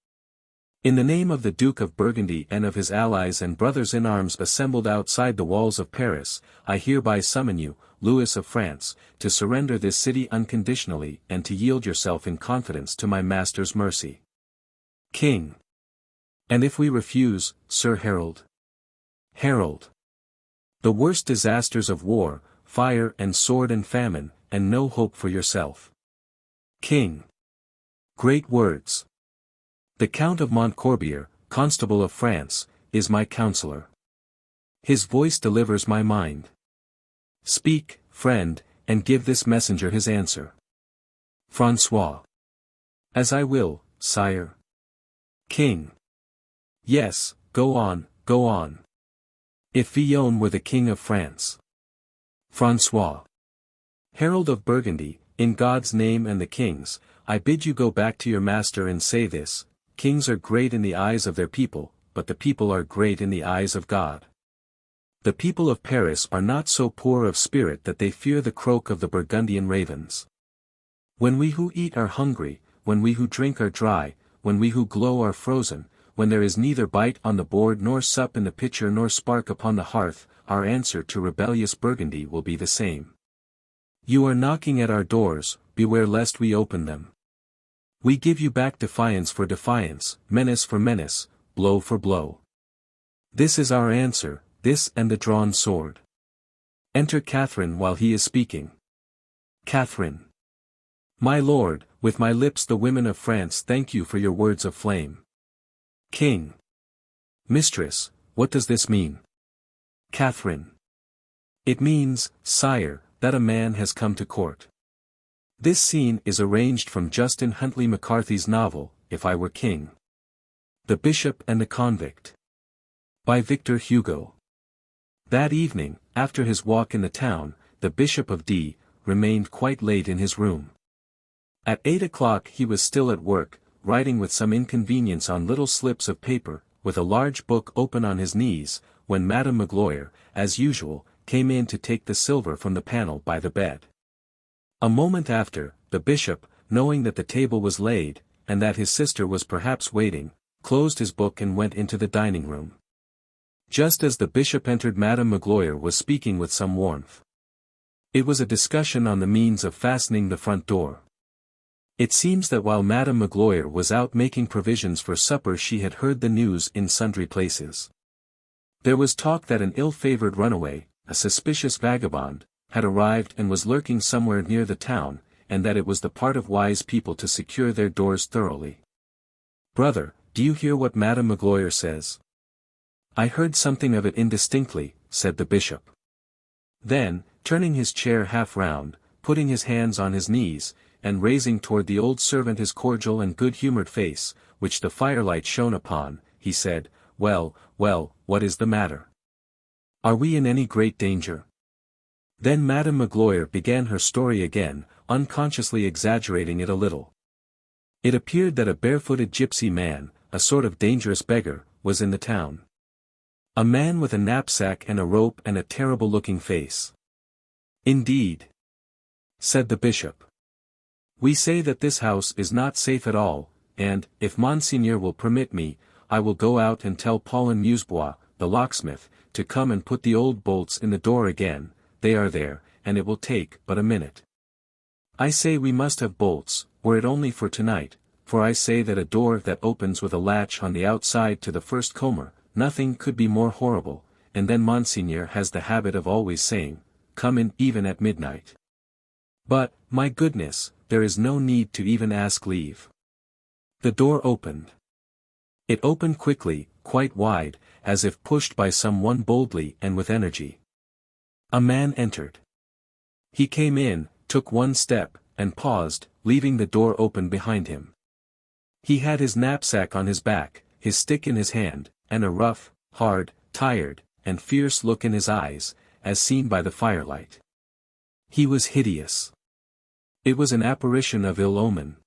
In the name of the Duke of Burgundy and of his allies and brothers in arms assembled outside the walls of Paris, I hereby summon you, Louis of France, to surrender this city unconditionally and to yield yourself in confidence to my master's mercy. King. And if we refuse, Sir Herald? Herald. The worst disasters of war, fire and sword and famine, and no hope for yourself. King. Great words. The Count of Montcorbier, Constable of France, is my counselor. His voice delivers my mind. Speak, friend, and give this messenger his answer. François. As I will, sire. King. Yes, go on, go on. If Villon were the king of France. François. Herald of Burgundy, in God's name and the king's, I bid you go back to your master and say this: kings are great in the eyes of their people, but the people are great in the eyes of God. The people of Paris are not so poor of spirit that they fear the croak of the Burgundian ravens. When we who eat are hungry, when we who drink are dry, when we who glow are frozen, when there is neither bite on the board nor sup in the pitcher nor spark upon the hearth, our answer to rebellious Burgundy will be the same. You are knocking at our doors, beware lest we open them. We give you back defiance for defiance, menace for menace, blow for blow. This is our answer, this and the drawn sword. Enter Catherine while he is speaking. Catherine. My lord, with my lips the women of France thank you for your words of flame. King. Mistress, what does this mean? Catherine. It means, sire, that a man has come to court. This scene is arranged from Justin Huntley McCarthy's novel, If I Were King. The Bishop and the Convict. By Victor Hugo. That evening, after his walk in the town, the Bishop of D remained quite late in his room. At 8 o'clock he was still at work, writing with some inconvenience on little slips of paper, with a large book open on his knees, when Madame Magloire, as usual, came in to take the silver from the panel by the bed. A moment after, the bishop, knowing that the table was laid, and that his sister was perhaps waiting, closed his book and went into the dining room. Just as the bishop entered, Madame Magloire was speaking with some warmth. It was a discussion on the means of fastening the front door. It seems that while Madame Magloire was out making provisions for supper she had heard the news in sundry places. There was talk that an ill-favored runaway, a suspicious vagabond, had arrived and was lurking somewhere near the town, and that it was the part of wise people to secure their doors thoroughly. "Brother, do you hear what Madame Magloire says?" "I heard something of it indistinctly," said the bishop. Then, turning his chair half round, putting his hands on his knees, and raising toward the old servant his cordial and good-humored face, which the firelight shone upon, he said, "Well, well, what is the matter? Are we in any great danger?" Then Madame Magloire began her story again, unconsciously exaggerating it a little. It appeared that a barefooted gypsy man, a sort of dangerous beggar, was in the town. A man with a knapsack and a rope and a terrible-looking face. "Indeed," said the bishop. "We say that this house is not safe at all, and, if Monseigneur will permit me, I will go out and tell Paulin Musebois, the locksmith, to come and put the old bolts in the door again. They are there, and it will take but a minute. I say we must have bolts, were it only for tonight, for I say that a door that opens with a latch on the outside to the first comer, nothing could be more horrible, and then Monseigneur has the habit of always saying, 'Come in even at midnight.' But, my goodness, there is no need to even ask leave." The door opened. It opened quickly, quite wide, as if pushed by some one boldly and with energy. A man entered. He came in, took one step, and paused, leaving the door open behind him. He had his knapsack on his back, his stick in his hand, and a rough, hard, tired, and fierce look in his eyes, as seen by the firelight. He was hideous. It was an apparition of ill omen.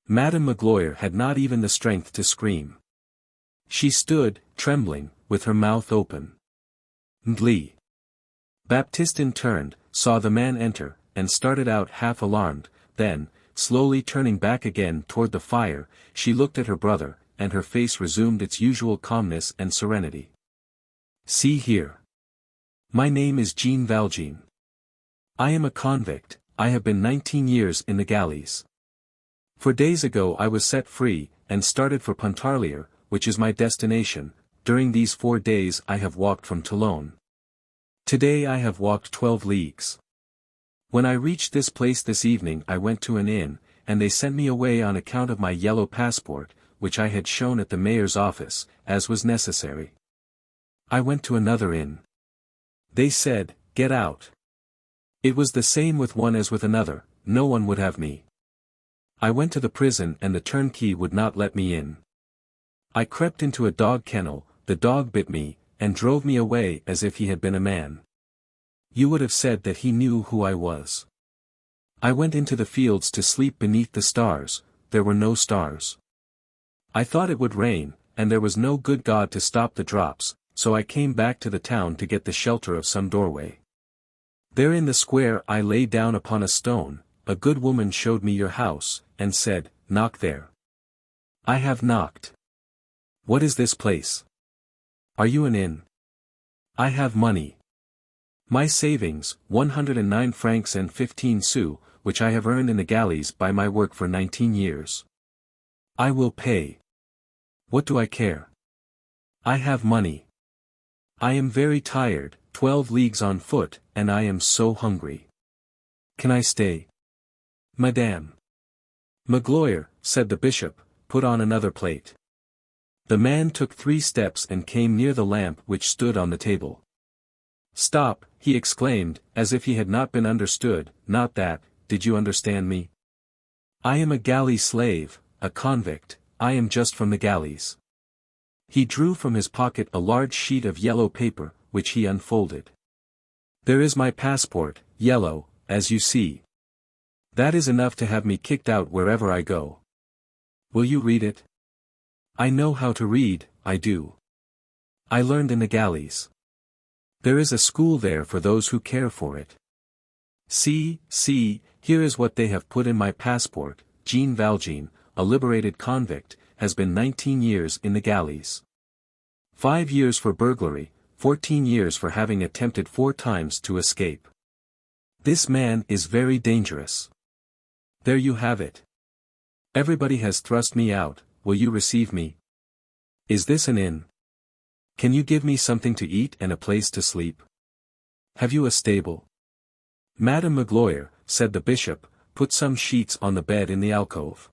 Madame Magloire had not even the strength to scream. She stood, trembling, with her mouth open. "Mgli." Baptistin turned, saw the man enter, and started out half alarmed, then, slowly turning back again toward the fire, she looked at her brother, and her face resumed its usual calmness and serenity. "See here. My name is Jean Valjean. I am a convict. I have been 19 years in the galleys. 4 days ago I was set free, and started for Pontarlier, which is my destination. During these 4 days I have walked from Toulon. Today I have walked 12 leagues. When I reached this place this evening I went to an inn, and they sent me away on account of my yellow passport, which I had shown at the mayor's office, as was necessary. I went to another inn. They said, 'Get out.' It was the same with one as with another, no one would have me. I went to the prison and the turnkey would not let me in. I crept into a dog kennel, the dog bit me, and drove me away as if he had been a man. You would have said that he knew who I was. I went into the fields to sleep beneath the stars, there were no stars. I thought it would rain, and there was no good God to stop the drops, so I came back to the town to get the shelter of some doorway. There in the square I lay down upon a stone, a good woman showed me your house, and said, 'Knock there.' I have knocked. What is this place? Are you an inn? I have money. My savings, 109 francs and 15 sous, which I have earned in the galleys by my work for 19 years. I will pay. What do I care? I have money. I am very tired, 12 leagues on foot, and I am so hungry. Can I stay? Madame Magloire, said the bishop, put on another plate. The man took 3 steps and came near the lamp which stood on the table. Stop, he exclaimed, as if he had not been understood. Not that, did you understand me? I am a galley slave, a convict, I am just from the galleys. He drew from his pocket a large sheet of yellow paper, which he unfolded. "There is my passport, yellow, as you see. That is enough to have me kicked out wherever I go. Will you read it?" "I know how to read, I do. I learned in the galleys. There is a school there for those who care for it. See, here is what they have put in my passport. Jean Valjean, a liberated convict, has been 19 years in the galleys. 5 years for burglary, 14 years for having attempted 4 times to escape. This man is very dangerous. There you have it. Everybody has thrust me out, will you receive me? Is this an inn? Can you give me something to eat and a place to sleep? Have you a stable?" "Madame Magloire," said the bishop, "put some sheets on the bed in the alcove."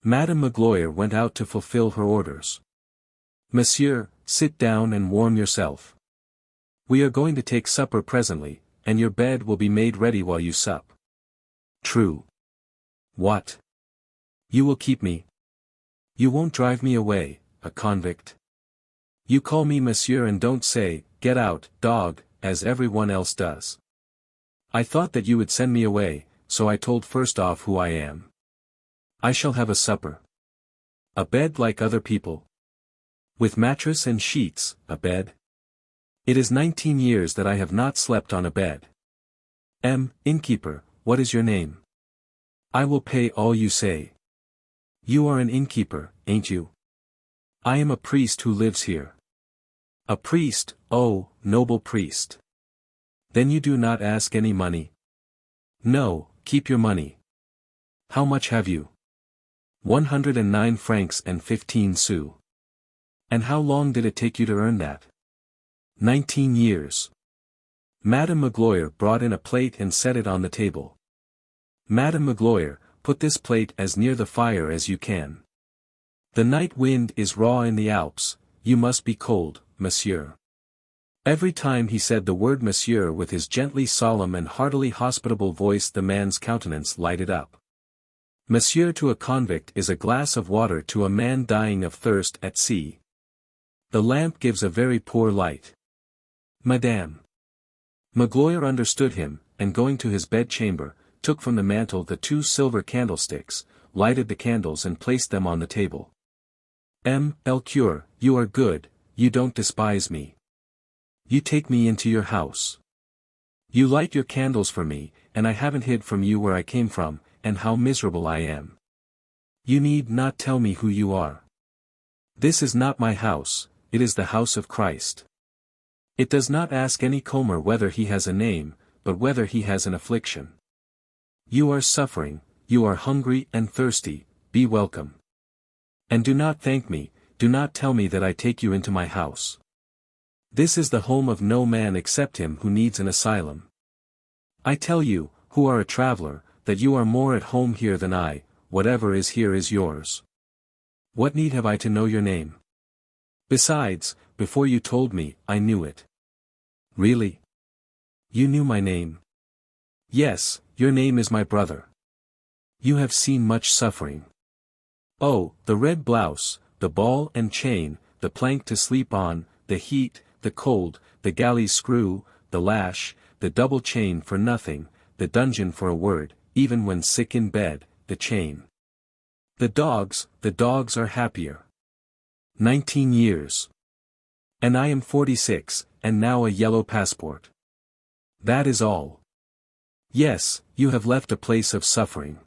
Madame Magloire went out to fulfill her orders. "Monsieur, sit down and warm yourself. We are going to take supper presently, and your bed will be made ready while you sup." "True." "What? You will keep me? You won't drive me away, a convict? You call me monsieur and don't say, 'Get out, dog,' as everyone else does. I thought that you would send me away, so I told first off who I am. I shall have a supper. A bed like other people. With mattress and sheets, a bed. It is 19 years that I have not slept on a bed. Innkeeper, what is your name? I will pay all you say. You are an innkeeper, ain't you? I am a priest who lives here. A priest, oh, noble priest. Then you do not ask any money? No, keep your money. How much have you? 109 francs and 15 sous. And how long did it take you to earn that? 19 years. Madame Magloire brought in a plate and set it on the table. Madame Magloire, put this plate as near the fire as you can. The night wind is raw in the Alps, you must be cold, monsieur. Every time he said the word monsieur with his gently solemn and heartily hospitable voice the man's countenance lighted up. Monsieur to a convict is a glass of water to a man dying of thirst at sea. The lamp gives a very poor light. Madame. Magloire understood him, and going to his bedchamber, took from the mantel the 2 silver candlesticks, lighted the candles and placed them on the table. El cure, you are good, you don't despise me. You take me into your house. You light your candles for me, and I haven't hid from you where I came from, and how miserable I am. You need not tell me who you are. This is not my house, it is the house of Christ. It does not ask any comer whether he has a name, but whether he has an affliction. You are suffering, you are hungry and thirsty, be welcome. And do not thank me, do not tell me that I take you into my house. This is the home of no man except him who needs an asylum. I tell you, who are a traveler, that you are more at home here than I, whatever is here is yours. What need have I to know your name? Besides, before you told me, I knew it. Really? You knew my name? Yes, your name is my brother. You have seen much suffering. Oh, the red blouse, the ball and chain, the plank to sleep on, the heat, the cold, the galley screw, the lash, the double chain for nothing, the dungeon for a word, even when sick in bed, the chain. The dogs are happier. 19 years. And I am 46, and now a yellow passport. That is all. Yes, you have left a place of suffering.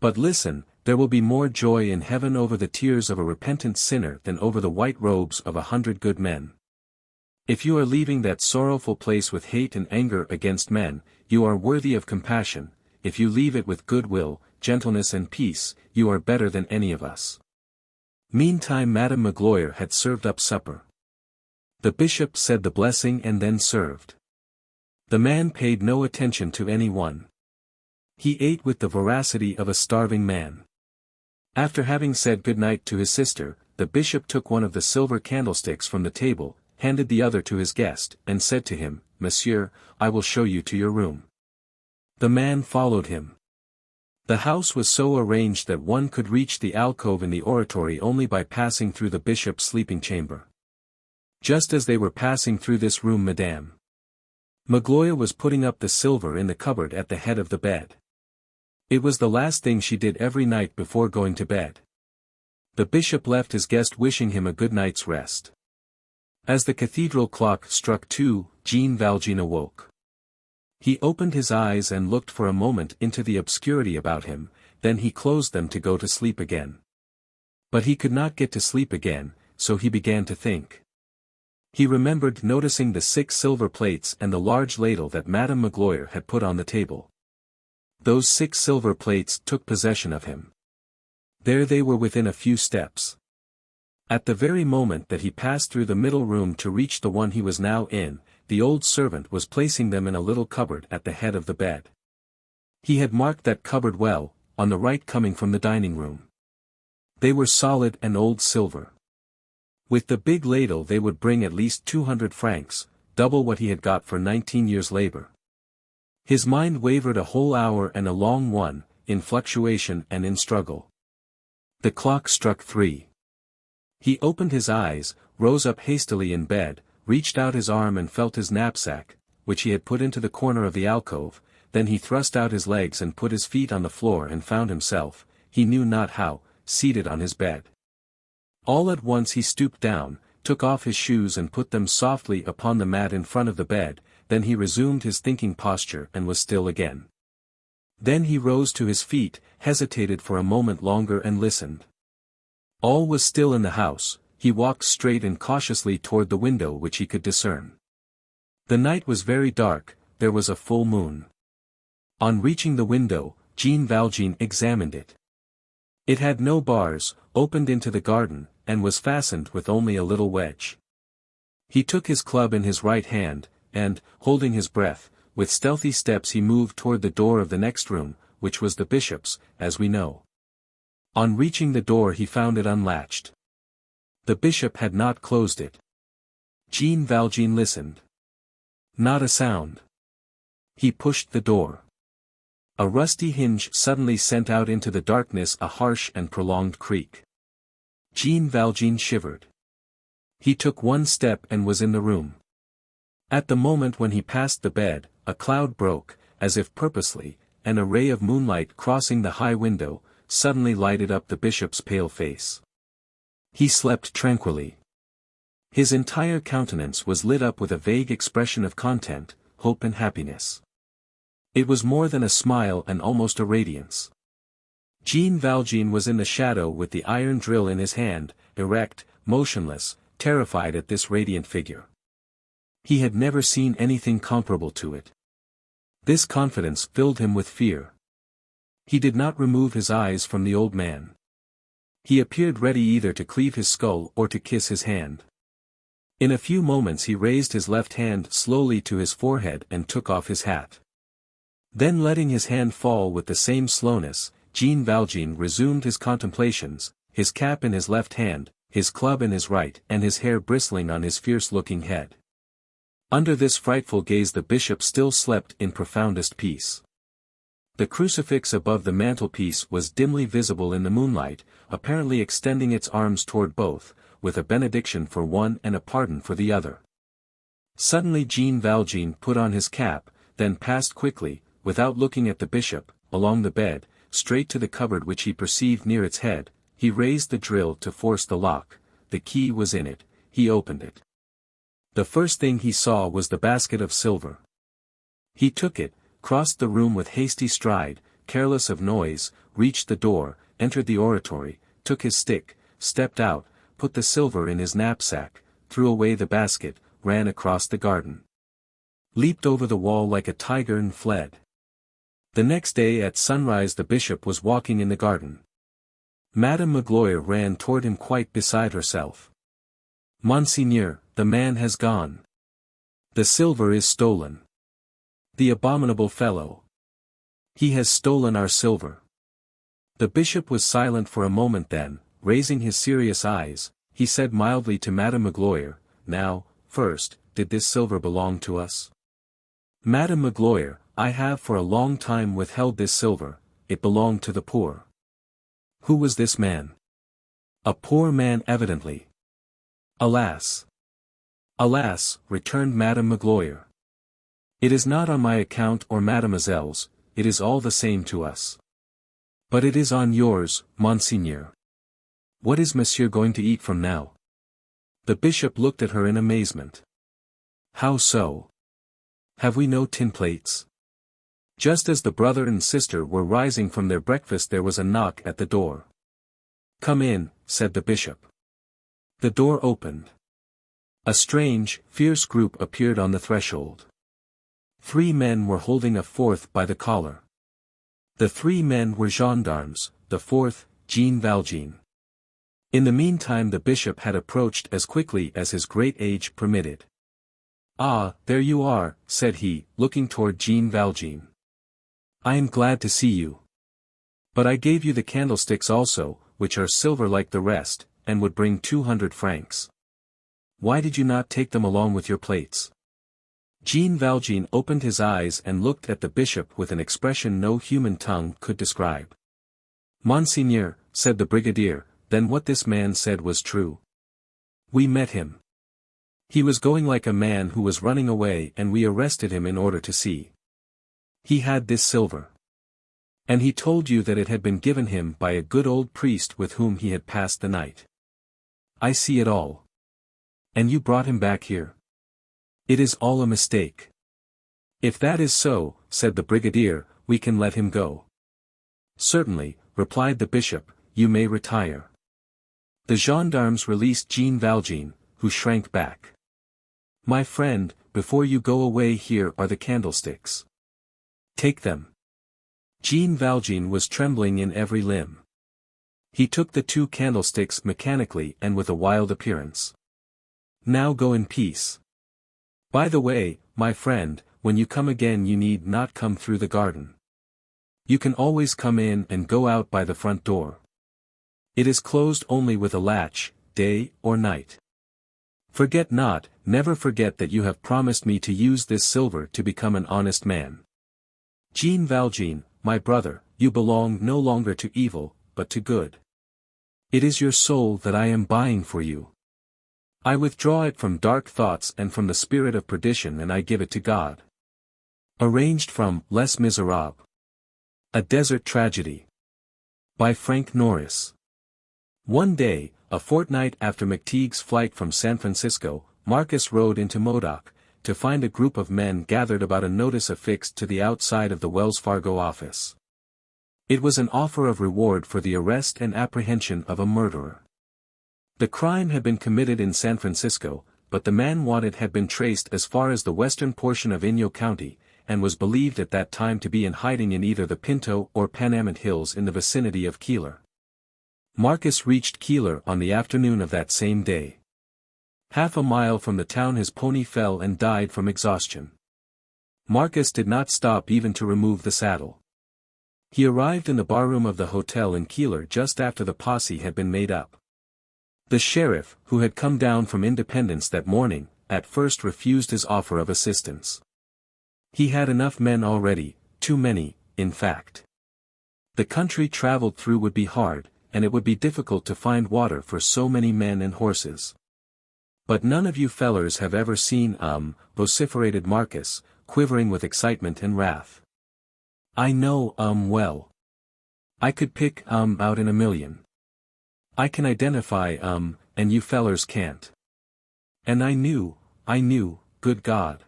But listen, there will be more joy in heaven over the tears of a repentant sinner than over the white robes of 100 good men. If you are leaving that sorrowful place with hate and anger against men, you are worthy of compassion. If you leave it with goodwill, gentleness and peace, you are better than any of us. Meantime Madame Magloire had served up supper. The bishop said the blessing and then served. The man paid no attention to any one. He ate with the voracity of a starving man. After having said good night to his sister, the bishop took one of the silver candlesticks from the table, handed the other to his guest, and said to him, Monsieur, I will show you to your room. The man followed him. The house was so arranged that one could reach the alcove in the oratory only by passing through the bishop's sleeping chamber. Just as they were passing through this room, Madame Magloire was putting up the silver in the cupboard at the head of the bed. It was the last thing she did every night before going to bed. The bishop left his guest wishing him a good night's rest. As the cathedral clock struck 2, Jean Valjean awoke. He opened his eyes and looked for a moment into the obscurity about him, then he closed them to go to sleep again. But he could not get to sleep again, so he began to think. He remembered noticing the 6 silver plates and the large ladle that Madame Magloire had put on the table. Those 6 silver plates took possession of him. There they were within a few steps. At the very moment that he passed through the middle room to reach the one he was now in, the old servant was placing them in a little cupboard at the head of the bed. He had marked that cupboard well, on the right coming from the dining room. They were solid and old silver. With the big ladle they would bring at least 200 francs, double what he had got for 19 years' labor. His mind wavered a whole hour and a long one, in fluctuation and in struggle. The clock struck 3. He opened his eyes, rose up hastily in bed, reached out his arm and felt his knapsack, which he had put into the corner of the alcove, then he thrust out his legs and put his feet on the floor and found himself, he knew not how, seated on his bed. All at once he stooped down, took off his shoes and put them softly upon the mat in front of the bed, then he resumed his thinking posture and was still again. Then he rose to his feet, hesitated for a moment longer and listened. All was still in the house, he walked straight and cautiously toward the window which he could discern. The night was very dark, there was a full moon. On reaching the window, Jean Valjean examined it. It had no bars, opened into the garden, and was fastened with only a little wedge. He took his club in his right hand, and, holding his breath, with stealthy steps he moved toward the door of the next room, which was the bishop's, as we know. On reaching the door he found it unlatched. The bishop had not closed it. Jean Valjean listened. Not a sound. He pushed the door. A rusty hinge suddenly sent out into the darkness a harsh and prolonged creak. Jean Valjean shivered. He took one step and was in the room. At the moment when he passed the bed, a cloud broke, as if purposely, and a ray of moonlight crossing the high window, suddenly lighted up the bishop's pale face. He slept tranquilly. His entire countenance was lit up with a vague expression of content, hope and happiness. It was more than a smile and almost a radiance. Jean Valjean was in the shadow with the iron drill in his hand, erect, motionless, terrified at this radiant figure. He had never seen anything comparable to it. This confidence filled him with fear. He did not remove his eyes from the old man. He appeared ready either to cleave his skull or to kiss his hand. In a few moments he raised his left hand slowly to his forehead and took off his hat. Then letting his hand fall with the same slowness, Jean Valjean resumed his contemplations, his cap in his left hand, his club in his right and his hair bristling on his fierce-looking head. Under this frightful gaze the bishop still slept in profoundest peace. The crucifix above the mantelpiece was dimly visible in the moonlight, apparently extending its arms toward both, with a benediction for one and a pardon for the other. Suddenly Jean Valjean put on his cap, then passed quickly, without looking at the bishop, along the bed, straight to the cupboard which he perceived near its head. He raised the drill to force the lock, the key was in it, he opened it. The first thing he saw was the basket of silver. He took it, crossed the room with hasty stride, careless of noise, reached the door, entered the oratory, took his stick, stepped out, put the silver in his knapsack, threw away the basket, ran across the garden. Leaped over the wall like a tiger and fled. The next day at sunrise the bishop was walking in the garden. Madame Magloire ran toward him quite beside herself. "Monseigneur, the man has gone. The silver is stolen. The abominable fellow. He has stolen our silver." The bishop was silent for a moment then, raising his serious eyes, he said mildly to Madame Magloire, "Now, first, did this silver belong to us?" "Madame Magloire, I have for a long time withheld this silver, it belonged to the poor." "Who was this man?" "A poor man evidently." "Alas! Alas, returned Madame Magloire. It is not on my account or mademoiselle's, it is all the same to us. But it is on yours, monseigneur. What is monsieur going to eat from now? The bishop looked at her in amazement. How so? Have we no tin plates? Just as the brother and sister were rising from their breakfast there was a knock at the door. Come in, said the bishop. The door opened. A strange, fierce group appeared on the threshold. 3 men were holding a 4th by the collar. The 3 men were gendarmes, the 4th, Jean Valjean. In the meantime the bishop had approached as quickly as his great age permitted. Ah, there you are, said he, looking toward Jean Valjean. I am glad to see you. But I gave you the candlesticks also, which are silver like the rest, and would bring 200 francs. Why did you not take them along with your plates? Jean Valjean opened his eyes and looked at the bishop with an expression no human tongue could describe. Monseigneur, said the brigadier, then what this man said was true. We met him. He was going like a man who was running away and we arrested him in order to see. He had this silver. And he told you that it had been given him by a good old priest with whom he had passed the night. I see it all. And you brought him back here. It is all a mistake. If that is so, said the brigadier, we can let him go. Certainly, replied the bishop, you may retire. The gendarmes released Jean Valjean, who shrank back. My friend, before you go away here are the candlesticks. Take them. Jean Valjean was trembling in every limb. He took the 2 candlesticks mechanically and with a wild appearance. Now go in peace. By the way, my friend, when you come again you need not come through the garden. You can always come in and go out by the front door. It is closed only with a latch, day or night. Forget not, never forget that you have promised me to use this silver to become an honest man. Jean Valjean, my brother, you belong no longer to evil, but to good. It is your soul that I am buying for you. I withdraw it from dark thoughts and from the spirit of perdition and I give it to God. Arranged from Les Miserables. A Desert Tragedy. By Frank Norris. One day, a fortnight after McTeague's flight from San Francisco, Marcus rode into Modoc, to find a group of men gathered about a notice affixed to the outside of the Wells Fargo office. It was an offer of reward for the arrest and apprehension of a murderer. The crime had been committed in San Francisco, but the man wanted had been traced as far as the western portion of Inyo County, and was believed at that time to be in hiding in either the Pinto or Panamint Hills in the vicinity of Keeler. Marcus reached Keeler on the afternoon of that same day. Half a mile from the town his pony fell and died from exhaustion. Marcus did not stop even to remove the saddle. He arrived in the barroom of the hotel in Keeler just after the posse had been made up. The sheriff, who had come down from Independence that morning, at first refused his offer of assistance. He had enough men already, too many, in fact. The country traveled through would be hard, and it would be difficult to find water for so many men and horses. But none of you fellers have ever seen vociferated Marcus, quivering with excitement and wrath. I know well. I could pick out in a million. I can identify and you fellers can't. And I knew, good God.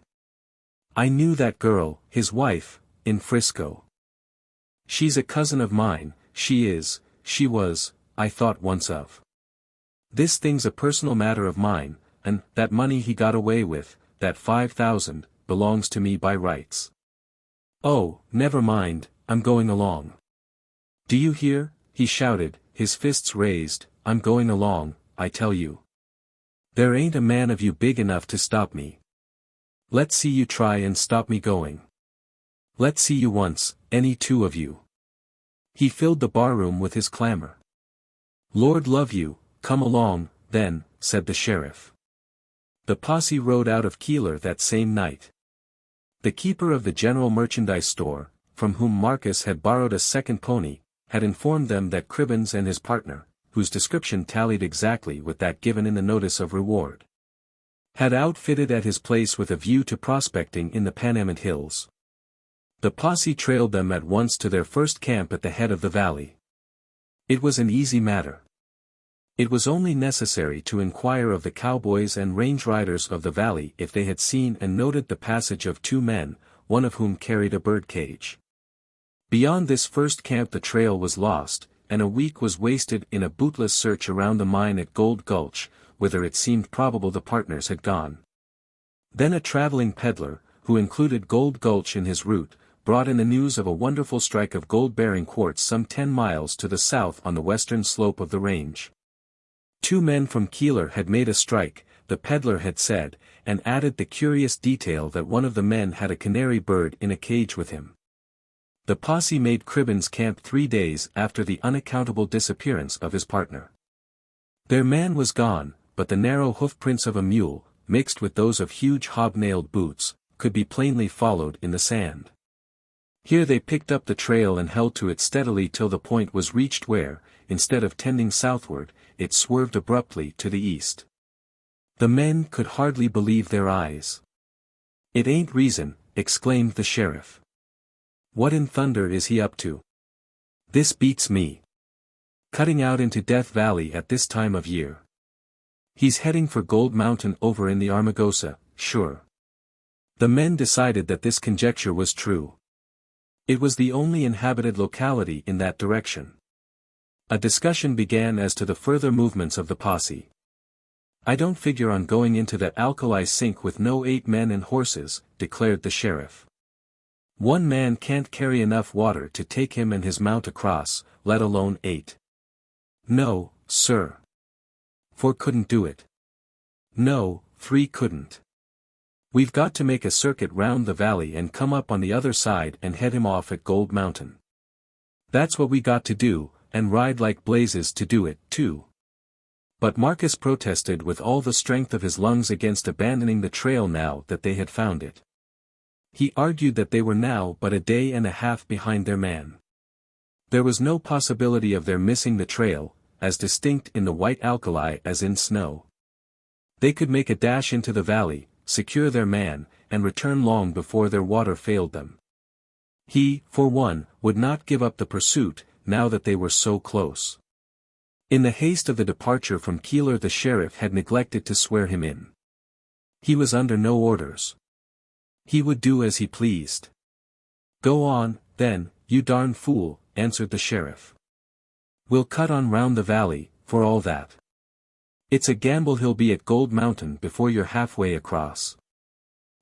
I knew that girl, his wife, in Frisco. She's a cousin of mine, she was, I thought once of. This thing's a personal matter of mine, and that money he got away with, that 5,000, belongs to me by rights. Oh, never mind, I'm going along. Do you hear? He shouted, his fists raised, I'm going along, I tell you. There ain't a man of you big enough to stop me. Let's see you try and stop me going. Let's see you once, any 2 of you. He filled the barroom with his clamor. Lord love you, come along, then, said the sheriff. The posse rode out of Keeler that same night. The keeper of the general merchandise store, from whom Marcus had borrowed a second pony, had informed them that Cribbins and his partner, whose description tallied exactly with that given in the notice of reward, had outfitted at his place with a view to prospecting in the Panamint Hills. The posse trailed them at once to their first camp at the head of the valley. It was an easy matter. It was only necessary to inquire of the cowboys and range riders of the valley if they had seen and noted the passage of two men, one of whom carried a bird cage. Beyond this first camp the trail was lost, and a week was wasted in a bootless search around the mine at Gold Gulch, whither it seemed probable the partners had gone. Then a traveling peddler, who included Gold Gulch in his route, brought in the news of a wonderful strike of gold-bearing quartz some 10 miles to the south on the western slope of the range. 2 men from Keeler had made a strike, the peddler had said, and added the curious detail that one of the men had a canary bird in a cage with him. The posse made Cribbins camp 3 days after the unaccountable disappearance of his partner. Their man was gone, but the narrow hoofprints of a mule, mixed with those of huge hobnailed boots, could be plainly followed in the sand. Here they picked up the trail and held to it steadily till the point was reached where, instead of tending southward, it swerved abruptly to the east. The men could hardly believe their eyes. "It ain't reason," exclaimed the sheriff. "What in thunder is he up to? This beats me. Cutting out into Death Valley at this time of year. He's heading for Gold Mountain over in the Armagosa, sure." The men decided that this conjecture was true. It was the only inhabited locality in that direction. A discussion began as to the further movements of the posse. "I don't figure on going into that alkali sink with no 8 men and horses," declared the sheriff. "One man can't carry enough water to take him and his mount across, let alone 8. No, sir. 4 couldn't do it. No, 3 couldn't. We've got to make a circuit round the valley and come up on the other side and head him off at Gold Mountain. That's what we got to do, and ride like blazes to do it, too." But Marcus protested with all the strength of his lungs against abandoning the trail now that they had found it. He argued that they were now but a day and a half behind their man. There was no possibility of their missing the trail, as distinct in the white alkali as in snow. They could make a dash into the valley, secure their man, and return long before their water failed them. He, for one, would not give up the pursuit, now that they were so close. In the haste of the departure from Keeler the sheriff had neglected to swear him in. He was under no orders. He would do as he pleased. "Go on, then, you darn fool," answered the sheriff. "We'll cut on round the valley, for all that. It's a gamble he'll be at Gold Mountain before you're halfway across.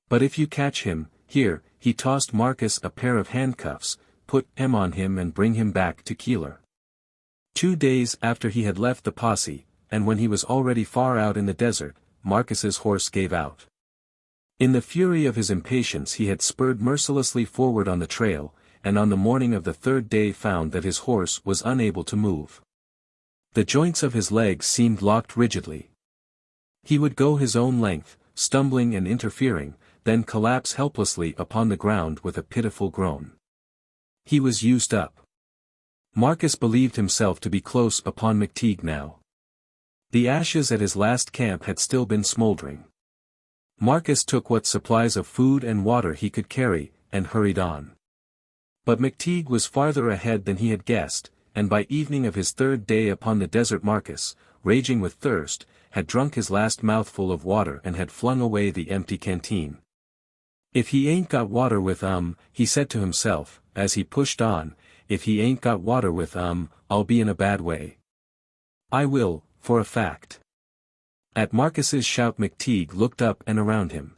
But if you catch him, here," he tossed Marcus a pair of handcuffs, "put them on him and bring him back to Keeler." 2 days after he had left the posse, and when he was already far out in the desert, Marcus's horse gave out. In the fury of his impatience he had spurred mercilessly forward on the trail, and on the morning of the 3rd day found that his horse was unable to move. The joints of his legs seemed locked rigidly. He would go his own length, stumbling and interfering, then collapse helplessly upon the ground with a pitiful groan. He was used up. Marcus believed himself to be close upon McTeague now. The ashes at his last camp had still been smoldering. Marcus took what supplies of food and water he could carry, and hurried on. But McTeague was farther ahead than he had guessed, and by evening of his 3rd day upon the desert Marcus, raging with thirst, had drunk his last mouthful of water and had flung away the empty canteen. "If he ain't got water with he said to himself, as he pushed on, "if he ain't got water with I'll be in a bad way. I will, for a fact." At Marcus's shout McTeague looked up and around him.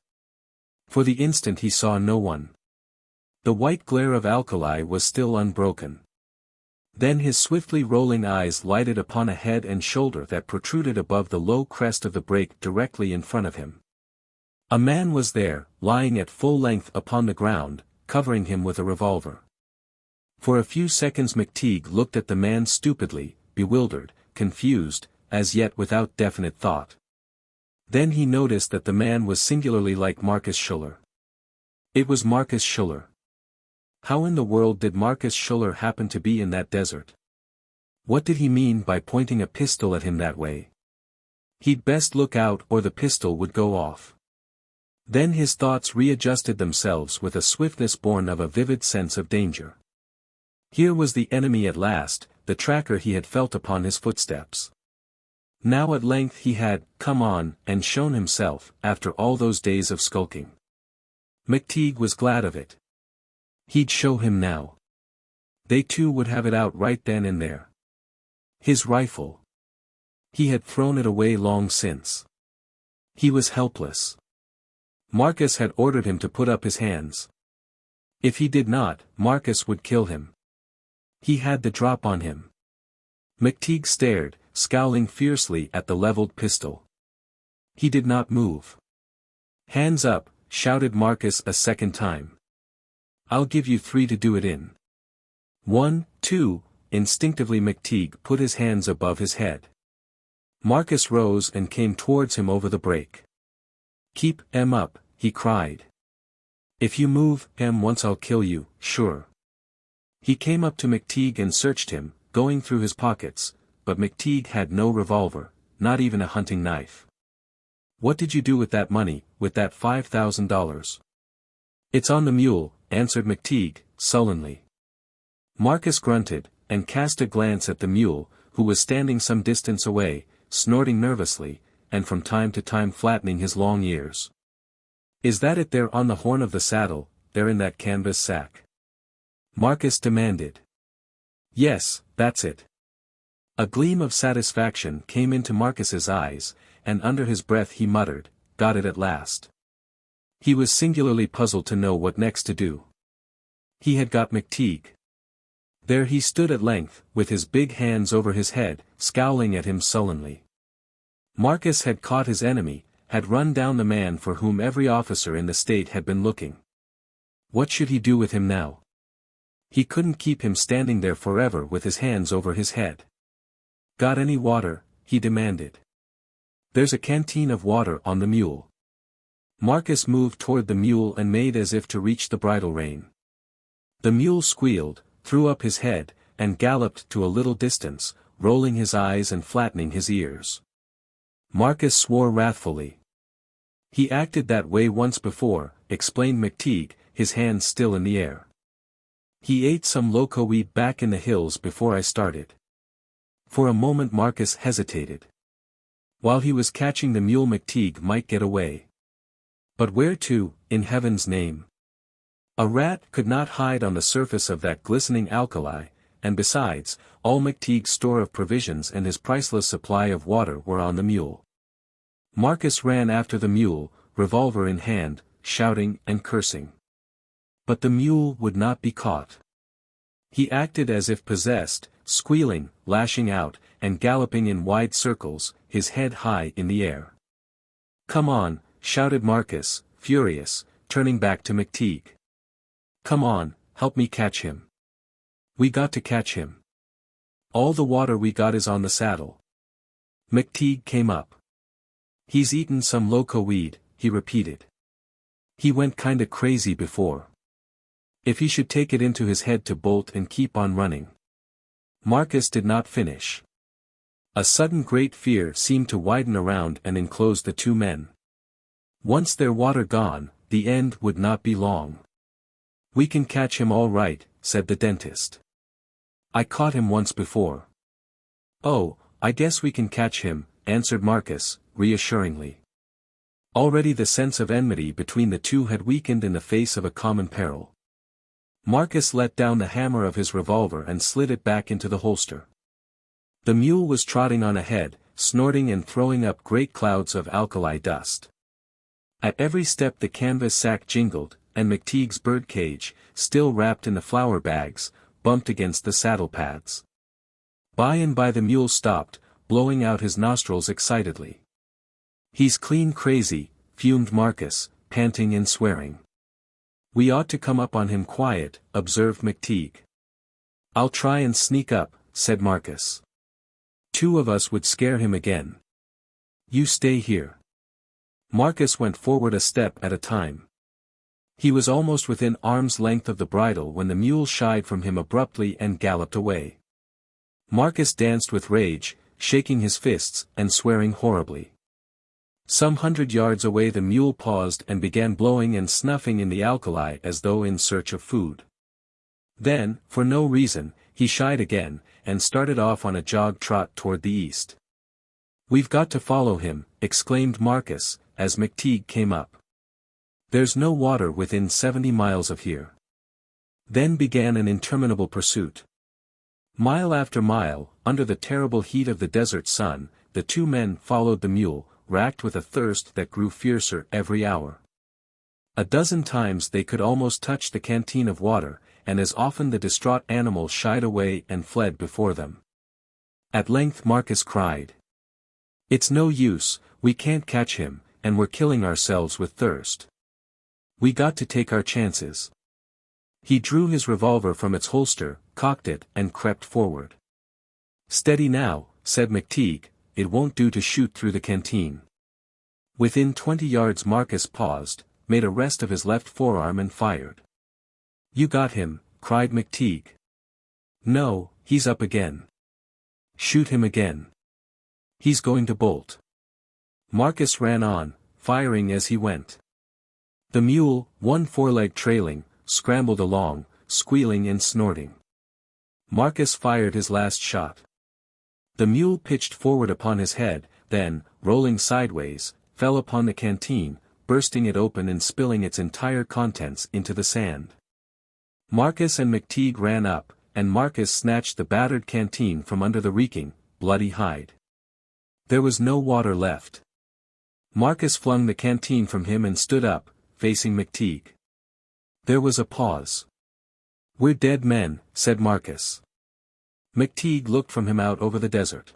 For the instant he saw no one. The white glare of alkali was still unbroken. Then his swiftly rolling eyes lighted upon a head and shoulder that protruded above the low crest of the break directly in front of him. A man was there, lying at full length upon the ground, covering him with a revolver. For a few seconds McTeague looked at the man stupidly, bewildered, confused, as yet without definite thought. Then he noticed that the man was singularly like Marcus Schuller. It was Marcus Schuller. How in the world did Marcus Schuller happen to be in that desert? What did he mean by pointing a pistol at him that way? He'd best look out or the pistol would go off. Then his thoughts readjusted themselves with a swiftness born of a vivid sense of danger. Here was the enemy at last, the tracker he had felt upon his footsteps. Now at length he had come on and shown himself, after all those days of skulking. McTeague was glad of it. He'd show him now. They too would have it out right then and there. His rifle. He had thrown it away long since. He was helpless. Marcus had ordered him to put up his hands. If he did not, Marcus would kill him. He had the drop on him. McTeague stared, scowling fiercely at the leveled pistol. He did not move. "Hands up," shouted Marcus a second time. "I'll give you 3 to do it in." 1, 2, instinctively McTeague put his hands above his head. Marcus rose and came towards him over the break. "Keep 'em up," he cried. "If you move 'em once I'll kill you, sure." He came up to McTeague and searched him, going through his pockets, but McTeague had no revolver, not even a hunting knife. "What did you do with that money, with that $5,000? "It's on the mule," answered McTeague, sullenly. Marcus grunted, and cast a glance at the mule, who was standing some distance away, snorting nervously, and from time to time flattening his long ears. "Is that it there on the horn of the saddle, there in that canvas sack?" Marcus demanded. "Yes, that's it." A gleam of satisfaction came into Marcus's eyes, and under his breath he muttered, "Got it at last." He was singularly puzzled to know what next to do. He had got McTeague. There he stood at length, with his big hands over his head, scowling at him sullenly. Marcus had caught his enemy, had run down the man for whom every officer in the state had been looking. What should he do with him now? He couldn't keep him standing there forever with his hands over his head. "Got any water?" he demanded. "There's a canteen of water on the mule." Marcus moved toward the mule and made as if to reach the bridle rein. The mule squealed, threw up his head, and galloped to a little distance, rolling his eyes and flattening his ears. Marcus swore wrathfully. "He acted that way once before," explained McTeague, his hands still in the air. "He ate some loco weed back in the hills before I started." For a moment Marcus hesitated. While he was catching the mule McTeague might get away. But where to, in heaven's name? A rat could not hide on the surface of that glistening alkali, and besides, all McTeague's store of provisions and his priceless supply of water were on the mule. Marcus ran after the mule, revolver in hand, shouting and cursing. But the mule would not be caught. He acted as if possessed, squealing, lashing out, and galloping in wide circles, his head high in the air. "Come on," shouted Marcus, furious, turning back to McTeague. "Come on, help me catch him. We got to catch him. All the water we got is on the saddle." McTeague came up. "He's eaten some loco weed," he repeated. "He went kinda crazy before. If he should take it into his head to bolt and keep on running." Marcus did not finish. A sudden great fear seemed to widen around and enclose the two men. Once their water gone, the end would not be long. "We can catch him all right," said the dentist. "I caught him once before." "Oh, I guess we can catch him," answered Marcus, reassuringly. Already the sense of enmity between the two had weakened in the face of a common peril. Marcus let down the hammer of his revolver and slid it back into the holster. The mule was trotting on ahead, snorting and throwing up great clouds of alkali dust. At every step the canvas sack jingled, and McTeague's bird cage, still wrapped in the flour bags, bumped against the saddle pads. By and by the mule stopped, blowing out his nostrils excitedly. "He's clean crazy," fumed Marcus, panting and swearing. "We ought to come up on him quiet," observed McTeague. "I'll try and sneak up," said Marcus. "Two of us would scare him again. You stay here." Marcus went forward a step at a time. He was almost within arm's length of the bridle when the mule shied from him abruptly and galloped away. Marcus danced with rage, shaking his fists and swearing horribly. Some 100 yards away the mule paused and began blowing and snuffing in the alkali as though in search of food. Then, for no reason, he shied again, and started off on a jog trot toward the east. "We've got to follow him," exclaimed Marcus, as McTeague came up. "There's no water within 70 miles of here." Then began an interminable pursuit. Mile after mile, under the terrible heat of the desert sun, the two men followed the mule, racked with a thirst that grew fiercer every hour. A dozen times they could almost touch the canteen of water, and as often the distraught animal shied away and fled before them. At length Marcus cried, "It's no use, we can't catch him, and we're killing ourselves with thirst. We got to take our chances." He drew his revolver from its holster, cocked it, and crept forward. "Steady now," said McTeague, "it won't do to shoot through the canteen." Within 20 yards Marcus paused, made a rest of his left forearm and fired. "You got him," cried McTeague. "No, he's up again." "Shoot him again. He's going to bolt." Marcus ran on, firing as he went. The mule, one foreleg trailing, scrambled along, squealing and snorting. Marcus fired his last shot. The mule pitched forward upon his head, then, rolling sideways, fell upon the canteen, bursting it open and spilling its entire contents into the sand. Marcus and McTeague ran up, and Marcus snatched the battered canteen from under the reeking, bloody hide. There was no water left. Marcus flung the canteen from him and stood up, facing McTeague. There was a pause. "We're dead men," said Marcus. McTeague looked from him out over the desert.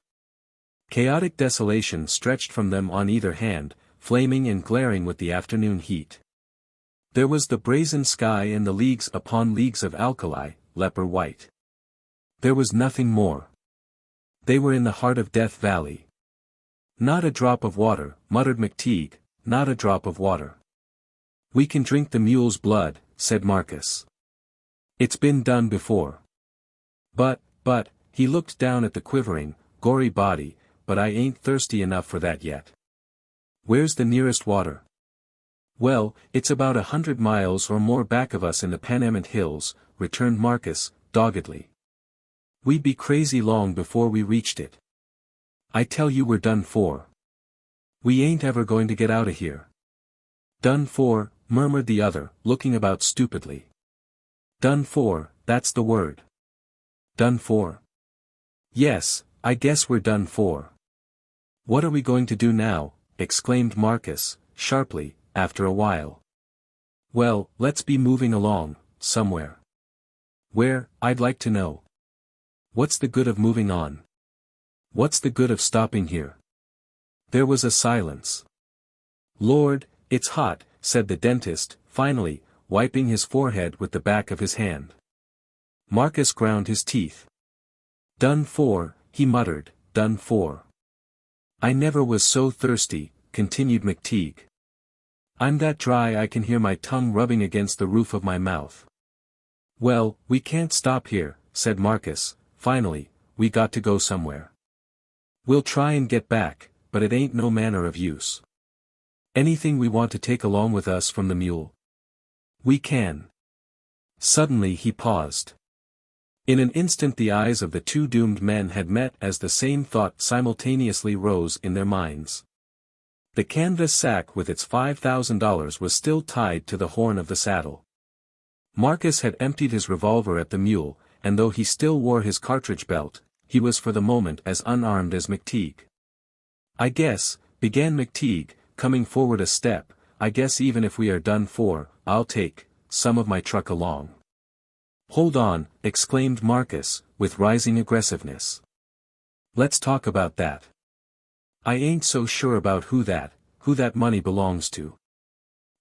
Chaotic desolation stretched from them on either hand, flaming and glaring with the afternoon heat. There was the brazen sky and the leagues upon leagues of alkali, leper white. There was nothing more. They were in the heart of Death Valley. "Not a drop of water," muttered McTeague, "not a drop of water." "We can drink the mule's blood," said Marcus. "It's been done before." But, he looked down at the quivering, gory body, "but I ain't thirsty enough for that yet." "Where's the nearest water?" "Well, it's about 100 miles or more back of us in the Panamint Hills," returned Marcus, doggedly. "We'd be crazy long before we reached it. I tell you we're done for. We ain't ever going to get out of here." "Done for," murmured the other, looking about stupidly. "Done for, that's the word. Done for. Yes, I guess we're done for." "What are we going to do now?" exclaimed Marcus, sharply, after a while. "Well, let's be moving along, somewhere." "Where, I'd like to know. What's the good of moving on? What's the good of stopping here?" There was a silence. "Lord, it's hot," said the dentist, finally, wiping his forehead with the back of his hand. Marcus ground his teeth. "Done for," he muttered, "done for. I never was so thirsty," continued McTeague. "I'm that dry I can hear my tongue rubbing against the roof of my mouth." "Well, we can't stop here," said Marcus, finally, "we got to go somewhere. We'll try and get back, but it ain't no manner of use. Anything we want to take along with us from the mule? We can." Suddenly he paused. In an instant the eyes of the two doomed men had met as the same thought simultaneously rose in their minds. The canvas sack with its $5,000 was still tied to the horn of the saddle. Marcus had emptied his revolver at the mule, and though he still wore his cartridge belt, he was for the moment as unarmed as McTeague. "I guess," began McTeague, coming forward a step, "I guess even if we are done for, I'll take some of my truck along." "Hold on," exclaimed Marcus, with rising aggressiveness. "Let's talk about that. I ain't so sure about who that money belongs to."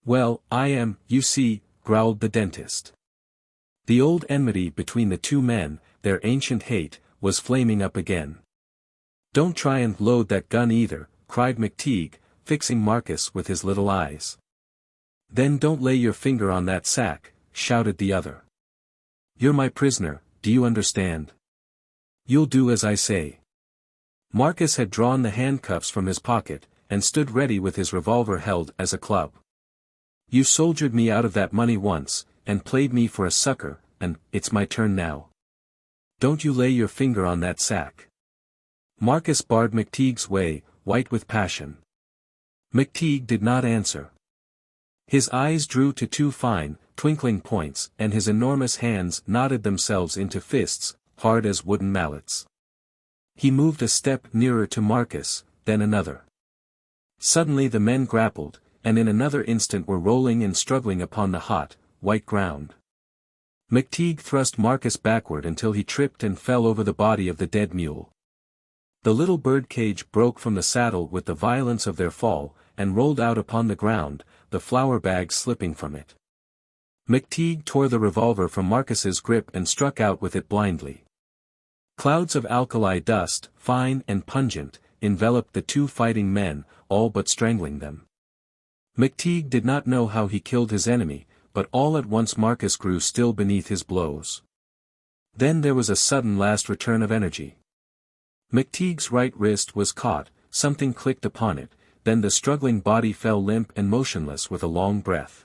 "Well, I am, you see," growled the dentist. The old enmity between the two men, their ancient hate, was flaming up again. "Don't try and load that gun either," cried McTeague, fixing Marcus with his little eyes. "Then don't lay your finger on that sack," shouted the other. "You're my prisoner, do you understand? You'll do as I say." Marcus had drawn the handcuffs from his pocket, and stood ready with his revolver held as a club. "You soldiered me out of that money once, and played me for a sucker, and it's my turn now. Don't you lay your finger on that sack." Marcus barred McTeague's way, white with passion. McTeague did not answer. His eyes drew to two fine, twinkling points, and his enormous hands knotted themselves into fists, hard as wooden mallets. He moved a step nearer to Marcus, then another. Suddenly the men grappled, and in another instant were rolling and struggling upon the hot, white ground. McTeague thrust Marcus backward until he tripped and fell over the body of the dead mule. The little birdcage broke from the saddle with the violence of their fall, and rolled out upon the ground, the flour bag slipping from it. McTeague tore the revolver from Marcus's grip and struck out with it blindly. Clouds of alkali dust, fine and pungent, enveloped the two fighting men, all but strangling them. McTeague did not know how he killed his enemy, but all at once Marcus grew still beneath his blows. Then there was a sudden last return of energy. McTeague's right wrist was caught, something clicked upon it, then the struggling body fell limp and motionless with a long breath.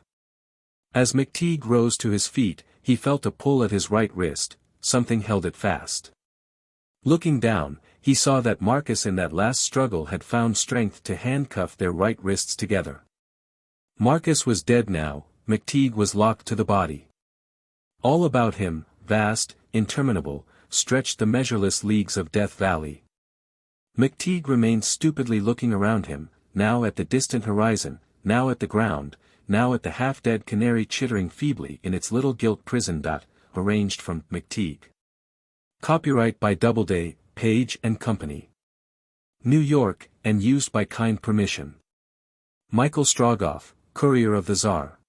As McTeague rose to his feet, he felt a pull at his right wrist, something held it fast. Looking down, he saw that Marcus in that last struggle had found strength to handcuff their right wrists together. Marcus was dead now, McTeague was locked to the body. All about him, vast, interminable, stretched the measureless leagues of Death Valley. McTeague remained stupidly looking around him, now at the distant horizon, now at the ground, now at the half-dead canary chittering feebly in its little gilt prison. Arranged from McTeague. Copyright by Doubleday, Page & Company. New York, and used by kind permission. Michael Strogoff, Courier of the Tsar.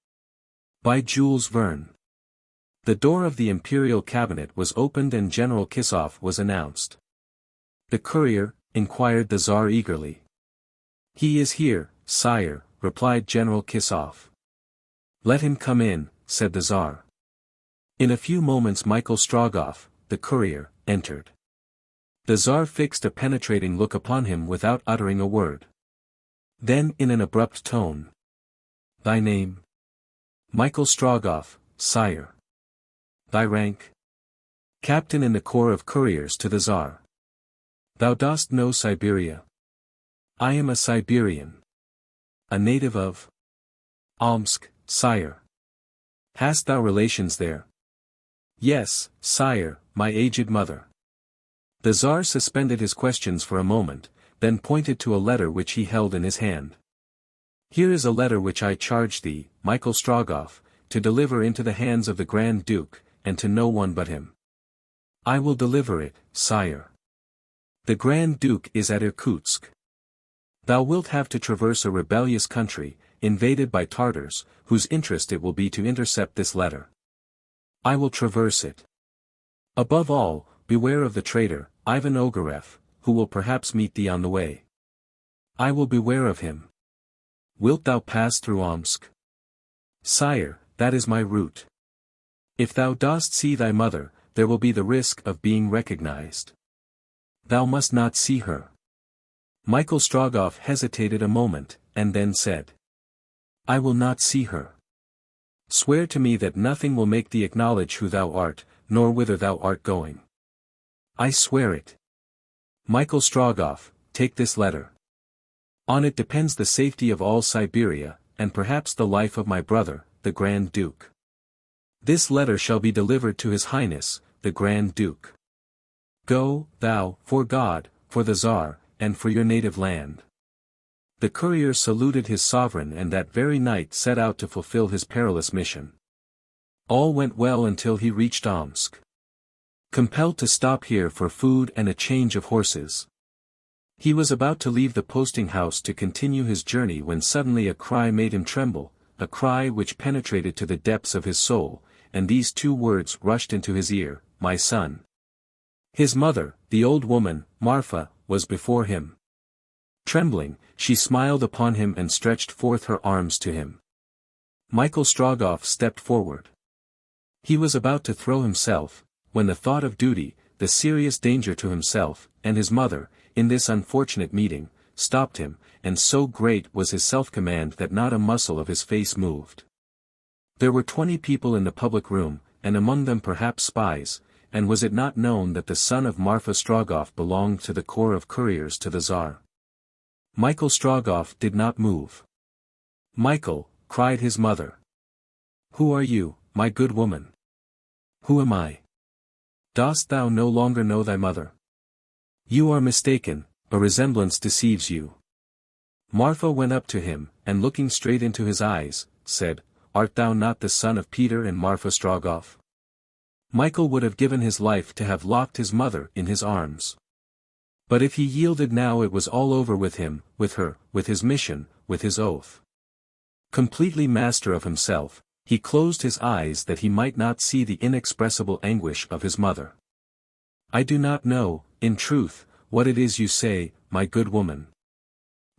By Jules Verne. The door of the imperial cabinet was opened and General Kissoff was announced. "The courier?" inquired the Tsar eagerly. "He is here, sire," replied General Kissoff. "Let him come in," said the Tsar. In a few moments Michael Strogoff, the courier, entered. The Tsar fixed a penetrating look upon him without uttering a word. Then in an abrupt tone. "Thy name?" "Michael Strogoff, sire." "Thy rank?" "Captain in the Corps of Couriers to the Tsar." "Thou dost know Siberia?" "I am a Siberian." "A native of?" "Omsk, sire." "Hast thou relations there?" "Yes, sire, my aged mother." The Tsar suspended his questions for a moment, then pointed to a letter which he held in his hand. "Here is a letter which I charge thee, Michael Strogoff, to deliver into the hands of the Grand Duke, and to no one but him." "I will deliver it, sire." "The Grand Duke is at Irkutsk. Thou wilt have to traverse a rebellious country, invaded by Tartars, whose interest it will be to intercept this letter." "I will traverse it." "Above all, beware of the traitor, Ivan Ogareff, who will perhaps meet thee on the way." "I will beware of him." "Wilt thou pass through Omsk?" "Sire, that is my route." "If thou dost see thy mother, there will be the risk of being recognized." "Thou must not see her." Michael Strogoff hesitated a moment, and then said. "I will not see her." "Swear to me that nothing will make thee acknowledge who thou art, nor whither thou art going." "I swear it." "Michael Strogoff, take this letter. On it depends the safety of all Siberia, and perhaps the life of my brother, the Grand Duke. This letter shall be delivered to His Highness, the Grand Duke. Go, thou, for God, for the Tsar, and for your native land." The courier saluted his sovereign and that very night set out to fulfill his perilous mission. All went well until he reached Omsk. Compelled to stop here for food and a change of horses. He was about to leave the posting house to continue his journey when suddenly a cry made him tremble, a cry which penetrated to the depths of his soul, and these two words rushed into his ear, "My son." His mother, the old woman, Marfa, was before him. Trembling, she smiled upon him and stretched forth her arms to him. Michael Strogoff stepped forward. He was about to throw himself, when the thought of duty, the serious danger to himself, and his mother, in this unfortunate meeting, stopped him, and so great was his self-command that not a muscle of his face moved. There were 20 people in the public room, and among them perhaps spies, and was it not known that the son of Marfa Strogoff belonged to the corps of couriers to the Tsar? Michael Strogoff did not move. "Michael," cried his mother. "Who are you, my good woman? Who am I? Dost thou no longer know thy mother? You are mistaken, a resemblance deceives you." Marfa went up to him, and looking straight into his eyes, said, "Art thou not the son of Peter and Marfa Strogoff?" Michael would have given his life to have locked his mother in his arms. But if he yielded now, it was all over with him, with her, with his mission, with his oath. Completely master of himself, he closed his eyes that he might not see the inexpressible anguish of his mother. "I do not know, in truth, what it is you say, my good woman."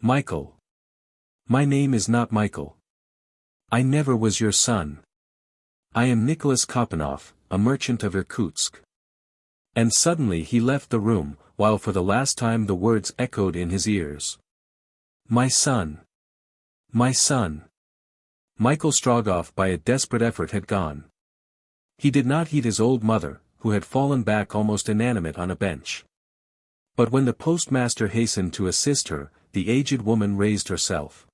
"Michael. My name is not Michael. I never was your son. I am Nicholas Kopanoff, a merchant of Irkutsk." And suddenly he left the room, while for the last time the words echoed in his ears. "My son! My son!" Michael Strogoff by a desperate effort had gone. He did not heed his old mother, who had fallen back almost inanimate on a bench. But when the postmaster hastened to assist her, the aged woman raised herself.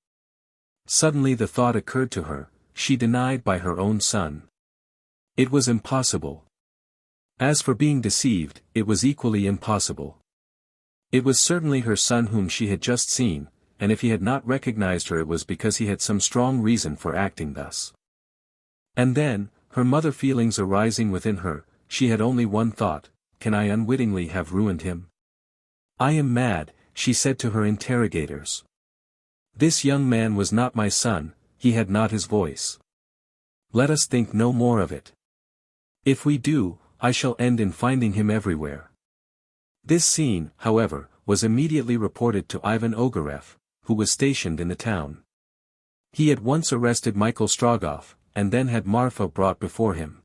Suddenly the thought occurred to her, she denied by her own son. It was impossible. As for being deceived, it was equally impossible. It was certainly her son whom she had just seen, and if he had not recognized her it was because he had some strong reason for acting thus. And then, her mother feelings arising within her, she had only one thought: can I unwittingly have ruined him? "I am mad," she said to her interrogators. "This young man was not my son, he had not his voice. Let us think no more of it. If we do, I shall end in finding him everywhere." This scene, however, was immediately reported to Ivan Ogareff, who was stationed in the town. He at once arrested Michael Strogoff, and then had Marfa brought before him.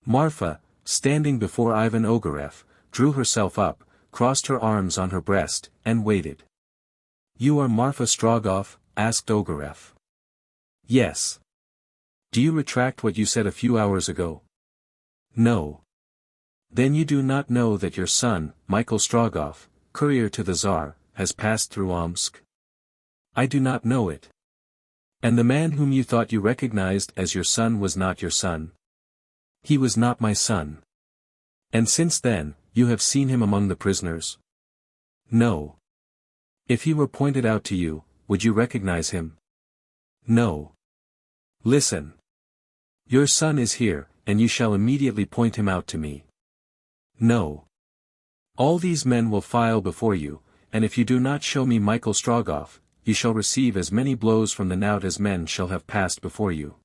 Marfa, standing before Ivan Ogareff, drew herself up, crossed her arms on her breast, and waited. "You are Marfa Strogoff?" asked Ogareff. "Yes. Do you retract what you said a few hours ago?" "No." "Then you do not know that your son, Michael Strogoff, courier to the Tsar, has passed through Omsk?" "I do not know it." "And the man whom you thought you recognized as your son was not your son?" "He was not my son." "And since then, you have seen him among the prisoners?" "No." "If he were pointed out to you, would you recognize him?" "No." "Listen. Your son is here, and you shall immediately point him out to me." "No. All these men will file before you, and if you do not show me Michael Strogoff, you shall receive as many blows from the knout as men shall have passed before you."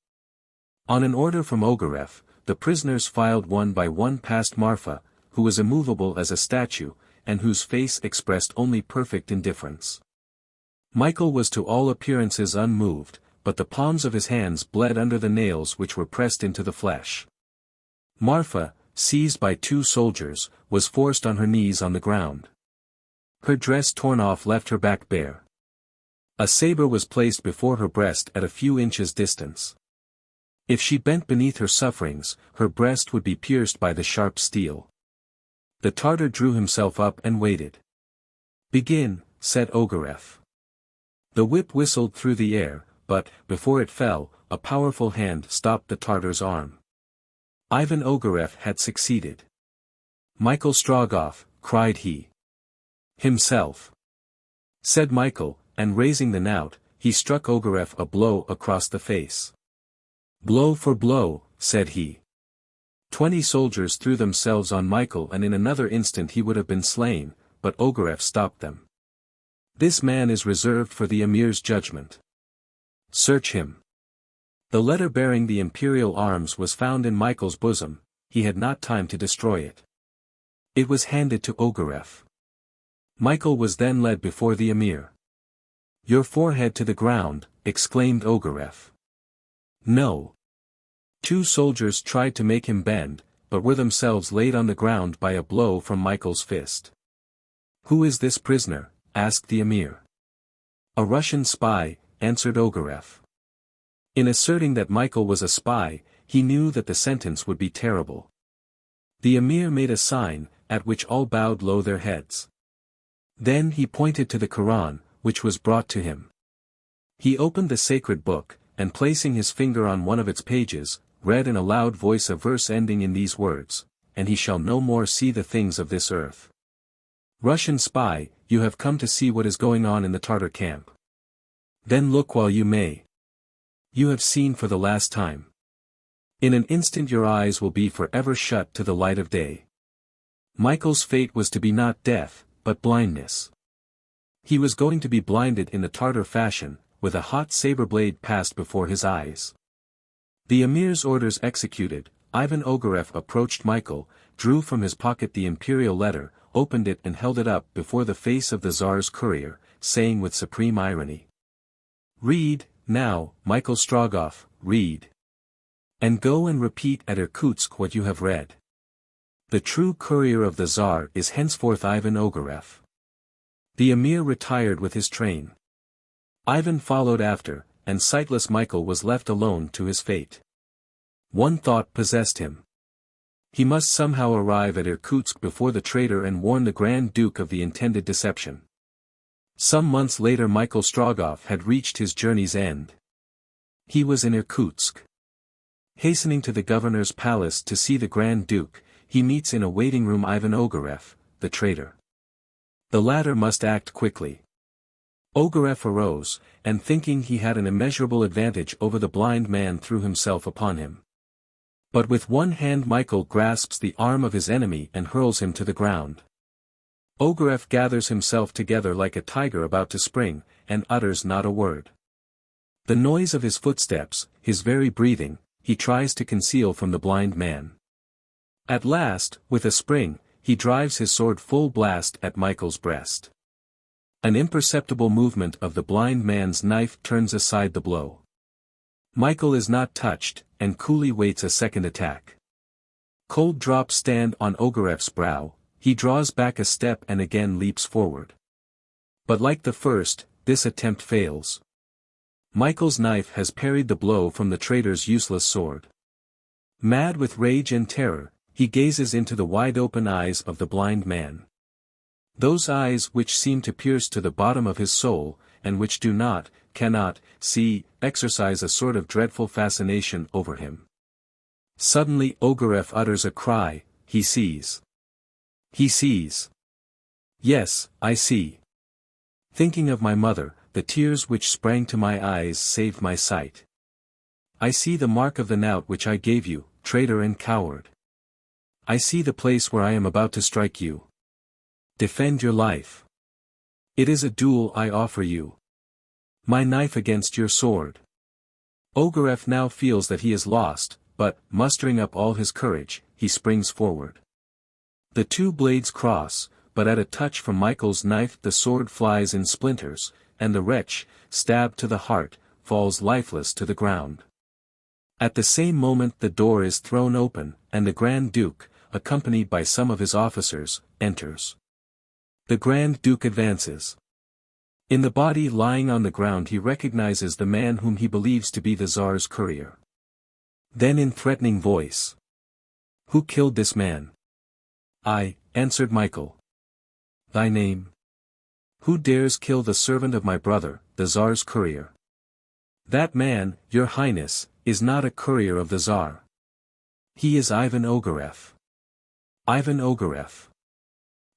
On an order from Ogareff, the prisoners filed one by one past Marfa, who was immovable as a statue, and whose face expressed only perfect indifference. Michael was to all appearances unmoved, but the palms of his hands bled under the nails which were pressed into the flesh. Marfa, seized by 2 soldiers, was forced on her knees on the ground. Her dress torn off left her back bare. A saber was placed before her breast at a few inches distance. If she bent beneath her sufferings, her breast would be pierced by the sharp steel. The Tartar drew himself up and waited. "Begin," said Ogareff. The whip whistled through the air, but, before it fell, a powerful hand stopped the Tartar's arm. Ivan Ogareff had succeeded. "Michael Strogoff," cried he. "Himself," said Michael, and raising the knout, he struck Ogareff a blow across the face. "Blow for blow," said he. 20 soldiers threw themselves on Michael, and in another instant he would have been slain, but Ogareff stopped them. "This man is reserved for the Emir's judgment. Search him." The letter bearing the imperial arms was found in Michael's bosom. He had not time to destroy it. It was handed to Ogareff. Michael was then led before the Emir. "Your forehead to the ground," exclaimed Ogareff. "No." 2 soldiers tried to make him bend, but were themselves laid on the ground by a blow from Michael's fist. "Who is this prisoner?" asked the emir. "A Russian spy," answered Ogareff. In asserting that Michael was a spy, he knew that the sentence would be terrible. The emir made a sign, at which all bowed low their heads. Then he pointed to the Quran, which was brought to him. He opened the sacred book, and placing his finger on one of its pages, read in a loud voice a verse ending in these words, "And he shall no more see the things of this earth." Russian spy, you have come to see what is going on in the Tartar camp. Then look while you may. You have seen for the last time. In an instant your eyes will be forever shut to the light of day. Michael's fate was to be not death, but blindness. He was going to be blinded in the Tartar fashion, with a hot saber blade passed before his eyes. The emir's orders executed, Ivan Ogareff approached Michael, drew from his pocket the imperial letter, opened it and held it up before the face of the Tsar's courier, saying with supreme irony, "Read, now, Michael Strogoff, read. And go and repeat at Irkutsk what you have read. The true courier of the Tsar is henceforth Ivan Ogareff." The emir retired with his train. Ivan followed after, and sightless Michael was left alone to his fate. One thought possessed him. He must somehow arrive at Irkutsk before the traitor and warn the Grand Duke of the intended deception. Some months later Michael Strogoff had reached his journey's end. He was in Irkutsk. Hastening to the governor's palace to see the Grand Duke, he meets in a waiting room Ivan Ogareff, the traitor. The latter must act quickly. Ogareff arose, and thinking he had an immeasurable advantage over the blind man threw himself upon him. But with one hand Michael grasps the arm of his enemy and hurls him to the ground. Ogareff gathers himself together like a tiger about to spring, and utters not a word. The noise of his footsteps, his very breathing, he tries to conceal from the blind man. At last, with a spring, he drives his sword full blast at Michael's breast. An imperceptible movement of the blind man's knife turns aside the blow. Michael is not touched, and coolly waits a second attack. Cold drops stand on Ogareff's brow, he draws back a step and again leaps forward. But like the first, this attempt fails. Michael's knife has parried the blow from the traitor's useless sword. Mad with rage and terror, he gazes into the wide-open eyes of the blind man. Those eyes which seem to pierce to the bottom of his soul, and which do not, cannot, see, exercise a sort of dreadful fascination over him. Suddenly Ogareff utters a cry, he sees. He sees. Yes, I see. Thinking of my mother, the tears which sprang to my eyes saved my sight. I see the mark of the knout which I gave you, traitor and coward. I see the place where I am about to strike you. Defend your life. It is a duel I offer you. My knife against your sword. Ogareff now feels that he is lost, but, mustering up all his courage, he springs forward. The two blades cross, but at a touch from Michael's knife the sword flies in splinters, and the wretch, stabbed to the heart, falls lifeless to the ground. At the same moment the door is thrown open, and the Grand Duke, accompanied by some of his officers, enters. The Grand Duke advances. In the body lying on the ground he recognizes the man whom he believes to be the Tsar's courier. Then in threatening voice, "Who killed this man?" "I," answered Michael. "Thy name?" "Who dares kill the servant of my brother, the Tsar's courier?" "That man, your highness, is not a courier of the Tsar. He is Ivan Ogareff." "Ivan Ogareff?"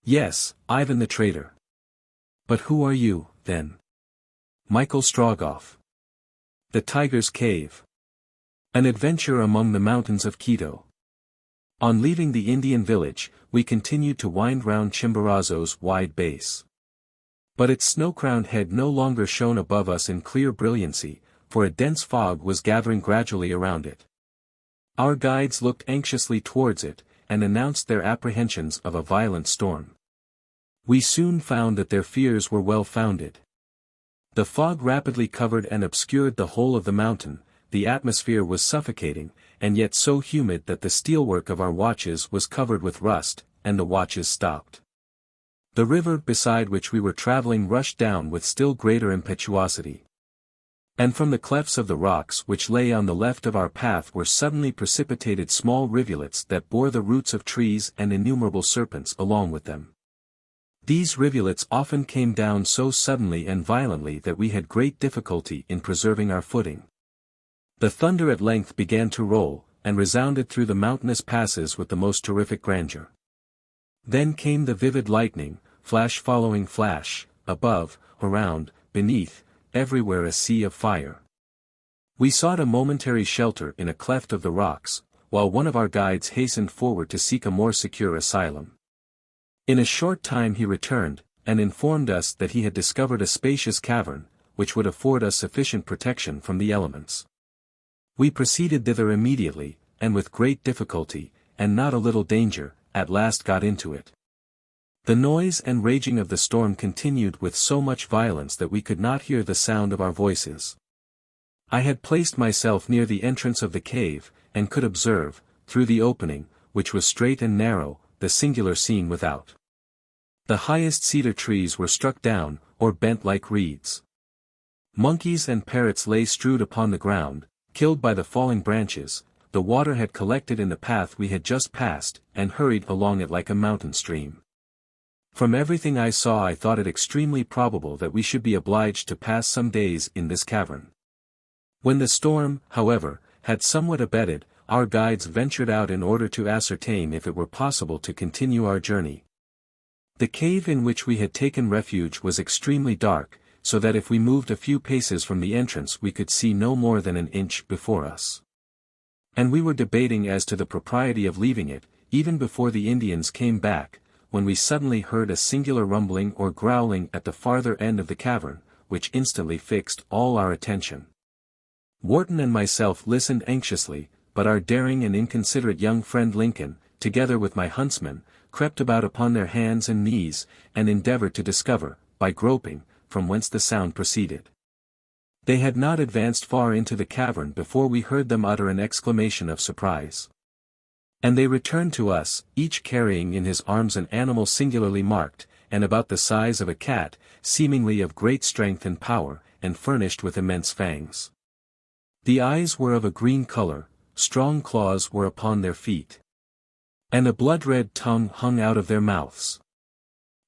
"Yes, Ivan the traitor." "But who are you, then?" "Michael Strogoff. The Tiger's Cave. An adventure among the mountains of Quito." On leaving the Indian village, we continued to wind round Chimborazo's wide base. But its snow-crowned head no longer shone above us in clear brilliancy, for a dense fog was gathering gradually around it. Our guides looked anxiously towards it, and announced their apprehensions of a violent storm. We soon found that their fears were well founded. The fog rapidly covered and obscured the whole of the mountain, the atmosphere was suffocating, and yet so humid that the steelwork of our watches was covered with rust, and the watches stopped. The river beside which we were traveling rushed down with still greater impetuosity. And from the clefts of the rocks which lay on the left of our path were suddenly precipitated small rivulets that bore the roots of trees and innumerable serpents along with them. These rivulets often came down so suddenly and violently that we had great difficulty in preserving our footing. The thunder at length began to roll, and resounded through the mountainous passes with the most terrific grandeur. Then came the vivid lightning, flash following flash, above, around, beneath, everywhere a sea of fire. We sought a momentary shelter in a cleft of the rocks, while one of our guides hastened forward to seek a more secure asylum. In a short time he returned, and informed us that he had discovered a spacious cavern, which would afford us sufficient protection from the elements. We proceeded thither immediately, and with great difficulty, and not a little danger, at last got into it. The noise and raging of the storm continued with so much violence that we could not hear the sound of our voices. I had placed myself near the entrance of the cave, and could observe, through the opening, which was straight and narrow, the singular scene without. The highest cedar trees were struck down, or bent like reeds. Monkeys and parrots lay strewed upon the ground, killed by the falling branches. The water had collected in the path we had just passed, and hurried along it like a mountain stream. From everything I saw I thought it extremely probable that we should be obliged to pass some days in this cavern. When the storm, however, had somewhat abated, our guides ventured out in order to ascertain if it were possible to continue our journey. The cave in which we had taken refuge was extremely dark, so that if we moved a few paces from the entrance we could see no more than an inch before us. And we were debating as to the propriety of leaving it, even before the Indians came back, when we suddenly heard a singular rumbling or growling at the farther end of the cavern, which instantly fixed all our attention. Wharton and myself listened anxiously, but our daring and inconsiderate young friend Lincoln, together with my huntsman, crept about upon their hands and knees, and endeavored to discover, by groping, from whence the sound proceeded. They had not advanced far into the cavern before we heard them utter an exclamation of surprise. And they returned to us, each carrying in his arms an animal singularly marked, and about the size of a cat, seemingly of great strength and power, and furnished with immense fangs. The eyes were of a green color, strong claws were upon their feet, and a blood-red tongue hung out of their mouths.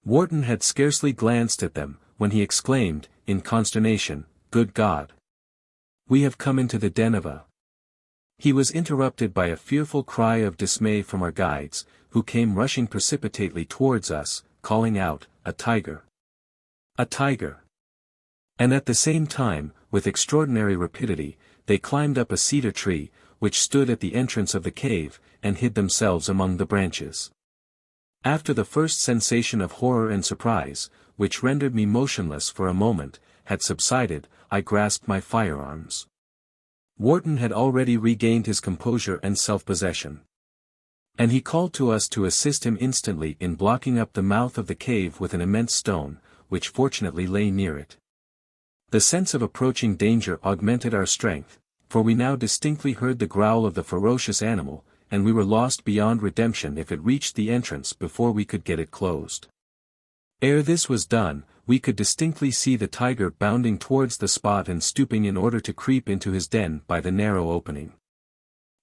Wharton had scarcely glanced at them, when he exclaimed, in consternation, "Good God! We have come into the den of a—" He was interrupted by a fearful cry of dismay from our guides, who came rushing precipitately towards us, calling out, "A tiger! A tiger!" And at the same time, with extraordinary rapidity, they climbed up a cedar tree, which stood at the entrance of the cave, and hid themselves among the branches. After the first sensation of horror and surprise, which rendered me motionless for a moment, had subsided, I grasped my firearms. Wharton had already regained his composure and self-possession. And he called to us to assist him instantly in blocking up the mouth of the cave with an immense stone, which fortunately lay near it. The sense of approaching danger augmented our strength, for we now distinctly heard the growl of the ferocious animal, and we were lost beyond redemption if it reached the entrance before we could get it closed. Ere this was done, we could distinctly see the tiger bounding towards the spot and stooping in order to creep into his den by the narrow opening.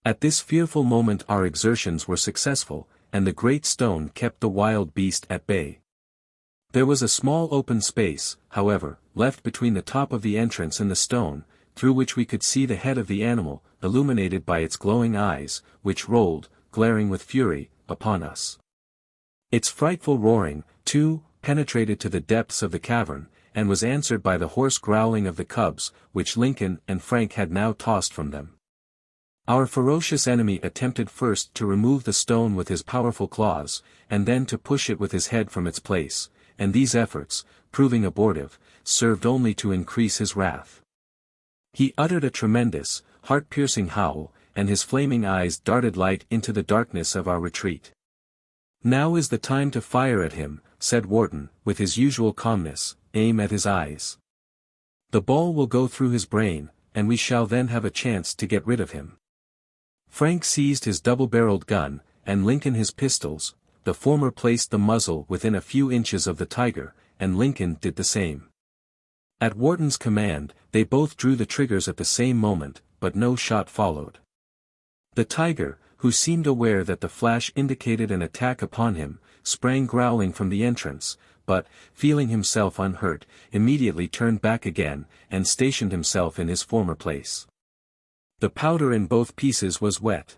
At this fearful moment our exertions were successful, and the great stone kept the wild beast at bay. There was a small open space, however, left between the top of the entrance and the stone, through which we could see the head of the animal, illuminated by its glowing eyes, which rolled, glaring with fury, upon us. Its frightful roaring, too, penetrated to the depths of the cavern, and was answered by the hoarse growling of the cubs, which Lincoln and Frank had now tossed from them. Our ferocious enemy attempted first to remove the stone with his powerful claws, and then to push it with his head from its place, and these efforts, proving abortive, served only to increase his wrath. He uttered a tremendous, heart-piercing howl, and his flaming eyes darted light into the darkness of our retreat. "Now is the time to fire at him," said Wharton, with his usual calmness. "Aim at his eyes. The ball will go through his brain, and we shall then have a chance to get rid of him." Frank seized his double-barreled gun, and Lincoln his pistols, the former placed the muzzle within a few inches of the tiger, and Lincoln did the same. At Wharton's command, they both drew the triggers at the same moment, but no shot followed. The tiger, who seemed aware that the flash indicated an attack upon him, sprang growling from the entrance, but, feeling himself unhurt, immediately turned back again, and stationed himself in his former place. The powder in both pieces was wet.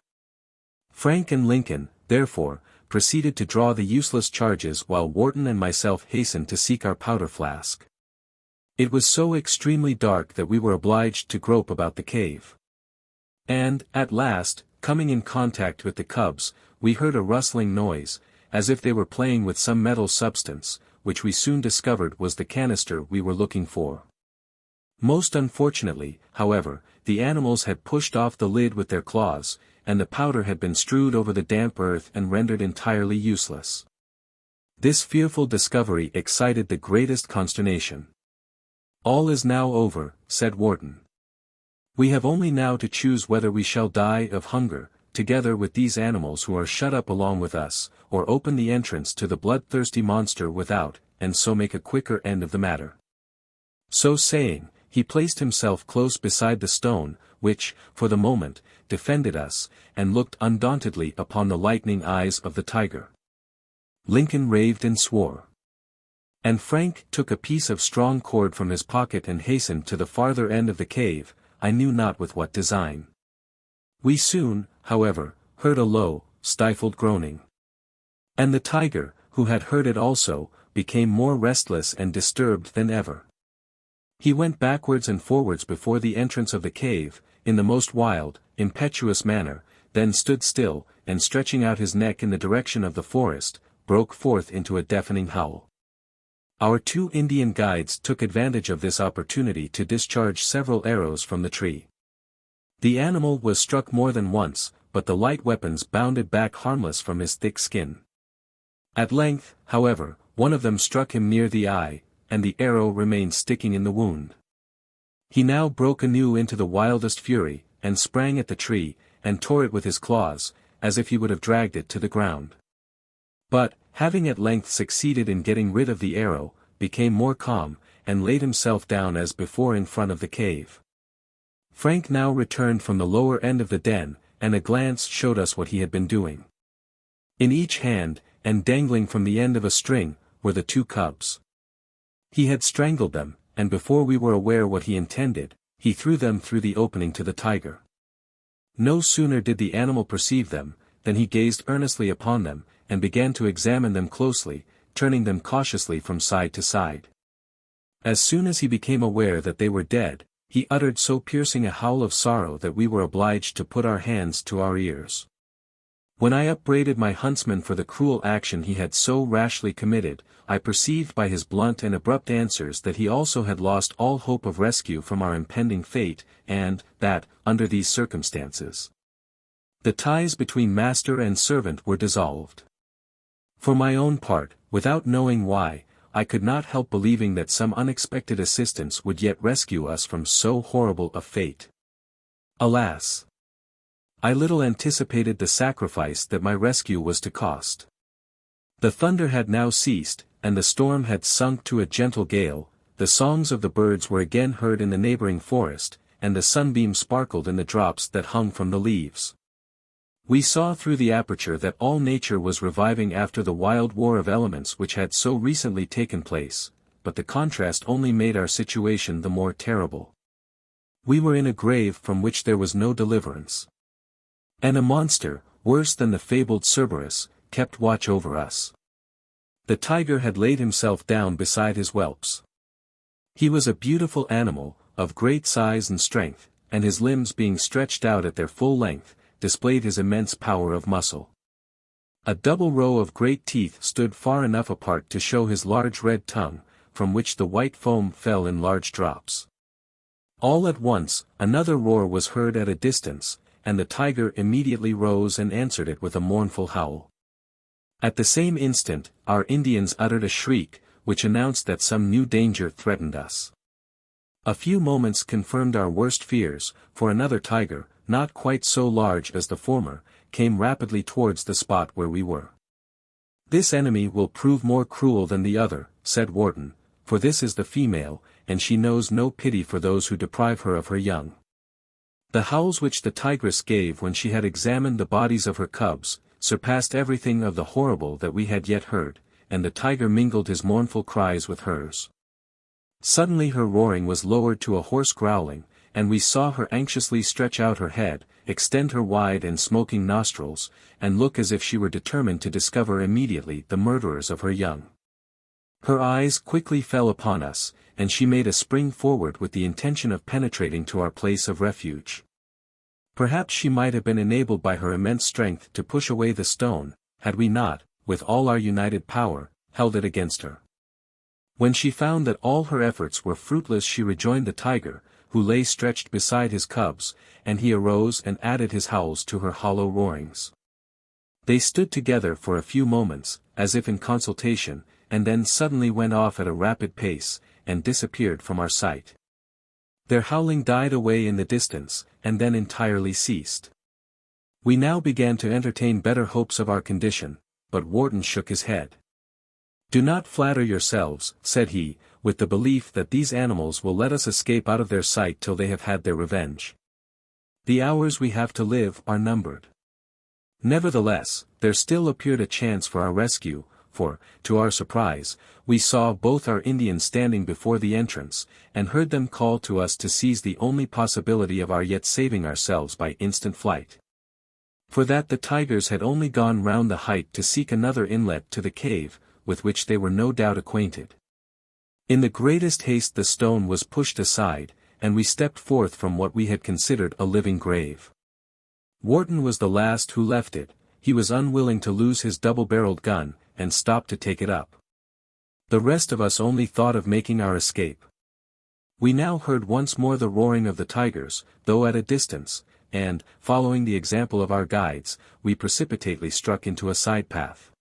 Frank and Lincoln, therefore, proceeded to draw the useless charges while Wharton and myself hastened to seek our powder flask. It was so extremely dark that we were obliged to grope about the cave. And, at last, coming in contact with the cubs, we heard a rustling noise, as if they were playing with some metal substance, which we soon discovered was the canister we were looking for. Most unfortunately, however, the animals had pushed off the lid with their claws, and the powder had been strewed over the damp earth and rendered entirely useless. This fearful discovery excited the greatest consternation. "All is now over," said Wharton. "We have only now to choose whether we shall die of hunger, together with these animals who are shut up along with us, or open the entrance to the bloodthirsty monster without, and so make a quicker end of the matter." So saying, he placed himself close beside the stone, which, for the moment, defended us, and looked undauntedly upon the lightning eyes of the tiger. Lincoln raved and swore. And Frank took a piece of strong cord from his pocket and hastened to the farther end of the cave, I knew not with what design. We soon, however, heard a low, stifled groaning. And the tiger, who had heard it also, became more restless and disturbed than ever. He went backwards and forwards before the entrance of the cave, in the most wild, impetuous manner, then stood still, and stretching out his neck in the direction of the forest, broke forth into a deafening howl. Our two Indian guides took advantage of this opportunity to discharge several arrows from the tree. The animal was struck more than once, but the light weapons bounded back harmless from his thick skin. At length, however, one of them struck him near the eye, and the arrow remained sticking in the wound. He now broke anew into the wildest fury, and sprang at the tree, and tore it with his claws, as if he would have dragged it to the ground. But, having at length succeeded in getting rid of the arrow, became more calm, and laid himself down as before in front of the cave. Frank now returned from the lower end of the den, and a glance showed us what he had been doing. In each hand, and dangling from the end of a string, were the two cubs. He had strangled them, and before we were aware what he intended, he threw them through the opening to the tiger. No sooner did the animal perceive them, than he gazed earnestly upon them, and began to examine them closely, turning them cautiously from side to side. As soon as he became aware that they were dead, he uttered so piercing a howl of sorrow that we were obliged to put our hands to our ears. When I upbraided my huntsman for the cruel action he had so rashly committed, I perceived by his blunt and abrupt answers that he also had lost all hope of rescue from our impending fate, and, that, under these circumstances, the ties between master and servant were dissolved. For my own part, without knowing why, I could not help believing that some unexpected assistance would yet rescue us from so horrible a fate. Alas! I little anticipated the sacrifice that my rescue was to cost. The thunder had now ceased, and the storm had sunk to a gentle gale, the songs of the birds were again heard in the neighboring forest, and the sunbeam sparkled in the drops that hung from the leaves. We saw through the aperture that all nature was reviving after the wild war of elements which had so recently taken place, but the contrast only made our situation the more terrible. We were in a grave from which there was no deliverance. And a monster, worse than the fabled Cerberus, kept watch over us. The tiger had laid himself down beside his whelps. He was a beautiful animal, of great size and strength, and his limbs being stretched out at their full length, displayed his immense power of muscle. A double row of great teeth stood far enough apart to show his large red tongue, from which the white foam fell in large drops. All at once, another roar was heard at a distance, and the tiger immediately rose and answered it with a mournful howl. At the same instant, our Indians uttered a shriek, which announced that some new danger threatened us. A few moments confirmed our worst fears, for another tiger, not quite so large as the former, came rapidly towards the spot where we were. "This enemy will prove more cruel than the other," said Wharton, "for this is the female, and she knows no pity for those who deprive her of her young." The howls which the tigress gave when she had examined the bodies of her cubs, surpassed everything of the horrible that we had yet heard, and the tiger mingled his mournful cries with hers. Suddenly her roaring was lowered to a hoarse growling, and we saw her anxiously stretch out her head, extend her wide and smoking nostrils, and look as if she were determined to discover immediately the murderers of her young. Her eyes quickly fell upon us, and she made a spring forward with the intention of penetrating to our place of refuge. Perhaps she might have been enabled by her immense strength to push away the stone, had we not, with all our united power, held it against her. When she found that all her efforts were fruitless, she rejoined the tiger, who lay stretched beside his cubs, and he arose and added his howls to her hollow roarings. They stood together for a few moments, as if in consultation, and then suddenly went off at a rapid pace, and disappeared from our sight. Their howling died away in the distance, and then entirely ceased. We now began to entertain better hopes of our condition, but Wharton shook his head. "Do not flatter yourselves," said he, "with the belief that these animals will let us escape out of their sight till they have had their revenge. The hours we have to live are numbered." Nevertheless, there still appeared a chance for our rescue, for, to our surprise, we saw both our Indians standing before the entrance, and heard them call to us to seize the only possibility of our yet saving ourselves by instant flight. For that the tigers had only gone round the height to seek another inlet to the cave, with which they were no doubt acquainted. In the greatest haste the stone was pushed aside, and we stepped forth from what we had considered a living grave. Wharton was the last who left it. He was unwilling to lose his double-barreled gun, and stopped to take it up. The rest of us only thought of making our escape. We now heard once more the roaring of the tigers, though at a distance, and, following the example of our guides, we precipitately struck into a side path.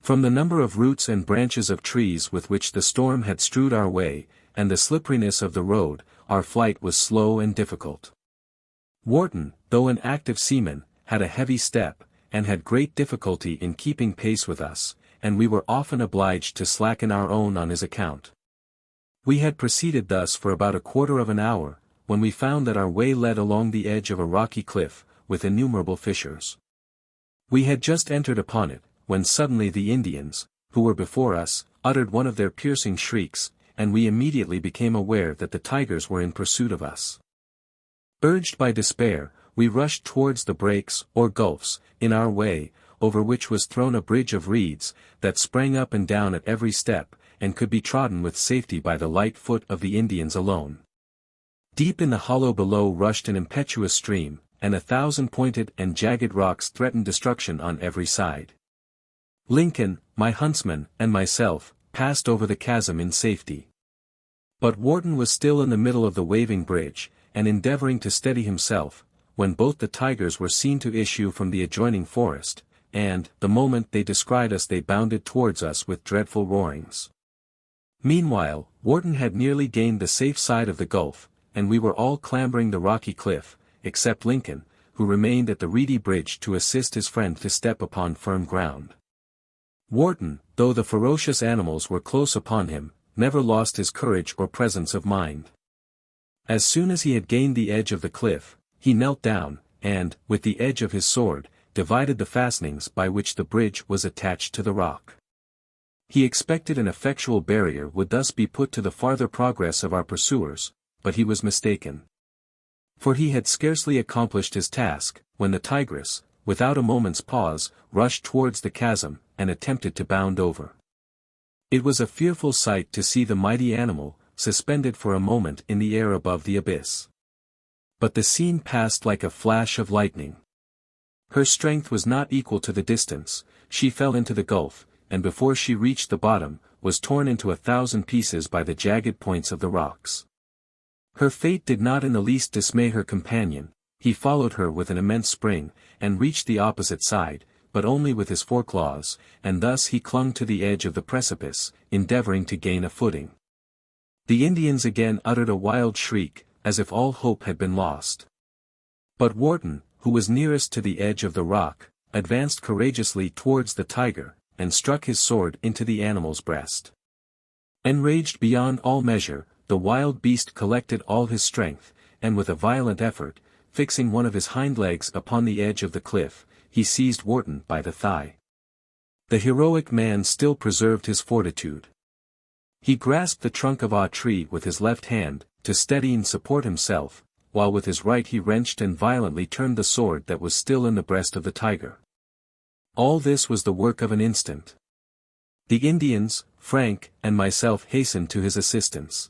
From the number of roots and branches of trees with which the storm had strewed our way, and the slipperiness of the road, our flight was slow and difficult. Wharton, though an active seaman, had a heavy step, and had great difficulty in keeping pace with us, and we were often obliged to slacken our own on his account. We had proceeded thus for about a quarter of an hour, when we found that our way led along the edge of a rocky cliff, with innumerable fissures. We had just entered upon it, when suddenly the Indians, who were before us, uttered one of their piercing shrieks, and we immediately became aware that the tigers were in pursuit of us. Urged by despair, we rushed towards the breaks, or gulfs, in our way, over which was thrown a bridge of reeds, that sprang up and down at every step, and could be trodden with safety by the light foot of the Indians alone. Deep in the hollow below rushed an impetuous stream, and 1,000 pointed and jagged rocks threatened destruction on every side. Lincoln, my huntsman, and myself, passed over the chasm in safety. But Wharton was still in the middle of the waving bridge, and endeavoring to steady himself, when both the tigers were seen to issue from the adjoining forest, and, the moment they descried us they bounded towards us with dreadful roarings. Meanwhile, Wharton had nearly gained the safe side of the gulf, and we were all clambering the rocky cliff, except Lincoln, who remained at the reedy bridge to assist his friend to step upon firm ground. Wharton, though the ferocious animals were close upon him, never lost his courage or presence of mind. As soon as he had gained the edge of the cliff, he knelt down, and, with the edge of his sword, divided the fastenings by which the bridge was attached to the rock. He expected an effectual barrier would thus be put to the farther progress of our pursuers, but he was mistaken. For he had scarcely accomplished his task, when the tigress, without a moment's pause, rushed towards the chasm, and attempted to bound over. It was a fearful sight to see the mighty animal, suspended for a moment in the air above the abyss. But the scene passed like a flash of lightning. Her strength was not equal to the distance, she fell into the gulf, and before she reached the bottom, was torn into 1,000 pieces by the jagged points of the rocks. Her fate did not in the least dismay her companion. He followed her with an immense spring, and reached the opposite side, but only with his foreclaws, and thus he clung to the edge of the precipice, endeavoring to gain a footing. The Indians again uttered a wild shriek, as if all hope had been lost. But Wharton, who was nearest to the edge of the rock, advanced courageously towards the tiger, and struck his sword into the animal's breast. Enraged beyond all measure, the wild beast collected all his strength, and with a violent effort, fixing one of his hind legs upon the edge of the cliff, he seized Wharton by the thigh. The heroic man still preserved his fortitude. He grasped the trunk of a tree with his left hand, to steady and support himself, while with his right he wrenched and violently turned the sword that was still in the breast of the tiger. All this was the work of an instant. The Indians, Frank, and myself hastened to his assistance.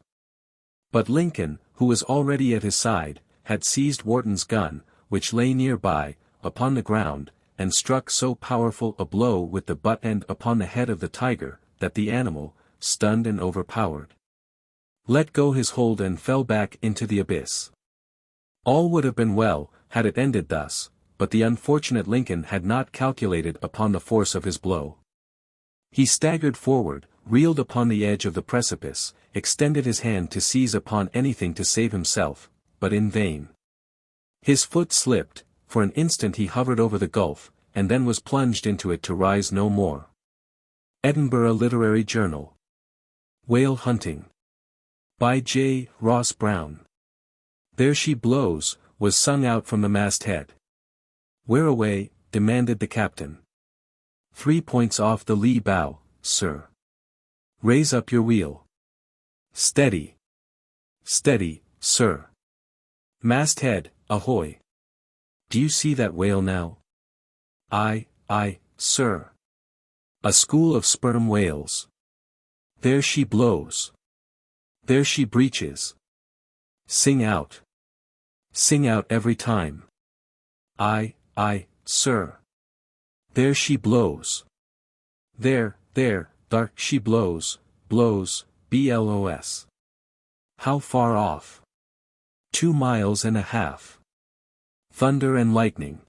But Lincoln, who was already at his side, had seized Wharton's gun, which lay nearby, upon the ground, and struck so powerful a blow with the butt end upon the head of the tiger, that the animal, stunned and overpowered, let go his hold and fell back into the abyss. All would have been well, had it ended thus, but the unfortunate Lincoln had not calculated upon the force of his blow. He staggered forward, reeled upon the edge of the precipice, extended his hand to seize upon anything to save himself, but in vain. His foot slipped, for an instant he hovered over the gulf, and then was plunged into it to rise no more. Edinburgh Literary Journal. Whale Hunting. By J. Ross Brown. There she blows, was sung out from the masthead. Where away? Demanded the captain. 3 points off the lee bow, sir. Raise up your wheel. Steady. Steady, sir. Masthead, ahoy. Do you see that whale now? Aye, sir. A school of sperm whales. There she blows. There she breaches. Sing out. Sing out every time. Aye, sir. There she blows. There, she blows, blows. How far off? 2 miles and a half. Thunder and lightning.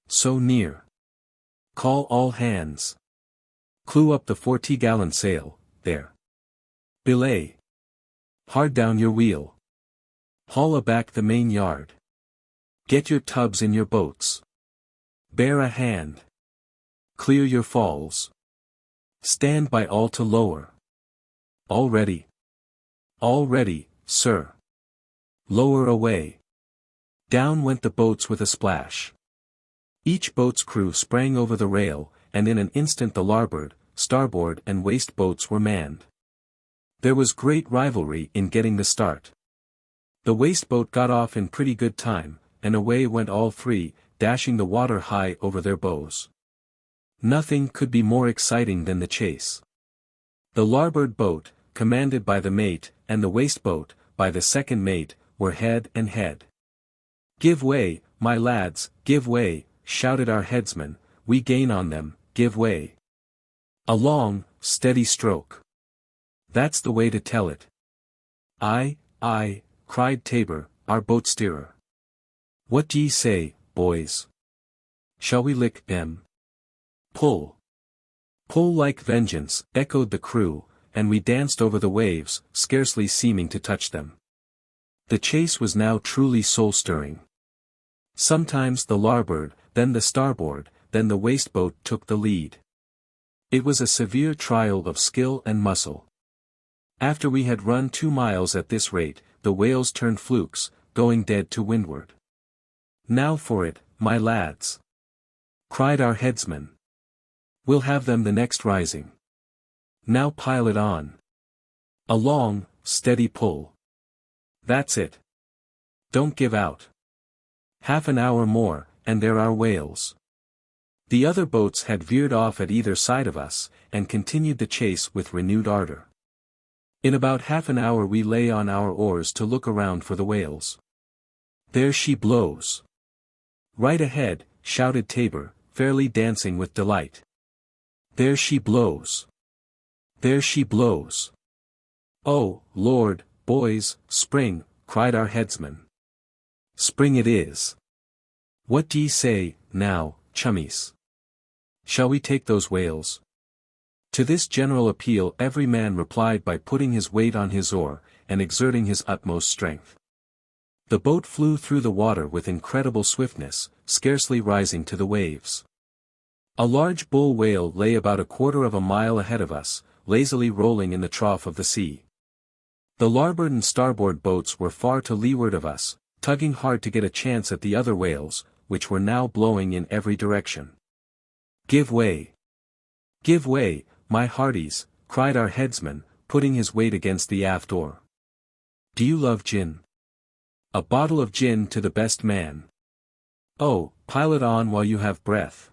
So near. Call all hands. Clew up the 40-gallon sail, there. Belay. Hard down your wheel. Haul aback the main yard. Get your tubs in your boats. Bear a hand. Clear your falls. Stand by all to lower. All ready. All ready, sir. Lower away. Down went the boats with a splash. Each boat's crew sprang over the rail, and in an instant the larboard, starboard and waist boats were manned. There was great rivalry in getting the start. The waist boat got off in pretty good time, and away went all three, dashing the water high over their bows. Nothing could be more exciting than the chase. The larboard boat, commanded by the mate, and the waist boat, by the second mate, were head and head. "Give way, my lads, give way," shouted our headsman, "we gain on them, give way. A long, steady stroke. That's the way to tell it." "Aye, cried Tabor, our boat steerer. "What d'ye say, boys? Shall we lick them?" "Pull. Pull like vengeance," echoed the crew, and we danced over the waves, scarcely seeming to touch them. The chase was now truly soul-stirring. Sometimes the larboard, then the starboard, then the waist boat took the lead. It was a severe trial of skill and muscle. After we had run 2 miles at this rate, the whales turned flukes, going dead to windward. "Now for it, my lads!" cried our headsman. "We'll have them the next rising. Now pile it on. A long, steady pull. That's it. Don't give out. Half an hour more, and there are whales." The other boats had veered off at either side of us, and continued the chase with renewed ardor. In about half an hour we lay on our oars to look around for the whales. "There she blows." "Right ahead," shouted Tabor, fairly dancing with delight. "There she blows. There she blows." "Oh, Lord, boys, spring," cried our headsman. "Spring it is. What d'ye say, now, chummies? Shall we take those whales?" To this general appeal every man replied by putting his weight on his oar, and exerting his utmost strength. The boat flew through the water with incredible swiftness, scarcely rising to the waves. A large bull whale lay about a quarter of a mile ahead of us, lazily rolling in the trough of the sea. The larboard and starboard boats were far to leeward of us, tugging hard to get a chance at the other whales, which were now blowing in every direction. "Give way! Give way, my hearties!" cried our headsman, putting his weight against the aft oar. "Do you love gin? A bottle of gin to the best man. Oh, pile it on while you have breath.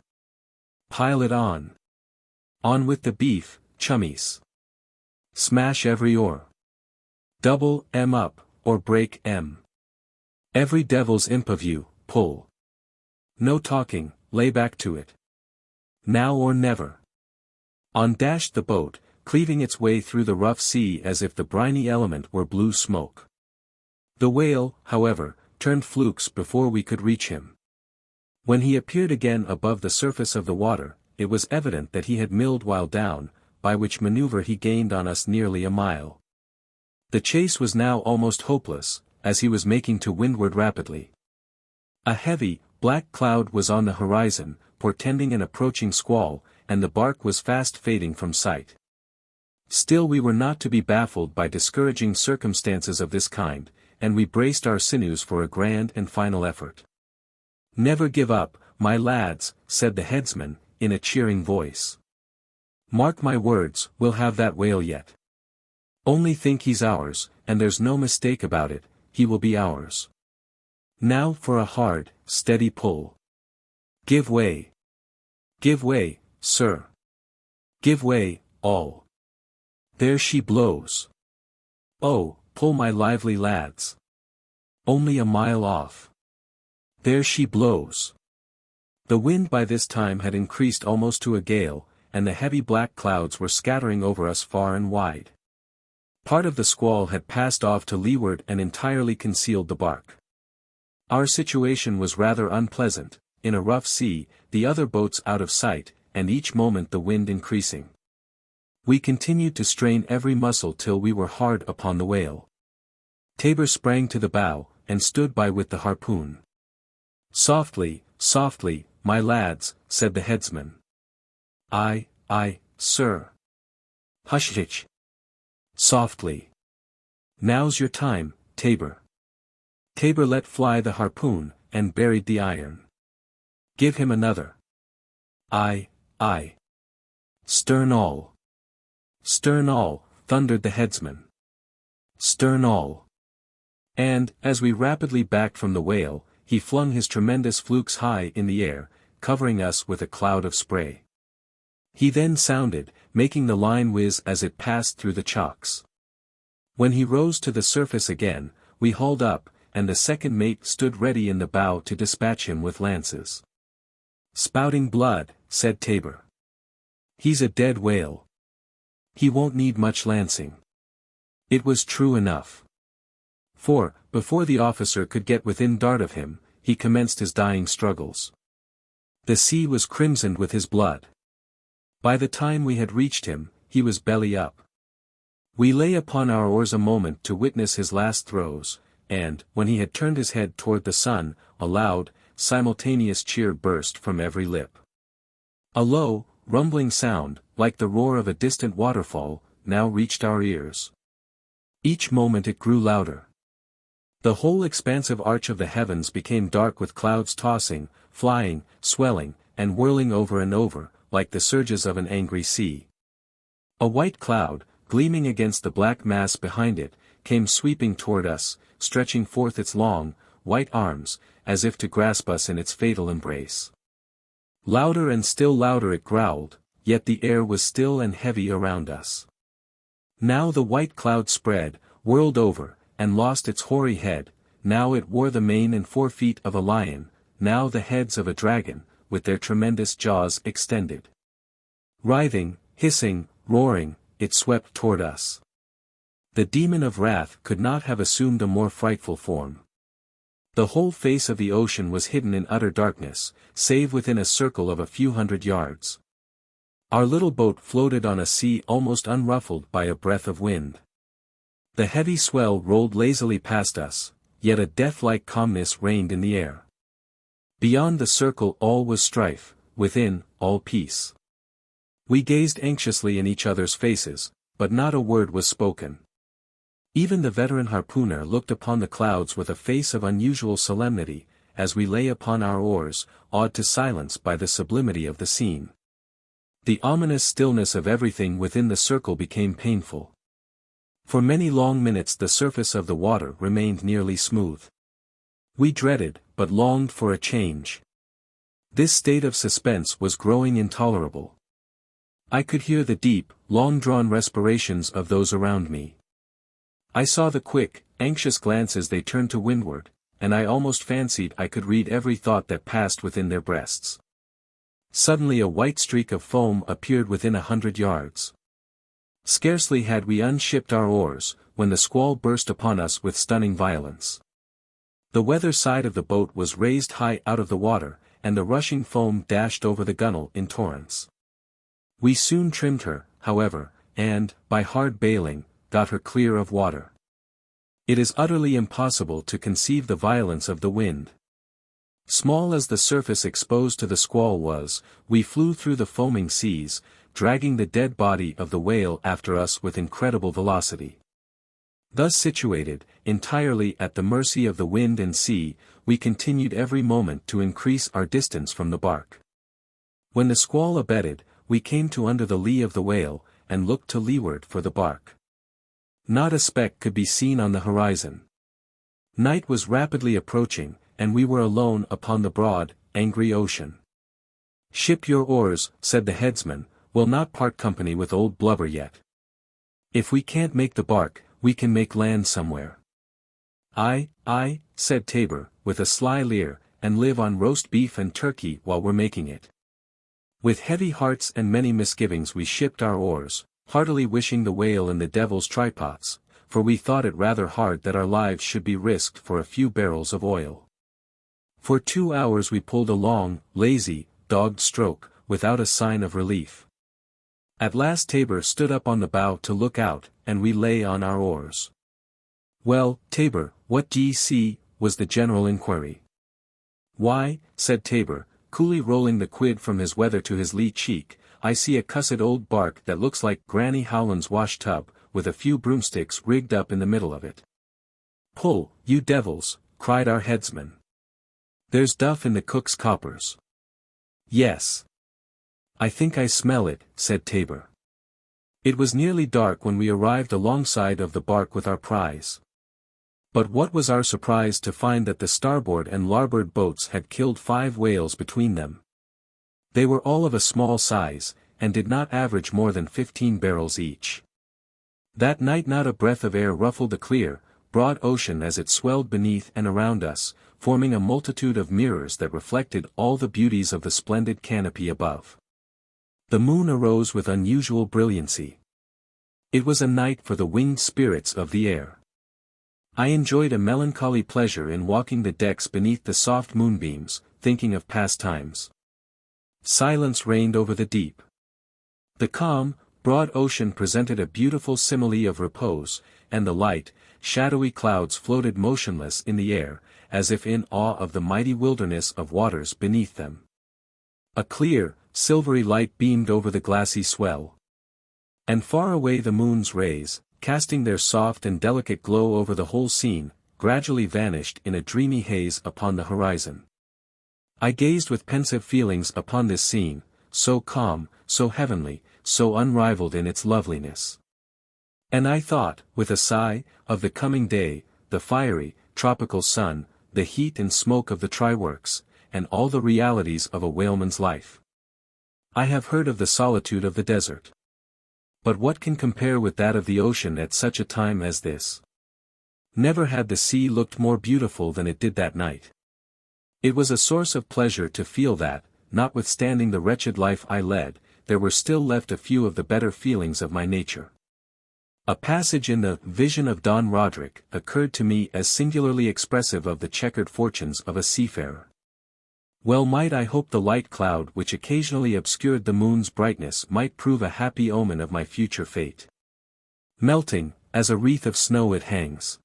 Pile it on. On with the beef, chummies. Smash every oar. Double M up, or break M. Every devil's imp of you, pull. No talking, lay back to it. Now or never." On dashed the boat, cleaving its way through the rough sea as if the briny element were blue smoke. The whale, however, turned flukes before we could reach him. When he appeared again above the surface of the water, it was evident that he had milled while down, by which maneuver he gained on us nearly a mile. The chase was now almost hopeless, as he was making to windward rapidly. A heavy, black cloud was on the horizon, portending an approaching squall, and the bark was fast fading from sight. Still we were not to be baffled by discouraging circumstances of this kind, and we braced our sinews for a grand and final effort. "Never give up, my lads," said the headsman, in a cheering voice. "Mark my words, we'll have that whale yet. Only think he's ours, and there's no mistake about it, he will be ours. Now for a hard, steady pull. Give way. Give way, sir. Give way, all. There she blows. Oh, pull my lively lads. Only a mile off. There she blows." The wind by this time had increased almost to a gale, and the heavy black clouds were scattering over us far and wide. Part of the squall had passed off to leeward and entirely concealed the bark. Our situation was rather unpleasant, in a rough sea, the other boats out of sight, and each moment the wind increasing. We continued to strain every muscle till we were hard upon the whale. Tabor sprang to the bow, and stood by with the harpoon. "Softly, softly, my lads," said the headsman. Aye, sir." "Hush. Softly. Now's your time, Tabor." Tabor let fly the harpoon, and buried the iron. "Give him another." Aye. "Stern all. Stern all," thundered the headsman. "Stern all." And, as we rapidly backed from the whale, he flung his tremendous flukes high in the air, covering us with a cloud of spray. He then sounded, making the line whiz as it passed through the chocks. When he rose to the surface again, we hauled up, and the second mate stood ready in the bow to dispatch him with lances. "Spouting blood," said Tabor. "He's a dead whale. He won't need much lancing." It was true enough. For, before the officer could get within dart of him, he commenced his dying struggles. The sea was crimsoned with his blood. By the time we had reached him, he was belly up. We lay upon our oars a moment to witness his last throes, and, when he had turned his head toward the sun, a loud, simultaneous cheer burst from every lip. A low, rumbling sound, like the roar of a distant waterfall, now reached our ears. Each moment it grew louder. The whole expansive arch of the heavens became dark with clouds tossing, flying, swelling, and whirling over and over, like the surges of an angry sea. A white cloud, gleaming against the black mass behind it, came sweeping toward us, stretching forth its long, white arms, as if to grasp us in its fatal embrace. Louder and still louder it growled, yet the air was still and heavy around us. Now the white cloud spread, whirled over, and lost its hoary head, now it wore the mane and 4 feet of a lion, now the heads of a dragon, with their tremendous jaws extended. Writhing, hissing, roaring, it swept toward us. The demon of wrath could not have assumed a more frightful form. The whole face of the ocean was hidden in utter darkness, save within a circle of a few hundred yards. Our little boat floated on a sea almost unruffled by a breath of wind. The heavy swell rolled lazily past us, yet a death-like calmness reigned in the air. Beyond the circle all was strife, within, all peace. We gazed anxiously in each other's faces, but not a word was spoken. Even the veteran harpooner looked upon the clouds with a face of unusual solemnity, as we lay upon our oars, awed to silence by the sublimity of the scene. The ominous stillness of everything within the circle became painful. For many long minutes the surface of the water remained nearly smooth. We dreaded, but longed for a change. This state of suspense was growing intolerable. I could hear the deep, long-drawn respirations of those around me. I saw the quick, anxious glances they turned to windward, and I almost fancied I could read every thought that passed within their breasts. Suddenly a white streak of foam appeared within 100 yards. Scarcely had we unshipped our oars, when the squall burst upon us with stunning violence. The weather side of the boat was raised high out of the water, and the rushing foam dashed over the gunwale in torrents. We soon trimmed her, however, and, by hard bailing, got her clear of water. It is utterly impossible to conceive the violence of the wind. Small as the surface exposed to the squall was, we flew through the foaming seas, dragging the dead body of the whale after us with incredible velocity. Thus situated, entirely at the mercy of the wind and sea, we continued every moment to increase our distance from the bark. When the squall abated, we came to under the lee of the whale, and looked to leeward for the bark. Not a speck could be seen on the horizon. Night was rapidly approaching, and we were alone upon the broad, angry ocean. "Ship your oars," said the headsman, "we'll not part company with old Blubber yet. If we can't make the bark, we can make land somewhere." "Aye," said Tabor, with a sly leer, "and live on roast beef and turkey while we're making it." With heavy hearts and many misgivings we shipped our oars, heartily wishing the whale in the devil's trypots, for we thought it rather hard that our lives should be risked for a few barrels of oil. For 2 hours we pulled a long, lazy, dogged stroke, without a sign of relief. At last Tabor stood up on the bow to look out, and we lay on our oars. "Well, Tabor, what d'ye see?" was the general inquiry. "Why," said Tabor, coolly rolling the quid from his weather to his lee cheek, "I see a cussed old bark that looks like Granny Howland's wash-tub, with a few broomsticks rigged up in the middle of it." "Pull, you devils," cried our headsman. "There's duff in the cook's coppers." "Yes. I think I smell it," said Tabor. It was nearly dark when we arrived alongside of the bark with our prize. But what was our surprise to find that the starboard and larboard boats had killed 5 whales between them. They were all of a small size, and did not average more than 15 barrels each. That night not a breath of air ruffled the clear, broad ocean as it swelled beneath and around us, forming a multitude of mirrors that reflected all the beauties of the splendid canopy above. The moon arose with unusual brilliancy. It was a night for the winged spirits of the air. I enjoyed a melancholy pleasure in walking the decks beneath the soft moonbeams, thinking of past times. Silence reigned over the deep. The calm, broad ocean presented a beautiful simile of repose, and the light, shadowy clouds floated motionless in the air, as if in awe of the mighty wilderness of waters beneath them. A clear, silvery light beamed over the glassy swell. And far away the moon's rays, casting their soft and delicate glow over the whole scene, gradually vanished in a dreamy haze upon the horizon. I gazed with pensive feelings upon this scene, so calm, so heavenly, so unrivaled in its loveliness. And I thought, with a sigh, of the coming day, the fiery, tropical sun, the heat and smoke of the try-works, and all the realities of a whaleman's life. I have heard of the solitude of the desert. But what can compare with that of the ocean at such a time as this? Never had the sea looked more beautiful than it did that night. It was a source of pleasure to feel that, notwithstanding the wretched life I led, there were still left a few of the better feelings of my nature. A passage in the Vision of Don Roderick occurred to me as singularly expressive of the checkered fortunes of a seafarer. Well might I hope the light cloud which occasionally obscured the moon's brightness might prove a happy omen of my future fate. Melting, as a wreath of snow it hangs,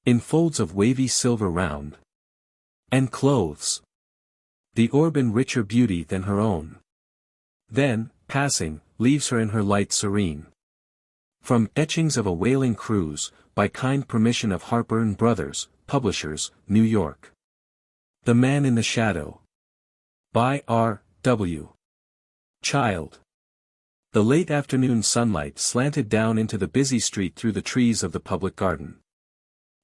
in folds of wavy silver round. And clothes The orb in richer beauty than her own. Then, passing, leaves her in her light serene. From Etchings of a Whaling Cruise, by kind permission of Harper & Brothers, Publishers, New York. The Man in the Shadow. By R. W. Child. The late afternoon sunlight slanted down into the busy street through the trees of the public garden.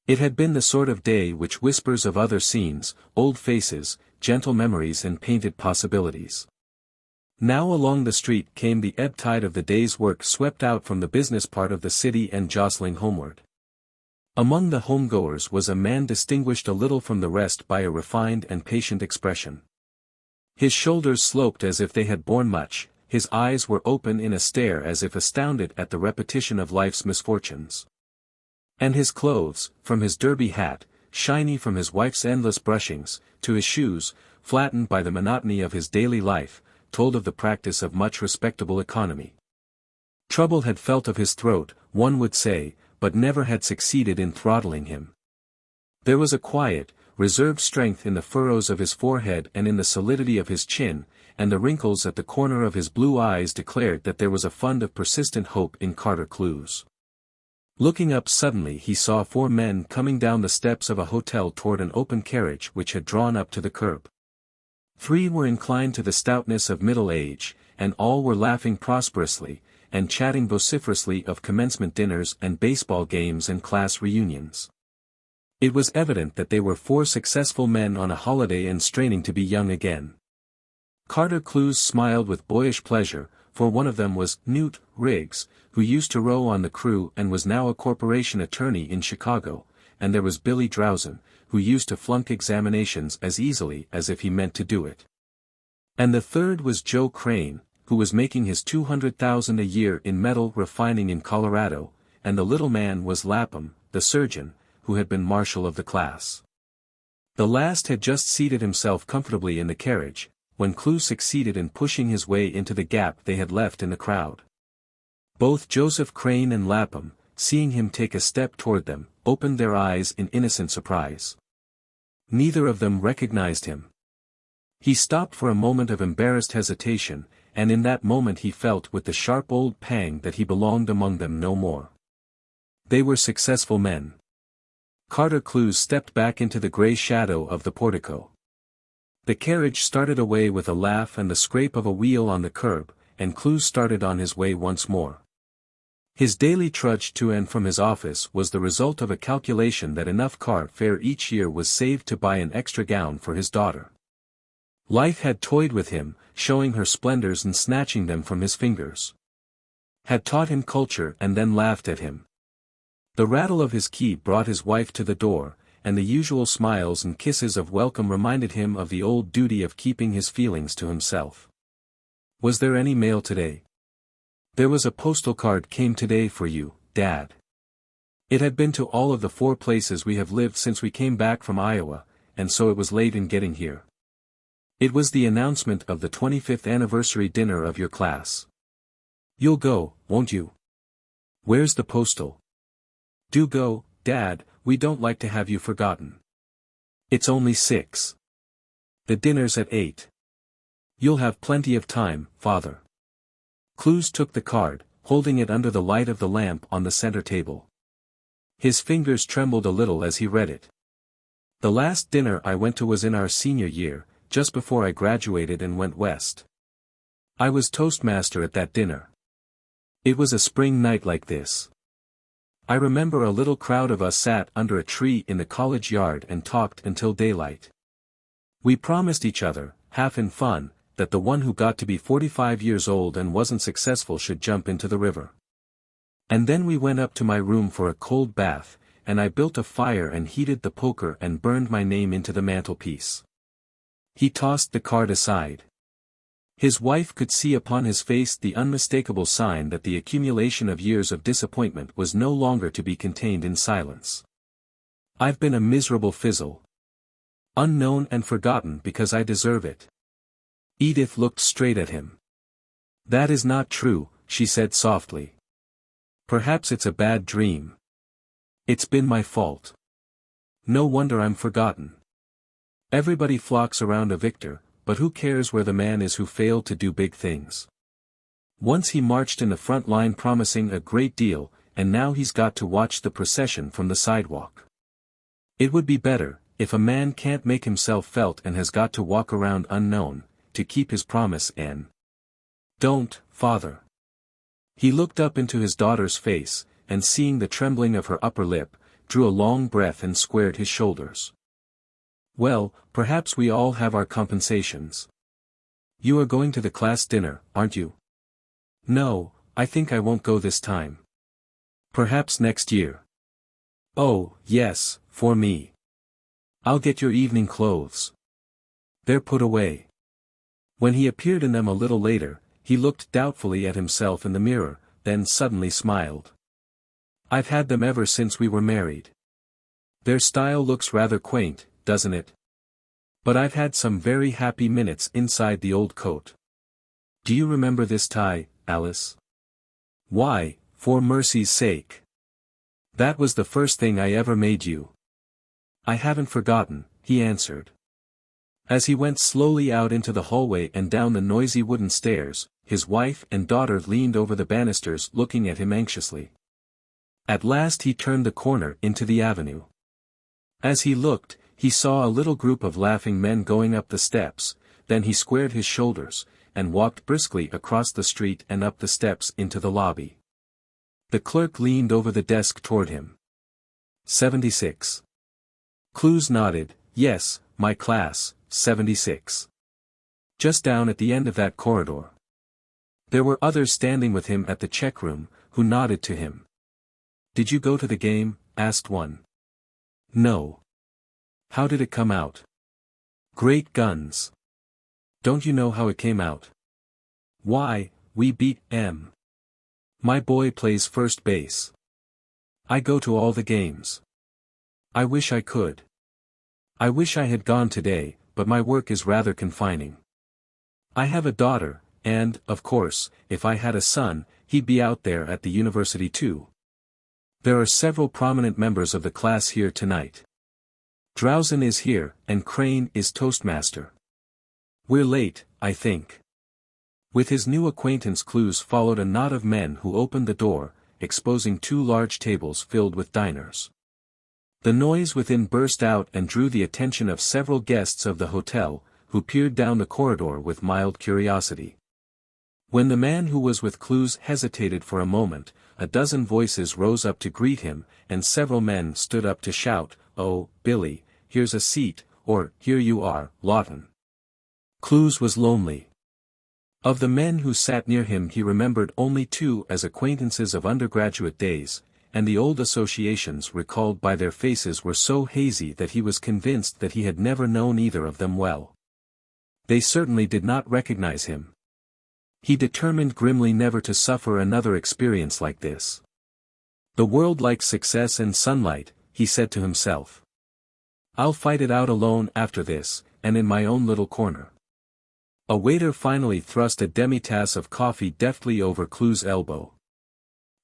It had been the sort of day which whispers of other scenes, old faces, gentle memories and painted possibilities. Now along the street came the ebb tide of the day's work, swept out from the business part of the city and jostling homeward. Among the homegoers was a man distinguished a little from the rest by a refined and patient expression. His shoulders sloped as if they had borne much, his eyes were open in a stare as if astounded at the repetition of life's misfortunes. And his clothes, from his derby hat, shiny from his wife's endless brushings, to his shoes, flattened by the monotony of his daily life, told of the practice of much respectable economy. Trouble had felt of his throat, one would say, but never had succeeded in throttling him. There was a quiet, reserved strength in the furrows of his forehead and in the solidity of his chin, and the wrinkles at the corner of his blue eyes declared that there was a fund of persistent hope in Carter Clues. Looking up suddenly he saw 4 men coming down the steps of a hotel toward an open carriage which had drawn up to the curb. 3 were inclined to the stoutness of middle age, and all were laughing prosperously, and chatting vociferously of commencement dinners and baseball games and class reunions. It was evident that they were 4 successful men on a holiday and straining to be young again. Carter Clues smiled with boyish pleasure, for one of them was Newt Riggs, who used to row on the crew and was now a corporation attorney in Chicago, and there was Billy Drowson, who used to flunk examinations as easily as if he meant to do it. And the third was Joe Crane, who was making his $200,000 a year in metal refining in Colorado, and the little man was Lapham, the surgeon, who had been marshal of the class. The last had just seated himself comfortably in the carriage, when Clue succeeded in pushing his way into the gap they had left in the crowd. Both Joseph Crane and Lapham, seeing him take a step toward them, opened their eyes in innocent surprise. Neither of them recognized him. He stopped for a moment of embarrassed hesitation, and in that moment he felt with the sharp old pang that he belonged among them no more. They were successful men. Carter Clues stepped back into the gray shadow of the portico. The carriage started away with a laugh and the scrape of a wheel on the curb, and Clues started on his way once more. His daily trudge to and from his office was the result of a calculation that enough car fare each year was saved to buy an extra gown for his daughter. Life had toyed with him, showing her splendors and snatching them from his fingers. Had taught him culture and then laughed at him. The rattle of his key brought his wife to the door, and the usual smiles and kisses of welcome reminded him of the old duty of keeping his feelings to himself. Was there any mail today? There was a postal card came today for you, Dad. It had been to all of the 4 places we have lived since we came back from Iowa, and so it was late in getting here. It was the announcement of the 25th anniversary dinner of your class. You'll go, won't you? Where's the postal? Do go, Dad, we don't like to have you forgotten. It's only 6. The dinner's at 8. You'll have plenty of time, Father. Clues took the card, holding it under the light of the lamp on the center table. His fingers trembled a little as he read it. The last dinner I went to was in our senior year, just before I graduated and went west. I was toastmaster at that dinner. It was a spring night like this. I remember a little crowd of us sat under a tree in the college yard and talked until daylight. We promised each other, half in fun, that the one who got to be 45 years old and wasn't successful should jump into the river. And then we went up to my room for a cold bath, and I built a fire and heated the poker and burned my name into the mantelpiece. He tossed the card aside. His wife could see upon his face the unmistakable sign that the accumulation of years of disappointment was no longer to be contained in silence. I've been a miserable fizzle. Unknown and forgotten because I deserve it. Edith looked straight at him. That is not true, she said softly. Perhaps it's a bad dream. It's been my fault. No wonder I'm forgotten. Everybody flocks around a victor, but who cares where the man is who failed to do big things? Once he marched in the front line promising a great deal, and now he's got to watch the procession from the sidewalk. It would be better, if a man can't make himself felt and has got to walk around unknown, to keep his promise and... Don't, father. He looked up into his daughter's face, and seeing the trembling of her upper lip, drew a long breath and squared his shoulders. Well, perhaps we all have our compensations. You are going to the class dinner, aren't you? No, I think I won't go this time. Perhaps next year. Oh, yes, for me. I'll get your evening clothes. They're put away. When he appeared in them a little later, he looked doubtfully at himself in the mirror, then suddenly smiled. I've had them ever since we were married. Their style looks rather quaint, doesn't it? But I've had some very happy minutes inside the old coat. Do you remember this tie, Alice? Why, for mercy's sake. That was the first thing I ever made you. I haven't forgotten, he answered. As he went slowly out into the hallway and down the noisy wooden stairs, his wife and daughter leaned over the banisters looking at him anxiously. At last he turned the corner into the avenue. As he looked, he saw a little group of laughing men going up the steps, then he squared his shoulders, and walked briskly across the street and up the steps into the lobby. The clerk leaned over the desk toward him. 76. Clews nodded, yes, my class, 76. Just down at the end of that corridor. There were others standing with him at the check room, who nodded to him. Did you go to the game? Asked one. No. How did it come out? Great guns. Don't you know how it came out? Why, we beat M. My boy plays first base. I go to all the games. I wish I could. I wish I had gone today, but my work is rather confining. I have a daughter, and, of course, if I had a son, he'd be out there at the university too. There are several prominent members of the class here tonight. Drowson is here, and Crane is Toastmaster. We're late, I think. With his new acquaintance Clews followed a knot of men who opened the door, exposing two large tables filled with diners. The noise within burst out and drew the attention of several guests of the hotel, who peered down the corridor with mild curiosity. When the man who was with Clews hesitated for a moment, a dozen voices rose up to greet him, and several men stood up to shout, "Oh, Billy, here's a seat," or "Here you are, Lawton." Clews was lonely. Of the men who sat near him he remembered only two as acquaintances of undergraduate days, and the old associations recalled by their faces were so hazy that he was convinced that he had never known either of them well. They certainly did not recognize him. He determined grimly never to suffer another experience like this. The world likes success and sunlight, he said to himself. I'll fight it out alone after this, and in my own little corner. A waiter finally thrust a demi-tasse of coffee deftly over Clews' elbow.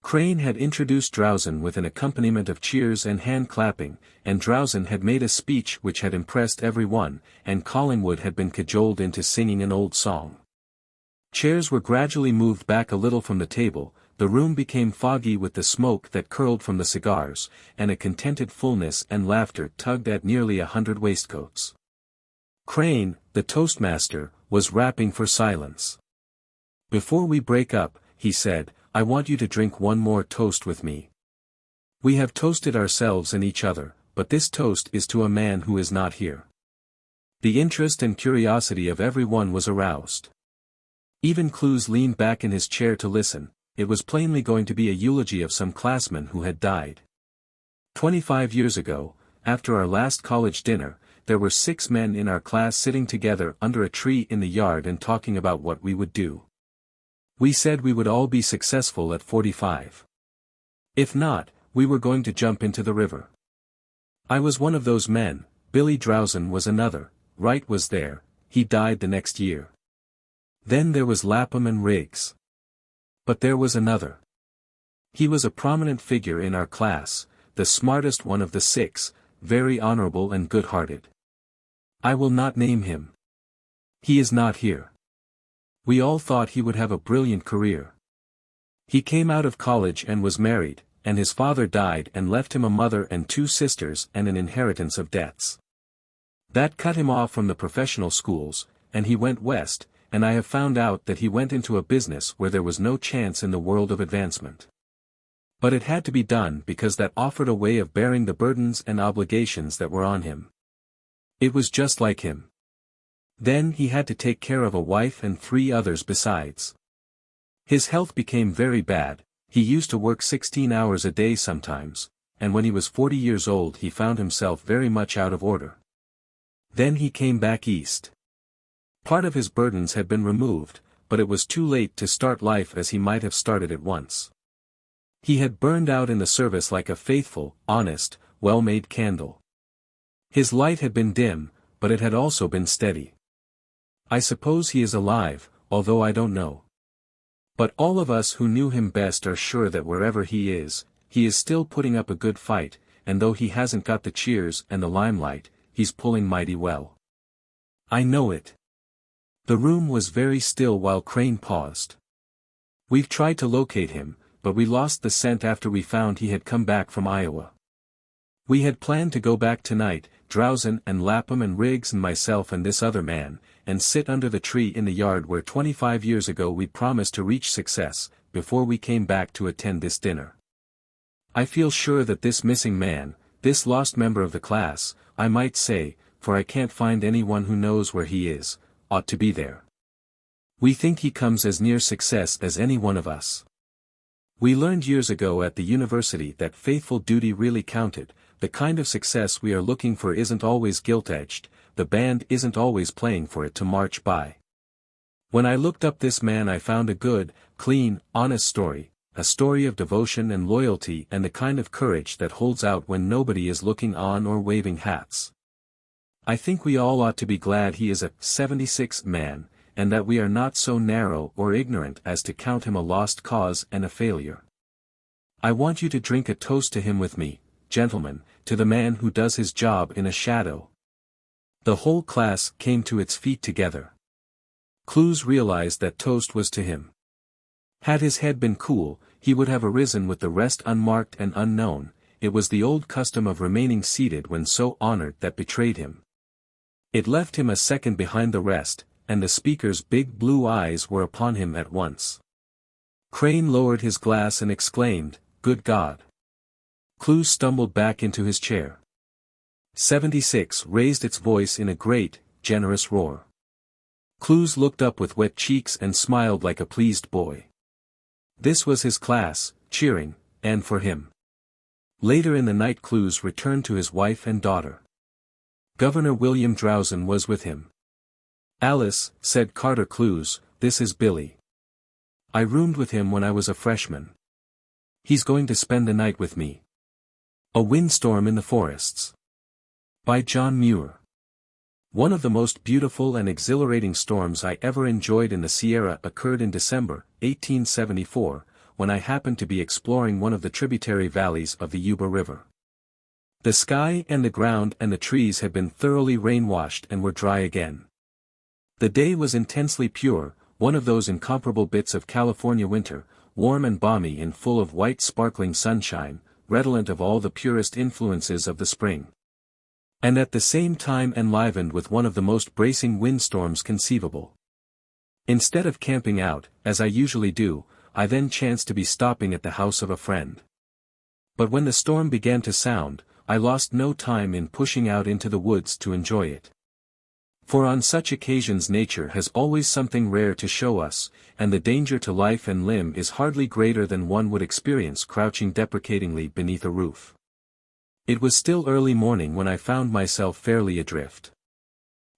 Crane had introduced Drowson with an accompaniment of cheers and hand-clapping, and Drowson had made a speech which had impressed everyone, and Collingwood had been cajoled into singing an old song. Chairs were gradually moved back a little from the table, the room became foggy with the smoke that curled from the cigars, and a contented fullness and laughter tugged at nearly 100 waistcoats. Crane, the toastmaster, was rapping for silence. Before we break up, he said, I want you to drink one more toast with me. We have toasted ourselves and each other, but this toast is to a man who is not here. The interest and curiosity of everyone was aroused. Even Clews leaned back in his chair to listen. It was plainly going to be a eulogy of some classman who had died. 25 years ago, after our last college dinner, there were 6 men in our class sitting together under a tree in the yard and talking about what we would do. We said we would all be successful at 45. If not, we were going to jump into the river. I was one of those men, Billy Drowson was another, Wright was there, he died the next year. Then there was Lapham and Riggs. But there was another. He was a prominent figure in our class, the smartest one of the 6, very honorable and good-hearted. I will not name him. He is not here. We all thought he would have a brilliant career. He came out of college and was married, and his father died and left him a mother and 2 sisters and an inheritance of debts. That cut him off from the professional schools, and he went west, and I have found out that he went into a business where there was no chance in the world of advancement. But it had to be done because that offered a way of bearing the burdens and obligations that were on him. It was just like him. Then he had to take care of a wife and 3 others besides. His health became very bad. He used to work 16 hours a day sometimes, and when he was 40 years old he found himself very much out of order. Then he came back east. Part of his burdens had been removed, but it was too late to start life as he might have started at once. He had burned out in the service like a faithful, honest, well-made candle. His light had been dim, but it had also been steady. I suppose he is alive, although I don't know. But all of us who knew him best are sure that wherever he is still putting up a good fight, and though he hasn't got the cheers and the limelight, he's pulling mighty well. I know it. The room was very still while Crane paused. We've tried to locate him, but we lost the scent after we found he had come back from Iowa. We had planned to go back tonight, Drowson and Lapham and Riggs and myself and this other man, and sit under the tree in the yard where 25 years ago we promised to reach success, before we came back to attend this dinner. I feel sure that this missing man, this lost member of the class, I might say, for I can't find anyone who knows where he is, ought to be there. We think he comes as near success as any one of us. We learned years ago at the university that faithful duty really counted. The kind of success we are looking for isn't always gilt-edged, the band isn't always playing for it to march by. When I looked up this man I found a good, clean, honest story, a story of devotion and loyalty and the kind of courage that holds out when nobody is looking on or waving hats. I think we all ought to be glad he is a 76 man, and that we are not so narrow or ignorant as to count him a lost cause and a failure. I want you to drink a toast to him with me, gentlemen, to the man who does his job in a shadow. The whole class came to its feet together. Clews realized that toast was to him. Had his head been cool, he would have arisen with the rest unmarked and unknown. It was the old custom of remaining seated when so honored that betrayed him. It left him a second behind the rest, and the speaker's big blue eyes were upon him at once. Crane lowered his glass and exclaimed, "Good God!" Clews stumbled back into his chair. 76 raised its voice in a great, generous roar. Clews looked up with wet cheeks and smiled like a pleased boy. This was his class, cheering, and for him. Later in the night Clews returned to his wife and daughter. Governor William Drowson was with him. "Alice," said Carter Clews, "this is Billy. I roomed with him when I was a freshman. He's going to spend the night with me." A Windstorm in the Forests. By John Muir. One of the most beautiful and exhilarating storms I ever enjoyed in the Sierra occurred in December, 1874, when I happened to be exploring one of the tributary valleys of the Yuba River. The sky and the ground and the trees had been thoroughly rain-washed and were dry again. The day was intensely pure, one of those incomparable bits of California winter, warm and balmy and full of white sparkling sunshine, redolent of all the purest influences of the spring. And at the same time enlivened with one of the most bracing windstorms conceivable. Instead of camping out, as I usually do, I then chanced to be stopping at the house of a friend. But when the storm began to sound, I lost no time in pushing out into the woods to enjoy it. For on such occasions nature has always something rare to show us, and the danger to life and limb is hardly greater than one would experience crouching deprecatingly beneath a roof. It was still early morning when I found myself fairly adrift.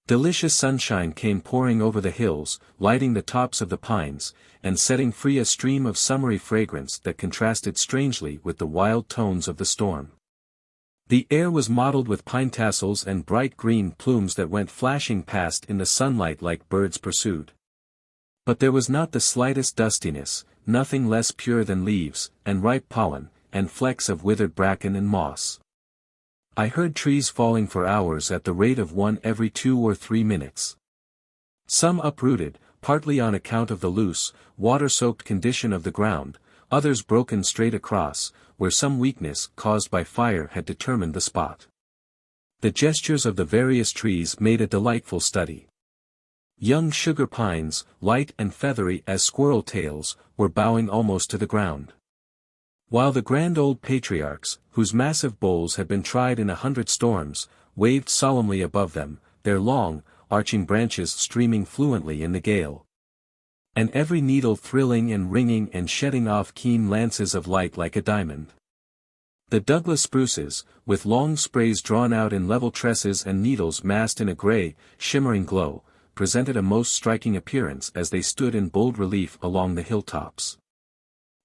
Delicious sunshine came pouring over the hills, lighting the tops of the pines, and setting free a stream of summery fragrance that contrasted strangely with the wild tones of the storm. The air was mottled with pine tassels and bright green plumes that went flashing past in the sunlight like birds pursued. But there was not the slightest dustiness, nothing less pure than leaves, and ripe pollen, and flecks of withered bracken and moss. I heard trees falling for hours at the rate of one every 2 or 3 minutes. Some uprooted, partly on account of the loose, water-soaked condition of the ground, others broken straight across, where some weakness caused by fire had determined the spot. The gestures of the various trees made a delightful study. Young sugar pines, light and feathery as squirrel tails, were bowing almost to the ground. While the grand old patriarchs, whose massive boles had been tried in 100 storms, waved solemnly above them, their long, arching branches streaming fluently in the gale. And every needle thrilling and ringing and shedding off keen lances of light like a diamond. The Douglas spruces, with long sprays drawn out in level tresses and needles massed in a gray, shimmering glow, presented a most striking appearance as they stood in bold relief along the hilltops.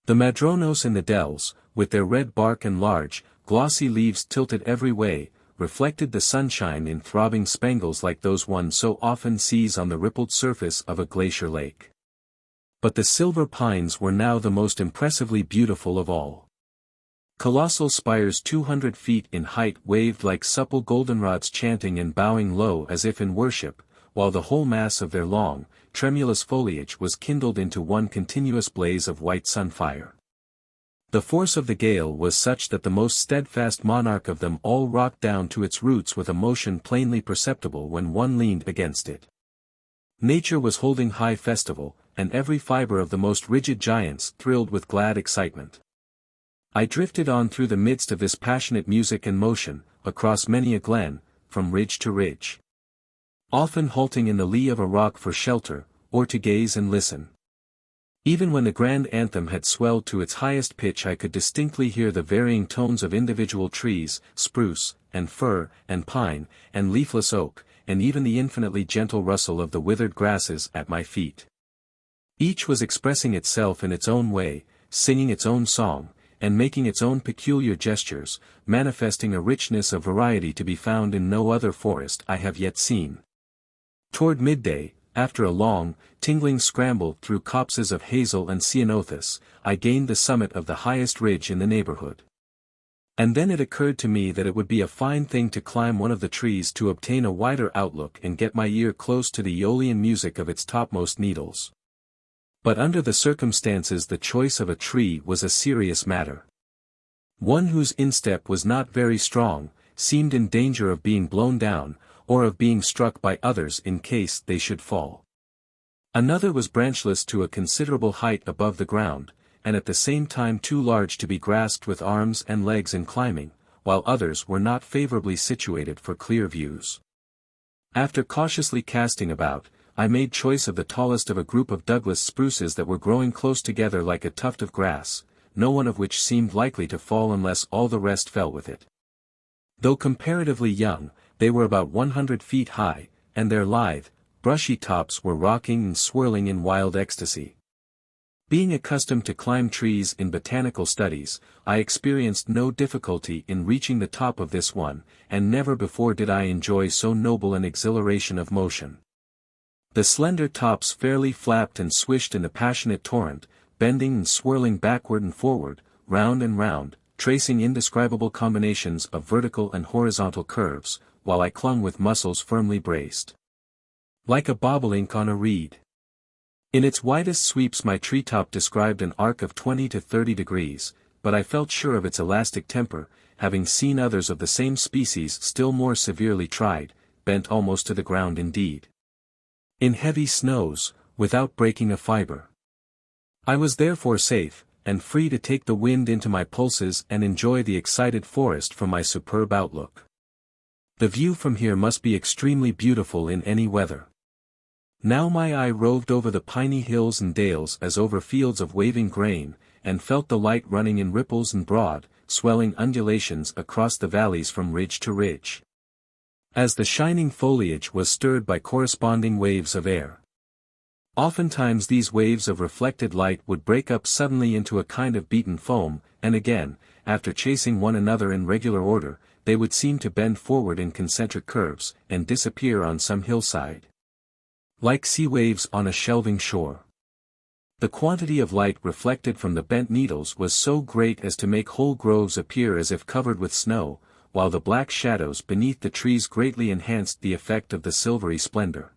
The madronos in the dells, with their red bark and large, glossy leaves tilted every way, reflected the sunshine in throbbing spangles like those one so often sees on the rippled surface of a glacier lake. But the silver pines were now the most impressively beautiful of all. Colossal spires 200 feet in height waved like supple goldenrods chanting and bowing low as if in worship, while the whole mass of their long, tremulous foliage was kindled into one continuous blaze of white sunfire. The force of the gale was such that the most steadfast monarch of them all rocked down to its roots with a motion plainly perceptible when one leaned against it. Nature was holding high festival, and every fiber of the most rigid giants thrilled with glad excitement. I drifted on through the midst of this passionate music and motion, across many a glen, from ridge to ridge. Often halting in the lee of a rock for shelter, or to gaze and listen. Even when the grand anthem had swelled to its highest pitch I could distinctly hear the varying tones of individual trees, spruce, and fir, and pine, and leafless oak, and even the infinitely gentle rustle of the withered grasses at my feet. Each was expressing itself in its own way, singing its own song, and making its own peculiar gestures, manifesting a richness of variety to be found in no other forest I have yet seen. Toward midday, after a long, tingling scramble through copses of hazel and ceanothus, I gained the summit of the highest ridge in the neighborhood. And then it occurred to me that it would be a fine thing to climb one of the trees to obtain a wider outlook and get my ear close to the Aeolian music of its topmost needles. But under the circumstances the choice of a tree was a serious matter. One whose instep was not very strong, seemed in danger of being blown down, or of being struck by others in case they should fall. Another was branchless to a considerable height above the ground, and at the same time too large to be grasped with arms and legs in climbing, while others were not favorably situated for clear views. After cautiously casting about, I made choice of the tallest of a group of Douglas spruces that were growing close together like a tuft of grass, no one of which seemed likely to fall unless all the rest fell with it. Though comparatively young, they were about 100 feet high, and their lithe, brushy tops were rocking and swirling in wild ecstasy. Being accustomed to climb trees in botanical studies, I experienced no difficulty in reaching the top of this one, and never before did I enjoy so noble an exhilaration of motion. The slender tops fairly flapped and swished in the passionate torrent, bending and swirling backward and forward, round, tracing indescribable combinations of vertical and horizontal curves, while I clung with muscles firmly braced. Like a bobolink on a reed. In its widest sweeps my treetop described an arc of 20 to 30 degrees, but I felt sure of its elastic temper, having seen others of the same species still more severely tried, bent almost to the ground indeed. In heavy snows, without breaking a fiber. I was therefore safe, and free to take the wind into my pulses and enjoy the excited forest from my superb outlook. The view from here must be extremely beautiful in any weather. Now my eye roved over the piney hills and dales as over fields of waving grain, and felt the light running in ripples and broad, swelling undulations across the valleys from ridge to ridge. As the shining foliage was stirred by corresponding waves of air. Oftentimes these waves of reflected light would break up suddenly into a kind of beaten foam, and again, after chasing one another in regular order, they would seem to bend forward in concentric curves, and disappear on some hillside. Like sea waves on a shelving shore. The quantity of light reflected from the bent needles was so great as to make whole groves appear as if covered with snow, while the black shadows beneath the trees greatly enhanced the effect of the silvery splendor.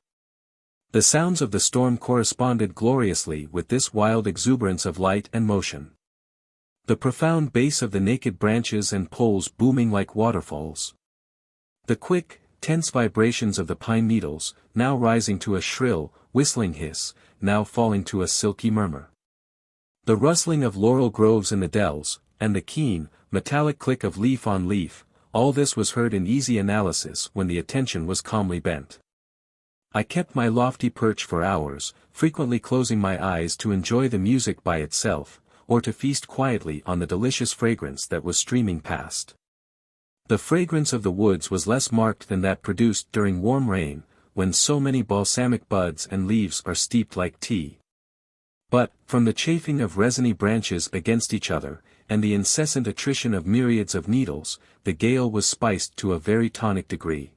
The sounds of the storm corresponded gloriously with this wild exuberance of light and motion. The profound bass of the naked branches and poles booming like waterfalls. The quick, tense vibrations of the pine needles, now rising to a shrill, whistling hiss, now falling to a silky murmur. The rustling of laurel groves in the dells, and the keen, metallic click of leaf on leaf, all this was heard in easy analysis when the attention was calmly bent. I kept my lofty perch for hours, frequently closing my eyes to enjoy the music by itself, or to feast quietly on the delicious fragrance that was streaming past. The fragrance of the woods was less marked than that produced during warm rain, when so many balsamic buds and leaves are steeped like tea. But, from the chafing of resiny branches against each other, and the incessant attrition of myriads of needles, the gale was spiced to a very tonic degree.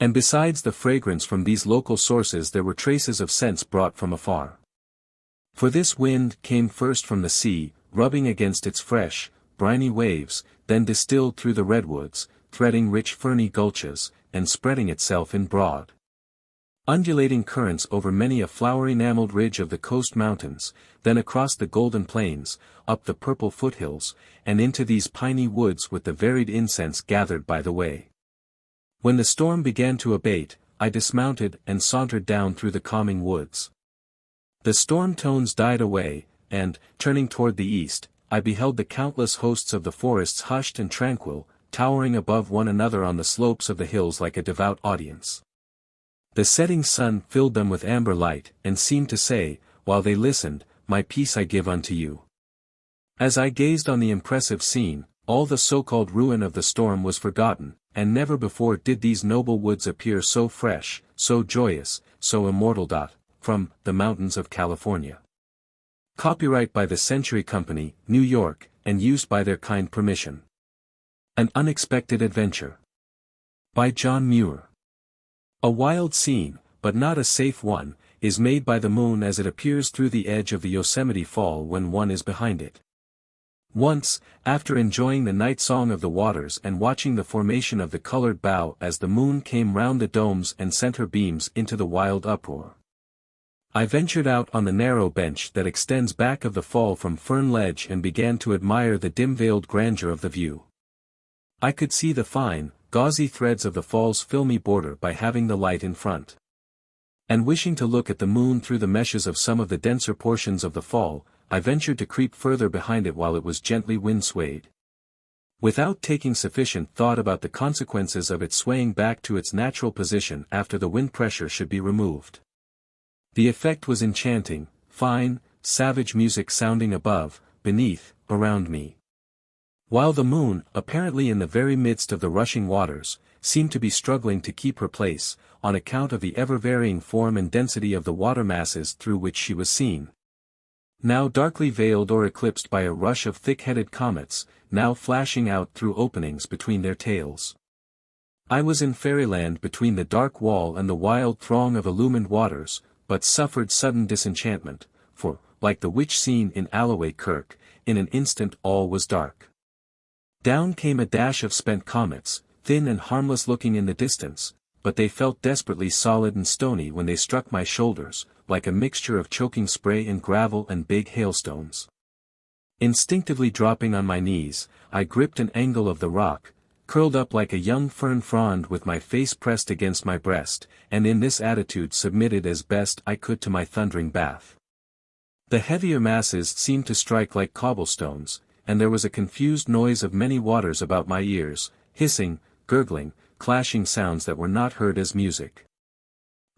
And besides the fragrance from these local sources there were traces of scents brought from afar. For this wind came first from the sea, rubbing against its fresh, briny waves, then distilled through the redwoods, threading rich ferny gulches, and spreading itself in broad, undulating currents over many a flower-enameled ridge of the coast mountains, then across the golden plains, up the purple foothills, and into these piney woods with the varied incense gathered by the way. When the storm began to abate, I dismounted and sauntered down through the calming woods. The storm tones died away, and, turning toward the east, I beheld the countless hosts of the forests hushed and tranquil, towering above one another on the slopes of the hills like a devout audience. The setting sun filled them with amber light, and seemed to say, while they listened, "My peace I give unto you." As I gazed on the impressive scene, all the so-called ruin of the storm was forgotten, and never before did these noble woods appear so fresh, so joyous, so immortal. From The Mountains of California. Copyright by the Century Company, New York, and used by their kind permission. An Unexpected Adventure. By John Muir. A wild scene, but not a safe one, is made by the moon as it appears through the edge of the Yosemite Fall when one is behind it. Once, after enjoying the night song of the waters and watching the formation of the colored bow as the moon came round the domes and sent her beams into the wild uproar, I ventured out on the narrow bench that extends back of the fall from Fern Ledge and began to admire the dim-veiled grandeur of the view. I could see the fine, gauzy threads of the fall's filmy border by having the light in front. And wishing to look at the moon through the meshes of some of the denser portions of the fall, I ventured to creep further behind it while it was gently wind-swayed. Without taking sufficient thought about the consequences of its swaying back to its natural position after the wind pressure should be removed. The effect was enchanting, fine, savage music sounding above, beneath, around me. While the moon, apparently in the very midst of the rushing waters, seemed to be struggling to keep her place, on account of the ever-varying form and density of the water masses through which she was seen. Now darkly veiled or eclipsed by a rush of thick-headed comets, now flashing out through openings between their tails. I was in fairyland between the dark wall and the wild throng of illumined waters, but suffered sudden disenchantment, for, like the witch scene in Alloway Kirk, in an instant all was dark. Down came a dash of spent comets, thin and harmless looking in the distance, but they felt desperately solid and stony when they struck my shoulders, like a mixture of choking spray and gravel and big hailstones. Instinctively dropping on my knees, I gripped an angle of the rock, curled up like a young fern frond with my face pressed against my breast, and in this attitude submitted as best I could to my thundering bath. The heavier masses seemed to strike like cobblestones, and there was a confused noise of many waters about my ears, hissing, gurgling, clashing sounds that were not heard as music.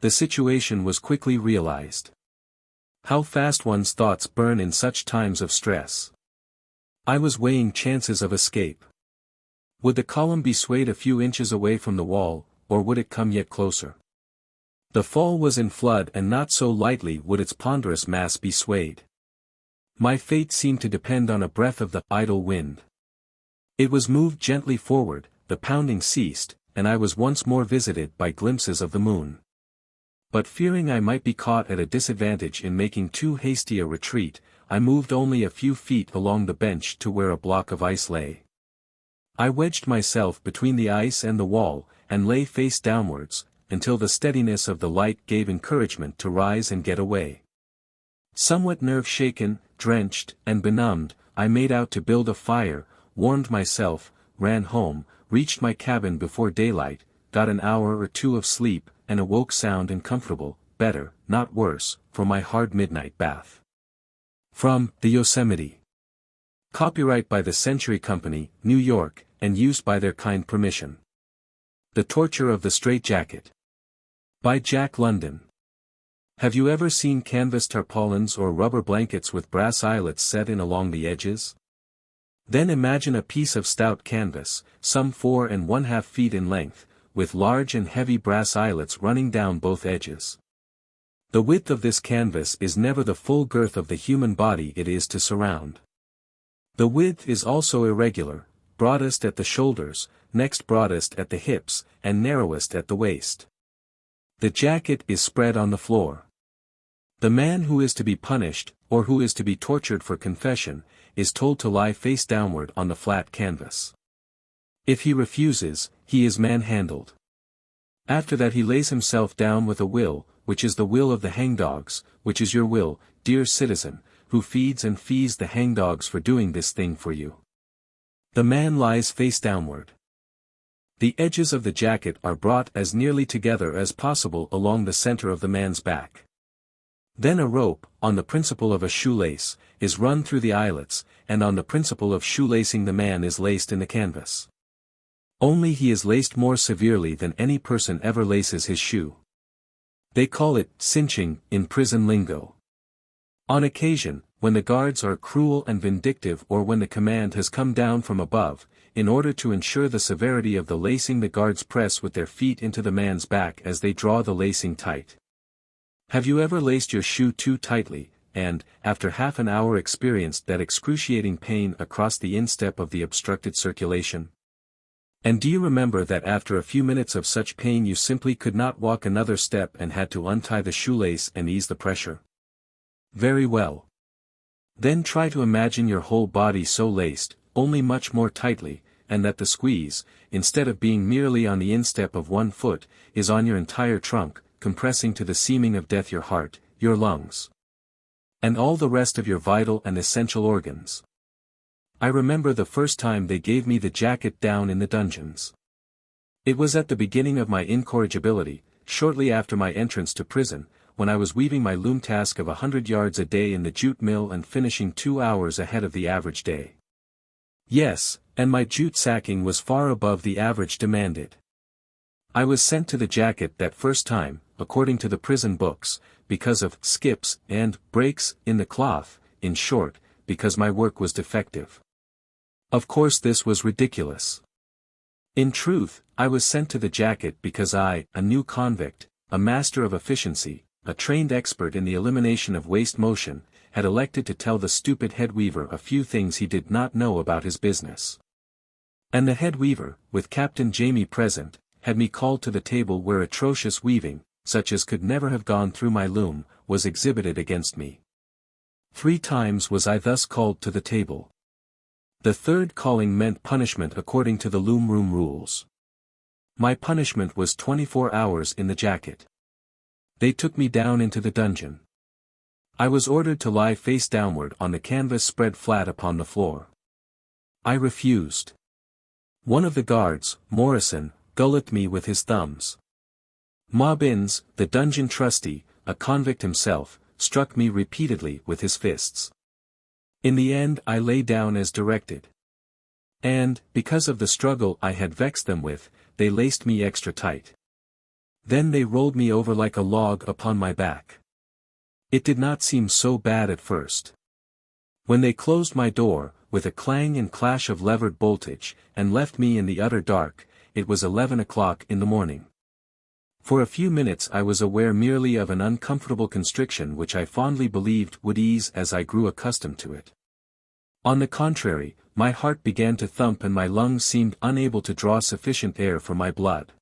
The situation was quickly realized. How fast one's thoughts burn in such times of stress. I was weighing chances of escape. Would the column be swayed a few inches away from the wall, or would it come yet closer? The fall was in flood and not so lightly would its ponderous mass be swayed. My fate seemed to depend on a breath of the idle wind. It was moved gently forward, the pounding ceased, and I was once more visited by glimpses of the moon. But fearing I might be caught at a disadvantage in making too hasty a retreat, I moved only a few feet along the bench to where a block of ice lay. I wedged myself between the ice and the wall, and lay face downwards, until the steadiness of the light gave encouragement to rise and get away. Somewhat nerve-shaken, drenched, and benumbed, I made out to build a fire, warmed myself, ran home, reached my cabin before daylight, got an hour or two of sleep, and awoke sound and comfortable, better, not worse, for my hard midnight bath. From The Yosemite. Copyright by the Century Company, New York, and used by their kind permission. The Torture of the Straitjacket. By Jack London. Have you ever seen canvas tarpaulins or rubber blankets with brass eyelets set in along the edges? Then imagine a piece of stout canvas, some 4½ feet in length, with large and heavy brass eyelets running down both edges. The width of this canvas is never the full girth of the human body it is to surround. The width is also irregular, broadest at the shoulders, next broadest at the hips, and narrowest at the waist. The jacket is spread on the floor. The man who is to be punished, or who is to be tortured for confession, is told to lie face downward on the flat canvas. If he refuses, he is manhandled. After that he lays himself down with a will, which is the will of the hangdogs, which is your will, dear citizen, who feeds and fees the hangdogs for doing this thing for you. The man lies face downward. The edges of the jacket are brought as nearly together as possible along the center of the man's back. Then a rope, on the principle of a shoelace, is run through the eyelets, and on the principle of shoelacing the man is laced in the canvas. Only he is laced more severely than any person ever laces his shoe. They call it cinching in prison lingo. On occasion, when the guards are cruel and vindictive or when the command has come down from above, in order to ensure the severity of the lacing, the guards press with their feet into the man's back as they draw the lacing tight. Have you ever laced your shoe too tightly, and, after half an hour experienced that excruciating pain across the instep of the obstructed circulation? And do you remember that after a few minutes of such pain you simply could not walk another step and had to untie the shoelace and ease the pressure? Very well. Then try to imagine your whole body so laced, only much more tightly, and that the squeeze, instead of being merely on the instep of one foot, is on your entire trunk, compressing to the seeming of death your heart, your lungs, and all the rest of your vital and essential organs. I remember the first time they gave me the jacket down in the dungeons. It was at the beginning of my incorrigibility, shortly after my entrance to prison, when I was weaving my loom task of 100 yards a day in the jute mill and finishing 2 hours ahead of the average day. Yes, and my jute sacking was far above the average demanded. I was sent to the jacket that first time, according to the prison books, because of skips and breaks in the cloth, in short, because my work was defective. Of course this was ridiculous. In truth, I was sent to the jacket because I, a new convict, a master of efficiency, a trained expert in the elimination of waste motion, had elected to tell the stupid head weaver a few things he did not know about his business. And the head weaver, with Captain Jamie present, had me called to the table where atrocious weaving, such as could never have gone through my loom, was exhibited against me. 3 times was I thus called to the table. The third calling meant punishment according to the loom room rules. My punishment was 24 hours in the jacket. They took me down into the dungeon. I was ordered to lie face downward on the canvas spread flat upon the floor. I refused. One of the guards, Morrison, gullicked me with his thumbs. Mobbins, the dungeon trustee, a convict himself, struck me repeatedly with his fists. In the end I lay down as directed. And, because of the struggle I had vexed them with, they laced me extra tight. Then they rolled me over like a log upon my back. It did not seem so bad at first. When they closed my door, with a clang and clash of levered boltage, and left me in the utter dark, it was 11 o'clock in the morning. For a few minutes I was aware merely of an uncomfortable constriction which I fondly believed would ease as I grew accustomed to it. On the contrary, my heart began to thump and my lungs seemed unable to draw sufficient air for my blood.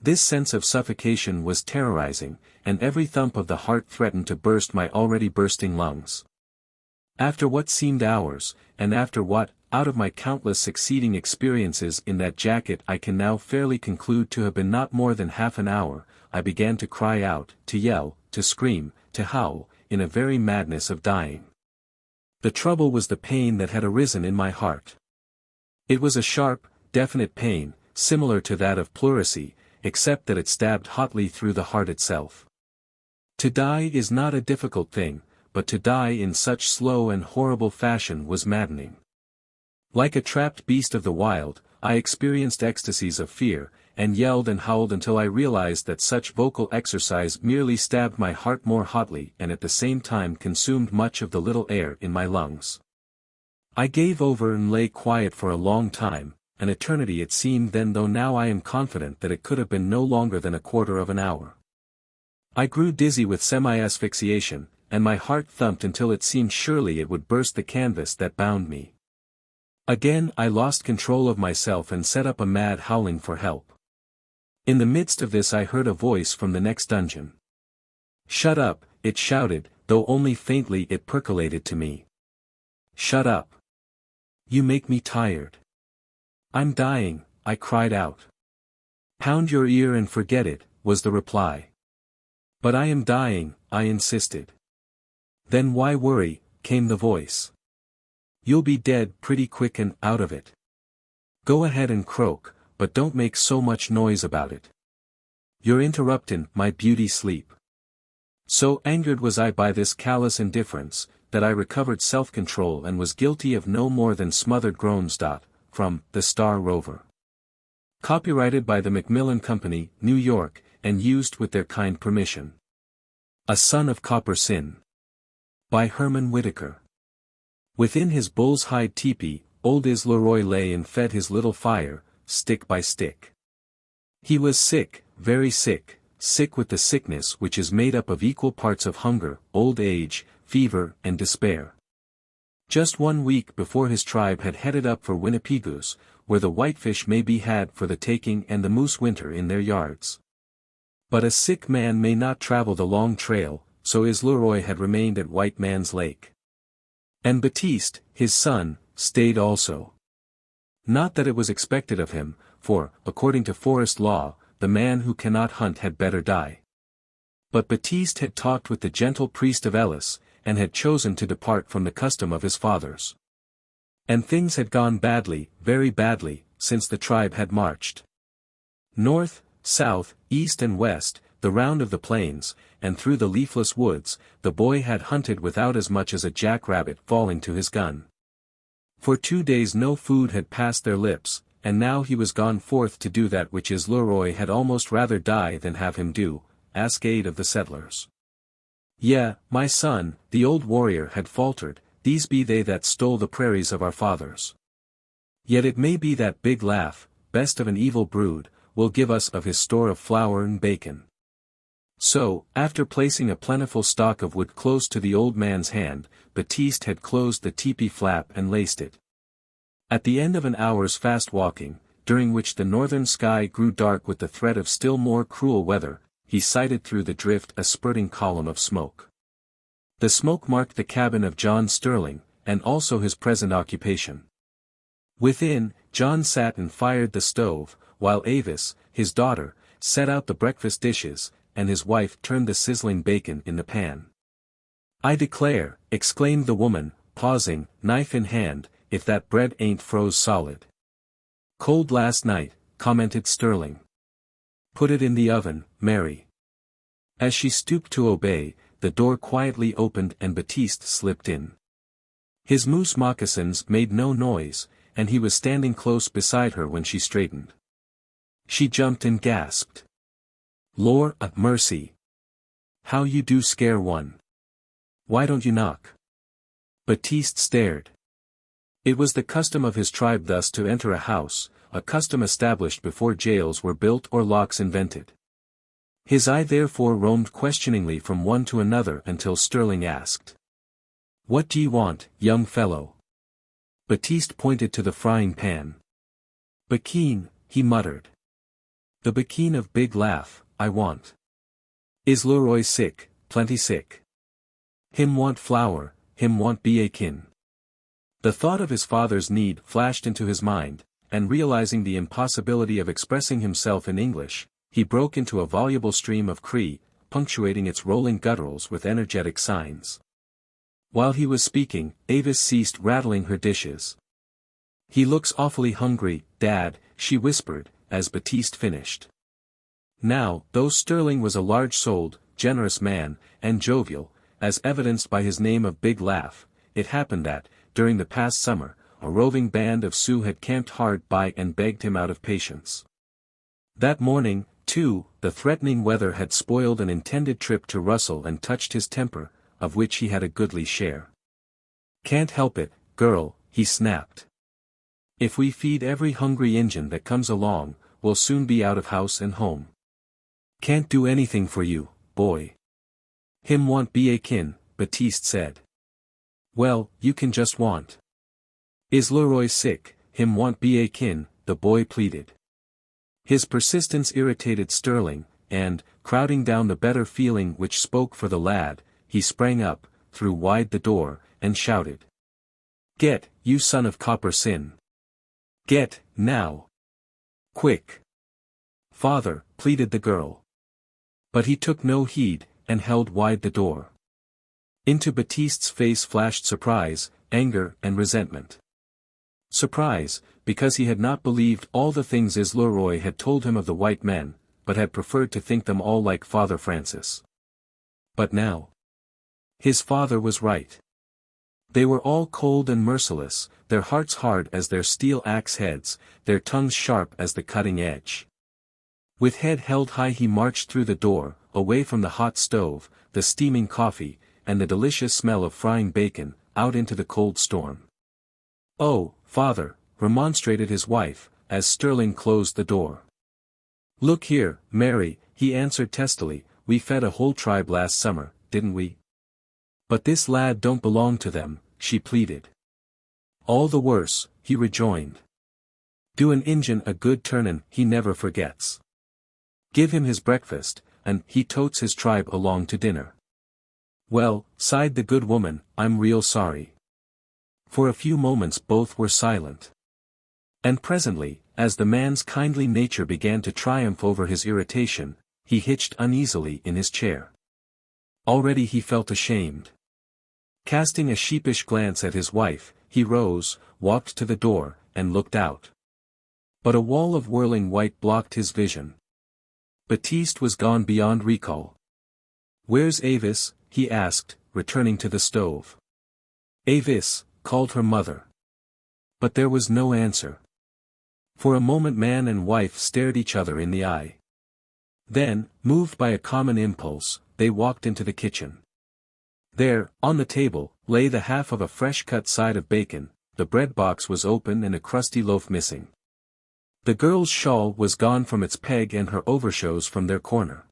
This sense of suffocation was terrorizing, and every thump of the heart threatened to burst my already bursting lungs. After what seemed hours, and after what, out of my countless succeeding experiences in that jacket I can now fairly conclude to have been not more than half an hour, I began to cry out, to yell, to scream, to howl, in a very madness of dying. The trouble was the pain that had arisen in my heart. It was a sharp, definite pain, similar to that of pleurisy, except that it stabbed hotly through the heart itself. To die is not a difficult thing, but to die in such slow and horrible fashion was maddening. Like a trapped beast of the wild, I experienced ecstasies of fear, and yelled and howled until I realized that such vocal exercise merely stabbed my heart more hotly and at the same time consumed much of the little air in my lungs. I gave over and lay quiet for a long time, an eternity it seemed then, though now I am confident that it could have been no longer than a quarter of an hour. I grew dizzy with semi-asphyxiation, and my heart thumped until it seemed surely it would burst the canvas that bound me. Again I lost control of myself and set up a mad howling for help. In the midst of this I heard a voice from the next dungeon. "Shut up," it shouted, though only faintly it percolated to me. "Shut up. You make me tired. I'm dying," I cried out. "Pound your ear and forget it," was the reply. "But I am dying," I insisted. "Then why worry," came the voice. "You'll be dead pretty quick and out of it. Go ahead and croak, but don't make so much noise about it. You're interruptin' my beauty sleep." So angered was I by this callous indifference, that I recovered self-control and was guilty of no more than smothered groans. From The Star Rover. Copyrighted by the Macmillan Company, New York, and used with their kind permission. A Son of Copper Sin. By Herman Whitaker. Within his bull's hide teepee, old Leroy lay and fed his little fire, stick by stick. He was sick, very sick, sick with the sickness which is made up of equal parts of hunger, old age, fever, and despair. Just 1 week before his tribe had headed up for Winnipegoos, where the whitefish may be had for the taking and the moose winter in their yards. But a sick man may not travel the long trail, so Leroy had remained at White Man's Lake. And Baptiste, his son, stayed also. Not that it was expected of him, for, according to forest law, the man who cannot hunt had better die. But Baptiste had talked with the gentle priest of Elis, and had chosen to depart from the custom of his fathers. And things had gone badly, very badly, since the tribe had marched north, south, east and west, the round of the plains, and through the leafless woods. The boy had hunted without as much as a jackrabbit falling to his gun. For 2 days no food had passed their lips, and now he was gone forth to do that which Leroy had almost rather die than have him do, ask aid of the settlers. "Yea, my son," the old warrior had faltered, "these be they that stole the prairies of our fathers. Yet it may be that big laugh, best of an evil brood, will give us of his store of flour and bacon." So, after placing a plentiful stock of wood close to the old man's hand, Baptiste had closed the teepee flap and laced it. At the end of an hour's fast walking, during which the northern sky grew dark with the threat of still more cruel weather, he sighted through the drift a spurting column of smoke. The smoke marked the cabin of John Sterling, and also his present occupation. Within, John sat and fired the stove, while Avis, his daughter, set out the breakfast dishes, and his wife turned the sizzling bacon in the pan. "I declare," exclaimed the woman, pausing, knife in hand, "if that bread ain't froze solid." "Cold last night," commented Sterling. "Put it in the oven, Mary." As she stooped to obey, the door quietly opened and Baptiste slipped in. His moose moccasins made no noise, and he was standing close beside her when she straightened. She jumped and gasped. "Lor' a mercy! How you do scare one! Why don't you knock?" Baptiste stared. It was the custom of his tribe thus to enter a house, a custom established before jails were built or locks invented. His eye therefore roamed questioningly from one to another until Sterling asked, "What do you want, young fellow?" Baptiste pointed to the frying pan. "Bacon," he muttered. "The bacon of Big Laugh, I want. Leroy sick, plenty sick. Him want flour, him want bacon." The thought of his father's need flashed into his mind, and realizing the impossibility of expressing himself in English, he broke into a voluble stream of Cree, punctuating its rolling gutturals with energetic signs. While he was speaking, Avis ceased rattling her dishes. "He looks awfully hungry, Dad," she whispered, as Baptiste finished. Now, though Sterling was a large-souled, generous man, and jovial, as evidenced by his name of Big Laugh, it happened that, during the past summer, a roving band of Sioux had camped hard by and begged him out of patience. That morning, too, the threatening weather had spoiled an intended trip to Russell and touched his temper, of which he had a goodly share. "Can't help it, girl," he snapped. "If we feed every hungry Injun that comes along, we'll soon be out of house and home. Can't do anything for you, boy." "Him want be a kin," Baptiste said. "Well, you can just want. Is Leroy sick, him want be a kin," the boy pleaded. His persistence irritated Sterling, and, crowding down the better feeling which spoke for the lad, he sprang up, threw wide the door, and shouted. "Get, you son of copper sin! Get, now! Quick!" "Father," pleaded the girl. But he took no heed, and held wide the door. Into Baptiste's face flashed surprise, anger, and resentment. Surprise, because he had not believed all the things Leroy had told him of the white men, but had preferred to think them all like Father Francis. But now, his father was right. They were all cold and merciless, their hearts hard as their steel axe heads, their tongues sharp as the cutting edge. With head held high he marched through the door, away from the hot stove, the steaming coffee, and the delicious smell of frying bacon, out into the cold storm. "Oh, father," remonstrated his wife, as Sterling closed the door. "Look here, Mary," he answered testily, "we fed a whole tribe last summer, didn't we? But this lad don't belong to them," she pleaded. "All the worse," he rejoined. "Do an Injun a good turnin' he never forgets. Give him his breakfast, and he totes his tribe along to dinner." "Well," sighed the good woman, "I'm real sorry." For a few moments both were silent. And presently, as the man's kindly nature began to triumph over his irritation, he hitched uneasily in his chair. Already he felt ashamed. Casting a sheepish glance at his wife, he rose, walked to the door, and looked out. But a wall of whirling white blocked his vision. Baptiste was gone beyond recall. "Where's Avis?" he asked, returning to the stove. "Avis," called her mother. But there was no answer. For a moment man and wife stared each other in the eye. Then, moved by a common impulse, they walked into the kitchen. There, on the table, lay the half of a fresh-cut side of bacon, the bread box was open and a crusty loaf missing. The girl's shawl was gone from its peg and her overshoes from their corner.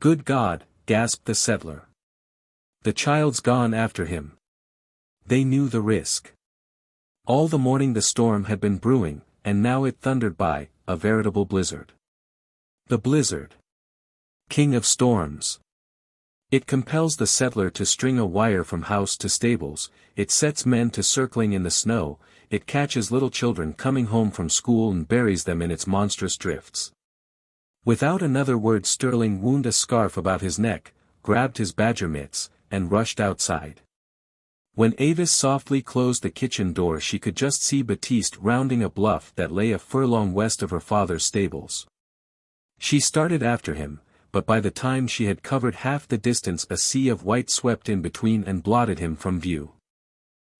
"Good God," gasped the settler. "The child's gone after him." They knew the risk. All the morning the storm had been brewing, and now it thundered by, a veritable blizzard. The blizzard. King of storms. It compels the settler to string a wire from house to stables, it sets men to circling in the snow, it catches little children coming home from school and buries them in its monstrous drifts. Without another word Sterling wound a scarf about his neck, grabbed his badger mitts, and rushed outside. When Avis softly closed the kitchen door she could just see Baptiste rounding a bluff that lay a furlong west of her father's stables. She started after him, but by the time she had covered half the distance a sea of white swept in between and blotted him from view.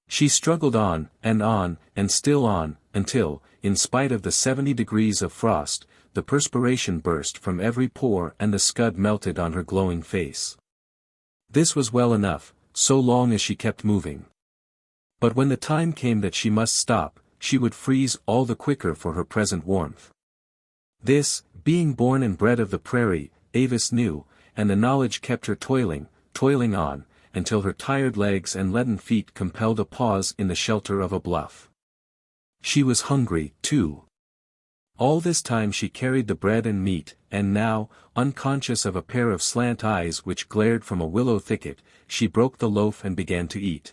She struggled on, and still on, until, in spite of the 70 degrees of frost, the perspiration burst from every pore and the scud melted on her glowing face. This was well enough, so long as she kept moving. But when the time came that she must stop, she would freeze all the quicker for her present warmth. This, being born and bred of the prairie, Avis knew, and the knowledge kept her toiling on, until her tired legs and leaden feet compelled a pause in the shelter of a bluff. She was hungry, too. All this time she carried the bread and meat, and now, unconscious of a pair of slant eyes which glared from a willow thicket, she broke the loaf and began to eat.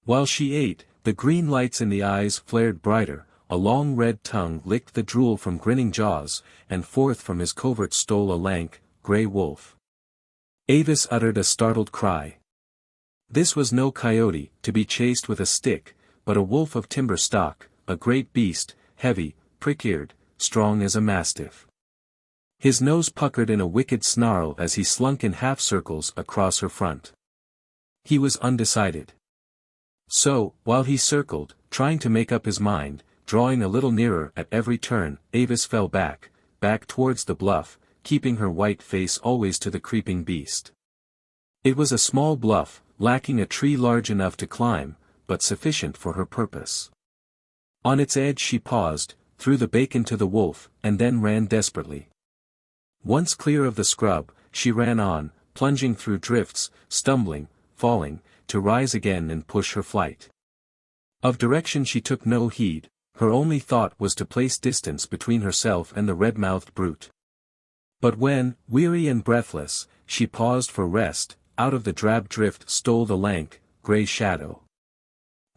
While she ate, The green lights in the eyes flared brighter, a long red tongue licked the drool from grinning jaws, and forth from his covert stole a lank, grey wolf. Avis uttered a startled cry. This was no coyote, to be chased with a stick, but a wolf of timber stock, a great beast, heavy, prick-eared, strong as a mastiff. His nose puckered in a wicked snarl as he slunk in half-circles across her front. He was undecided. So, while he circled, trying to make up his mind, drawing a little nearer at every turn, Avis fell back towards the bluff, keeping her white face always to the creeping beast. It was a small bluff, lacking a tree large enough to climb, but sufficient for her purpose. On its edge she paused, threw the bacon to the wolf, and then ran desperately. Once clear of the scrub, she ran on, plunging through drifts, stumbling, falling, to rise again and push her flight. Of direction she took no heed, her only thought was to place distance between herself and the red-mouthed brute. But when, weary and breathless, she paused for rest, out of the drab drift stole the lank, grey shadow.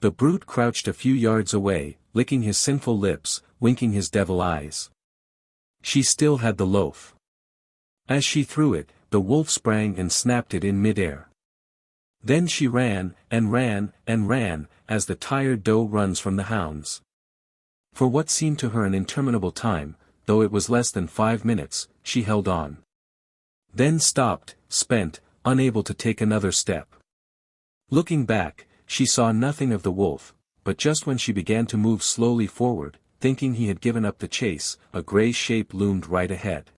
The brute crouched a few yards away, licking his sinful lips, winking his devil eyes. She still had the loaf. As she threw it, the wolf sprang and snapped it in mid-air. Then she ran, and ran, and ran, as the tired doe runs from the hounds. For what seemed to her an interminable time, though it was less than 5 minutes, she held on. Then stopped, spent, unable to take another step. Looking back, she saw nothing of the wolf, but just when she began to move slowly forward, thinking he had given up the chase, a grey shape loomed right ahead.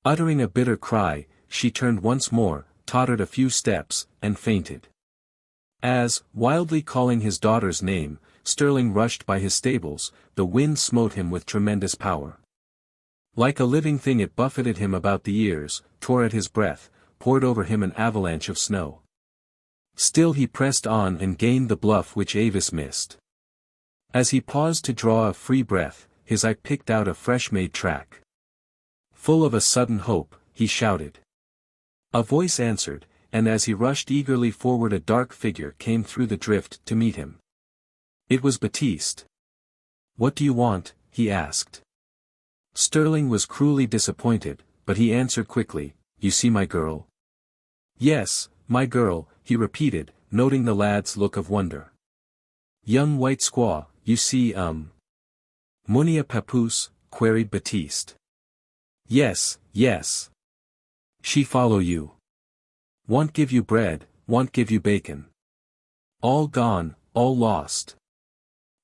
Uttering a bitter cry, she turned once more, tottered a few steps, and fainted. As, wildly calling his daughter's name, Sterling rushed by his stables, the wind smote him with tremendous power. Like a living thing it buffeted him about the ears, tore at his breath, poured over him an avalanche of snow. Still he pressed on and gained the bluff which Avis missed. As he paused to draw a free breath, his eye picked out a fresh-made track. Full of a sudden hope, he shouted. A voice answered, and as he rushed eagerly forward a dark figure came through the drift to meet him. It was Baptiste. "What do you want?" he asked. Sterling was cruelly disappointed, but he answered quickly, "You see my girl?" "Yes, my girl," he repeated, noting the lad's look of wonder. "Young white squaw, you see Munia papoose?" queried Baptiste. "Yes, yes. She follow you. Want give you bread, want give you bacon. All gone, all lost."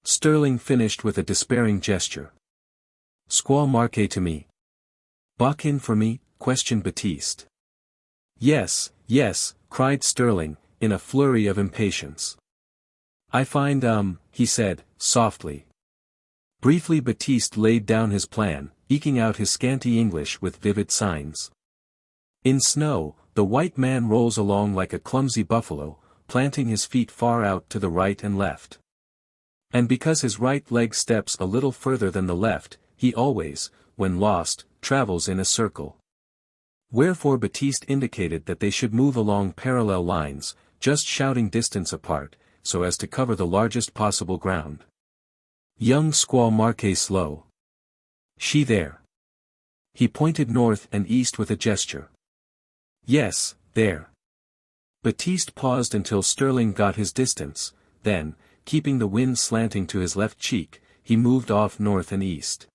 Sterling finished with a despairing gesture. "Squaw marque to me." "Buck in for me?" questioned Baptiste. "Yes, yes," cried Sterling, in a flurry of impatience. "I find he said, softly. Briefly Baptiste laid down his plan, eking out his scanty English with vivid signs. In snow, the white man rolls along like a clumsy buffalo, planting his feet far out to the right and left. And because his right leg steps a little further than the left, he always, when lost, travels in a circle. Wherefore Baptiste indicated that they should move along parallel lines, just shouting distance apart, so as to cover the largest possible ground. "Young squaw marque slow. She there." He pointed north and east with a gesture. "Yes, there." Baptiste paused until Sterling got his distance, then, keeping the wind slanting to his left cheek, he moved off north and east.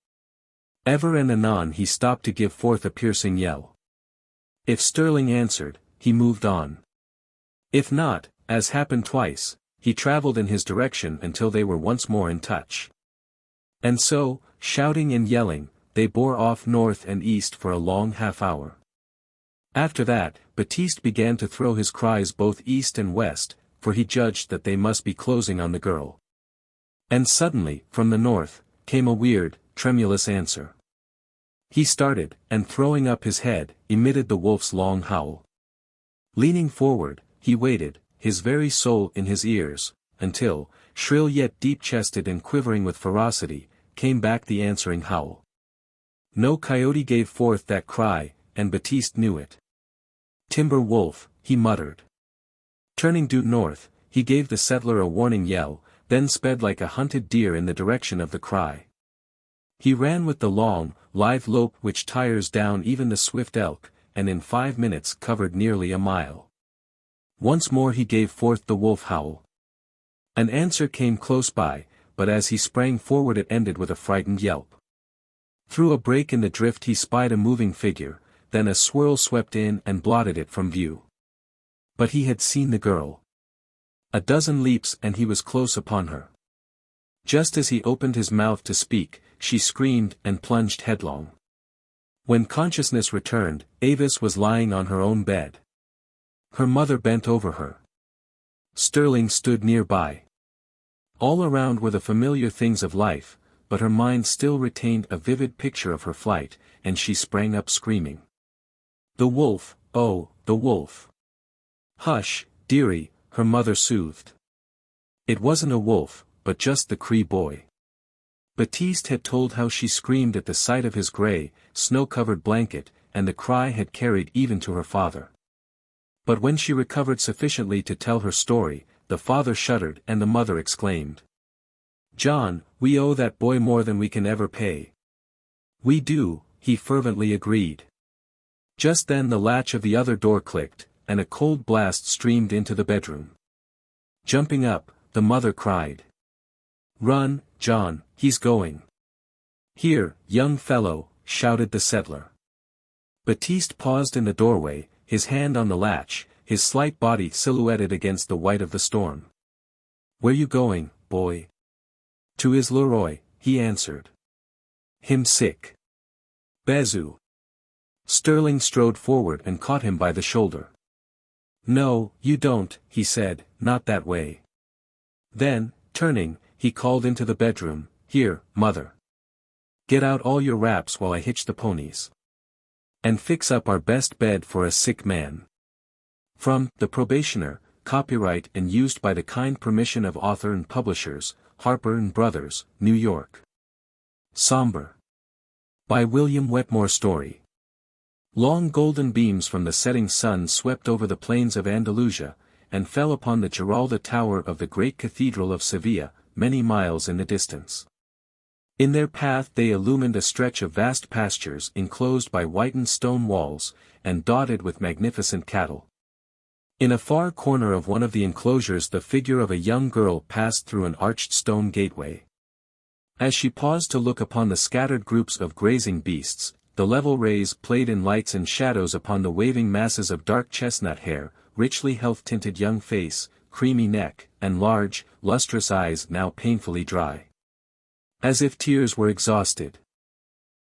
Ever and anon he stopped to give forth a piercing yell. If Sterling answered, he moved on. If not, as happened twice, he traveled in his direction until they were once more in touch. And so, shouting and yelling, they bore off north and east for a long half-hour. After that, Baptiste began to throw his cries both east and west, for he judged that they must be closing on the girl. And suddenly, from the north, came a weird, tremulous answer. He started, and throwing up his head, emitted the wolf's long howl. Leaning forward, he waited, his very soul in his ears, until, shrill yet deep-chested and quivering with ferocity, came back the answering howl. No coyote gave forth that cry, and Baptiste knew it. "Timber wolf," he muttered. Turning due north, he gave the settler a warning yell, then sped like a hunted deer in the direction of the cry. He ran with the long, lithe lope which tires down even the swift elk, and in 5 minutes covered nearly a mile. Once more he gave forth the wolf howl. An answer came close by, but as he sprang forward it ended with a frightened yelp. Through a break in the drift he spied a moving figure, then a swirl swept in and blotted it from view. But he had seen the girl. A dozen leaps and he was close upon her. Just as he opened his mouth to speak, she screamed and plunged headlong. When consciousness returned, Avis was lying on her own bed. Her mother bent over her. Sterling stood nearby. All around were the familiar things of life, but her mind still retained a vivid picture of her flight, and she sprang up screaming. The wolf, oh, the wolf. Hush, dearie, her mother soothed. It wasn't a wolf, but just the Cree boy. Baptiste had told how she screamed at the sight of his gray, snow-covered blanket, and the cry had carried even to her father. But when she recovered sufficiently to tell her story, the father shuddered and the mother exclaimed. John, we owe that boy more than we can ever pay. We do, he fervently agreed. Just then the latch of the other door clicked, and a cold blast streamed into the bedroom. Jumping up, the mother cried. Run, John, he's going. Here, young fellow, shouted the settler. Baptiste paused in the doorway, his hand on the latch, his slight body silhouetted against the white of the storm. Where you going, boy? To his Leroy, he answered. Him sick. Bazoo. Sterling strode forward and caught him by the shoulder. No, you don't, he said, not that way. Then, turning, he called into the bedroom, Here, mother. Get out all your wraps while I hitch the ponies. And fix up our best bed for a sick man. From The Probationer, copyright and used by the kind permission of author and publishers, Harper and Brothers, New York. Somber. By William Wetmore Story. Long golden beams from the setting sun swept over the plains of Andalusia, and fell upon the Giralda tower of the great cathedral of Seville, many miles in the distance. In their path they illumined a stretch of vast pastures enclosed by whitened stone walls, and dotted with magnificent cattle. In a far corner of one of the enclosures the figure of a young girl passed through an arched stone gateway. As she paused to look upon the scattered groups of grazing beasts, the level rays played in lights and shadows upon the waving masses of dark chestnut hair, richly health-tinted young face, creamy neck, and large, lustrous eyes now painfully dry. As if tears were exhausted.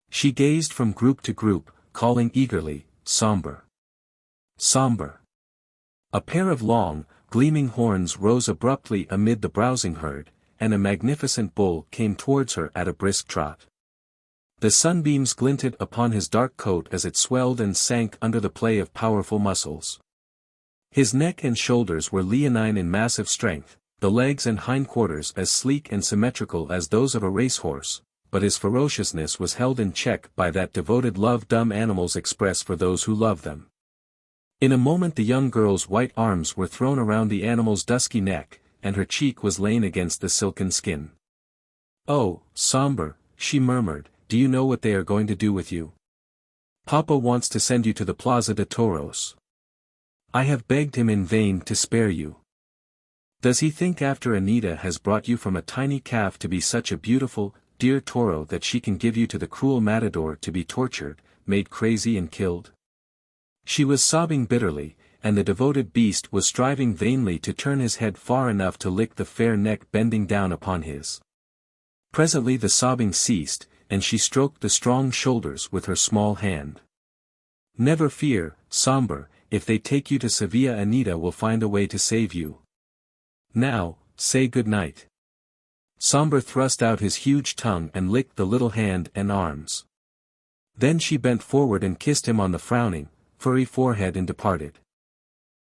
She gazed from group to group, calling eagerly, Somber. Somber. A pair of long, gleaming horns rose abruptly amid the browsing herd, and a magnificent bull came towards her at a brisk trot. The sunbeams glinted upon his dark coat as it swelled and sank under the play of powerful muscles. His neck and shoulders were leonine in massive strength, the legs and hindquarters as sleek and symmetrical as those of a racehorse, but his ferociousness was held in check by that devoted love dumb animals express for those who love them. In a moment the young girl's white arms were thrown around the animal's dusky neck, and her cheek was lain against the silken skin. Oh, Somber, she murmured, do you know what they are going to do with you? Papa wants to send you to the Plaza de Toros. I have begged him in vain to spare you. Does he think after Anita has brought you from a tiny calf to be such a beautiful, dear toro that she can give you to the cruel matador to be tortured, made crazy and killed? She was sobbing bitterly, and the devoted beast was striving vainly to turn his head far enough to lick the fair neck bending down upon his. Presently the sobbing ceased, and she stroked the strong shoulders with her small hand. Never fear, Somber, if they take you to Sevilla Anita will find a way to save you. Now, say good night. Somber thrust out his huge tongue and licked the little hand and arms. Then she bent forward and kissed him on the frowning, furry forehead and departed.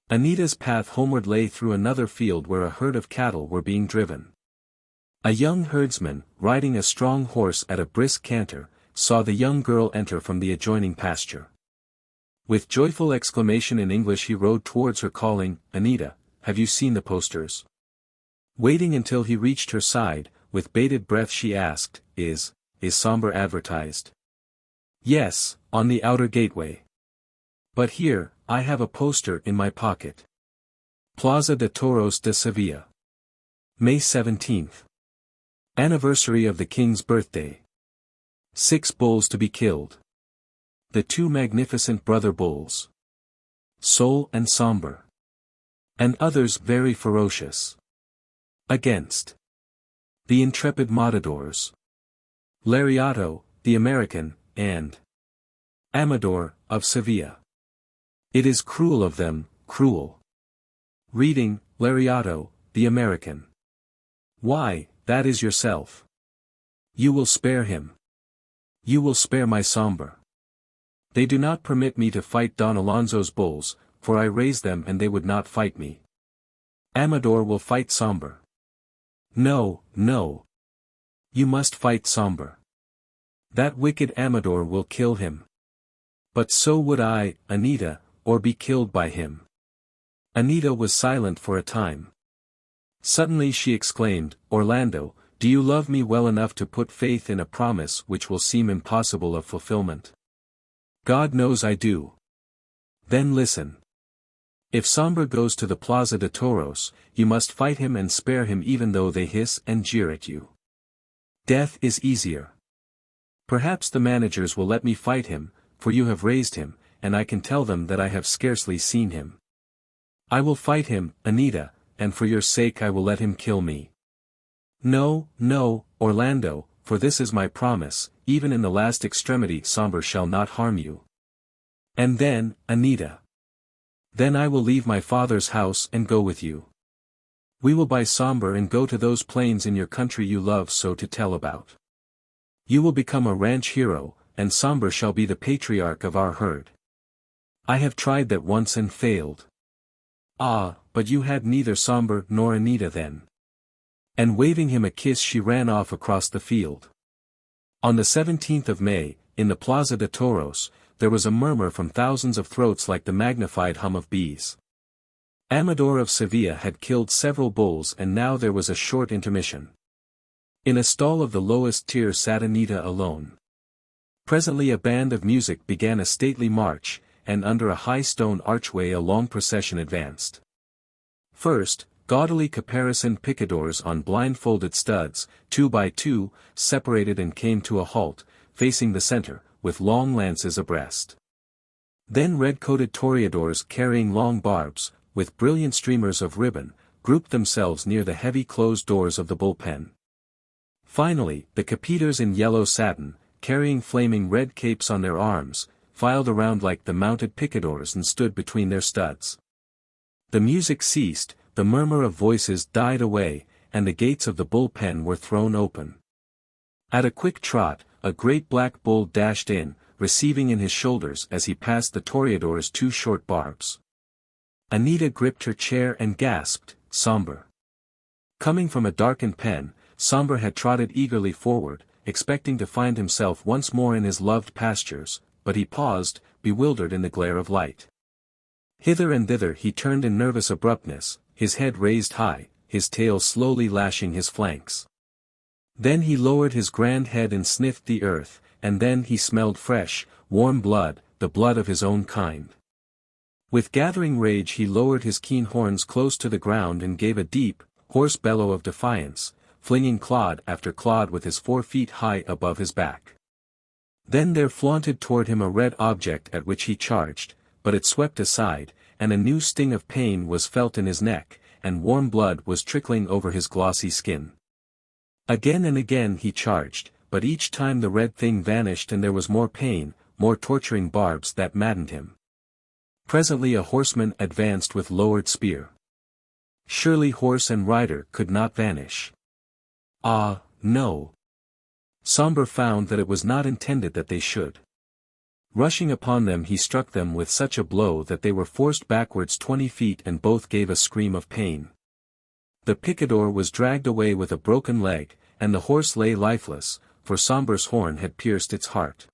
Anita's path homeward lay through another field where a herd of cattle were being driven. A young herdsman, riding a strong horse at a brisk canter, saw the young girl enter from the adjoining pasture. With joyful exclamation in English he rode towards her calling, Anita, have you seen the posters? Waiting until he reached her side, with bated breath she asked, Is Somber advertised? Yes, on the outer gateway. But here, I have a poster in my pocket. Plaza de Toros de Sevilla. May 17th. Anniversary of the King's birthday. 6 bulls to be killed. The 2 magnificent brother bulls. Sol and Somber. And others very ferocious. Against the intrepid matadors. Lariato, the American, and Amador, of Sevilla. It is cruel of them, cruel. Reading, Lariato, the American. Why, that is yourself. You will spare him. You will spare my Somber. They do not permit me to fight Don Alonso's bulls, for I raised them and they would not fight me. Amador will fight Somber. No, no. You must fight Somber. That wicked Amador will kill him. But so would I, Anita, or be killed by him. Anita was silent for a time. Suddenly she exclaimed, Orlando, do you love me well enough to put faith in a promise which will seem impossible of fulfillment? God knows I do. Then listen. If Somber goes to the Plaza de Toros, you must fight him and spare him even though they hiss and jeer at you. Death is easier. Perhaps the managers will let me fight him, for you have raised him, and I can tell them that I have scarcely seen him. I will fight him, Anita, and for your sake I will let him kill me. No, no, Orlando, for this is my promise, even in the last extremity Somber shall not harm you. And then, Anita. Then I will leave my father's house and go with you. We will buy Somber and go to those plains in your country you love so to tell about. You will become a ranch hero, and Somber shall be the patriarch of our herd. I have tried that once and failed. Ah, but you had neither Somber nor Anita then. And waving him a kiss she ran off across the field. On the 17th of May, in the Plaza de Toros, there was a murmur from thousands of throats like the magnified hum of bees. Amador of Sevilla had killed several bulls and now there was a short intermission. In a stall of the lowest tier sat Anita alone. Presently a band of music began a stately march, and under a high stone archway a long procession advanced. First, gaudily caparisoned picadors on blindfolded studs, 2 by 2, separated and came to a halt, facing the center, with long lances abreast. Then red-coated toreadors carrying long barbs, with brilliant streamers of ribbon, grouped themselves near the heavy closed doors of the bullpen. Finally, the capiters in yellow satin, carrying flaming red capes on their arms, filed around like the mounted picadors and stood between their studs. The music ceased, the murmur of voices died away, and the gates of the bullpen were thrown open. At a quick trot, a great black bull dashed in, receiving in his shoulders as he passed the toreador's 2 short barbs. Anita gripped her chair and gasped, Somber. Coming from a darkened pen, Somber had trotted eagerly forward, expecting to find himself once more in his loved pastures, but he paused, bewildered in the glare of light. Hither and thither he turned in nervous abruptness, his head raised high, his tail slowly lashing his flanks. Then he lowered his grand head and sniffed the earth, and then he smelled fresh, warm blood, the blood of his own kind. With gathering rage he lowered his keen horns close to the ground and gave a deep, hoarse bellow of defiance, flinging clod after clod with his 4 feet high above his back. Then there flaunted toward him a red object at which he charged, but it swept aside, and a new sting of pain was felt in his neck, and warm blood was trickling over his glossy skin. Again and again he charged, but each time the red thing vanished and there was more pain, more torturing barbs that maddened him. Presently a horseman advanced with lowered spear. Surely horse and rider could not vanish. Ah, no. Somber found that it was not intended that they should. Rushing upon them he struck them with such a blow that they were forced backwards 20 feet and both gave a scream of pain. The picador was dragged away with a broken leg, and the horse lay lifeless, for Somber's horn had pierced its heart.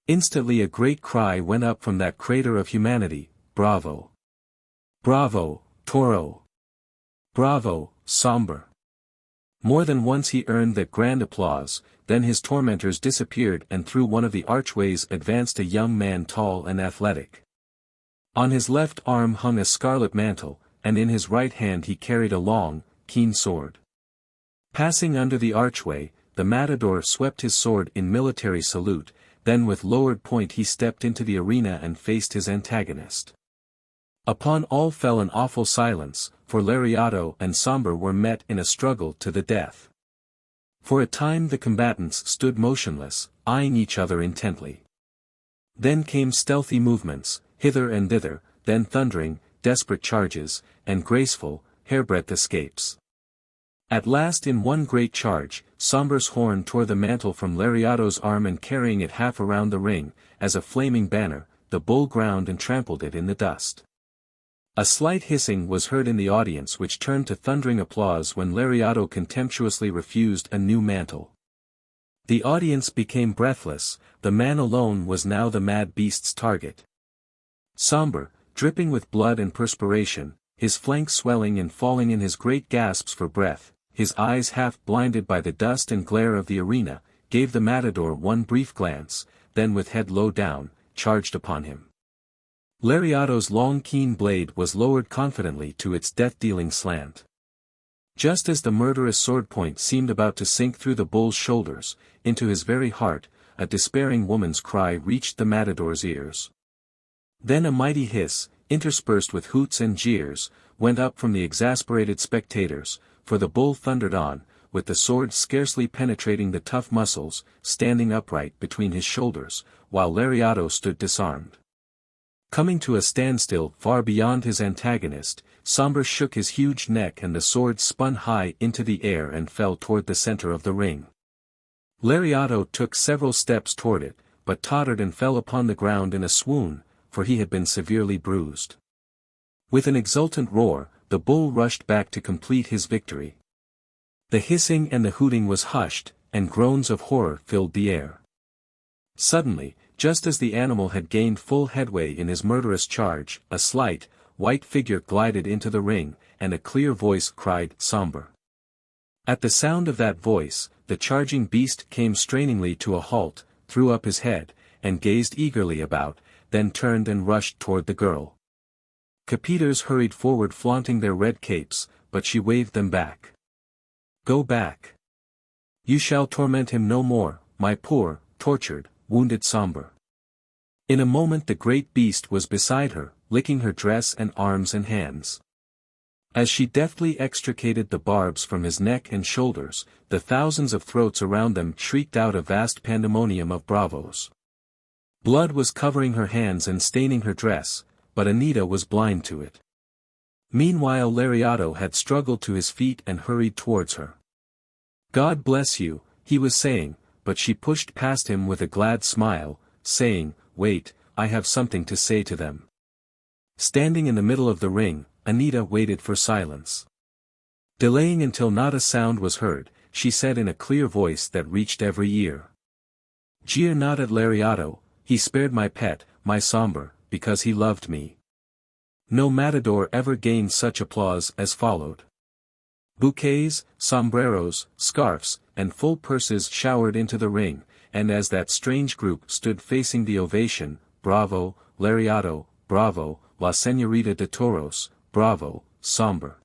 Instantly a great cry went up from that crater of humanity, Bravo! Bravo, Toro! Bravo, somber. More than once he earned that grand applause, then his tormentors disappeared and through one of the archways advanced a young man tall and athletic. On his left arm hung a scarlet mantle, and in his right hand he carried a long, keen sword. Passing under the archway, the matador swept his sword in military salute, then with lowered point he stepped into the arena and faced his antagonist. Upon all fell an awful silence, for Lariato and Sombre were met in a struggle to the death. For a time the combatants stood motionless, eyeing each other intently. Then came stealthy movements, hither and thither, then thundering, desperate charges, and graceful, hairbreadth escapes. At last in one great charge, Sombre's horn tore the mantle from Lariato's arm and carrying it half around the ring, as a flaming banner, the bull ground and trampled it in the dust. A slight hissing was heard in the audience which turned to thundering applause when Lariato contemptuously refused a new mantle. The audience became breathless, the man alone was now the mad beast's target. Sombre, dripping with blood and perspiration, his flanks swelling and falling in his great gasps for breath, his eyes half blinded by the dust and glare of the arena, gave the matador one brief glance, then with head low down, charged upon him. Lariato's long keen blade was lowered confidently to its death-dealing slant. Just as the murderous sword point seemed about to sink through the bull's shoulders, into his very heart, a despairing woman's cry reached the matador's ears. Then a mighty hiss, interspersed with hoots and jeers, went up from the exasperated spectators, for the bull thundered on, with the sword scarcely penetrating the tough muscles, standing upright between his shoulders, while Lariato stood disarmed. Coming to a standstill far beyond his antagonist, Sombre shook his huge neck and the sword spun high into the air and fell toward the center of the ring. Lariato took several steps toward it, but tottered and fell upon the ground in a swoon, for he had been severely bruised. With an exultant roar, the bull rushed back to complete his victory. The hissing and the hooting was hushed, and groans of horror filled the air. Suddenly, just as the animal had gained full headway in his murderous charge, a slight, white figure glided into the ring, and a clear voice cried, "Sombre." At the sound of that voice, the charging beast came strainingly to a halt, threw up his head, and gazed eagerly about, then turned and rushed toward the girl. Capiters hurried forward flaunting their red capes, but she waved them back. "Go back. You shall torment him no more, my poor, tortured, wounded Sombre." In a moment the great beast was beside her, licking her dress and arms and hands. As she deftly extricated the barbs from his neck and shoulders, the thousands of throats around them shrieked out a vast pandemonium of bravos. Blood was covering her hands and staining her dress, but Anita was blind to it. Meanwhile Lariato had struggled to his feet and hurried towards her. "God bless you," he was saying, but she pushed past him with a glad smile, saying, "Wait, I have something to say to them." Standing in the middle of the ring, Anita waited for silence. Delaying until not a sound was heard, she said in a clear voice that reached every ear. "Jeer not at Lariato, he spared my pet, my Sombre, because he loved me." No matador ever gained such applause as followed. Bouquets, sombreros, scarfs, and full purses showered into the ring, and as that strange group stood facing the ovation, "Bravo, Lariato, bravo, La Señorita de Toros, bravo, Sombre,"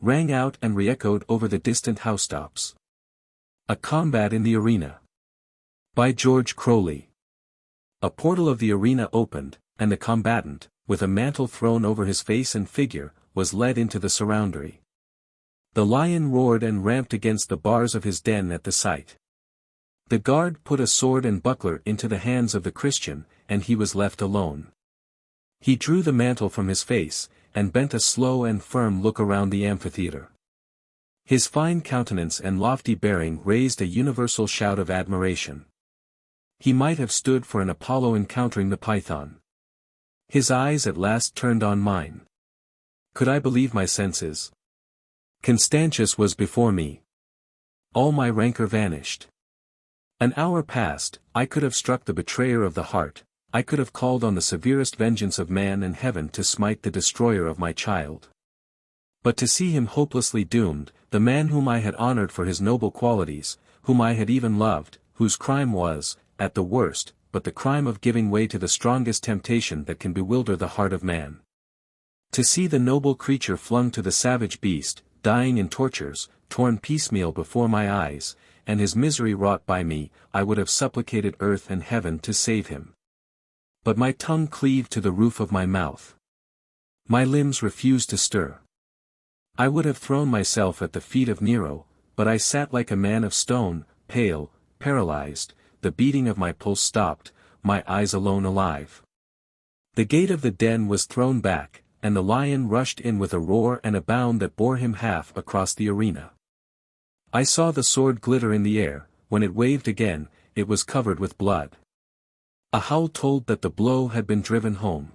rang out and re-echoed over the distant housetops. A Combat in the Arena. By George Crowley. A portal of the arena opened, and the combatant, with a mantle thrown over his face and figure, was led into the surroundary. The lion roared and ramped against the bars of his den at the sight. The guard put a sword and buckler into the hands of the Christian, and he was left alone. He drew the mantle from his face, and bent a slow and firm look around the amphitheater. His fine countenance and lofty bearing raised a universal shout of admiration. He might have stood for an Apollo encountering the Python. His eyes at last turned on mine. Could I believe my senses? Constantius was before me. All my rancor vanished. An hour passed, I could have struck the betrayer of the heart, I could have called on the severest vengeance of man and heaven to smite the destroyer of my child. But to see him hopelessly doomed, the man whom I had honored for his noble qualities, whom I had even loved, whose crime was, at the worst, but the crime of giving way to the strongest temptation that can bewilder the heart of man. To see the noble creature flung to the savage beast, dying in tortures, torn piecemeal before my eyes, and his misery wrought by me, I would have supplicated earth and heaven to save him. But my tongue cleaved to the roof of my mouth. My limbs refused to stir. I would have thrown myself at the feet of Nero, but I sat like a man of stone, pale, paralyzed, the beating of my pulse stopped, my eyes alone alive. The gate of the den was thrown back, and the lion rushed in with a roar and a bound that bore him half across the arena. I saw the sword glitter in the air. When it waved again, it was covered with blood. A howl told that the blow had been driven home.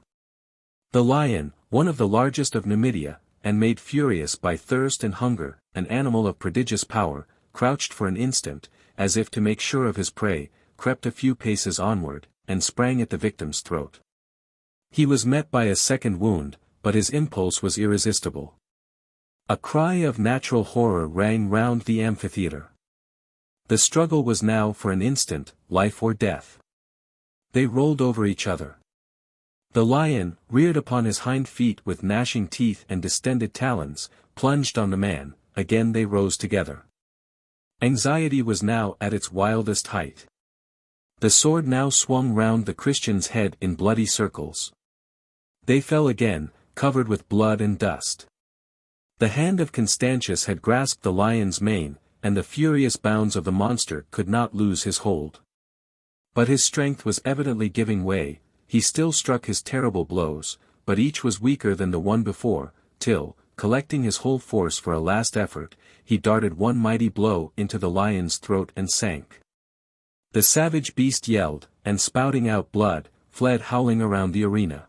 The lion, one of the largest of Numidia, and made furious by thirst and hunger, an animal of prodigious power, crouched for an instant, as if to make sure of his prey, crept a few paces onward, and sprang at the victim's throat. He was met by a second wound, but his impulse was irresistible. A cry of natural horror rang round the amphitheatre. The struggle was now for an instant, life or death. They rolled over each other. The lion, reared upon his hind feet with gnashing teeth and distended talons, plunged on the man. Again they rose together. Anxiety was now at its wildest height. The sword now swung round the Christian's head in bloody circles. They fell again, covered with blood and dust. The hand of Constantius had grasped the lion's mane, and the furious bounds of the monster could not lose his hold. But his strength was evidently giving way. He still struck his terrible blows, but each was weaker than the one before, till, collecting his whole force for a last effort, he darted one mighty blow into the lion's throat and sank. The savage beast yelled, and spouting out blood, fled howling around the arena.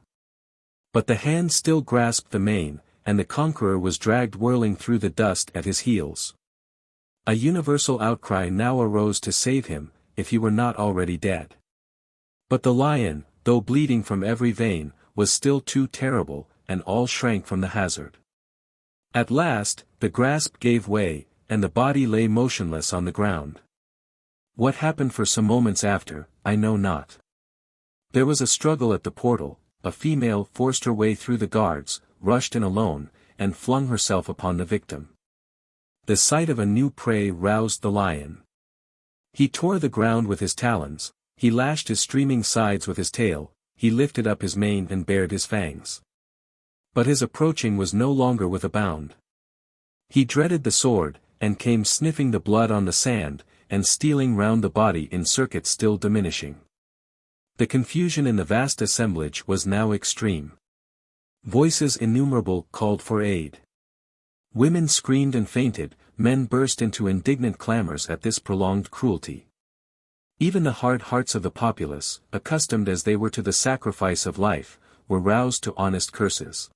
But the hand still grasped the mane, and the conqueror was dragged whirling through the dust at his heels. A universal outcry now arose to save him, if he were not already dead. But the lion, though bleeding from every vein, was still too terrible, and all shrank from the hazard. At last, the grasp gave way, and the body lay motionless on the ground. What happened for some moments after, I know not. There was a struggle at the portal. A female forced her way through the guards, rushed in alone, and flung herself upon the victim. The sight of a new prey roused the lion. He tore the ground with his talons, he lashed his streaming sides with his tail, he lifted up his mane and bared his fangs. But his approaching was no longer with a bound. He dreaded the sword, and came sniffing the blood on the sand, and stealing round the body in circuits still diminishing. The confusion in the vast assemblage was now extreme. Voices innumerable called for aid. Women screamed and fainted, men burst into indignant clamors at this prolonged cruelty. Even the hard hearts of the populace, accustomed as they were to the sacrifice of life, were roused to honest curses.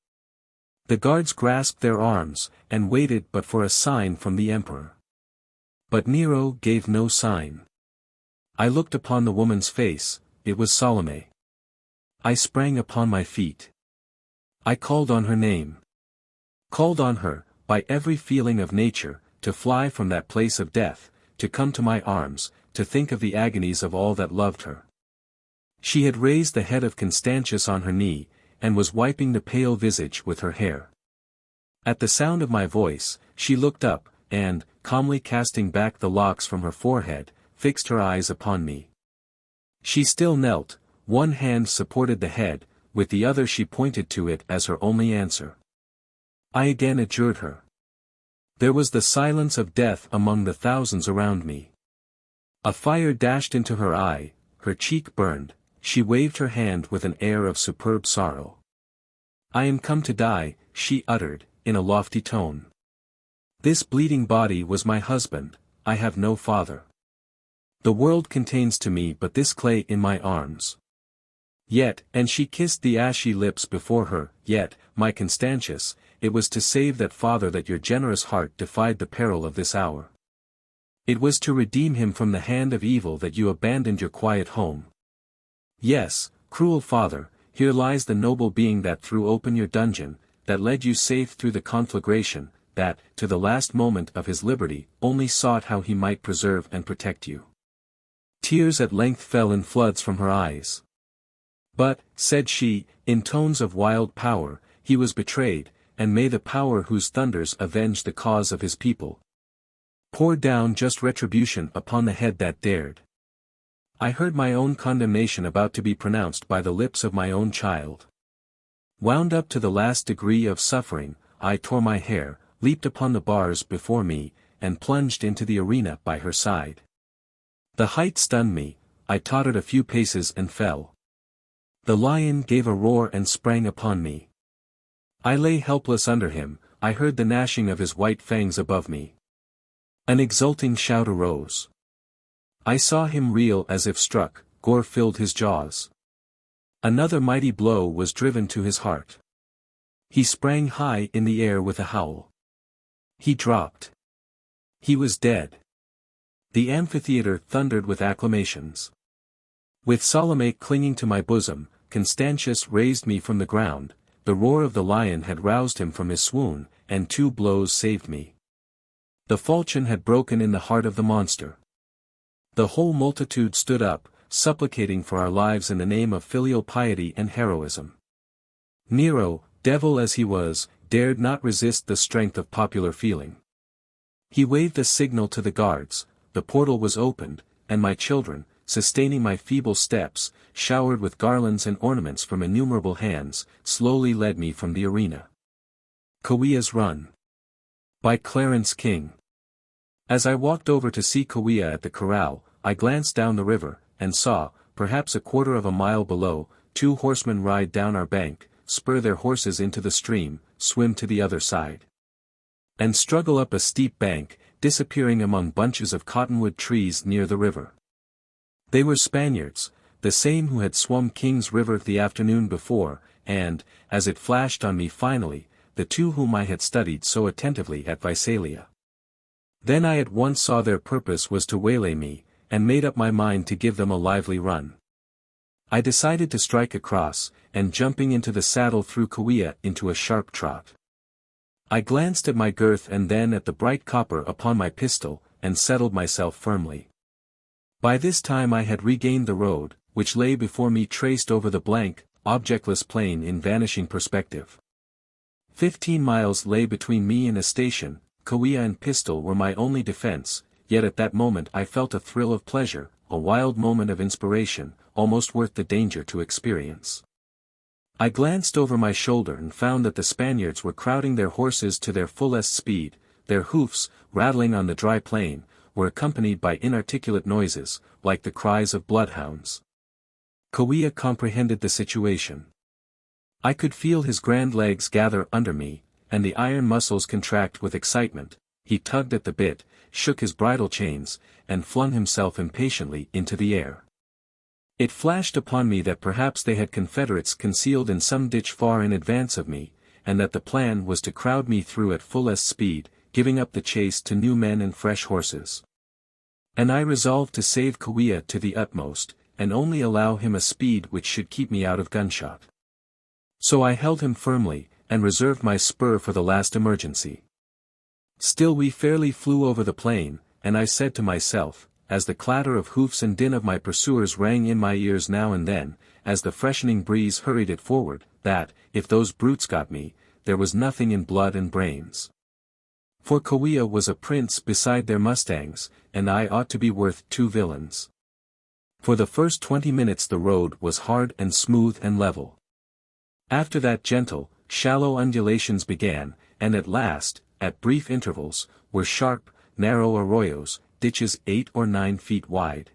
The guards grasped their arms, and waited but for a sign from the emperor. But Nero gave no sign. I looked upon the woman's face. It was Salome. I sprang upon my feet. I called on her name. Called on her, by every feeling of nature, to fly from that place of death, to come to my arms, to think of the agonies of all that loved her. She had raised the head of Constantius on her knee, and was wiping the pale visage with her hair. At the sound of my voice, she looked up, and, calmly casting back the locks from her forehead, fixed her eyes upon me. She still knelt, one hand supported the head, with the other she pointed to it as her only answer. I again adjured her. There was the silence of death among the thousands around me. A fire dashed into her eye, her cheek burned, she waved her hand with an air of superb sorrow. I am come to die, she uttered, in a lofty tone. This bleeding body was my husband, I have no father. The world contains to me but this clay in my arms. Yet, and she kissed the ashy lips before her, yet, my Constantius, it was to save that father that your generous heart defied the peril of this hour. It was to redeem him from the hand of evil that you abandoned your quiet home. Yes, cruel father, here lies the noble being that threw open your dungeon, that led you safe through the conflagration, that, to the last moment of his liberty, only sought how he might preserve and protect you. Tears at length fell in floods from her eyes. But, said she, in tones of wild power, he was betrayed, and may the power whose thunders avenge the cause of his people pour down just retribution upon the head that dared. I heard my own condemnation about to be pronounced by the lips of my own child. Wound up to the last degree of suffering, I tore my hair, leaped upon the bars before me, and plunged into the arena by her side. The height stunned me, I tottered a few paces and fell. The lion gave a roar and sprang upon me. I lay helpless under him, I heard the gnashing of his white fangs above me. An exulting shout arose. I saw him reel as if struck, gore filled his jaws. Another mighty blow was driven to his heart. He sprang high in the air with a howl. He dropped. He was dead. The amphitheater thundered with acclamations. With Salome clinging to my bosom, Constantius raised me from the ground. The roar of the lion had roused him from his swoon, and 2 blows saved me. The falchion had broken in the heart of the monster. The whole multitude stood up, supplicating for our lives in the name of filial piety and heroism. Nero, devil as he was, dared not resist the strength of popular feeling. He waved a signal to the guards, the portal was opened, and my children, sustaining my feeble steps, showered with garlands and ornaments from innumerable hands, slowly led me from the arena. Cowia's Run. By Clarence King. As I walked over to see Cowia at the corral, I glanced down the river, and saw, perhaps a quarter of a mile below, 2 horsemen ride down our bank, spur their horses into the stream, swim to the other side, and struggle up a steep bank, disappearing among bunches of cottonwood trees near the river. They were Spaniards, the same who had swum King's River the afternoon before, and, as it flashed on me finally, the 2 whom I had studied so attentively at Visalia. Then I at once saw their purpose was to waylay me, and made up my mind to give them a lively run. I decided to strike across, and jumping into the saddle threw Cowia into a sharp trot. I glanced at my girth and then at the bright copper upon my pistol, and settled myself firmly. By this time I had regained the road, which lay before me traced over the blank, objectless plain in vanishing perspective. 15 miles lay between me and a station. Cowia and pistol were my only defense, yet at that moment I felt a thrill of pleasure, a wild moment of inspiration, almost worth the danger to experience. I glanced over my shoulder and found that the Spaniards were crowding their horses to their fullest speed, their hoofs, rattling on the dry plain, were accompanied by inarticulate noises, like the cries of bloodhounds. Cowia comprehended the situation. I could feel his grand legs gather under me, and the iron muscles contract with excitement. He tugged at the bit, shook his bridle chains, and flung himself impatiently into the air. It flashed upon me that perhaps they had confederates concealed in some ditch far in advance of me, and that the plan was to crowd me through at fullest speed, giving up the chase to new men and fresh horses. And I resolved to save Cowia to the utmost, and only allow him a speed which should keep me out of gunshot. So I held him firmly, and reserved my spur for the last emergency. Still we fairly flew over the plain, and I said to myself, as the clatter of hoofs and din of my pursuers rang in my ears now and then, as the freshening breeze hurried it forward, that, if those brutes got me, there was nothing in blood and brains. For Cowia was a prince beside their mustangs, and I ought to be worth 2 villains. For the first 20 minutes the road was hard and smooth and level. After that gentle, shallow undulations began, and at last, at brief intervals, were sharp, narrow arroyos, ditches 8 or 9 feet wide.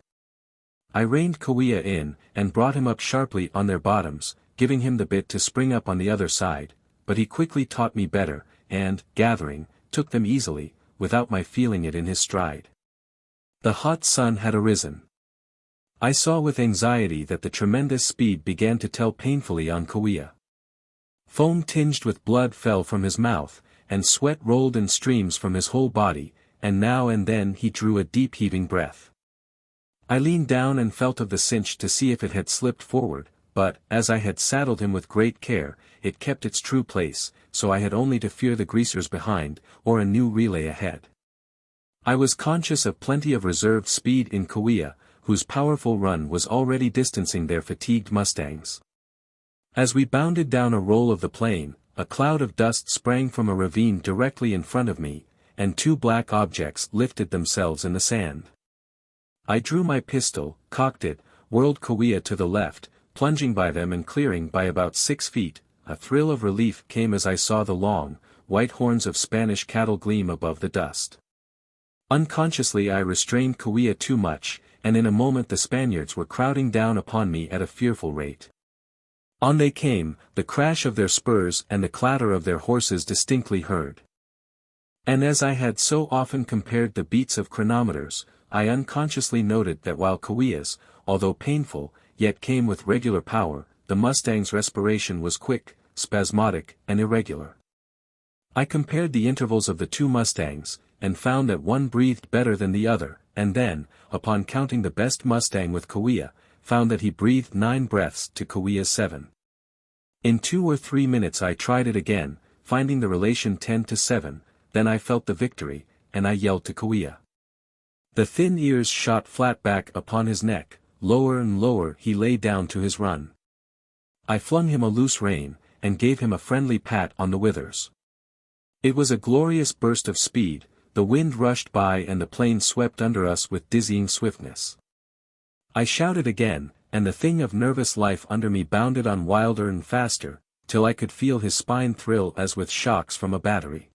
I reined Cowia in, and brought him up sharply on their bottoms, giving him the bit to spring up on the other side, but he quickly taught me better, and, gathering, took them easily, without my feeling it in his stride. The hot sun had arisen. I saw with anxiety that the tremendous speed began to tell painfully on Cowia. Foam tinged with blood fell from his mouth, and sweat rolled in streams from his whole body, and now and then he drew a deep heaving breath. I leaned down and felt of the cinch to see if it had slipped forward, but, as I had saddled him with great care, it kept its true place, so I had only to fear the greasers behind, or a new relay ahead. I was conscious of plenty of reserved speed in Kauai, whose powerful run was already distancing their fatigued mustangs. As we bounded down a roll of the plain, a cloud of dust sprang from a ravine directly in front of me, and two black objects lifted themselves in the sand. I drew my pistol, cocked it, whirled Kauai to the left, plunging by them and clearing by about 6 feet. A thrill of relief came as I saw the long, white horns of Spanish cattle gleam above the dust. Unconsciously I restrained Kauai too much, and in a moment the Spaniards were crowding down upon me at a fearful rate. On they came, the crash of their spurs and the clatter of their horses distinctly heard. And as I had so often compared the beats of chronometers, I unconsciously noted that while Kauai's, although painful, yet came with regular power, the mustang's respiration was quick, spasmodic, and irregular. I compared the intervals of the two mustangs, and found that one breathed better than the other, and then, upon counting the best mustang with Kauai, found that he breathed 9 breaths to Kauai's 7. In 2 or 3 minutes I tried it again, finding the relation 10 to 7, then I felt the victory, and I yelled to Kauai. The thin ears shot flat back upon his neck, lower and lower he lay down to his run. I flung him a loose rein, and gave him a friendly pat on the withers. It was a glorious burst of speed, the wind rushed by and the plain swept under us with dizzying swiftness. I shouted again, and the thing of nervous life under me bounded on wilder and faster, till I could feel his spine thrill as with shocks from a battery.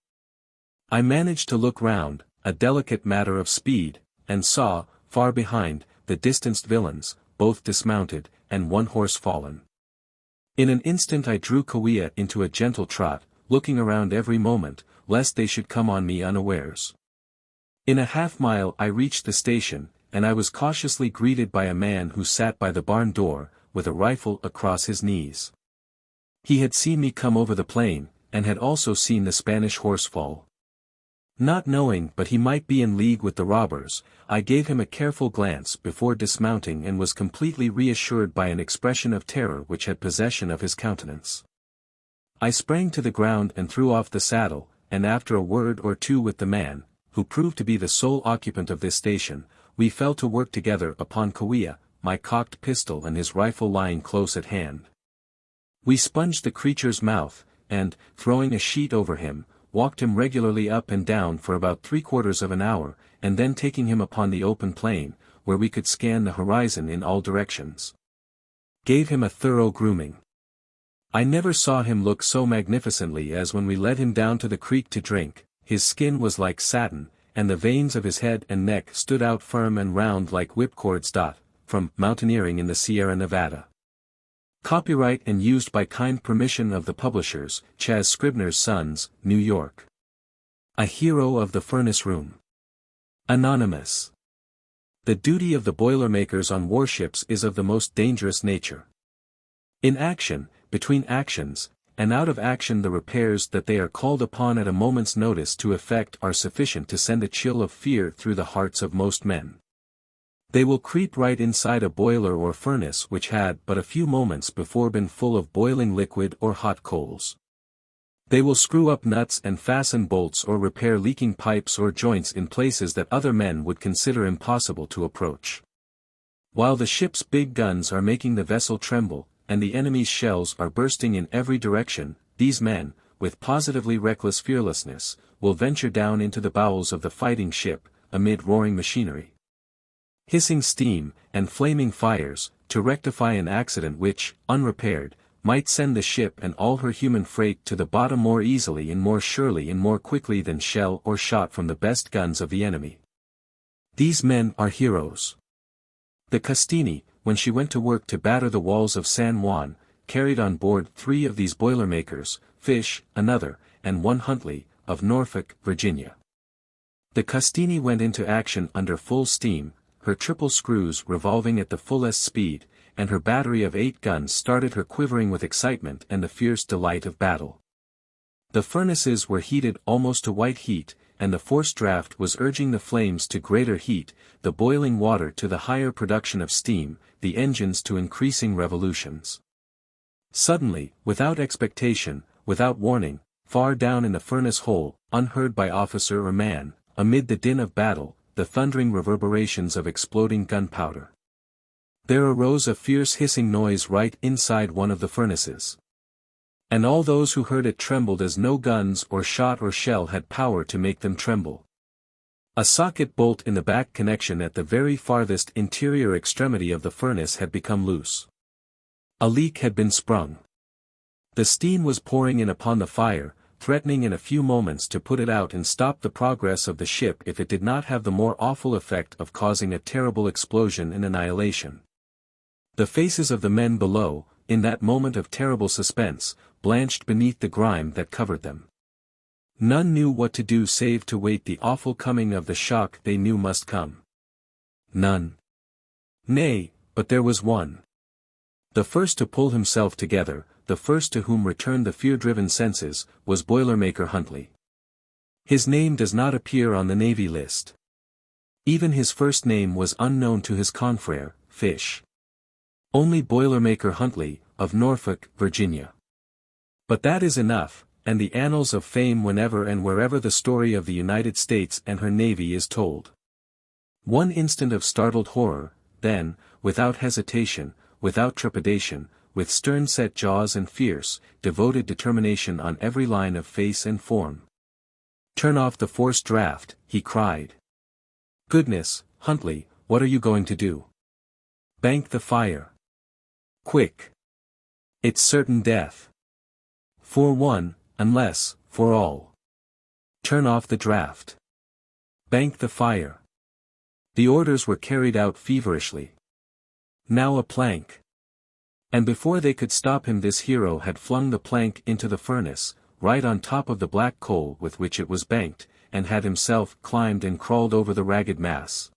I managed to look round, a delicate matter of speed, and saw, far behind, the distanced villains, both dismounted, and one horse fallen. In an instant I drew Kauai into a gentle trot, looking around every moment, lest they should come on me unawares. In a half-mile I reached the station, and I was cautiously greeted by a man who sat by the barn door, with a rifle across his knees. He had seen me come over the plain, and had also seen the Spanish horse fall. Not knowing but he might be in league with the robbers, I gave him a careful glance before dismounting and was completely reassured by an expression of terror which had possession of his countenance. I sprang to the ground and threw off the saddle, and after a word or two with the man, who proved to be the sole occupant of this station, we fell to work together upon Kauai, my cocked pistol and his rifle lying close at hand. We sponged the creature's mouth, and, throwing a sheet over him, walked him regularly up and down for about 3/4 of an hour, and then taking him upon the open plain, where we could scan the horizon in all directions, gave him a thorough grooming. I never saw him look so magnificently as when we led him down to the creek to drink. His skin was like satin, and the veins of his head and neck stood out firm and round like whipcords. From Mountaineering in the Sierra Nevada. Copyright and used by kind permission of the publishers, Chas. Scribner's Sons, New York. A hero of the furnace room. Anonymous. The duty of the boilermakers on warships is of the most dangerous nature. In action, between actions, and out of action the repairs that they are called upon at a moment's notice to effect are sufficient to send a chill of fear through the hearts of most men. They will creep right inside a boiler or furnace which had but a few moments before been full of boiling liquid or hot coals. They will screw up nuts and fasten bolts or repair leaking pipes or joints in places that other men would consider impossible to approach. While the ship's big guns are making the vessel tremble, and the enemy's shells are bursting in every direction, these men, with positively reckless fearlessness, will venture down into the bowels of the fighting ship, amid roaring machinery, hissing steam, and flaming fires, to rectify an accident which, unrepaired, might send the ship and all her human freight to the bottom more easily and more surely and more quickly than shell or shot from the best guns of the enemy. These men are heroes. The Castini, when she went to work to batter the walls of San Juan, carried on board 3 of these boilermakers, Fish, another, and one Huntley, of Norfolk, Virginia. The Castini went into action under full steam, her triple screws revolving at the fullest speed, and her battery of 8 guns started her quivering with excitement and the fierce delight of battle. The furnaces were heated almost to white heat, and the forced draft was urging the flames to greater heat, the boiling water to the higher production of steam, the engines to increasing revolutions. Suddenly, without expectation, without warning, far down in the furnace hole, unheard by officer or man, amid the din of battle, the thundering reverberations of exploding gunpowder, there arose a fierce hissing noise right inside one of the furnaces. And all those who heard it trembled as no guns or shot or shell had power to make them tremble. A socket bolt in the back connection at the very farthest interior extremity of the furnace had become loose. A leak had been sprung. The steam was pouring in upon the fire, threatening in a few moments to put it out and stop the progress of the ship if it did not have the more awful effect of causing a terrible explosion and annihilation. The faces of the men below, in that moment of terrible suspense, blanched beneath the grime that covered them. None knew what to do save to wait the awful coming of the shock they knew must come. None. Nay, but there was one. The first to pull himself together, the first to whom returned the fear-driven senses, was Boilermaker Huntley. His name does not appear on the Navy list. Even his first name was unknown to his confrere, Fish. Only Boilermaker Huntley, of Norfolk, Virginia. But that is enough, and the annals of fame whenever and wherever the story of the United States and her Navy is told. One instant of startled horror, then, without hesitation, without trepidation, with stern-set jaws and fierce, devoted determination on every line of face and form. "Turn off the forced draft," he cried. "Goodness, Huntley, what are you going to do?" "Bank the fire. Quick. It's certain death. For one, unless, for all. Turn off the draft. Bank the fire." The orders were carried out feverishly. Now a plank. And before they could stop him, this hero had flung the plank into the furnace, right on top of the black coal with which it was banked, and had himself climbed and crawled over the ragged mass,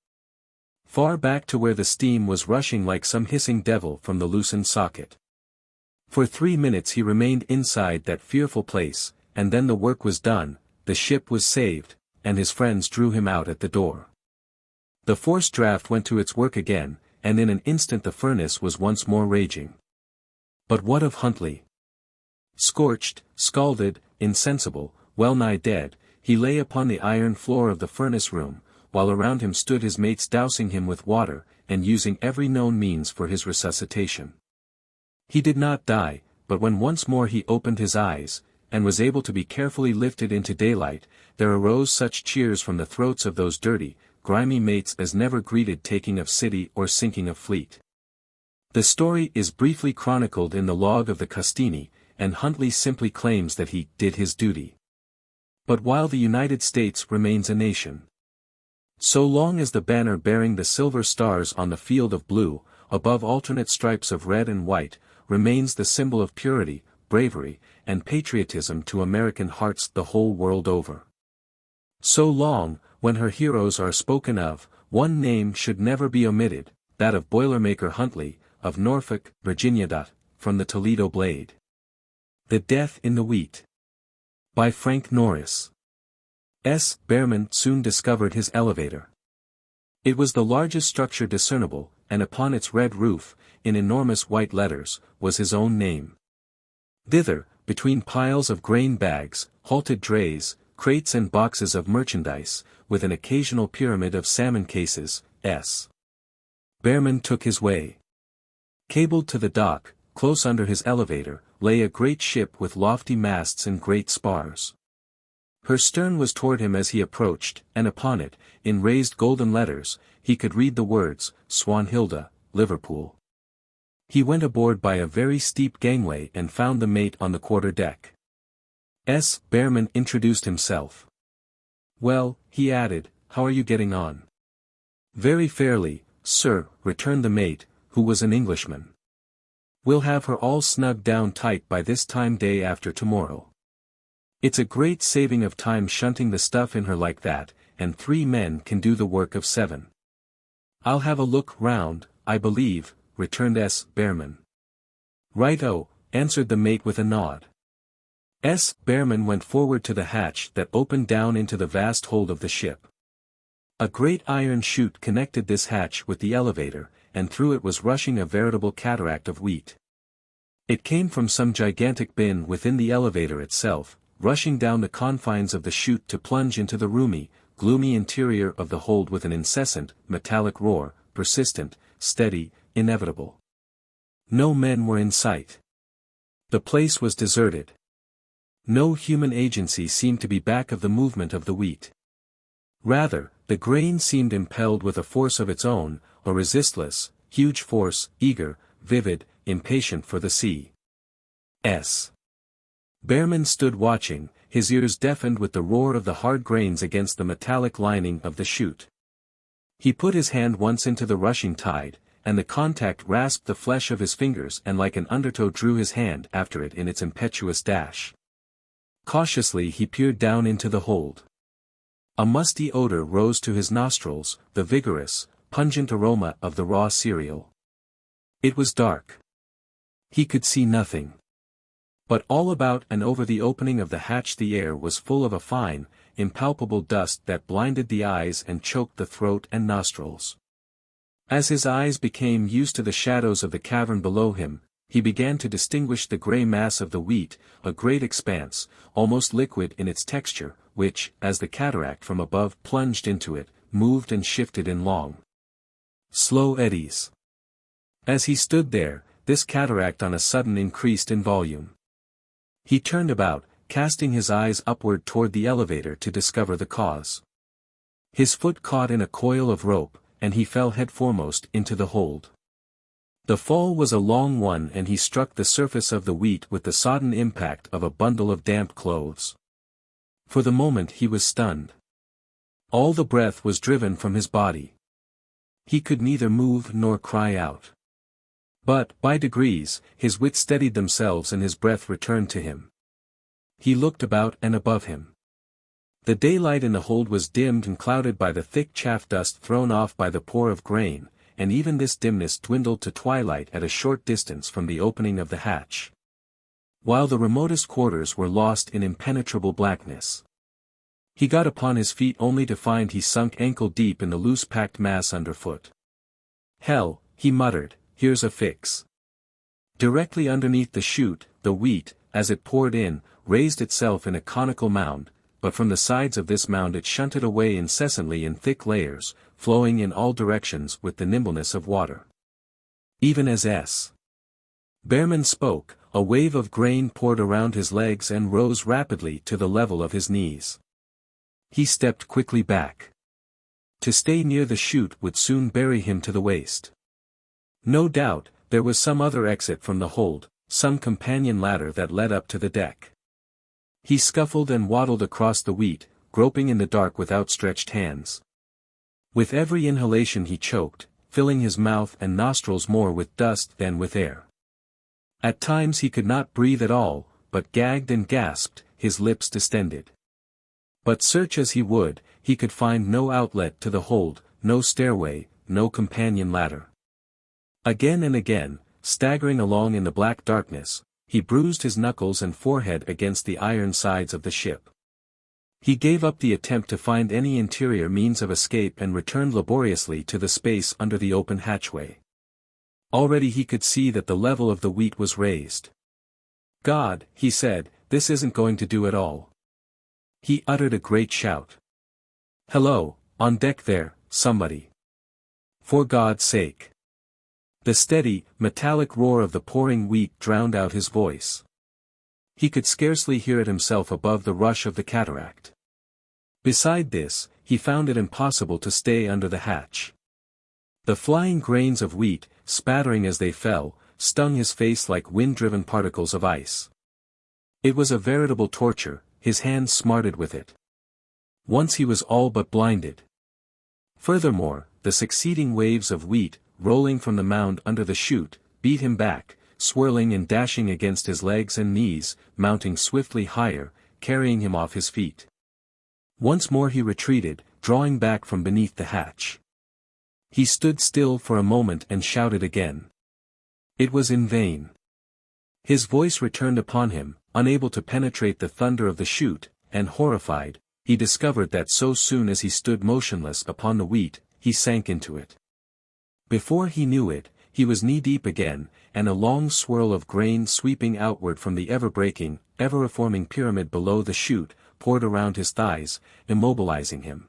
far back to where the steam was rushing like some hissing devil from the loosened socket. For 3 minutes he remained inside that fearful place, and then the work was done, the ship was saved, and his friends drew him out at the door. The forced draft went to its work again, and in an instant the furnace was once more raging. But what of Huntley? Scorched, scalded, insensible, well-nigh dead, he lay upon the iron floor of the furnace room, while around him stood his mates dousing him with water, and using every known means for his resuscitation. He did not die, but when once more he opened his eyes, and was able to be carefully lifted into daylight, there arose such cheers from the throats of those dirty, grimy mates as never greeted taking of city or sinking of fleet. The story is briefly chronicled in the log of the Castini, and Huntley simply claims that he did his duty. But while the United States remains a nation, so long as the banner bearing the silver stars on the field of blue, above alternate stripes of red and white, remains the symbol of purity, bravery, and patriotism to American hearts the whole world over. So long, when her heroes are spoken of, one name should never be omitted, that of Boilermaker Huntley, of Norfolk, Virginia. From the Toledo Blade. The Death in the Wheat. By Frank Norris. S. Behrman soon discovered his elevator. It was the largest structure discernible, and upon its red roof, in enormous white letters, was his own name. Thither, between piles of grain bags, halted drays, crates and boxes of merchandise, with an occasional pyramid of salmon cases, S. Behrman took his way. Cabled to the dock, close under his elevator, lay a great ship with lofty masts and great spars. Her stern was toward him as he approached, and upon it, in raised golden letters, he could read the words, Swanhilda, Liverpool. He went aboard by a very steep gangway and found the mate on the quarter-deck. S. Behrman introduced himself. "Well," he added, "how are you getting on?" "Very fairly, sir," returned the mate, who was an Englishman. "We'll have her all snugged down tight by this time day after tomorrow. It's a great saving of time shunting the stuff in her like that, and 3 men can do the work of 7. "I'll have a look round, I believe," returned S. Behrman. "Right-o," answered the mate with a nod. S. Behrman went forward to the hatch that opened down into the vast hold of the ship. A great iron chute connected this hatch with the elevator, and through it was rushing a veritable cataract of wheat. It came from some gigantic bin within the elevator itself, rushing down the confines of the chute to plunge into the roomy, gloomy interior of the hold with an incessant, metallic roar, persistent, steady, inevitable. No men were in sight. The place was deserted. No human agency seemed to be back of the movement of the wheat. Rather, the grain seemed impelled with a force of its own, a resistless, huge force, eager, vivid, impatient for the sea. Behrman stood watching, his ears deafened with the roar of the hard grains against the metallic lining of the chute. He put his hand once into the rushing tide, and the contact rasped the flesh of his fingers and like an undertow drew his hand after it in its impetuous dash. Cautiously he peered down into the hold. A musty odor rose to his nostrils, the vigorous, pungent aroma of the raw cereal. It was dark. He could see nothing. But all about and over the opening of the hatch the air was full of a fine, impalpable dust that blinded the eyes and choked the throat and nostrils. As his eyes became used to the shadows of the cavern below him, he began to distinguish the grey mass of the wheat, a great expanse, almost liquid in its texture, which, as the cataract from above plunged into it, moved and shifted in long, slow eddies. As he stood there, this cataract on a sudden increased in volume. He turned about, casting his eyes upward toward the elevator to discover the cause. His foot caught in a coil of rope, and he fell headforemost into the hold. The fall was a long one and he struck the surface of the wheat with the sodden impact of a bundle of damp clothes. For the moment he was stunned. All the breath was driven from his body. He could neither move nor cry out. But, by degrees, his wits steadied themselves and his breath returned to him. He looked about and above him. The daylight in the hold was dimmed and clouded by the thick chaff dust thrown off by the pour of grain, and even this dimness dwindled to twilight at a short distance from the opening of the hatch. While the remotest quarters were lost in impenetrable blackness. He got upon his feet only to find he sunk ankle-deep in the loose-packed mass underfoot. "Hell," he muttered, "here's a fix." Directly underneath the chute, the wheat, as it poured in, raised itself in a conical mound, but from the sides of this mound it shunted away incessantly in thick layers, flowing in all directions with the nimbleness of water. Even as Behrman spoke, a wave of grain poured around his legs and rose rapidly to the level of his knees. He stepped quickly back. To stay near the chute would soon bury him to the waist. No doubt, there was some other exit from the hold, some companion ladder that led up to the deck. He scuffled and waddled across the wheat, groping in the dark with outstretched hands. With every inhalation he choked, filling his mouth and nostrils more with dust than with air. At times he could not breathe at all, but gagged and gasped, his lips distended. But search as he would, he could find no outlet to the hold, no stairway, no companion ladder. Again and again, staggering along in the black darkness, he bruised his knuckles and forehead against the iron sides of the ship. He gave up the attempt to find any interior means of escape and returned laboriously to the space under the open hatchway. Already he could see that the level of the wheat was raised. "God," he said, "this isn't going to do at all." He uttered a great shout. "Hello, on deck there, somebody. For God's sake." The steady, metallic roar of the pouring wheat drowned out his voice. He could scarcely hear it himself above the rush of the cataract. Beside this, he found it impossible to stay under the hatch. The flying grains of wheat, spattering as they fell, stung his face like wind-driven particles of ice. It was a veritable torture, his hands smarted with it. Once he was all but blinded. Furthermore, the succeeding waves of wheat, rolling from the mound under the chute, beat him back, swirling and dashing against his legs and knees, mounting swiftly higher, carrying him off his feet. Once more he retreated, drawing back from beneath the hatch. He stood still for a moment and shouted again. It was in vain. His voice returned upon him, unable to penetrate the thunder of the chute, and horrified, he discovered that so soon as he stood motionless upon the wheat, he sank into it. Before he knew it, he was knee-deep again, and a long swirl of grain sweeping outward from the ever-breaking, ever-reforming pyramid below the chute, poured around his thighs, immobilizing him.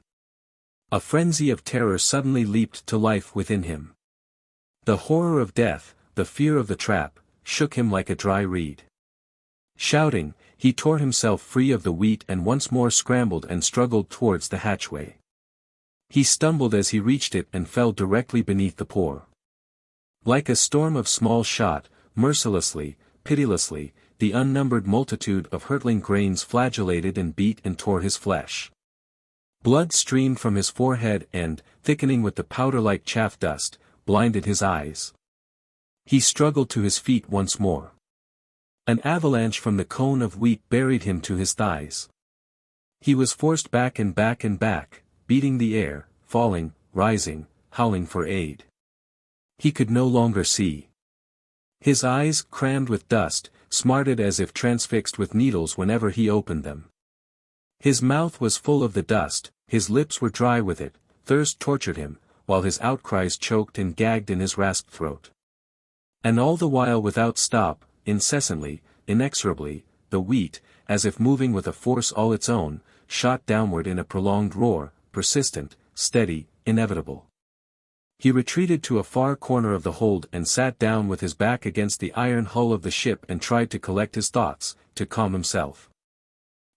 A frenzy of terror suddenly leaped to life within him. The horror of death, the fear of the trap, shook him like a dry reed. Shouting, he tore himself free of the wheat and once more scrambled and struggled towards the hatchway. He stumbled as he reached it and fell directly beneath the pour. Like a storm of small shot, mercilessly, pitilessly, the unnumbered multitude of hurtling grains flagellated and beat and tore his flesh. Blood streamed from his forehead and, thickening with the powder-like chaff dust, blinded his eyes. He struggled to his feet once more. An avalanche from the cone of wheat buried him to his thighs. He was forced back and back and back, beating the air, falling, rising, howling for aid. He could no longer see. His eyes, crammed with dust, smarted as if transfixed with needles whenever he opened them. His mouth was full of the dust, his lips were dry with it, thirst tortured him, while his outcries choked and gagged in his rasped throat. And all the while without stop, incessantly, inexorably, the wheat, as if moving with a force all its own, shot downward in a prolonged roar, persistent, steady, inevitable. He retreated to a far corner of the hold and sat down with his back against the iron hull of the ship and tried to collect his thoughts, to calm himself.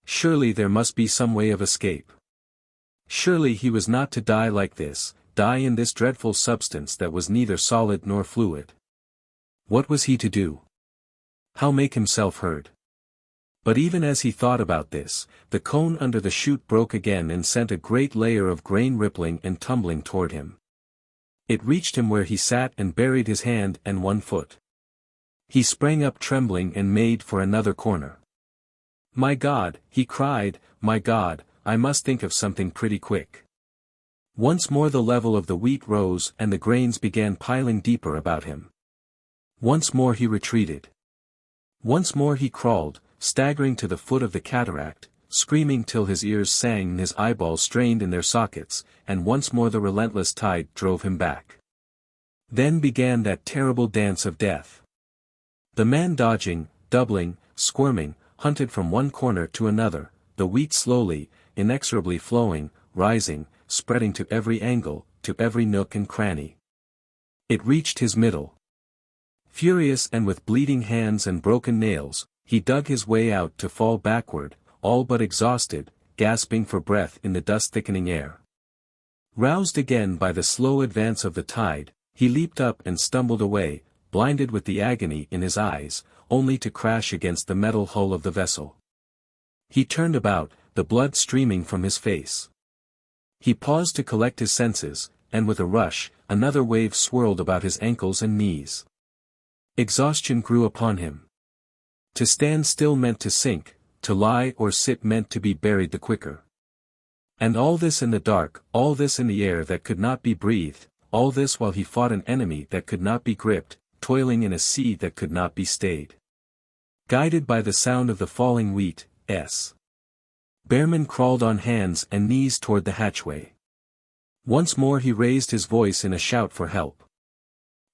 Surely there must be some way of escape. Surely he was not to die like this, die in this dreadful substance that was neither solid nor fluid. What was he to do? How make himself heard? But even as he thought about this, the cone under the chute broke again and sent a great layer of grain rippling and tumbling toward him. It reached him where he sat and buried his hand and one foot. He sprang up trembling and made for another corner. "My God," he cried, "my God, I must think of something pretty quick." Once more the level of the wheat rose and the grains began piling deeper about him. Once more he retreated. Once more he crawled, staggering to the foot of the cataract, screaming till his ears sang and his eyeballs strained in their sockets, and once more the relentless tide drove him back. Then began that terrible dance of death. The man dodging, doubling, squirming, hunted from one corner to another, the wheat slowly, inexorably flowing, rising, spreading to every angle, to every nook and cranny. It reached his middle. Furious and with bleeding hands and broken nails, he dug his way out to fall backward, all but exhausted, gasping for breath in the dust-thickening air. Roused again by the slow advance of the tide, he leaped up and stumbled away, blinded with the agony in his eyes, only to crash against the metal hull of the vessel. He turned about, the blood streaming from his face. He paused to collect his senses, and with a rush, another wave swirled about his ankles and knees. Exhaustion grew upon him. To stand still meant to sink, to lie or sit meant to be buried the quicker. And all this in the dark, all this in the air that could not be breathed, all this while he fought an enemy that could not be gripped, toiling in a sea that could not be stayed. Guided by the sound of the falling wheat, Behrman crawled on hands and knees toward the hatchway. Once more he raised his voice in a shout for help.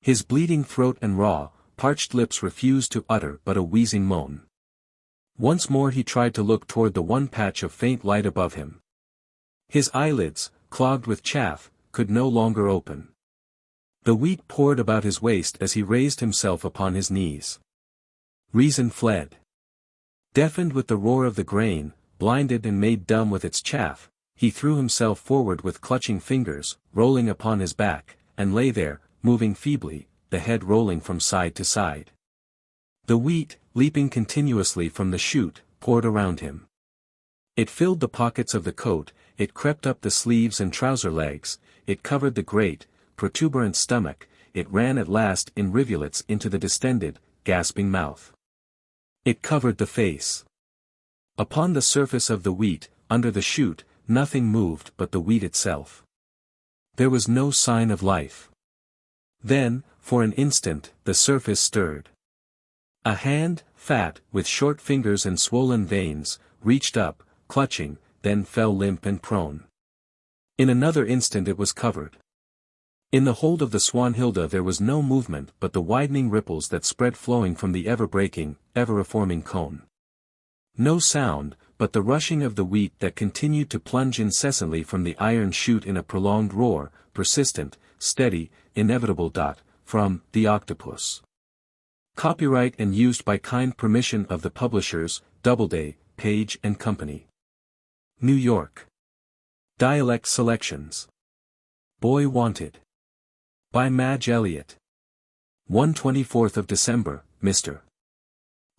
His bleeding throat and raw, parched lips refused to utter but a wheezing moan. Once more he tried to look toward the one patch of faint light above him. His eyelids, clogged with chaff, could no longer open. The wheat poured about his waist as he raised himself upon his knees. Reason fled. Deafened with the roar of the grain, blinded and made dumb with its chaff, he threw himself forward with clutching fingers, rolling upon his back, and lay there, moving feebly, the head rolling from side to side. The wheat, leaping continuously from the chute, poured around him. It filled the pockets of the coat, it crept up the sleeves and trouser legs, it covered the great, protuberant stomach, it ran at last in rivulets into the distended, gasping mouth. It covered the face. Upon the surface of the wheat, under the chute, nothing moved but the wheat itself. There was no sign of life. Then, for an instant, the surface stirred. A hand, fat, with short fingers and swollen veins, reached up, clutching, then fell limp and prone. In another instant it was covered. In the hold of the Swanhilda there was no movement but the widening ripples that spread flowing from the ever-breaking, ever-reforming cone. No sound, but the rushing of the wheat that continued to plunge incessantly from the iron chute in a prolonged roar, persistent, steady, inevitable. From The Octopus. Copyright and used by kind permission of the publishers, Doubleday, Page & Company. New York. Dialect Selections. Boy Wanted. By Madge Elliott. 1/24 of December, Mr.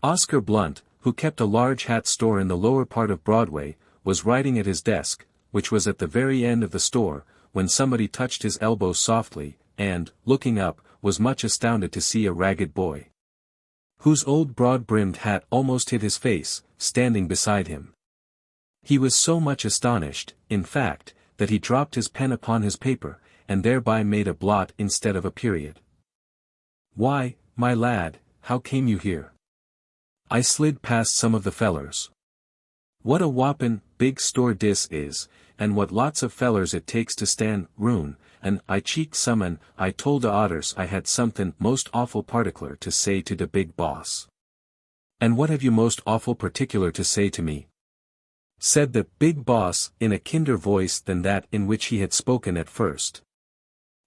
Oscar Blunt, who kept a large hat store in the lower part of Broadway, was writing at his desk, which was at the very end of the store, when somebody touched his elbow softly, and, looking up, was much astounded to see a ragged boy, whose old broad-brimmed hat almost hid his face, standing beside him. He was so much astonished, in fact, that he dropped his pen upon his paper, and thereby made a blot instead of a period. "Why, my lad, how came you here? I slid past some of the fellers. What a whoppin' big store dis is, and what lots of fellers it takes to stand roon, and I cheeked some and I told the otters I had somethin' most awful particular to say to de big boss." "And what have you most awful particular to say to me?" said the big boss in a kinder voice than that in which he had spoken at first.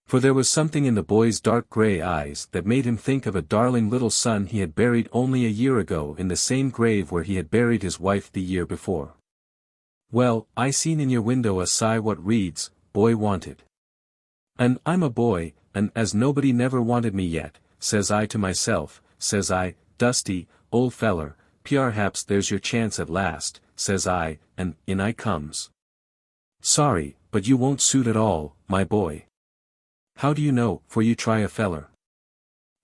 For there was something in the boy's dark gray eyes that made him think of a darling little son he had buried only a year ago in the same grave where he had buried his wife the year before. "Well, I seen in your window a sigh what reads, 'Boy Wanted.' And I'm a boy, and as nobody never wanted me yet, says I to myself, says I, 'Dusty, old feller, p'rhaps there's your chance at last,' says I, and in I comes. Sorry, but you won't suit at all, my boy. How do you know, for you try a feller?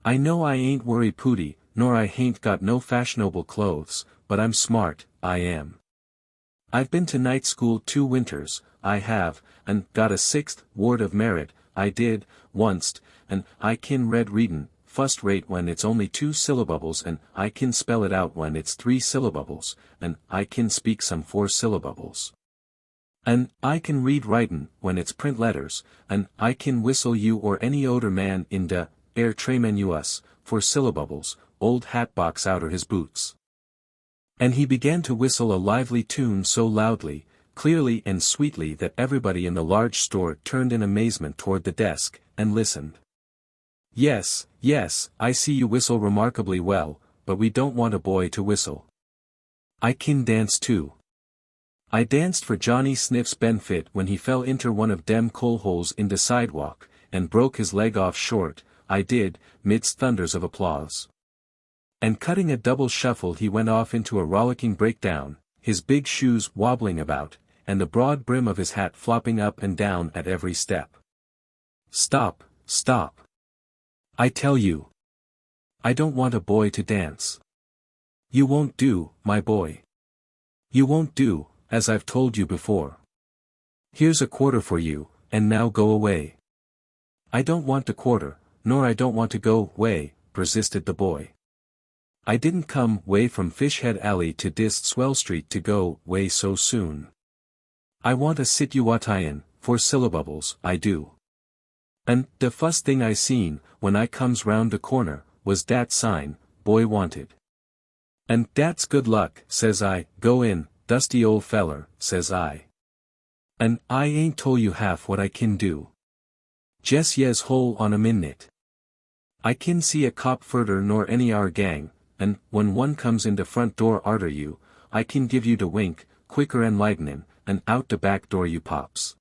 I know I ain't worry pooty, nor I hain't got no fashionable clothes, but I'm smart, I am. I've been to night school 2 winters, I have, and got a 6th word of merit, I did, onct, and I kin read readin', fust rate when it's only 2 syllables and I kin spell it out when it's 3 syllables, and I kin speak some 4 syllables. And I can read writin' when it's print letters, and I kin whistle you or any oder man in de air tremenus, 4 syllables, old hatbox outer his boots." And he began to whistle a lively tune so loudly, clearly and sweetly that everybody in the large store turned in amazement toward the desk, and listened. "Yes, yes, I see you whistle remarkably well, but we don't want a boy to whistle. I kin dance too. I danced for Johnny Sniff's benefit when he fell inter one of dem coal holes in de sidewalk, and broke his leg off short, I did, midst thunders of applause." And cutting a double shuffle he went off into a rollicking breakdown, his big shoes wobbling about, and the broad brim of his hat flopping up and down at every step. "Stop, stop. I tell you. I don't want a boy to dance. You won't do, my boy. You won't do, as I've told you before. Here's a quarter for you, and now go away." "I don't want a quarter, nor I don't want to go way," persisted the boy. "I didn't come way from Fishhead Alley to dis swell street to go way so soon. I want a situatian, 4 syllables, I do. And the fust thing I seen, when I comes round the corner, was dat sign, 'Boy Wanted.' And dat's good luck, says I, 'Go in, dusty old feller,' says I. And I ain't told you half what I kin do. Jes yes hole on a minute. I kin see a cop furder nor any our gang, and when one comes in de front door arter you, I kin give you de wink, quicker and lightnin', and out de back door you pops.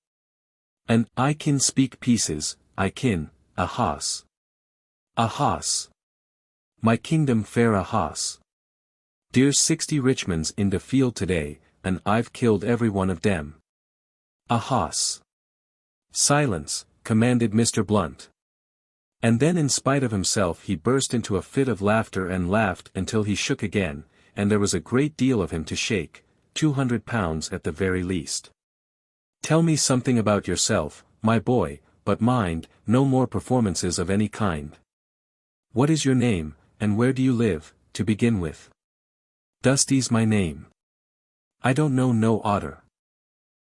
And I kin speak pieces, I kin, a hoss. A hoss. My kingdom fair a hoss. Dere's 60 Richmonds in de field today, and I've killed every one of dem. A hoss." "Silence," commanded Mr. Blunt. And then in spite of himself he burst into a fit of laughter and laughed until he shook again, and there was a great deal of him to shake, 200 pounds at the very least. "Tell me something about yourself, my boy, but mind, no more performances of any kind. What is your name, and where do you live, to begin with?" "Dusty's my name. I don't know no otter.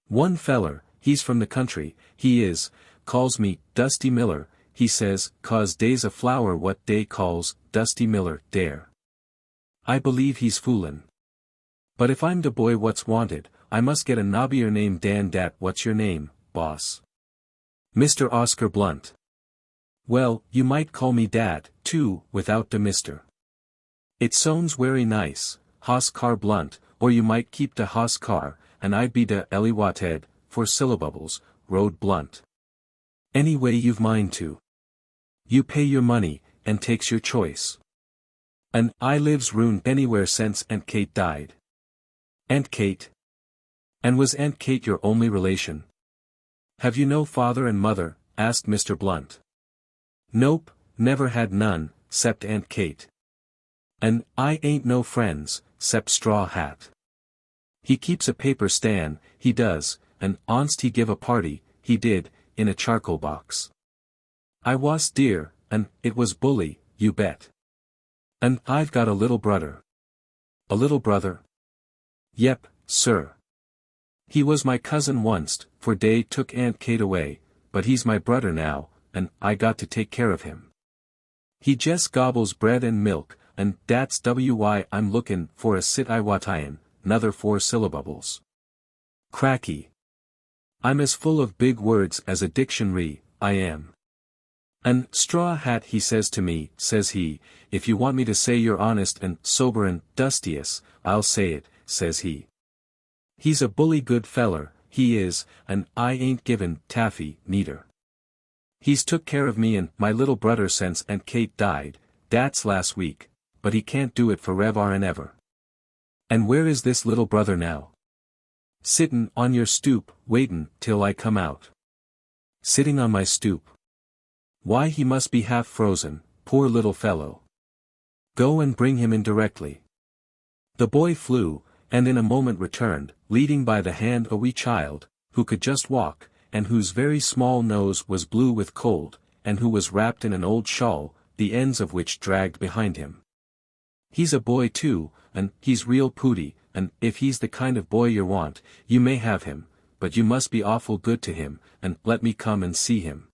One feller, he's from the country, he is, calls me, Dusty Miller, he says, 'cause day's a flower what day calls, Dusty Miller, dare. I believe he's foolin'. But if I'm the boy what's wanted, I must get a nobbier named Dan. Dat what's your name, boss? Mr. Oscar Blunt. Well, you might call me Dat, too, without the mister. It sounds very nice, Hoss Car Blunt, or you might keep the Hoss Car, and I'd be the LEONARD, for syllables, Road Blunt. Any way you've mind to. You pay your money, and takes your choice. And I lives ruined anywhere since Aunt Kate died. Aunt Kate? And was Aunt Kate your only relation? Have you no father and mother? Asked Mr. Blunt. Nope, never had none, 'cept Aunt Kate. And I ain't no friends, 'cept Straw Hat. He keeps a paper stand, he does, and onst he give a party, he did, in a charcoal box. I was dear, and it was bully, you bet. And I've got a little brother. A little brother? Yep, sir. He was my cousin onct, for dey took Aunt Kate away, but he's my brother now, and I got to take care of him. He jest gobbles bread and milk, and that's why I'm lookin' for a sit Iwatayan, 'nother 4 syllables. Cracky. I'm as full of big words as a dictionary, I am. And Straw Hat he says to me, says he, if you want me to say you're honest and sober and dustious, I'll say it, says he. He's a bully good feller, he is, and I ain't given taffy, neither. He's took care of me and my little brother since Aunt Kate died, that's last week, but he can't do it forever and ever. And where is this little brother now? Sittin' on your stoop, waitin' till I come out. Sitting on my stoop. Why he must be half frozen, poor little fellow. Go and bring him in directly. The boy flew, and in a moment returned, leading by the hand a wee child, who could just walk, and whose very small nose was blue with cold, and who was wrapped in an old shawl, the ends of which dragged behind him. He's a boy too, and he's real pooty, and if he's the kind of boy you want, you may have him, but you must be awful good to him, and let me come and see him.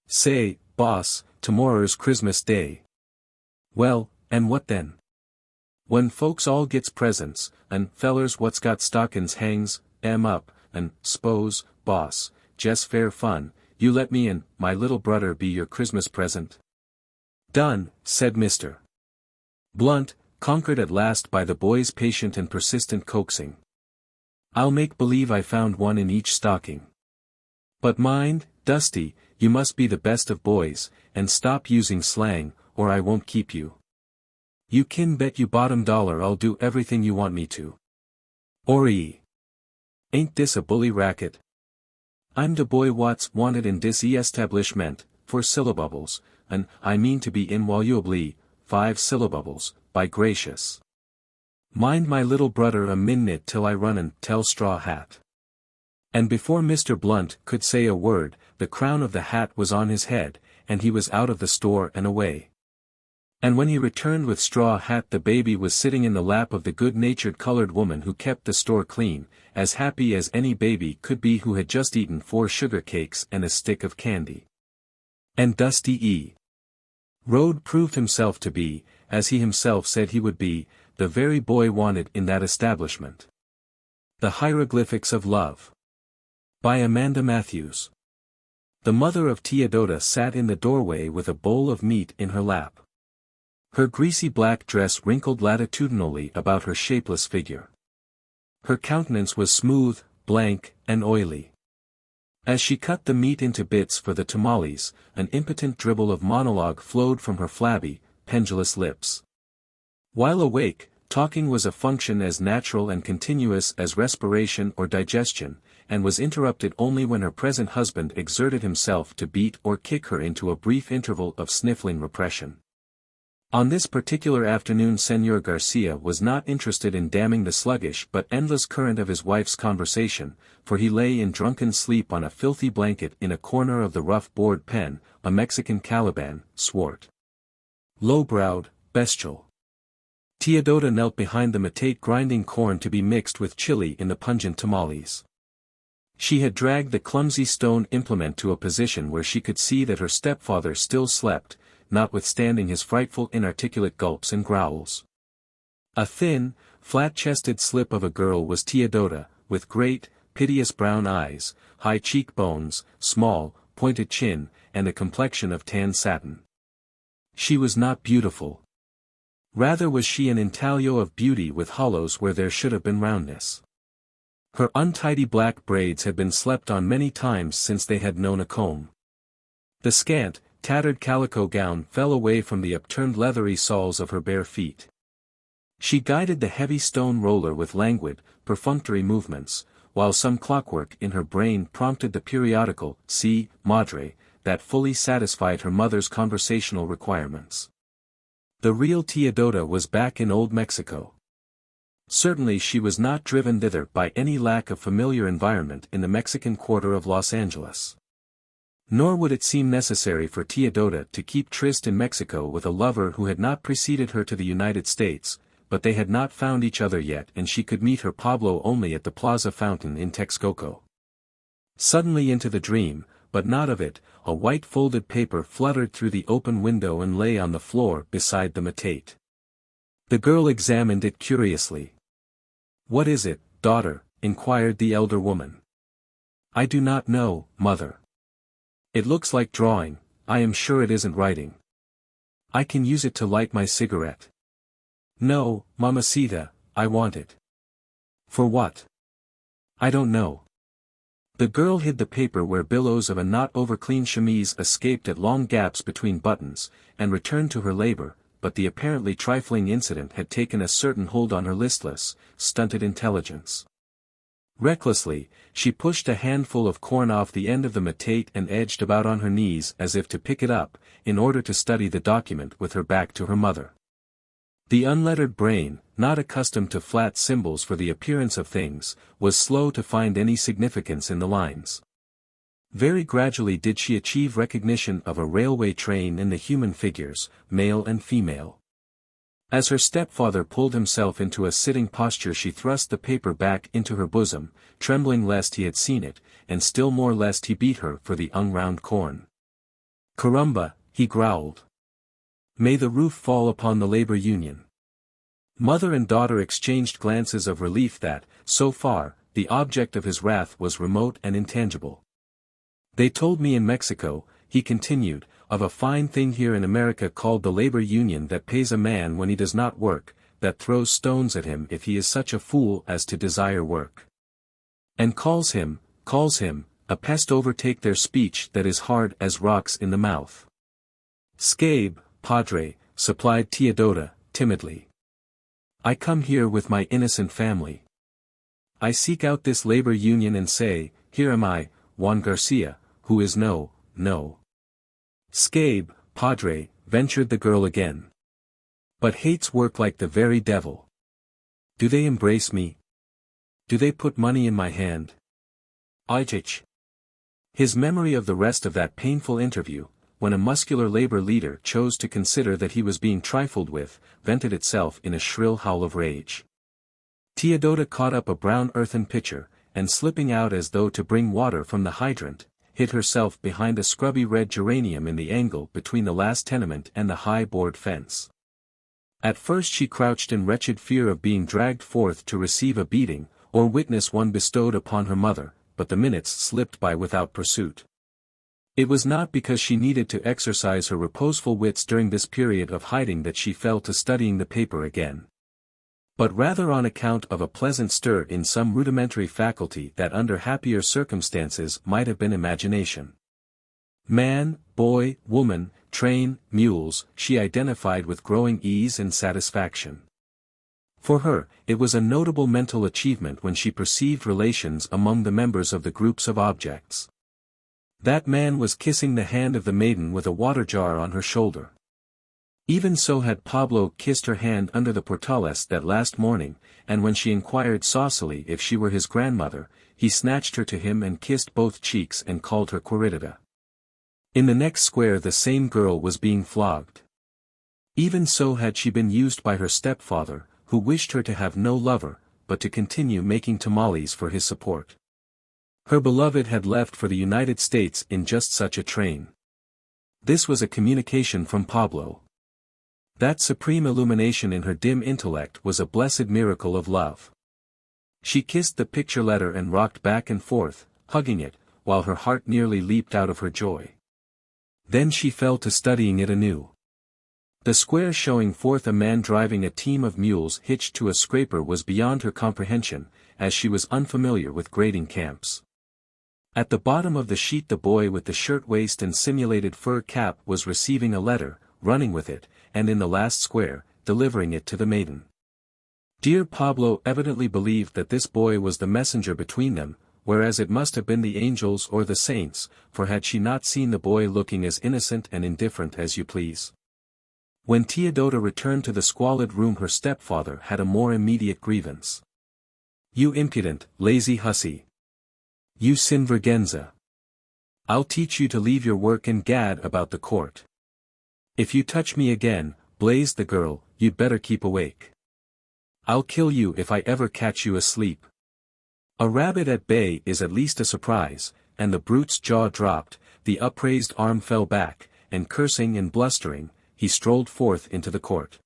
Say, boss, tomorrow's Christmas Day. Well, and what then? When folks all gets presents, and fellers what's got stockin's hangs 'em up, and s'pose, boss, jest fair fun, you let me and my little brother be your Christmas present. Done, said Mr. Blunt, conquered at last by the boy's patient and persistent coaxing. I'll make believe I found one in each stocking. But mind, Dusty, you must be the best of boys, and stop using slang, or I won't keep you. You kin bet you bottom dollar I'll do everything you want me to. Or ain't this a bully racket? I'm the boy what's wanted in this establishment, 4 syllables, and I mean to be invaluably, 5 syllables, by gracious. Mind my little brother a minute till I run and tell Straw Hat. And before Mr. Blunt could say a word, the crown of the hat was on his head, and he was out of the store and away. And when he returned with Straw Hat, the baby was sitting in the lap of the good-natured colored woman who kept the store clean, as happy as any baby could be who had just eaten 4 sugar cakes and a stick of candy. And Dusty Road proved himself to be, as he himself said he would be, the very boy wanted in that establishment. The Hieroglyphics of Love. By Amanda Matthews. The mother of Teodota sat in the doorway with a bowl of meat in her lap. Her greasy black dress wrinkled latitudinally about her shapeless figure. Her countenance was smooth, blank, and oily. As she cut the meat into bits for the tamales, an impotent dribble of monologue flowed from her flabby, pendulous lips. While awake, talking was a function as natural and continuous as respiration or digestion, and was interrupted only when her present husband exerted himself to beat or kick her into a brief interval of sniffling repression. On this particular afternoon Señor Garcia was not interested in damming the sluggish but endless current of his wife's conversation, for he lay in drunken sleep on a filthy blanket in a corner of the rough board pen, a Mexican Caliban, swart. Low-browed, bestial. Teodota knelt behind the metate grinding corn to be mixed with chili in the pungent tamales. She had dragged the clumsy stone implement to a position where she could see that her stepfather still slept, notwithstanding his frightful inarticulate gulps and growls. A thin, flat-chested slip of a girl was Teodota, with great, piteous brown eyes, high cheekbones, small, pointed chin, and a complexion of tan satin. She was not beautiful. Rather was she an intaglio of beauty with hollows where there should have been roundness. Her untidy black braids had been slept on many times since they had known a comb. The scant, tattered calico gown fell away from the upturned leathery soles of her bare feet. She guided the heavy stone roller with languid, perfunctory movements, while some clockwork in her brain prompted the periodical "si, madre," that fully satisfied her mother's conversational requirements. The real Teodota was back in Old Mexico. Certainly she was not driven thither by any lack of familiar environment in the Mexican quarter of Los Angeles. Nor would it seem necessary for Teodota to keep tryst in Mexico with a lover who had not preceded her to the United States, but they had not found each other yet and she could meet her Pablo only at the Plaza Fountain in Texcoco. Suddenly into the dream, but not of it, a white folded paper fluttered through the open window and lay on the floor beside the matate. The girl examined it curiously. "What is it, daughter?" inquired the elder woman. "I do not know, mother. It looks like drawing, I am sure it isn't writing. I can use it to light my cigarette." "No, mamacita, I want it." "For what?" "I don't know." The girl hid the paper where billows of a not over-clean chemise escaped at long gaps between buttons, and returned to her labor, but the apparently trifling incident had taken a certain hold on her listless, stunted intelligence. Recklessly, she pushed a handful of corn off the end of the matate and edged about on her knees as if to pick it up, in order to study the document with her back to her mother. The unlettered brain, not accustomed to flat symbols for the appearance of things, was slow to find any significance in the lines. Very gradually did she achieve recognition of a railway train in the human figures, male and female. As her stepfather pulled himself into a sitting posture she thrust the paper back into her bosom, trembling lest he had seen it, and still more lest he beat her for the unground corn. "Caramba," he growled. "May the roof fall upon the labor union." Mother and daughter exchanged glances of relief that, so far, the object of his wrath was remote and intangible. "They told me in Mexico," he continued, "of a fine thing here in America called the labor union that pays a man when he does not work, that throws stones at him if he is such a fool as to desire work. And calls him, a pest overtake their speech that is hard as rocks in the mouth." "Scabe, padre," supplied Teodota, timidly. "I come here with my innocent family. I seek out this labor union and say, here am I, Juan Garcia, who is no. "Scabe, padre," ventured the girl again. "But hates work like the very devil. Do they embrace me? Do they put money in my hand? Ijich." His memory of the rest of that painful interview, when a muscular labor leader chose to consider that he was being trifled with, vented itself in a shrill howl of rage. Teodota caught up a brown earthen pitcher, and slipping out as though to bring water from the hydrant, hid herself behind a scrubby red geranium in the angle between the last tenement and the high board fence. At first she crouched in wretched fear of being dragged forth to receive a beating, or witness one bestowed upon her mother, but the minutes slipped by without pursuit. It was not because she needed to exercise her reposeful wits during this period of hiding that she fell to studying the paper again, but rather on account of a pleasant stir in some rudimentary faculty that under happier circumstances might have been imagination. Man, boy, woman, train, mules, she identified with growing ease and satisfaction. For her, it was a notable mental achievement when she perceived relations among the members of the groups of objects. That man was kissing the hand of the maiden with a water jar on her shoulder. Even so had Pablo kissed her hand under the portales that last morning, and when she inquired saucily if she were his grandmother, he snatched her to him and kissed both cheeks and called her Queridita. In the next square the same girl was being flogged. Even so had she been used by her stepfather, who wished her to have no lover, but to continue making tamales for his support. Her beloved had left for the United States in just such a train. This was a communication from Pablo. That supreme illumination in her dim intellect was a blessed miracle of love. She kissed the picture letter and rocked back and forth, hugging it, while her heart nearly leaped out of her joy. Then she fell to studying it anew. The square showing forth a man driving a team of mules hitched to a scraper was beyond her comprehension, as she was unfamiliar with grading camps. At the bottom of the sheet the boy with the shirt-waist and simulated fur cap was receiving a letter, running with it, and in the last square, delivering it to the maiden. Dear Pablo evidently believed that this boy was the messenger between them, whereas it must have been the angels or the saints, for had she not seen the boy looking as innocent and indifferent as you please? When Teodota returned to the squalid room her stepfather had a more immediate grievance. You impudent, lazy hussy. You sinvergüenza. I'll teach you to leave your work and gad about the court. If you touch me again, blazed the girl, you'd better keep awake. I'll kill you if I ever catch you asleep. A rabbit at bay is at least a surprise, and the brute's jaw dropped, the upraised arm fell back, and cursing and blustering, he strolled forth into the court.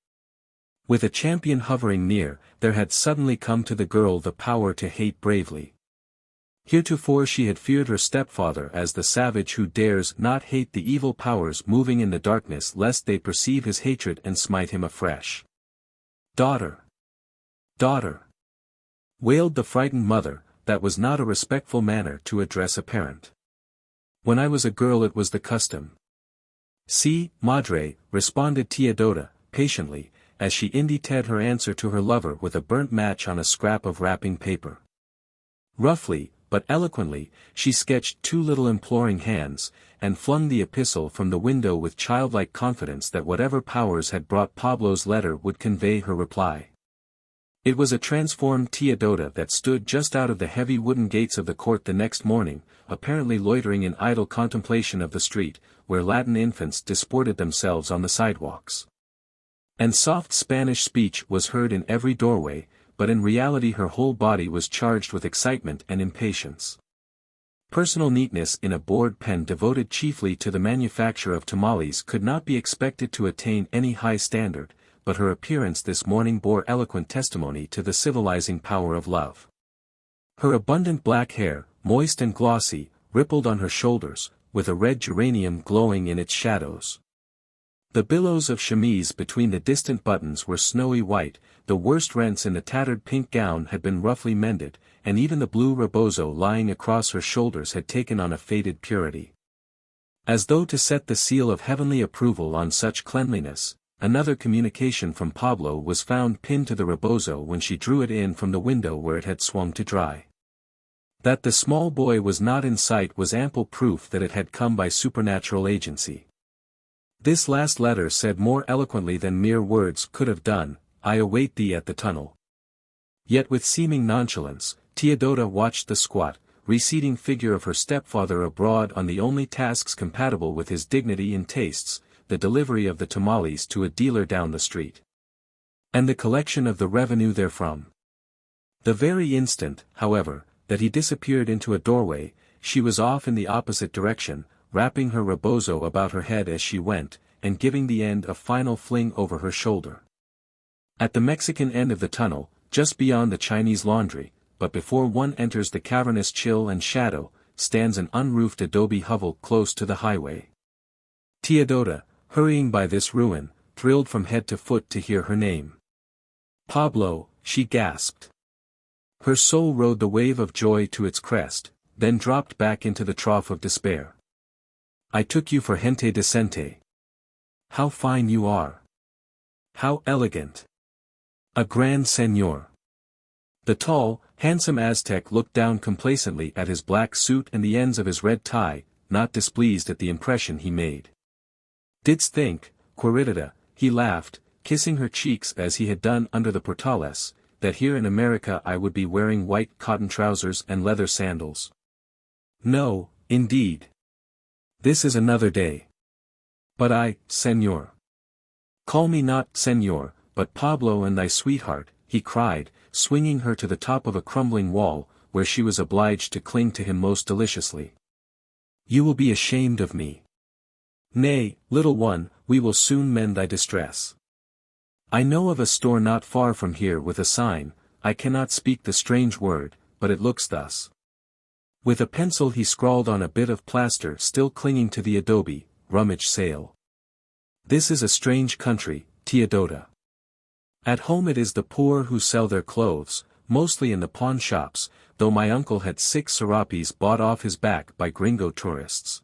With a champion hovering near, there had suddenly come to the girl the power to hate bravely. Heretofore she had feared her stepfather as the savage who dares not hate the evil powers moving in the darkness lest they perceive his hatred and smite him afresh. Daughter! Daughter! Wailed the frightened mother, that was not a respectful manner to address a parent. When I was a girl it was the custom. Si, madre, responded Teodota, patiently, as she indited her answer to her lover with a burnt match on a scrap of wrapping paper. Roughly, but eloquently, she sketched two little imploring hands, and flung the epistle from the window with childlike confidence that whatever powers had brought Pablo's letter would convey her reply. It was a transformed Teodota that stood just out of the heavy wooden gates of the court the next morning, apparently loitering in idle contemplation of the street, where Latin infants disported themselves on the sidewalks. And soft Spanish speech was heard in every doorway, but in reality her whole body was charged with excitement and impatience. Personal neatness in a board pen devoted chiefly to the manufacture of tamales could not be expected to attain any high standard, but her appearance this morning bore eloquent testimony to the civilizing power of love. Her abundant black hair, moist and glossy, rippled on her shoulders, with a red geranium glowing in its shadows. The billows of chemise between the distant buttons were snowy white, the worst rents in the tattered pink gown had been roughly mended, and even the blue rebozo lying across her shoulders had taken on a faded purity. As though to set the seal of heavenly approval on such cleanliness, another communication from Pablo was found pinned to the rebozo when she drew it in from the window where it had swung to dry. That the small boy was not in sight was ample proof that it had come by supernatural agency. This last letter said more eloquently than mere words could have done, I await thee at the tunnel. Yet with seeming nonchalance, Teodota watched the squat, receding figure of her stepfather abroad on the only tasks compatible with his dignity and tastes, the delivery of the tamales to a dealer down the street. And the collection of the revenue therefrom. The very instant, however, that he disappeared into a doorway, she was off in the opposite direction, wrapping her rebozo about her head as she went, and giving the end a final fling over her shoulder. At the Mexican end of the tunnel, just beyond the Chinese laundry, but before one enters the cavernous chill and shadow, stands an unroofed adobe hovel close to the highway. Teodota, hurrying by this ruin, thrilled from head to foot to hear her name. Pablo, she gasped. Her soul rode the wave of joy to its crest, then dropped back into the trough of despair. I took you for gente decente. How fine you are! How elegant! A grand señor! The tall, handsome Aztec looked down complacently at his black suit and the ends of his red tie, not displeased at the impression he made. Didst think, Querida, he laughed, kissing her cheeks as he had done under the portales, that here in America I would be wearing white cotton trousers and leather sandals? No, indeed. This is another day. But I, señor. Call me not señor, but Pablo and thy sweetheart, he cried, swinging her to the top of a crumbling wall, where she was obliged to cling to him most deliciously. "You will be ashamed of me." "Nay, little one, we will soon mend thy distress. I know of a store not far from here with a sign, I cannot speak the strange word, but it looks thus." With a pencil he scrawled on a bit of plaster still clinging to the adobe, "Rummage sale. This is a strange country, Teodota. At home it is the poor who sell their clothes, mostly in the pawn shops, though my uncle had 6 serapes bought off his back by gringo tourists.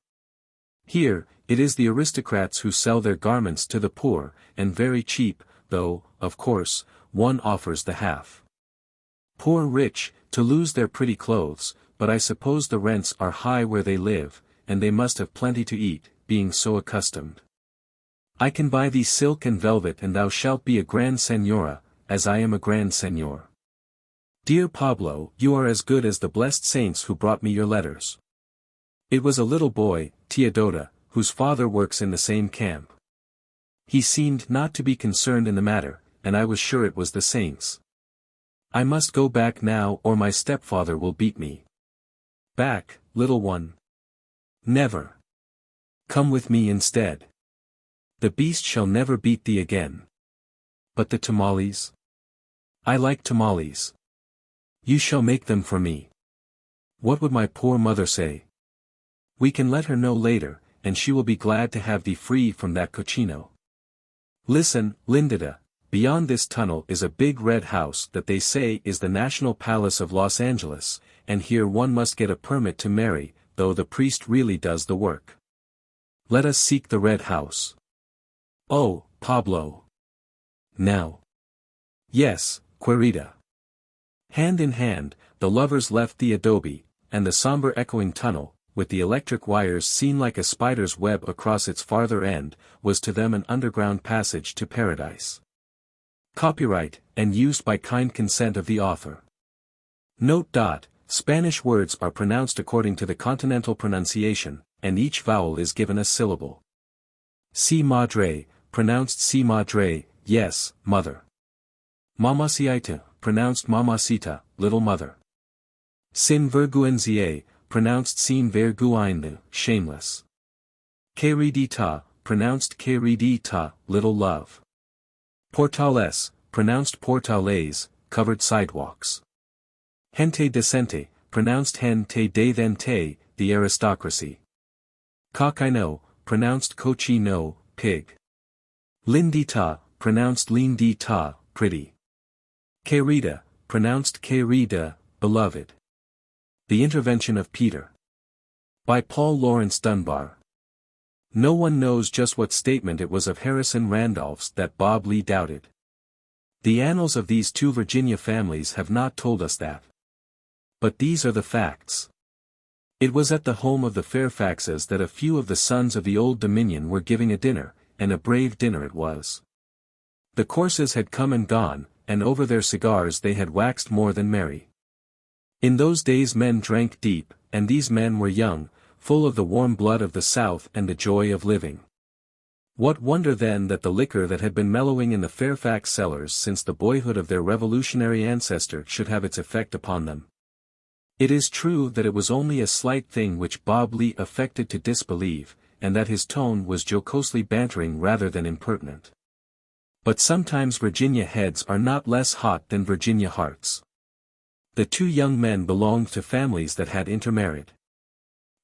Here, it is the aristocrats who sell their garments to the poor, and very cheap, though, of course, one offers the half. Poor rich, to lose their pretty clothes, but I suppose the rents are high where they live, and they must have plenty to eat, being so accustomed. I can buy thee silk and velvet and thou shalt be a grand señora, as I am a grand señor. Dear Pablo, you are as good as the blessed saints who brought me your letters." It was a little boy, Teodota, whose father works in the same camp. He seemed not to be concerned in the matter, and I was sure it was the saints. "I must go back now or my stepfather will beat me." "Back, little one? Never. Come with me instead. The beast shall never beat thee again." "But the tamales?" "I like tamales. You shall make them for me." "What would my poor mother say?" "We can let her know later, and she will be glad to have thee free from that cochino. Listen, Lindita, beyond this tunnel is a big red house that they say is the National Palace of Los Angeles, and here one must get a permit to marry, though the priest really does the work. Let us seek the red house." "Oh, Pablo. Now." "Yes, Querida." Hand in hand, the lovers left the adobe, and the somber echoing tunnel, with the electric wires seen like a spider's web across its farther end, was to them an underground passage to paradise. Copyright, and used by kind consent of the author. Note. Spanish words are pronounced according to the continental pronunciation, and each vowel is given a syllable. Si madre, pronounced si madre, yes, mother. Mamacita, pronounced mamacita, little mother. Sin vergüenza, pronounced sin vergüenza, shameless. Queridita, pronounced queridita, little love. Portales, pronounced portales, covered sidewalks. Gente decente, pronounced gente decente, the aristocracy. Cochino, pronounced cochino, pig. Lindita, pronounced lindita, pretty. Querida, pronounced querida, beloved. The Intervention of Peter. By Paul Laurence Dunbar. No one knows just what statement it was of Harrison Randolph's that Bob Lee doubted. The annals of these 2 Virginia families have not told us that. But these are the facts. It was at the home of the Fairfaxes that a few of the sons of the Old Dominion were giving a dinner, and a brave dinner it was. The courses had come and gone, and over their cigars they had waxed more than merry. In those days men drank deep, and these men were young, full of the warm blood of the South and the joy of living. What wonder then that the liquor that had been mellowing in the Fairfax cellars since the boyhood of their revolutionary ancestor should have its effect upon them. It is true that it was only a slight thing which Bob Lee affected to disbelieve, and that his tone was jocosely bantering rather than impertinent. But sometimes Virginia heads are not less hot than Virginia hearts. The 2 young men belonged to families that had intermarried.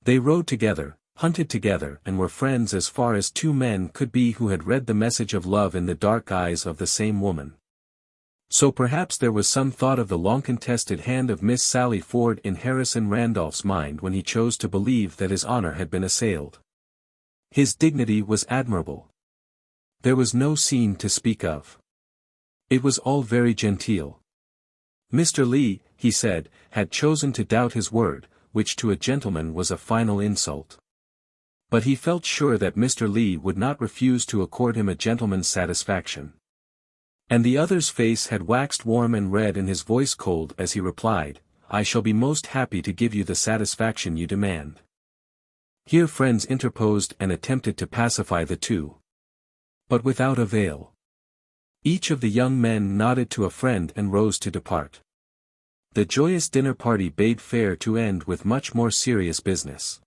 They rode together, hunted together and were friends as far as 2 men could be who had read the message of love in the dark eyes of the same woman. So perhaps there was some thought of the long-contested hand of Miss Sally Ford in Harrison Randolph's mind when he chose to believe that his honor had been assailed. His dignity was admirable. There was no scene to speak of. It was all very genteel. Mr. Lee, he said, had chosen to doubt his word, which to a gentleman was a final insult. But he felt sure that Mr. Lee would not refuse to accord him a gentleman's satisfaction. And the other's face had waxed warm and red and his voice cold as he replied, "I shall be most happy to give you the satisfaction you demand." Here friends interposed and attempted to pacify the 2. But without avail. Each of the young men nodded to a friend and rose to depart. The joyous dinner party bade fair to end with much more serious business.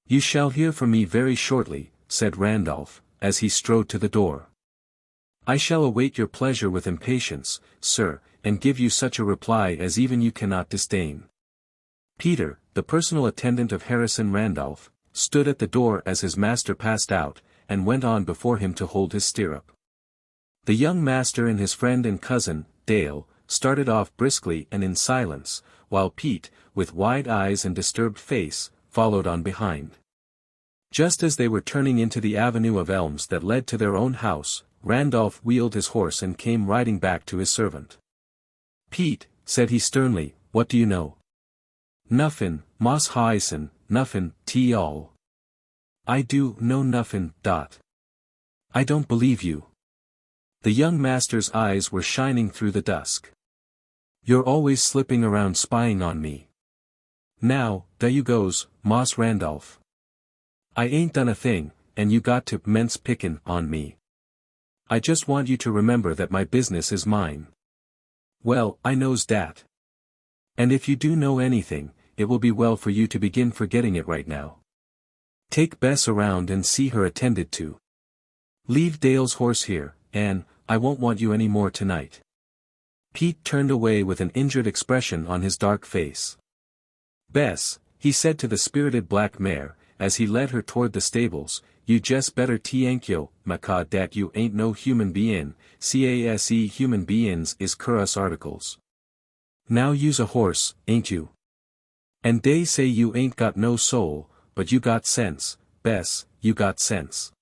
"You shall hear from me very shortly," said Randolph, as he strode to the door. "I shall await your pleasure with impatience, sir, and give you such a reply as even you cannot disdain." Peter, the personal attendant of Harrison Randolph, stood at the door as his master passed out, and went on before him to hold his stirrup. The young master and his friend and cousin, Dale, started off briskly and in silence, while Pete, with wide eyes and disturbed face, followed on behind. Just as they were turning into the avenue of elms that led to their own house, Randolph wheeled his horse and came riding back to his servant. "Pete," said he sternly, "what do you know?" "Nuffin, Moss Hyson, nuffin, all." "I do know nuffin, dot." "I don't believe you." The young master's eyes were shining through the dusk. "You're always slipping around spying on me. Now, there you goes, Moss Randolph. I ain't done a thing, and you got to mence pickin' on me. I just want you to remember that my business is mine." "Well, I knows dat. And if you do know anything, it will be well for you to begin forgetting it right now. Take Bess around and see her attended to. Leave Dale's horse here, and I won't want you any more tonight." Pete turned away with an injured expression on his dark face. "Bess," he said to the spirited black mare, as he led her toward the stables, "you jest better tank yo, macaw dat you ain't no human bein', case human beins is curus articles. Now you's a horse, ain't you? And dey say you ain't got no soul, but you got sense, Bess, you got sense.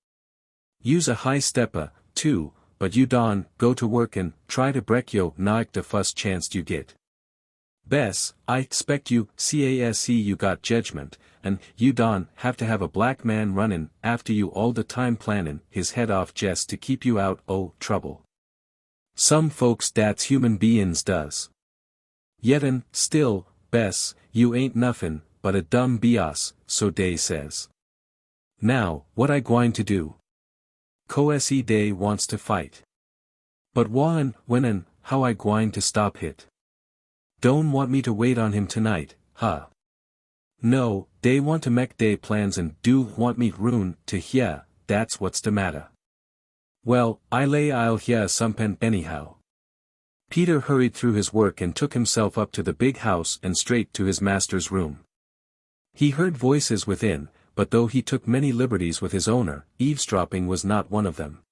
You's a high stepper, too, but you don go to work and try to break yo naik the fust chance you get. Bess, I expect you, case you got judgment, and you don have to have a black man runnin' after you all the time plannin' his head off jest to keep you out o' trouble. Some folks dat's human beins does. Yetin, still, Bess, you ain't nuffin' but a dumb bios, so dey says. Now, what I gwine to do? Cose dey wants to fight. But when and how I gwine to stop hit? Don't want me to wait on him tonight, huh? No, dey want to mek dey plans and do want me ruin to hear, that's what's the matter. Well, I lay I'll hear somepen anyhow." Peter hurried through his work and took himself up to the big house and straight to his master's room. He heard voices within, but though he took many liberties with his owner, eavesdropping was not one of them.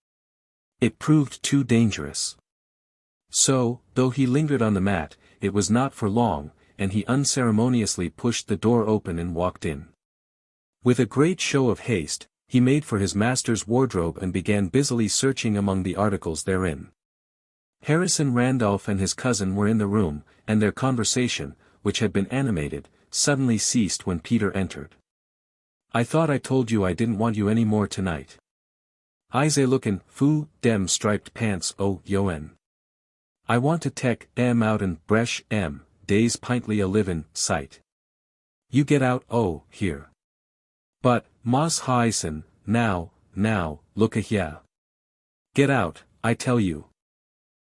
It proved too dangerous. So, though he lingered on the mat, it was not for long, and he unceremoniously pushed the door open and walked in. With a great show of haste, he made for his master's wardrobe and began busily searching among the articles therein. Harrison Randolph and his cousin were in the room, and their conversation, which had been animated, suddenly ceased when Peter entered. "I thought I told you I didn't want you any more tonight. I's a lookin' foo dem striped pants o' yoen. I want to tek em out and bresh em, dey's pintly a livin' sight. You get out here. But, Moss Hyson, now, look a here. Get out, I tell you."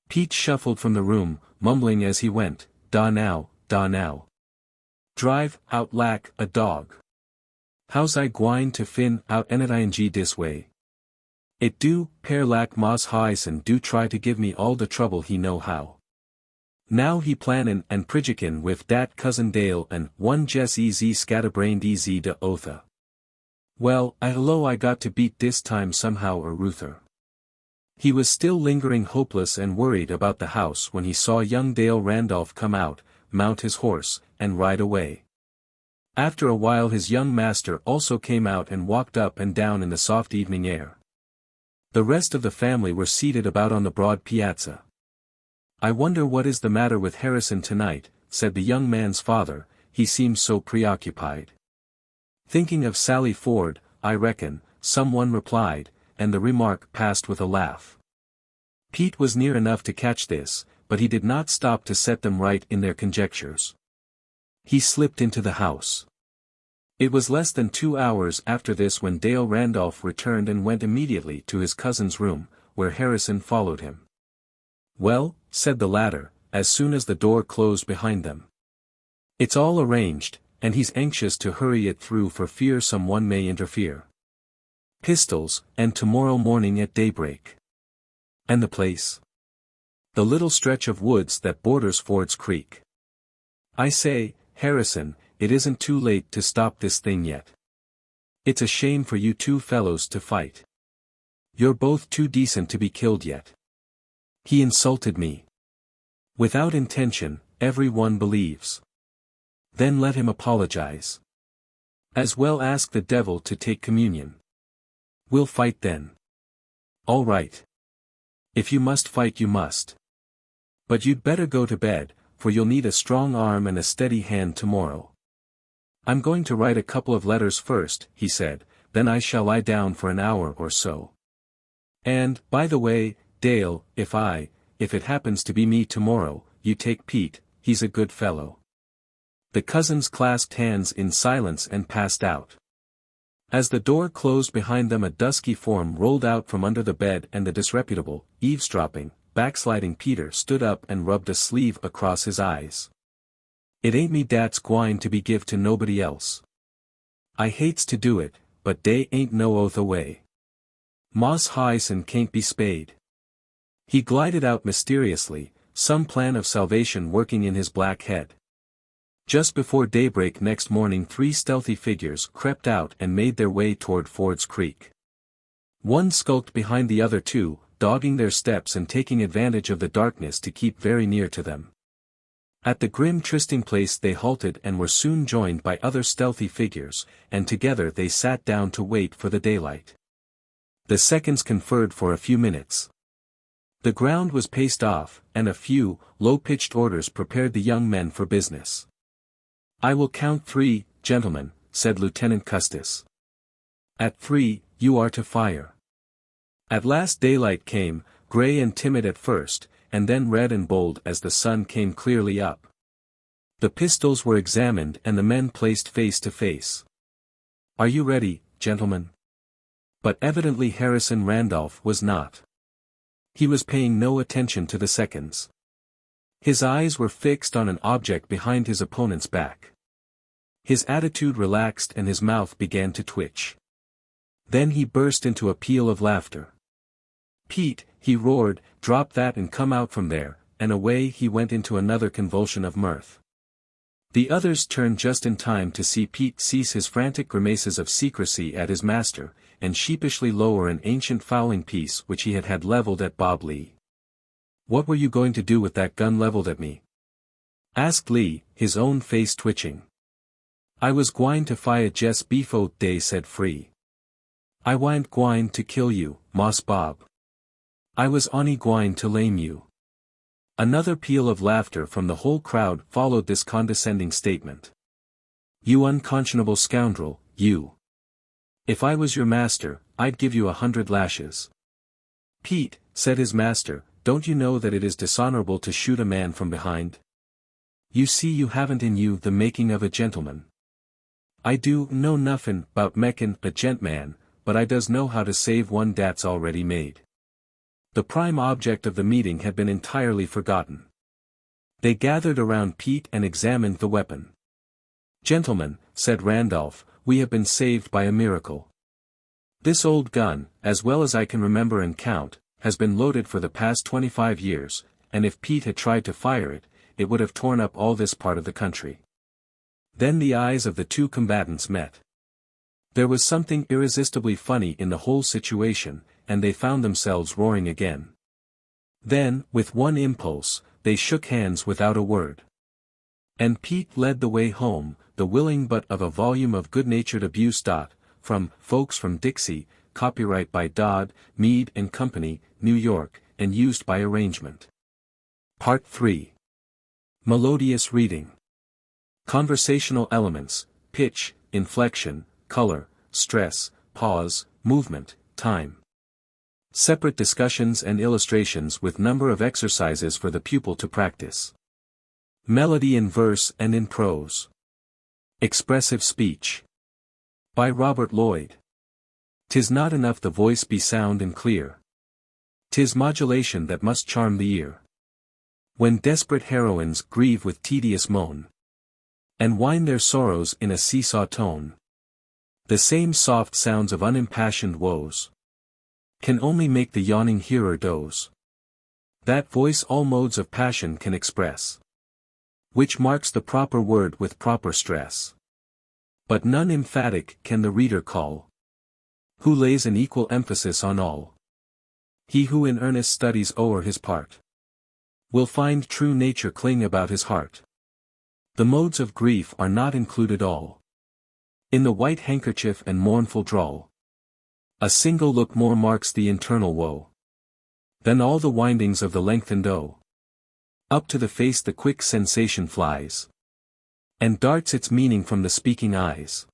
Pete shuffled from the room, mumbling as he went, da now. Drive out lack a dog. How's I gwine to fin out anything dis way? It do, pair lack Moss Hyson do try to give me all the trouble he know how. Now he plannin' and prijikin with dat cousin Dale and one Jess easy scatterbrained easy de Otha. Well, I got to beat dis time somehow or Ruther. He was still lingering hopeless and worried about the house when he saw young Dale Randolph come out, mount his horse, and ride away. After a while his young master also came out and walked up and down in the soft evening air. The rest of the family were seated about on the broad piazza. "I wonder what is the matter with Harrison tonight," said the young man's father, "he seems so preoccupied." "Thinking of Sally Ford, I reckon," someone replied, and the remark passed with a laugh. Pete was near enough to catch this, but he did not stop to set them right in their conjectures. He slipped into the house. It was less than 2 hours after this when Dale Randolph returned and went immediately to his cousin's room, where Harrison followed him. "Well," said the latter, as soon as the door closed behind them. It's all arranged, and he's anxious to hurry it through for fear someone may interfere. Pistols, and tomorrow morning at daybreak. And the place? The little stretch of woods that borders Ford's Creek. I say, Harrison, it isn't too late to stop this thing yet. It's a shame for you two fellows to fight. You're both too decent to be killed yet. He insulted me. Without intention, everyone believes. Then let him apologize. As well ask the devil to take communion. We'll fight then. All right. If you must fight you must. But you'd better go to bed, for you'll need a strong arm and a steady hand tomorrow. I'm going to write a couple of letters first, he said, then I shall lie down for an hour or so. And, by the way, Dale, if it happens to be me tomorrow, you take Pete, he's a good fellow. The cousins clasped hands in silence and passed out. As the door closed behind them a dusky form rolled out from under the bed and the disreputable, eavesdropping, backsliding Peter stood up and rubbed a sleeve across his eyes. It ain't me dat's gwine to be give to nobody else. I hates to do it, but dey ain't no other way. Moss Hyson can't be spayed. He glided out mysteriously, some plan of salvation working in his black head. Just before daybreak next morning 3 stealthy figures crept out and made their way toward Ford's Creek. One skulked behind the other 2, dogging their steps and taking advantage of the darkness to keep very near to them. At the grim trysting place they halted and were soon joined by other stealthy figures, and together they sat down to wait for the daylight. The seconds conferred for a few minutes. The ground was paced off, and a few, low-pitched orders prepared the young men for business. I will count 3, gentlemen, said Lieutenant Custis. At 3, you are to fire. At last daylight came, grey and timid at first, and then red and bold as the sun came clearly up. The pistols were examined and the men placed face to face. Are you ready, gentlemen? But evidently Harrison Randolph was not. He was paying no attention to the seconds. His eyes were fixed on an object behind his opponent's back. His attitude relaxed and his mouth began to twitch. Then he burst into a peal of laughter. Pete, he roared, drop that and come out from there, and away he went into another convulsion of mirth. The others turned just in time to see Pete cease his frantic grimaces of secrecy at his master, and sheepishly lower an ancient fowling piece which he had leveled at Bob Lee. What were you going to do with that gun leveled at me? Asked Lee, his own face twitching. I was gwine to fire jest befo' day said Free. I wa'n't gwine to kill you, Moss Bob. I was only gwine to lame you. Another peal of laughter from the whole crowd followed this condescending statement. You unconscionable scoundrel, you. If I was your master, I'd give you 100 lashes. Pete, said his master, don't you know that it is dishonorable to shoot a man from behind? You see you haven't in you the making of a gentleman. I do know nuffin' 'bout meckin' a gentman, but I does know how to save one dat's already made. The prime object of the meeting had been entirely forgotten. They gathered around Pete and examined the weapon. Gentlemen, said Randolph, we have been saved by a miracle. This old gun, as well as I can remember and count, has been loaded for the past 25 years, and if Pete had tried to fire it, it would have torn up all this part of the country. Then the eyes of the 2 combatants met. There was something irresistibly funny in the whole situation, and they found themselves roaring again. Then, with one impulse, they shook hands without a word. And Pete led the way home, the willing butt of a volume of good-natured abuse. From Folks from Dixie, copyright by Dodd, Mead and Company, New York, and used by arrangement. Part 3. Melodious reading. Conversational elements, pitch, inflection, color, stress, pause, movement, time. Separate discussions and illustrations with number of exercises for the pupil to practice. Melody in verse and in prose. Expressive speech. By Robert Lloyd. 'Tis not enough the voice be sound and clear. 'Tis modulation that must charm the ear. When desperate heroines grieve with tedious moan, and whine their sorrows in a seesaw tone, the same soft sounds of unimpassioned woes can only make the yawning hearer doze. That voice all modes of passion can express, which marks the proper word with proper stress. But none emphatic can the reader call, who lays an equal emphasis on all. He who in earnest studies o'er his part, will find true nature cling about his heart. The modes of grief are not included all in the white handkerchief and mournful drawl. A single look more marks the internal woe than all the windings of the lengthened O. Up to the face the quick sensation flies, and darts its meaning from the speaking eyes.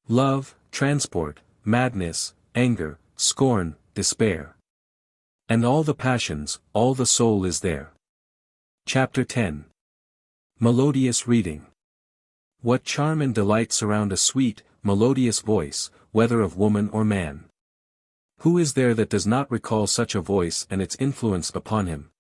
Love, transport, madness, anger, scorn, despair, and all the passions, all the soul is there. Chapter 10. Melodious Reading. What charm and delight surround a sweet, melodious voice, whether of woman or man? Who is there that does not recall such a voice and its influence upon him?